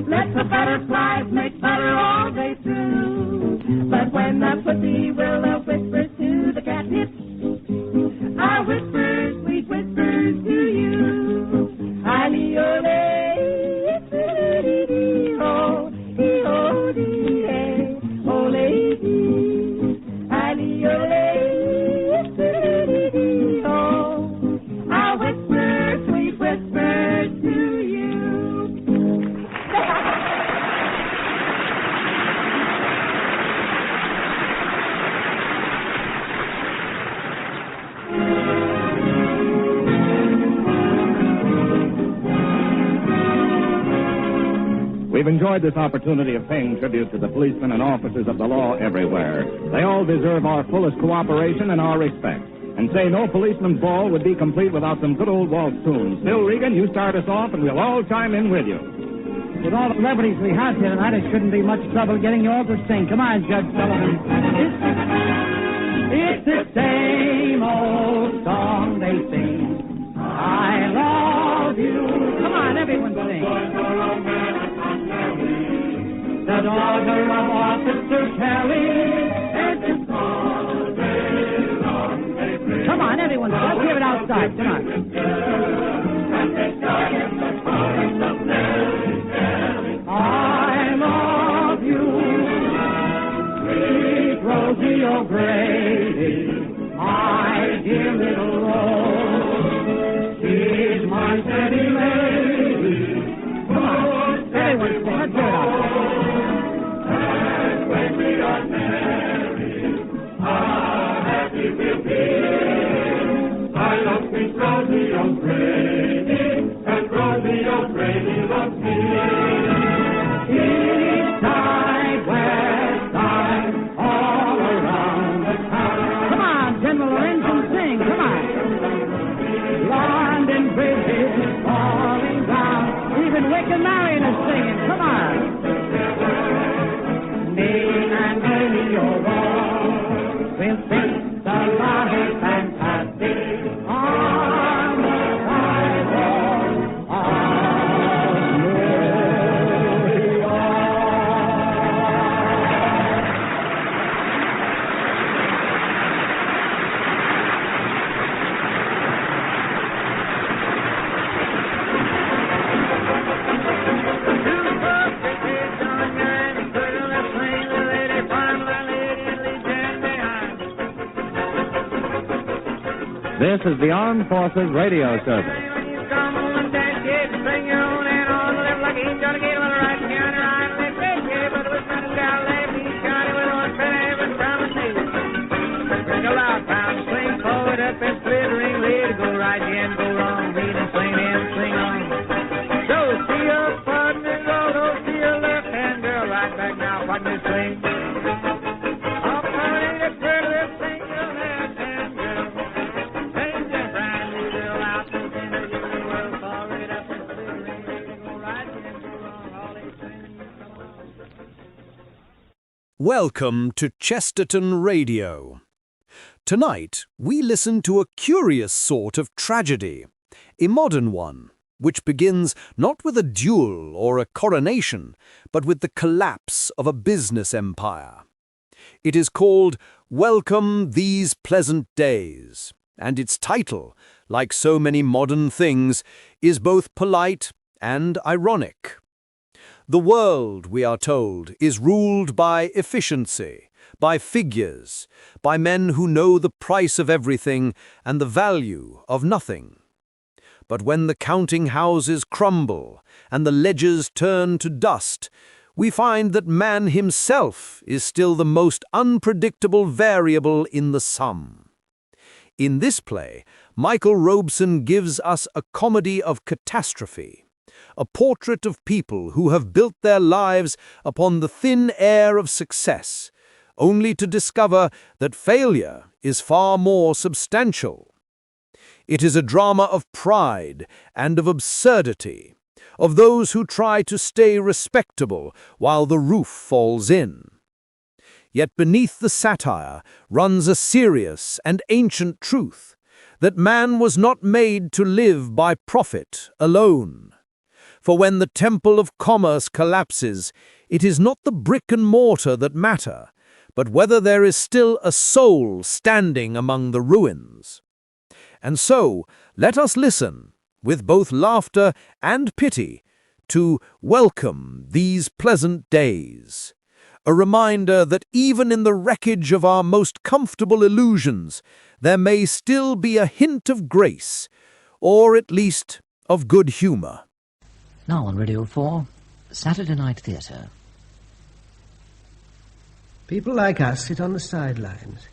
Let the butterflies make butter all day through. But when the pussy willow whispers to the catnip, I whisper sweet whispers to you. Ali-ole-dee-dee-dee-oh, dee-oh-dee-eh, oh lady. Ali-ole-dee-dee-dee-oh, I whisper sweet whispers to you. We've enjoyed this opportunity of paying tribute to the policemen and officers of the law everywhere. They all deserve our fullest cooperation and our respect. And say no policeman's ball would be complete without some good old waltz tunes. Bill Regan, you start us off, and we'll all chime in with you. With all the celebrities we have here tonight, it shouldn't be much trouble getting you all to sing. Come on, Judge Sullivan. It's the same old song they sing. I love you. Come on, everyone sing. The daughter of Officer Kelly. Come on, everyone. Let's hear it outside. Come on. I love you, sweet Rosie O'Grady, my dear little Rose. She's my steady lady. Come on, everyone. Let's hear it outside. And when we are married, how happy we'll be. I love sweet Rosie O'Grady, and Rosie O'Grady loves me. East side, west side, all around the town. Come on, General Orange, and sing. Come on. London Bridge is falling down. Even Wick and Marion is singing. Come on. Neil and Lily O'Rourke will sing the lot is fantastic on the sidewalk of New York. This is the Armed Forces Radio Service. when they say, oh, honey, the prettiest thing you'll ever can do. Take the brand new girl out to dinner, you will pour it up and fiddling, go right into a holly thing. Welcome to Chesterton Radio. Tonight, we listen to a curious sort of tragedy, a modern one, which begins not with a duel or a coronation, but with the collapse of a business empire. It is called Welcome These Pleasant Days, and its title, like so many modern things, is both polite and ironic. The world, we are told, is ruled by efficiency, by figures, by men who know the price of everything and the value of nothing. But when the counting houses crumble and the ledgers turn to dust, we find that man himself is still the most unpredictable variable in the sum. In this play, Michael Robeson gives us a comedy of catastrophe, a portrait of people who have built their lives upon the thin air of success, only to discover that failure is far more substantial. It is a drama of pride and of absurdity, of those who try to stay respectable while the roof falls in. Yet beneath the satire runs a serious and ancient truth, that man was not made to live by profit alone. For when the temple of commerce collapses, it is not the brick and mortar that matter, but whether there is still a soul standing among the ruins. And so, let us listen, with both laughter and pity, to Welcome These Pleasant Days, a reminder that even in the wreckage of our most comfortable illusions, there may still be a hint of grace, or at least of good humour. Now on Radio 4, Saturday Night Theatre. People like us sit on the sidelines,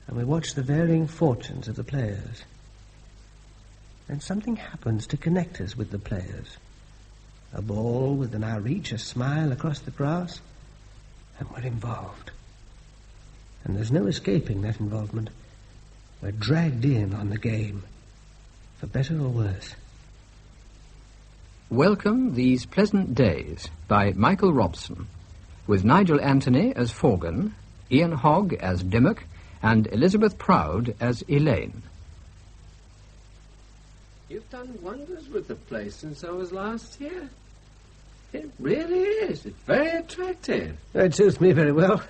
and we watch the varying fortunes of the players. Then something happens to connect us with the players. A ball within our reach, a smile across the grass, and we're involved. And there's no escaping that involvement. We're dragged in on the game, for better or worse. Welcome These Pleasant Days by Michael Robeson, with Nigel Anthony as Forgan, Ian Hogg as Dimmock, and Elizabeth Proud as Elaine. You've done wonders with the place since I was last here. It really is. It's very attractive. It suits me very well.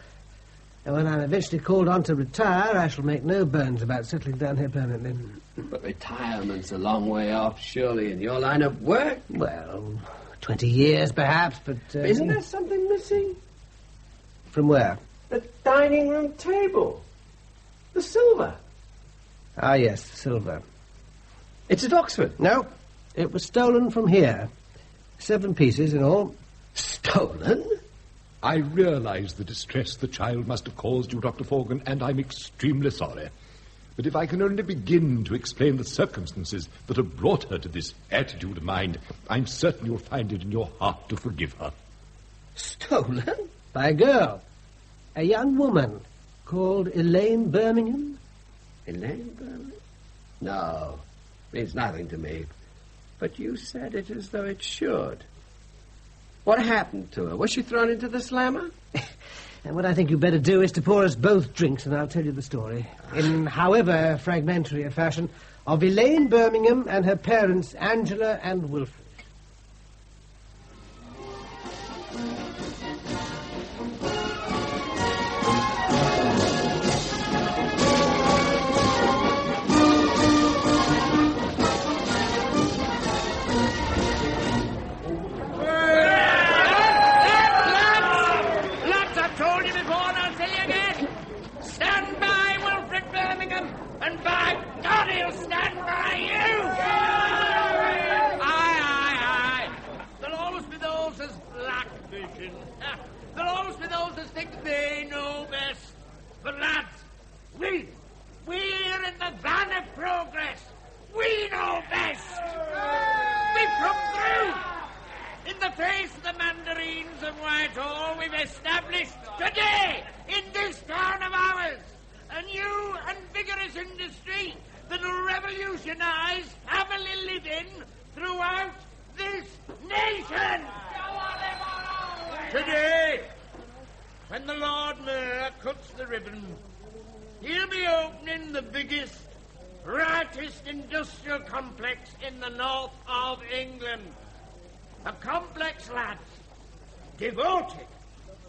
And when I'm eventually called on to retire, I shall make no bones about settling down here permanently. But retirement's a long way off, surely, in your line of work. Well, 20 years perhaps, but... Isn't there something missing? From where? The dining room table. The silver. Ah, yes, the silver. It's at Oxford? No, it was stolen from here. 7 pieces in all. Stolen? I realize the distress the child must have caused you, Dr. Forgan, and I'm extremely sorry. But if I can only begin to explain the circumstances that have brought her to this attitude of mind, I'm certain you'll find it in your heart to forgive her. Stolen? By a girl. A young woman called Elaine Birmingham. Elaine Birmingham? No, means nothing to me. But you said it as though it should. What happened to her? Was she thrown into the slammer? And what I think you better do is to pour us both drinks, and I'll tell you the story, in however fragmentary a fashion, of Elaine Birmingham and her parents, Angela and Wilfred. We're in the van of progress. We know best. We've come through. In the face of the mandarines of Whitehall, we've established today, in this town of ours, a new and vigorous industry that will revolutionize family living throughout this nation. Today, when the Lord Mayor cuts the ribbon, he'll be opening the biggest, brightest industrial complex in the north of England. A complex, lads, devoted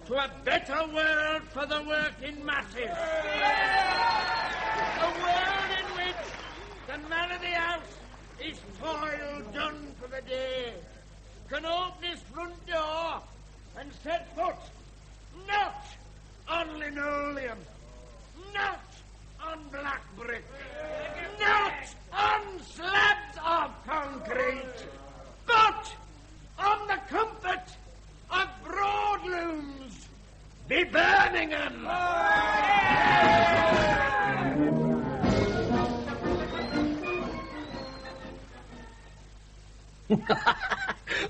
to a better world for the working masses. A world in which the man of the house is toil done for the day, can open his front door and set foot not on linoleum, not on black brick, not on slabs of concrete, but on the comfort of broad looms, be Birmingham.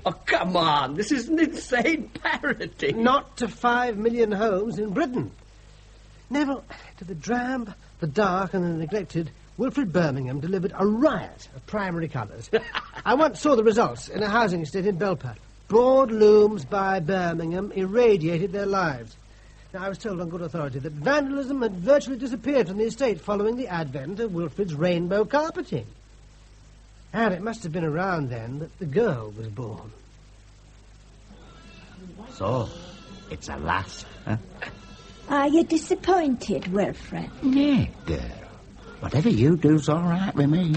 Oh, come on. This is an insane parody. Not to 5 million homes in Britain. Neville, to the drab, the dark and the neglected, Wilfred Birmingham delivered a riot of primary colours. I once saw the results in a housing estate in Belper. Broad looms by Birmingham irradiated their lives. Now, I was told on good authority that vandalism had virtually disappeared from the estate following the advent of Wilfred's rainbow carpeting. And it must have been around then that the girl was born. So, it's a lass, huh? Are you disappointed, Wilfred? Yeah, girl. Whatever you do's all right with me.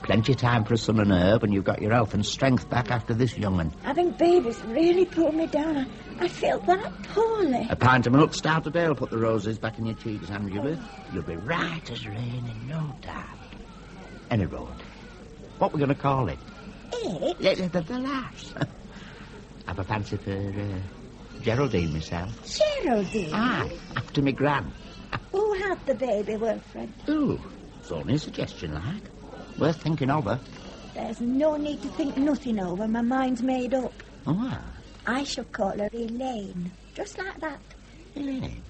Plenty of time for a son and herb, and you've got your health and strength back after this young'un. Having babies really pulled me down. I feel that poorly. A pint of milk stout a day will put the roses back in your cheeks, Angela. You'll be right as rain in no time. Any road. What we're going to call it? It? Yeah, the lass. Have a fancy for Geraldine myself. Geraldine? Aye, after me gran. Who had the baby, Wilfred? Ooh, it's only a suggestion, like. Worth thinking over. There's no need to think nothing over. My mind's made up. Oh, well. I shall call her Elaine. Just like that. Elaine?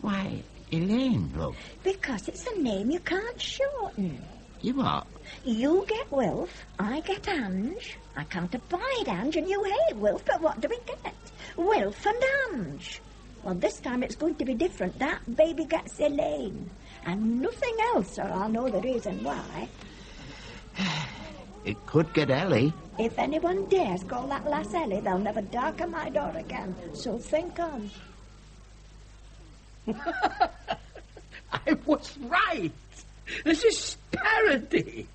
Why, Elaine, love? Because it's a name you can't shorten. You what? You get Wilf, I get Ange. I can't abide Ange and you hate Wilf, but what do we get? Wilf and Ange. Well, this time it's going to be different. That baby gets Elaine. And nothing else, or I'll know the reason why. It could get Ellie. If anyone dares call that lass Ellie, they'll never darken my door again. So think on. I was right. This is parody.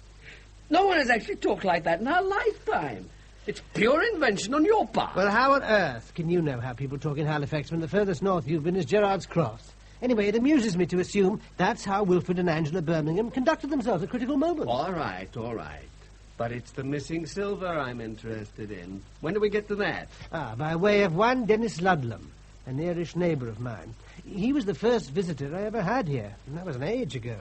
No one has actually talked like that in our lifetime. It's pure invention on your part. Well, how on earth can you know how people talk in Halifax when the furthest north you've been is Gerrard's Cross? Anyway, it amuses me to assume that's how Wilfred and Angela Birmingham conducted themselves at critical moments. All right, all right. But it's the missing silver I'm interested in. When do we get to that? By way of one Dennis Ludlam, a nearish neighbour of mine. He was the first visitor I ever had here, and that was an age ago.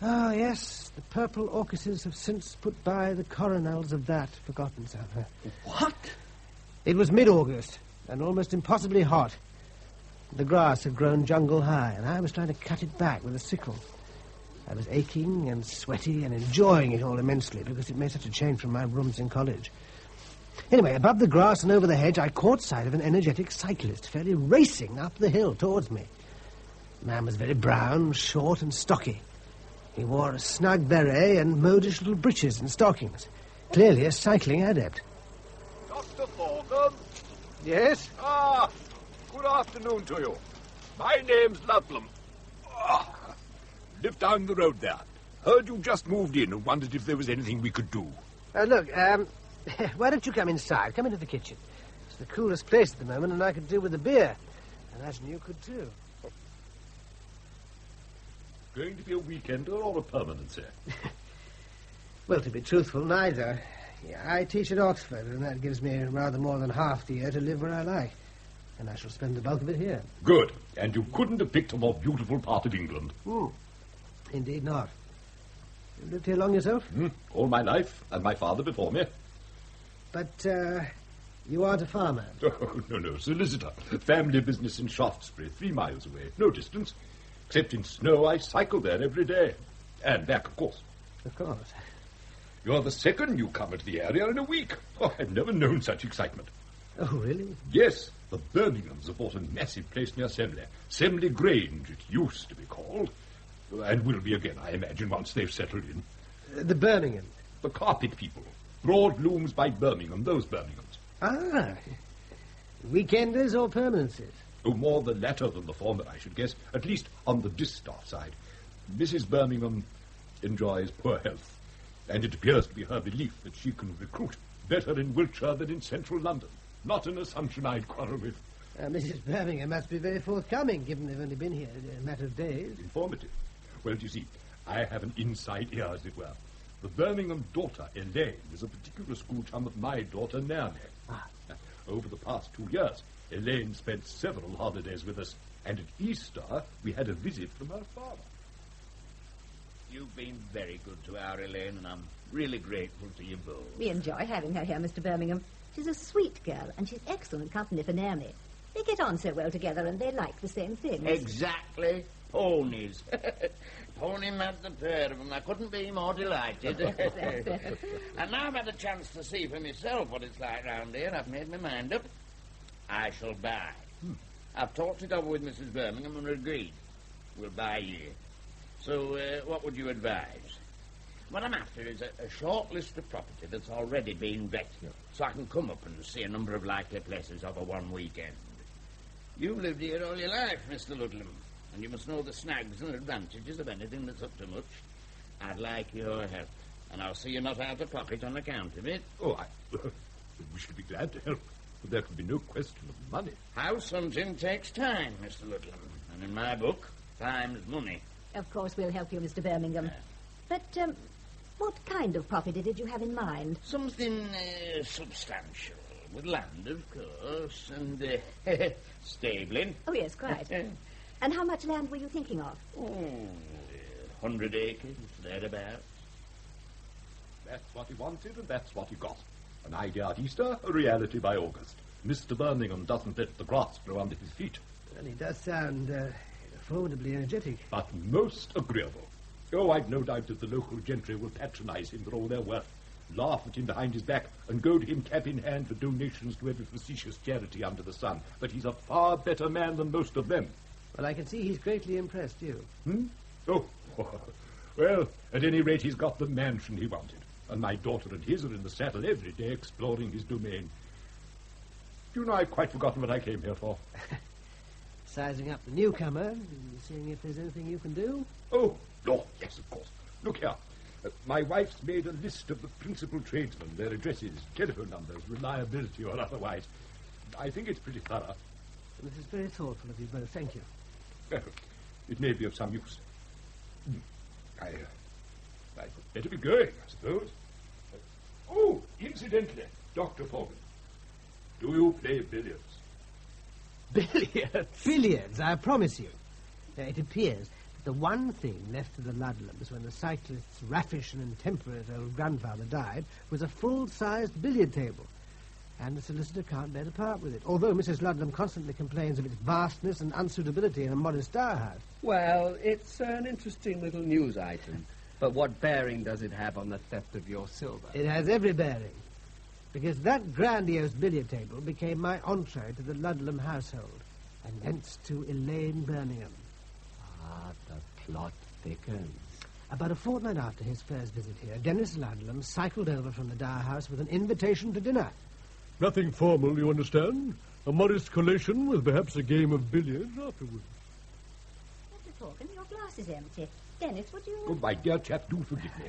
Oh, yes, the purple orchises have since put by the coronals of that forgotten summer. What? It was mid-August, and almost impossibly hot. The grass had grown jungle high, and I was trying to cut it back with a sickle. I was aching and sweaty and enjoying it all immensely because it made such a change from my rooms in college. Anyway, above the grass and over the hedge, I caught sight of an energetic cyclist fairly racing up the hill towards me. The man was very brown, short and stocky. He wore a snug beret and modish little breeches and stockings. Clearly a cycling adept. Dr. Thornton? Yes? Good afternoon to you. My name's Ludlam. Live down the road there. Heard you just moved in and wondered if there was anything we could do. Look, why don't you come inside? Come into the kitchen. It's the coolest place at the moment, and I could do with a beer. I imagine you could too. Going to be a weekender or a permanency? Well, to be truthful, neither. I teach at Oxford, and that gives me rather more than half the year to live where I like. And I shall spend the bulk of it here. Good. And you couldn't have picked a more beautiful part of England. Indeed not. You lived here long yourself? All my life, and my father before me. But, you aren't a farmer? Oh, no, solicitor. Family business in Shaftesbury, 3 miles away. No distance. Except in snow, I cycle there every day. And back, of course. Of course. You're the second newcomer to the area in a week. Oh, I've never known such excitement. Oh, really? Yes, the Birminghams have bought a massive place near Semley. Semley Grange, it used to be called. And will be again, I imagine, once they've settled in. The Birmingham? The carpet people. Broad looms by Birmingham, those Birminghams. Ah. Weekenders or permanencies? Oh, more the latter than the former, I should guess. At least on the distaff side. Mrs. Birmingham enjoys poor health. And it appears to be her belief that she can recruit better in Wiltshire than in central London. Not an assumption I'd quarrel with. Mrs. Birmingham must be very forthcoming, given they've only been here a matter of days. Informative. Well, do you see, I have an inside ear, as it were. The Birmingham daughter, Elaine, is a particular school chum of my daughter, Naomi. Over the past 2 years, Elaine spent several holidays with us, and at Easter we had a visit from her father. You've been very good to our Elaine, and I'm really grateful to you both. We enjoy having her here, Mr. Birmingham. She's a sweet girl, and she's excellent company for Naomi. They get on so well together, and they like the same things. Exactly. Ponies. Pony mad, the pair of them. I couldn't be more delighted. And now I've had a chance to see for myself what it's like round here. I've made my mind up. I shall buy. I've talked it over with Mrs. Birmingham and agreed. We'll buy you. So, what would you advise? What I'm after is a short list of property that's already been vetted, so I can come up and see a number of likely places over one weekend. You've lived here all your life, Mr. Ludlam, and you must know the snags and advantages of anything that's up to much. I'd like your help, and I'll see you're not out of pocket on account of it. Oh, we should be glad to help, but there can be no question of money. House hunting takes time, Mr. Ludlam, and in my book, time's money. Of course we'll help you, Mr. Birmingham. But, what kind of property did you have in mind? Something substantial, with land, of course, and stabling. Oh, yes, quite. And how much land were you thinking of? 100 acres, thereabouts. That's what he wanted, and that's what he got. An idea at Easter, a reality by August. Mr. Birmingham doesn't let the grass grow under his feet. Well, he does sound formidably energetic. But most agreeable. Oh, I've no doubt that the local gentry will patronize him for all they're worth, laugh at him behind his back, and goad him cap in hand for donations to every facetious charity under the sun. But he's a far better man than most of them. Well, I can see he's greatly impressed you. Oh, well, at any rate, he's got the mansion he wanted. And my daughter and his are in the saddle every day exploring his domain. Do you know, I've quite forgotten what I came here for. Sizing up the newcomer and seeing if there's anything you can do? Oh, yes, of course. Look here. My wife's made a list of the principal tradesmen, their addresses, telephone numbers, reliability or otherwise. I think it's pretty thorough. This is very thoughtful of you both. Thank you. Well, it may be of some use. I'd better be going, I suppose. Oh, incidentally, Dr. Foreman, do you play billiards? Billiards? Billiards, I promise you. It appears that the one thing left to the Ludlams when the cyclist's raffish and intemperate old grandfather died was a full-sized billiard table. And the solicitor can't bear to part with it, although Mrs. Ludlam constantly complains of its vastness and unsuitability in a modest dower house. Well, it's an interesting little news item. But what bearing does it have on the theft of your silver? It has every bearing, because that grandiose billiard table became my entree to the Ludlam household, and thence to Elaine Birmingham. Ah, the plot thickens. About a fortnight after his first visit here, Dennis Ludlam cycled over from the dower house with an invitation to dinner. Nothing formal, you understand? A modest collation with perhaps a game of billiards afterwards. Mr. Thorgan, your glass is empty. Dennis, would you... Oh, my dear chap, do forgive me.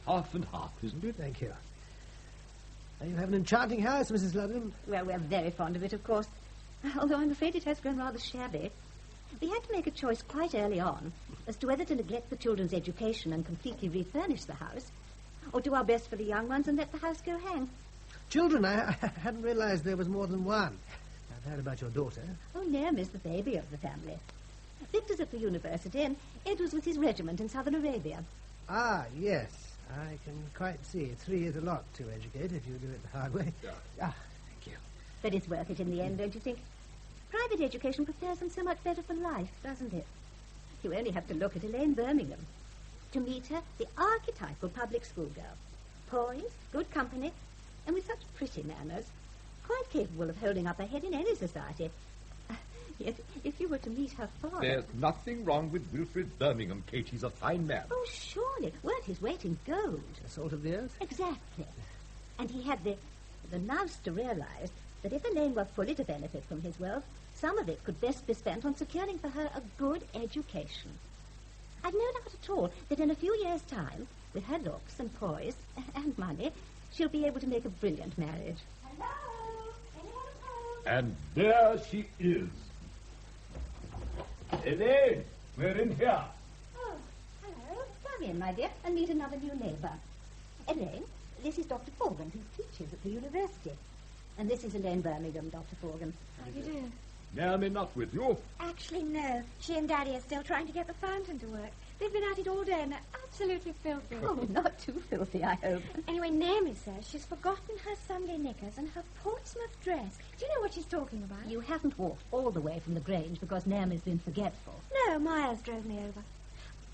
Half and half, isn't it? Thank you. You have an enchanting house, Mrs. Ludlam. Well, we're very fond of it, of course. Although I'm afraid it has grown rather shabby. We had to make a choice quite early on as to whether to neglect the children's education and completely refurnish the house, or do our best for the young ones and let the house go hang. Children? I hadn't realized there was more than one. I've heard about your daughter. Oh, Naomi is the baby of the family. Victor's at the university, and Ed was with his regiment in southern Arabia. Ah, yes. I can quite see 3 is a lot to educate if you do it the hard way. Thank you. But it's worth it in the end, don't you think? Private education prepares them so much better for life, doesn't it? You only have to look at Elaine Birmingham. To meet her, the archetypal public school girl. Poised, good company, and with such pretty manners. Quite capable of holding up her head in any society. Yet, if you were to meet her father... There's nothing wrong with Wilfred Birmingham, Kate. He's a fine man. Oh, surely. Worth his weight in gold. The salt of the earth? Exactly. And he had the nous to realize that if Elaine were fully to benefit from his wealth, some of it could best be spent on securing for her a good education. I've no doubt at all that in a few years' time, with her looks and poise and money, she'll be able to make a brilliant marriage. Hello? Anyone at home? And there she is. Elaine, we're in here. Oh, hello. Come in, my dear, and meet another new neighbour. Elaine, this is Dr. Forgan, who teaches at the university. And this is Elaine Birmingham, Dr. Forgan. How do you do? Naomi not with you? Actually, no. She and Daddy are still trying to get the fountain to work. They've been at it all day and they're absolutely filthy. Oh, not too filthy, I hope. Anyway, Naomi says she's forgotten her Sunday knickers and her Portsmouth dress. Do you know what she's talking about? You haven't walked all the way from the Grange because Naomi's been forgetful. No, Myers drove me over.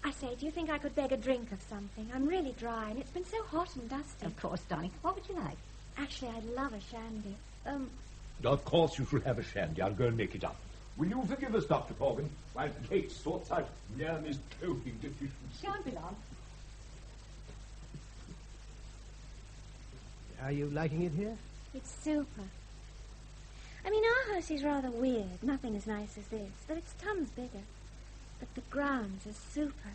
I say, do you think I could beg a drink of something? I'm really dry and it's been so hot and dusty. Of course, darling. What would you like? Actually, I'd love a shandy. Of course you shall have a shandy. I'll go and make it up. Will you forgive us, Dr. Forgan, while Kate sorts out Naomi's toking deficiency? Shan't be long. Are you liking it here? It's super. I mean, our house is rather weird. Nothing as nice as this, though it's tons bigger. But the grounds are super.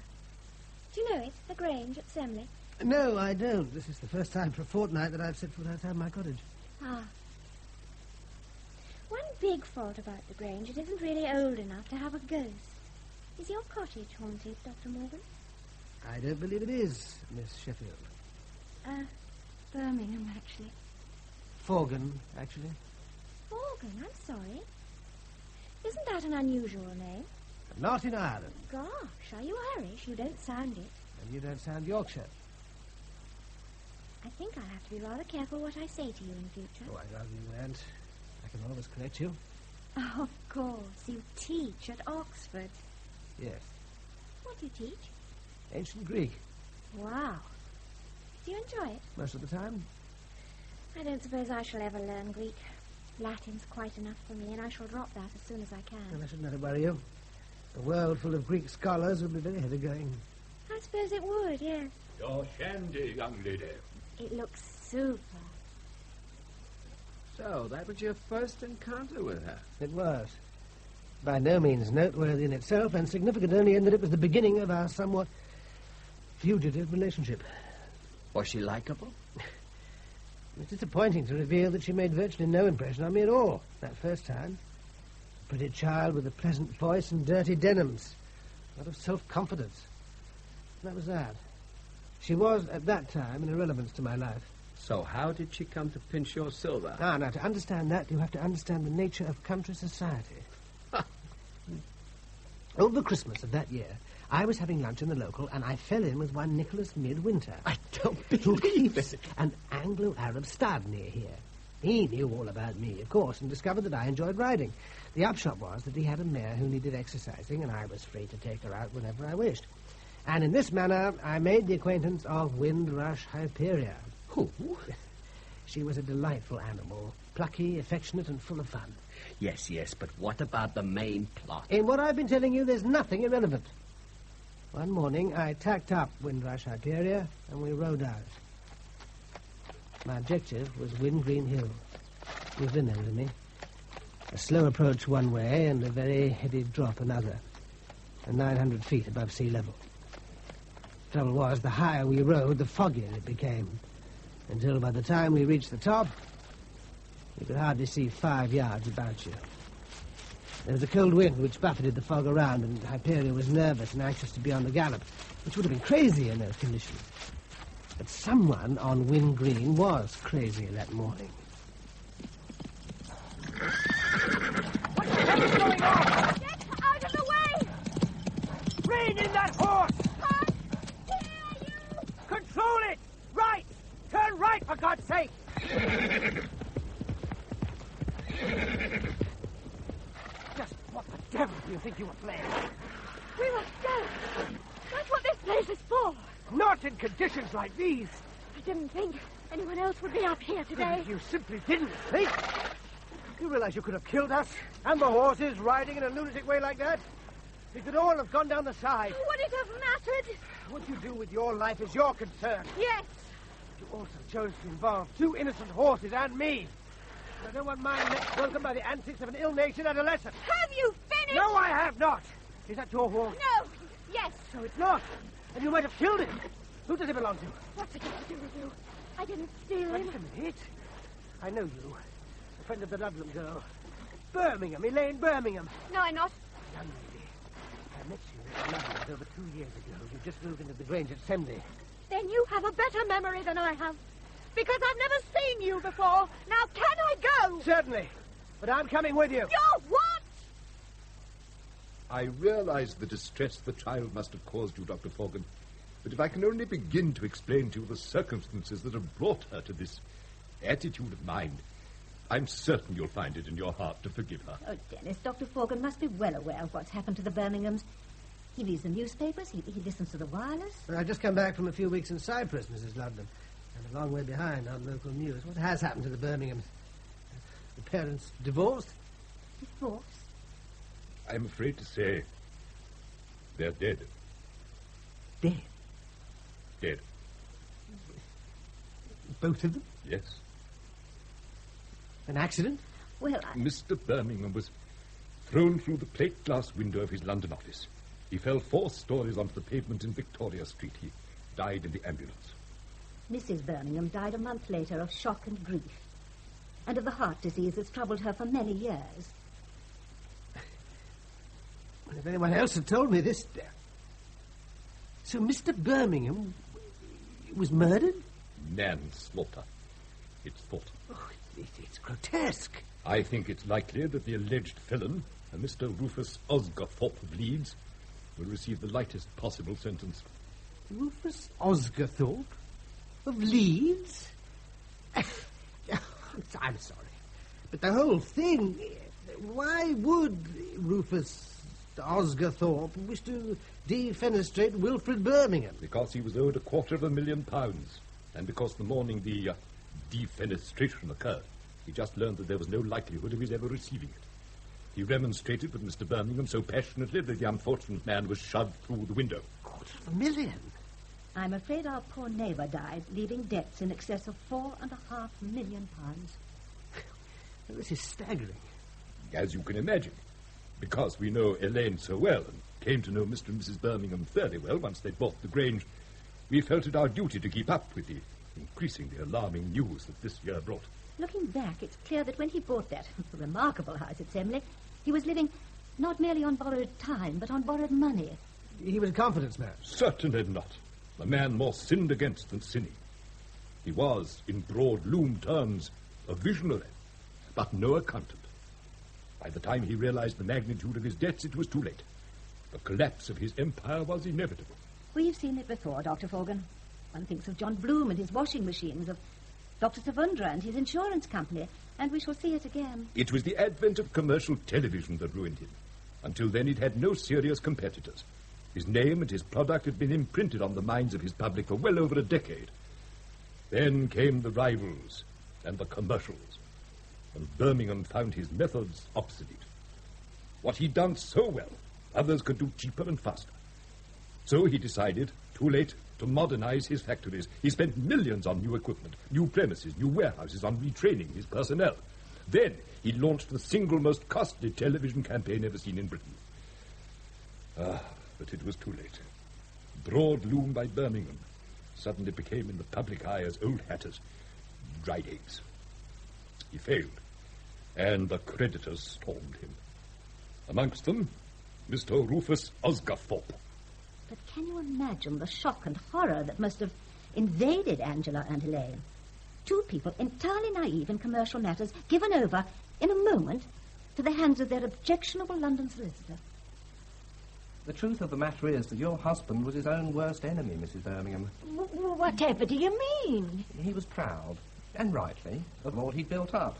Do you know it, the Grange at Semley? No, I don't. This is the first time for a fortnight that I've set foot outside my cottage. Ah. One big fault about the Grange, it isn't really old enough to have a ghost. Is your cottage haunted, Dr. Morgan? I don't believe it is, Miss Sheffield. Birmingham, actually. Forgan, actually. Forgan, I'm sorry. Isn't that an unusual name? Not in Ireland. Gosh, are you Irish? You don't sound it. And you don't sound Yorkshire. I think I'll have to be rather careful what I say to you in future. Oh, I'd rather you weren't. I can always correct you. Oh, of course. You teach at Oxford. Yes. What do you teach? Ancient Greek. Wow. Do you enjoy it? Most of the time. I don't suppose I shall ever learn Greek. Latin's quite enough for me, and I shall drop that as soon as I can. Well, I shouldn't let it worry you. A world full of Greek scholars would be very heavy going. I suppose it would, yes. Your shandy, young lady. It looks super. So, that was your first encounter with her? It was. By no means noteworthy in itself, and significant only in that it was the beginning of our somewhat fugitive relationship. Was she likable? It's disappointing to reveal that she made virtually no impression on me at all that first time. A pretty child with a pleasant voice and dirty denims. A lot of self-confidence. That was that. She was, at that time, an irrelevance to my life. So how did she come to pinch your silver? Now, to understand that, you have to understand the nature of country society. Over Christmas of that year, I was having lunch in the local, and I fell in with one Nicholas Midwinter. I don't believe it. An Anglo-Arab stud near here. He knew all about me, of course, and discovered that I enjoyed riding. The upshot was that he had a mare who needed exercising, and I was free to take her out whenever I wished. And in this manner, I made the acquaintance of Windrush Hyperia. Who? She was a delightful animal, plucky, affectionate, and full of fun. Yes, but what about the main plot? In what I've been telling you, there's nothing irrelevant. One morning, I tacked up Windrush Hyperia, and we rode out. My objective was Windgreen Hill. You've been there with me. A slow approach one way, and a very heady drop another. And 900 feet above sea level. The trouble was, the higher we rode, the foggier it became. Until by the time we reached the top, you could hardly see 5 yards about you. There was a cold wind which buffeted the fog around, and Hyperia was nervous and anxious to be on the gallop, which would have been crazy in those conditions. But someone on Wind Green was crazy that morning. What the hell is going on? Get out of the way! Rein in that horse! Where are you? Control it! think you were playing? We were scared. That's what this place is for. Not in conditions like these. I didn't think anyone else would be up here today. You simply didn't think. You realize you could have killed us and the horses riding in a lunatic way like that? We could all have gone down the side. Would it have mattered? What you do with your life is your concern. Yes. You also chose to involve 2 innocent horses and me. I don't want my neck broken by the antics of an ill-natured adolescent. Have you finished? No, I have not. Is that your horse? No. Yes. So it's not. And you might have killed him. Who does it belong to? What's it got to do with you? I didn't steal him. Wait a minute. I know you. A friend of the Ludlam girl. Birmingham, Elaine Birmingham. No, I'm not. Young lady. I met you at Ludlam's over 2 years ago. You just moved into the Grange at Semley. Then you have a better memory than I have. Because I've never seen you before. Now, can I go? Certainly. But I'm coming with you. You're what? I realize the distress the child must have caused you, Dr. Forgan. But if I can only begin to explain to you the circumstances that have brought her to this attitude of mind, I'm certain you'll find it in your heart to forgive her. Oh, Dennis, Dr. Forgan must be well aware of what's happened to the Birminghams. He reads the newspapers, he listens to the wireless. Well, I've just come back from a few weeks in Cyprus, Mrs. Ludlam. I'm a long way behind on local news. What has happened to the Birminghams? The parents divorced? Divorced? I'm afraid to say they're dead. Dead? Dead. Both of them? Yes. An accident? Well, Mr. Birmingham was thrown through the plate glass window of his London office. He fell 4 stories onto the pavement in Victoria Street. He died in the ambulance. Mrs. Birmingham died a month later of shock and grief, and of the heart disease that's troubled her for many years. Well, if anyone else had told me this... So Mr. Birmingham was murdered? Manslaughter, it's thought. Oh, it's grotesque. I think it's likely that the alleged villain, Mr. Rufus Osgathorpe of Leeds, will receive the lightest possible sentence. Rufus Osgathorpe? Of Leeds? I'm sorry. But the whole thing... Why would Rufus Osgathorpe wish to defenestrate Wilfred Birmingham? Because he was owed £250,000, and because the morning the defenestration occurred, he just learned that there was no likelihood of his ever receiving it. He remonstrated with Mr. Birmingham so passionately that the unfortunate man was shoved through the window. £250,000? I'm afraid our poor neighbour died, leaving debts in excess of £4.5 million. This is staggering. As you can imagine, because we know Elaine so well and came to know Mr. and Mrs. Birmingham fairly well once they bought the Grange, we felt it our duty to keep up with the increasingly alarming news that this year brought. Looking back, it's clear that when he bought that remarkable house at Semley, he was living not merely on borrowed time, but on borrowed money. He was a confidence man? Certainly not. A man more sinned against than sinning. He was, in broad loom terms, a visionary, but no accountant. By the time he realized the magnitude of his debts, it was too late. The collapse of his empire was inevitable. We've seen it before, Dr. Forgan. One thinks of John Bloom and his washing machines, of Dr. Savundra and his insurance company, and we shall see it again. It was the advent of commercial television that ruined him. Until then, he'd had no serious competitors. His name and his product had been imprinted on the minds of his public for well over a decade. Then came the rivals and the commercials, and Birmingham found his methods obsolete. What he'd done so well, others could do cheaper and faster. So he decided, too late, to modernize his factories. He spent millions on new equipment, new premises, new warehouses, on retraining his personnel. Then he launched the single most costly television campaign ever seen in Britain. But it was too late. Broad loom by Birmingham suddenly became in the public eye as old hatters, dried eggs. He failed, and the creditors stormed him. Amongst them, Mr. Rufus Osgathorpe. But can you imagine the shock and horror that must have invaded Angela and Elaine? 2 people entirely naive in commercial matters, given over, in a moment, to the hands of their objectionable London solicitor. The truth of the matter is that your husband was his own worst enemy, Mrs. Birmingham. Whatever do you mean? He was proud, and rightly, of what he'd built up.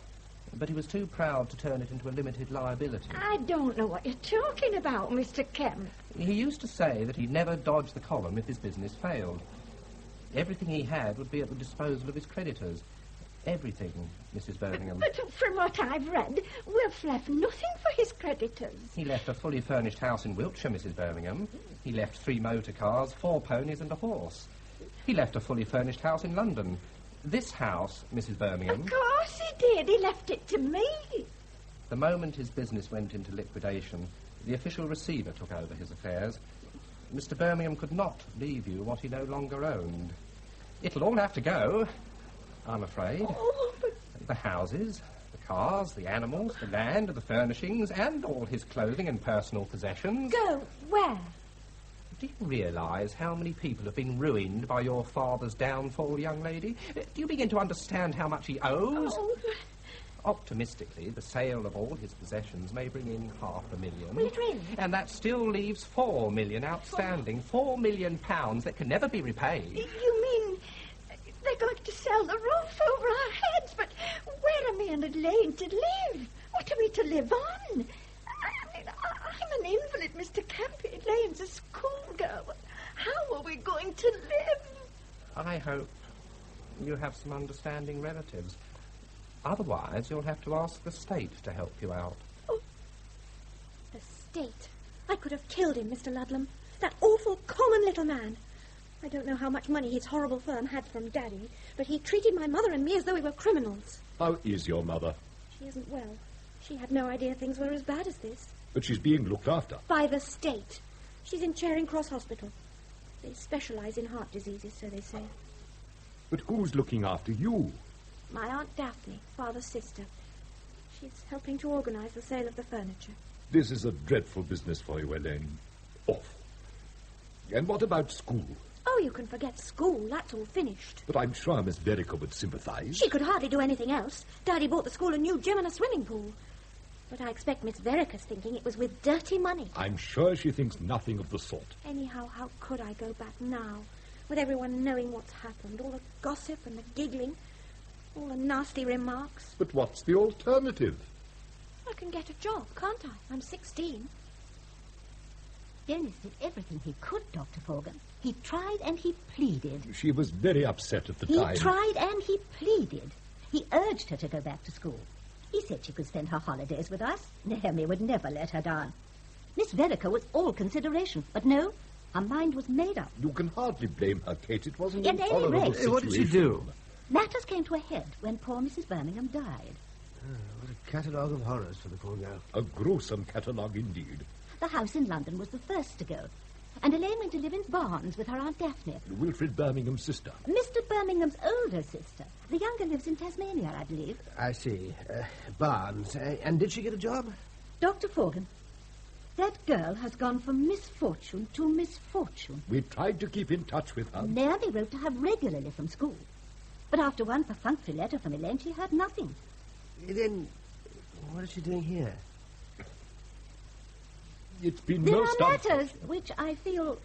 but he was too proud to turn it into a limited liability. I don't know what you're talking about, Mr. Kemp. He used to say that he'd never dodge the column if his business failed. Everything he had would be at the disposal of his creditors. Everything, Mrs. Birmingham. But from what I've read, Wilf left nothing for his creditors. He left a fully furnished house in Wiltshire, Mrs. Birmingham. He left 3 motor cars, 4 ponies and a horse. He left a fully furnished house in London. This house, Mrs. Birmingham... Of course he did. He left it to me. The moment his business went into liquidation, the official receiver took over his affairs. Mr. Birmingham could not leave you what he no longer owned. It'll all have to go, I'm afraid. Oh, but... The houses, the cars, the animals, the land, the furnishings, and all his clothing and personal possessions. Go where? Do you realise how many people have been ruined by your father's downfall, young lady? Do you begin to understand how much he owes? Oh. Optimistically, the sale of all his possessions may bring in £500,000. Will it really? And that still leaves £4 million outstanding. £4 million that can never be repaid. You mean they're going to sell the roof over our heads? But where are me and Elaine to live? What are we to live on? I mean, I'm an invalid, Mr. Kemp. Elaine's a schoolgirl. How are we going to live? I hope you have some understanding relatives. Otherwise, you'll have to ask the state to help you out. Oh. The state? I could have killed him, Mr. Ludlam. That awful, common little man. I don't know how much money his horrible firm had from Daddy, but he treated my mother and me as though we were criminals. How is your mother? She isn't well. She had no idea things were as bad as this. But she's being looked after. By the state. She's in Charing Cross Hospital. They specialise in heart diseases, so they say. But who's looking after you? My Aunt Daphne, Father's sister. She's helping to organise the sale of the furniture. This is a dreadful business for you, Elaine. Awful. And what about school? Oh, you can forget school. That's all finished. But I'm sure Miss Vereker would sympathise. She could hardly do anything else. Daddy bought the school a new gym and a swimming pool. But I expect Miss Vereker's thinking it was with dirty money. I'm sure she thinks nothing of the sort. Anyhow, how could I go back now? With everyone knowing what's happened, all the gossip and the giggling, all the nasty remarks. But what's the alternative? I can get a job, can't I? I'm 16. Dennis did everything he could, Dr. Forgan. He tried and he pleaded. She was very upset at the He time. tried and he pleaded. He urged her to go back to school. He said she could spend her holidays with us. Naomi would never let her down. Miss Vereker was all consideration, but no, her mind was made up. You can hardly blame her, Kate. It wasn't At an any honourable rate- situation. What did she do? Matters came to a head when poor Mrs. Birmingham died. What a catalogue of horrors for the poor girl. A gruesome catalogue indeed. The house in London was the first to go, and Elaine went to live in Barnes with her Aunt Daphne. Wilfred Birmingham's sister. Mr. Birmingham's older sister. The younger lives in Tasmania, I believe. I see. Barnes. And did she get a job? Dr. Forgan, that girl has gone from misfortune to misfortune. We tried to keep in touch with her. Naomi wrote to her regularly from school. But after one perfunctory letter from Elaine, she heard nothing. Then, what is she doing here? It's been There most are matters which I feel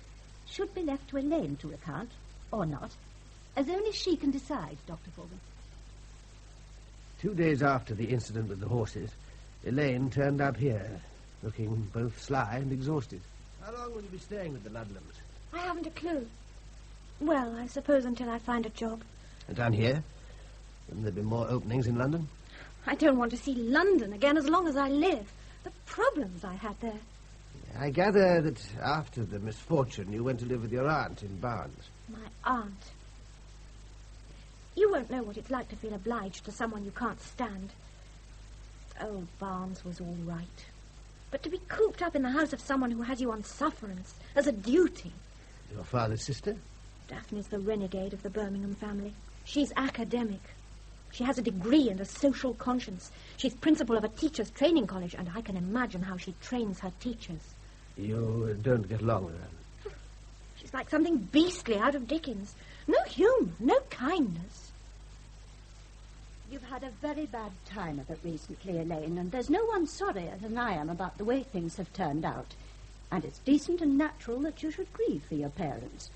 should be left to Elaine to recount, or not, as only she can decide, Dr. Forgan. 2 days after the incident with the horses, Elaine turned up here, looking both sly and exhausted. How long will you be staying with the Ludlams? I haven't a clue. Well, I suppose until I find a job. And down here? Wouldn't there be more openings in London? I don't want to see London again as long as I live. The problems I had there. I gather that after the misfortune you went to live with your aunt in Barnes. My aunt. You won't know what it's like to feel obliged to someone you can't stand. Old Barnes was all right. But to be cooped up in the house of someone who has you on sufferance as a duty. Your father's sister? Daphne's the renegade of the Birmingham family. She's academic. She has a degree and a social conscience. She's principal of a teacher's training college, and I can imagine how she trains her teachers. You don't get along with her? She's like something beastly out of Dickens. No humour, no kindness. You've had a very bad time of it recently, Elaine, and there's no one sorrier than I am about the way things have turned out. And it's decent and natural that you should grieve for your parents.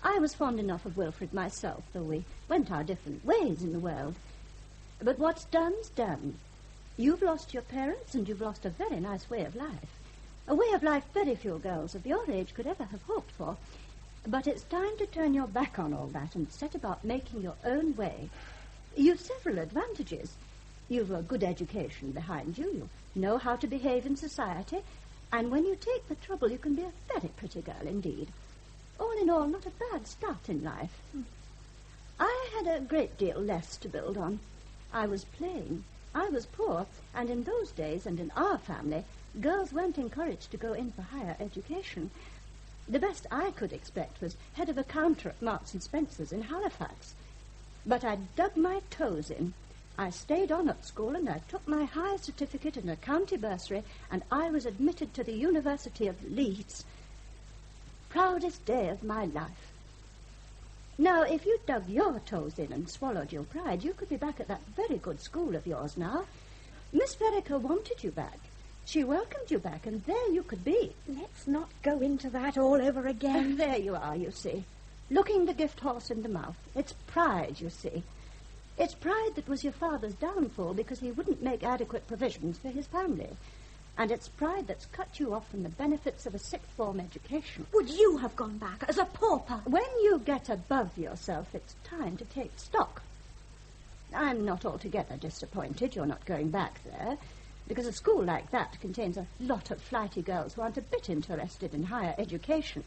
I was fond enough of Wilfred myself, though we went our different ways in the world. But what's done's done. You've lost your parents, and you've lost a very nice way of life. A way of life very few girls of your age could ever have hoped for. But it's time to turn your back on all that and set about making your own way. You've several advantages. You've a good education behind you. You know how to behave in society. And when you take the trouble, you can be a very pretty girl indeed. All in all, not a bad start in life. I had a great deal less to build on. I was plain. I was poor. And in those days, and in our family, girls weren't encouraged to go in for higher education. The best I could expect was head of a counter at Marks and Spencer's in Halifax. But I dug my toes in. I stayed on at school, and I took my higher certificate in a county bursary, and I was admitted to the University of Leeds. Proudest day of my life. Now, if you dug your toes in and swallowed your pride, you could be back at that very good school of yours now. Miss Vereker wanted you back. She welcomed you back, and there you could be. Let's not go into that all over again. There you are, you see. Looking the gift horse in the mouth. It's pride, you see. It's pride that was your father's downfall because he wouldn't make adequate provisions for his family. And it's pride that's cut you off from the benefits of a sixth form education. Would you have gone back as a pauper? When you get above yourself, it's time to take stock. I'm not altogether disappointed you're not going back there, because a school like that contains a lot of flighty girls who aren't a bit interested in higher education.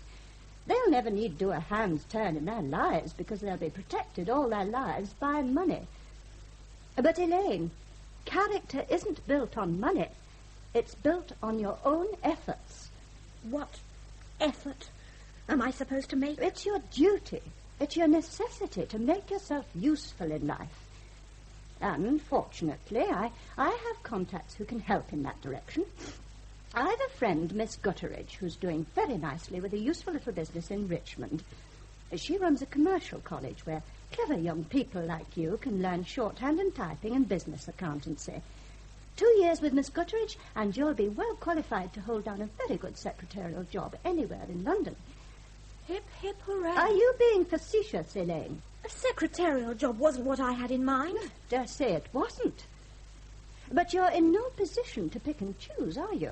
They'll never need do a hand's turn in their lives because they'll be protected all their lives by money. But, Elaine, character isn't built on money. It's built on your own efforts. What effort am I supposed to make? It's your duty. It's your necessity to make yourself useful in life. And, fortunately, I have contacts who can help in that direction. I've a friend, Miss Gutteridge, who's doing very nicely with a useful little business in Richmond. She runs a commercial college where clever young people like you can learn shorthand and typing and business accountancy. 2 years with Miss Gutteridge, and you'll be well qualified to hold down a very good secretarial job anywhere in London. Hip, hip, hooray. Are you being facetious, Elaine? A secretarial job wasn't what I had in mind. Dare say it wasn't. But you're in no position to pick and choose, are you?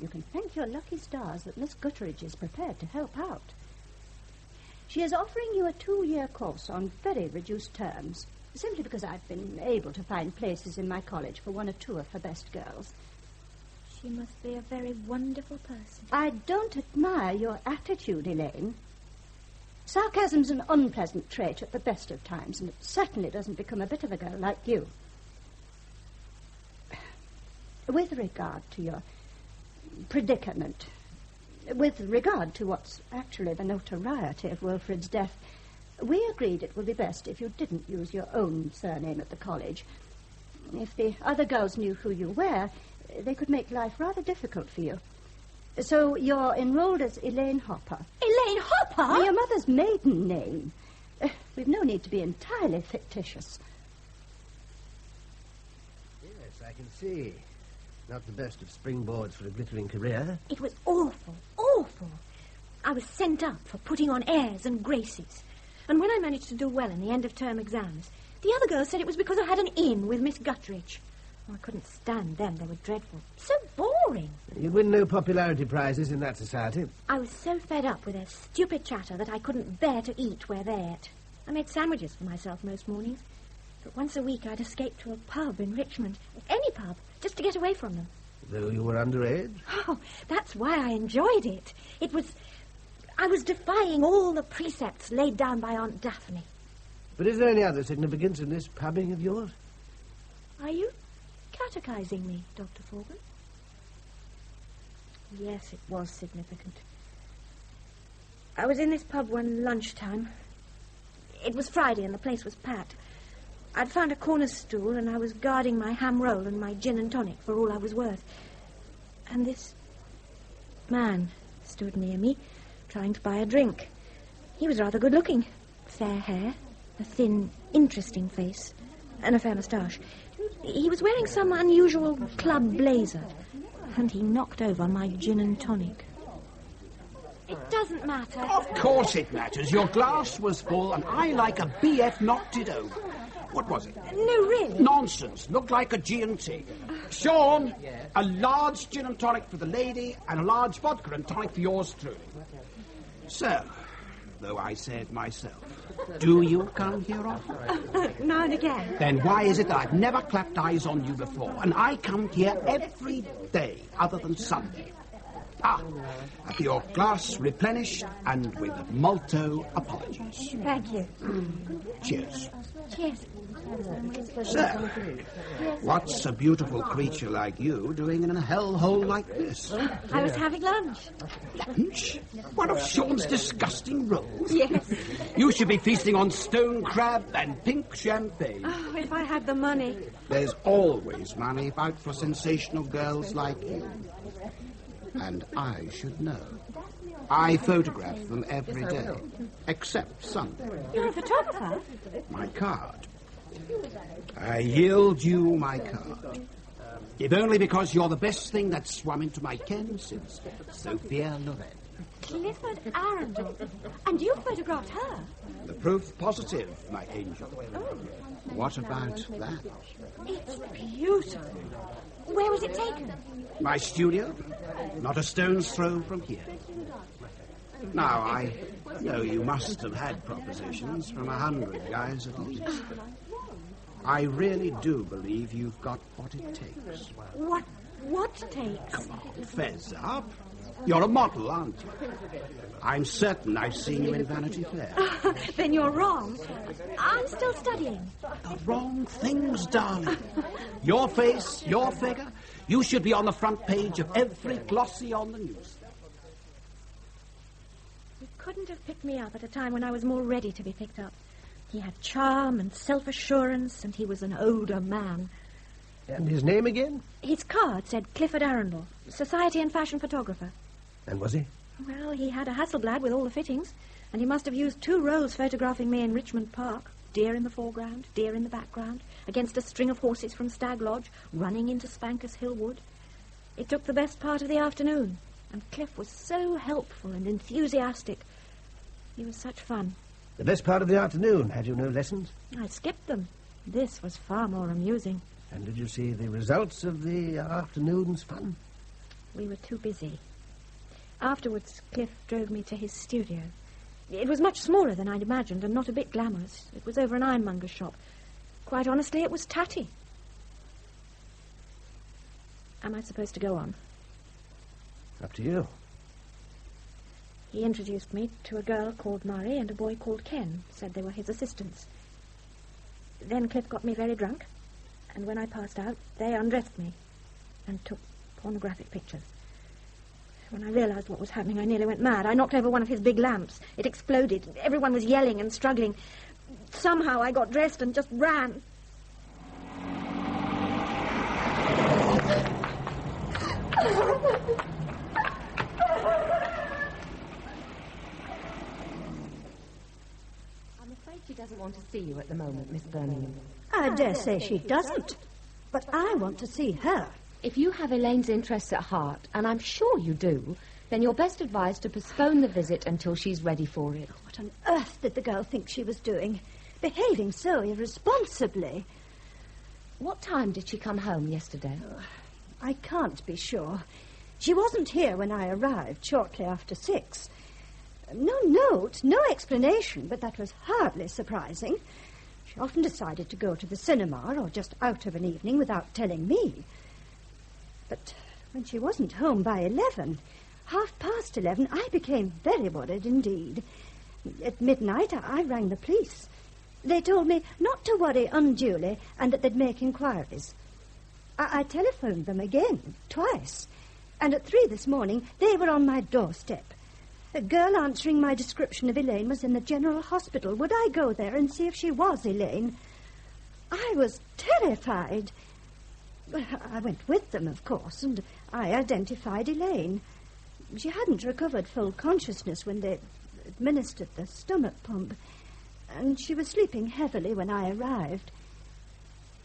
You can thank your lucky stars that Miss Gutteridge is prepared to help out. She is offering you a 2-year course on very reduced terms, simply because I've been able to find places in my college for 1 or 2 of her best girls. She must be a very wonderful person. I don't admire your attitude, Elaine. Sarcasm's an unpleasant trait at the best of times, and it certainly doesn't become a bit of a girl like you. With regard to your predicament, with regard to what's actually the notoriety of Wilfred's death, we agreed it would be best if you didn't use your own surname at the college. If the other girls knew who you were, they could make life rather difficult for you. So you're enrolled as Elaine Hopper. Elaine Hopper? Your mother's maiden name. We've no need to be entirely fictitious. Yes, I can see. Not the best of springboards for a glittering career. It was awful, awful. I was sent up for putting on airs and graces. And when I managed to do well in the end-of-term exams, the other girls said it was because I had an in with Miss Gutteridge. Oh, I couldn't stand them. They were dreadful. So boring. You'd win no popularity prizes in that society. I was so fed up with their stupid chatter that I couldn't bear to eat where they ate. I made sandwiches for myself most mornings. But once a week I'd escape to a pub in Richmond. Any pub, just to get away from them. Though you were underage? Oh, that's why I enjoyed it. I was defying all the precepts laid down by Aunt Daphne. But is there any other significance in this pubbing of yours? Are you catechizing me, Dr. Forgan? Yes, it was significant. I was in this pub one lunchtime. It was Friday and the place was packed. I'd found a corner stool and I was guarding my ham roll and my gin and tonic for all I was worth. And this man stood near me, trying to buy a drink. He was rather good-looking. Fair hair, a thin, interesting face, and a fair moustache. He was wearing some unusual club blazer, and he knocked over my gin and tonic. It doesn't matter. Of course it matters. Your glass was full, and I, like a BF, knocked it over. What was it? No, really. Nonsense. Looked like a G&T. Sean, a large gin and tonic for the lady and a large vodka and tonic for yours truly. So, though I say it myself, do you come here often? Now and again. Then why is it that I've never clapped eyes on you before, and I come here every day other than Sunday? Have your glass replenished, and with multo apologies. Thank you. Cheers. Cheers. Sir, what's a beautiful creature like you doing in a hellhole like this? I was having lunch. Lunch? One of Sean's disgusting rolls? Yes. You should be feasting on stone crab and pink champagne. Oh, if I had the money. There's always money out for sensational girls like you. And I should know. I photograph them every day, except Sunday. You're a photographer? My card. I yield you my card. If only because you're the best thing that's swum into my ken since Sophia Loren. Clifford Arundel. And you photographed her? The proof positive, my angel. Oh. What about that? It's beautiful. Where was it taken? My studio. Not a stone's throw from here. Now, I know you must have had propositions from 100 guys at least. I really do believe you've got what it takes. What takes? Come on, fez up. You're a model, aren't you? I'm certain I've seen you in Vanity Fair. Then you're wrong. I'm still studying. The wrong things, darling. Your face, your figure. You should be on the front page of every glossy on the news. He couldn't have picked me up at a time when I was more ready to be picked up. He had charm and self-assurance, and he was an older man. And his name again? His card said Clifford Arundel, Society and Fashion Photographer. And was he? Well, he had a Hasselblad with all the fittings, and he must have used 2 rolls photographing me in Richmond Park. Deer in the foreground, deer in the background, against a string of horses from Stag Lodge, running into Spanker's Hill Wood. It took the best part of the afternoon, and Cliff was so helpful and enthusiastic. He was such fun. The best part of the afternoon. Had you no lessons? I skipped them. This was far more amusing. And did you see the results of the afternoon's fun? We were too busy. Afterwards, Cliff drove me to his studio. It was much smaller than I'd imagined and not a bit glamorous. It was over an ironmonger's shop. Quite honestly, it was tatty. Am I supposed to go on? Up to you. He introduced me to a girl called Murray and a boy called Ken, said they were his assistants. Then Cliff got me very drunk, and when I passed out, they undressed me and took pornographic pictures. When I realized what was happening, I nearly went mad. I knocked over one of his big lamps. It exploded. Everyone was yelling and struggling. Somehow I got dressed and just ran. I'm afraid she doesn't want to see you at the moment, Miss Birmingham. I dare say she doesn't. But I want to see her. If you have Elaine's interests at heart, and I'm sure you do, then you're best advised to postpone the visit until she's ready for it. What on earth did the girl think she was doing? Behaving so irresponsibly. What time did she come home yesterday? I can't be sure. She wasn't here when I arrived, shortly after 6. No note, no explanation, but that was hardly surprising. She often decided to go to the cinema or just out of an evening without telling me. But when she wasn't home by 11, 11:30, I became very worried indeed. At midnight, I rang the police. They told me not to worry unduly and that they'd make inquiries. I telephoned them again, twice, and at 3 this morning, they were on my doorstep. A girl answering my description of Elaine was in the General Hospital. Would I go there and see if she was Elaine? I was terrified. I went with them, of course, and I identified Elaine. She hadn't recovered full consciousness when they administered the stomach pump, and she was sleeping heavily when I arrived.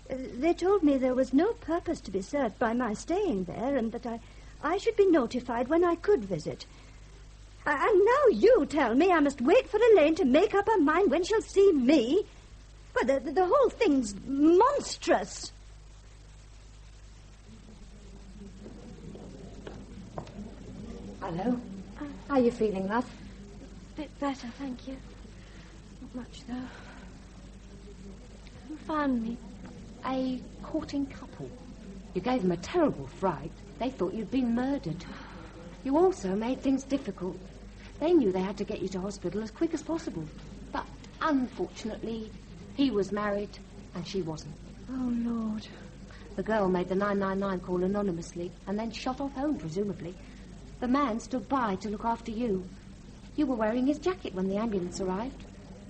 They told me there was no purpose to be served by my staying there, and that I should be notified when I could visit. And now you tell me I must wait for Elaine to make up her mind when she'll see me. Well, the whole thing's monstrous. Hello. How are you feeling, love? Bit better, thank you. Not much, though. Who found me? A courting couple. You gave them a terrible fright. They thought you'd been murdered. You also made things difficult. They knew they had to get you to hospital as quick as possible. But unfortunately, he was married and she wasn't. Oh, Lord. The girl made the 999 call anonymously and then shot off home, presumably. The man stood by to look after you. You were wearing his jacket when the ambulance arrived.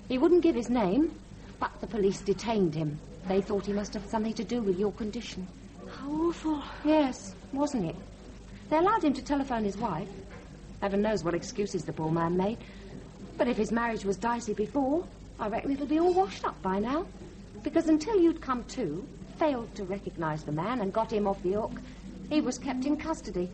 He wouldn't give his name, but the police detained him. They thought he must have something to do with your condition. How awful. Yes, wasn't it? They allowed him to telephone his wife. Heaven knows what excuses the poor man made. But if his marriage was dicey before, I reckon it'll be all washed up by now. Because until you'd come to, failed to recognise the man and got him off the hook, he was kept in custody.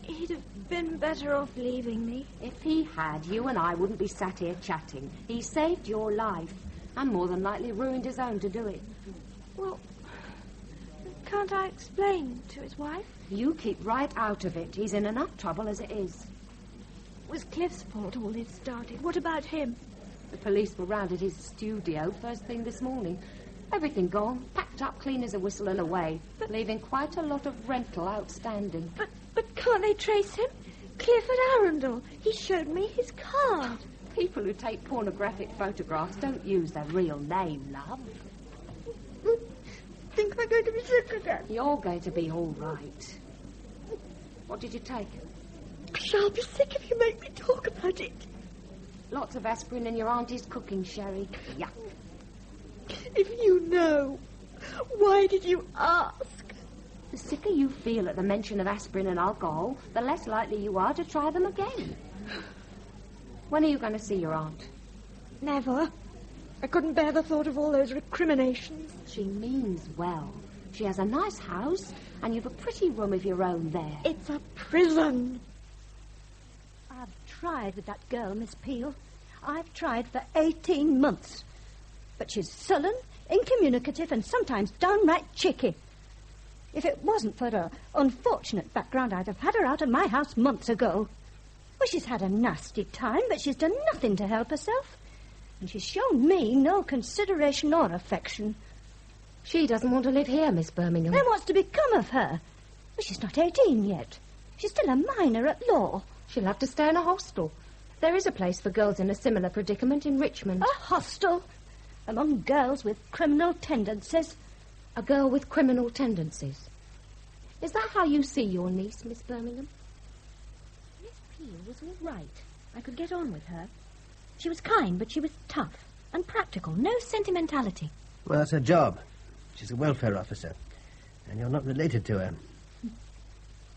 He'd have been better off leaving me. If he had, you and I wouldn't be sat here chatting. He saved your life, and more than likely ruined his own to do it. Well, can't I explain to his wife? You keep right out of it. He's in enough trouble as it is. It was Cliff's fault all this started. What about him? The police were round at his studio first thing this morning. Everything gone, packed up clean as a whistle and away, leaving quite a lot of rental outstanding. But can't they trace him? Cliff at Arundel. He showed me his card. People who take pornographic photographs don't use their real name, love. Think I'm going to be sick again? You're going to be all right. What did you take? I shall be sick if you make me talk about it. Lots of aspirin in your auntie's cooking sherry. Yuck. If you know, why did you ask? The sicker you feel at the mention of aspirin and alcohol, the less likely you are to try them again. When are you going to see your aunt? Never. I couldn't bear the thought of all those recriminations. She means well. She has a nice house, and you've a pretty room of your own there. It's a prison. I've tried with that girl, Miss Peel. I've tried for 18 months. But she's sullen, incommunicative, and sometimes downright chicky. If it wasn't for her unfortunate background, I'd have had her out of my house months ago. Well, she's had a nasty time, but she's done nothing to help herself. And she's shown me no consideration or affection. She doesn't want to live here, Miss Birmingham. Then what's to become of her? Well, she's not 18 yet. She's still a minor at law. She'll have to stay in a hostel. There is a place for girls in a similar predicament in Richmond. A hostel? Among girls with criminal tendencies? A girl with criminal tendencies. Is that how you see your niece, Miss Birmingham? Miss Peel was all right. I could get on with her. She was kind, but she was tough and practical. No sentimentality. Well, that's her job. She's a welfare officer. And you're not related to her.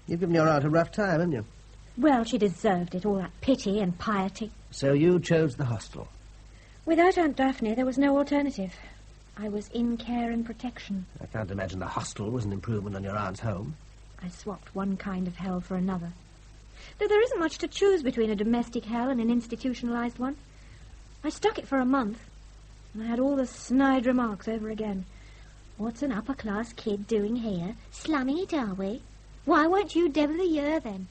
You've given your aunt a rough time, haven't you? Well, she deserved it, all that pity and piety. So you chose the hostel? Without Aunt Daphne, there was no alternative. I was in care and protection. I can't imagine the hostel was an improvement on your aunt's home. I swapped one kind of hell for another. Though there isn't much to choose between a domestic hell and an institutionalized one. I stuck it for a month, and I had all the snide remarks over again. What's an upper-class kid doing here? Slamming it, are we? Why weren't you Devil of the Year, then?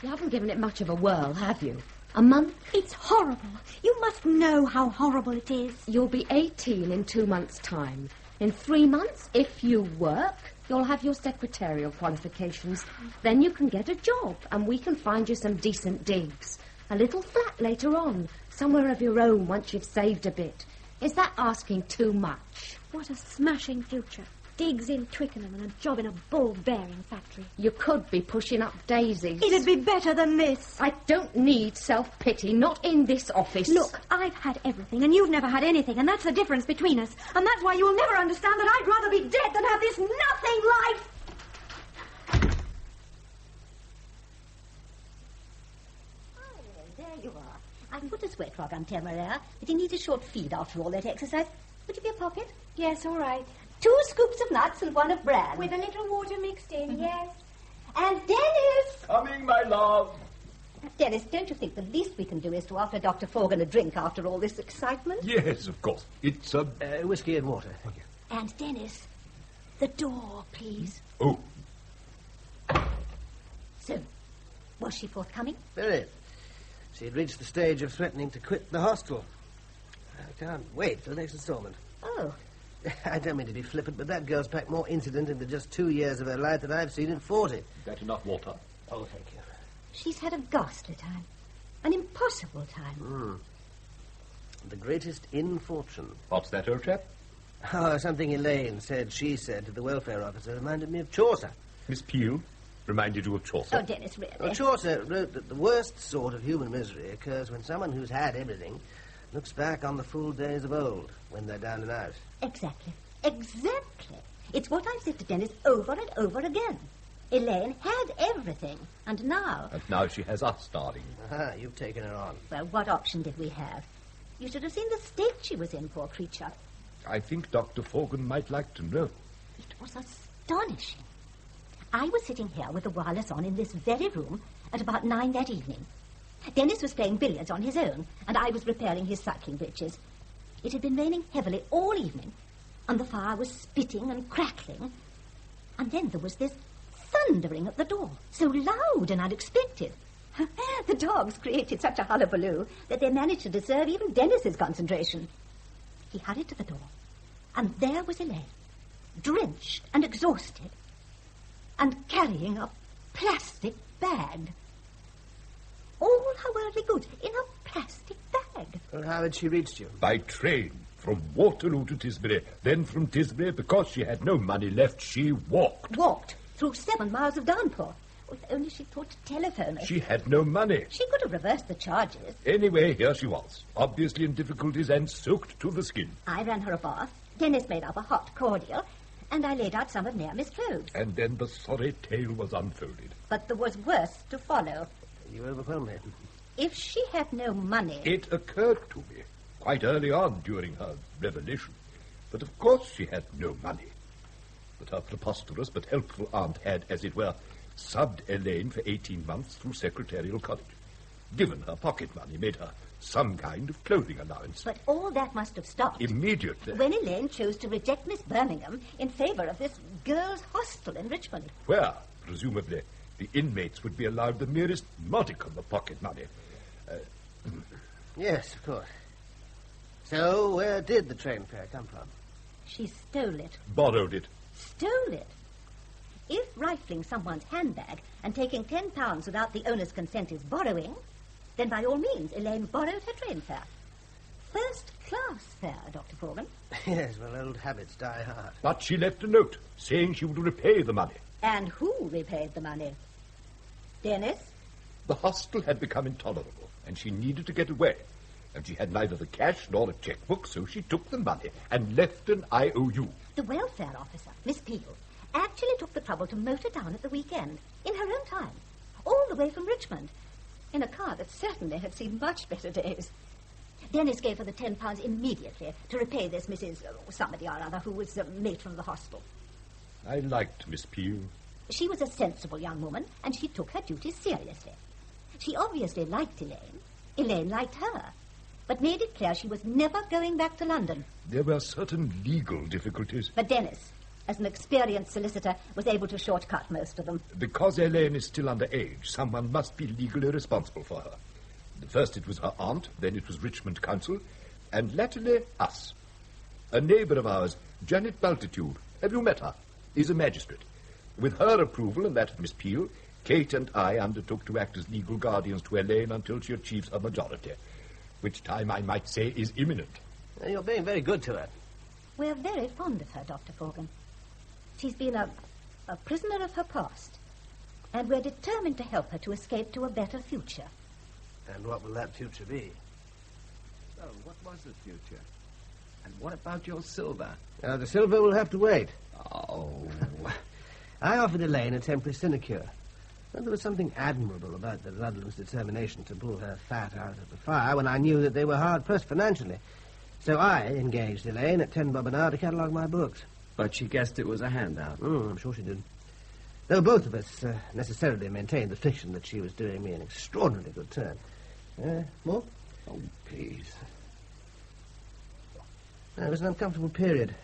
You haven't given it much of a whirl, have you? A month? It's horrible. You must know how horrible it is. You'll be 18 in 2 months' time. In 3 months, if you work, you'll have your secretarial qualifications. Then you can get a job, and we can find you some decent digs. A little flat later on, somewhere of your own once you've saved a bit. Is that asking too much? What a smashing future. Digs in Twickenham and a job in a ball-bearing factory. You could be pushing up daisies. It'd be better than this. I don't need self-pity, not in this office. Look, I've had everything and you've never had anything, and that's the difference between us. And that's why you'll never understand that I'd rather be dead than have this nothing life. Oh, there you are. I've put a sweat rug on Temeraire, but he needs a short feed after all that exercise. Would you be a pocket? Yes, all right. 2 scoops of nuts and 1 of bran. With a little water mixed in, yes. And Dennis! Coming, my love. Dennis, don't you think the least we can do is to offer Dr. Forgan a drink after all this excitement? Yes, of course. It's whiskey and water. Thank you. And Dennis, the door, please. Oh. So, was she forthcoming? Very. She had reached the stage of threatening to quit the hostel. I can't wait for the next installment. Oh. I don't mean to be flippant, but that girl's packed more incident into just 2 years of her life than I've seen in 40. That enough water? Oh, thank you. She's had a ghastly time. An impossible time. The greatest in fortune. What's that, old chap? Oh, something Elaine said she said to the welfare officer reminded me of Chaucer. Miss Peel reminded you of Chaucer? Oh, Dennis, really? Well, Chaucer wrote that the worst sort of human misery occurs when someone who's had everything looks back on the full days of old, when they're down and out. Exactly. Exactly. It's what I've said to Dennis over and over again. Elaine had everything, and now... And now she has us, darling. Aha, you've taken her on. Well, what option did we have? You should have seen the state she was in, poor creature. I think Dr. Forgan might like to know. It was astonishing. I was sitting here with the wireless on in this very room at about 9 that evening. Dennis was playing billiards on his own, and I was repairing his cycling breeches. It had been raining heavily all evening, and the fire was spitting and crackling. And then there was this thundering at the door, so loud and unexpected. The dogs created such a hullabaloo that they managed to disturb even Dennis's concentration. He hurried to the door, and there was Elaine, drenched and exhausted, and carrying a plastic bag. All her worldly goods in a plastic bag. Well, how had she reached you? By train, from Waterloo to Tisbury. Then from Tisbury, because she had no money left, she walked. Walked through 7 miles of downpour. If only she thought to telephone us. She had no money. She could have reversed the charges. Anyway, here she was, obviously in difficulties and soaked to the skin. I ran her a bath. Dennis made up a hot cordial, and I laid out some of Naomi's clothes. And then the sorry tale was unfolded. But there was worse to follow. You overwhelmed me. If she had no money... It occurred to me quite early on during her revelation that of course she had no money. That her preposterous but helpful aunt had, as it were, subbed Elaine for 18 months through secretarial college. Given her pocket money, made her some kind of clothing allowance. But all that must have stopped Immediately. when Elaine chose to reject Miss Birmingham in favour of this girls' hostel in Richmond. Where, presumably, the inmates would be allowed the merest modicum of pocket money. Yes, of course. So, where did the train fare come from? She stole it. Borrowed it. Stole it? If rifling someone's handbag and taking £10 without the owner's consent is borrowing, then by all means Elaine borrowed her train fare. First-class fare, Dr. Forgan. Yes, well, old habits die hard. But she left a note saying she would repay the money. And who repaid the money? Dennis? The hostel had become intolerable, and she needed to get away. And she had neither the cash nor a checkbook, so she took the money and left an IOU. The welfare officer, Miss Peel, actually took the trouble to motor down at the weekend, in her own time, all the way from Richmond, in a car that certainly had seen much better days. Dennis gave her the £10 immediately to repay this Mrs. Somebody or other who was matron of the hostel. I liked Miss Peel. She was a sensible young woman, and she took her duties seriously. She obviously liked Elaine. Elaine liked her, but made it clear she was never going back to London. There were certain legal difficulties. But Dennis, as an experienced solicitor, was able to shortcut most of them. Because Elaine is still underage, someone must be legally responsible for her. First it was her aunt, then it was Richmond Council, and latterly us. A neighbour of ours, Janet Bultitude, have you met her? Is a magistrate. With her approval and that of Miss Peel, Kate and I undertook to act as legal guardians to Elaine until she achieves her majority, which time I might say is imminent. You're being very good to her. We're very fond of her, Dr. Forgan. She's been a prisoner of her past, and we're determined to help her to escape to a better future. And what will that future be? So, what was the future? And what about your silver? The silver will have to wait. Oh. I offered Elaine a temporary sinecure. But there was something admirable about the Ludlams' determination to pull her fat out of the fire when I knew that they were hard-pressed financially. So I engaged Elaine at 10 bob an hour to catalogue my books. But she guessed it was a handout. I'm sure she did. though both of us necessarily maintained the fiction that she was doing me an extraordinarily good turn. More? Oh, please. It was an uncomfortable period,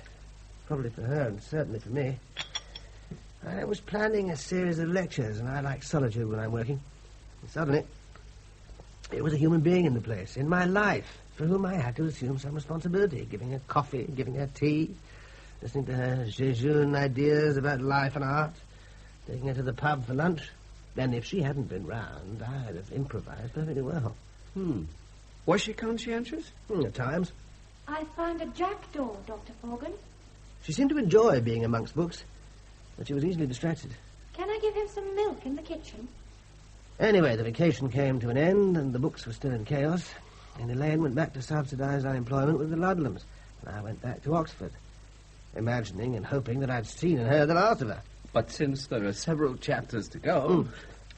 probably for her and certainly for me. I was planning a series of lectures, and I like solitude when I'm working. And suddenly, there was a human being in the place, in my life, for whom I had to assume some responsibility, giving her coffee, giving her tea, listening to her jejune ideas about life and art, taking her to the pub for lunch. Then, if she hadn't been round, I'd have improvised perfectly well. Was she conscientious? At times. I found a jackdaw, Dr. Forgan. She seemed to enjoy being amongst books, but she was easily distracted. Can I give him some milk in the kitchen? Anyway, the vacation came to an end, and the books were still in chaos, and Elaine went back to subsidised unemployment with the Ludlams, and I went back to Oxford, imagining and hoping that I'd seen and heard the last of her. But since there are several chapters to go...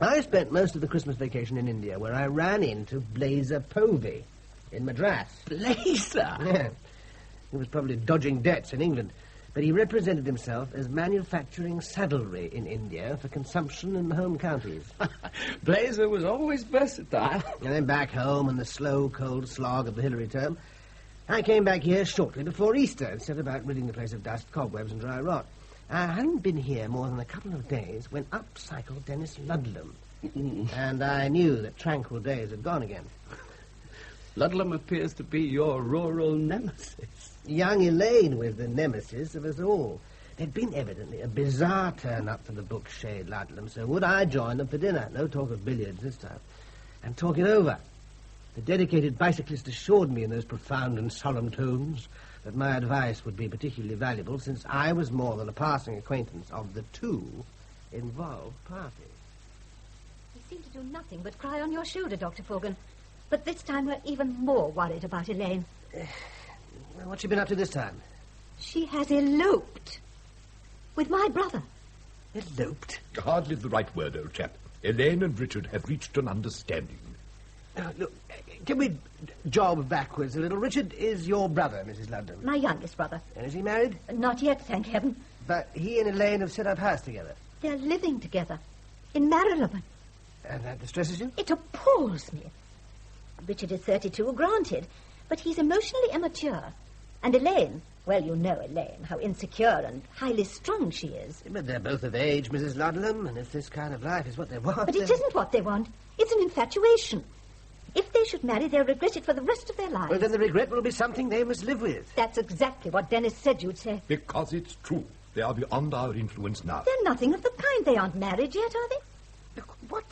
I spent most of the Christmas vacation in India, where I ran into Blazer Povey in Madras. Blazer? Yeah. He was probably dodging debts in England, but he represented himself as manufacturing saddlery in India for consumption in the home counties. Blazer was always versatile. And then back home in the slow, cold slog of the Hillary term, I came back here shortly before Easter and set about ridding the place of dust, cobwebs and dry rot. I hadn't been here more than a couple of days when up cycled Dennis Ludlam, and I knew that tranquil days had gone again. Ludlam appears to be your rural nemesis. Young Elaine was the nemesis of us all. There'd been evidently a bizarre turn-up for the book shade Ludlam, so would I join them for dinner? No talk of billiards this time. And talk it over. The dedicated bicyclist assured me in those profound and solemn tones that my advice would be particularly valuable, since I was more than a passing acquaintance of the two involved parties. You seem to do nothing but cry on your shoulder, Dr. Forgan. But this time we're even more worried about Elaine. What's she been up to this time? She has eloped with my brother. Eloped? Hardly the right word, old chap. Elaine and Richard have reached an understanding. Look, can we job backwards a little? Richard is your brother, Mrs. London. My youngest brother. And is he married? Not yet, thank heaven. But he and Elaine have set up house together. They're living together in Marylebone. And that distresses you? It appalls me. Richard is 32, granted, but he's emotionally immature. And Elaine, well, you know Elaine, how insecure and highly strung she is. But they're both of age, Mrs. Ludlam, and if this kind of life is what they want... But it isn't what they want. It's an infatuation. If they should marry, they'll regret it for the rest of their lives. Well, then the regret will be something they must live with. That's exactly what Dennis said you'd say. Because it's true. They are beyond our influence now. They're nothing of the kind. They aren't married yet, are they? Look, what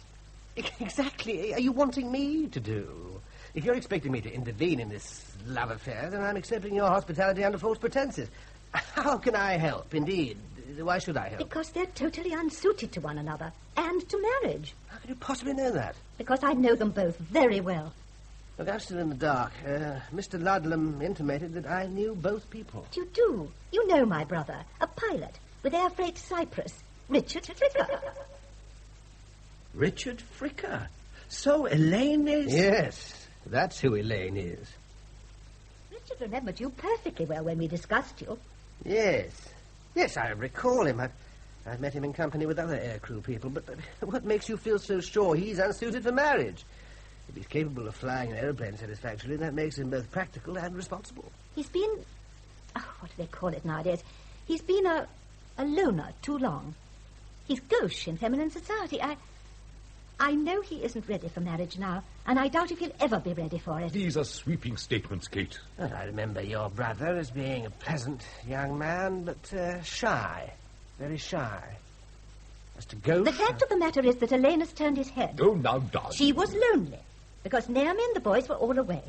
exactly are you wanting me to do? If you're expecting me to intervene in this love affair, then I'm accepting your hospitality under false pretenses. How can I help, indeed? Why should I help? Because they're totally unsuited to one another and to marriage. How can you possibly know that? Because I know them both very well. Look, I'm still in the dark. Mr. Ludlam intimated that I knew both people. You do. You know my brother, a pilot with Air Freight Cyprus, Richard Fricker. Richard Fricker? So Elaine is... Yes, that's who Elaine is. Richard remembered you perfectly well when we discussed you. Yes, I recall him. I've met him in company with other aircrew people, but what makes you feel so sure he's unsuited for marriage? If he's capable of flying an aeroplane satisfactorily, that makes him both practical and responsible. He's been... Oh, what do they call it nowadays? He's been a loner too long. He's gauche in feminine society. I know he isn't ready for marriage now, and I doubt if he'll ever be ready for it. These are sweeping statements, Kate. Well, I remember your brother as being a pleasant young man, but shy. Very shy. As to ghost... The fact of the matter is that Elaine has turned his head. Oh, now, darling. She was lonely, because Naomi and the boys were all away.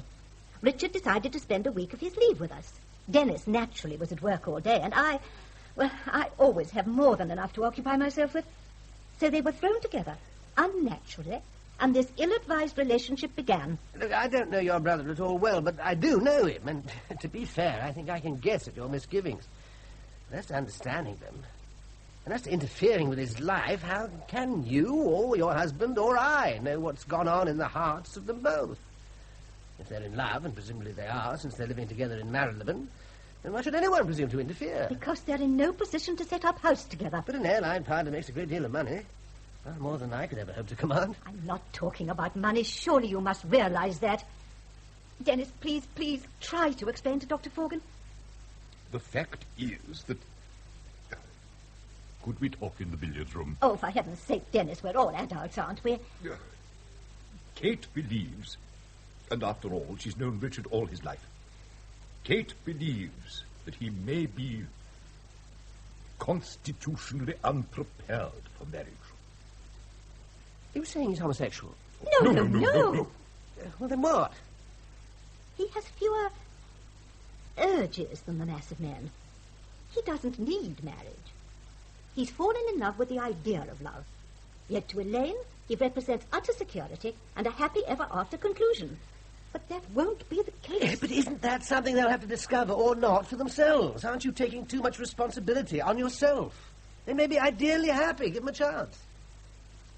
Richard decided to spend a week of his leave with us. Dennis naturally was at work all day, and I always have more than enough to occupy myself with. So they were thrown together, unnaturally, and this ill-advised relationship began. Look, I don't know your brother at all well, but I do know him, and to be fair, I think I can guess at your misgivings. As to understanding them, and as to interfering with his life, how can you, or your husband, or I know what's gone on in the hearts of them both? If they're in love, and presumably they are, since they're living together in Marylebone, Then why should anyone presume to interfere? Because they're in no position to set up house together. But an airline pilot makes a great deal of money. Far more than I could ever hope to command. I'm not talking about money. Surely you must realize that. Dennis, please, try to explain to Dr. Forgan. The fact is that... Could we talk in the billiards room? Oh, for heaven's sake, Dennis, we're all adults, aren't we? Kate believes, and after all, she's known Richard all his life. Kate believes that he may be constitutionally unprepared for marriage. Are you saying he's homosexual? No. Well, then what? He has fewer urges than the mass of men. He doesn't need marriage. He's fallen in love with the idea of love. Yet to Elaine, he represents utter security and a happy ever-after conclusion. But that won't be the case. Yeah, but isn't that something they'll have to discover or not for themselves? Aren't you taking too much responsibility on yourself? They may be ideally happy. Give them a chance.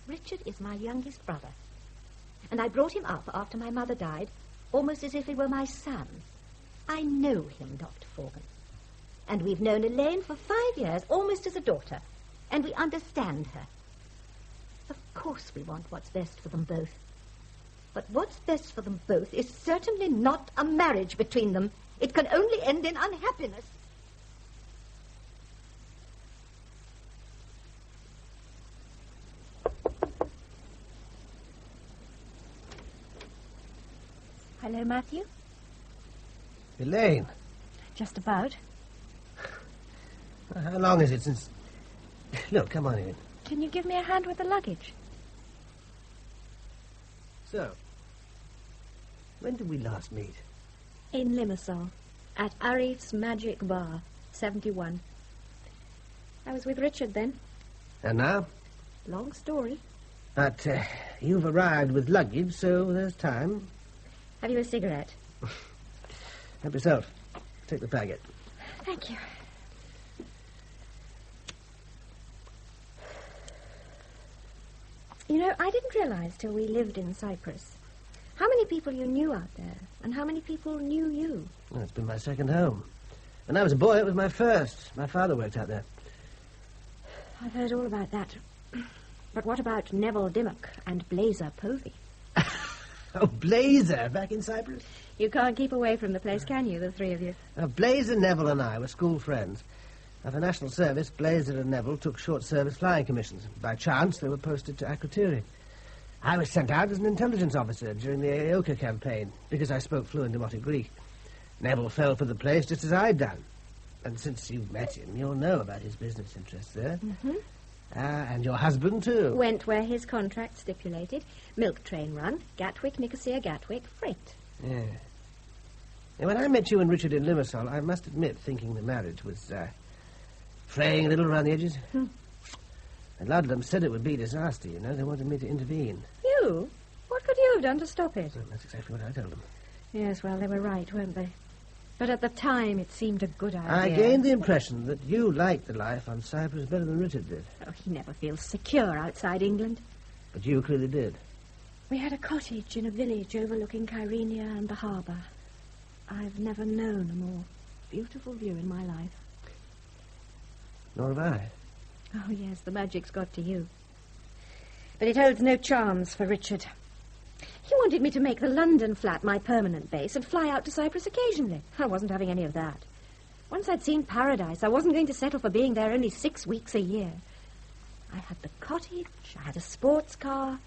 Richard is my youngest brother. And I brought him up after my mother died, almost as if he were my son. I know him, Dr. Forgan. And we've known Elaine for 5 years, almost as a daughter. And we understand her. Of course we want what's best for them both. But what's best for them both is certainly not a marriage between them. It can only end in unhappiness. Hello, Matthew. Elaine. Just about. How long is it since... Look, come on in. Can you give me a hand with the luggage? So, when did we last meet? In Limassol, at Arif's Magic Bar, 71. I was with Richard then. And now? Long story. But you've arrived with luggage, so there's time. Have you a cigarette? Help yourself. Take the packet. Thank you. You know, I didn't realize till we lived in Cyprus how many people you knew out there and how many people knew you. Well, it's been my second home. When I was a boy, it was my first. My father worked out there. I've heard all about that. But what about Neville Dimmock and Blazer Povey? Oh, Blazer, back in Cyprus? You can't keep away from the place, can you, the three of you? Blazer, Neville and I were school friends. For national service, Blazer and Neville took short-service flying commissions. By chance, they were posted to Akrotiri. I was sent out as an intelligence officer during the Aoka campaign, because I spoke fluent Demotic Greek. Neville fell for the place just as I'd done. And since you've met him, you'll know about his business interests there. Mm-hmm. And your husband, too. Went where his contract stipulated. Milk train run, Gatwick, Nicosia, Gatwick, freight. Yeah. And when I met you and Richard in Limassol, I must admit, thinking the marriage was, fraying a little around the edges. And Ludlam said it would be disaster, you know. They wanted me to intervene. You? What could you have done to stop it? Well, that's exactly what I told them. Yes, well, they were right, weren't they? But at the time, it seemed a good idea. I gained the impression that you liked the life on Cyprus better than Richard did. Oh, he never feels secure outside England. But you clearly did. We had a cottage in a village overlooking Kyrenia and the harbour. I've never known a more beautiful view in my life. Nor have I. Oh, yes, the magic's got to you. But it holds no charms for Richard. He wanted me to make the London flat my permanent base and fly out to Cyprus occasionally. I wasn't having any of that. Once I'd seen paradise, I wasn't going to settle for being there only 6 weeks a year. I had the cottage, I had a sports car,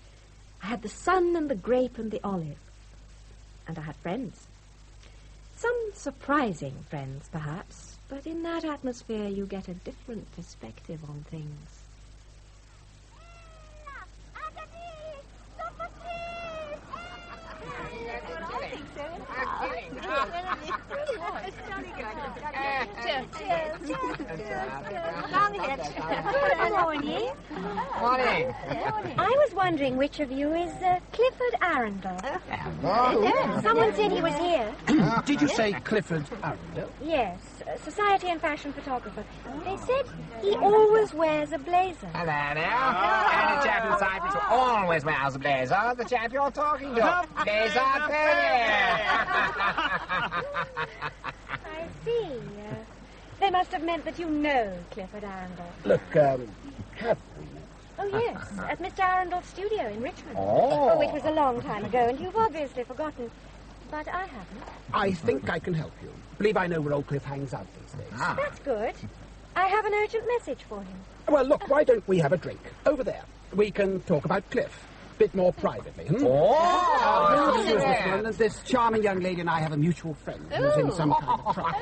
I had the sun and the grape and the olive. And I had friends. Some surprising friends, perhaps, but in that atmosphere you get a different perspective on things. Good morning. Morning. I was wondering which of you is Clifford Arundel. Someone said he was here. Did you say Clifford Arundel? Yes, society and fashion photographer. They said he always wears a blazer. Hello now. And the chap in Cyprus who always wears a blazer, the chap you're talking to. Blazer Perrier. I see. They must have meant that you know Clifford Arundel. Look, have we? Oh, yes, at Mr. Arundel's studio in Richmond. Oh. It was a long time ago, and you've obviously forgotten. But I haven't. I think I can help you. Believe I know where old Cliff hangs out these days. That's good. I have an urgent message for him. Well, look, why don't we have a drink? Over there. We can talk about Cliff. A bit more privately. This charming young lady and I have a mutual friend who's in some kind of trouble.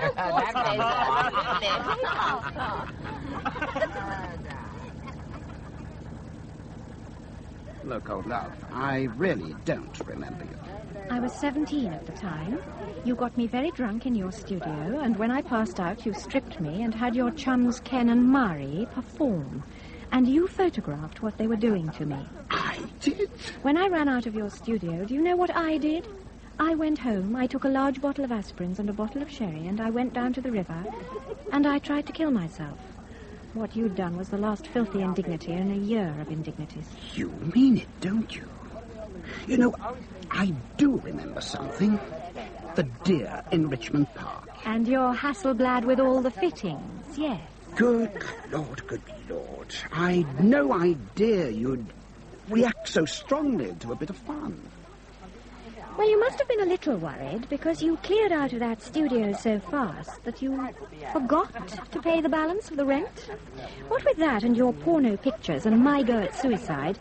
Look, old love, I really don't remember you. I was 17 at the time. You got me very drunk in your studio, and when I passed out, you stripped me and had your chums Ken and Mari perform. And you photographed what they were doing to me. I did? When I ran out of your studio, do you know what I did? I went home, I took a large bottle of aspirins and a bottle of sherry, and I went down to the river, and I tried to kill myself. What you'd done was the last filthy indignity in a year of indignities. You mean it, don't you? You know, I do remember something. The deer in Richmond Park. And your Hasselblad with all the fittings, yes. Good Lord, good Lord. I'd no idea you'd react so strongly to a bit of fun. Well, you must have been a little worried because you cleared out of that studio so fast that you forgot to pay the balance of the rent. What with that and your porno pictures and my go at suicide,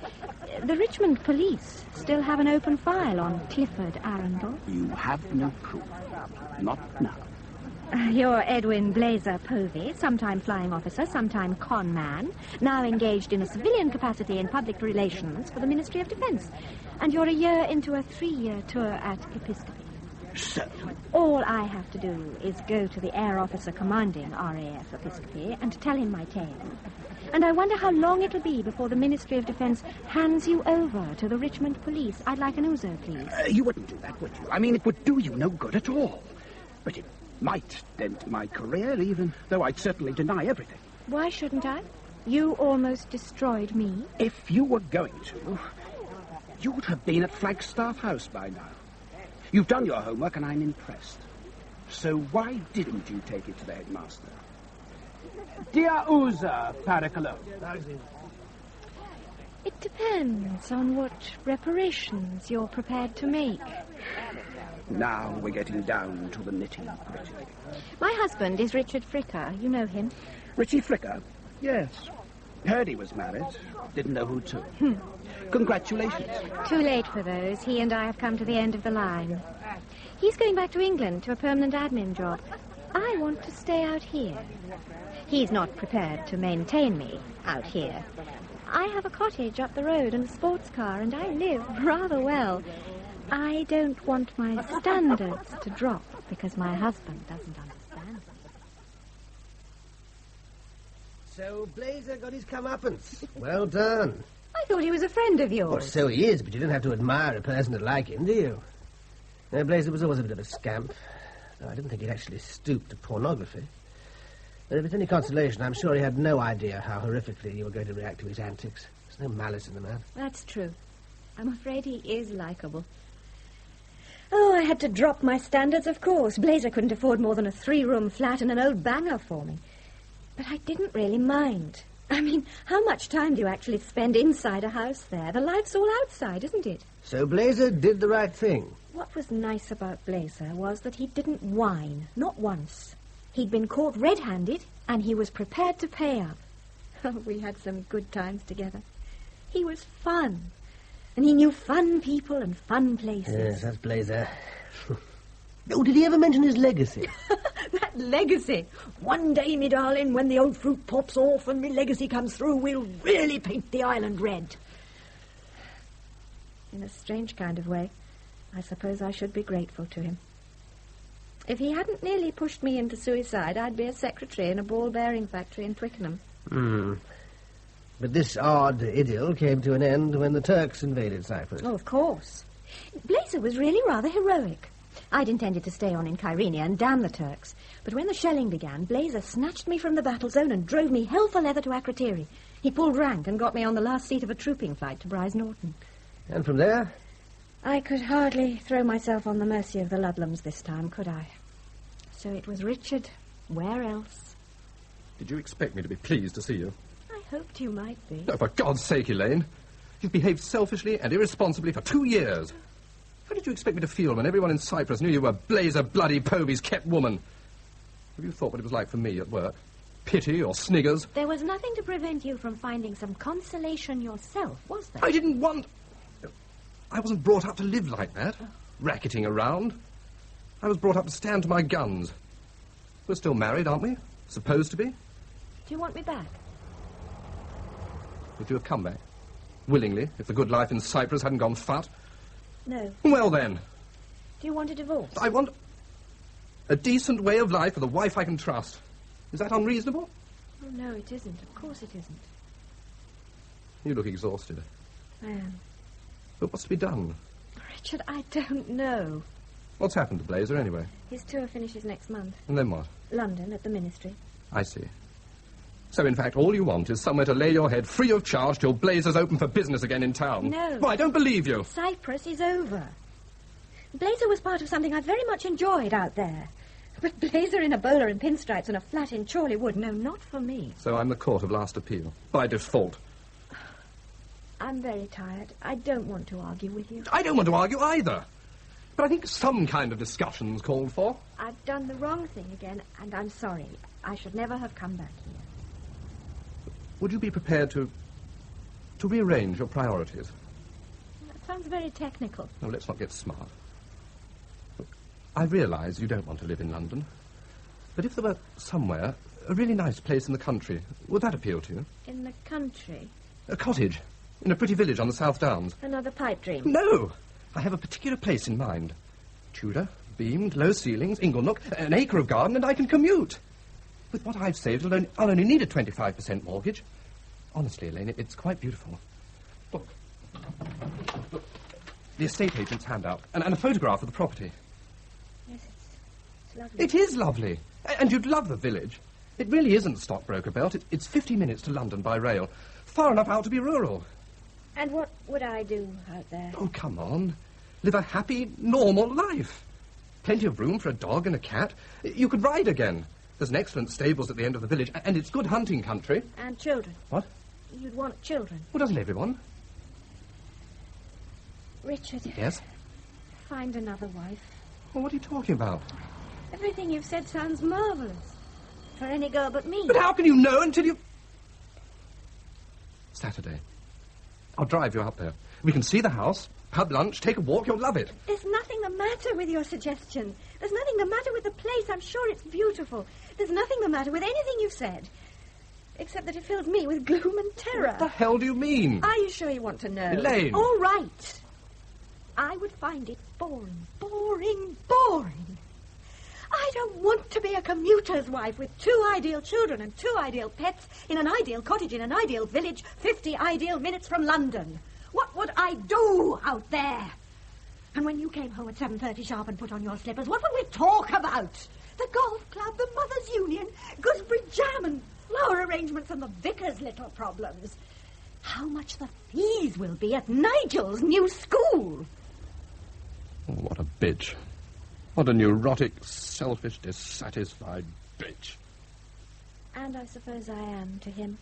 the Richmond police still have an open file on Clifford Arundel. You have no proof. Not now. You're Edwin Blazer Povey, sometime flying officer, sometime con man, now engaged in a civilian capacity in public relations for the Ministry of Defence. And you're a year into a 3-year tour at Episcopi. So? All I have to do is go to the air officer commanding RAF Episcopi and tell him my tale. And I wonder how long it'll be before the Ministry of Defence hands you over to the Richmond police. I'd like an ouzo, please. You wouldn't do that, would you? I mean, it would do you no good at all. But it might dent my career, even though I'd certainly deny everything. Why shouldn't I? You almost destroyed me. If you were going to, you would have been at Flagstaff House by now. You've done your homework, and I'm impressed. So why didn't you take it to the headmaster? Dear Uza, Paracalo. It depends on what reparations you're prepared to make. Now we're getting down to the nitty-gritty. My husband is Richard Fricker. You know him? Richie Fricker? Yes. Heard he was married. Didn't know who to. Congratulations. Too late for those. He and I have come to the end of the line. He's going back to England to a permanent admin job. I want to stay out here. He's not prepared to maintain me out here. I have a cottage up the road and a sports car, and I live rather well. I don't want my standards to drop because my husband doesn't understand. So Blazer got his comeuppance. Well done. I thought he was a friend of yours. Well, so he is, but you don't have to admire a person to like him, do you? Blazer was always a bit of a scamp. Though I didn't think he'd actually stoop to pornography. But if it's any consolation, I'm sure he had no idea how horrifically you were going to react to his antics. There's no malice in the man. That's true. I'm afraid he is likeable. Oh, I had to drop my standards, of course. Blazer couldn't afford more than a 3-room flat and an old banger for me. But I didn't really mind. I mean, how much time do you actually spend inside a house there? The life's all outside, isn't it? So Blazer did the right thing. What was nice about Blazer was that he didn't whine, not once. He'd been caught red-handed, and he was prepared to pay up. Oh, we had some good times together. He was fun. And he knew fun people and fun places. Yes, that's Blazer. Oh, did he ever mention his legacy? That legacy. One day, me darling, when the old fruit pops off and me legacy comes through, we'll really paint the island red. In a strange kind of way, I suppose I should be grateful to him. If he hadn't nearly pushed me into suicide, I'd be a secretary in a ball-bearing factory in Twickenham. But this odd idyll came to an end when the Turks invaded Cyprus. Oh, of course. Blazer was really rather heroic. I'd intended to stay on in Kyrenia and damn the Turks. But when the shelling began, Blazer snatched me from the battle zone and drove me hell for leather to Akrotiri. He pulled rank and got me on the last seat of a trooping flight to Bryce Norton. And from there? I could hardly throw myself on the mercy of the Ludlums this time, could I? So it was Richard. Where else? Did you expect me to be pleased to see you? I hoped you might be. No, for God's sake, Elaine. You've behaved selfishly and irresponsibly for 2 years. How did you expect me to feel when everyone in Cyprus knew you were Blazer bloody Poby's kept woman? Have you thought what it was like for me at work? Pity or sniggers? There was nothing to prevent you from finding some consolation yourself, was there? I didn't want... I wasn't brought up to live like that, racketing around. I was brought up to stand to my guns. We're still married, aren't we? Supposed to be? Do you want me back? Would you have come back? Willingly, if the good life in Cyprus hadn't gone fat? No. Well, then. Do you want a divorce? I want a decent way of life with a wife I can trust. Is that unreasonable? Oh, no, it isn't. Of course it isn't. You look exhausted. I am. But what's to be done? Richard, I don't know. What's happened to Blazer, anyway? His tour finishes next month. And then what? London, at the Ministry. I see. So, in fact, all you want is somewhere to lay your head free of charge till Blazer's open for business again in town. No. Well, I don't believe you. Cyprus is over. Blazer was part of something I very much enjoyed out there. But Blazer in a bowler and pinstripes and a flat in Chorley Wood, no, not for me. So I'm the court of last appeal, by default. I'm very tired. I don't want to argue with you. I don't want to argue either. But I think some kind of discussion's called for. I've done the wrong thing again, and I'm sorry. I should never have come back here. Would you be prepared to rearrange your priorities? That sounds very technical. No, let's not get smart. I realise you don't want to live in London. But if there were somewhere, a really nice place in the country, would that appeal to you? In the country? A cottage, in a pretty village on the South Downs. Another pipe dream? No! I have a particular place in mind. Tudor, beamed, low ceilings, inglenook, an acre of garden, and I can commute. With what I've saved, I'll only need a 25% mortgage. Honestly, Elaine, it's quite beautiful. Look. Look. The estate agent's handout, and a photograph of the property. Yes, it's lovely. It is lovely. And you'd love the village. It really isn't stockbroker belt. It's 50 minutes to London by rail. Far enough out to be rural. And what would I do out there? Oh, come on. Live a happy, normal life. Plenty of room for a dog and a cat. You could ride again. There's an excellent stables at the end of the village, and it's good hunting country. And children. What? You'd want children. Well, doesn't everyone? Richard. Yes? Find another wife. Well, what are you talking about? Everything you've said sounds marvellous. For any girl but me. But how can you know until you... Saturday. I'll drive you up there. We can see the house, pub lunch, take a walk. You'll love it. There's nothing the matter with your suggestion. There's nothing the matter with the place. I'm sure it's beautiful. There's nothing the matter with anything you've said. Except that it fills me with gloom and terror. What the hell do you mean? Are you sure you want to know? Elaine. All right. I would find it boring, boring, boring. I don't want to be a commuter's wife with 2 ideal children and 2 ideal pets in an ideal cottage in an ideal village 50 ideal minutes from London. What would I do out there? And when you came home at 7:30 sharp and put on your slippers, what would we talk about? The golf club, the Mothers' Union, gooseberry jam and flower arrangements and the vicar's little problems. How much the fees will be at Nigel's new school. Oh, what a bitch. What a neurotic, selfish, dissatisfied bitch. And I suppose I am to him.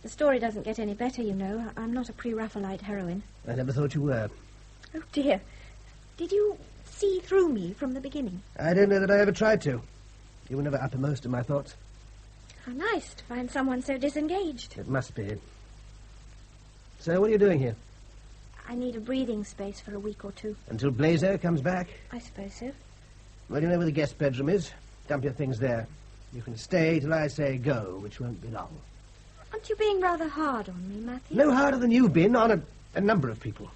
The story doesn't get any better, you know. I'm not a pre-Raphaelite heroine. I never thought you were. Oh, dear. Did you see through me from the beginning? I don't know that I ever tried to. You were never uppermost in my thoughts. How nice to find someone so disengaged. It must be. So what are you doing here? I need a breathing space for a week or 2. Until Blazer comes back? I suppose so. Well, you know where the guest bedroom is. Dump your things there. You can stay till I say go, which won't be long. Aren't you being rather hard on me, Matthew? No harder than you've been on a number of people.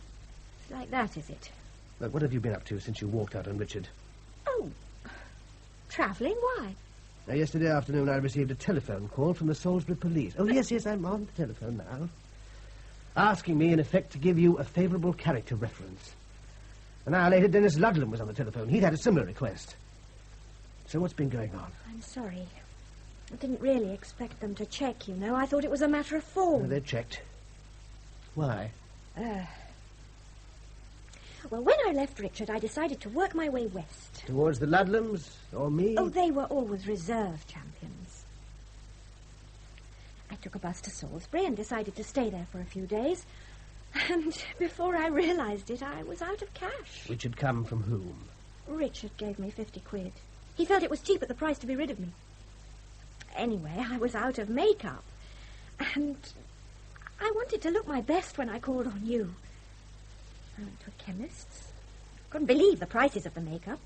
It's like that, is it? Look, what have you been up to since you walked out on Richard? Oh, travelling? Why? Now, yesterday afternoon I received a telephone call from the Salisbury police. Oh, yes, I'm on the telephone now. Asking me, in effect, to give you a favourable character reference. An hour later, Dennis Ludlam was on the telephone. He'd had a similar request. So what's been going on? I'm sorry. I didn't really expect them to check, you know. I thought it was a matter of form. No, they checked. Why? Well, when I left Richard, I decided to work my way west. Towards the Ludlums, or me? Oh, they were always reserve champions. I took a bus to Salisbury and decided to stay there for a few days. And before I realised it, I was out of cash. Which had come from whom? Richard gave me 50 quid. He felt it was cheap at the price to be rid of me. Anyway, I was out of makeup. And I wanted to look my best when I called on you. I went to a chemist's. Couldn't believe the prices of the makeup.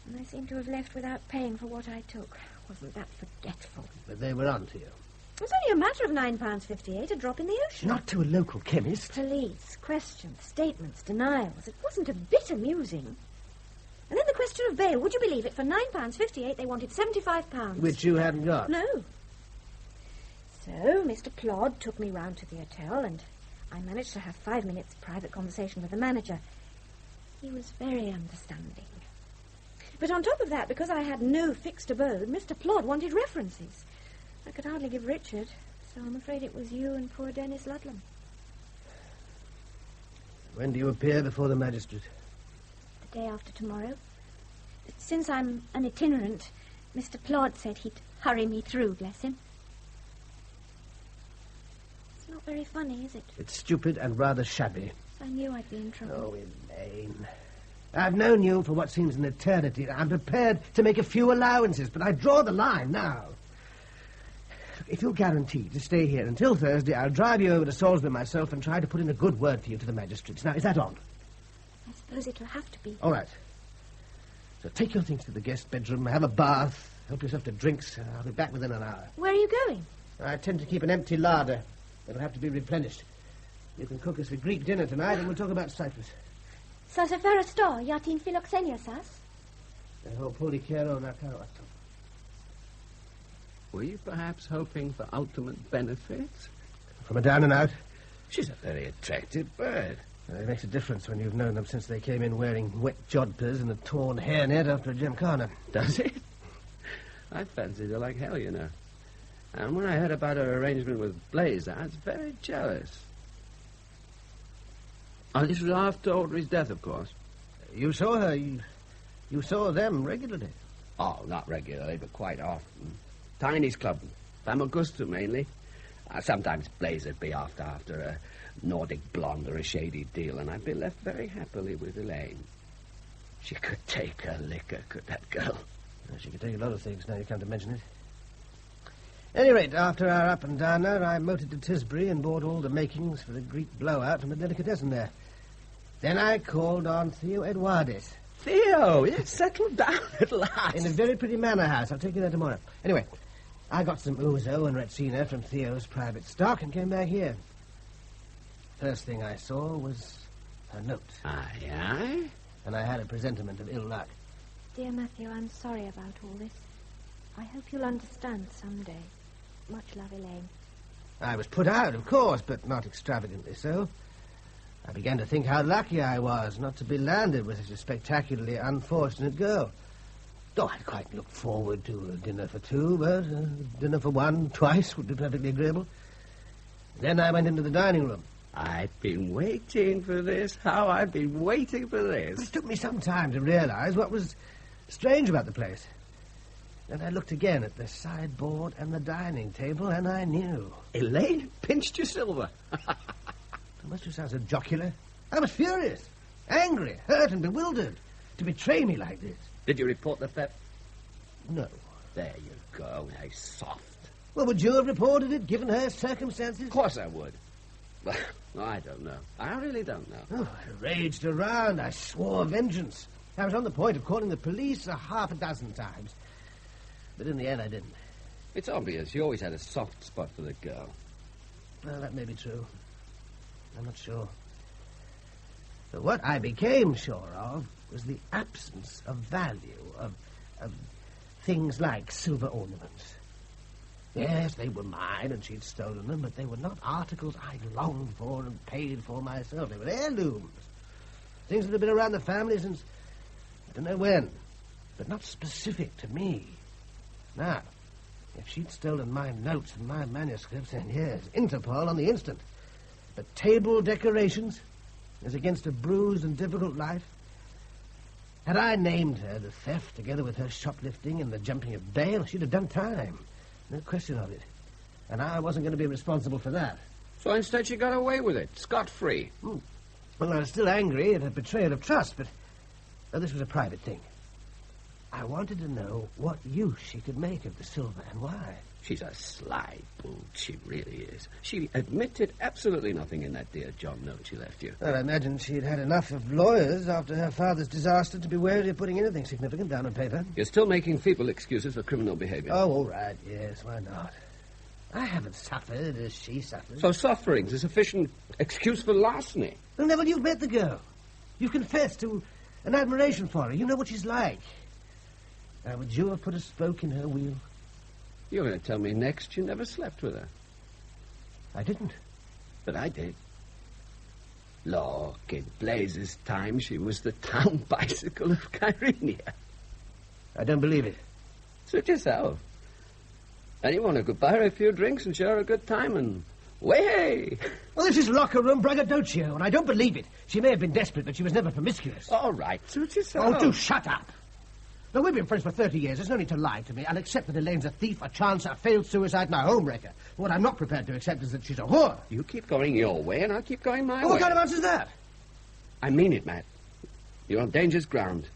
And I seem to have left without paying for what I took. Wasn't that forgetful? But they were on to you. It was only a matter of £9.58, a drop in the ocean. Not to a local chemist. Police, questions, statements, denials. It wasn't a bit amusing. And then the question of bail. Would you believe it? For £9.58, they wanted £75. Which you hadn't got? No. So Mr. Plod took me round to the hotel, and I managed to have 5 minutes private conversation with the manager. He was very understanding. But on top of that, because I had no fixed abode, Mr. Plod wanted references. I could hardly give Richard, so I'm afraid it was you and poor Dennis Ludlam. When do you appear before the magistrate? The day after tomorrow. Since I'm an itinerant, Mr. Plod said he'd hurry me through, bless him. It's not very funny, is it? It's stupid and rather shabby. I knew I'd be in trouble. Oh, Elaine. I've known you for what seems an eternity. I'm prepared to make a few allowances, but I draw the line now. If you'll guarantee to stay here until Thursday, I'll drive you over to Salisbury myself and try to put in a good word for you to the magistrates. Now, is that on? I suppose it'll have to be. All right. So take your things to the guest bedroom, have a bath, help yourself to drinks, and I'll be back within an hour. Where are you going? I tend to keep an empty larder. It'll have to be replenished. You can cook us a Greek dinner tonight, and we'll talk about Cyprus. Θα σε φέρω στο για την φιλοξενία σας. Έχω πολύ καιρό να κάνω αυτό. Were you perhaps hoping for ultimate benefits? From a down and out? She's a very attractive bird. It makes a difference when you've known them since they came in wearing wet jodhpurs and a torn hairnet after a gymkhana. Does it? I fancied her like hell, you know. And when I heard about her arrangement with Blaze, I was very jealous. Oh, this was after Audrey's death, of course. You saw her. You saw them regularly. Oh, not regularly, but quite often. Tiny's club. Famagusta, mainly. Sometimes Blaze would be after a Nordic blonde or a shady deal, and I'd be left very happily with Elaine. She could take her liquor, could that girl? Well, she could take a lot of things, now you come to mention it. At any rate, after our up and downer, I motored to Tisbury and bought all the makings for the Greek blowout from a delicatessen there. Then I called on Theo Edwardis. Theo, you've settled down at last. In a very pretty manor house. I'll take you there tomorrow. Anyway, I got some ouzo and retsina from Theo's private stock and came back here. First thing I saw was her note. Aye, aye? And I had a presentiment of ill luck. Dear Matthew, I'm sorry about all this. I hope you'll understand someday. Much love, Elaine. I was put out, of course, but not extravagantly so. I began to think how lucky I was not to be landed with such a spectacularly unfortunate girl. Oh, I'd quite looked forward to a dinner for two, but a dinner for one twice would be perfectly agreeable. Then I went into the dining room. I've been waiting for this. How I've been waiting for this. It took me some time to realize what was strange about the place. Then I looked again at the sideboard and the dining table, and I knew. Elaine pinched your silver. It must have sounded so jocular. I was furious, angry, hurt, and bewildered to betray me like this. Did you report the theft? No. There you go. How soft. Well, would you have reported it, given her circumstances? Of course I would. Well, I don't know. I really don't know. Oh, I raged around. I swore vengeance. I was on the point of calling the police half a dozen times. But in the end, I didn't. It's obvious. You always had a soft spot for the girl. Well, that may be true. I'm not sure. But what I became sure of was the absence of value, of things like silver ornaments. Yes, they were mine, and she'd stolen them, but they were not articles I'd longed for and paid for myself. They were heirlooms. Things that had been around the family since I don't know when, but not specific to me. Now, if she'd stolen my notes and my manuscripts, then yes, Interpol on the instant. But table decorations, as against a bruised and difficult life. Had I named her the theft, together with her shoplifting and the jumping of bail, she'd have done time. No question of it. And I wasn't going to be responsible for that. So instead she got away with it, scot-free. Well, I was still angry at her betrayal of trust, but this was a private thing. I wanted to know what use she could make of the silver and why. She's a sly bull, she really is. She admitted absolutely nothing in that dear John note she left you. Well, I imagine she'd had enough of lawyers after her father's disaster to be wary of putting anything significant down on paper. You're still making feeble excuses for criminal behavior. Oh, all right, yes, why not? I haven't suffered as she suffered. So suffering's a sufficient excuse for larceny. Well, Neville, you've met the girl. You've confessed to an admiration for her. You know what she's like. Now, would you have put a spoke in her wheel? You're going to tell me next you never slept with her. I didn't. But I did. Look, in Blaze's time, she was the town bicycle of Kyrenia. I don't believe it. Suit yourself. Anyone who could buy her a few drinks and show her a good time and... way! Well, this is locker room braggadocio, and I don't believe it. She may have been desperate, but she was never promiscuous. All right, suit yourself. Oh, do shut up. Now, we've been friends for 30 years. There's no need to lie to me. I'll accept that Elaine's a thief, a chancer, a failed suicide, and a homewrecker. What I'm not prepared to accept is that she's a whore. You keep going your way, and I'll keep going my way. What kind of answer is that? I mean it, Matt. You're on dangerous ground.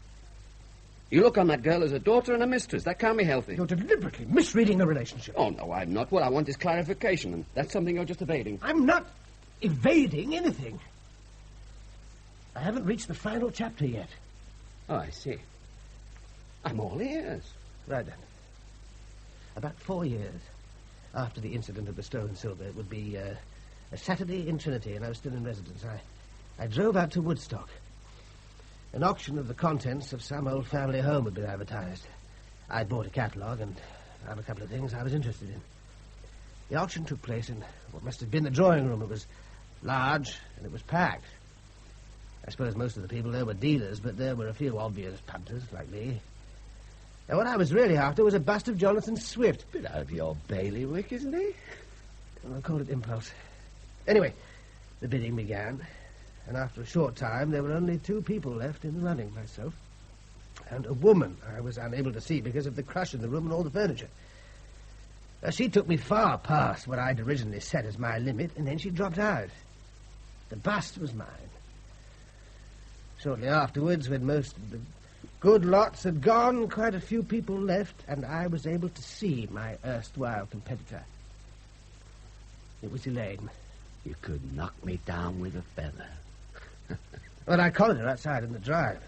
You look on that girl as a daughter and a mistress. That can't be healthy. You're deliberately misreading the relationship. Oh, no, I'm not. What I want is clarification, and that's something you're just evading. I'm not evading anything. I haven't reached the final chapter yet. Oh, I see. I'm all ears. Right then. About 4 years after the incident of the stolen silver, it would be a Saturday in Trinity, and I was still in residence. I drove out to Woodstock. An auction of the contents of some old family home had been advertised. I'd bought a catalogue and found a couple of things I was interested in. The auction took place in what must have been the drawing room. It was large and it was packed. I suppose most of the people there were dealers, but there were a few obvious punters like me. And what I was really after was a bust of Jonathan Swift. Bit out of your bailiwick, isn't he? I'll call it impulse. Anyway, the bidding began, and after a short time there were only 2 people left in the running, myself and a woman I was unable to see because of the crush in the room and all the furniture. She took me far past what I'd originally set as my limit, and then she dropped out. The bust was mine. Shortly afterwards, when most of the good lots had gone, quite a few people left, and I was able to see my erstwhile competitor. It was Elaine. You could knock me down with a feather. Well, I collared her outside in the drive.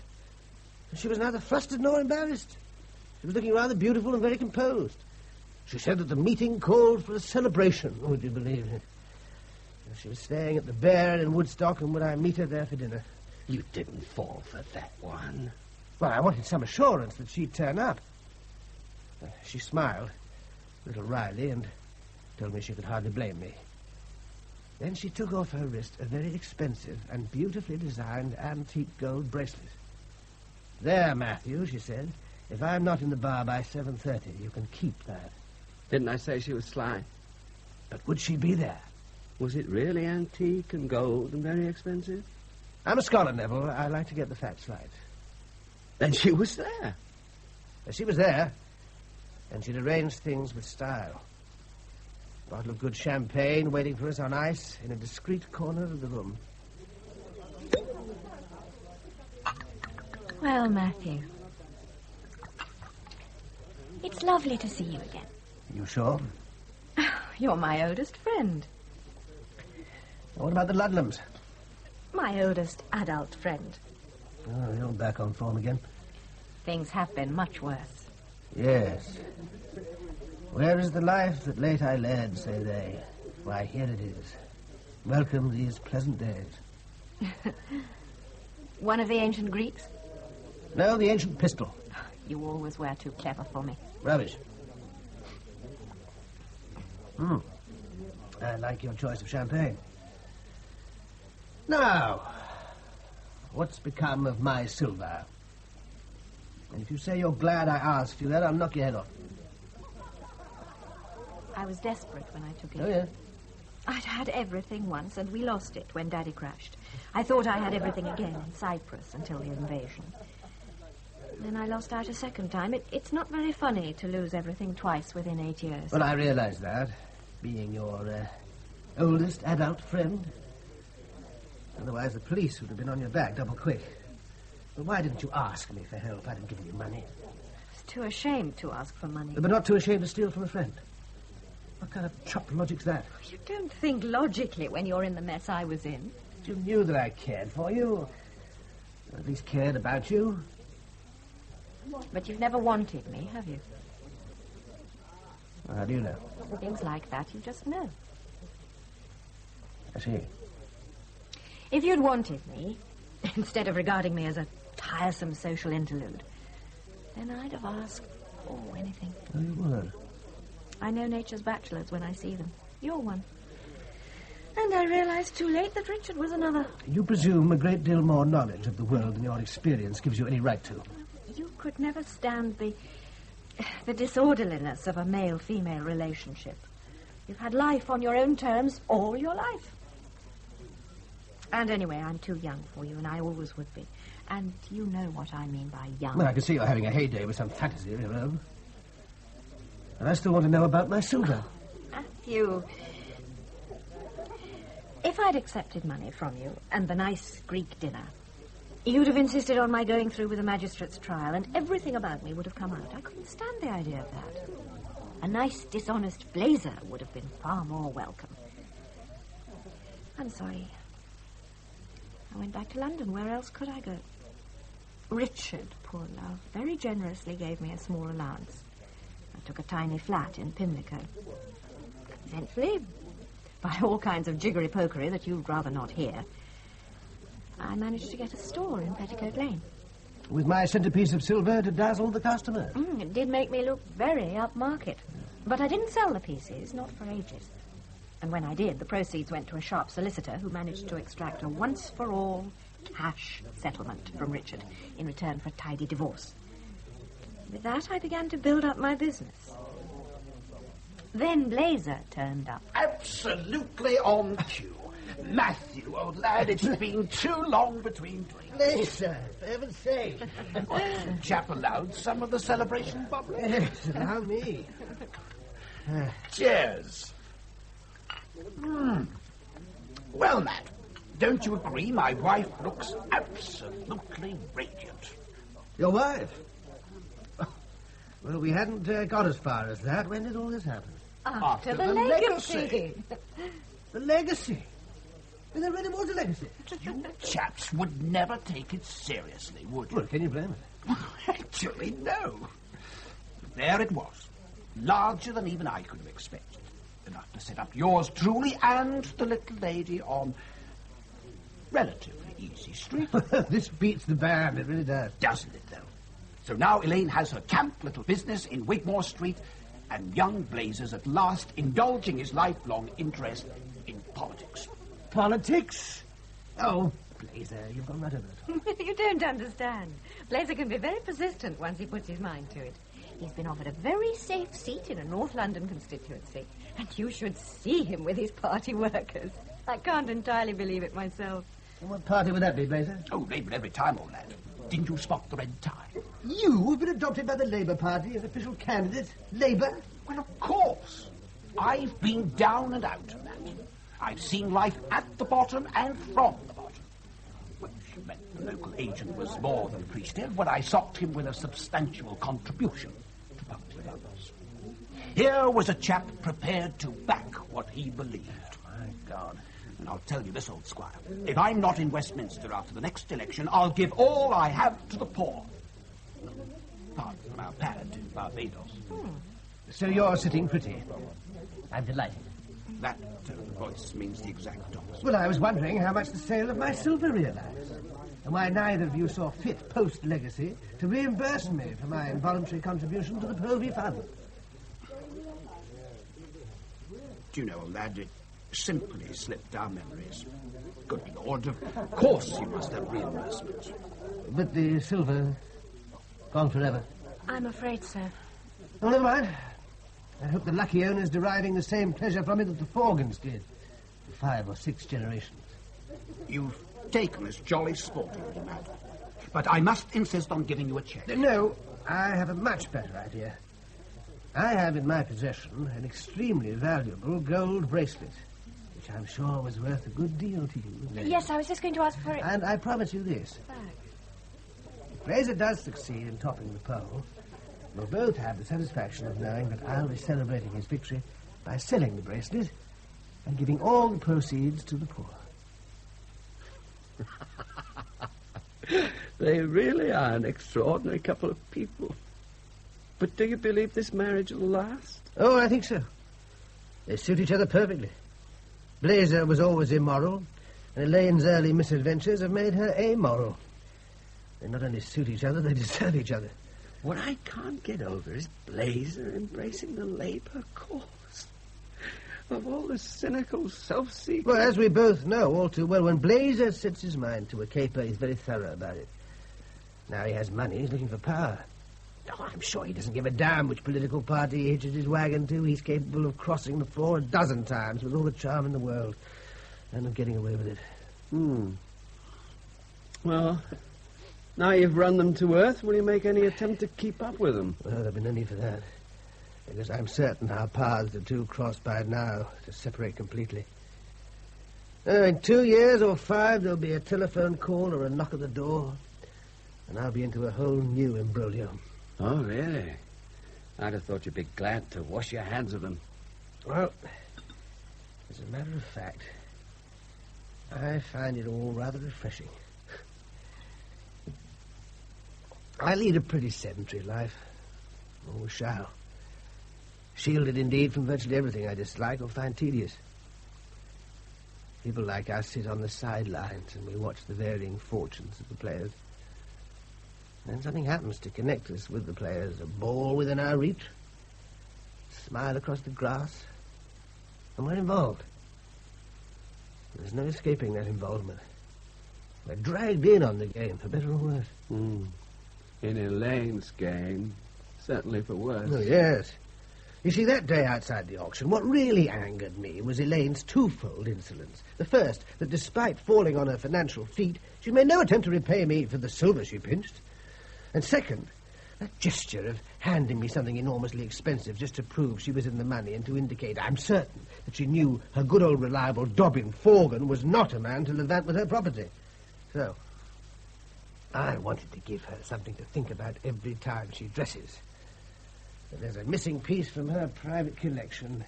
She was neither flustered nor embarrassed. She was looking rather beautiful and very composed. She said that the meeting called for a celebration, would you believe it? She was staying at the Bear in Woodstock, and would I meet her there for dinner? You didn't fall for that one. Well, I wanted some assurance that she'd turn up. She smiled, a little wryly, and told me she could hardly blame me. Then she took off her wrist a very expensive and beautifully designed antique gold bracelet. There, Matthew, she said. If I'm not in the bar by 7:30, you can keep that. Didn't I say she was sly? But would she be there? Was it really antique and gold and very expensive? I'm a scholar, Neville. I like to get the facts right. Then she was there. She was there, and she'd arranged things with style. A bottle of good champagne waiting for us on ice in a discreet corner of the room. Well, Matthew, it's lovely to see you again. You sure? You're my oldest friend. What about the Ludlums? My oldest adult friend. Oh, you're back on form again. Things have been much worse. Yes. Where is the life that late I led, say they? Why, here it is. Welcome these pleasant days. One of the ancient Greeks? No, the ancient pistol. You always were too clever for me. Rubbish. I like your choice of champagne. Now, what's become of my silver? And if you say you're glad I asked you that, I'll knock your head off. I was desperate when I took it. Oh, yeah. I'd had everything once, and we lost it when Daddy crashed. I thought I had everything again in Cyprus until the invasion. Then I lost out a second time. It's not very funny to lose everything twice within 8 years. Well, I realise that, being your oldest adult friend. Otherwise, the police would have been on your back double quick. But why didn't you ask me for help? I'd have given you money. I was too ashamed to ask for money. But not too ashamed to steal from a friend. What kind of chopped logic's that? You don't think logically when you're in the mess I was in. You knew that I cared for you. Or at least cared about you. But you've never wanted me, have you? Well, how do you know? Things like that, you just know. I see. If you'd wanted me, instead of regarding me as a tiresome social interlude, then I'd have asked, anything. Oh, you would? I know nature's bachelors when I see them. You're one. And I realized too late that Richard was another. You presume a great deal more knowledge of the world than your experience gives you any right to. You could never stand the disorderliness of a male-female relationship. You've had life on your own terms all your life. And anyway, I'm too young for you, and I always would be. And you know what I mean by young. Well, I can see you're having a heyday with some fantasy of your own. And I still want to know about my silver. Matthew, if I'd accepted money from you and the nice Greek dinner, you'd have insisted on my going through with a magistrate's trial, and everything about me would have come out. I couldn't stand the idea of that. A nice, dishonest blazer would have been far more welcome. I'm sorry. I went back to London. Where else could I go? Richard, poor love, very generously gave me a small allowance. I took a tiny flat in Pimlico. Eventually, by all kinds of jiggery-pokery that you'd rather not hear, I managed to get a store in Petticoat Lane. With my centrepiece of silver to dazzle the customer. It did make me look very upmarket. But I didn't sell the pieces, not for ages. And when I did, the proceeds went to a sharp solicitor who managed to extract a once-for-all cash settlement from Richard in return for a tidy divorce. With that, I began to build up my business. Then Blazer turned up. Absolutely on cue. Matthew, old lad, it's been too long between drinks. Blazer, for heaven's sake. The chap allowed some of the celebration bubbling. Yes, allow me. Cheers. Well, Matt, don't you agree my wife looks absolutely radiant? Your wife? Well, we hadn't got as far as that. When did all this happen? After the legacy. The legacy? Well, there really was a legacy. You chaps would never take it seriously, would you? Well, can you blame it? Actually, no. There it was. Larger than even I could have expected. Enough to set up yours truly and the little lady on relatively easy street. This beats the band, it really does. Doesn't it, though? So now Elaine has her camp little business in Wigmore Street, and young Blazer's at last indulging his lifelong interest in politics. Politics? Oh, Blazer, you've gone right over the top. You don't understand. Blazer can be very persistent once he puts his mind to it. He's been offered a very safe seat in a North London constituency, and you should see him with his party workers. I can't entirely believe it myself. And what party would that be, Blazer? Oh, Labour every time, old lad. Didn't you spot the red tie? You have been adopted by the Labour Party as official candidate? Labour? Well, of course. I've been down and out of that. I've seen life at the bottom and from the bottom. Which meant the local agent was more than appreciative when I socked him with a substantial contribution to public others. Here was a chap prepared to back what he believed. My God. And I'll tell you this, old squire. If I'm not in Westminster after the next election, I'll give all I have to the poor. Apart from our pad in Barbados. So you're sitting pretty. I'm delighted. That tone of voice means the exact opposite. Well, I was wondering how much the sale of my silver realized, and why neither of you saw fit post-legacy to reimburse me for my involuntary contribution to the Povey Fund. Do you know, lad, it simply slipped our memories. Good Lord, of course you must have reimbursement. But the silver, gone forever. I'm afraid so. Well, never mind. I hope the lucky owner's deriving the same pleasure from it that the Forgans did. 5 or 6 generations. You've taken this jolly sporting little matter. But I must insist on giving you a check. No, I have a much better idea. I have in my possession an extremely valuable gold bracelet, which I'm sure was worth a good deal to you. Yes, I was just going to ask for it. And I promise you this. If Blazer does succeed in topping the poll, we'll both have the satisfaction of knowing that I'll be celebrating his victory by selling the bracelet and giving all the proceeds to the poor. They really are an extraordinary couple of people. But do you believe this marriage will last? Oh, I think so. They suit each other perfectly. Blazer was always immoral, and Elaine's early misadventures have made her amoral. They not only suit each other, they deserve each other. What I can't get over is Blazer embracing the Labour cause. Of all the cynical, self-seeking... Well, as we both know all too well, when Blazer sets his mind to a caper, he's very thorough about it. Now he has money, he's looking for power. Oh, I'm sure he doesn't give a damn which political party he hitches his wagon to. He's capable of crossing the floor a dozen times with all the charm in the world and of getting away with it. Well, now you've run them to earth, will you make any attempt to keep up with them? Well, there'll be no need for that, because I'm certain our paths are too crossed by now to separate completely. In 2 years or 5, there'll be a telephone call or a knock at the door, and I'll be into a whole new imbroglio. Oh, really? I'd have thought you'd be glad to wash your hands of them. Well, as a matter of fact, I find it all rather refreshing. I lead a pretty sedentary life. Always shall. Shielded, indeed, from virtually everything I dislike or find tedious. People like us sit on the sidelines and we watch the varying fortunes of the players. Then something happens to connect us with the players. A ball within our reach, a smile across the grass, and we're involved. There's no escaping that involvement. We're dragged in on the game, for better or worse. In Elaine's game, certainly for worse. Oh, yes. You see, that day outside the auction, what really angered me was Elaine's twofold insolence. The first, that despite falling on her financial feet, she made no attempt to repay me for the silver she pinched. And second, that gesture of handing me something enormously expensive just to prove she was in the money and to indicate, I'm certain, that she knew her good old reliable Dobbin Forgan was not a man to levant with her property. So, I wanted to give her something to think about every time she dresses. But there's a missing piece from her private collection.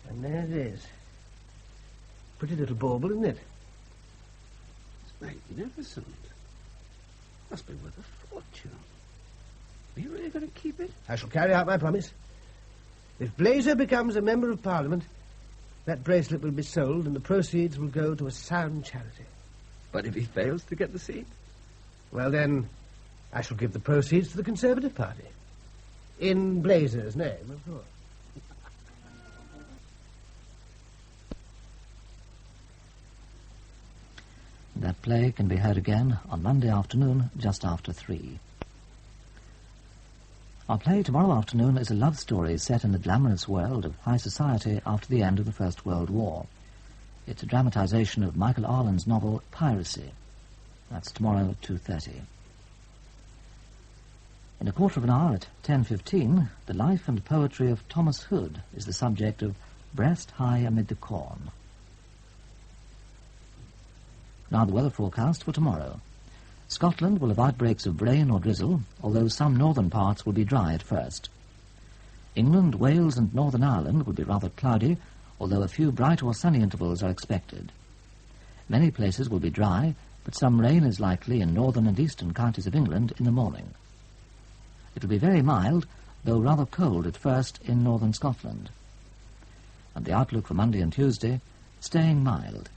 And there it is. Pretty little bauble, isn't it? It's magnificent. Must be worth a fortune. Are you really going to keep it? I shall carry out my promise. If Blazer becomes a member of Parliament, that bracelet will be sold and the proceeds will go to a sound charity. But if he fails to get the seat? Well, then, I shall give the proceeds to the Conservative Party. In Blazer's name, of course. That play can be heard again on Monday afternoon, just after 3. Our play tomorrow afternoon is a love story set in the glamorous world of high society after the end of the First World War. It's a dramatisation of Michael Arlen's novel Piracy. That's tomorrow at 2:30. In a quarter of an hour at 10:15, the life and poetry of Thomas Hood is the subject of Breast High Amid the Corn. Now the weather forecast for tomorrow. Scotland will have outbreaks of rain or drizzle, although some northern parts will be dry at first. England, Wales and Northern Ireland will be rather cloudy, although a few bright or sunny intervals are expected. Many places will be dry, but some rain is likely in northern and eastern counties of England in the morning. It will be very mild, though rather cold at first in northern Scotland. And the outlook for Monday and Tuesday, staying mild.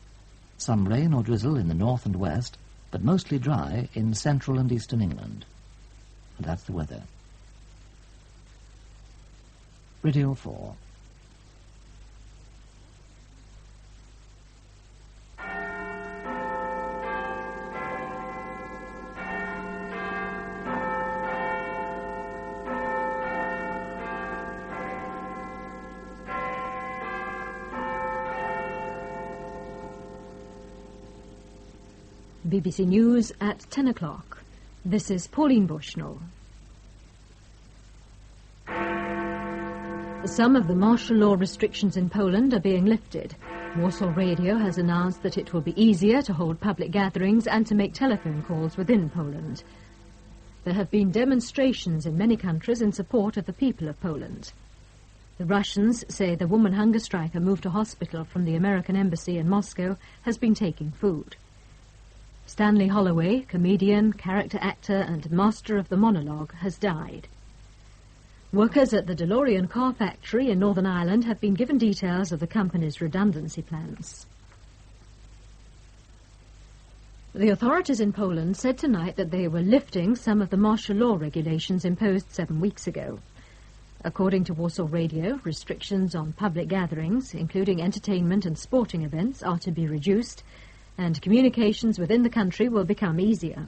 Some rain or drizzle in the north and west, but mostly dry in central and eastern England. And that's the weather. Radio 4. BBC News at 10 o'clock. This is Pauline Bushnell. Some of the martial law restrictions in Poland are being lifted. Warsaw Radio has announced that it will be easier to hold public gatherings and to make telephone calls within Poland. There have been demonstrations in many countries in support of the people of Poland. The Russians say the woman hunger striker moved to hospital from the American embassy in Moscow has been taking food. Stanley Holloway, comedian, character actor and master of the monologue, has died. Workers at the DeLorean car factory in Northern Ireland have been given details of the company's redundancy plans. The authorities in Poland said tonight that they were lifting some of the martial law regulations imposed 7 weeks ago. According to Warsaw Radio, restrictions on public gatherings, including entertainment and sporting events, are to be reduced, and communications within the country will become easier.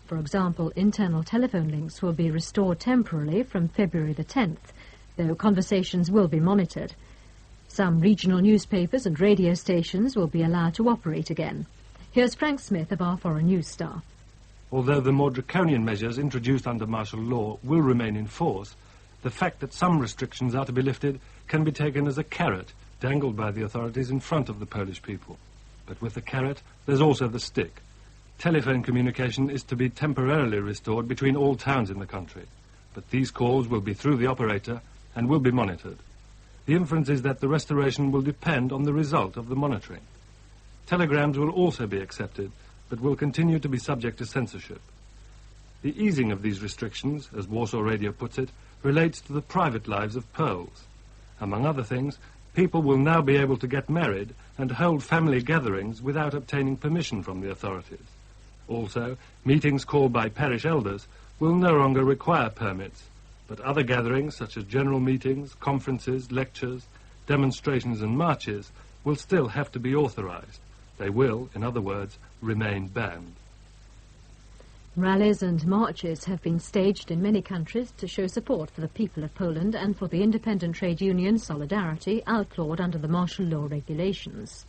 For example, internal telephone links will be restored temporarily from February the 10th, though conversations will be monitored. Some regional newspapers and radio stations will be allowed to operate again. Here's Frank Smith of our Foreign News staff. Although the more draconian measures introduced under martial law will remain in force, the fact that some restrictions are to be lifted can be taken as a carrot dangled by the authorities in front of the Polish people. But with the carrot, there's also the stick. Telephone communication is to be temporarily restored between all towns in the country, but these calls will be through the operator and will be monitored. The inference is that the restoration will depend on the result of the monitoring. Telegrams will also be accepted, but will continue to be subject to censorship. The easing of these restrictions, as Warsaw Radio puts it, relates to the private lives of Poles. Among other things, people will now be able to get married and hold family gatherings without obtaining permission from the authorities. Also, meetings called by parish elders will no longer require permits, but other gatherings such as general meetings, conferences, lectures, demonstrations and marches will still have to be authorized. They will, in other words, remain banned. Rallies and marches have been staged in many countries to show support for the people of Poland and for the independent trade union Solidarity, outlawed under the martial law regulations.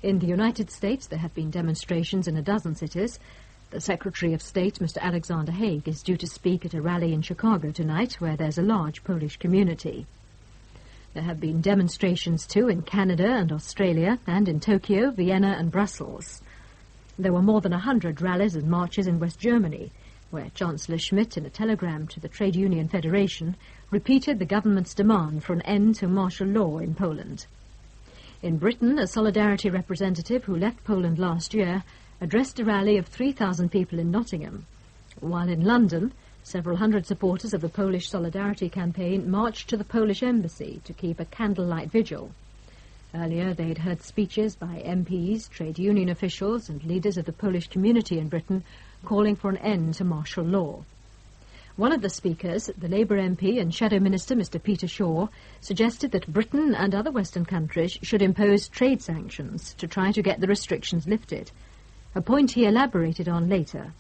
In the United States, there have been demonstrations in a dozen cities. The Secretary of State, Mr. Alexander Haig, is due to speak at a rally in Chicago tonight, where there's a large Polish community. There have been demonstrations, too, in Canada and Australia, and in Tokyo, Vienna and Brussels. There were more than 100 rallies and marches in West Germany, where Chancellor Schmidt, in a telegram to the Trade Union Federation, repeated the government's demand for an end to martial law in Poland. In Britain, a Solidarity representative who left Poland last year addressed a rally of 3,000 people in Nottingham, while in London, several hundred supporters of the Polish Solidarity campaign marched to the Polish embassy to keep a candlelight vigil. Earlier, they'd heard speeches by MPs, trade union officials and leaders of the Polish community in Britain calling for an end to martial law. One of the speakers, the Labour MP and Shadow Minister Mr. Peter Shaw, suggested that Britain and other Western countries should impose trade sanctions to try to get the restrictions lifted, a point he elaborated on later.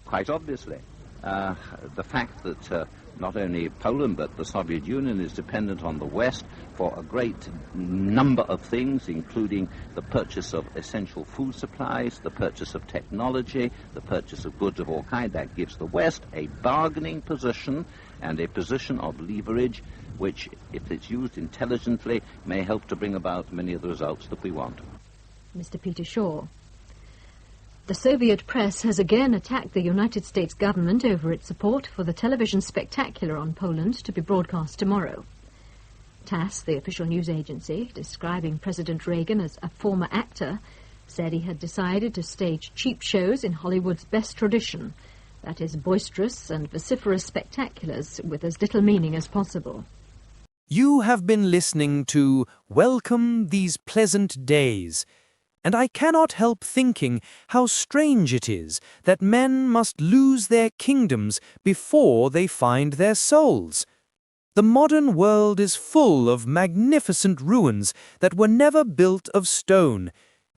Quite obviously, the fact that not only Poland but the Soviet Union is dependent on the West for a great number of things, including the purchase of essential food supplies, the purchase of technology, the purchase of goods of all kinds. That gives the West a bargaining position and a position of leverage which, if it's used intelligently, may help to bring about many of the results that we want. Mr. Peter Shaw. The Soviet press has again attacked the United States government over its support for the television spectacular on Poland to be broadcast tomorrow. TASS, the official news agency, describing President Reagan as a former actor, said he had decided to stage cheap shows in Hollywood's best tradition, that is, boisterous and vociferous spectaculars with as little meaning as possible. You have been listening to Welcome These Pleasant Days, and I cannot help thinking how strange it is that men must lose their kingdoms before they find their souls. The modern world is full of magnificent ruins that were never built of stone,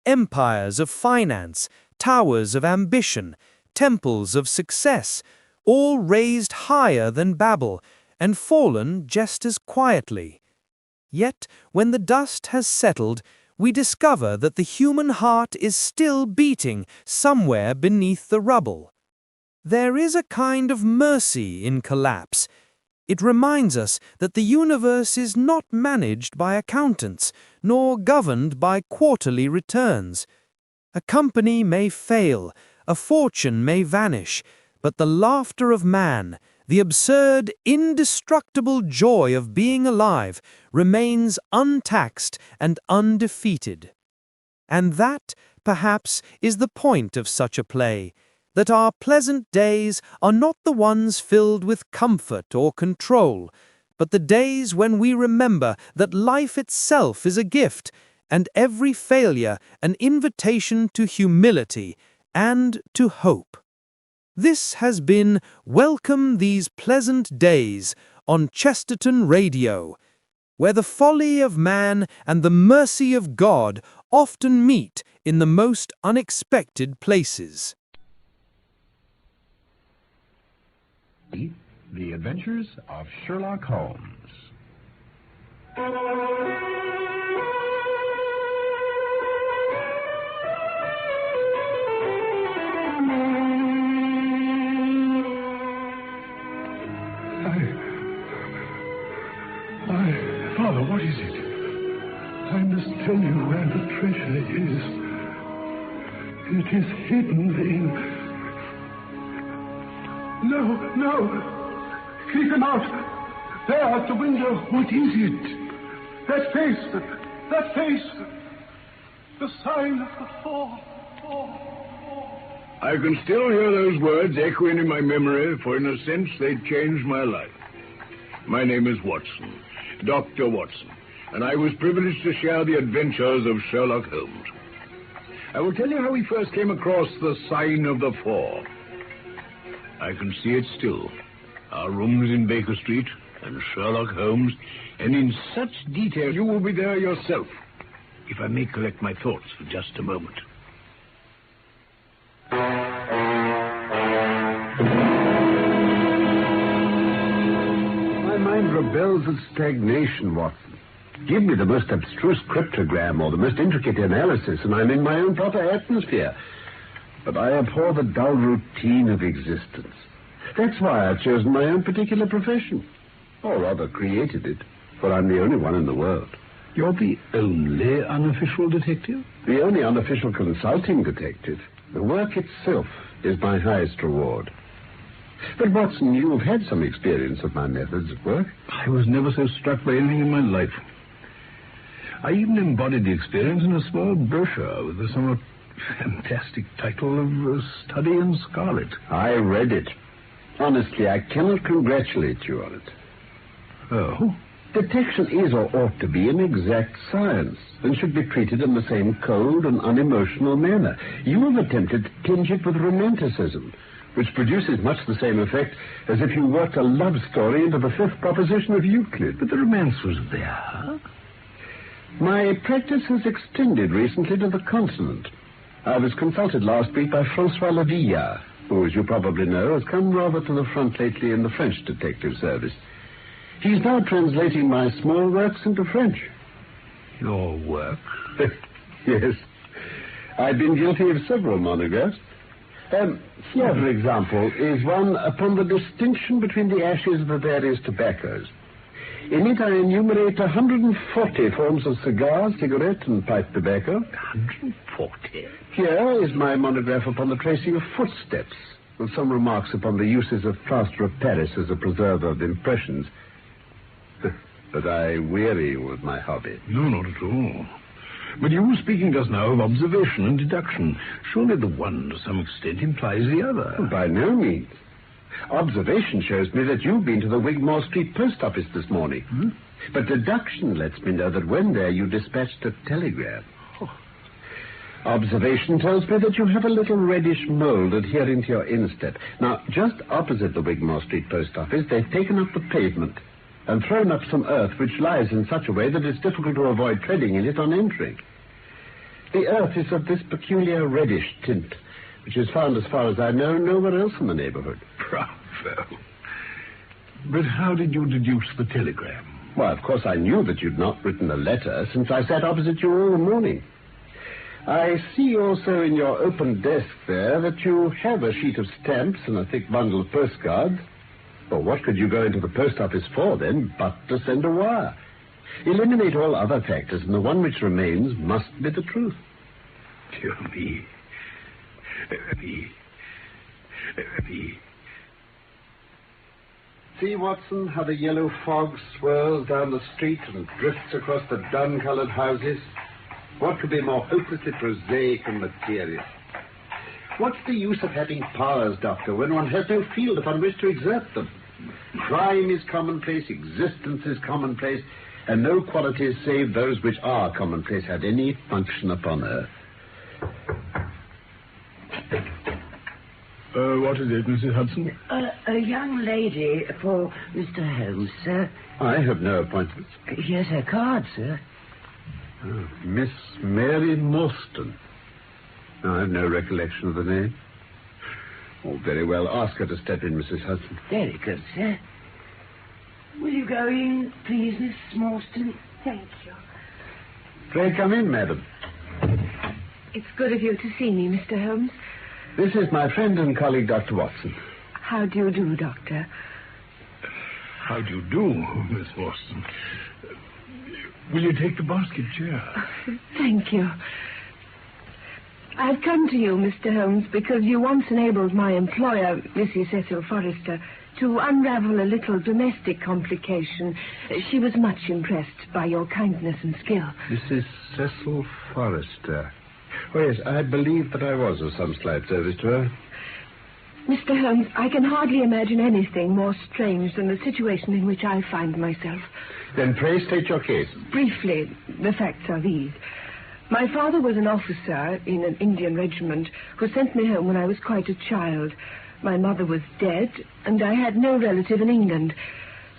empires of finance, towers of ambition, temples of success, all raised higher than Babel and fallen just as quietly. Yet, when the dust has settled, we discover that the human heart is still beating somewhere beneath the rubble. There is a kind of mercy in collapse. It reminds us that the universe is not managed by accountants, nor governed by quarterly returns. A company may fail, a fortune may vanish, but the laughter of man, the absurd, indestructible joy of being alive, remains untaxed and undefeated. And that, perhaps, is the point of such a play, that our pleasant days are not the ones filled with comfort or control, but the days when we remember that life itself is a gift, and every failure an invitation to humility and to hope. This has been Welcome These Pleasant Days on Chesterton Radio, where the folly of man and the mercy of God often meet in the most unexpected places. The Adventures of Sherlock Holmes. Father, what is it? I must tell you where the treasure is. It is hidden in... No! Keep him out! There at the window. What is it? That face! The sign of the four. I can still hear those words echoing in my memory, for in a sense they changed my life. My name is Watson, Dr. Watson, and I was privileged to share the adventures of Sherlock Holmes. I will tell you how we first came across the sign of the four. I can see it still. Our rooms in Baker Street and Sherlock Holmes, and in such detail you will be there yourself, if I may collect my thoughts for just a moment. My mind rebels at stagnation, Watson. Give me the most abstruse cryptogram or the most intricate analysis, and I'm in my own proper atmosphere. But I abhor the dull routine of existence. That's why I've chosen my own particular profession. Or rather, created it, for I'm the only one in the world. You're the only unofficial detective? The only unofficial consulting detective. The work itself is my highest reward. But, Watson, you've had some experience of my methods of work. I was never so struck by anything in my life. I even embodied the experience in a small brochure with the somewhat fantastic title of Study in Scarlet. I read it. Honestly, I cannot congratulate you on it. Oh? Detection is or ought to be an exact science and should be treated in the same cold and unemotional manner. You have attempted to tinge it with romanticism, which produces much the same effect as if you worked a love story into the fifth proposition of Euclid. But the romance was there. My practice has extended recently to the continent. I was consulted last week by Francois Lavilla, who, as you probably know, has come rather to the front lately in the French detective service. He's now translating my small works into French. Your work? Yes. I've been guilty of several monographs. Here, for example, is one upon the distinction between the ashes of the various tobaccos. In it I enumerate 140 forms of cigar, cigarette, and pipe tobacco. 140? Here is my monograph upon the tracing of footsteps, with some remarks upon the uses of plaster of Paris as a preserver of impressions. But I weary you with my hobby. No, not at all. But you were speaking just now of observation and deduction. Surely the one, to some extent, implies the other. By no means. Observation shows me that you've been to the Wigmore Street post office this morning. But deduction lets me know that when there you dispatched a telegram. Observation tells me that you have a little reddish mold adhering to your instep. Now, just opposite the Wigmore Street post office, they've taken up the pavement and thrown up some earth which lies in such a way that it's difficult to avoid treading in it on entering. The earth is of this peculiar reddish tint, which is found, as far as I know, nowhere else in the neighborhood. Bravo. But how did you deduce the telegram? Why, of course I knew that you'd not written a letter since I sat opposite you all the morning. I see also in your open desk there that you have a sheet of stamps and a thick bundle of postcards. Well, what could you go into the post office for, then, but to send a wire? Eliminate all other factors, and the one which remains must be the truth. Dear me. See, Watson, how the yellow fog swirls down the street and drifts across the dun-coloured houses? What could be more hopelessly prosaic and material? What's the use of having powers, Doctor, when one has no field upon which to exert them? Crime is commonplace, existence is commonplace, and no qualities save those which are commonplace have any function upon earth. What is it, Mrs. Hudson? A young lady for Mr. Holmes, sir. I have no appointments. Here's her card, sir. Oh, Miss Mary Morstan. I have no recollection of the name. Oh, very well. Ask her to step in, Mrs. Hudson. Very good, sir. Will you go in, please, Miss Morstan? Thank you. Pray come in, madam. It's good of you to see me, Mr. Holmes. This is my friend and colleague, Dr. Watson. How do you do, Doctor? How do you do, Miss Morstan? Will you take the basket chair? Thank you. I've come to you, Mr. Holmes, because you once enabled my employer, Mrs. Cecil Forrester, to unravel a little domestic complication. She was much impressed by your kindness and skill. Mrs. Cecil Forrester. Oh, yes, I believe that I was of some slight service to her. Mr. Holmes, I can hardly imagine anything more strange than the situation in which I find myself. Then pray state your case. Briefly, the facts are these. My father was an officer in an Indian regiment who sent me home when I was quite a child. My mother was dead, and I had no relative in England.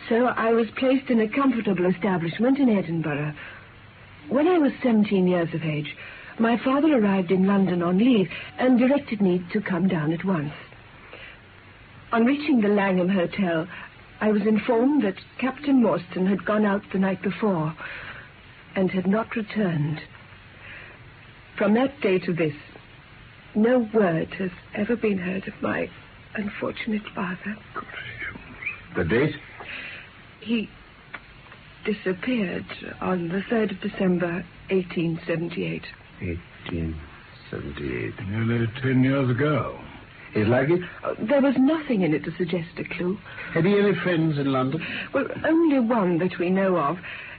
So I was placed in a comfortable establishment in Edinburgh. When I was 17 years of age, my father arrived in London on leave and directed me to come down at once. On reaching the Langham Hotel, I was informed that Captain Morstan had gone out the night before and had not returned. From that day to this, no word has ever been heard of my unfortunate father. The date? He disappeared on the 3rd of December, 1878. 1878. Nearly 10 years ago. His luggage? There was nothing in it to suggest a clue. Had he any friends in London? Well, only one that we know of.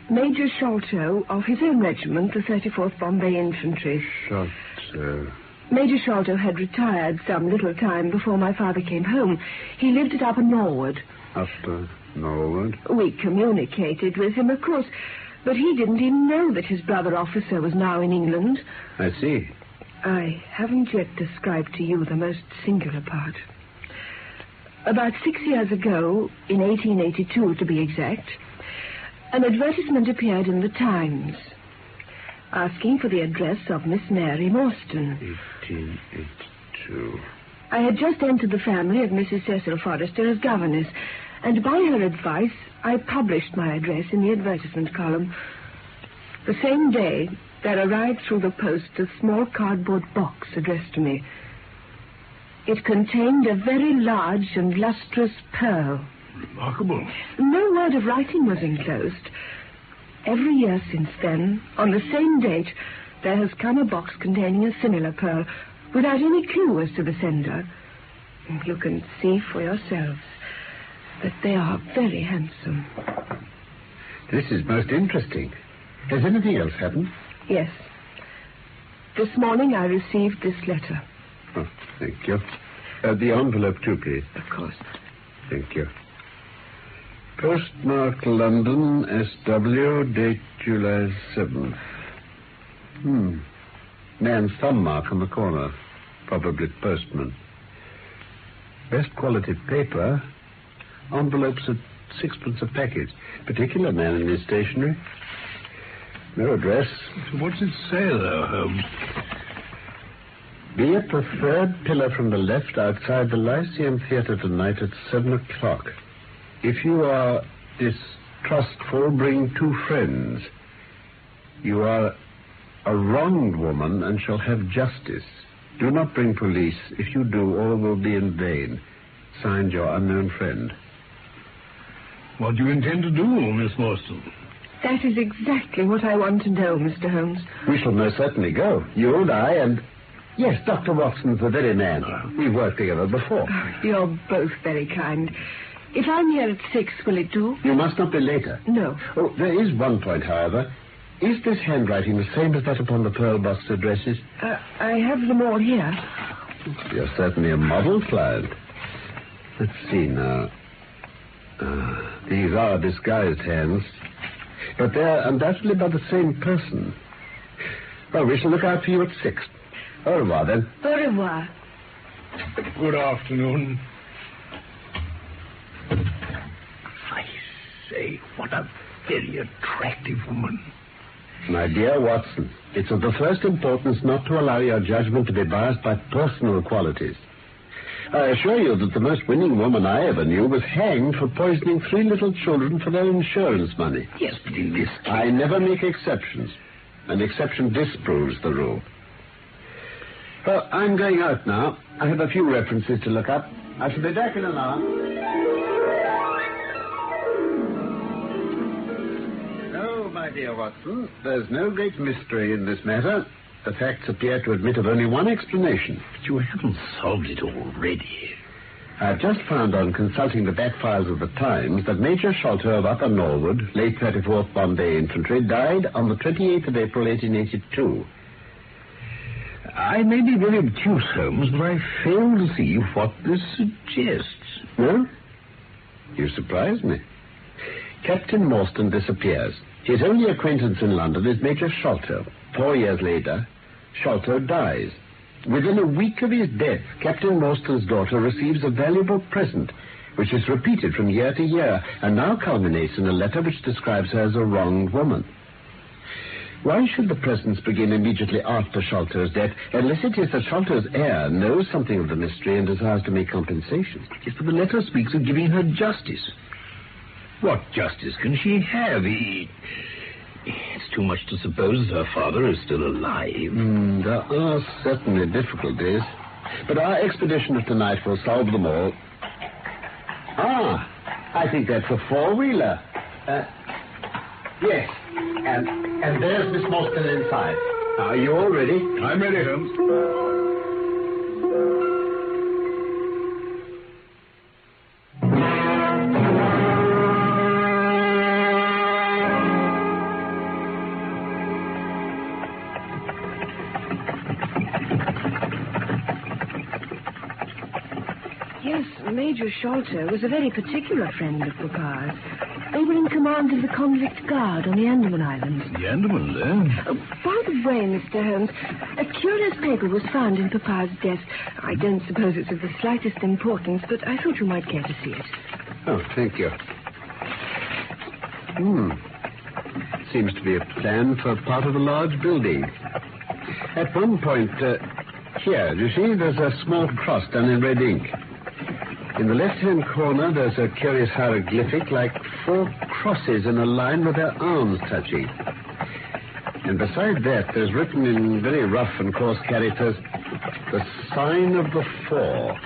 Major Sholto of his own regiment, the 34th Bombay Infantry. Sholto. Major Sholto had retired some little time before my father came home. He lived at Upper Norwood. Upper Norwood? We communicated with him, of course, but he didn't even know that his brother officer was now in England. I see. I haven't yet described to you the most singular part. About 6 years ago, in 1882 to be exact, an advertisement appeared in the Times asking for the address of Miss Mary Morstan. 1882. I had just entered the family of Mrs. Cecil Forrester as governess, and by her advice, I published my address in the advertisement column. The same day, there arrived through the post a small cardboard box addressed to me. It contained a very large and lustrous pearl. Remarkable. No word of writing was enclosed. Every year since then, on the same date, there has come a box containing a similar pearl, without any clue as to the sender. You can see for yourselves that they are very handsome. This is most interesting. Has anything else happened? Yes. This morning I received this letter. Oh, thank you. The envelope too, please. Of course. Thank you. Postmark London, SW, date July 7th. Man's thumb mark on the corner. Probably postman. Best quality paper. Envelopes at 6pence a packet. Particular man in his stationery. No address. So what's it say, though, Holmes? Be at the third pillar from the left outside the Lyceum Theatre tonight at 7 o'clock. If you are distrustful, bring 2 friends. You are a wronged woman and shall have justice. Do not bring police. If you do, all will be in vain. Signed, your unknown friend. What do you intend to do, Miss Morstan? That is exactly what I want to know, Mr. Holmes. We shall most certainly go. You and I and... Yes, Dr. Watson's the very man. We've worked together before. You're both very kind. If I'm here at 6, will it do? You must not be later. No. Oh, there is one point, however. Is this handwriting the same as that upon the pearl box addresses? I have them all here. You're certainly a model client. Let's see now. These are disguised hands. But they're undoubtedly by the same person. Well, we shall look out for you at 6. Au revoir, then. Au revoir. Good afternoon. I say, what a very attractive woman. My dear Watson, it's of the first importance not to allow your judgment to be biased by personal qualities. I assure you that the most winning woman I ever knew was hanged for poisoning 3 little children for their insurance money. Yes, but in this case... I never make exceptions. An exception disproves the rule. Well, I'm going out now. I have a few references to look up. I shall be back in an hour. No, my dear Watson, there's no great mystery in this matter. The facts appear to admit of only one explanation. But you haven't solved it already. I've just found on consulting the back files of the Times that Major Sholto of Upper Norwood, late 34th Bombay Infantry, died on the 28th of April, 1882. I may be very obtuse, Holmes, but I fail to see what this suggests. No? You surprise me. Captain Morstan disappears. His only acquaintance in London is Major Sholto. 4 years later, Sholto dies. Within a week of his death, Captain Morstan's daughter receives a valuable present, which is repeated from year to year, and now culminates in a letter which describes her as a wronged woman. Why should the presents begin immediately after Sholto's death, unless it is that Sholto's heir knows something of the mystery and desires to make compensation? Yes, but the letter speaks of giving her justice. What justice can she have? It's too much to suppose that her father is still alive. There are certainly difficulties. But our expedition of tonight will solve them all. I think that's a 4-wheeler. Yes. And there's Miss Morstan inside. Are you all ready? I'm ready, Holmes. Yes, Major Sholto was a very particular friend of Papa's. They were in command of the convict guard on the Andaman Islands. The Andaman, eh? By the way, Mr. Holmes, a curious paper was found in Papa's desk. I don't suppose it's of the slightest importance, but I thought you might care to see it. Oh, thank you. Seems to be a plan for part of a large building. At one point, here, you see, there's a small cross done in red ink. In the left-hand corner, there's a curious hieroglyphic like 4 crosses in a line with their arms touching. And beside that, there's written in very rough and coarse characters, the sign of the 4.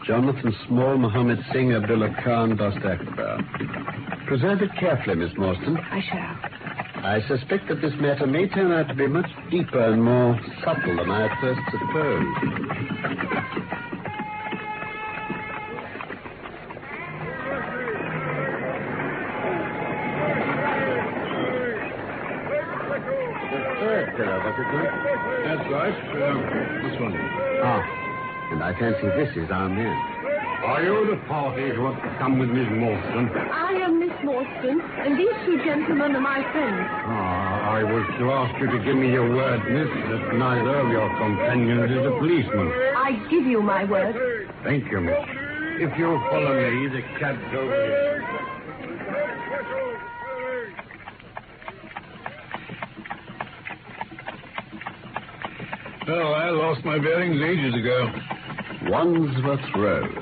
Jonathan Small, Mohammed Singh, Abdullah Khan, Dost Akbar. Preserve it carefully, Miss Morstan. I shall. I suspect that this matter may turn out to be much deeper and more subtle than I at first supposed. That's right. This one. And I fancy this is our man. Are you the party who have come with Miss Morstan? I am Miss Morstan, and these 2 gentlemen are my friends. I was to ask you to give me your word, miss, that neither of your companions is a policeman. I give you my word. Thank you, miss. If you'll follow me, the cab's over here. Oh, I lost my bearings ages ago. Wandsworth Road.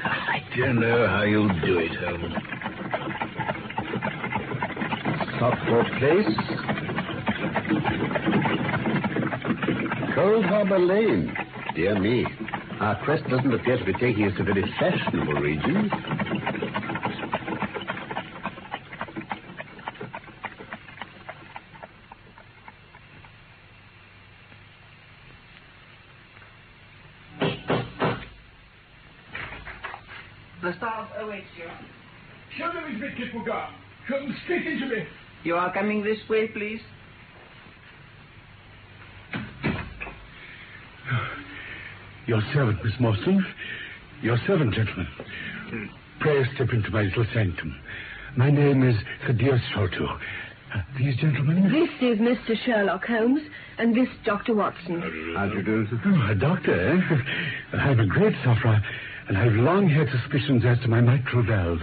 I don't know how you'll do it, Holmes. Stockport Place. Cold Harbour Lane. Dear me. Our quest doesn't appear to be taking us to very fashionable regions. The staff awaits you. Show them Inspector Fougas. Show them straight into me. You are coming this way, please. Your servant, Miss Morstan. Your servant, gentlemen. Pray step into my little sanctum. My name is Thaddeus Sholto. These gentlemen? This is Mr. Sherlock Holmes, and this Dr. Watson. How do you do? Oh, a doctor, eh? I'm a great sufferer, and I've long had suspicions as to my mitral valve.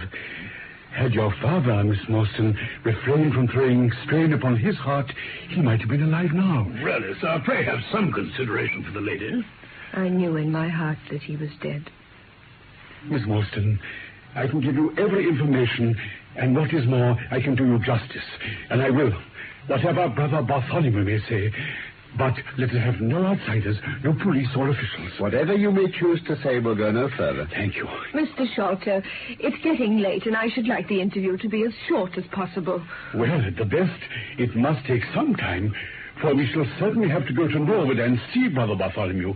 Had your father, Miss Morstan, refrained from throwing strain upon his heart, he might have been alive now. Really, sir, pray have some consideration for the lady. I knew in my heart that he was dead. Miss Morstan, I can give you every information, and what is more, I can do you justice. And I will, whatever Brother Bartholomew may say. But let us have no outsiders, no police or officials. Whatever you may choose to say will go no further. Thank you. Mr. Sholto, it's getting late, and I should like the interview to be as short as possible. Well, at the best, it must take some time, for we shall certainly have to go to Norwood and see Brother Bartholomew.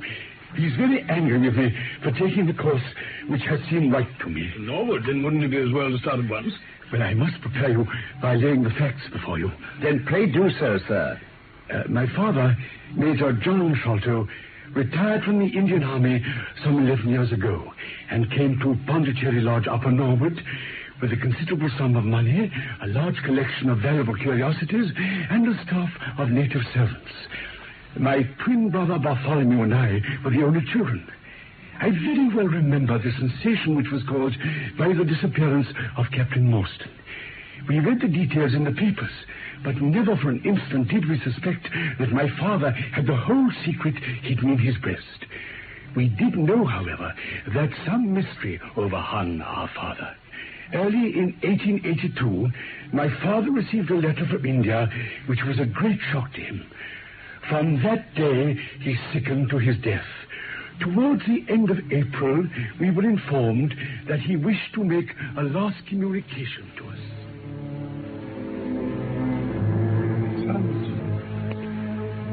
He's very angry with me for taking the course which has seemed right to me. Norwood, then wouldn't it be as well to start at once? Well, I must prepare you by laying the facts before you. Then pray do so, sir. My father, Major John Sholto, retired from the Indian Army some 11 years ago and came to Pondicherry Lodge, Upper Norwood, with a considerable sum of money, a large collection of valuable curiosities, and a staff of native servants. My twin brother Bartholomew and I were the only children. I very well remember the sensation which was caused by the disappearance of Captain Morstan. We read the details in the papers, but never for an instant did we suspect that my father had the whole secret hidden in his breast. We did know, however, that some mystery overhung our father. Early in 1882, my father received a letter from India, which was a great shock to him. From that day, he sickened to his death. Towards the end of April, we were informed that he wished to make a last communication to us.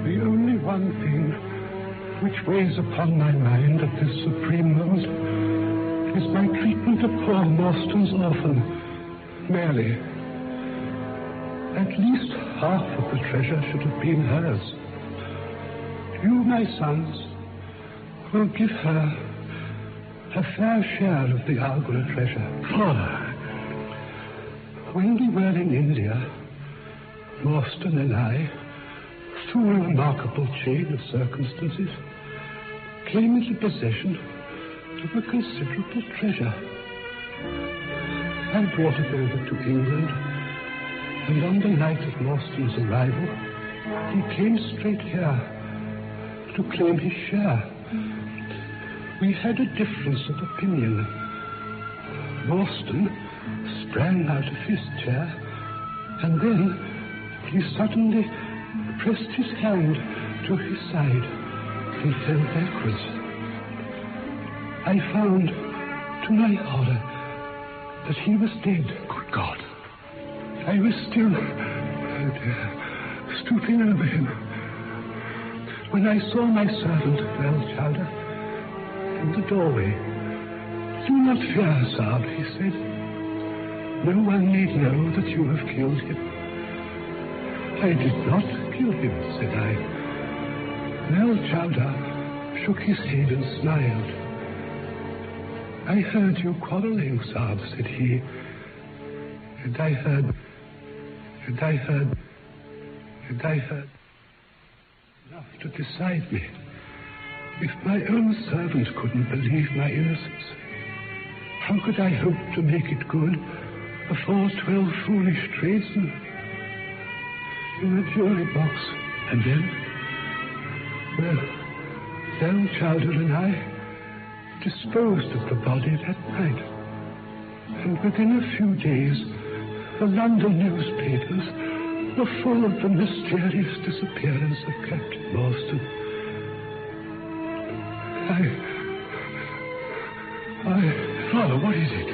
The only one thing which weighs upon my mind at this supreme moment is my treatment of poor Morstan's orphan, Mary. At least half of the treasure should have been hers. You, my sons, will give her a fair share of the Algora treasure. Father! When we were in India, Morstan and I, through a remarkable chain of circumstances, came into possession of a considerable treasure. I brought it over to England, and on the night of Morstan's arrival, he came straight here to claim his share. We had a difference of opinion. Morstan sprang out of his chair, and then he suddenly pressed his hand to his side and fell backwards. I found, to my horror, that he was dead. Good God. I was still stooping over him when I saw my servant, Belchowder, in the doorway. Do not fear, Saab, he said. No one need know that you have killed him. I did not kill him, said I. Belchowder shook his head and smiled. I heard you quarreling, Saab, said he. And I heard enough to decide me. If my own servant couldn't believe my innocence, how could I hope to make it good before 12 foolish tradesmen? In the jury box. And then? Well, Belchowder and I disposed of the body that night. And within a few days, the London newspapers the full of the mysterious disappearance of Captain Morstan. Father, what is it?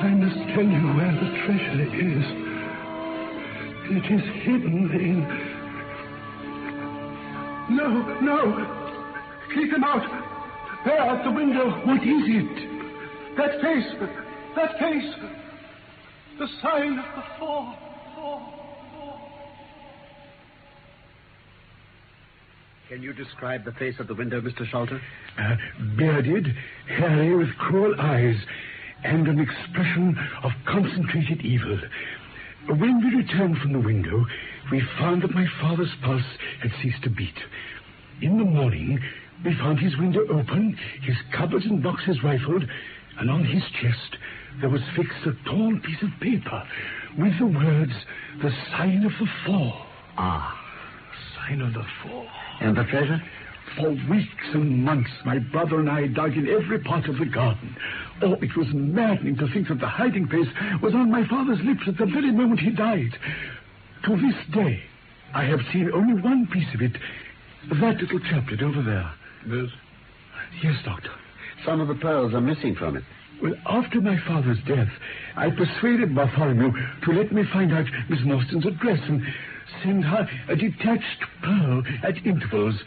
I must tell you where the treasure is. It is hidden in... No! Keep him out! There, at the window. What is it? That face! The sign of the four. Can you describe the face at the window, Mr. Sholto? Bearded, hairy, with cruel eyes, and an expression of concentrated evil. When we returned from the window, we found that my father's pulse had ceased to beat. In the morning, we found his window open, his cupboards and boxes rifled, and on his chest there was fixed a torn piece of paper with the words, "The sign of the four." Ah. Sign of the four. And the treasure? For weeks and months, my brother and I dug in every part of the garden. Oh, it was maddening to think that the hiding place was on my father's lips at the very moment he died. To this day, I have seen only one piece of it. That little chaplet over there. Yes? Yes, Doctor. Some of the pearls are missing from it. Well, after my father's death, I persuaded Bartholomew to let me find out Miss Morstan's address and send her a detached pearl at intervals,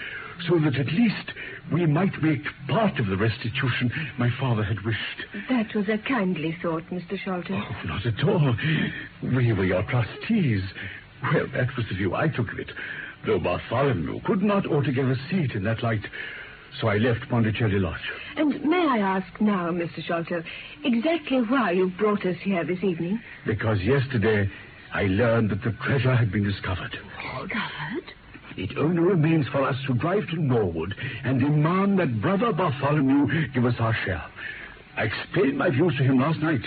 so that at least we might make part of the restitution my father had wished. That was a kindly thought, Mr. Sholto. Oh, not at all. We were your trustees. Well, that was the view I took of it, though Bartholomew could not altogether see it in that light. So I left Pondicherry Lodge. And may I ask now, Mr. Sholto, exactly why you brought us here this evening? Because yesterday I learned that the treasure had been discovered. Discovered? It only remains for us to drive to Norwood and demand that Brother Bartholomew give us our share. I explained my views to him last night,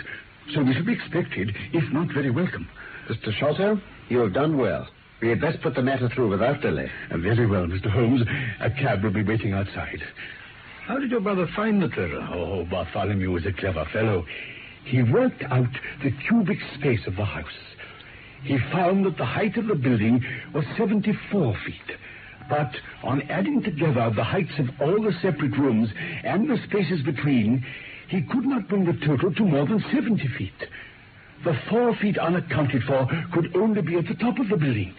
so we shall be expected, if not very welcome. Mr. Sholto, you have done well. We had best put the matter through without delay. Very well, Mr. Holmes. A cab will be waiting outside. How did your brother find the treasure? Oh, Bartholomew was a clever fellow. He worked out the cubic space of the house. He found that the height of the building was 74 feet. But on adding together the heights of all the separate rooms and the spaces between, he could not bring the total to more than 70 feet. The 4 feet unaccounted for could only be at the top of the building.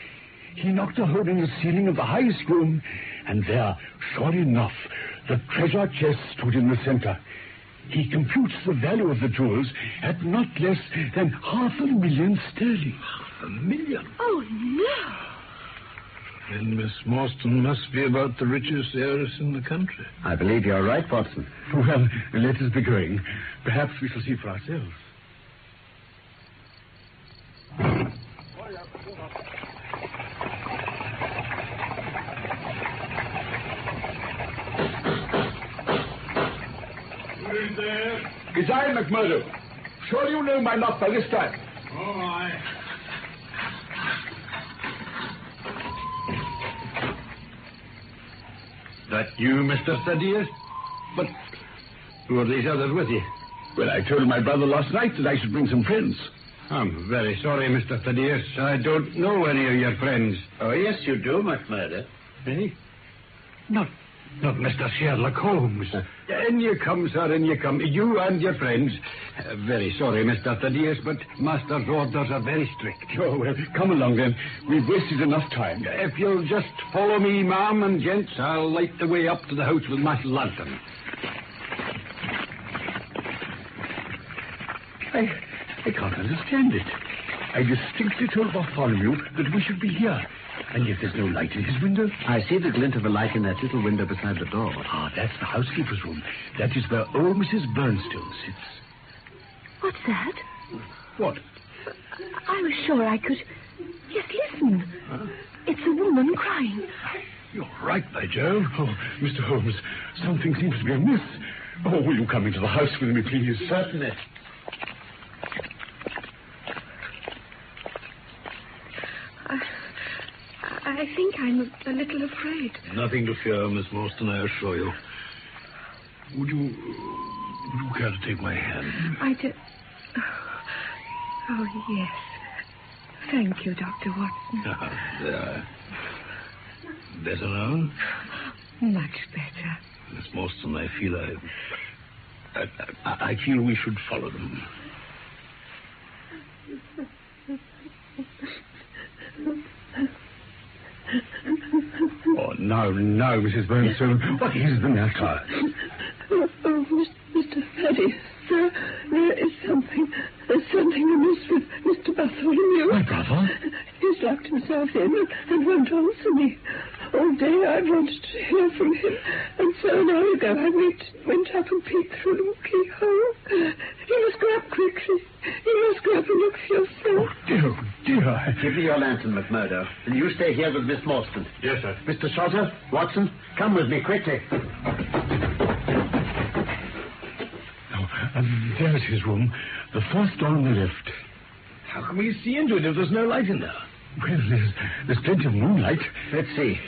He knocked a hole in the ceiling of the highest room, and there, sure enough, the treasure chest stood in the center. He computes the value of the jewels at not less than £500,000 sterling. £500,000? Oh, no. Then Miss Morstan must be about the richest heiress in the country. I believe you're right, Watson. Well, let us be going. Perhaps we shall see for ourselves. Who is there? It's I, McMurdo. Sure you know my knock by this time. Oh, aye. That you, Mr. Thaddeus? But who are these others with you? Well, I told my brother last night that I should bring some friends. I'm very sorry, Mr. Thaddeus. I don't know any of your friends. Oh, yes, you do, McMurdo. Eh? Not Mr. Sherlock Holmes. In you come, sir, in you come. You and your friends. Very sorry, Mr. Thaddeus, but Master's orders are very strict. Oh, well, come along then. We've wasted enough time. If you'll just follow me, ma'am and gents, I'll light the way up to the house with my lantern. I can't understand it. I distinctly told Bartholomew that we should be here. And yet there's no light in his window. I see the glint of a light in that little window beside the door. Ah, that's the housekeeper's room. That is where old Mrs. Burnstone sits. What's that? What? I was sure I could... Yes, listen. Huh? It's a woman crying. You're right, by Jove. Oh, Mr. Holmes, something seems to be amiss. Oh, will you come into the house with me, please? Certainly. I think I'm a little afraid. Nothing to fear, Miss Morstan, I assure you. Would you care to take my hand? Oh, yes. Thank you, Dr. Watson. There. Better now? Much better. Miss Morstan, I feel we should follow them. Oh, now, Mrs. Bernstone, what is the matter? Oh, Mr. Thaddeus, sir, there is something. There's something amiss with Mr. Bartholomew. My brother? He's locked himself in and won't answer me. All day I've wanted to hear from him, and so an hour ago I went up and peeked through the keyhole. You must go up quickly. You must go up and look for yourself. Oh, dear. Give me your lantern, McMurdo, and you stay here with Miss Morstan. Yes, sir. Mr. Salter, Watson, come with me quickly. There's his room, the first door on the left. How can we see into it if there's no light in there? Well, there's plenty of moonlight. Let's see.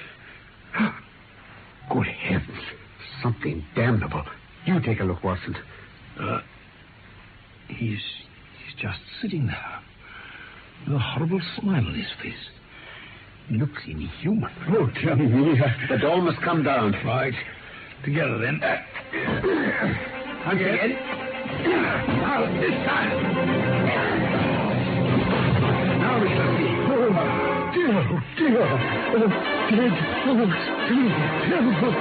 Good heavens, something damnable. You take a look, Watson. He's just sitting there with a horrible smile on his face. He looks inhuman. Oh, dear me. The door must come down. Right. Together, then. Once again. Now, this time. Now we shall see. Oh, dear. Oh, dead. Oh, it's terrible.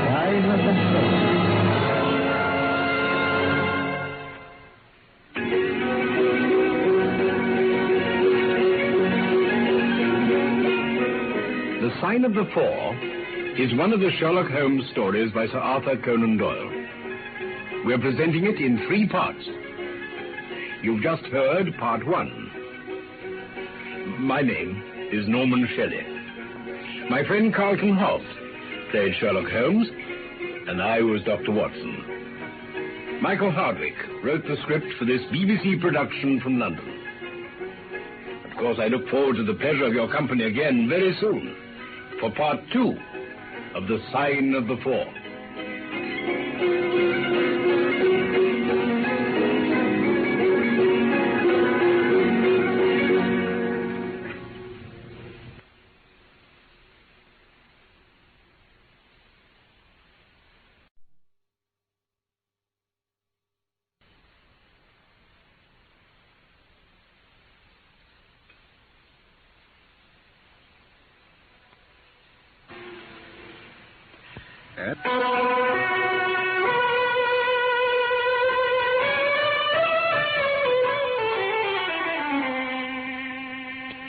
Why not that? The Sign of the Four is one of the Sherlock Holmes stories by Sir Arthur Conan Doyle. We're presenting it in 3 parts. You've just heard part 1. My name is Norman Shelley. My friend Carlton Hobbs played Sherlock Holmes, and I was Dr. Watson. Michael Hardwick wrote the script for this BBC production from London. Of course, I look forward to the pleasure of your company again very soon for part 2 of The Sign of the Four.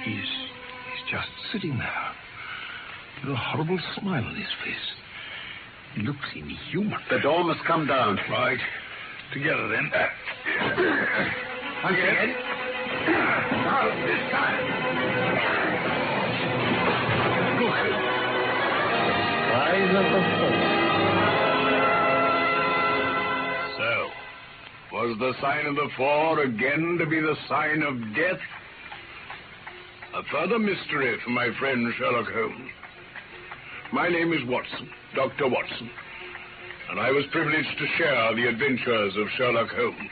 He's just sitting there with a horrible smile on his face. He looks inhuman. The door must come down. Right. Together, then. Once again. Now, this time. Look. So, was the sign of the four again to be the sign of death? A further mystery for my friend Sherlock Holmes. My name is Watson, Dr. Watson, and I was privileged to share the adventures of Sherlock Holmes.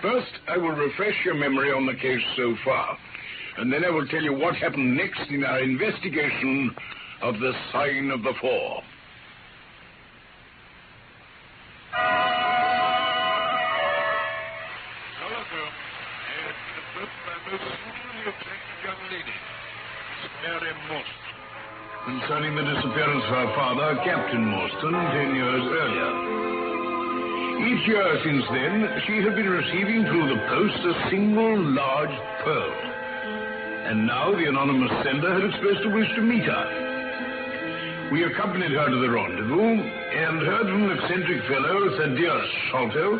First, I will refresh your memory on the case so far, and then I will tell you what happened next in our investigation of the sign of the four. Sherlock Holmes, the most singularly attractive young lady, Miss Mary Morstan, concerning the disappearance of her father, Captain Morstan, 10 years earlier. Each year since then, she had been receiving through the post a single large pearl. And now the anonymous sender had expressed a wish to meet her. We accompanied her to the rendezvous and heard from an eccentric fellow, Thaddeus Sholto,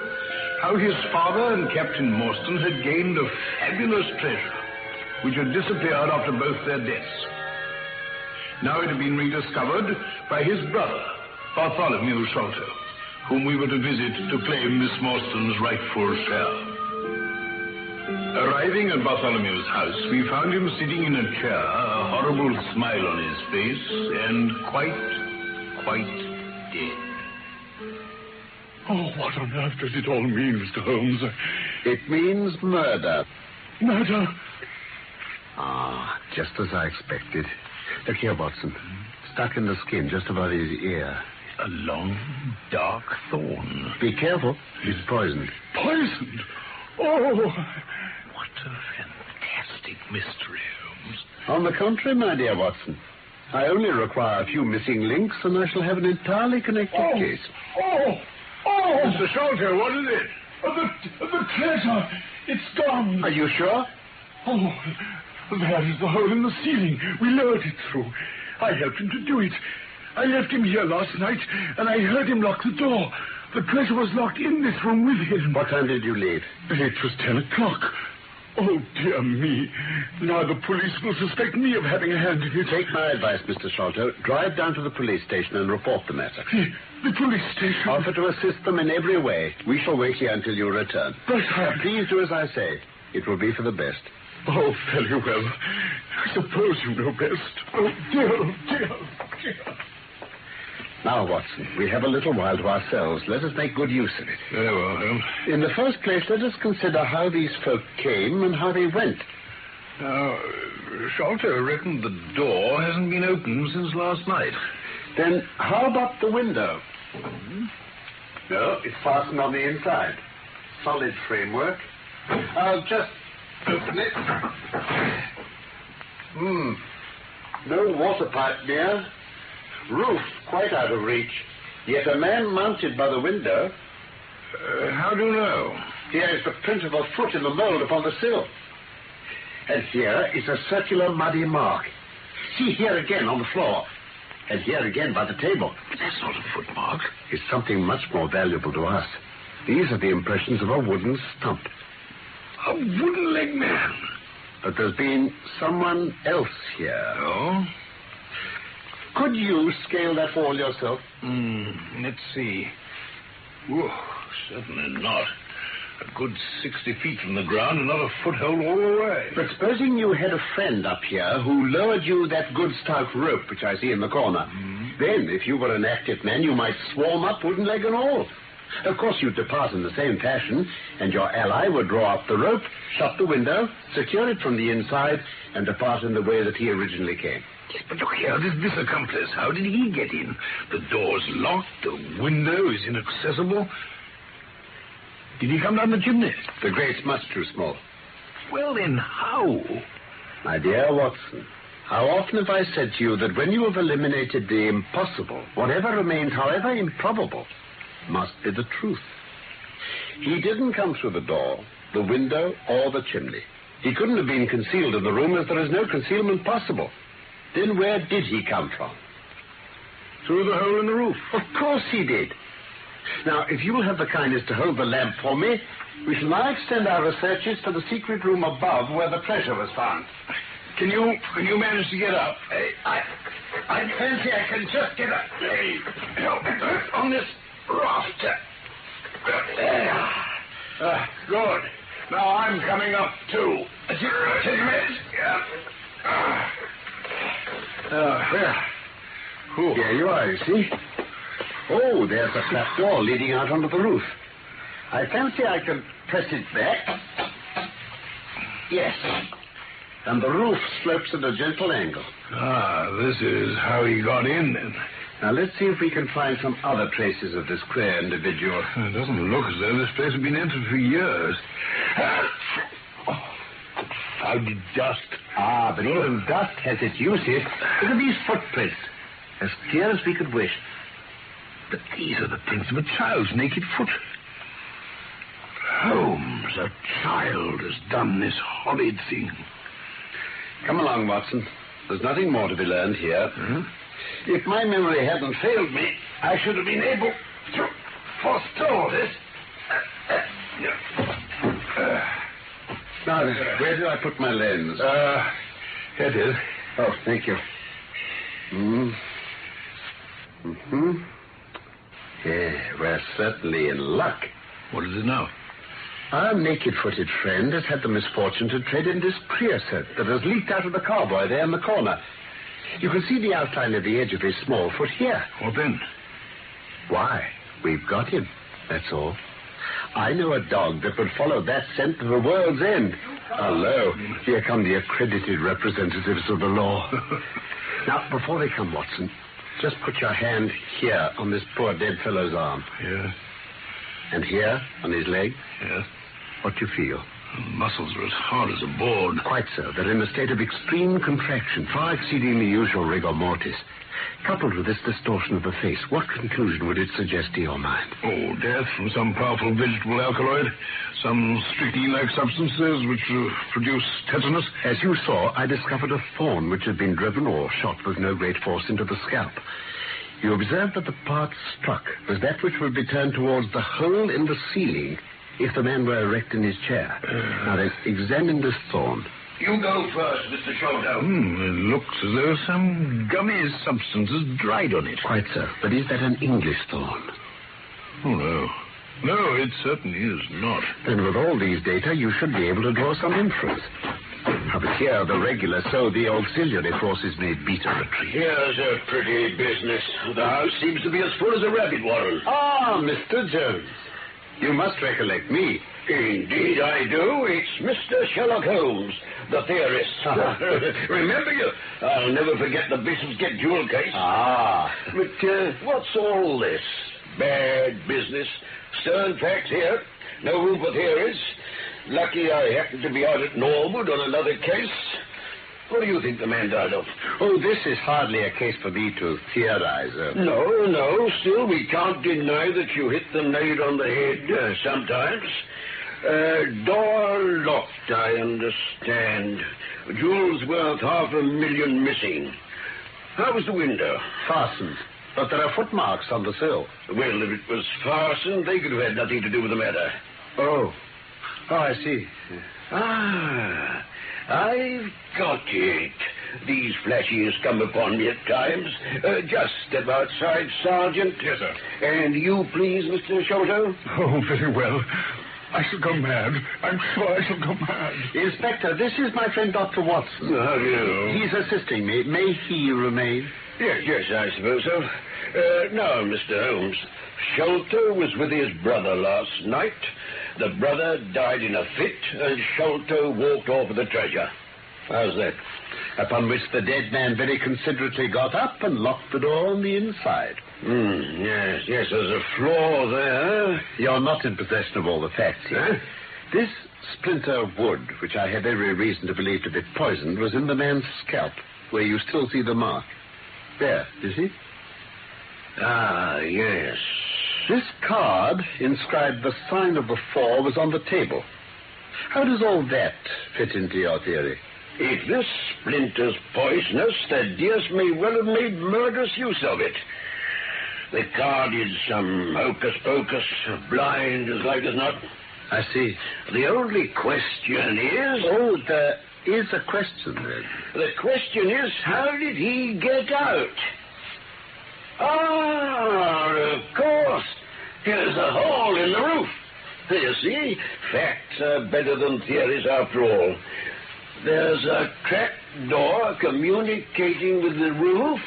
how his father and Captain Morstan had gained a fabulous treasure, which had disappeared after both their deaths. Now it had been rediscovered by his brother, Bartholomew Sholto, whom we were to visit to claim Miss Morstan's rightful share. Arriving at Bartholomew's house, we found him sitting in a chair, a horrible smile on his face, and quite dead. Oh, what on earth does it all mean, Mr. Holmes? It means murder. Murder? Ah, just as I expected. Look here, Watson. Stuck in the skin, just above his ear. A long, dark thorn. Be careful. He's poisoned. Poisoned? Oh! What a fantastic mystery, Holmes. On the contrary, my dear Watson, I only require a few missing links and I shall have an entirely connected case. Oh! Oh! Mr. Sholto, what is it? The treasure! It's gone! Are you sure? Oh, there is the hole in the ceiling. We lowered it through. I helped him to do it. I left him here last night, and I heard him lock the door. The treasure was locked in this room with him. What time did you leave? It was 10 o'clock. Oh, dear me. Now the police will suspect me of having a hand in it. Take my advice, Mr. Sholto. Drive down to the police station and report the matter. The police station? Offer to assist them in every way. We shall wait here until you return. But please do as I say. It will be for the best. Oh, very well. I suppose you know best. Oh, dear, dear, dear. Now, Watson, we have a little while to ourselves. Let us make good use of it. Very well, Holmes. In the first place, let us consider how these folk came and how they went. Now, Sholto reckoned the door hasn't been opened since last night. Then how about the window? No, it's fastened on the inside. Solid framework. I'll just open it. No water pipe near. Roof quite out of reach. Yet a man mounted by the window. How do you know? Here is the print of a foot in the mold upon the sill. And here is a circular muddy mark. See here again on the floor. And here again by the table. But that's not a footmark. It's something much more valuable to us. These are the impressions of a wooden stump. A wooden-legged man. But there's been someone else here. Oh? Could you scale that wall yourself? Let's see. Whoa, certainly not. A good 60 feet from the ground and not a foothold all the way. But supposing you had a friend up here who lowered you that good stout rope which I see in the corner. Then, if you were an active man, you might swarm up wooden leg and all. Of course, you'd depart in the same fashion, and your ally would draw up the rope, shut the window, secure it from the inside, and depart in the way that he originally came. Yes, but look here, this accomplice, how did he get in? The door's locked, the window is inaccessible. Did he come down the chimney? The grate's much too small. Well, then, how? My dear Watson, how often have I said to you that when you have eliminated the impossible, whatever remains, however improbable, must be the truth. He didn't come through the door, the window, or the chimney. He couldn't have been concealed in the room as there is no concealment possible. Then where did he come from? Through the hole in the roof. Of course he did. Now, if you will have the kindness to hold the lamp for me, we shall now extend our researches to the secret room above where the treasure was found. Can you manage to get up? I fancy I can just get up. On this rafter. Good. Now I'm coming up, too. Take a minute. Yeah. There. Here you are, you see. Oh, there's a trap door leading out onto the roof. I fancy I can press it back. Yes. And the roof slopes at a gentle angle. This is how he got in, then. Now, let's see if we can find some other traces of this queer individual. It doesn't look as though this place has been entered for years. Founded dust. But even dust has its uses. Look at these footprints. As clear as we could wish. But these are the prints of a child's naked foot. Holmes, a child has done this horrid thing. Come along, Watson. There's nothing more to be learned here. If my memory hadn't failed me, I should have been able to forestall this. Now, where did I put my lens? Here it is. Oh, thank you. Yeah, we're certainly in luck. What is it now? Our naked-footed friend has had the misfortune to tread in this creosote that has leaked out of the cowboy there in the corner. You can see the outline of the edge of his small foot here. What then? Why, we've got him. That's all. I know a dog that would follow that scent to the world's end. Hello. Here come the accredited representatives of the law. Now, before they come, Watson, just put your hand here on this poor dead fellow's arm. Yes. And here on his leg. Yes. What do you feel? The muscles are as hard as a board. Quite so. They're in a state of extreme contraction, far exceeding the usual rigor mortis. Coupled with this distortion of the face, what conclusion would it suggest to your mind? Oh, death from some powerful vegetable alkaloid. Some strychnine-like substances which produce tetanus. As you saw, I discovered a thorn which had been driven or shot with no great force into the scalp. You observed that the part struck was that which would be turned towards the hole in the ceiling if the man were erect in his chair. Now then, examine this thorn. You go first, Mr. Sholto. It looks as though some gummy substance has dried on it. Quite so. But is that an English thorn? Oh, no. No, it certainly is not. Then with all these data, you should be able to draw some inference. But here, the regular, so the auxiliary forces may beat a retreat. Here's a pretty business. The house seems to be as full as a rabbit warren. Ah, Mr. Jones. You must recollect me. Indeed I do. It's Mr. Sherlock Holmes, the theorist. Remember you? I'll never forget the Bishopsgate jewel case. But what's all this? Bad business. Stern facts here. No room for theories. Lucky I happened to be out at Norwood on another case. What do you think the man died of? Oh, this is hardly a case for me to theorize. No. Still, we can't deny that you hit the nail on the head sometimes. Door locked, I understand. Jewels worth $500,000 missing. How was the window? Fastened. But there are footmarks on the sill. Well, if it was fastened, they could have had nothing to do with the matter. Oh, I see. I've got it. These flashes come upon me at times. Just step outside, Sergeant. Yes, sir. And you, please, Mr. Sholto. Oh, very well. I shall go mad. I'm sure I shall go mad. Inspector, this is my friend Dr. Watson. How do you know? He's assisting me. May he remain? Yes, I suppose so. Now, Mr. Holmes, Sholto was with his brother last night. The brother died in a fit, and Sholto walked off with the treasure. How's that? Upon which the dead man very considerately got up and locked the door on the inside. Yes, there's a flaw there. You're not in possession of all the facts here. This splinter of wood, which I have every reason to believe to be poisoned, was in the man's scalp, where you still see the mark. There, you see? Yes. This card, inscribed the sign of the four, was on the table. How does all that fit into your theory? If this splinter's poisonous, Thaddeus may well have made murderous use of it. The card is some hocus-pocus, blind as like as not. I see. The only question is... Oh, there is a question, then. The question is, how did he get out? Of course. Here's a hole in the roof. You see, facts are better than theories after all. There's a trap door communicating with the roof,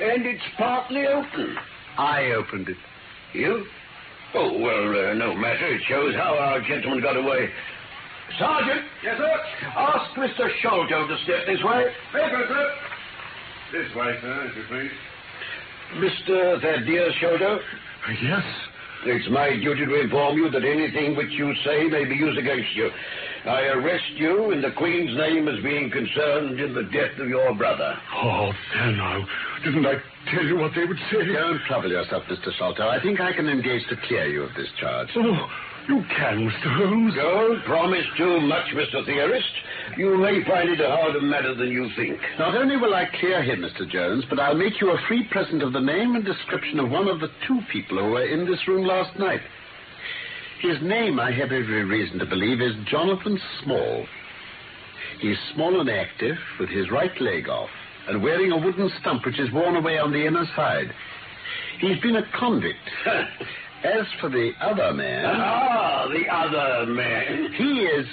and it's partly open. I opened it. You? Oh, well, no matter. It shows how our gentleman got away. Sergeant! Yes, sir? Ask Mr. Sholto to step this way. Yes, sir. This way, sir, if you please. Mr. Thaddeus Sholto? Yes? It's my duty to inform you that anything which you say may be used against you. I arrest you in the Queen's name as being concerned in the death of your brother. Oh, there now. Didn't I tell you what they would say? Don't trouble yourself, Mr. Sholto. I think I can engage to clear you of this charge. Oh, you can, Mr. Holmes. Don't promise too much, Mr. Theorist. You may find it a harder matter than you think. Not only will I clear him, Mr. Jones, but I'll make you a free present of the name and description of one of the two people who were in this room last night. His name, I have every reason to believe, is Jonathan Small. He's small and active, with his right leg off, and wearing a wooden stump which is worn away on the inner side. He's been a convict. As for the other man... the other man. He is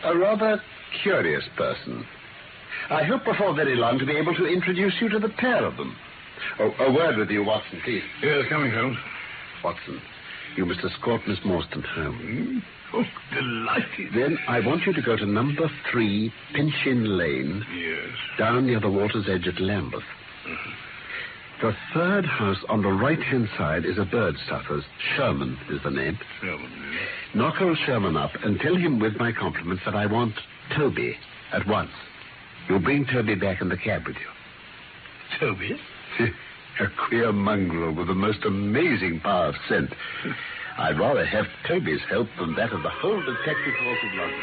a rather curious person. I hope before very long to be able to introduce you to the pair of them. Oh, a word with you, Watson, please. Yes, coming, Holmes. Watson, You must escort Miss Morstan home. Oh, delighted. Then I want you to go to number 3 Pinchin Lane. Yes. Down near the water's edge at Lambeth. Uh-huh. The third house on the right-hand side is a bird stuffer's. Sherman is the name. Sherman, yes. Knock old Sherman up and tell him with my compliments that I want Toby at once. You'll bring Toby back in the cab with you. Toby? A queer mongrel with the most amazing power of scent. I'd rather have Toby's help than that of the whole detective force of London.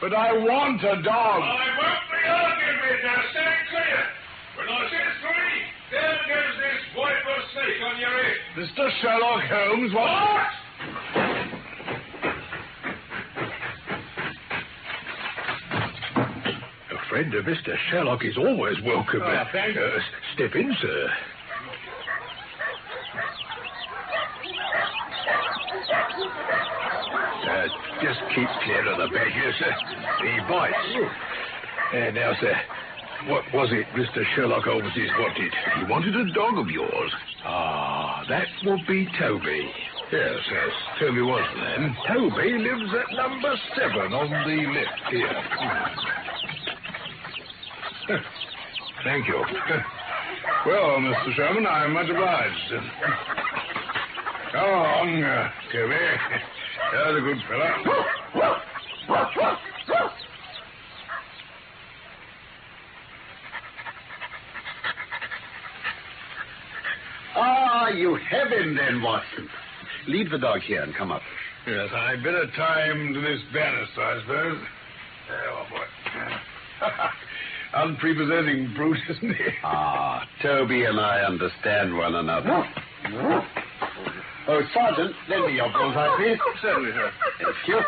But I want a dog. I won't be arguing with you. Stand clear. When I says 3, there goes this viper snake on your head. Mr. Sherlock Holmes, What? A friend of Mr. Sherlock is always welcome. Thank you. Step in, sir. Just keep clear of the badger, sir. He bites. Now, sir, what was it Mr. Sherlock Holmes wanted? He wanted a dog of yours. Ah, that would be Toby. Yes, Toby was then. Toby lives at number 7 on the left here. Thank you. Well, Mr. Sherman, I'm much obliged. Come on, Toby. There's a good fella. Ah, you have him then, Watson. Leave the dog here and come up. Yes, I'd better tie him to this banister, I suppose. Oh, boy. Unprepossessing brute, isn't he? Ah, Toby and I understand one another. Oh, Sergeant, lend me your bullseye, please. Certainly, sir. Thank you.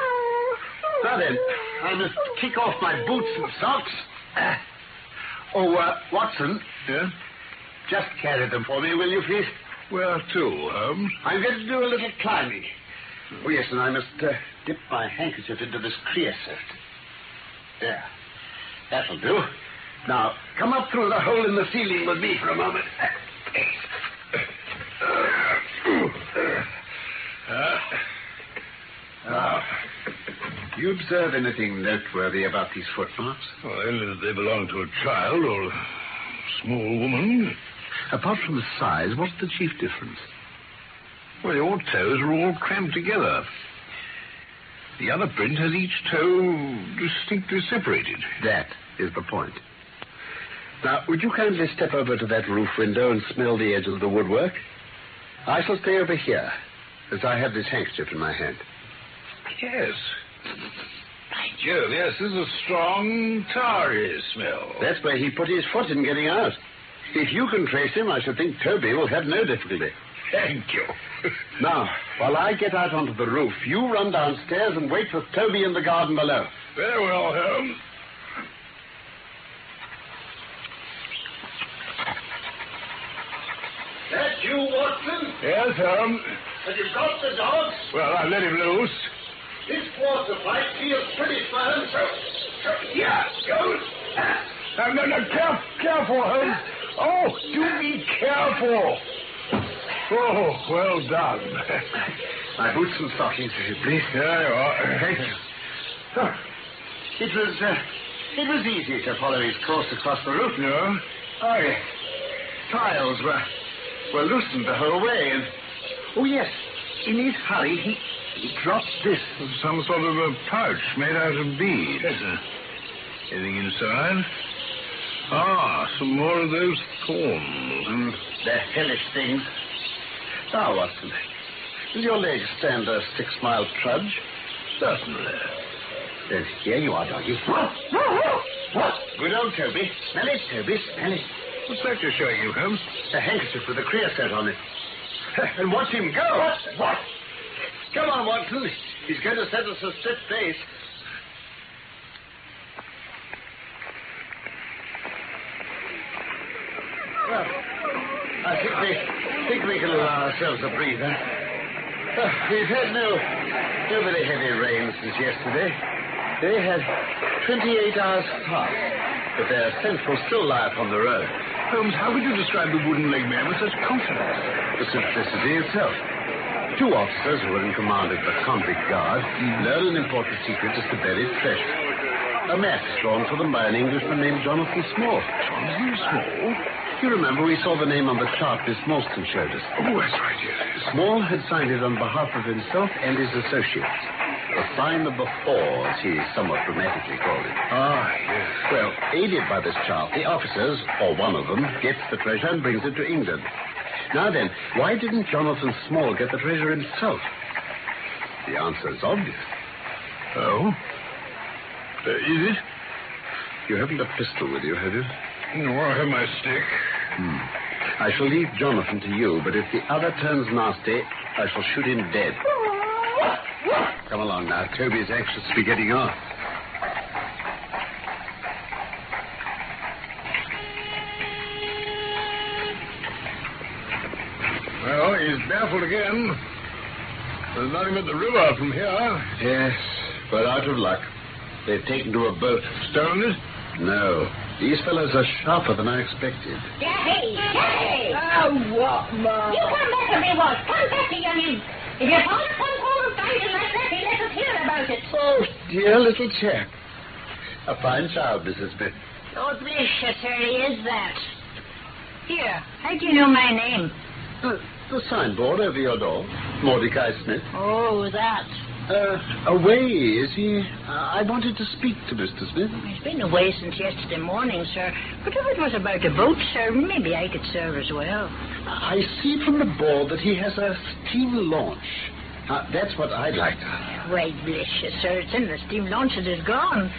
Now then, I must kick off my boots and socks. Watson. Yes? Just carry them for me, will you, please? Where to, Holmes? I'm going to do a little climbing. Oh, yes, and I must dip my handkerchief into this creosote. There. That'll do. Now, come up through the hole in the ceiling with me for a moment. Do you observe anything noteworthy about these footmarks? Well, only that they belong to a child or a small woman. Apart from the size, what's the chief difference? Well, your toes are all crammed together. The other print has each toe distinctly separated. That is the point. Now, would you kindly step over to that roof window and smell the edge of the woodwork? I shall stay over here, as I have this handkerchief in my hand. Yes. By Jove, yes, there's a strong, tarry smell. That's where he put his foot in getting out. If you can trace him, I should think Toby will have no difficulty. Thank you. Now, while I get out onto the roof, you run downstairs and wait for Toby in the garden below. Very well, Holmes. That you, Watson? Yes, Holmes. Have you got the dog? Well, I let him loose. This water pipe feels pretty firm, so here goes. No, careful, Holmes. Oh, do be careful. Oh, well done. My boots and stockings, if you please. There you are. Thank you. It was easy to follow his course across the roof. No? Oh, yes. Tiles were loosened the whole way, and... Oh, yes. In his hurry, he dropped this. Some sort of a pouch made out of beads. Anything inside? Ah, some more of those thorns. They're hellish things. Now, Watson, will your legs stand a 6-mile trudge? Certainly. Then here you are, doggy. Good old Toby. Smell it, Toby, smell it. What's that you're showing you, Holmes? A handkerchief with a creosote on it. And watch him go. What? Come on, Watson. He's going to set us a stiff face. think we can allow ourselves a breather. We've had no very heavy rain since yesterday. They had 28 hours fast, but their scent will still lie upon the road. Holmes, how would you describe the wooden leg man with such confidence? The simplicity itself. Two officers who were in command of the convict guard learned an important secret as to buried treasure. A map drawn for them by an Englishman named Jonathan Small. Jonathan Small? You remember we saw the name on the chart Miss Moulston showed us. Oh, that's right, yes. Small had signed it on behalf of himself and his associates. A sign of the four, as he somewhat dramatically called it. Ah, yes. Well, aided by this chart, the officers, or one of them, gets the treasure and brings it to England. Now then, why didn't Jonathan Small get the treasure himself? The answer is obvious. Oh? Is it? You haven't a pistol with you, have you? No, I have my stick. I shall leave Jonathan to you, but if the other turns nasty, I shall shoot him dead. Come along now. Toby's anxious to be getting off. Well, he's baffled again. There's nothing but the river from here. Yes, but out of luck. They've taken to a boat. Stolen it? No. These fellows are sharper than I expected. Daddy! Daddy! Oh, what, Ma? You come back to me, Walt. Come back to youngin. If your father comes home and finds it like that, he let us hear about it. Oh, dear little chap. A fine child, Mrs. Smith. Oh, bless you, sir, he is that. Here, how do you know my name? The signboard over your door. Mordecai Smith. Oh, that. Away, is he? I wanted to speak to Mr. Smith. He's been away since yesterday morning, sir. But if it was about a boat, sir, maybe I could serve as well. I see from the board that he has a steam launch. That's what I'd like to have. Why, bless you, sir, it's in the steam launch that is gone.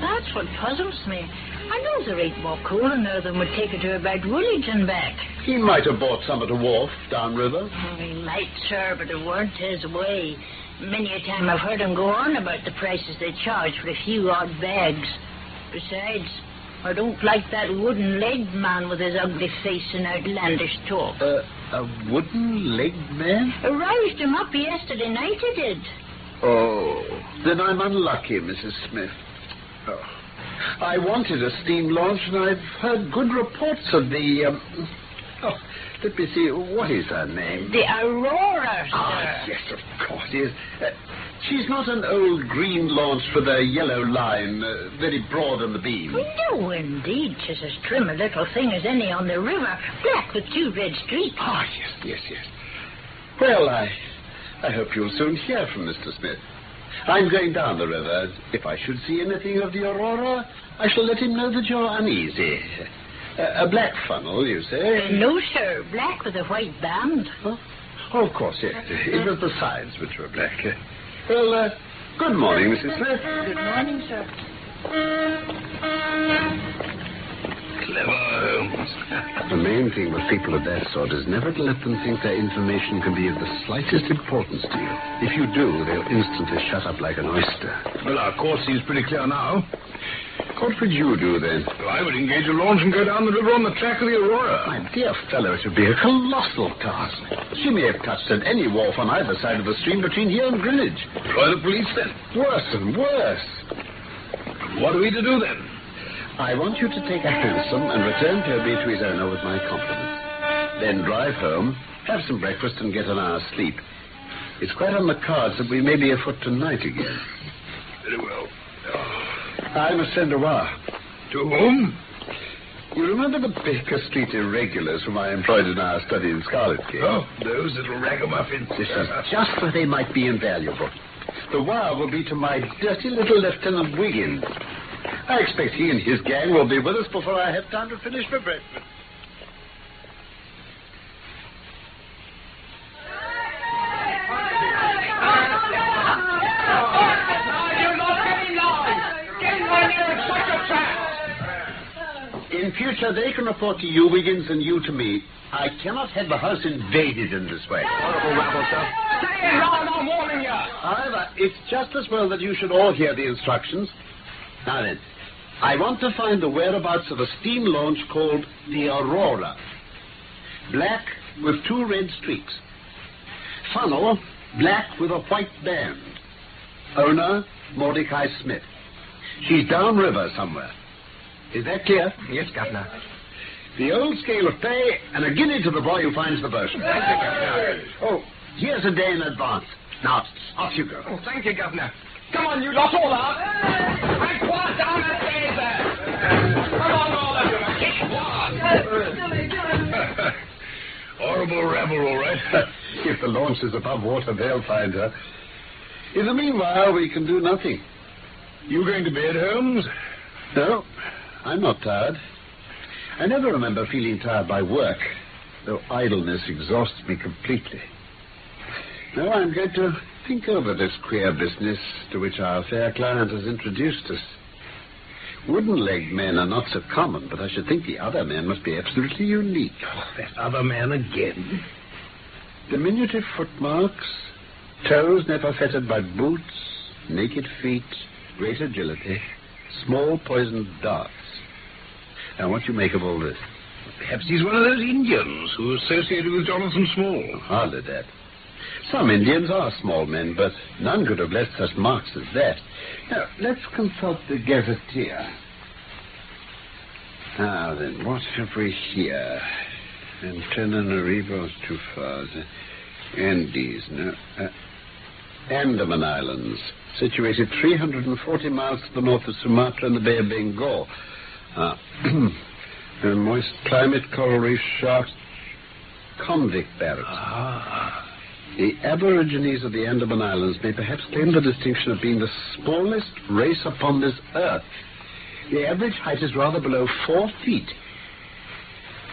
That's what puzzles me. I know there ain't more cooler now than would take it to about Woolwich and back. He might have bought some at a wharf downriver. He might, sir, but it weren't his way. Many a time I've heard him go on about the prices they charge for a few odd bags. Besides, I don't like that wooden-legged man with his ugly face and outlandish talk. A wooden-legged man? I roused him up yesterday night, I did. Oh, then I'm unlucky, Mrs. Smith. Oh. I wanted a steam launch, and I've heard good reports of the, let me see, what is her name? The Aurora, sir. Ah, yes, of course, yes. She's not an old green launch with a yellow line, very broad on the beam. No, indeed. She's as trim a little thing as any on the river, black with two red streaks. Ah, yes. Well, I hope you'll soon hear from Mr. Smith. I'm going down the river. If I should see anything of the Aurora, I shall let him know that you're uneasy. A black funnel, you say? No, sir. Black with a white band. Oh, of course, yes. It was the sides which were black. Well, good morning, Mrs. Smith. Good morning, sir. Clever, Holmes. The main thing with people of that sort is never to let them think their information can be of the slightest importance to you. If you do, they'll instantly shut up like an oyster. Well, our course seems pretty clear now. What would you do, then? Well, I would engage a launch and go down the river on the track of the Aurora. My dear fellow, it would be a colossal task. She may have touched at any wharf on either side of the stream between here and Greenwich. Employ the police, then? Worse and worse. What are we to do, then? I want you to take a hansom and return Toby to his owner with my compliments. Then drive home, have some breakfast, and get an hour's sleep. It's quite on the cards that we may be afoot tonight again. Very well. I must send a wire. To whom? You remember the Baker Street irregulars whom I employed in our study in Scarlet King? Oh, those little ragamuffins. This is just where they might be invaluable. The wire will be to my dirty little Lieutenant Wiggins. I expect he and his gang will be with us before I have time to finish my breakfast. In future, they can report to you, Wiggins, and you to me. I cannot have the house invaded in this way. Horrible rabble, sir. Stay in, Ron, I'm warning you. However, it's just as well that you should all hear the instructions. Now then, I want to find the whereabouts of a steam launch called the Aurora. Black with 2 red streaks. Funnel, black with a white band. Owner, Mordecai Smith. She's downriver somewhere. Is that clear? Yes, Governor. The old scale of pay, and a guinea to the boy who finds the bosun. Thank you, Governor. Oh, here's a day in advance. Now, off you go. Oh, thank you, Governor. Come on, you lot, all up. And quiet down that day there. Come on, all of you. Horrible rabble, all right. If the launch is above water, they'll find her. In the meanwhile, we can do nothing. You going to bed, Holmes? No, I'm not tired. I never remember feeling tired by work, though idleness exhausts me completely. No, I'm going to think over this queer business to which our fair client has introduced us. Wooden-legged men are not so common, but I should think the other men must be absolutely unique. Oh, that other man again. Diminutive footmarks, toes never fettered by boots, naked feet, great agility, small poisoned darts. Now, what do you make of all this? Perhaps he's one of those Indians who associated with Jonathan Small. Hardly that. Some Indians are small men, but none could have left such marks as that. Now, let's consult the gazetteer. Now then, what have we here? Antananarivo's too far. Andes, no. Andaman Islands, situated 340 miles to the north of Sumatra and the Bay of Bengal. A moist climate, coral reef, sharks, convict barracks. The Aborigines of the Andaman Islands may perhaps claim the distinction of being the smallest race upon this earth. The average height is rather below 4 feet.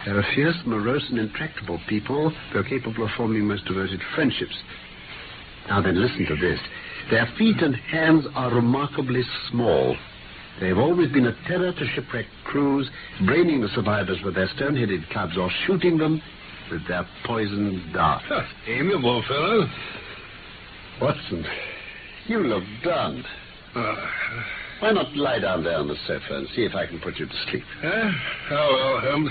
They're a fierce, morose, and intractable people, though capable of forming most devoted friendships. Now then, listen to this. Their feet and hands are remarkably small. They have always been a terror to shipwrecked crews, braining the survivors with their stone-headed clubs or shooting them with their poisoned darts. Amiable fellow. Watson, you look done. Why not lie down there on the sofa and see if I can put you to sleep? Oh, well, Holmes.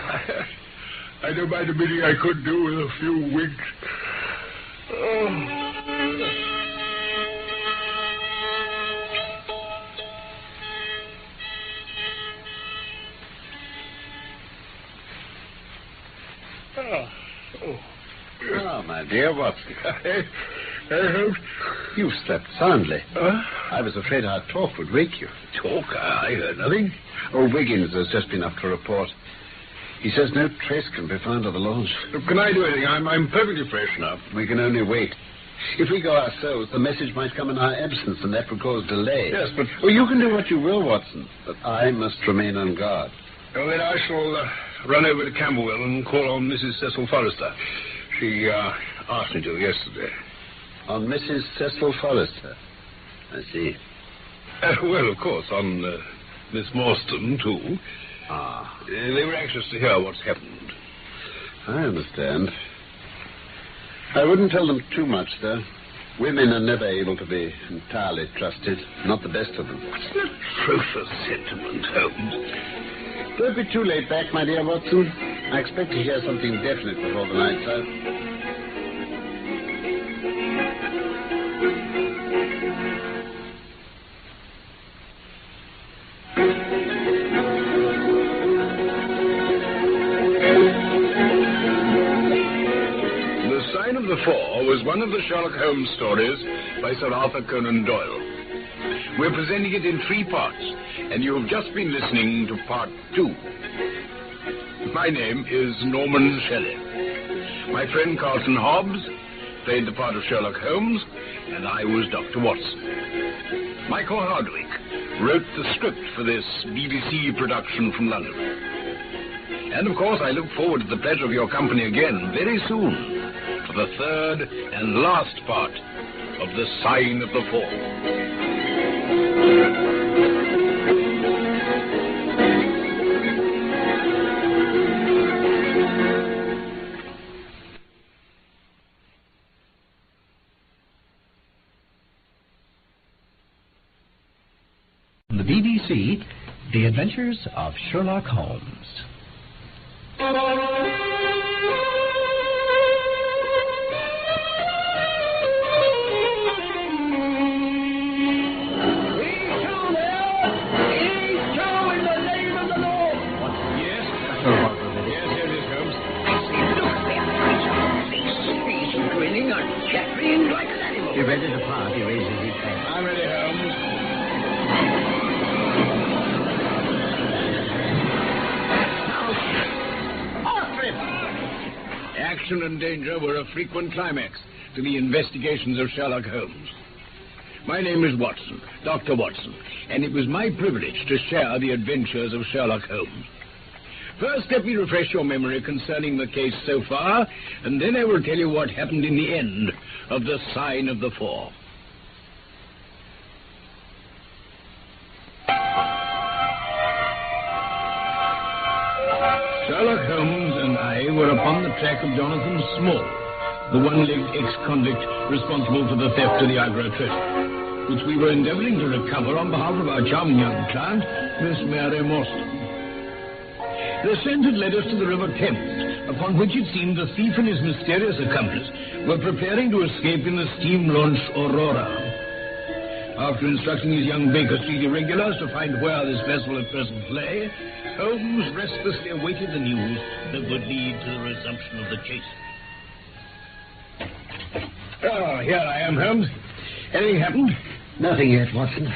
I don't mind admitting I could do with a few winks. Oh, my dear Watson. You slept soundly. I was afraid our talk would wake you. Talk? I heard nothing. Oh, Wiggins has just been up to report. He says no trace can be found of the launch. Can I do anything? I'm perfectly fresh now. We can only wait. If we go ourselves, the message might come in our absence, and that would cause delay. Yes, but... Oh, you can do what you will, Watson, but I must remain on guard. Well, then I shall run over to Camberwell and call on Mrs. Cecil Forrester. She asked me to yesterday. On Mrs. Cecil Forrester? I see. Well, of course, on Miss Morstan, too. They were anxious to hear what's happened. I understand. I wouldn't tell them too much, though. Women are never able to be entirely trusted. Not the best of them. What's an atrocious sentiment, Holmes? Don't be too late back, my dear Watson. I expect to hear something definite before the night's out. The Four was one of the Sherlock Holmes stories by Sir Arthur Conan Doyle. We're presenting it in 3 parts, and you have just been listening to part 2. My name is Norman Shelley. My friend Carlton Hobbs played the part of Sherlock Holmes, and I was Dr. Watson. Michael Hardwick wrote the script for this BBC production from London. And, of course, I look forward to the pleasure of your company again very soon, for the 3rd and last part of The Sign of the Fall. The BBC, The Adventures of Sherlock Holmes. ready to part, he raises his hand. I'm ready, Holmes. Action and danger were a frequent climax to the investigations of Sherlock Holmes. My name is Watson, Dr. Watson, and it was my privilege to share the adventures of Sherlock Holmes. First, let me refresh your memory concerning the case so far, and then I will tell you what happened in the end of the Sign of the Four. Sherlock Holmes and I were upon the track of Jonathan Small, the one-legged ex-convict responsible for the theft of the Agra treasure, which we were endeavoring to recover on behalf of our charming young client, Miss Mary Morstan. The scent had led us to the River Thames, upon which it seemed the thief and his mysterious accomplice were preparing to escape in the steam launch Aurora. After instructing his young Baker Street irregulars to find where this vessel at present lay, Holmes restlessly awaited the news that would lead to the resumption of the chase. Oh, here I am, Holmes. Anything happened? Nothing yet, Watson.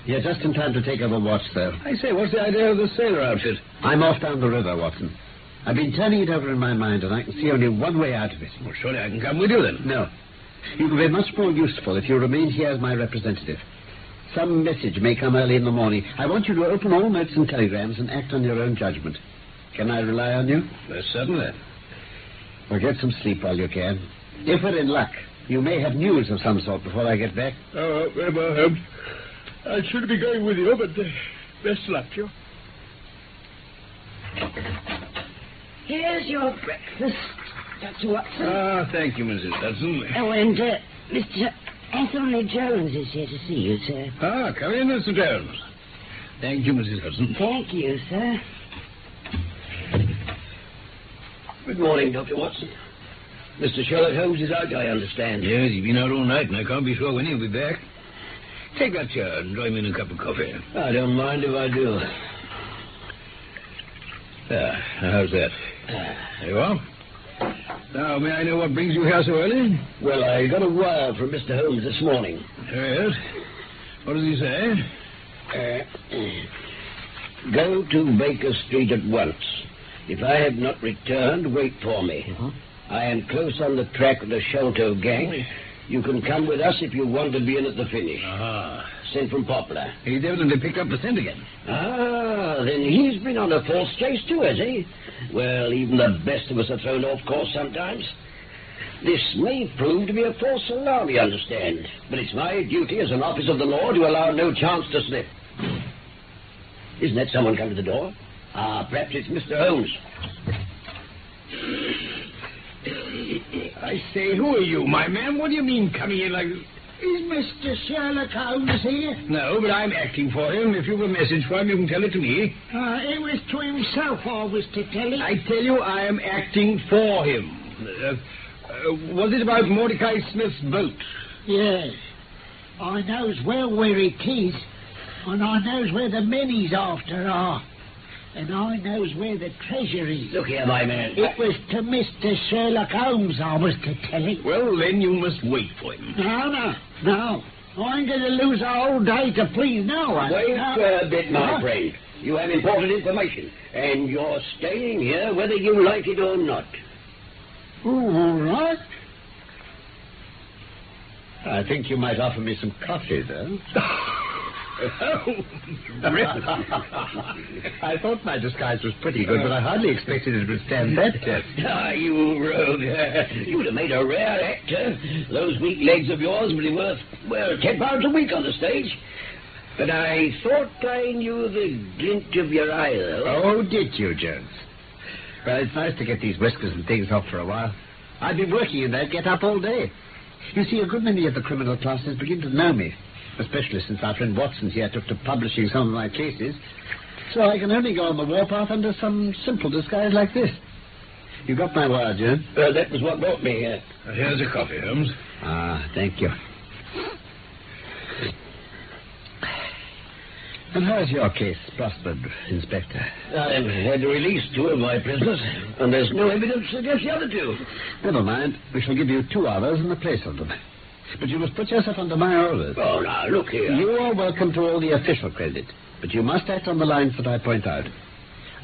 You're just in time to take over watch, though. I say, what's the idea of the sailor outfit? I'm off down the river, Watson. I've been turning it over in my mind, and I can see only one way out of it. Well, surely I can come with you, then. No. You can be much more useful if you remain here as my representative. Some message may come early in the morning. I want you to open all notes and telegrams and act on your own judgment. Can I rely on you? Certainly. Well, get some sleep while you can. If we're in luck, you may have news of some sort before I get back. Oh, very well, Holmes. I should be going with you, but best luck to you. Here's your breakfast, Dr. Watson. Ah, thank you, Mrs. Hudson. Oh, and Mr. Anthony Jones is here to see you, sir. Ah, come in, Mr. Jones. Thank you, Mrs. Hudson. Thank you, sir. Good morning, Dr. Watson. Mr. Sherlock Holmes is out, I understand. Yes, he's been out all night, and I can't be sure when he'll be back. Take that chair and join me in a cup of coffee. I don't mind if I do. How's that? There you are. Now, may I know what brings you here so early? Well, I got a wire from Mr. Holmes this morning. Yes? What does he say? Go to Baker Street at once. If I have not returned, wait for me. I am close on the track of the Sholto gang. You can come with us if you want to be in at the finish. Sent from Poplar. He's evidently picked up the scent again. Then he's been on a false chase too, has he? Well, even the best of us are thrown off course sometimes. This may prove to be a false alarm, you understand. But it's my duty as an officer of the law to allow no chance to slip. Isn't that someone come to the door? Perhaps it's Mr. Holmes. I say, who are you, my man? What do you mean coming in like this? Is Mr. Sherlock Holmes here? No, but I'm acting for him. If you've a message for him, you can tell it to me. It was to himself I was to tell it. I tell you, I am acting for him. Was it about Mordecai Smith's boat? Yes. I knows well where it is, and I knows where the men he's after are. And I knows where the treasure is. Look here, my man. It was to Mr. Sherlock Holmes I was to tell it. Well, then you must wait for him. No. I ain't going to lose a whole day to please no one. Wait a bit, my friend. You have important information, and you're staying here whether you like it or not. Oh, all right. I think you might offer me some coffee, though. I thought my disguise was pretty good, but I hardly expected it would stand that test. You rogue. You would have made a rare actor. Those weak legs of yours would be worth, £10 a week on the stage. But I thought I knew the glint of your eye, though. Oh, did you, Jones? Well, it's nice to get these whiskers and things off for a while. I've been working in that get-up all day. You see, a good many of the criminal classes begin to know me. Especially since our friend Watson here took to publishing some of my cases. So I can only go on the warpath under some simple disguise like this. You got my wire, Jones? That was what brought me here. Here's a coffee, Holmes. Thank you. And how's your case prospered, Inspector? I've had to release 2 of my prisoners, and there's no evidence against the other 2. Never mind. We shall give you 2 hours in the place of them. But you must put yourself under my orders. Oh, now, look here. You are welcome to all the official credit, but you must act on the lines that I point out.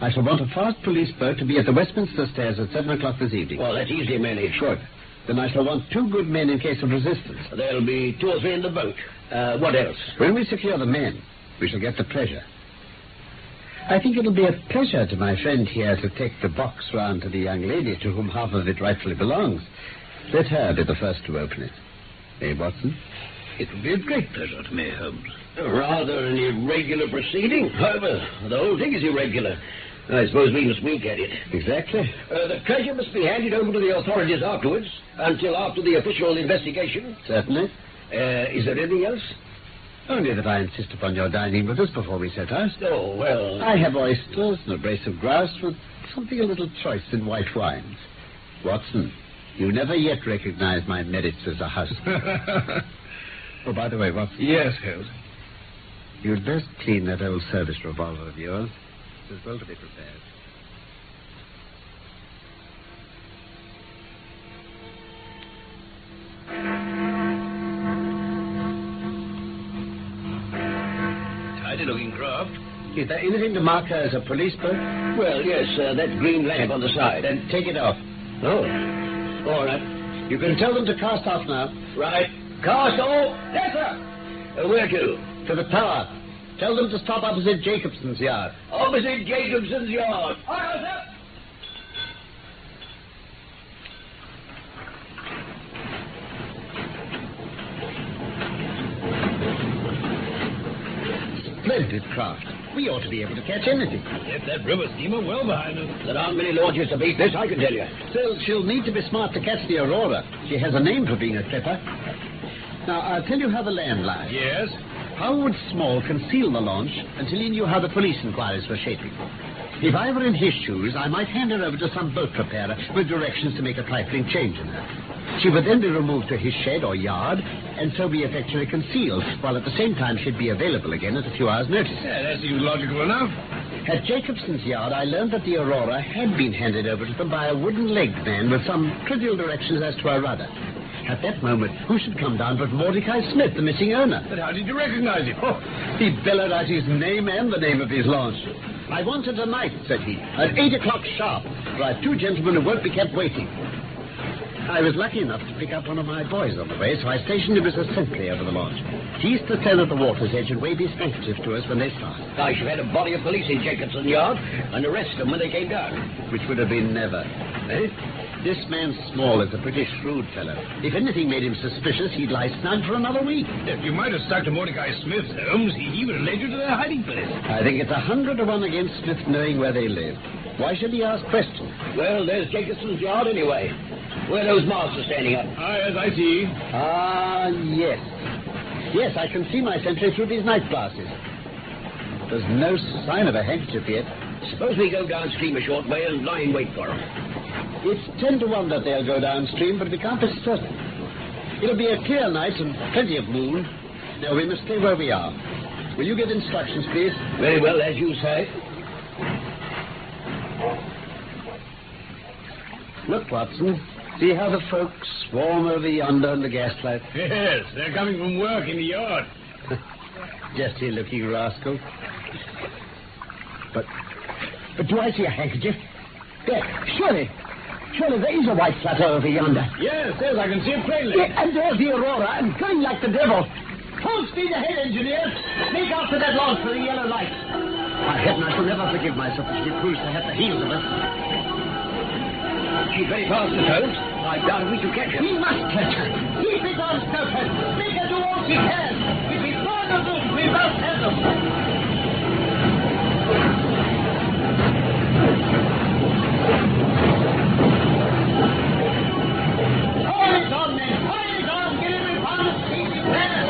I shall want a fast police boat to be at the Westminster stairs at 7 o'clock this evening. Well, that's easily managed. Good. Then I shall want 2 good men in case of resistance. There'll be 2 or 3 in the boat. What else? When we secure the men, we shall get the pleasure. I think it'll be a pleasure to my friend here to take the box round to the young lady to whom half of it rightfully belongs. Let her be the first to open it. Eh, Watson? It would be a great pleasure to me, Holmes. Rather an irregular proceeding. However, the whole thing is irregular. I suppose we must wink at it. Exactly. The treasure must be handed over to the authorities afterwards, until after the official investigation. Certainly. Is there anything else? Only that I insist upon your dining with us before we set out. Oh, well... I have oysters and a brace of grouse with something a little choice in white wines. Watson, you never yet recognized my merits as a husband. Oh, by the way, Watson. Yes, Holmes. You'd best clean that old service revolver of yours. It's as well to be prepared. Tidy-looking craft. Is there anything to mark her as a police boat? Well, yes, that green lamp on the side. Then take it off. Oh. All right. You can tell them to cast off now. Right. Cast off? Yes, sir. Where to? To the tower. Tell them to stop opposite Jacobson's yard. Opposite Jacobson's yard. All right, sir. Splendid craft. We ought to be able to catch anything. Get that river steamer well behind us. There aren't many launches to beat this, I can tell you. Still, she'll need to be smart to catch the Aurora. She has a name for being a clipper. Now, I'll tell you how the land lies. Yes? Howard Small concealed the launch until he knew how the police inquiries were shaping. If I were in his shoes, I might hand her over to some boat repairer with directions to make a trifling change in her. She would then be removed to his shed or yard, and so be effectually concealed, while at the same time she'd be available again at a few hours' notice. Yeah, that seems logical enough. At Jacobson's yard, I learned that the Aurora had been handed over to them by a wooden-legged man with some trivial directions as to her rudder. At that moment, who should come down but Mordecai Smith, the missing owner? But how did you recognize him? Oh, he bellowed out his name and the name of his launch. I want her tonight, said he, at 8 o'clock sharp, for I have 2 gentlemen who won't be kept waiting. I was lucky enough to pick up one of my boys on the way, so I stationed him as a sentry over the launch. He's to stand at the water's edge and wave his handkerchief to us when they start. I should have had a body of police in Jacobson Yard and arrest them when they came down. Which would have been never. Eh? This man Small is a pretty shrewd fellow. If anything made him suspicious, he'd lie snug for another week. If you might have stuck to Mordecai Smith, Holmes, he would have led you to their hiding place. I think it's 100 to 1 against Smith knowing where they live. Why should he ask questions? Well, there's Jacobson's Yard anyway. Where those masts are standing up. Ah, yes, I see. Ah, yes. Yes, I can see my sentry through these night glasses. There's no sign of a handkerchief yet. Suppose we go downstream a short way and lie in wait for them. It's 10 to 1 that they'll go downstream, but we can't be certain. It'll be a clear night and plenty of moon. Now, we must stay where we are. Will you give instructions, please? Very well, as you say. Look, Watson. See how the folks swarm over yonder in the gaslight? Yes, they're coming from work in the yard. Dirty-looking rascal. But do I see a handkerchief? There, surely there is a white flutter over yonder. Yes, I can see it plainly. Yeah, and there's the Aurora, and going like the devil. Full speed ahead, engineers. Make after that launch for the yellow light. By heaven, I shall never forgive myself if she proves to have the heels of us. She's very fast, Miss Holmes. I doubt we shall catch her. We must catch her. Keep it on, Snowhead. Make her do all she can. If we burn the boat, we must have them. Hold it on, men. Hold it on. Get every pound of speed you can.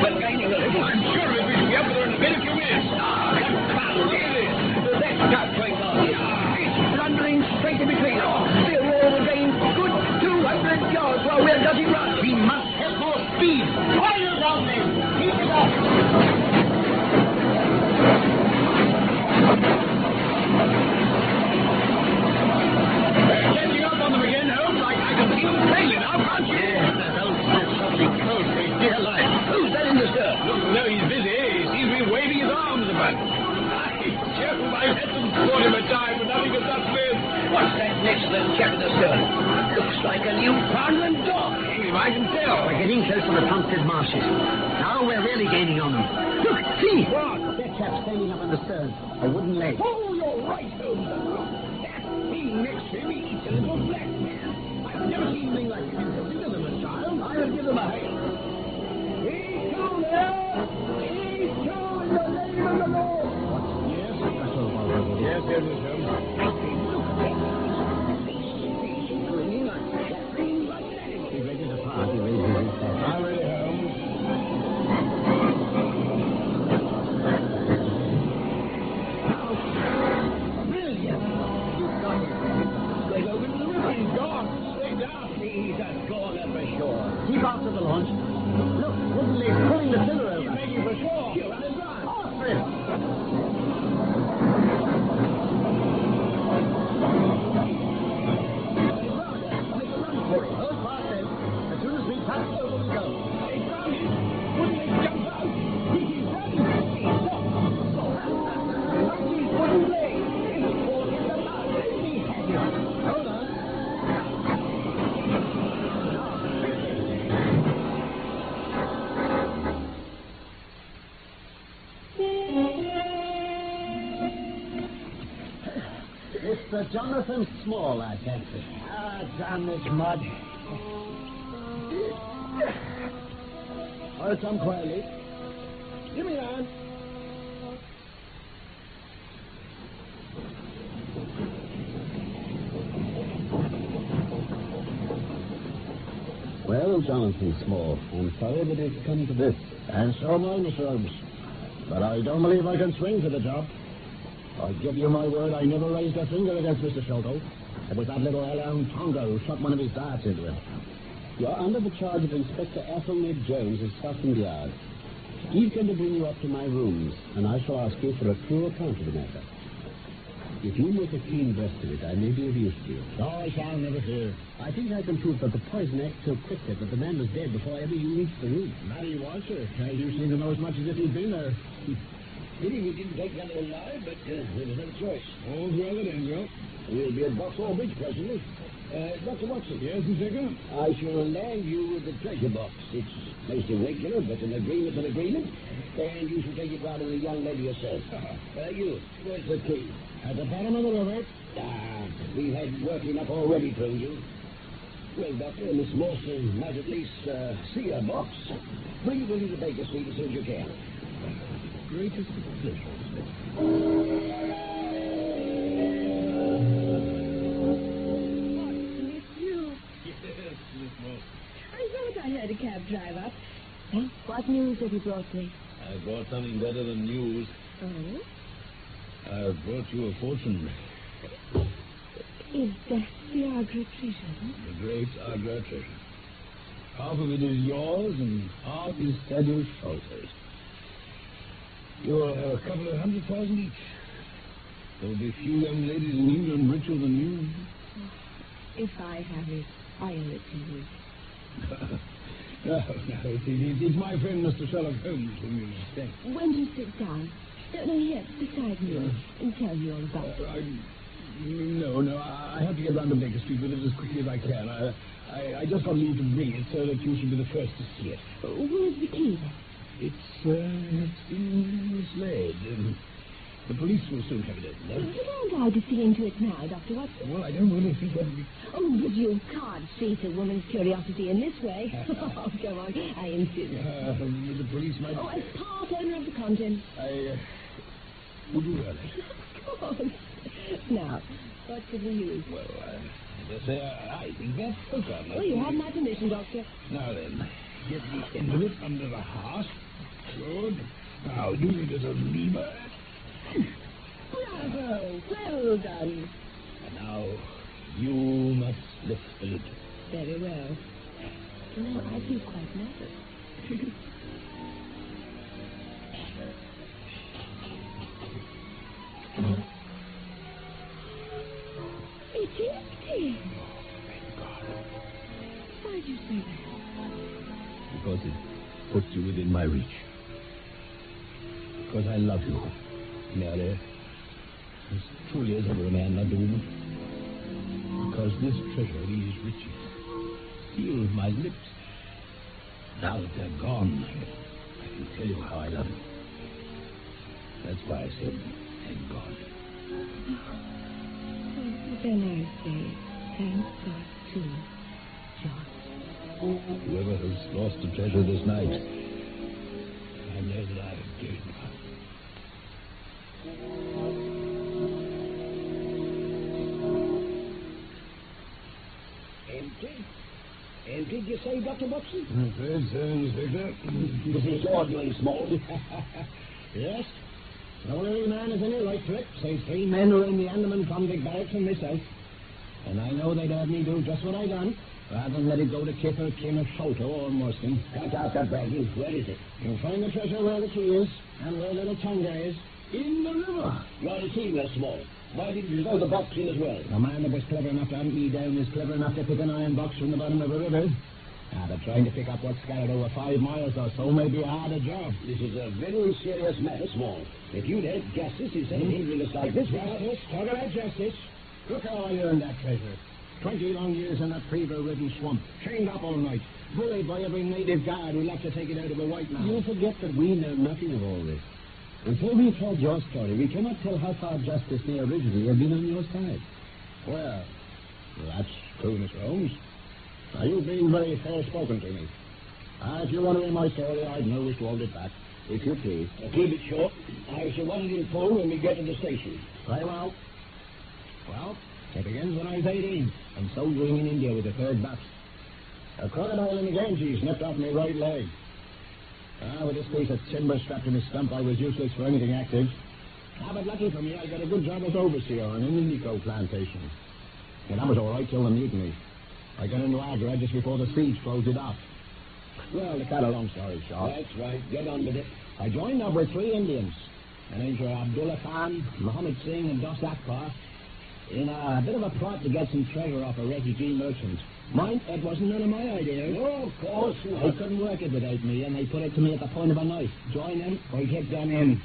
We're gaining a little. I'm sure we shall be up there in a few minutes. Look at this. That scout train on here. It's blundering straight in between. The Aurora will gain good 200 yards while we're dodging run. We must have more speed. Hold it on, men. Keep it up. Catching up on them again, Holmes. I can see them plainly now, can't you? Yes, that old Smith's awfully close Parliament dog. I can tell. We're getting close to the Plumstead marshes. Now we're really gaining on them. Look, see! What? That chap standing up on the stern. A wooden leg. Oh, you're right, Holmes. That thing next to him, he's a little black man. I've never seen anything like him. Look at them, a child. I'll give them a hand. He's through there. He's through in the name of the Lord. Yes, that's all, Father. Yes, it is, Holmes. Look at that. He's grinning like that. He's ready to part. He raises his hand. I'm ready, Holmes. Brilliant. You've got it. They go into the river. He's gone. Stay down. He's gone up for sure. Keep out of the launch. Look, wooden leg pulling the tiller over. He's making for shore. He'll run his run. Off for him. For it. Hold fast then. As soon as we touch, over we go. They found him. Wouldn't they jump out? He's running. He's stopped. Watch his wooden leg. He's caught in the mud. He had him. Hold on. Mr. Jonathan Small, I fancy. Down this mud. I'll come quietly. Give me a hand. Well, Jonathan Small, I'm sorry that it's come to this. And so am I, Mr. Holmes. But I don't believe I can swing for the job. I give you my word, I never raised a finger against Mr. Sholto. It was that little L.M. Tonga who shot one of his darts into him. You're under the charge of Inspector Ethelned Jones of Scotland Yard. He's going to bring you up to my rooms, and I shall ask you for a true account of the matter. If you make a clean breast of it, I may be of use to you. No, I shall never fear. I think I can prove that the poison acted so quickly that the man was dead before ever you reached the room. That he was, sir. You seem to know as much as if he'd been there. Pity we didn't take that alive, but there was no choice. All's well that ends well. We'll be at Vauxhall Bridge presently. Dr. Watson. Yes, Inspector? I shall land you with the treasure box. It's most irregular, but an agreement's an agreement, and you shall take it round to the young lady yourself. You, where's the key? At the bottom of the river. We've had work enough already through you. Well, Doctor, Miss Mawson might at least see her box. Bring it into Baker Street as soon as you can. Greatest of pleasure, I thought I heard a cab drive up. Huh? What news have you brought me? I brought something better than news. Oh? I've brought you a fortune. Is that the Agra treasure? The great Agra treasure. Half of it is yours and half is Thaddeus Sholto's. You'll have a couple of 100,000 each. There will be few young ladies in England richer than you. If I have it, I owe it to you. No, it's my friend Mr. Sherlock Holmes whom you thank. When do you sit down? No, here, beside me, and tell me all about it. No, I have to get round to Baker Street with it as quickly as I can. I just got leave to bring it so that you should be the first to see it. Where's the key, then? It's been mislaid. The police will soon have it open. You don't like to see into it now, Dr. Watson. Well, I don't really think that'd be... Oh, but you can't treat a woman's curiosity in this way. Oh, come on, I insist. The police might... Oh, as part owner of the contents. Would you really? Of course. Now, what should we use? Well, I think that's okay. Oh, you have my permission, Doctor. Now then, get the end of it under the heart. Good. Now, use it as a lever. Bravo! Well done. And now, you must lift the lid. Very well. No, I feel quite nervous. It's empty. Oh, thank God. Why do you say that? Because it puts you within my reach. Because I love you, Mary, as truly as ever a man loved a woman. Because this treasure, these riches, sealed my lips. Now that they're gone, I can tell you how I love you. That's why I said, thank God. Then I say, thank God, too, John. Whoever has lost a treasure this night, I know that I have gained one. Empty, did you say, Dr. Watson? Inspector. This is your doing, Small. Yes. No every man is in it right for it. Say 3 men were in the Andaman convict barracks and myself. And I know they'd have me do just what I done, rather than let it go to Kip or Kim or Sholto or Morstan. Cut out that bragging. Where is it? You'll find the treasure where the key is, and where little Tonga is. In the river. You're a team there, Small. Why didn't you throw the box in as well? The man that was clever enough to hunt me down is clever enough to pick an iron box from the bottom of a river. Now, they're trying to pick up what's scattered over 5 miles or so may be a harder job. This is a very serious matter, Small. If you'd had justice instead of hindering us like this... Justice? Talk about justice. Look how I earned that treasure. 20 long years in that fever-ridden swamp. Chained up all night. Bullied by every native guard who left to take it out of a white man. You forget that we know nothing of all this. Until we've heard your story, we cannot tell how far justice may originally have been on your side. Well, that's true, Mr. Holmes. Now, you've been very fair-spoken to me. If you want to hear my story, I'd no wish to hold it back. If you please. Keep it short. I shall want it in full when we get to the station. Very well. Well, it begins when I was 18, and soldiering in India with the 3rd Bucks. A crocodile in the Ganges nipped off my right leg. With this piece of timber strapped to my stump, I was useless for anything active. But lucky for me, I got a good job as overseer on an indigo plantation. And that was all right till the mutiny. I got into Agra just before the siege closed it off. Well, to cut a long story short... That's right. Get on with it. I joined up with 3 Indians. And these were Abdullah Khan, Muhammad Singh, and Dos Akbar, in a bit of a plot to get some treasure off a refugee merchant. Mind, it wasn't none of my idea. No, of course not. They couldn't work it without me, and they put it to me at the point of a knife. Join them, or get them in.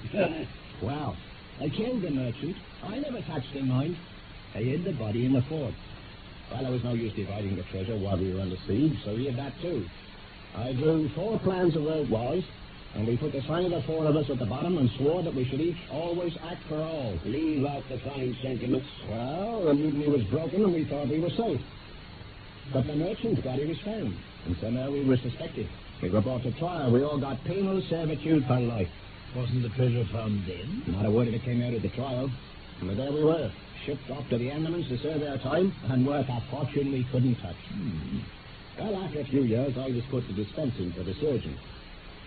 Well, I killed the merchant. I never touched him, mind. I hid the body in the fort. Well, there was no use dividing the treasure while we were under siege, so he had that too. I drew 4 plans of where it was, and we put the sign of the 4 of us at the bottom and swore that we should each always act for all. Leave out the fine sentiments. Well, the mutiny was broken, and we thought we were safe. But the merchant's body was found, and so now we were suspected. We were brought to trial. We all got penal servitude for life. Wasn't the treasure found then? Not a word of it came out at the trial. But there we were, shipped off to the Andamans to serve our time and work a fortune we couldn't touch. Well, after a few years, I was put to dispensing for the surgeon.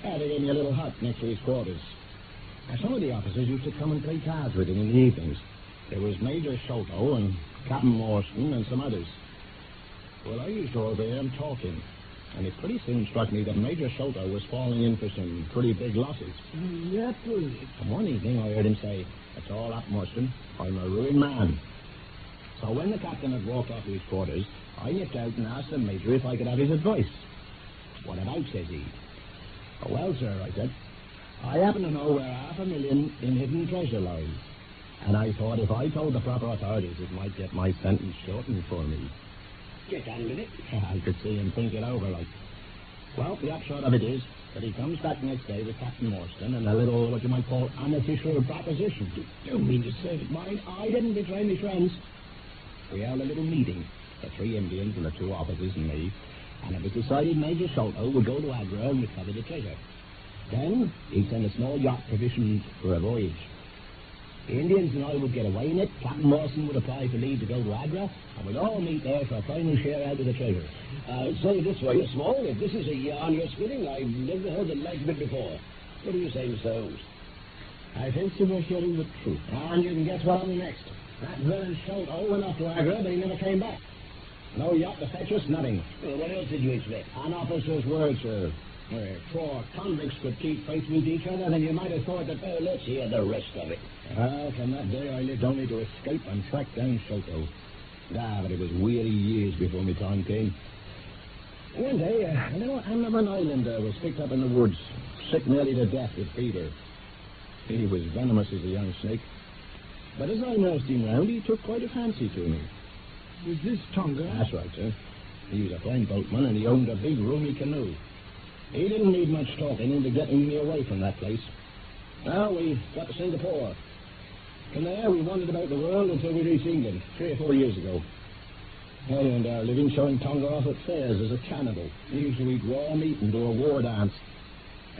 They gave me a little hut next to his quarters. Now, some of the officers used to come and play cards with him in the evenings. There was Major Sholto and Captain Morstan and some others. Well, I used to overhear them talking, and it pretty soon struck me that Major Sholto was falling in for some pretty big losses. That was it. And one evening I heard him say, "It's all up, Morstan. I'm a ruined man." So when the captain had walked off to his quarters, I nipped out and asked the Major if I could have his advice. "What about?" says he. "Oh, well, sir," I said, "I happen to know where $500,000 in hidden treasure lies. And I thought if I told the proper authorities, it might get my sentence shortened for me." Get on with it. I could see him think it over, like. Well, the upshot of it is that he comes back next day with Captain Morstan and a little, what you might call, unofficial proposition. Don't mean to say it, Mind, I didn't betray my friends. We held a little meeting, the 3 Indians and the 2 officers and me, and it was decided Major Sholto would go to Agra and recover the treasure. Then he'd send a small yacht provisioned for a voyage. The Indians and I would get away in it. Captain Morstan would apply for leave to go to Agra, and we'd all meet there for a final share out of the treasure. Say this way, Small, if this is a yarn you're spinning, I've never heard the like of it before. What do you say, Mr. Holmes? I fancy we're hearing the truth. And you can guess what happened next. That villain Sholto went off to Agra, but he never came back. No yacht to fetch us, nothing. Well, what else did you expect? An officer's word, sir. If 4 convicts could keep faith with each other, then you might have thought that... let's hear the rest of it. Well, from that day I lived only to escape and track down Sholto. But it was weary years before my time came. One day, a little Andaman Islander was picked up in the woods, sick nearly to death with fever. He was venomous as a young snake. But as I nursed him round, he took quite a fancy to me. Was this Tonga? That's right, sir. He was a fine boatman, and he owned a big roomy canoe. He didn't need much talking into getting me away from that place. Now we got to Singapore. From there, we wandered about the world until we reached England 3 or 4 years ago. I earned our living showing Tonga off at fairs as a cannibal. He used to eat raw meat and do a war dance.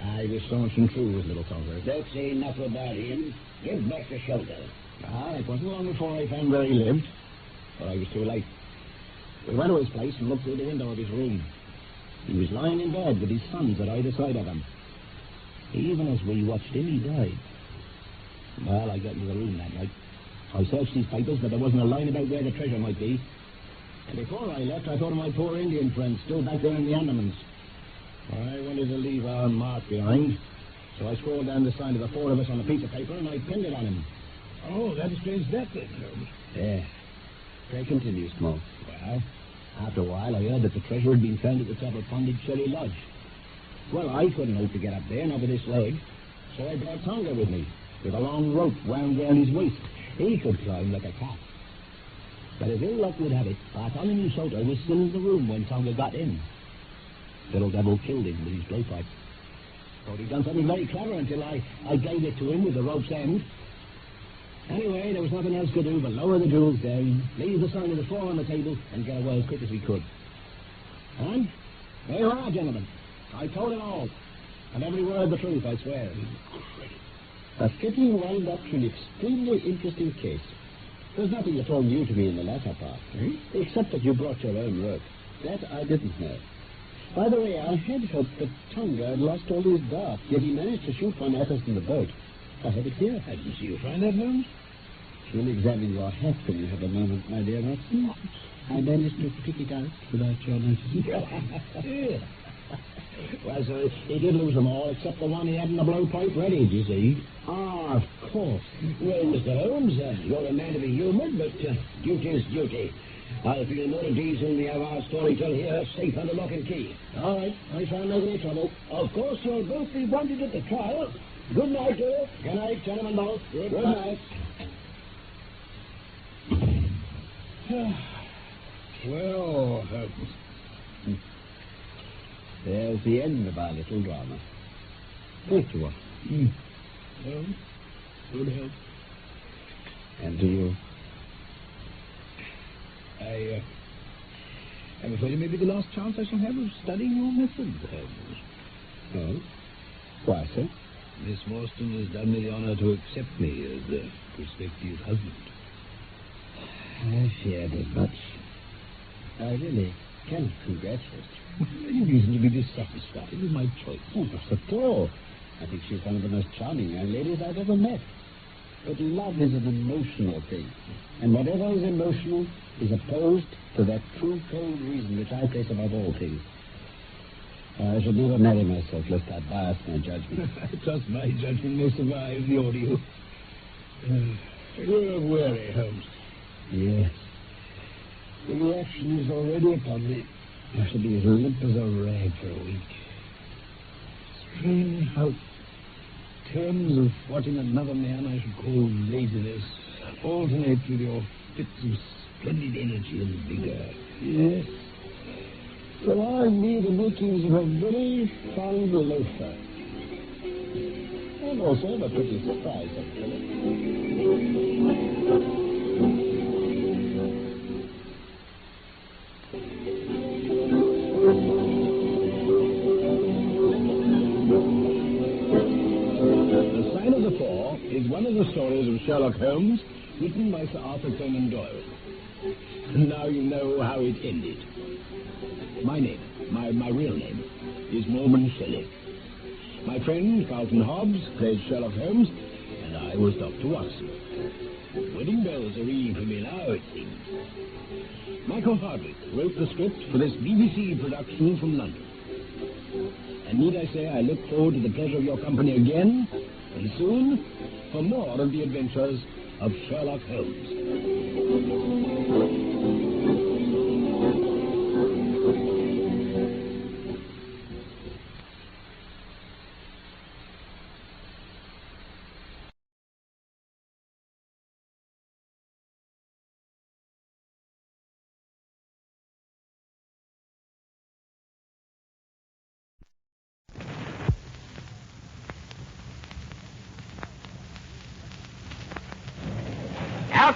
I was staunch and true with little Tonga. Don't say enough about him. Give back the shelter. It wasn't long before I found where he lived, but I was too late. We went to his place and looked through the window of his room. He was lying in bed with his sons at either side of him. Even as we watched him, he died. Well, I got into the room that night. I searched his papers, but there wasn't a line about where the treasure might be. And before I left, I thought of my poor Indian friends still back there in the Andamans. I wanted to leave our mark behind, so I scrawled down the sign of the 4 of us on a piece of paper, and I pinned it on him. Oh, that explains that then, Holmes. Yeah. Pray continue, Small. Well, after a while, I heard that the treasure had been found at the top of Pondicherry Lodge. Well, I couldn't hope to get up there, not with this leg, so I brought Tonga with me, with a long rope wound round his waist. He could climb like a cat. But as ill luck would have it, Bartholomew Minnesota was still in the room when Tonga got in. Little devil killed him with his blowpipe. Thought he'd done something very clever until I gave it to him with the rope's end. Anyway, there was nothing else to do but lower the jewels down, leave the sign of the 4 on the table, and get away as quick as we could. And there you are, gentlemen. I told it all. And every word the truth, I swear. A fitting wind-up to an extremely interesting case. There's nothing at all new to me in the latter part, except that you brought your own rope. That I didn't know. By the way, I had hoped that Tonga had lost all his dart, yet he managed to shoot one at us in the boat. I have it here. I didn't see you find that, Holmes. You'll examine your hat when you have a moment, my dear Watson. I managed to pick it out without your noticing. Yeah. Well, sir, he did lose them all, except the one he had in the blowpipe ready, you see. Ah, of course. Well, Mr. Holmes, you're a man to be humoured, but duty is duty. I'll feel more at ease when we have our storyteller here safe under lock and key. All right. I shan't make any trouble. Of course, you'll both be wanted at the trial. Good night, sir. Good night, gentlemen both. Good night. Well, Holmes. There's the end of our little drama. Thank you. Well, good health. And to you. I'm afraid it may be the last chance I shall have of studying your methods, Holmes. Oh? Why, sir? Miss Morstan has done me the honour to accept me as a prospective husband. I feared as much. I really cannot congratulate you. Any reason to be dissatisfied with my choice? Oh, not at all. I think she's one of the most charming young ladies I've ever met. But love is an emotional thing. And whatever is emotional is opposed to that true cold reason which I place above all things. I should never marry myself lest I bias my judgment. I trust my judgment may survive the ordeal. You're weary, Holmes. Yes. The reaction is already upon me. I shall be as limp as a rag for a week. Strange how terms of what in another man I should call laziness alternate with your fits of splendid energy and vigor. Yes. Well, I need the makings of a very fine loafer. And also of a pretty surprise, actually. Is one of the stories of Sherlock Holmes written by Sir Arthur Conan Doyle. And now you know how it ended. My name, my real name, is Mormon Shelley. My friend Carlton Hobbs played Sherlock Holmes, and I was Dr. Watson. Wedding bells are ringing for me now, it seems. Michael Hardwick wrote the script for this BBC production from London. And need I say I look forward to the pleasure of your company again, and soon, for more of the adventures of Sherlock Holmes.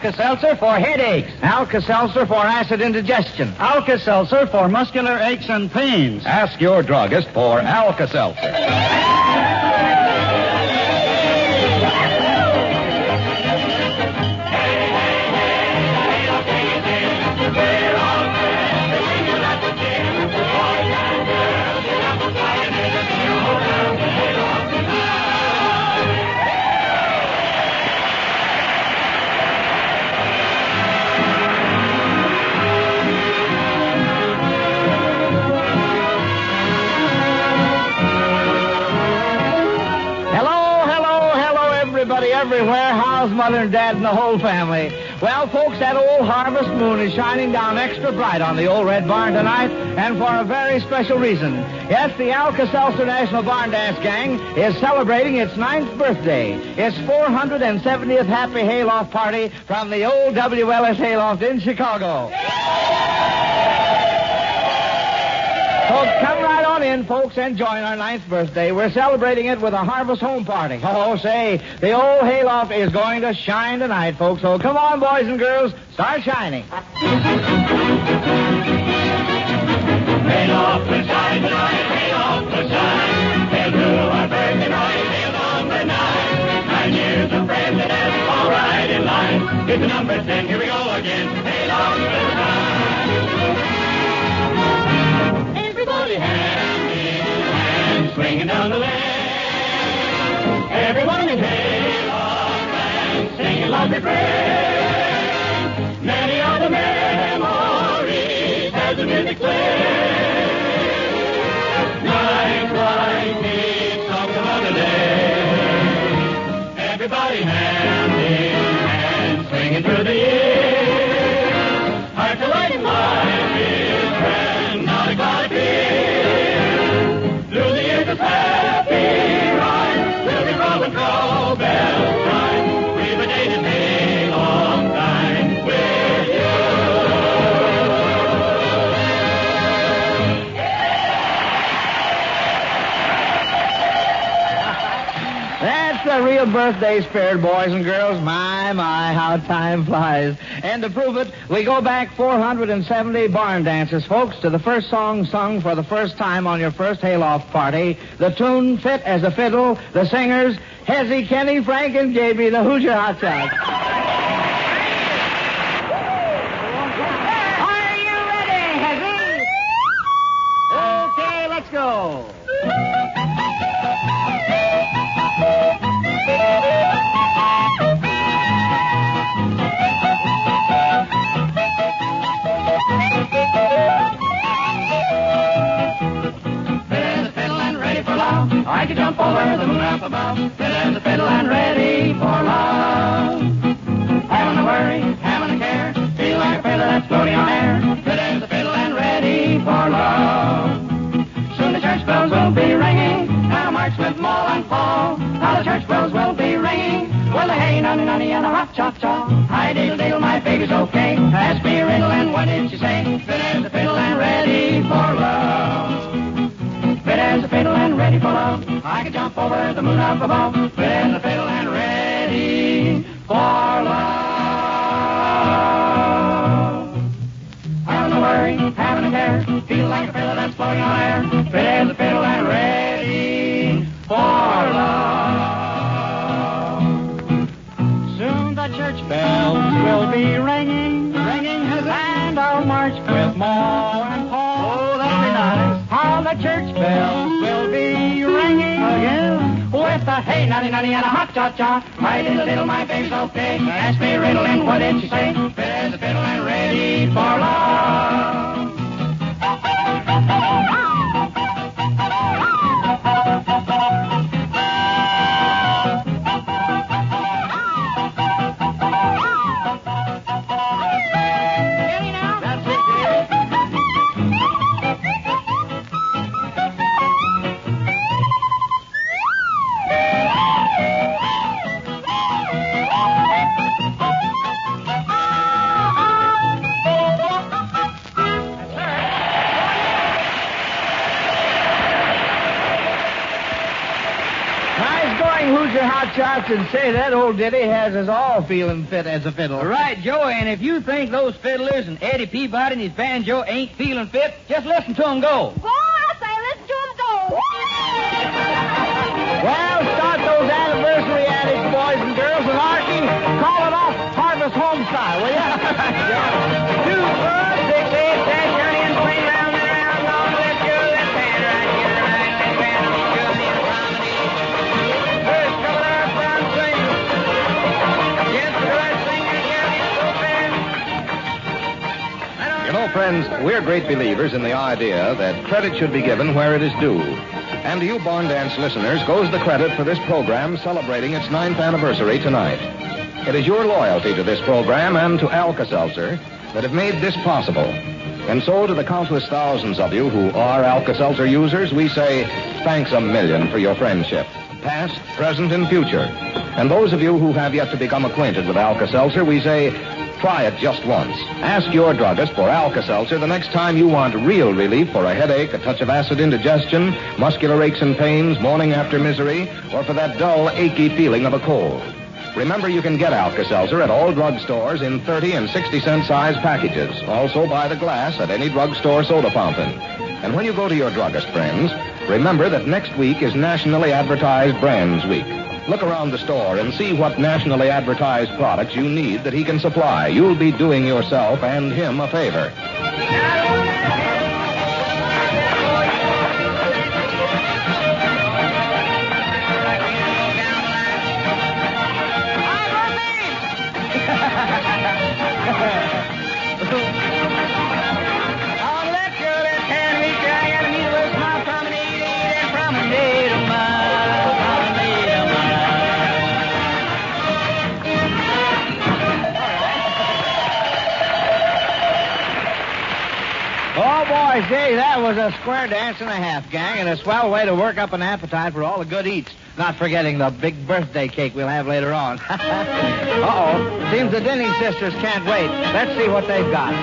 Alka-Seltzer for headaches. Alka-Seltzer for acid indigestion. Alka-Seltzer for muscular aches and pains. Ask your druggist for Alka-Seltzer. Everywhere, how's Mother and Dad and the whole family? Well, folks, that old harvest moon is shining down extra bright on the old Red Barn tonight, and for a very special reason. Yes, the Alka-Seltzer National Barn Dance Gang is celebrating its 9th birthday, its 470th Happy Hayloft Party from the old WLS Hayloft in Chicago. So come right on in, folks, and join our 9th birthday. We're celebrating it with a harvest home party. Oh, say, the old hayloft is going to shine tonight, folks. So come on, boys and girls, start shining. Hayloft will shine tonight, hayloft will shine. Hail to our birthday night, hail number 9. 9 years of friendliness, all right in line. Here's the number 10, here we go again. Hayloft will shine. Everybody hand in hand, swinging down the lane. Everyone in hayloft land, singing loud refrain. Many are the memories as the music plays. Night line needs some other day. Everybody hand in hand, swinging through the years. Heart to light and life is grand, not a cloud appears. Through the years of happy rhyme, we'll be rolling crow bells chime. We've a dated a long time with you. That's the real birthday spirit, boys and girls. My, how time flies. And to prove it, we go back 470 barn dances, folks, to the first song sung for the first time on your first hayloft party. The tune fit as a fiddle. The singers, Hezzy, Kenny, Frank, and JB, the Hoosier Hotshots. Are you ready, Hezzy? Okay, let's go. I could jump over the moon up above, fit as a fiddle and ready for love. Having a worry, having a care, feel like a feather that's floating on air, fit as a fiddle and ready for love. Soon the church bells will be ringing, now march with Moll and Paul. Now the church bells will be ringing, well the hey nunny nunny and a hop chop chop. Hi diddle diddle, my baby's okay. Ask me a riddle and what did she say? Fit as a fiddle and ready for love. Fit as a fiddle and ready for love. I can jump over the moon up above. Fit as a fiddle and ready for love. Having a worry, having a care, feel like a feather that's floating on air. Fit as a fiddle and ready for love. Soon the church bells will be ringing, ringing, and I'll march with Moll and Paul. Oh, that'll be nice. How the church bells will be ringing again with a hey nunny nunny and a hot cha cha. My little diddle, my baby's okay. Ask me a riddle and what did she say? Fit as a fiddle and ready for love. excuse your hot shots and say that old ditty has us all feeling fit as a fiddle. Right, Joe, and if you think those fiddlers and Eddie Peabody and his banjo ain't feeling fit, just listen to them go. Go, I say, listen to him go. Well, start those anniversary adage, boys and girls, and Archie, call it off Harvest Home style, will ya? 2, 4, 6, 8, 10, turn in, swing round and round, long, let's go, let's hand right here, right, let's hand on each other in harmony. First couple of front swing. Yes, the right singer, yeah, it's so fair. You know, friends, we're great believers in the idea that credit should be given where it is due. And to you Barn Dance listeners goes the credit for this program celebrating its 9th anniversary tonight. It is your loyalty to this program and to Alka-Seltzer that have made this possible. And so to the countless thousands of you who are Alka-Seltzer users, we say thanks a million for your friendship, past, present, and future. And those of you who have yet to become acquainted with Alka-Seltzer, we say try it just once. Ask your druggist for Alka-Seltzer the next time you want real relief for a headache, a touch of acid indigestion, muscular aches and pains, morning after misery, or for that dull, achy feeling of a cold. Remember, you can get Alka-Seltzer at all drugstores in 30 and 60-cent size packages. Also by the glass at any drugstore soda fountain. And when you go to your druggist friends, remember that next week is Nationally Advertised Brands Week. Look around the store and see what nationally advertised products you need that he can supply. You'll be doing yourself and him a favor. Oh, boy, say, that was a square dance and a half, gang, and a swell way to work up an appetite for all the good eats. Not forgetting the big birthday cake we'll have later on. Uh-oh. Seems the Denning sisters can't wait. Let's see what they've got.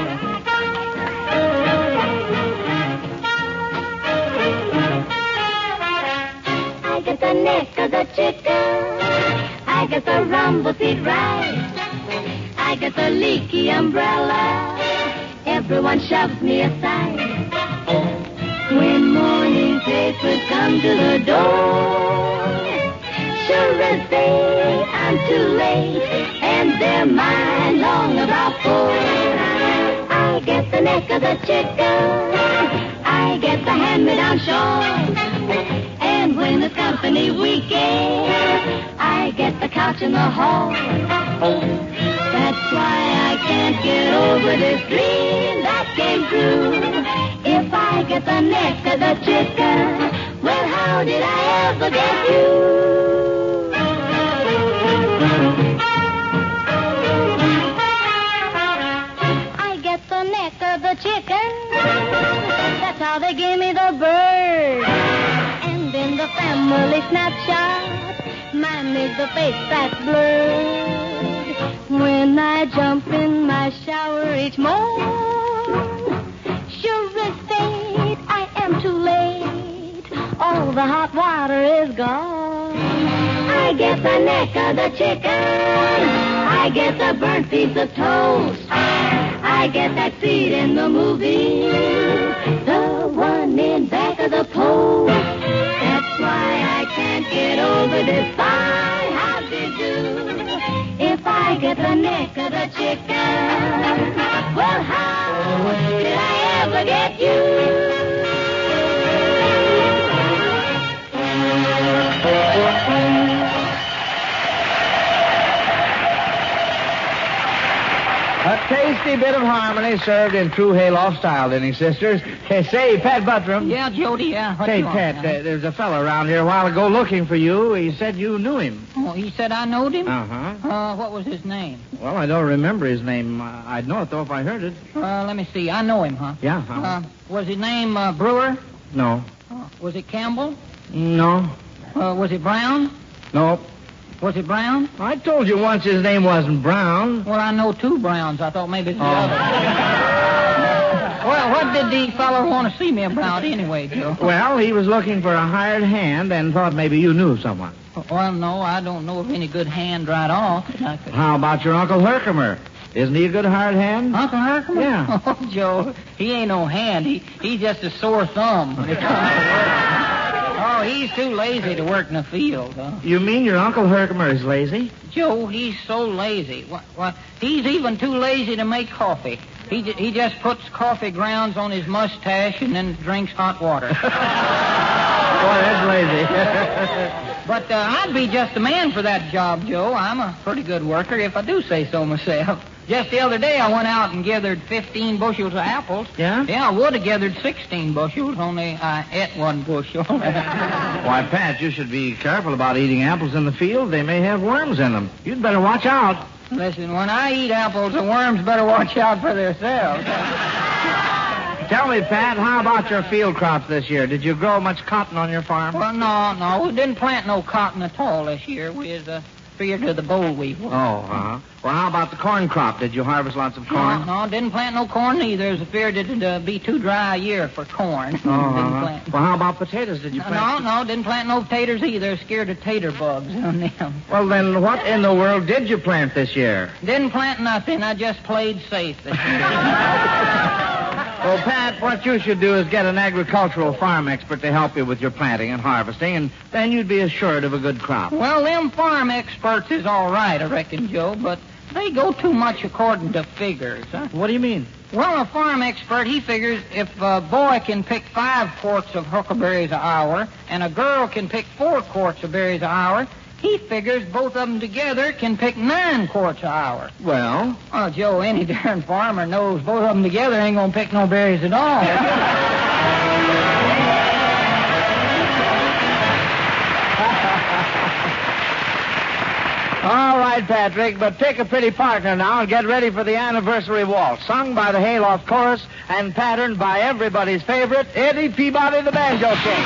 I get the neck of the chicken. I get the rumble seat rice. I get the leaky umbrella. Everyone shoves me aside. When morning papers come to the door, sure as day I'm too late, and they're mine long about 4. I get the neck of the chicken. I get the hand-me-down shawl. And when it's company weekend, I get the couch in the hall. That's why I can't get over this dream that came true. If I get the neck of the chicken, well, how did I ever get you? I get the neck of the chicken. That's how they gave me the bird. And in the family snapshot, mine is the face that's blurred. When I jump in my shower each morn, sure as fate, I am too late. All the hot water is gone. I get the neck of the chicken. I get the burnt piece of toast. I get that seat in the movie, the one in back of the post. That's why I can't get over this sigh. How did you? If I get the neck of the chicken, well, how did I ever get you? A tasty bit of harmony served in true hayloft style, Denning sisters. Say, Pat Buttram. Yeah, Jody, yeah. What Say, you want, Pat, there's a fellow around here a while ago looking for you. He said you knew him. Oh, he said I knowed him? Uh-huh. What was his name? Well, I don't remember his name. I'd know it, though, if I heard it. Let me see. I know him, huh? Yeah. Was his name Brewer? No. Was it Campbell? No. Was it Brown? No. Was it Brown? I told you once his name wasn't Brown. Well, I know 2 Browns. I thought maybe it's the other. Well, what did the fellow want to see me about anyway, Joe? Well, he was looking for a hired hand and thought maybe you knew someone. Well, no, I don't know of any good hand right off. How about your Uncle Herkimer? Isn't he a good hired hand? Uncle Herkimer? Yeah. Oh, Joe, he ain't no hand. He's just a sore thumb when it comes to work. Oh, he's too lazy to work in the field. Huh? You mean your Uncle Herkimer is lazy? Joe, he's so lazy. What? He's even too lazy to make coffee. He just puts coffee grounds on his mustache and then drinks hot water. Boy, that's lazy. But I'd be just the man for that job, Joe. I'm a pretty good worker, if I do say so myself. Just the other day, I went out and gathered 15 bushels of apples. Yeah? Yeah, I would have gathered 16 bushels, only I ate 1 bushel. Why, Pat, you should be careful about eating apples in the field. They may have worms in them. You'd better watch out. Listen, when I eat apples, the worms better watch out for themselves. Tell me, Pat, how about your field crops this year? Did you grow much cotton on your farm? Well, no. We didn't plant no cotton at all this year. We was feared of the boll weevil. Oh, uh-huh. Well, how about the corn crop? Did you harvest lots of corn? No, didn't plant no corn either. There's a fear that it'd be too dry a year for corn. Didn't plant. Well, how about potatoes? Did you plant? No, didn't plant no taters either. Scared of tater bugs on them. Well, then what in the world did you plant this year? Didn't plant nothing. I just played safe this year. Well, Pat, what you should do is get an agricultural farm expert to help you with your planting and harvesting, and then you'd be assured of a good crop. Well, them farm experts is all right, I reckon, Joe, but they go too much according to figures. Huh? What do you mean? Well, a farm expert, he figures if a boy can pick 5 quarts of huckleberries an hour and a girl can pick 4 quarts of berries an hour, he figures both of them together can pick 9 quarts an hour. Well? Oh, Joe, any darn farmer knows both of them together ain't going to pick no berries at all. All right, Patrick, but pick a pretty partner now and get ready for the anniversary waltz, sung by the Hayloft Chorus and patterned by everybody's favorite, Eddie Peabody, the Banjo King.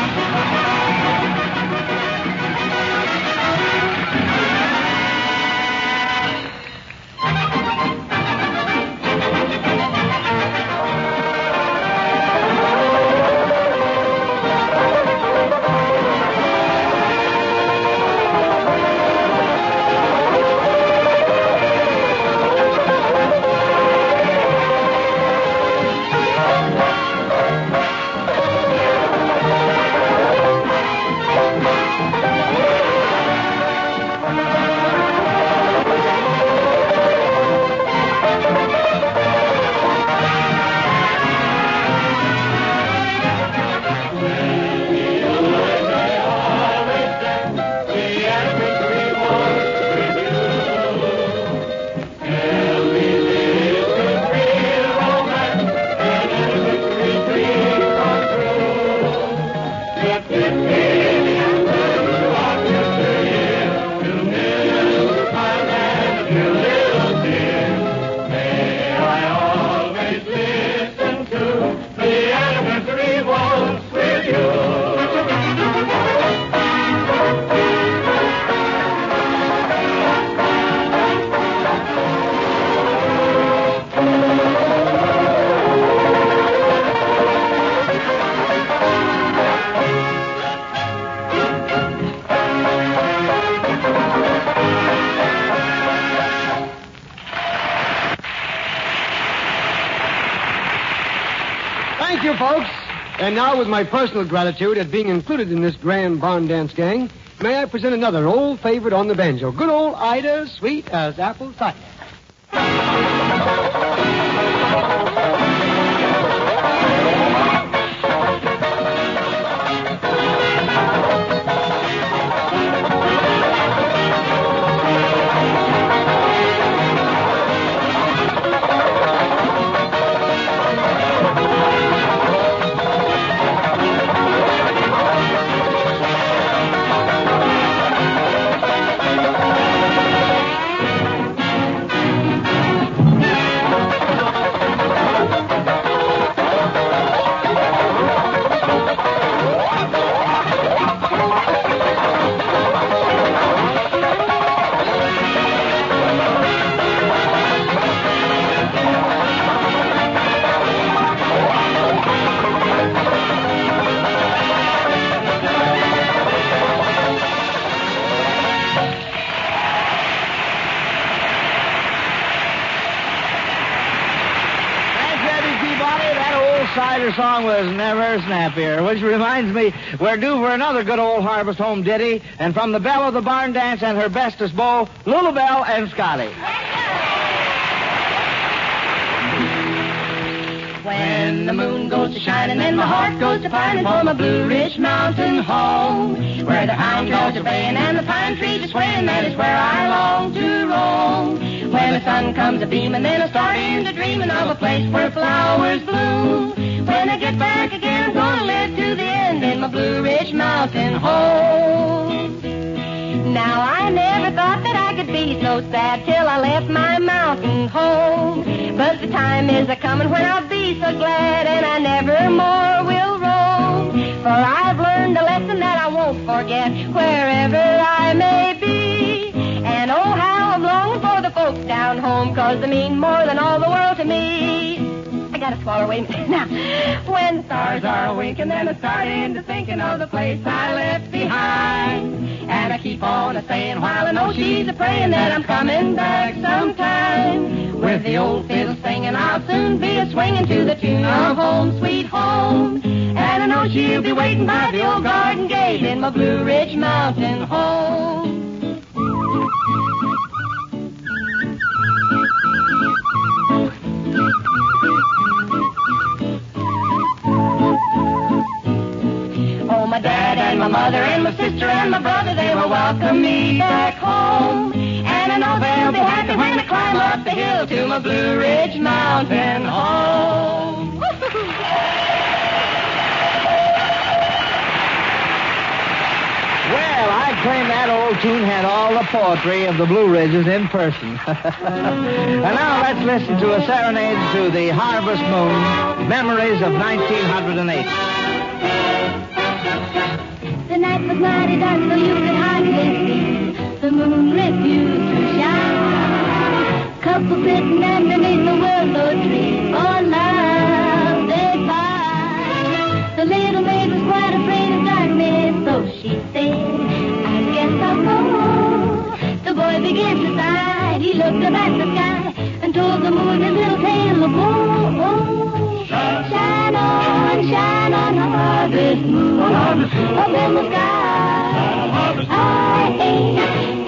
Thank you, folks. And now, with my personal gratitude at being included in this grand barn dance gang, may I present another old favorite on the banjo, good old Ida, sweet as apple cider. your song was Never Snappier, which reminds me, we're due for another good old Harvest Home ditty, and from the belle of the barn dance and her bestest beau, Lulabelle and Scotty. When the moon goes to shining and my heart goes to pining for my Blue Ridge Mountain home, where the hound dogs are baying and the pine trees are swaying, that is where I long to roam. When the sun comes a-beaming, then I start into dreaming of a place where flowers bloom. When I get back again, I'm gonna live to the end in my Blue Ridge Mountain home. Now, I never thought that I could be so sad till I left my mountain home. But the time is a-coming when I'll be so glad, and I never more will roam. For I've learned a lesson that I won't forget wherever I may be. And oh, how I'm longing for the folks down home, 'cause they mean more than all the world to me. I gotta swallow, wait a minute. Now, when the stars are a-winking, then I start into thinking of the place I left behind. And I keep on a-saying while I know she's a-praying that I'm coming back sometime. With the old fiddle singing, I'll soon be a-swinging to the tune of Home Sweet Home. And I know she'll be waiting by the old garden gate in my Blue Ridge Mountain home. Oh, my dad and my mother and my sister and my brother, they will welcome me back home. And I know they'll be happy when I climb up the hill to my Blue Ridge Mountain home. Well, I claim that old tune had all the poetry of the Blue Ridges in person. And now let's listen to a serenade to the Harvest Moon, memories of 1908. The night was mighty dark, so you could hardly see. The moon refused to shine. Couple sitting underneath the willow tree for love they find. The little maid was quite afraid of darkness, so she said, I guess I'll go. The boy began to sigh. He looked up at the sky and told the moon his little tale of woe. Shine on, harvest moon, up in the sky. I ain't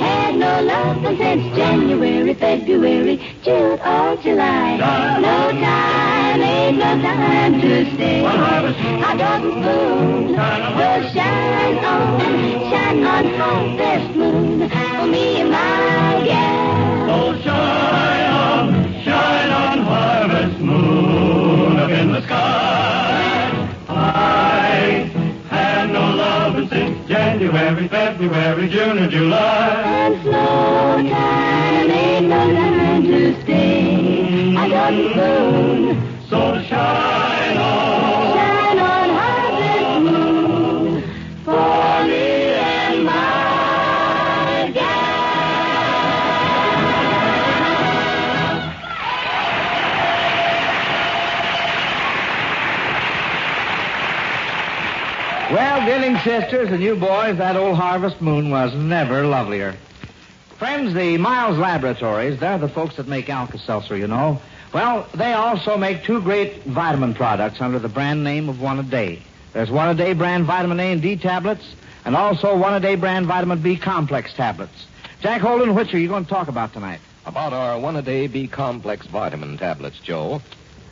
had no love since January, February, June or July. No time, ain't no time to stay. I got a spoon, will shine on harvest moon for me and my gal. Oh, shine on harvest moon up in the sky. I had no love since January, February, June, or July. And no time, ain't no time to stay. I got the spoon, so shine on harvest moon for me and my gal. Well, Dilling sisters and you boys, that old Harvest Moon was never lovelier. Friends, the Miles Laboratories, they're the folks that make Alka-Seltzer, you know. Well, they also make two great vitamin products under the brand name of One-A-Day. There's One-A-Day brand vitamin A and D tablets, and also One-A-Day brand vitamin B complex tablets. Jack Holden, which are you going to talk about tonight? About our One-A-Day B complex vitamin tablets, Joe.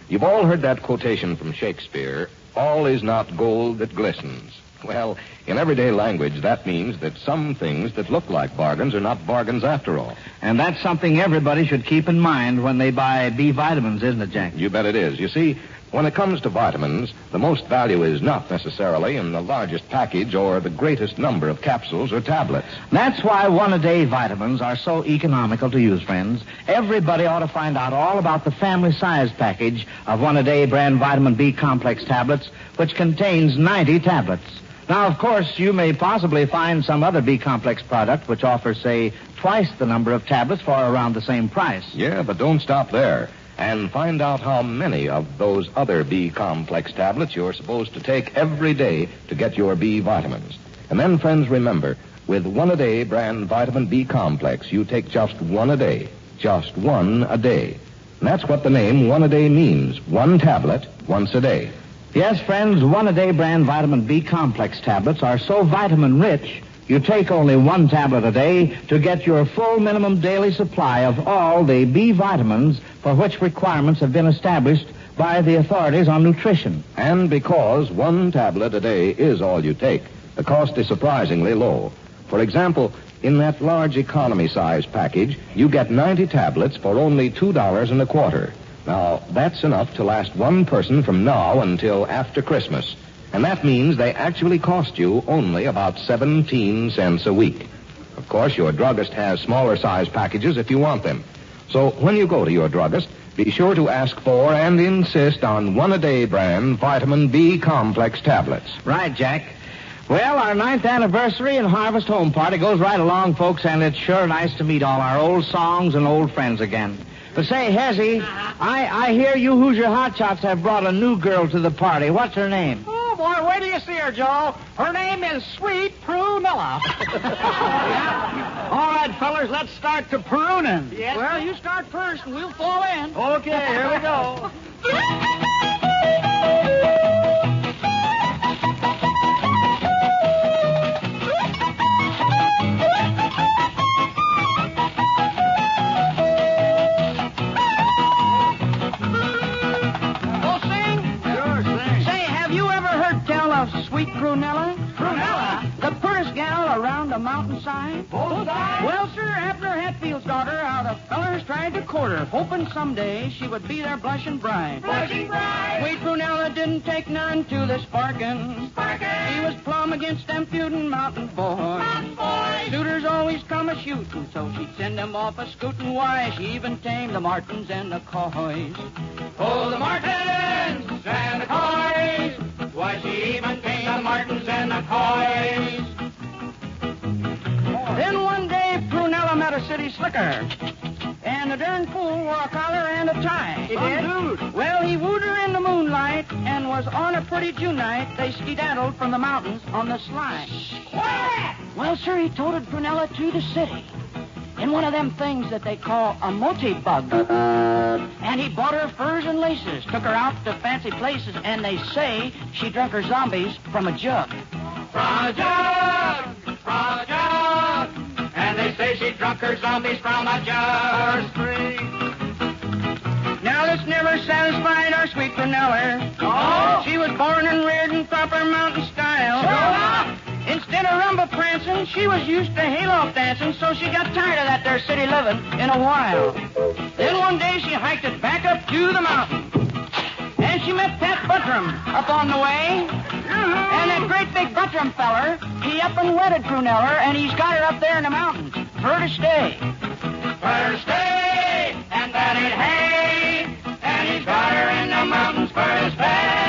You've all heard that quotation from Shakespeare, all is not gold that glistens. Well, in everyday language, that means that some things that look like bargains are not bargains after all. And that's something everybody should keep in mind when they buy B vitamins, isn't it, Jack? You bet it is. You see, when it comes to vitamins, the most value is not necessarily in the largest package or the greatest number of capsules or tablets. That's why One-A-Day vitamins are so economical to use, friends. Everybody ought to find out all about the family-size package of One-A-Day brand vitamin B complex tablets, which contains 90 tablets. Now, of course, you may possibly find some other B-complex product which offers, say, twice the number of tablets for around the same price. Yeah, but don't stop there. And find out how many of those other B-complex tablets you're supposed to take every day to get your B vitamins. And then, friends, remember, with One-A-Day brand vitamin B complex, you take just one a day. Just one a day. And that's what the name One-A-Day means. One tablet, once a day. Yes, friends, one-a-day brand vitamin B complex tablets are so vitamin-rich, you take only one tablet a day to get your full minimum daily supply of all the B vitamins for which requirements have been established by the authorities on nutrition. And because one tablet a day is all you take, the cost is surprisingly low. For example, in that large economy size package, you get 90 tablets for only $2.25. Now, that's enough to last one person from now until after Christmas. And that means they actually cost you only about 17 cents a week. Of course, your druggist has smaller size packages if you want them. So when you go to your druggist, be sure to ask for and insist on one-a-day brand vitamin B complex tablets. Right, Jack. Well, our 9th anniversary and Harvest Home Party goes right along, folks, and it's sure nice to meet all our old songs and old friends again. But say, Hezzy, I hear you Hoosier Hotshots have brought a new girl to the party. What's her name? Oh, boy, wait till you see her, Joe. Her name is Sweet Prunella. All right, fellers, let's start to pruning. Yes. Well, you start first, and we'll fall in. Okay, here we go. Sweet Prunella? Prunella? The prettiest gal around the mountainside? Bullseye? Well, sir, after Hatfield's daughter, how the fellers tried to court her, hoping someday she would be their blushing bride. Blushing bride? Sweet Prunella didn't take none to the sparkin'. Sparkin'? She was plumb against them feudin' mountain boys. Mountain boys? Suitors always come a-shootin', so she'd send them off a-scootin'. Why, she even tamed the martins and the coys. Oh, the martins and the coys. Why, she even tamed the martins and the coys. Then one day, Prunella met a city slicker. And the darn fool wore a collar and a tie. He did? Well, he wooed her in the moonlight, and was on a pretty June night. They skedaddled from the mountains on the slide. What? Well, sir, he toted Prunella to the city in one of them things that they call a multi-bug. And he bought her furs and laces, took her out to fancy places, and they say she drank her zombies from a jug. From a jug! From a jug! And they say she drunk her zombies from a jug. Now, this never satisfied our sweet Prunella. Oh? She was born and reared in proper mountain style. Sure. Instead of rumba prancing, she was used to hayloft dancing, so she got tired of that there city living in a while. Then one day she hiked it back up to the mountain. And she met Pat Buttram up on the way. And that great big Buttram feller, he up and wedded Prunella, and he's got her up there in the mountains for her to stay. For her to stay, and that ain't hay. And he's got her in the mountains for his pay.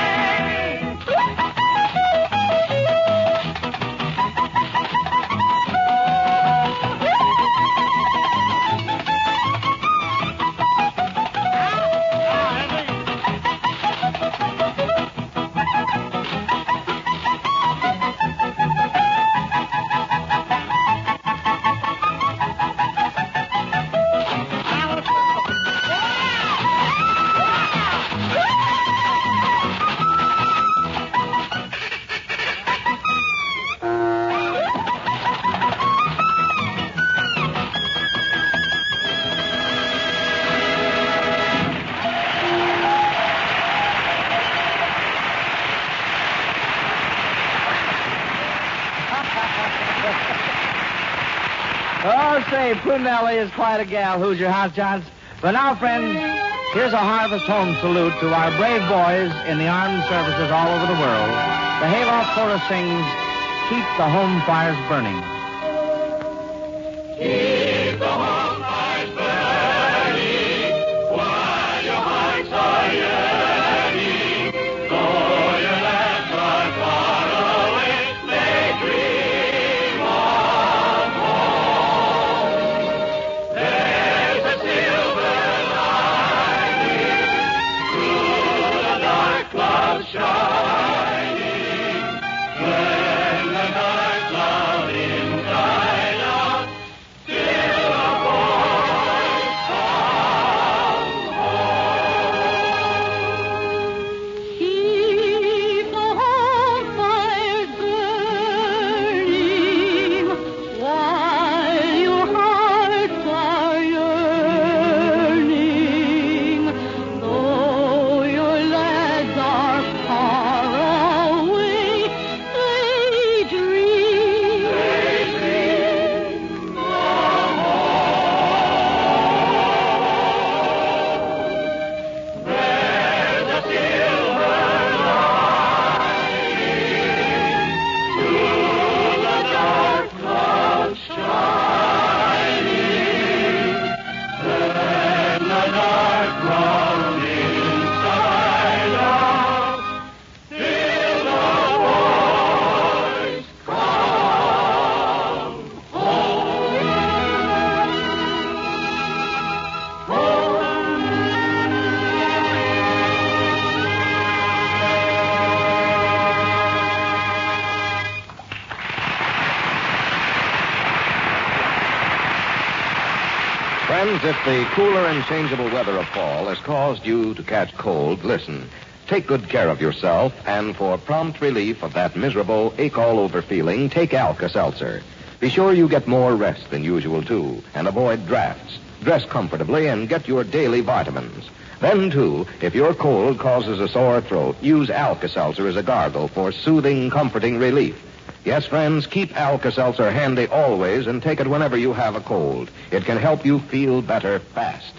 Oh, say, Prunella is quite a gal, Hoosier Hotshots. But now, friends, here's a Harvest Home salute to our brave boys in the armed services all over the world. The Hayloft Chorus sings, Keep the Home Fires Burning. Keep the home fires burning while your hearts are yearning. Though your lands are far away, they dream of home. There's a silver lining through the dark clouds shining. When the dark cloud in Friends, if the cooler and changeable weather of fall has caused you to catch cold, listen. Take good care of yourself, and for prompt relief of that miserable ache-all-over feeling, take Alka-Seltzer. Be sure you get more rest than usual, too, and avoid drafts. Dress comfortably and get your daily vitamins. Then, too, if your cold causes a sore throat, use Alka-Seltzer as a gargle for soothing, comforting relief. Yes, friends, keep Alka-Seltzer handy always and take it whenever you have a cold. It can help you feel better fast.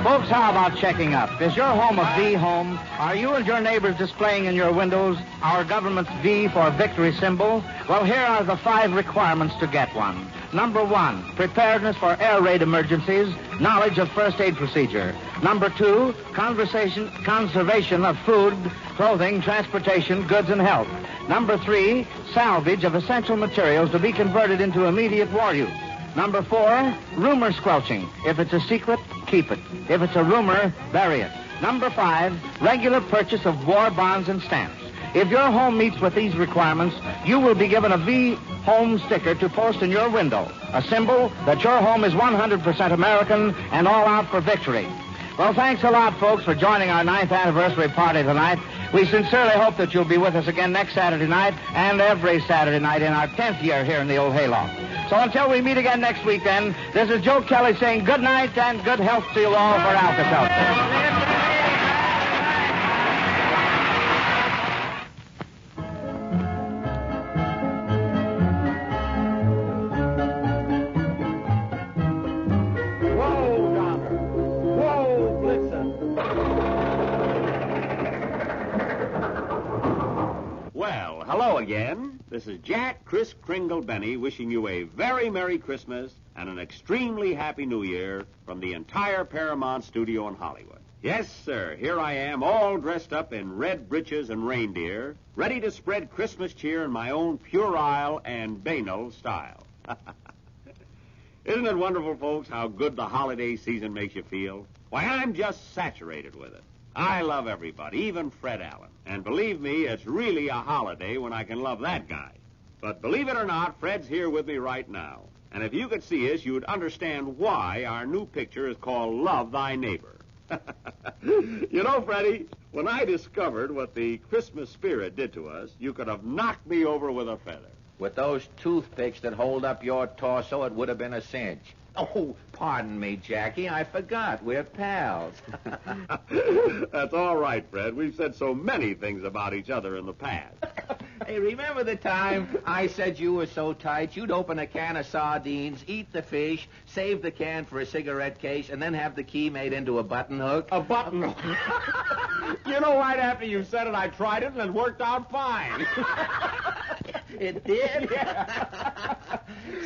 Folks, how about checking up? Is your home a V home? Are you and your neighbors displaying in your windows our government's V for victory symbol? Well, here are the 5 requirements to get one. Number 1, preparedness for air raid emergencies, knowledge of first aid procedure. Number 2, conservation of food, clothing, transportation, goods, and health. Number 3, salvage of essential materials to be converted into immediate war use. Number 4, rumor squelching. If it's a secret, keep it. If it's a rumor, bury it. Number 5, regular purchase of war bonds and stamps. If your home meets with these requirements, you will be given a V home sticker to post in your window, a symbol that your home is 100% American and all out for victory. Well, thanks a lot, folks, for joining our 9th anniversary party tonight. We sincerely hope that you'll be with us again next Saturday night and every Saturday night in our 10th year here in the old hayloft. So until we meet again next week, then, this is Joe Kelly saying good night and good health to you all for Alka-Seltzer. Hello again. This is Jack Chris Kringle Benny wishing you a very Merry Christmas and an extremely Happy New Year from the entire Paramount studio in Hollywood. Yes, sir, here I am all dressed up in red breeches and reindeer, ready to spread Christmas cheer in my own puerile and banal style. Isn't it wonderful, folks, how good the holiday season makes you feel? Why, I'm just saturated with it. I love everybody, even Fred Allen. And believe me, it's really a holiday when I can love that guy. But believe it or not, Fred's here with me right now. And if you could see us, you'd understand why our new picture is called Love Thy Neighbor. You know, Freddie, when I discovered what the Christmas spirit did to us, you could have knocked me over with a feather. With those toothpicks that hold up your torso, it would have been a cinch. Oh, pardon me, Jackie. I forgot. We're pals. That's all right, Fred. We've said so many things about each other in the past. Hey, remember the time I said you were so tight you'd open a can of sardines, eat the fish, save the can for a cigarette case, and then have the key made into a button hook? A button hook? You know, right after you said it, I tried it, and it worked out fine. It did? Yeah.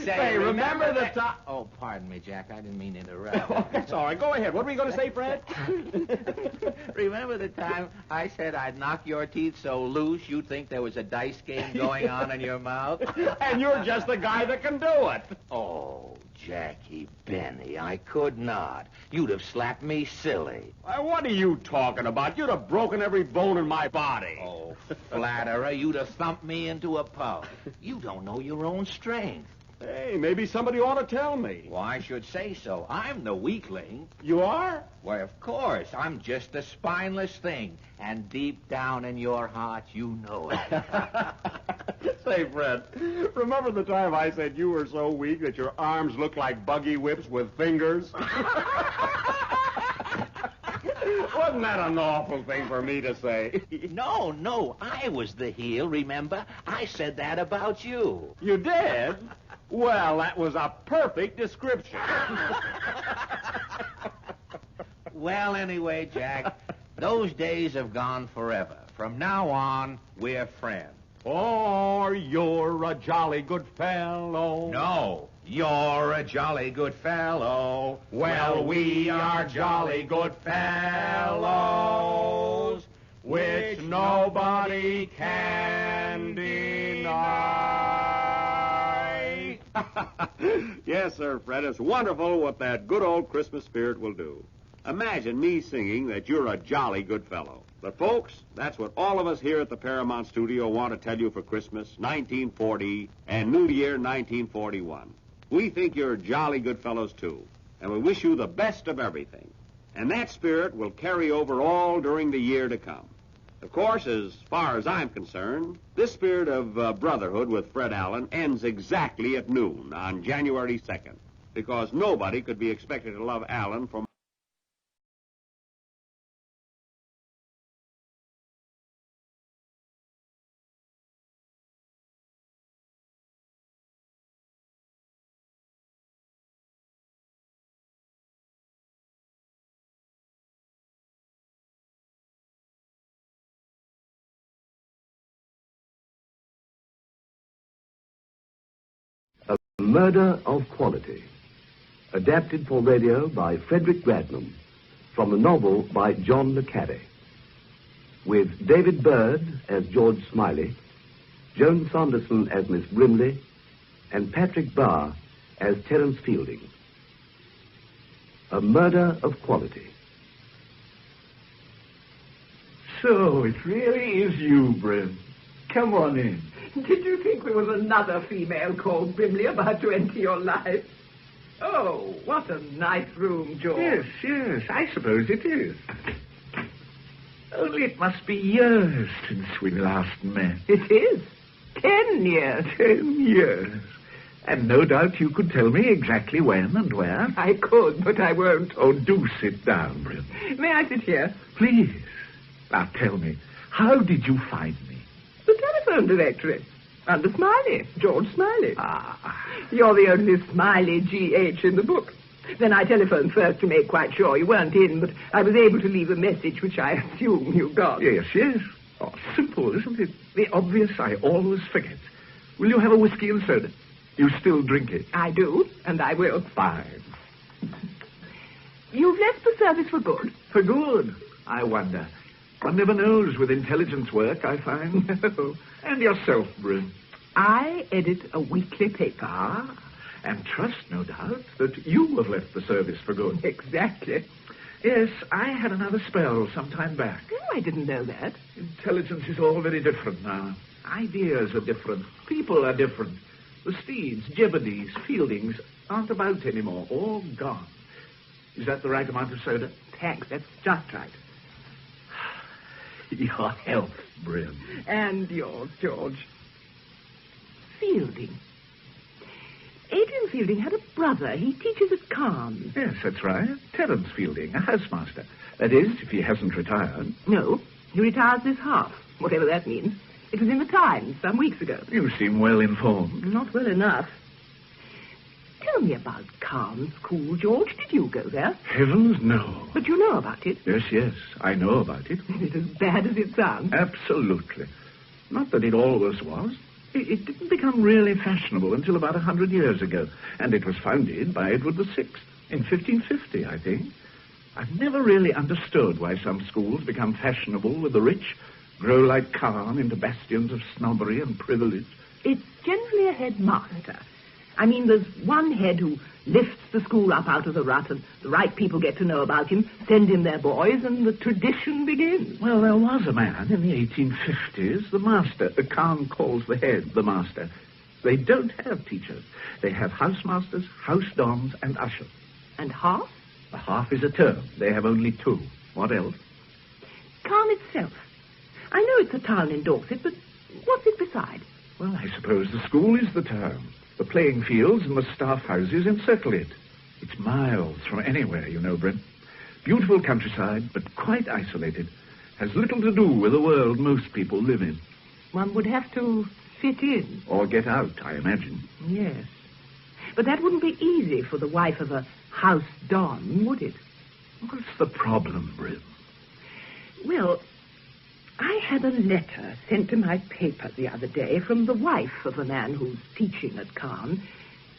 Say, remember the time... Oh, pardon me, Jack. I didn't mean to interrupt. It's all right. Go ahead. What were you going to say, Fred? Remember the time I said I'd knock your teeth so loose you'd think there was a dice game going on in your mouth? And you're just the guy that can do it. Oh, Jackie Benny, I could not. You'd have slapped me silly. What are you talking about? You'd have broken every bone in my body. Oh, flatterer, you'd have thumped me into a pulp. You don't know your own strength. Hey, maybe somebody ought to tell me. Well, I should say so. I'm the weakling. You are? Why, of course. I'm just a spineless thing. And deep down in your heart, you know it. Say, Fred, remember the time I said you were so weak that your arms looked like buggy whips with fingers? Wasn't that an awful thing for me to say? No. I was the heel, remember? I said that about you. You did? Well, that was a perfect description. Well, anyway, Jack, those days have gone forever. From now on, we're friends. Oh, you're a jolly good fellow. No, you're a jolly good fellow. Well, we are jolly good fellows, which nobody can deny. Yes, sir, Fred, it's wonderful what that good old Christmas spirit will do. Imagine me singing that you're a jolly good fellow. But, folks, that's what all of us here at the Paramount Studio want to tell you for Christmas 1940 and New Year 1941. We think you're jolly good fellows, too, and we wish you the best of everything. And that spirit will carry over all during the year to come. Of course, as far as I'm concerned, this spirit of brotherhood with Fred Allen ends exactly at noon on January 2nd, because nobody could be expected to love Allen for Murder of Quality, adapted for radio by Frederick Gradnam, from the novel by John le Carré, with David Bird as George Smiley, Joan Saunderson as Miss Brimley, and Patrick Barr as Terence Fielding. A Murder of Quality. So, it really is you, Brim. Come on in. Did you think there was another female called Brimley about to enter your life? Oh, what a nice room, George. Yes, I suppose it is. Only it must be years since we last met. It is. 10 years. 10 years. And no doubt you could tell me exactly when and where. I could, but I won't. Oh, do sit down, Brim. May I sit here? Please. Now tell me, how did you find me? The telephone directory. Under Smiley. George Smiley. Ah. You're the only Smiley G.H. in the book. Then I telephoned first to make quite sure you weren't in, but I was able to leave a message which I assume you got. Yes. Oh, simple, isn't it? The obvious I always forget. Will you have a whiskey and soda? You still drink it? I do, and I will. Fine. You've left the service for good? For good? I wonder. One never knows with intelligence work, I find. No. And yourself, Brim? I edit a weekly paper. Ah, and trust, no doubt, that you have left the service for good. Exactly. Yes, I had another spell some time back. Oh, I didn't know that. Intelligence is all very different now. Ideas are different. People are different. The Steeds, Jeopardies, Fieldings aren't about anymore. All gone. Is that the right amount of soda? Thanks, that's just right. Your health, Brim. And yours, George. Fielding. Adrian Fielding had a brother. He teaches at Cairns. Yes, that's right. Terence Fielding, a housemaster. That is, if he hasn't retired. No, he retires this half, whatever that means. It was in the Times some weeks ago. You seem well informed. Not well enough. Tell me about Cairns School, George. Did you go there? Heavens, no. But you know about it? Yes, I know about it. Is it as bad as it sounds? Absolutely. Not that it always was. It didn't become really fashionable until about 100 years ago, and it was founded by Edward VI in 1550, I think. I've never really understood why some schools become fashionable with the rich, grow like Cairn into bastions of snobbery and privilege. It's generally a headmaster. I mean, there's one head who lifts the school up out of the rut, and the right people get to know about him, send in their boys, and the tradition begins. Well, there was a man in the 1850s, the master. Cairn calls the head the master. They don't have teachers. They have housemasters, house dons, and ushers. And half? A half is a term. They have only 2. What else? Cairn itself. I know it's a town in Dorset, but what's it beside? Well, I suppose the school is the town. The playing fields and the staff houses encircle it. It's miles from anywhere, you know, Brim. Beautiful countryside, but quite isolated. Has little to do with the world most people live in. One would have to fit in. Or get out, I imagine. Yes. But that wouldn't be easy for the wife of a house don, would it? What's the problem, Brim? Well, I had a letter sent to my paper the other day from the wife of a man who's teaching at Cairn.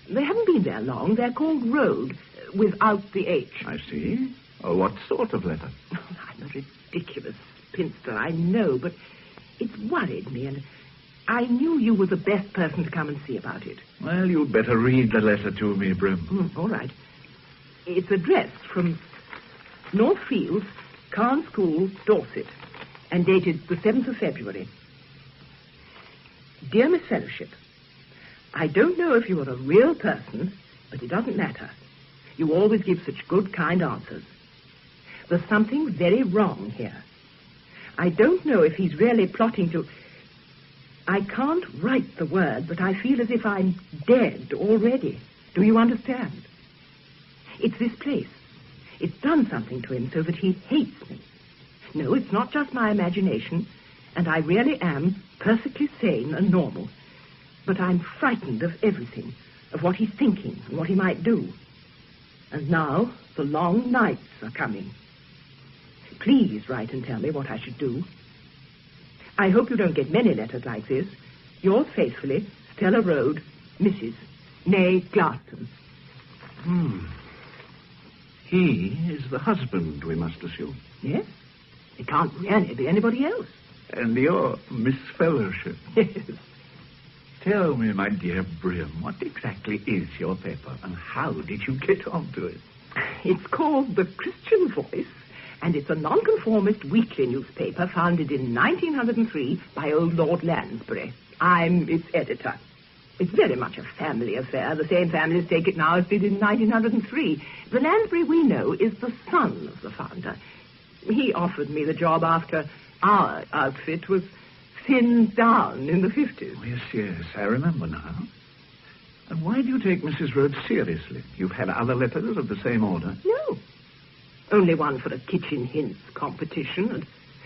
They haven't been there long. They're called Road, without the H. I see. Oh, what sort of letter? Oh, I'm a ridiculous spinster, I know, but it's worried me, and I knew you were the best person to come and see about it. Well, you'd better read the letter to me, Brim. All right. It's addressed from North Fields, Carn School, Dorset, and dated the 7th of February. Dear Miss Fellowship, I don't know if you are a real person, but it doesn't matter. You always give such good, kind answers. There's something very wrong here. I don't know if he's really plotting to... I can't write the word, but I feel as if I'm dead already. Do you understand? It's this place. It's done something to him so that he hates me. No, it's not just my imagination, and I really am perfectly sane and normal. But I'm frightened of everything, of what he's thinking and what he might do. And now the long nights are coming. Please write and tell me what I should do. I hope you don't get many letters like this. Yours faithfully, Stella Road, Mrs. Nay Glaston. He is the husband, we must assume. Yes? It can't really be anybody else. And you're Miss Fellowship. Yes. Tell me, my dear Brim, what exactly is your paper, and how did you get onto it? It's called The Christian Voice, and it's a nonconformist weekly newspaper founded in 1903 by old Lord Lansbury. I'm its editor. It's very much a family affair. The same families take it now as did in 1903. The Lansbury we know is the son of the founder. He offered me the job after our outfit was thinned down in the 50s. Oh, yes, I remember now. And why do you take Mrs. Rhodes seriously? You've had other letters of the same order? No. Only one for a kitchen hints competition,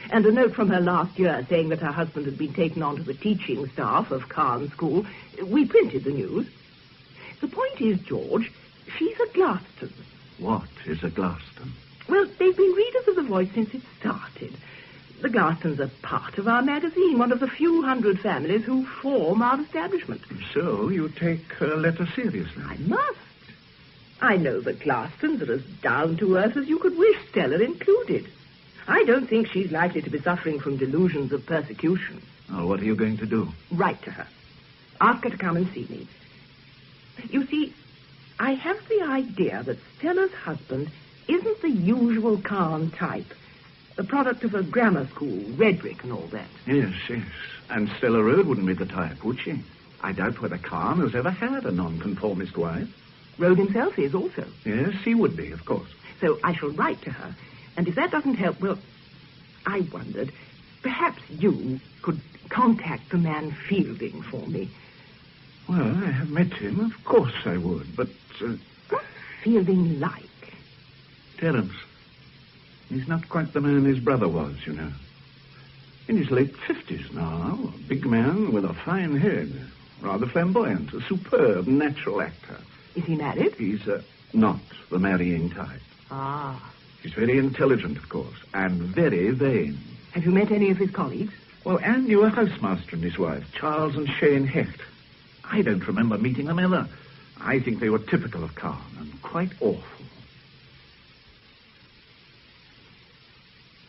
and a note from her last year saying that her husband had been taken on to the teaching staff of Carn School. We printed the news. The point is, George, she's a Glaston. What is a Glaston? Well, they've been readers of The Voice since it started. The Glastons are part of our magazine, one of the few hundred families who form our establishment. So you take her letter seriously? I must. I know the Glastons are as down-to-earth as you could wish, Stella included. I don't think she's likely to be suffering from delusions of persecution. Oh, what are you going to do? Write to her. Ask her to come and see me. You see, I have the idea that Stella's husband isn't the usual Carn type. The product of a grammar school, red brick and all that. Yes. And Stella Road wouldn't be the type, would she? I doubt whether Carn has ever had a nonconformist wife. Road himself is also. Yes, he would be, of course. So I shall write to her. And if that doesn't help, well, I wondered, perhaps you could contact the man Fielding for me. Well, I have met him. Of course I would, but... What's Fielding like? Terence. He's not quite the man his brother was, you know. In his late 50s now, a big man with a fine head, rather flamboyant, a superb natural actor. Is he married? He's not the marrying type. Ah. He's very intelligent, of course, and very vain. Have you met any of his colleagues? Well, Anne knew a housemaster and his wife, Charles and Shane Hecht. I don't remember meeting them ever. I think they were typical of Carn and quite awful.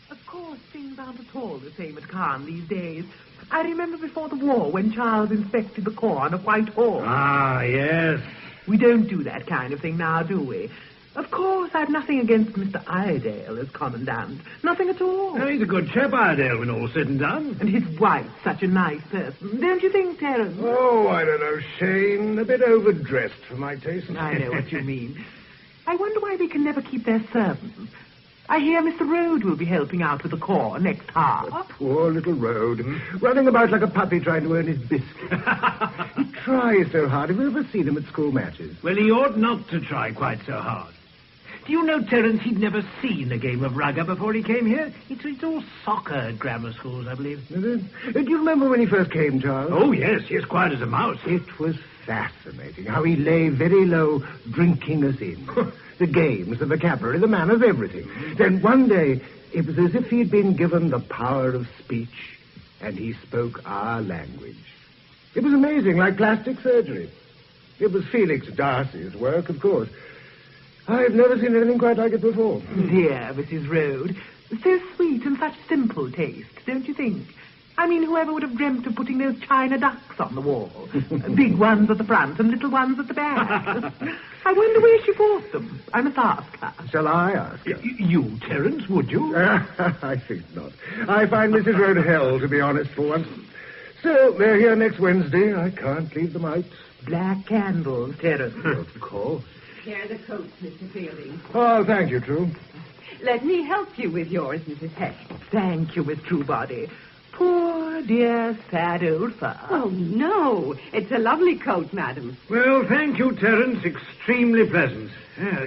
Of course, things aren't at all the same at Carn these days. I remember before the war when Charles inspected the corn of Whitehall. Ah, yes. We don't do that kind of thing now, do we? Of course, I've nothing against Mr. Iredale as commandant. Nothing at all. Oh, he's a good chap, Iredale, when all's said and done. And his wife's such a nice person. Don't you think, Terence? Oh, I don't know, Shane. A bit overdressed for my taste. I know what you mean. I wonder why they can never keep their servants. I hear Mr. Road will be helping out with the corps next half. Poor little Road. Running about like a puppy trying to earn his biscuit. He tries so hard. Have you ever seen him at school matches? Well, he ought not to try quite so hard. Do you know, Terence, he'd never seen a game of rugger before he came here? It's all soccer at grammar schools, I believe. Is it? Do you remember when he first came, Charles? Oh, yes, quiet as a mouse. It was fascinating how he lay very low, drinking us in. The games, the vocabulary, the manners, everything. Then one day, it was as if he'd been given the power of speech, and he spoke our language. It was amazing, like plastic surgery. It was Felix Darcy's work, of course. I've never seen anything quite like it before. Dear Mrs. Road. So sweet and such simple taste, don't you think? I mean, whoever would have dreamt of putting those china ducks on the wall? Big ones at the front and little ones at the back. I wonder where she bought them. I must ask her. Shall I ask her? You, Terence, would you? I think not. I find Mrs. Road hell, to be honest, for once. So, they're here next Wednesday. I can't leave them out. Black candles, Terence. Of course. Here are the coats, Mr. Fielding. Oh, thank you, True. Let me help you with yours, Mrs. Hesh. Thank you, Miss Truebody. Poor, dear, sad old fur. Oh, no. It's a lovely coat, madam. Well, thank you, Terence. Extremely pleasant.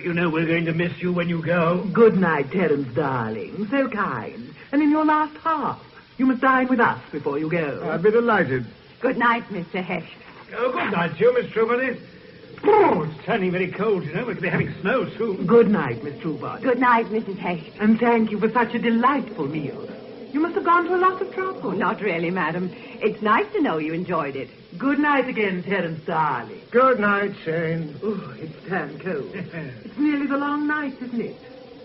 You know we're going to miss you when you go. Good night, Terence, darling. So kind. And in your last half, you must dine with us before you go. I'd be delighted. Good night, Mr. Hesh. Oh, good night to you, Miss Truebody. Oh, it's turning very cold, you know. We'll be having snow soon. Good night, Miss Truebody. Good night, Mrs. Hesh. And thank you for such a delightful meal. You must have gone to a lot of trouble. Oh, not really, madam. It's nice to know you enjoyed it. Good night again, Terence, darling. Good night, Shane. Oh, it's damn cold. It's nearly the long night, isn't it?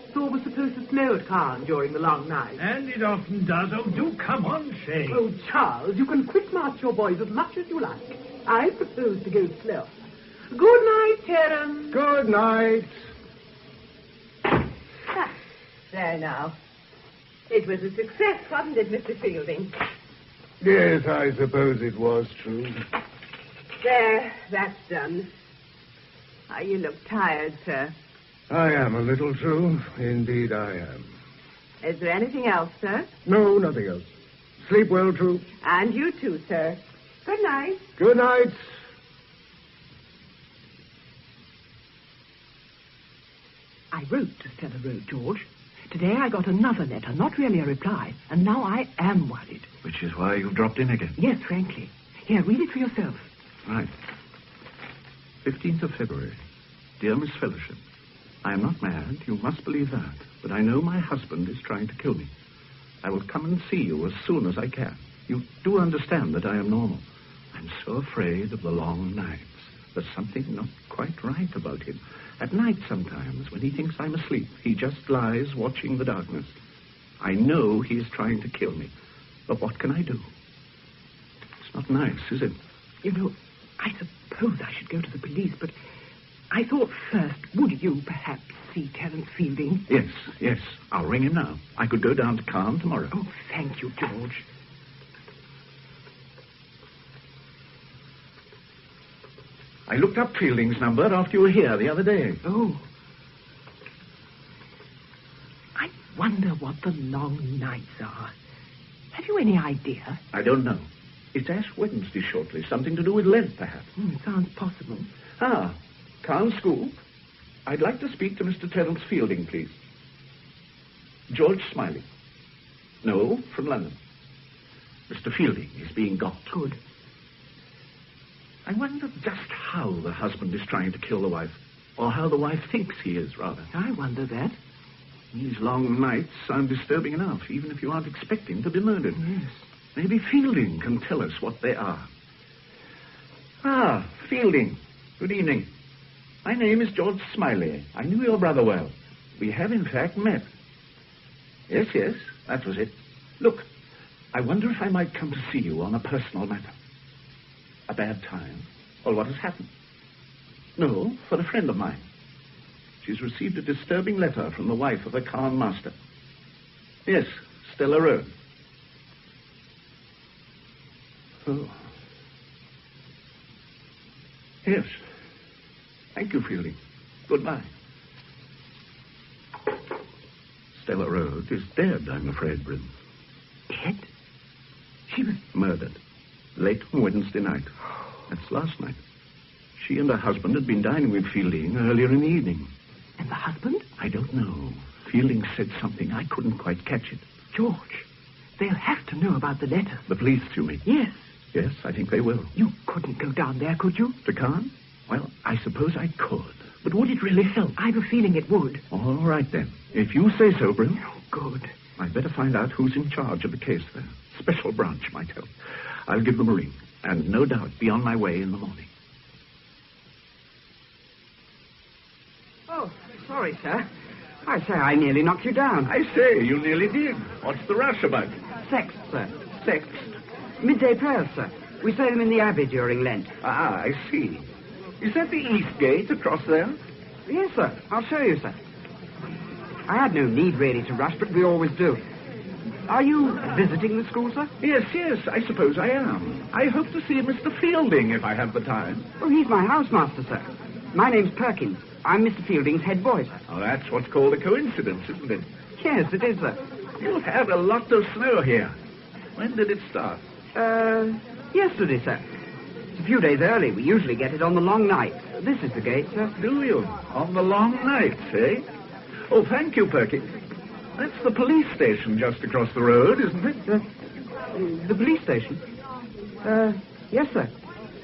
It's always supposed to snow at Caen during the long night. And it often does. Oh, do come on, Shane. Oh, Charles, you can quick march your boys as much as you like. I propose to go slow. Good night, Terence. Good night. There now. It was a success, wasn't it, Mr. Fielding? Yes, I suppose it was true. There, that's done. Oh, you look tired, sir. I am a little true. Indeed, I am. Is there anything else, sir? No, nothing else. Sleep well, True. And you too, sir. Good night. Good night. I wrote to Stella Road, George. Today I got another letter, not really a reply, and now I am worried. Which is why you've dropped in again. Yes, frankly. Here, read it for yourself. Right. 15th of February. Dear Miss Fellowship, I am not mad, you must believe that, but I know my husband is trying to kill me. I will come and see you as soon as I can. You do understand that I am normal. I'm so afraid of the long nights. There's something not quite right about him. At night sometimes, when he thinks I'm asleep, he just lies watching the darkness. I know he is trying to kill me, but what can I do? It's not nice, is it? You know, I suppose I should go to the police, but I thought first, would you perhaps see Terence Fielding? Yes. I'll ring him now. I could go down to Caen tomorrow. Oh, thank you, George. I looked up Fielding's number after you were here the other day. Oh. I wonder what the long nights are. Have you any idea? I don't know. It's Ash Wednesday shortly. Something to do with Lent, perhaps. It sounds possible. Caen School. I'd like to speak to Mr. Terence Fielding, please. George Smiley. No, from London. Mr. Fielding is being got. Good. I wonder just how the husband is trying to kill the wife. Or how the wife thinks he is, rather. I wonder that. These long nights sound disturbing enough, even if you aren't expecting to be murdered. Yes. Maybe Fielding can tell us what they are. Fielding. Good evening. My name is George Smiley. I knew your brother well. We have, in fact, met. Yes, that was it. Look, I wonder if I might come to see you on a personal matter. A bad time? Or what has happened? No, for a friend of mine. She's received a disturbing letter from the wife of a Caen master. Yes, Stella Road. Oh. Yes. Thank you, Fielding. Goodbye. Stella Road is dead, I'm afraid, Bryn. Dead? She was murdered. Late Wednesday night. That's last night. She and her husband had been dining with Fielding earlier in the evening. And the husband? I don't know. Fielding said something. I couldn't quite catch it. George, they'll have to know about the letter. The police, you mean? Yes. Yes, I think they will. You couldn't go down there, could you? To Caen? Well, I suppose I could. But would it really help? I have a feeling it would. All right, then. If you say so, Bryn. Oh, good. I'd better find out who's in charge of the case there. Special branch might help. I'll give them a ring, and no doubt be on my way in the morning. Oh, sorry, sir. I say I nearly knocked you down. I say, you nearly did. What's the rush about? Sex, sir. Sext? Midday prayers, sir. We say them in the Abbey during Lent. Ah, I see. Is that the east gate across there? Yes, sir. I'll show you, sir. I had no need really to rush, but we always do. Are you visiting the school, sir? Yes, I suppose I am. I hope to see Mr. Fielding if I have the time. Oh, he's my housemaster, sir. My name's Perkins. I'm Mr. Fielding's head boy, sir. Oh, that's what's called a coincidence, isn't it? Yes, it is, sir. You had a lot of snow here. When did it start? Yesterday, sir. It's a few days early. We usually get it on the long night. This is the gate, sir. Do you? On the long nights, eh? Oh, thank you, Perkins. That's the police station just across the road, isn't it? The police station? Yes, sir.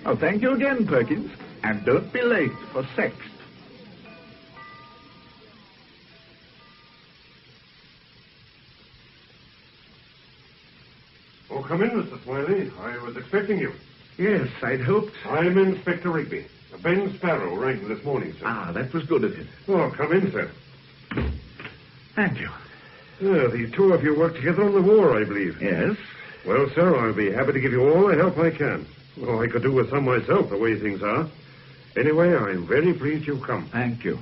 Oh, thank you again, Perkins. And don't be late for Sext. Oh, come in, Mr. Smiley. I was expecting you. Yes, I'd hoped. I'm Inspector Rigby. Ben Sparrow rang this morning, sir. Ah, that was good of him. Oh, come in, sir. Thank you. The two of you work together on the war, I believe. Yes. Well, sir, I'll be happy to give you all the help I can. Oh, I could do with some myself, the way things are. Anyway, I'm very pleased you've come. Thank you.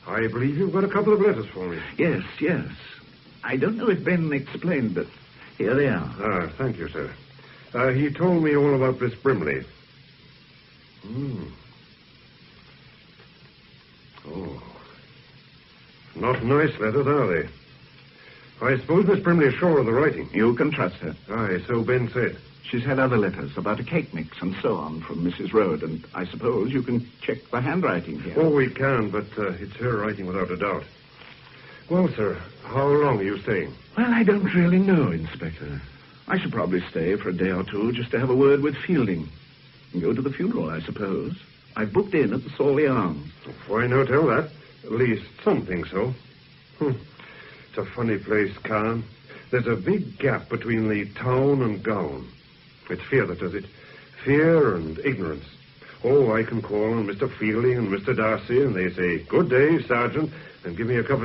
I believe you've got a couple of letters for me. Yes. I don't know if Ben explained, but here they are. Ah, thank you, sir. He told me all about Miss Brimley. Oh. Not nice letters, are they? I suppose Miss Brimley is sure of the writing. You can trust her. Aye, so Ben said. She's had other letters about a cake mix and so on from Mrs. Rhodes, and I suppose you can check the handwriting here. Oh, we can, but it's her writing without a doubt. Well, sir, how long are you staying? Well, I don't really know, Inspector. I should probably stay for a day or two just to have a word with Fielding. And go to the funeral, I suppose. I've booked in at the Sawley Arms. Why not tell that? At least some think so. It's a funny place, Khan. There's a big gap between the town and gown. It's fear that does it. Fear and ignorance. Oh, I can call on Mr. Fielding and Mr. Darcy, and they say, "Good day, Sergeant," and give me a cup of tea.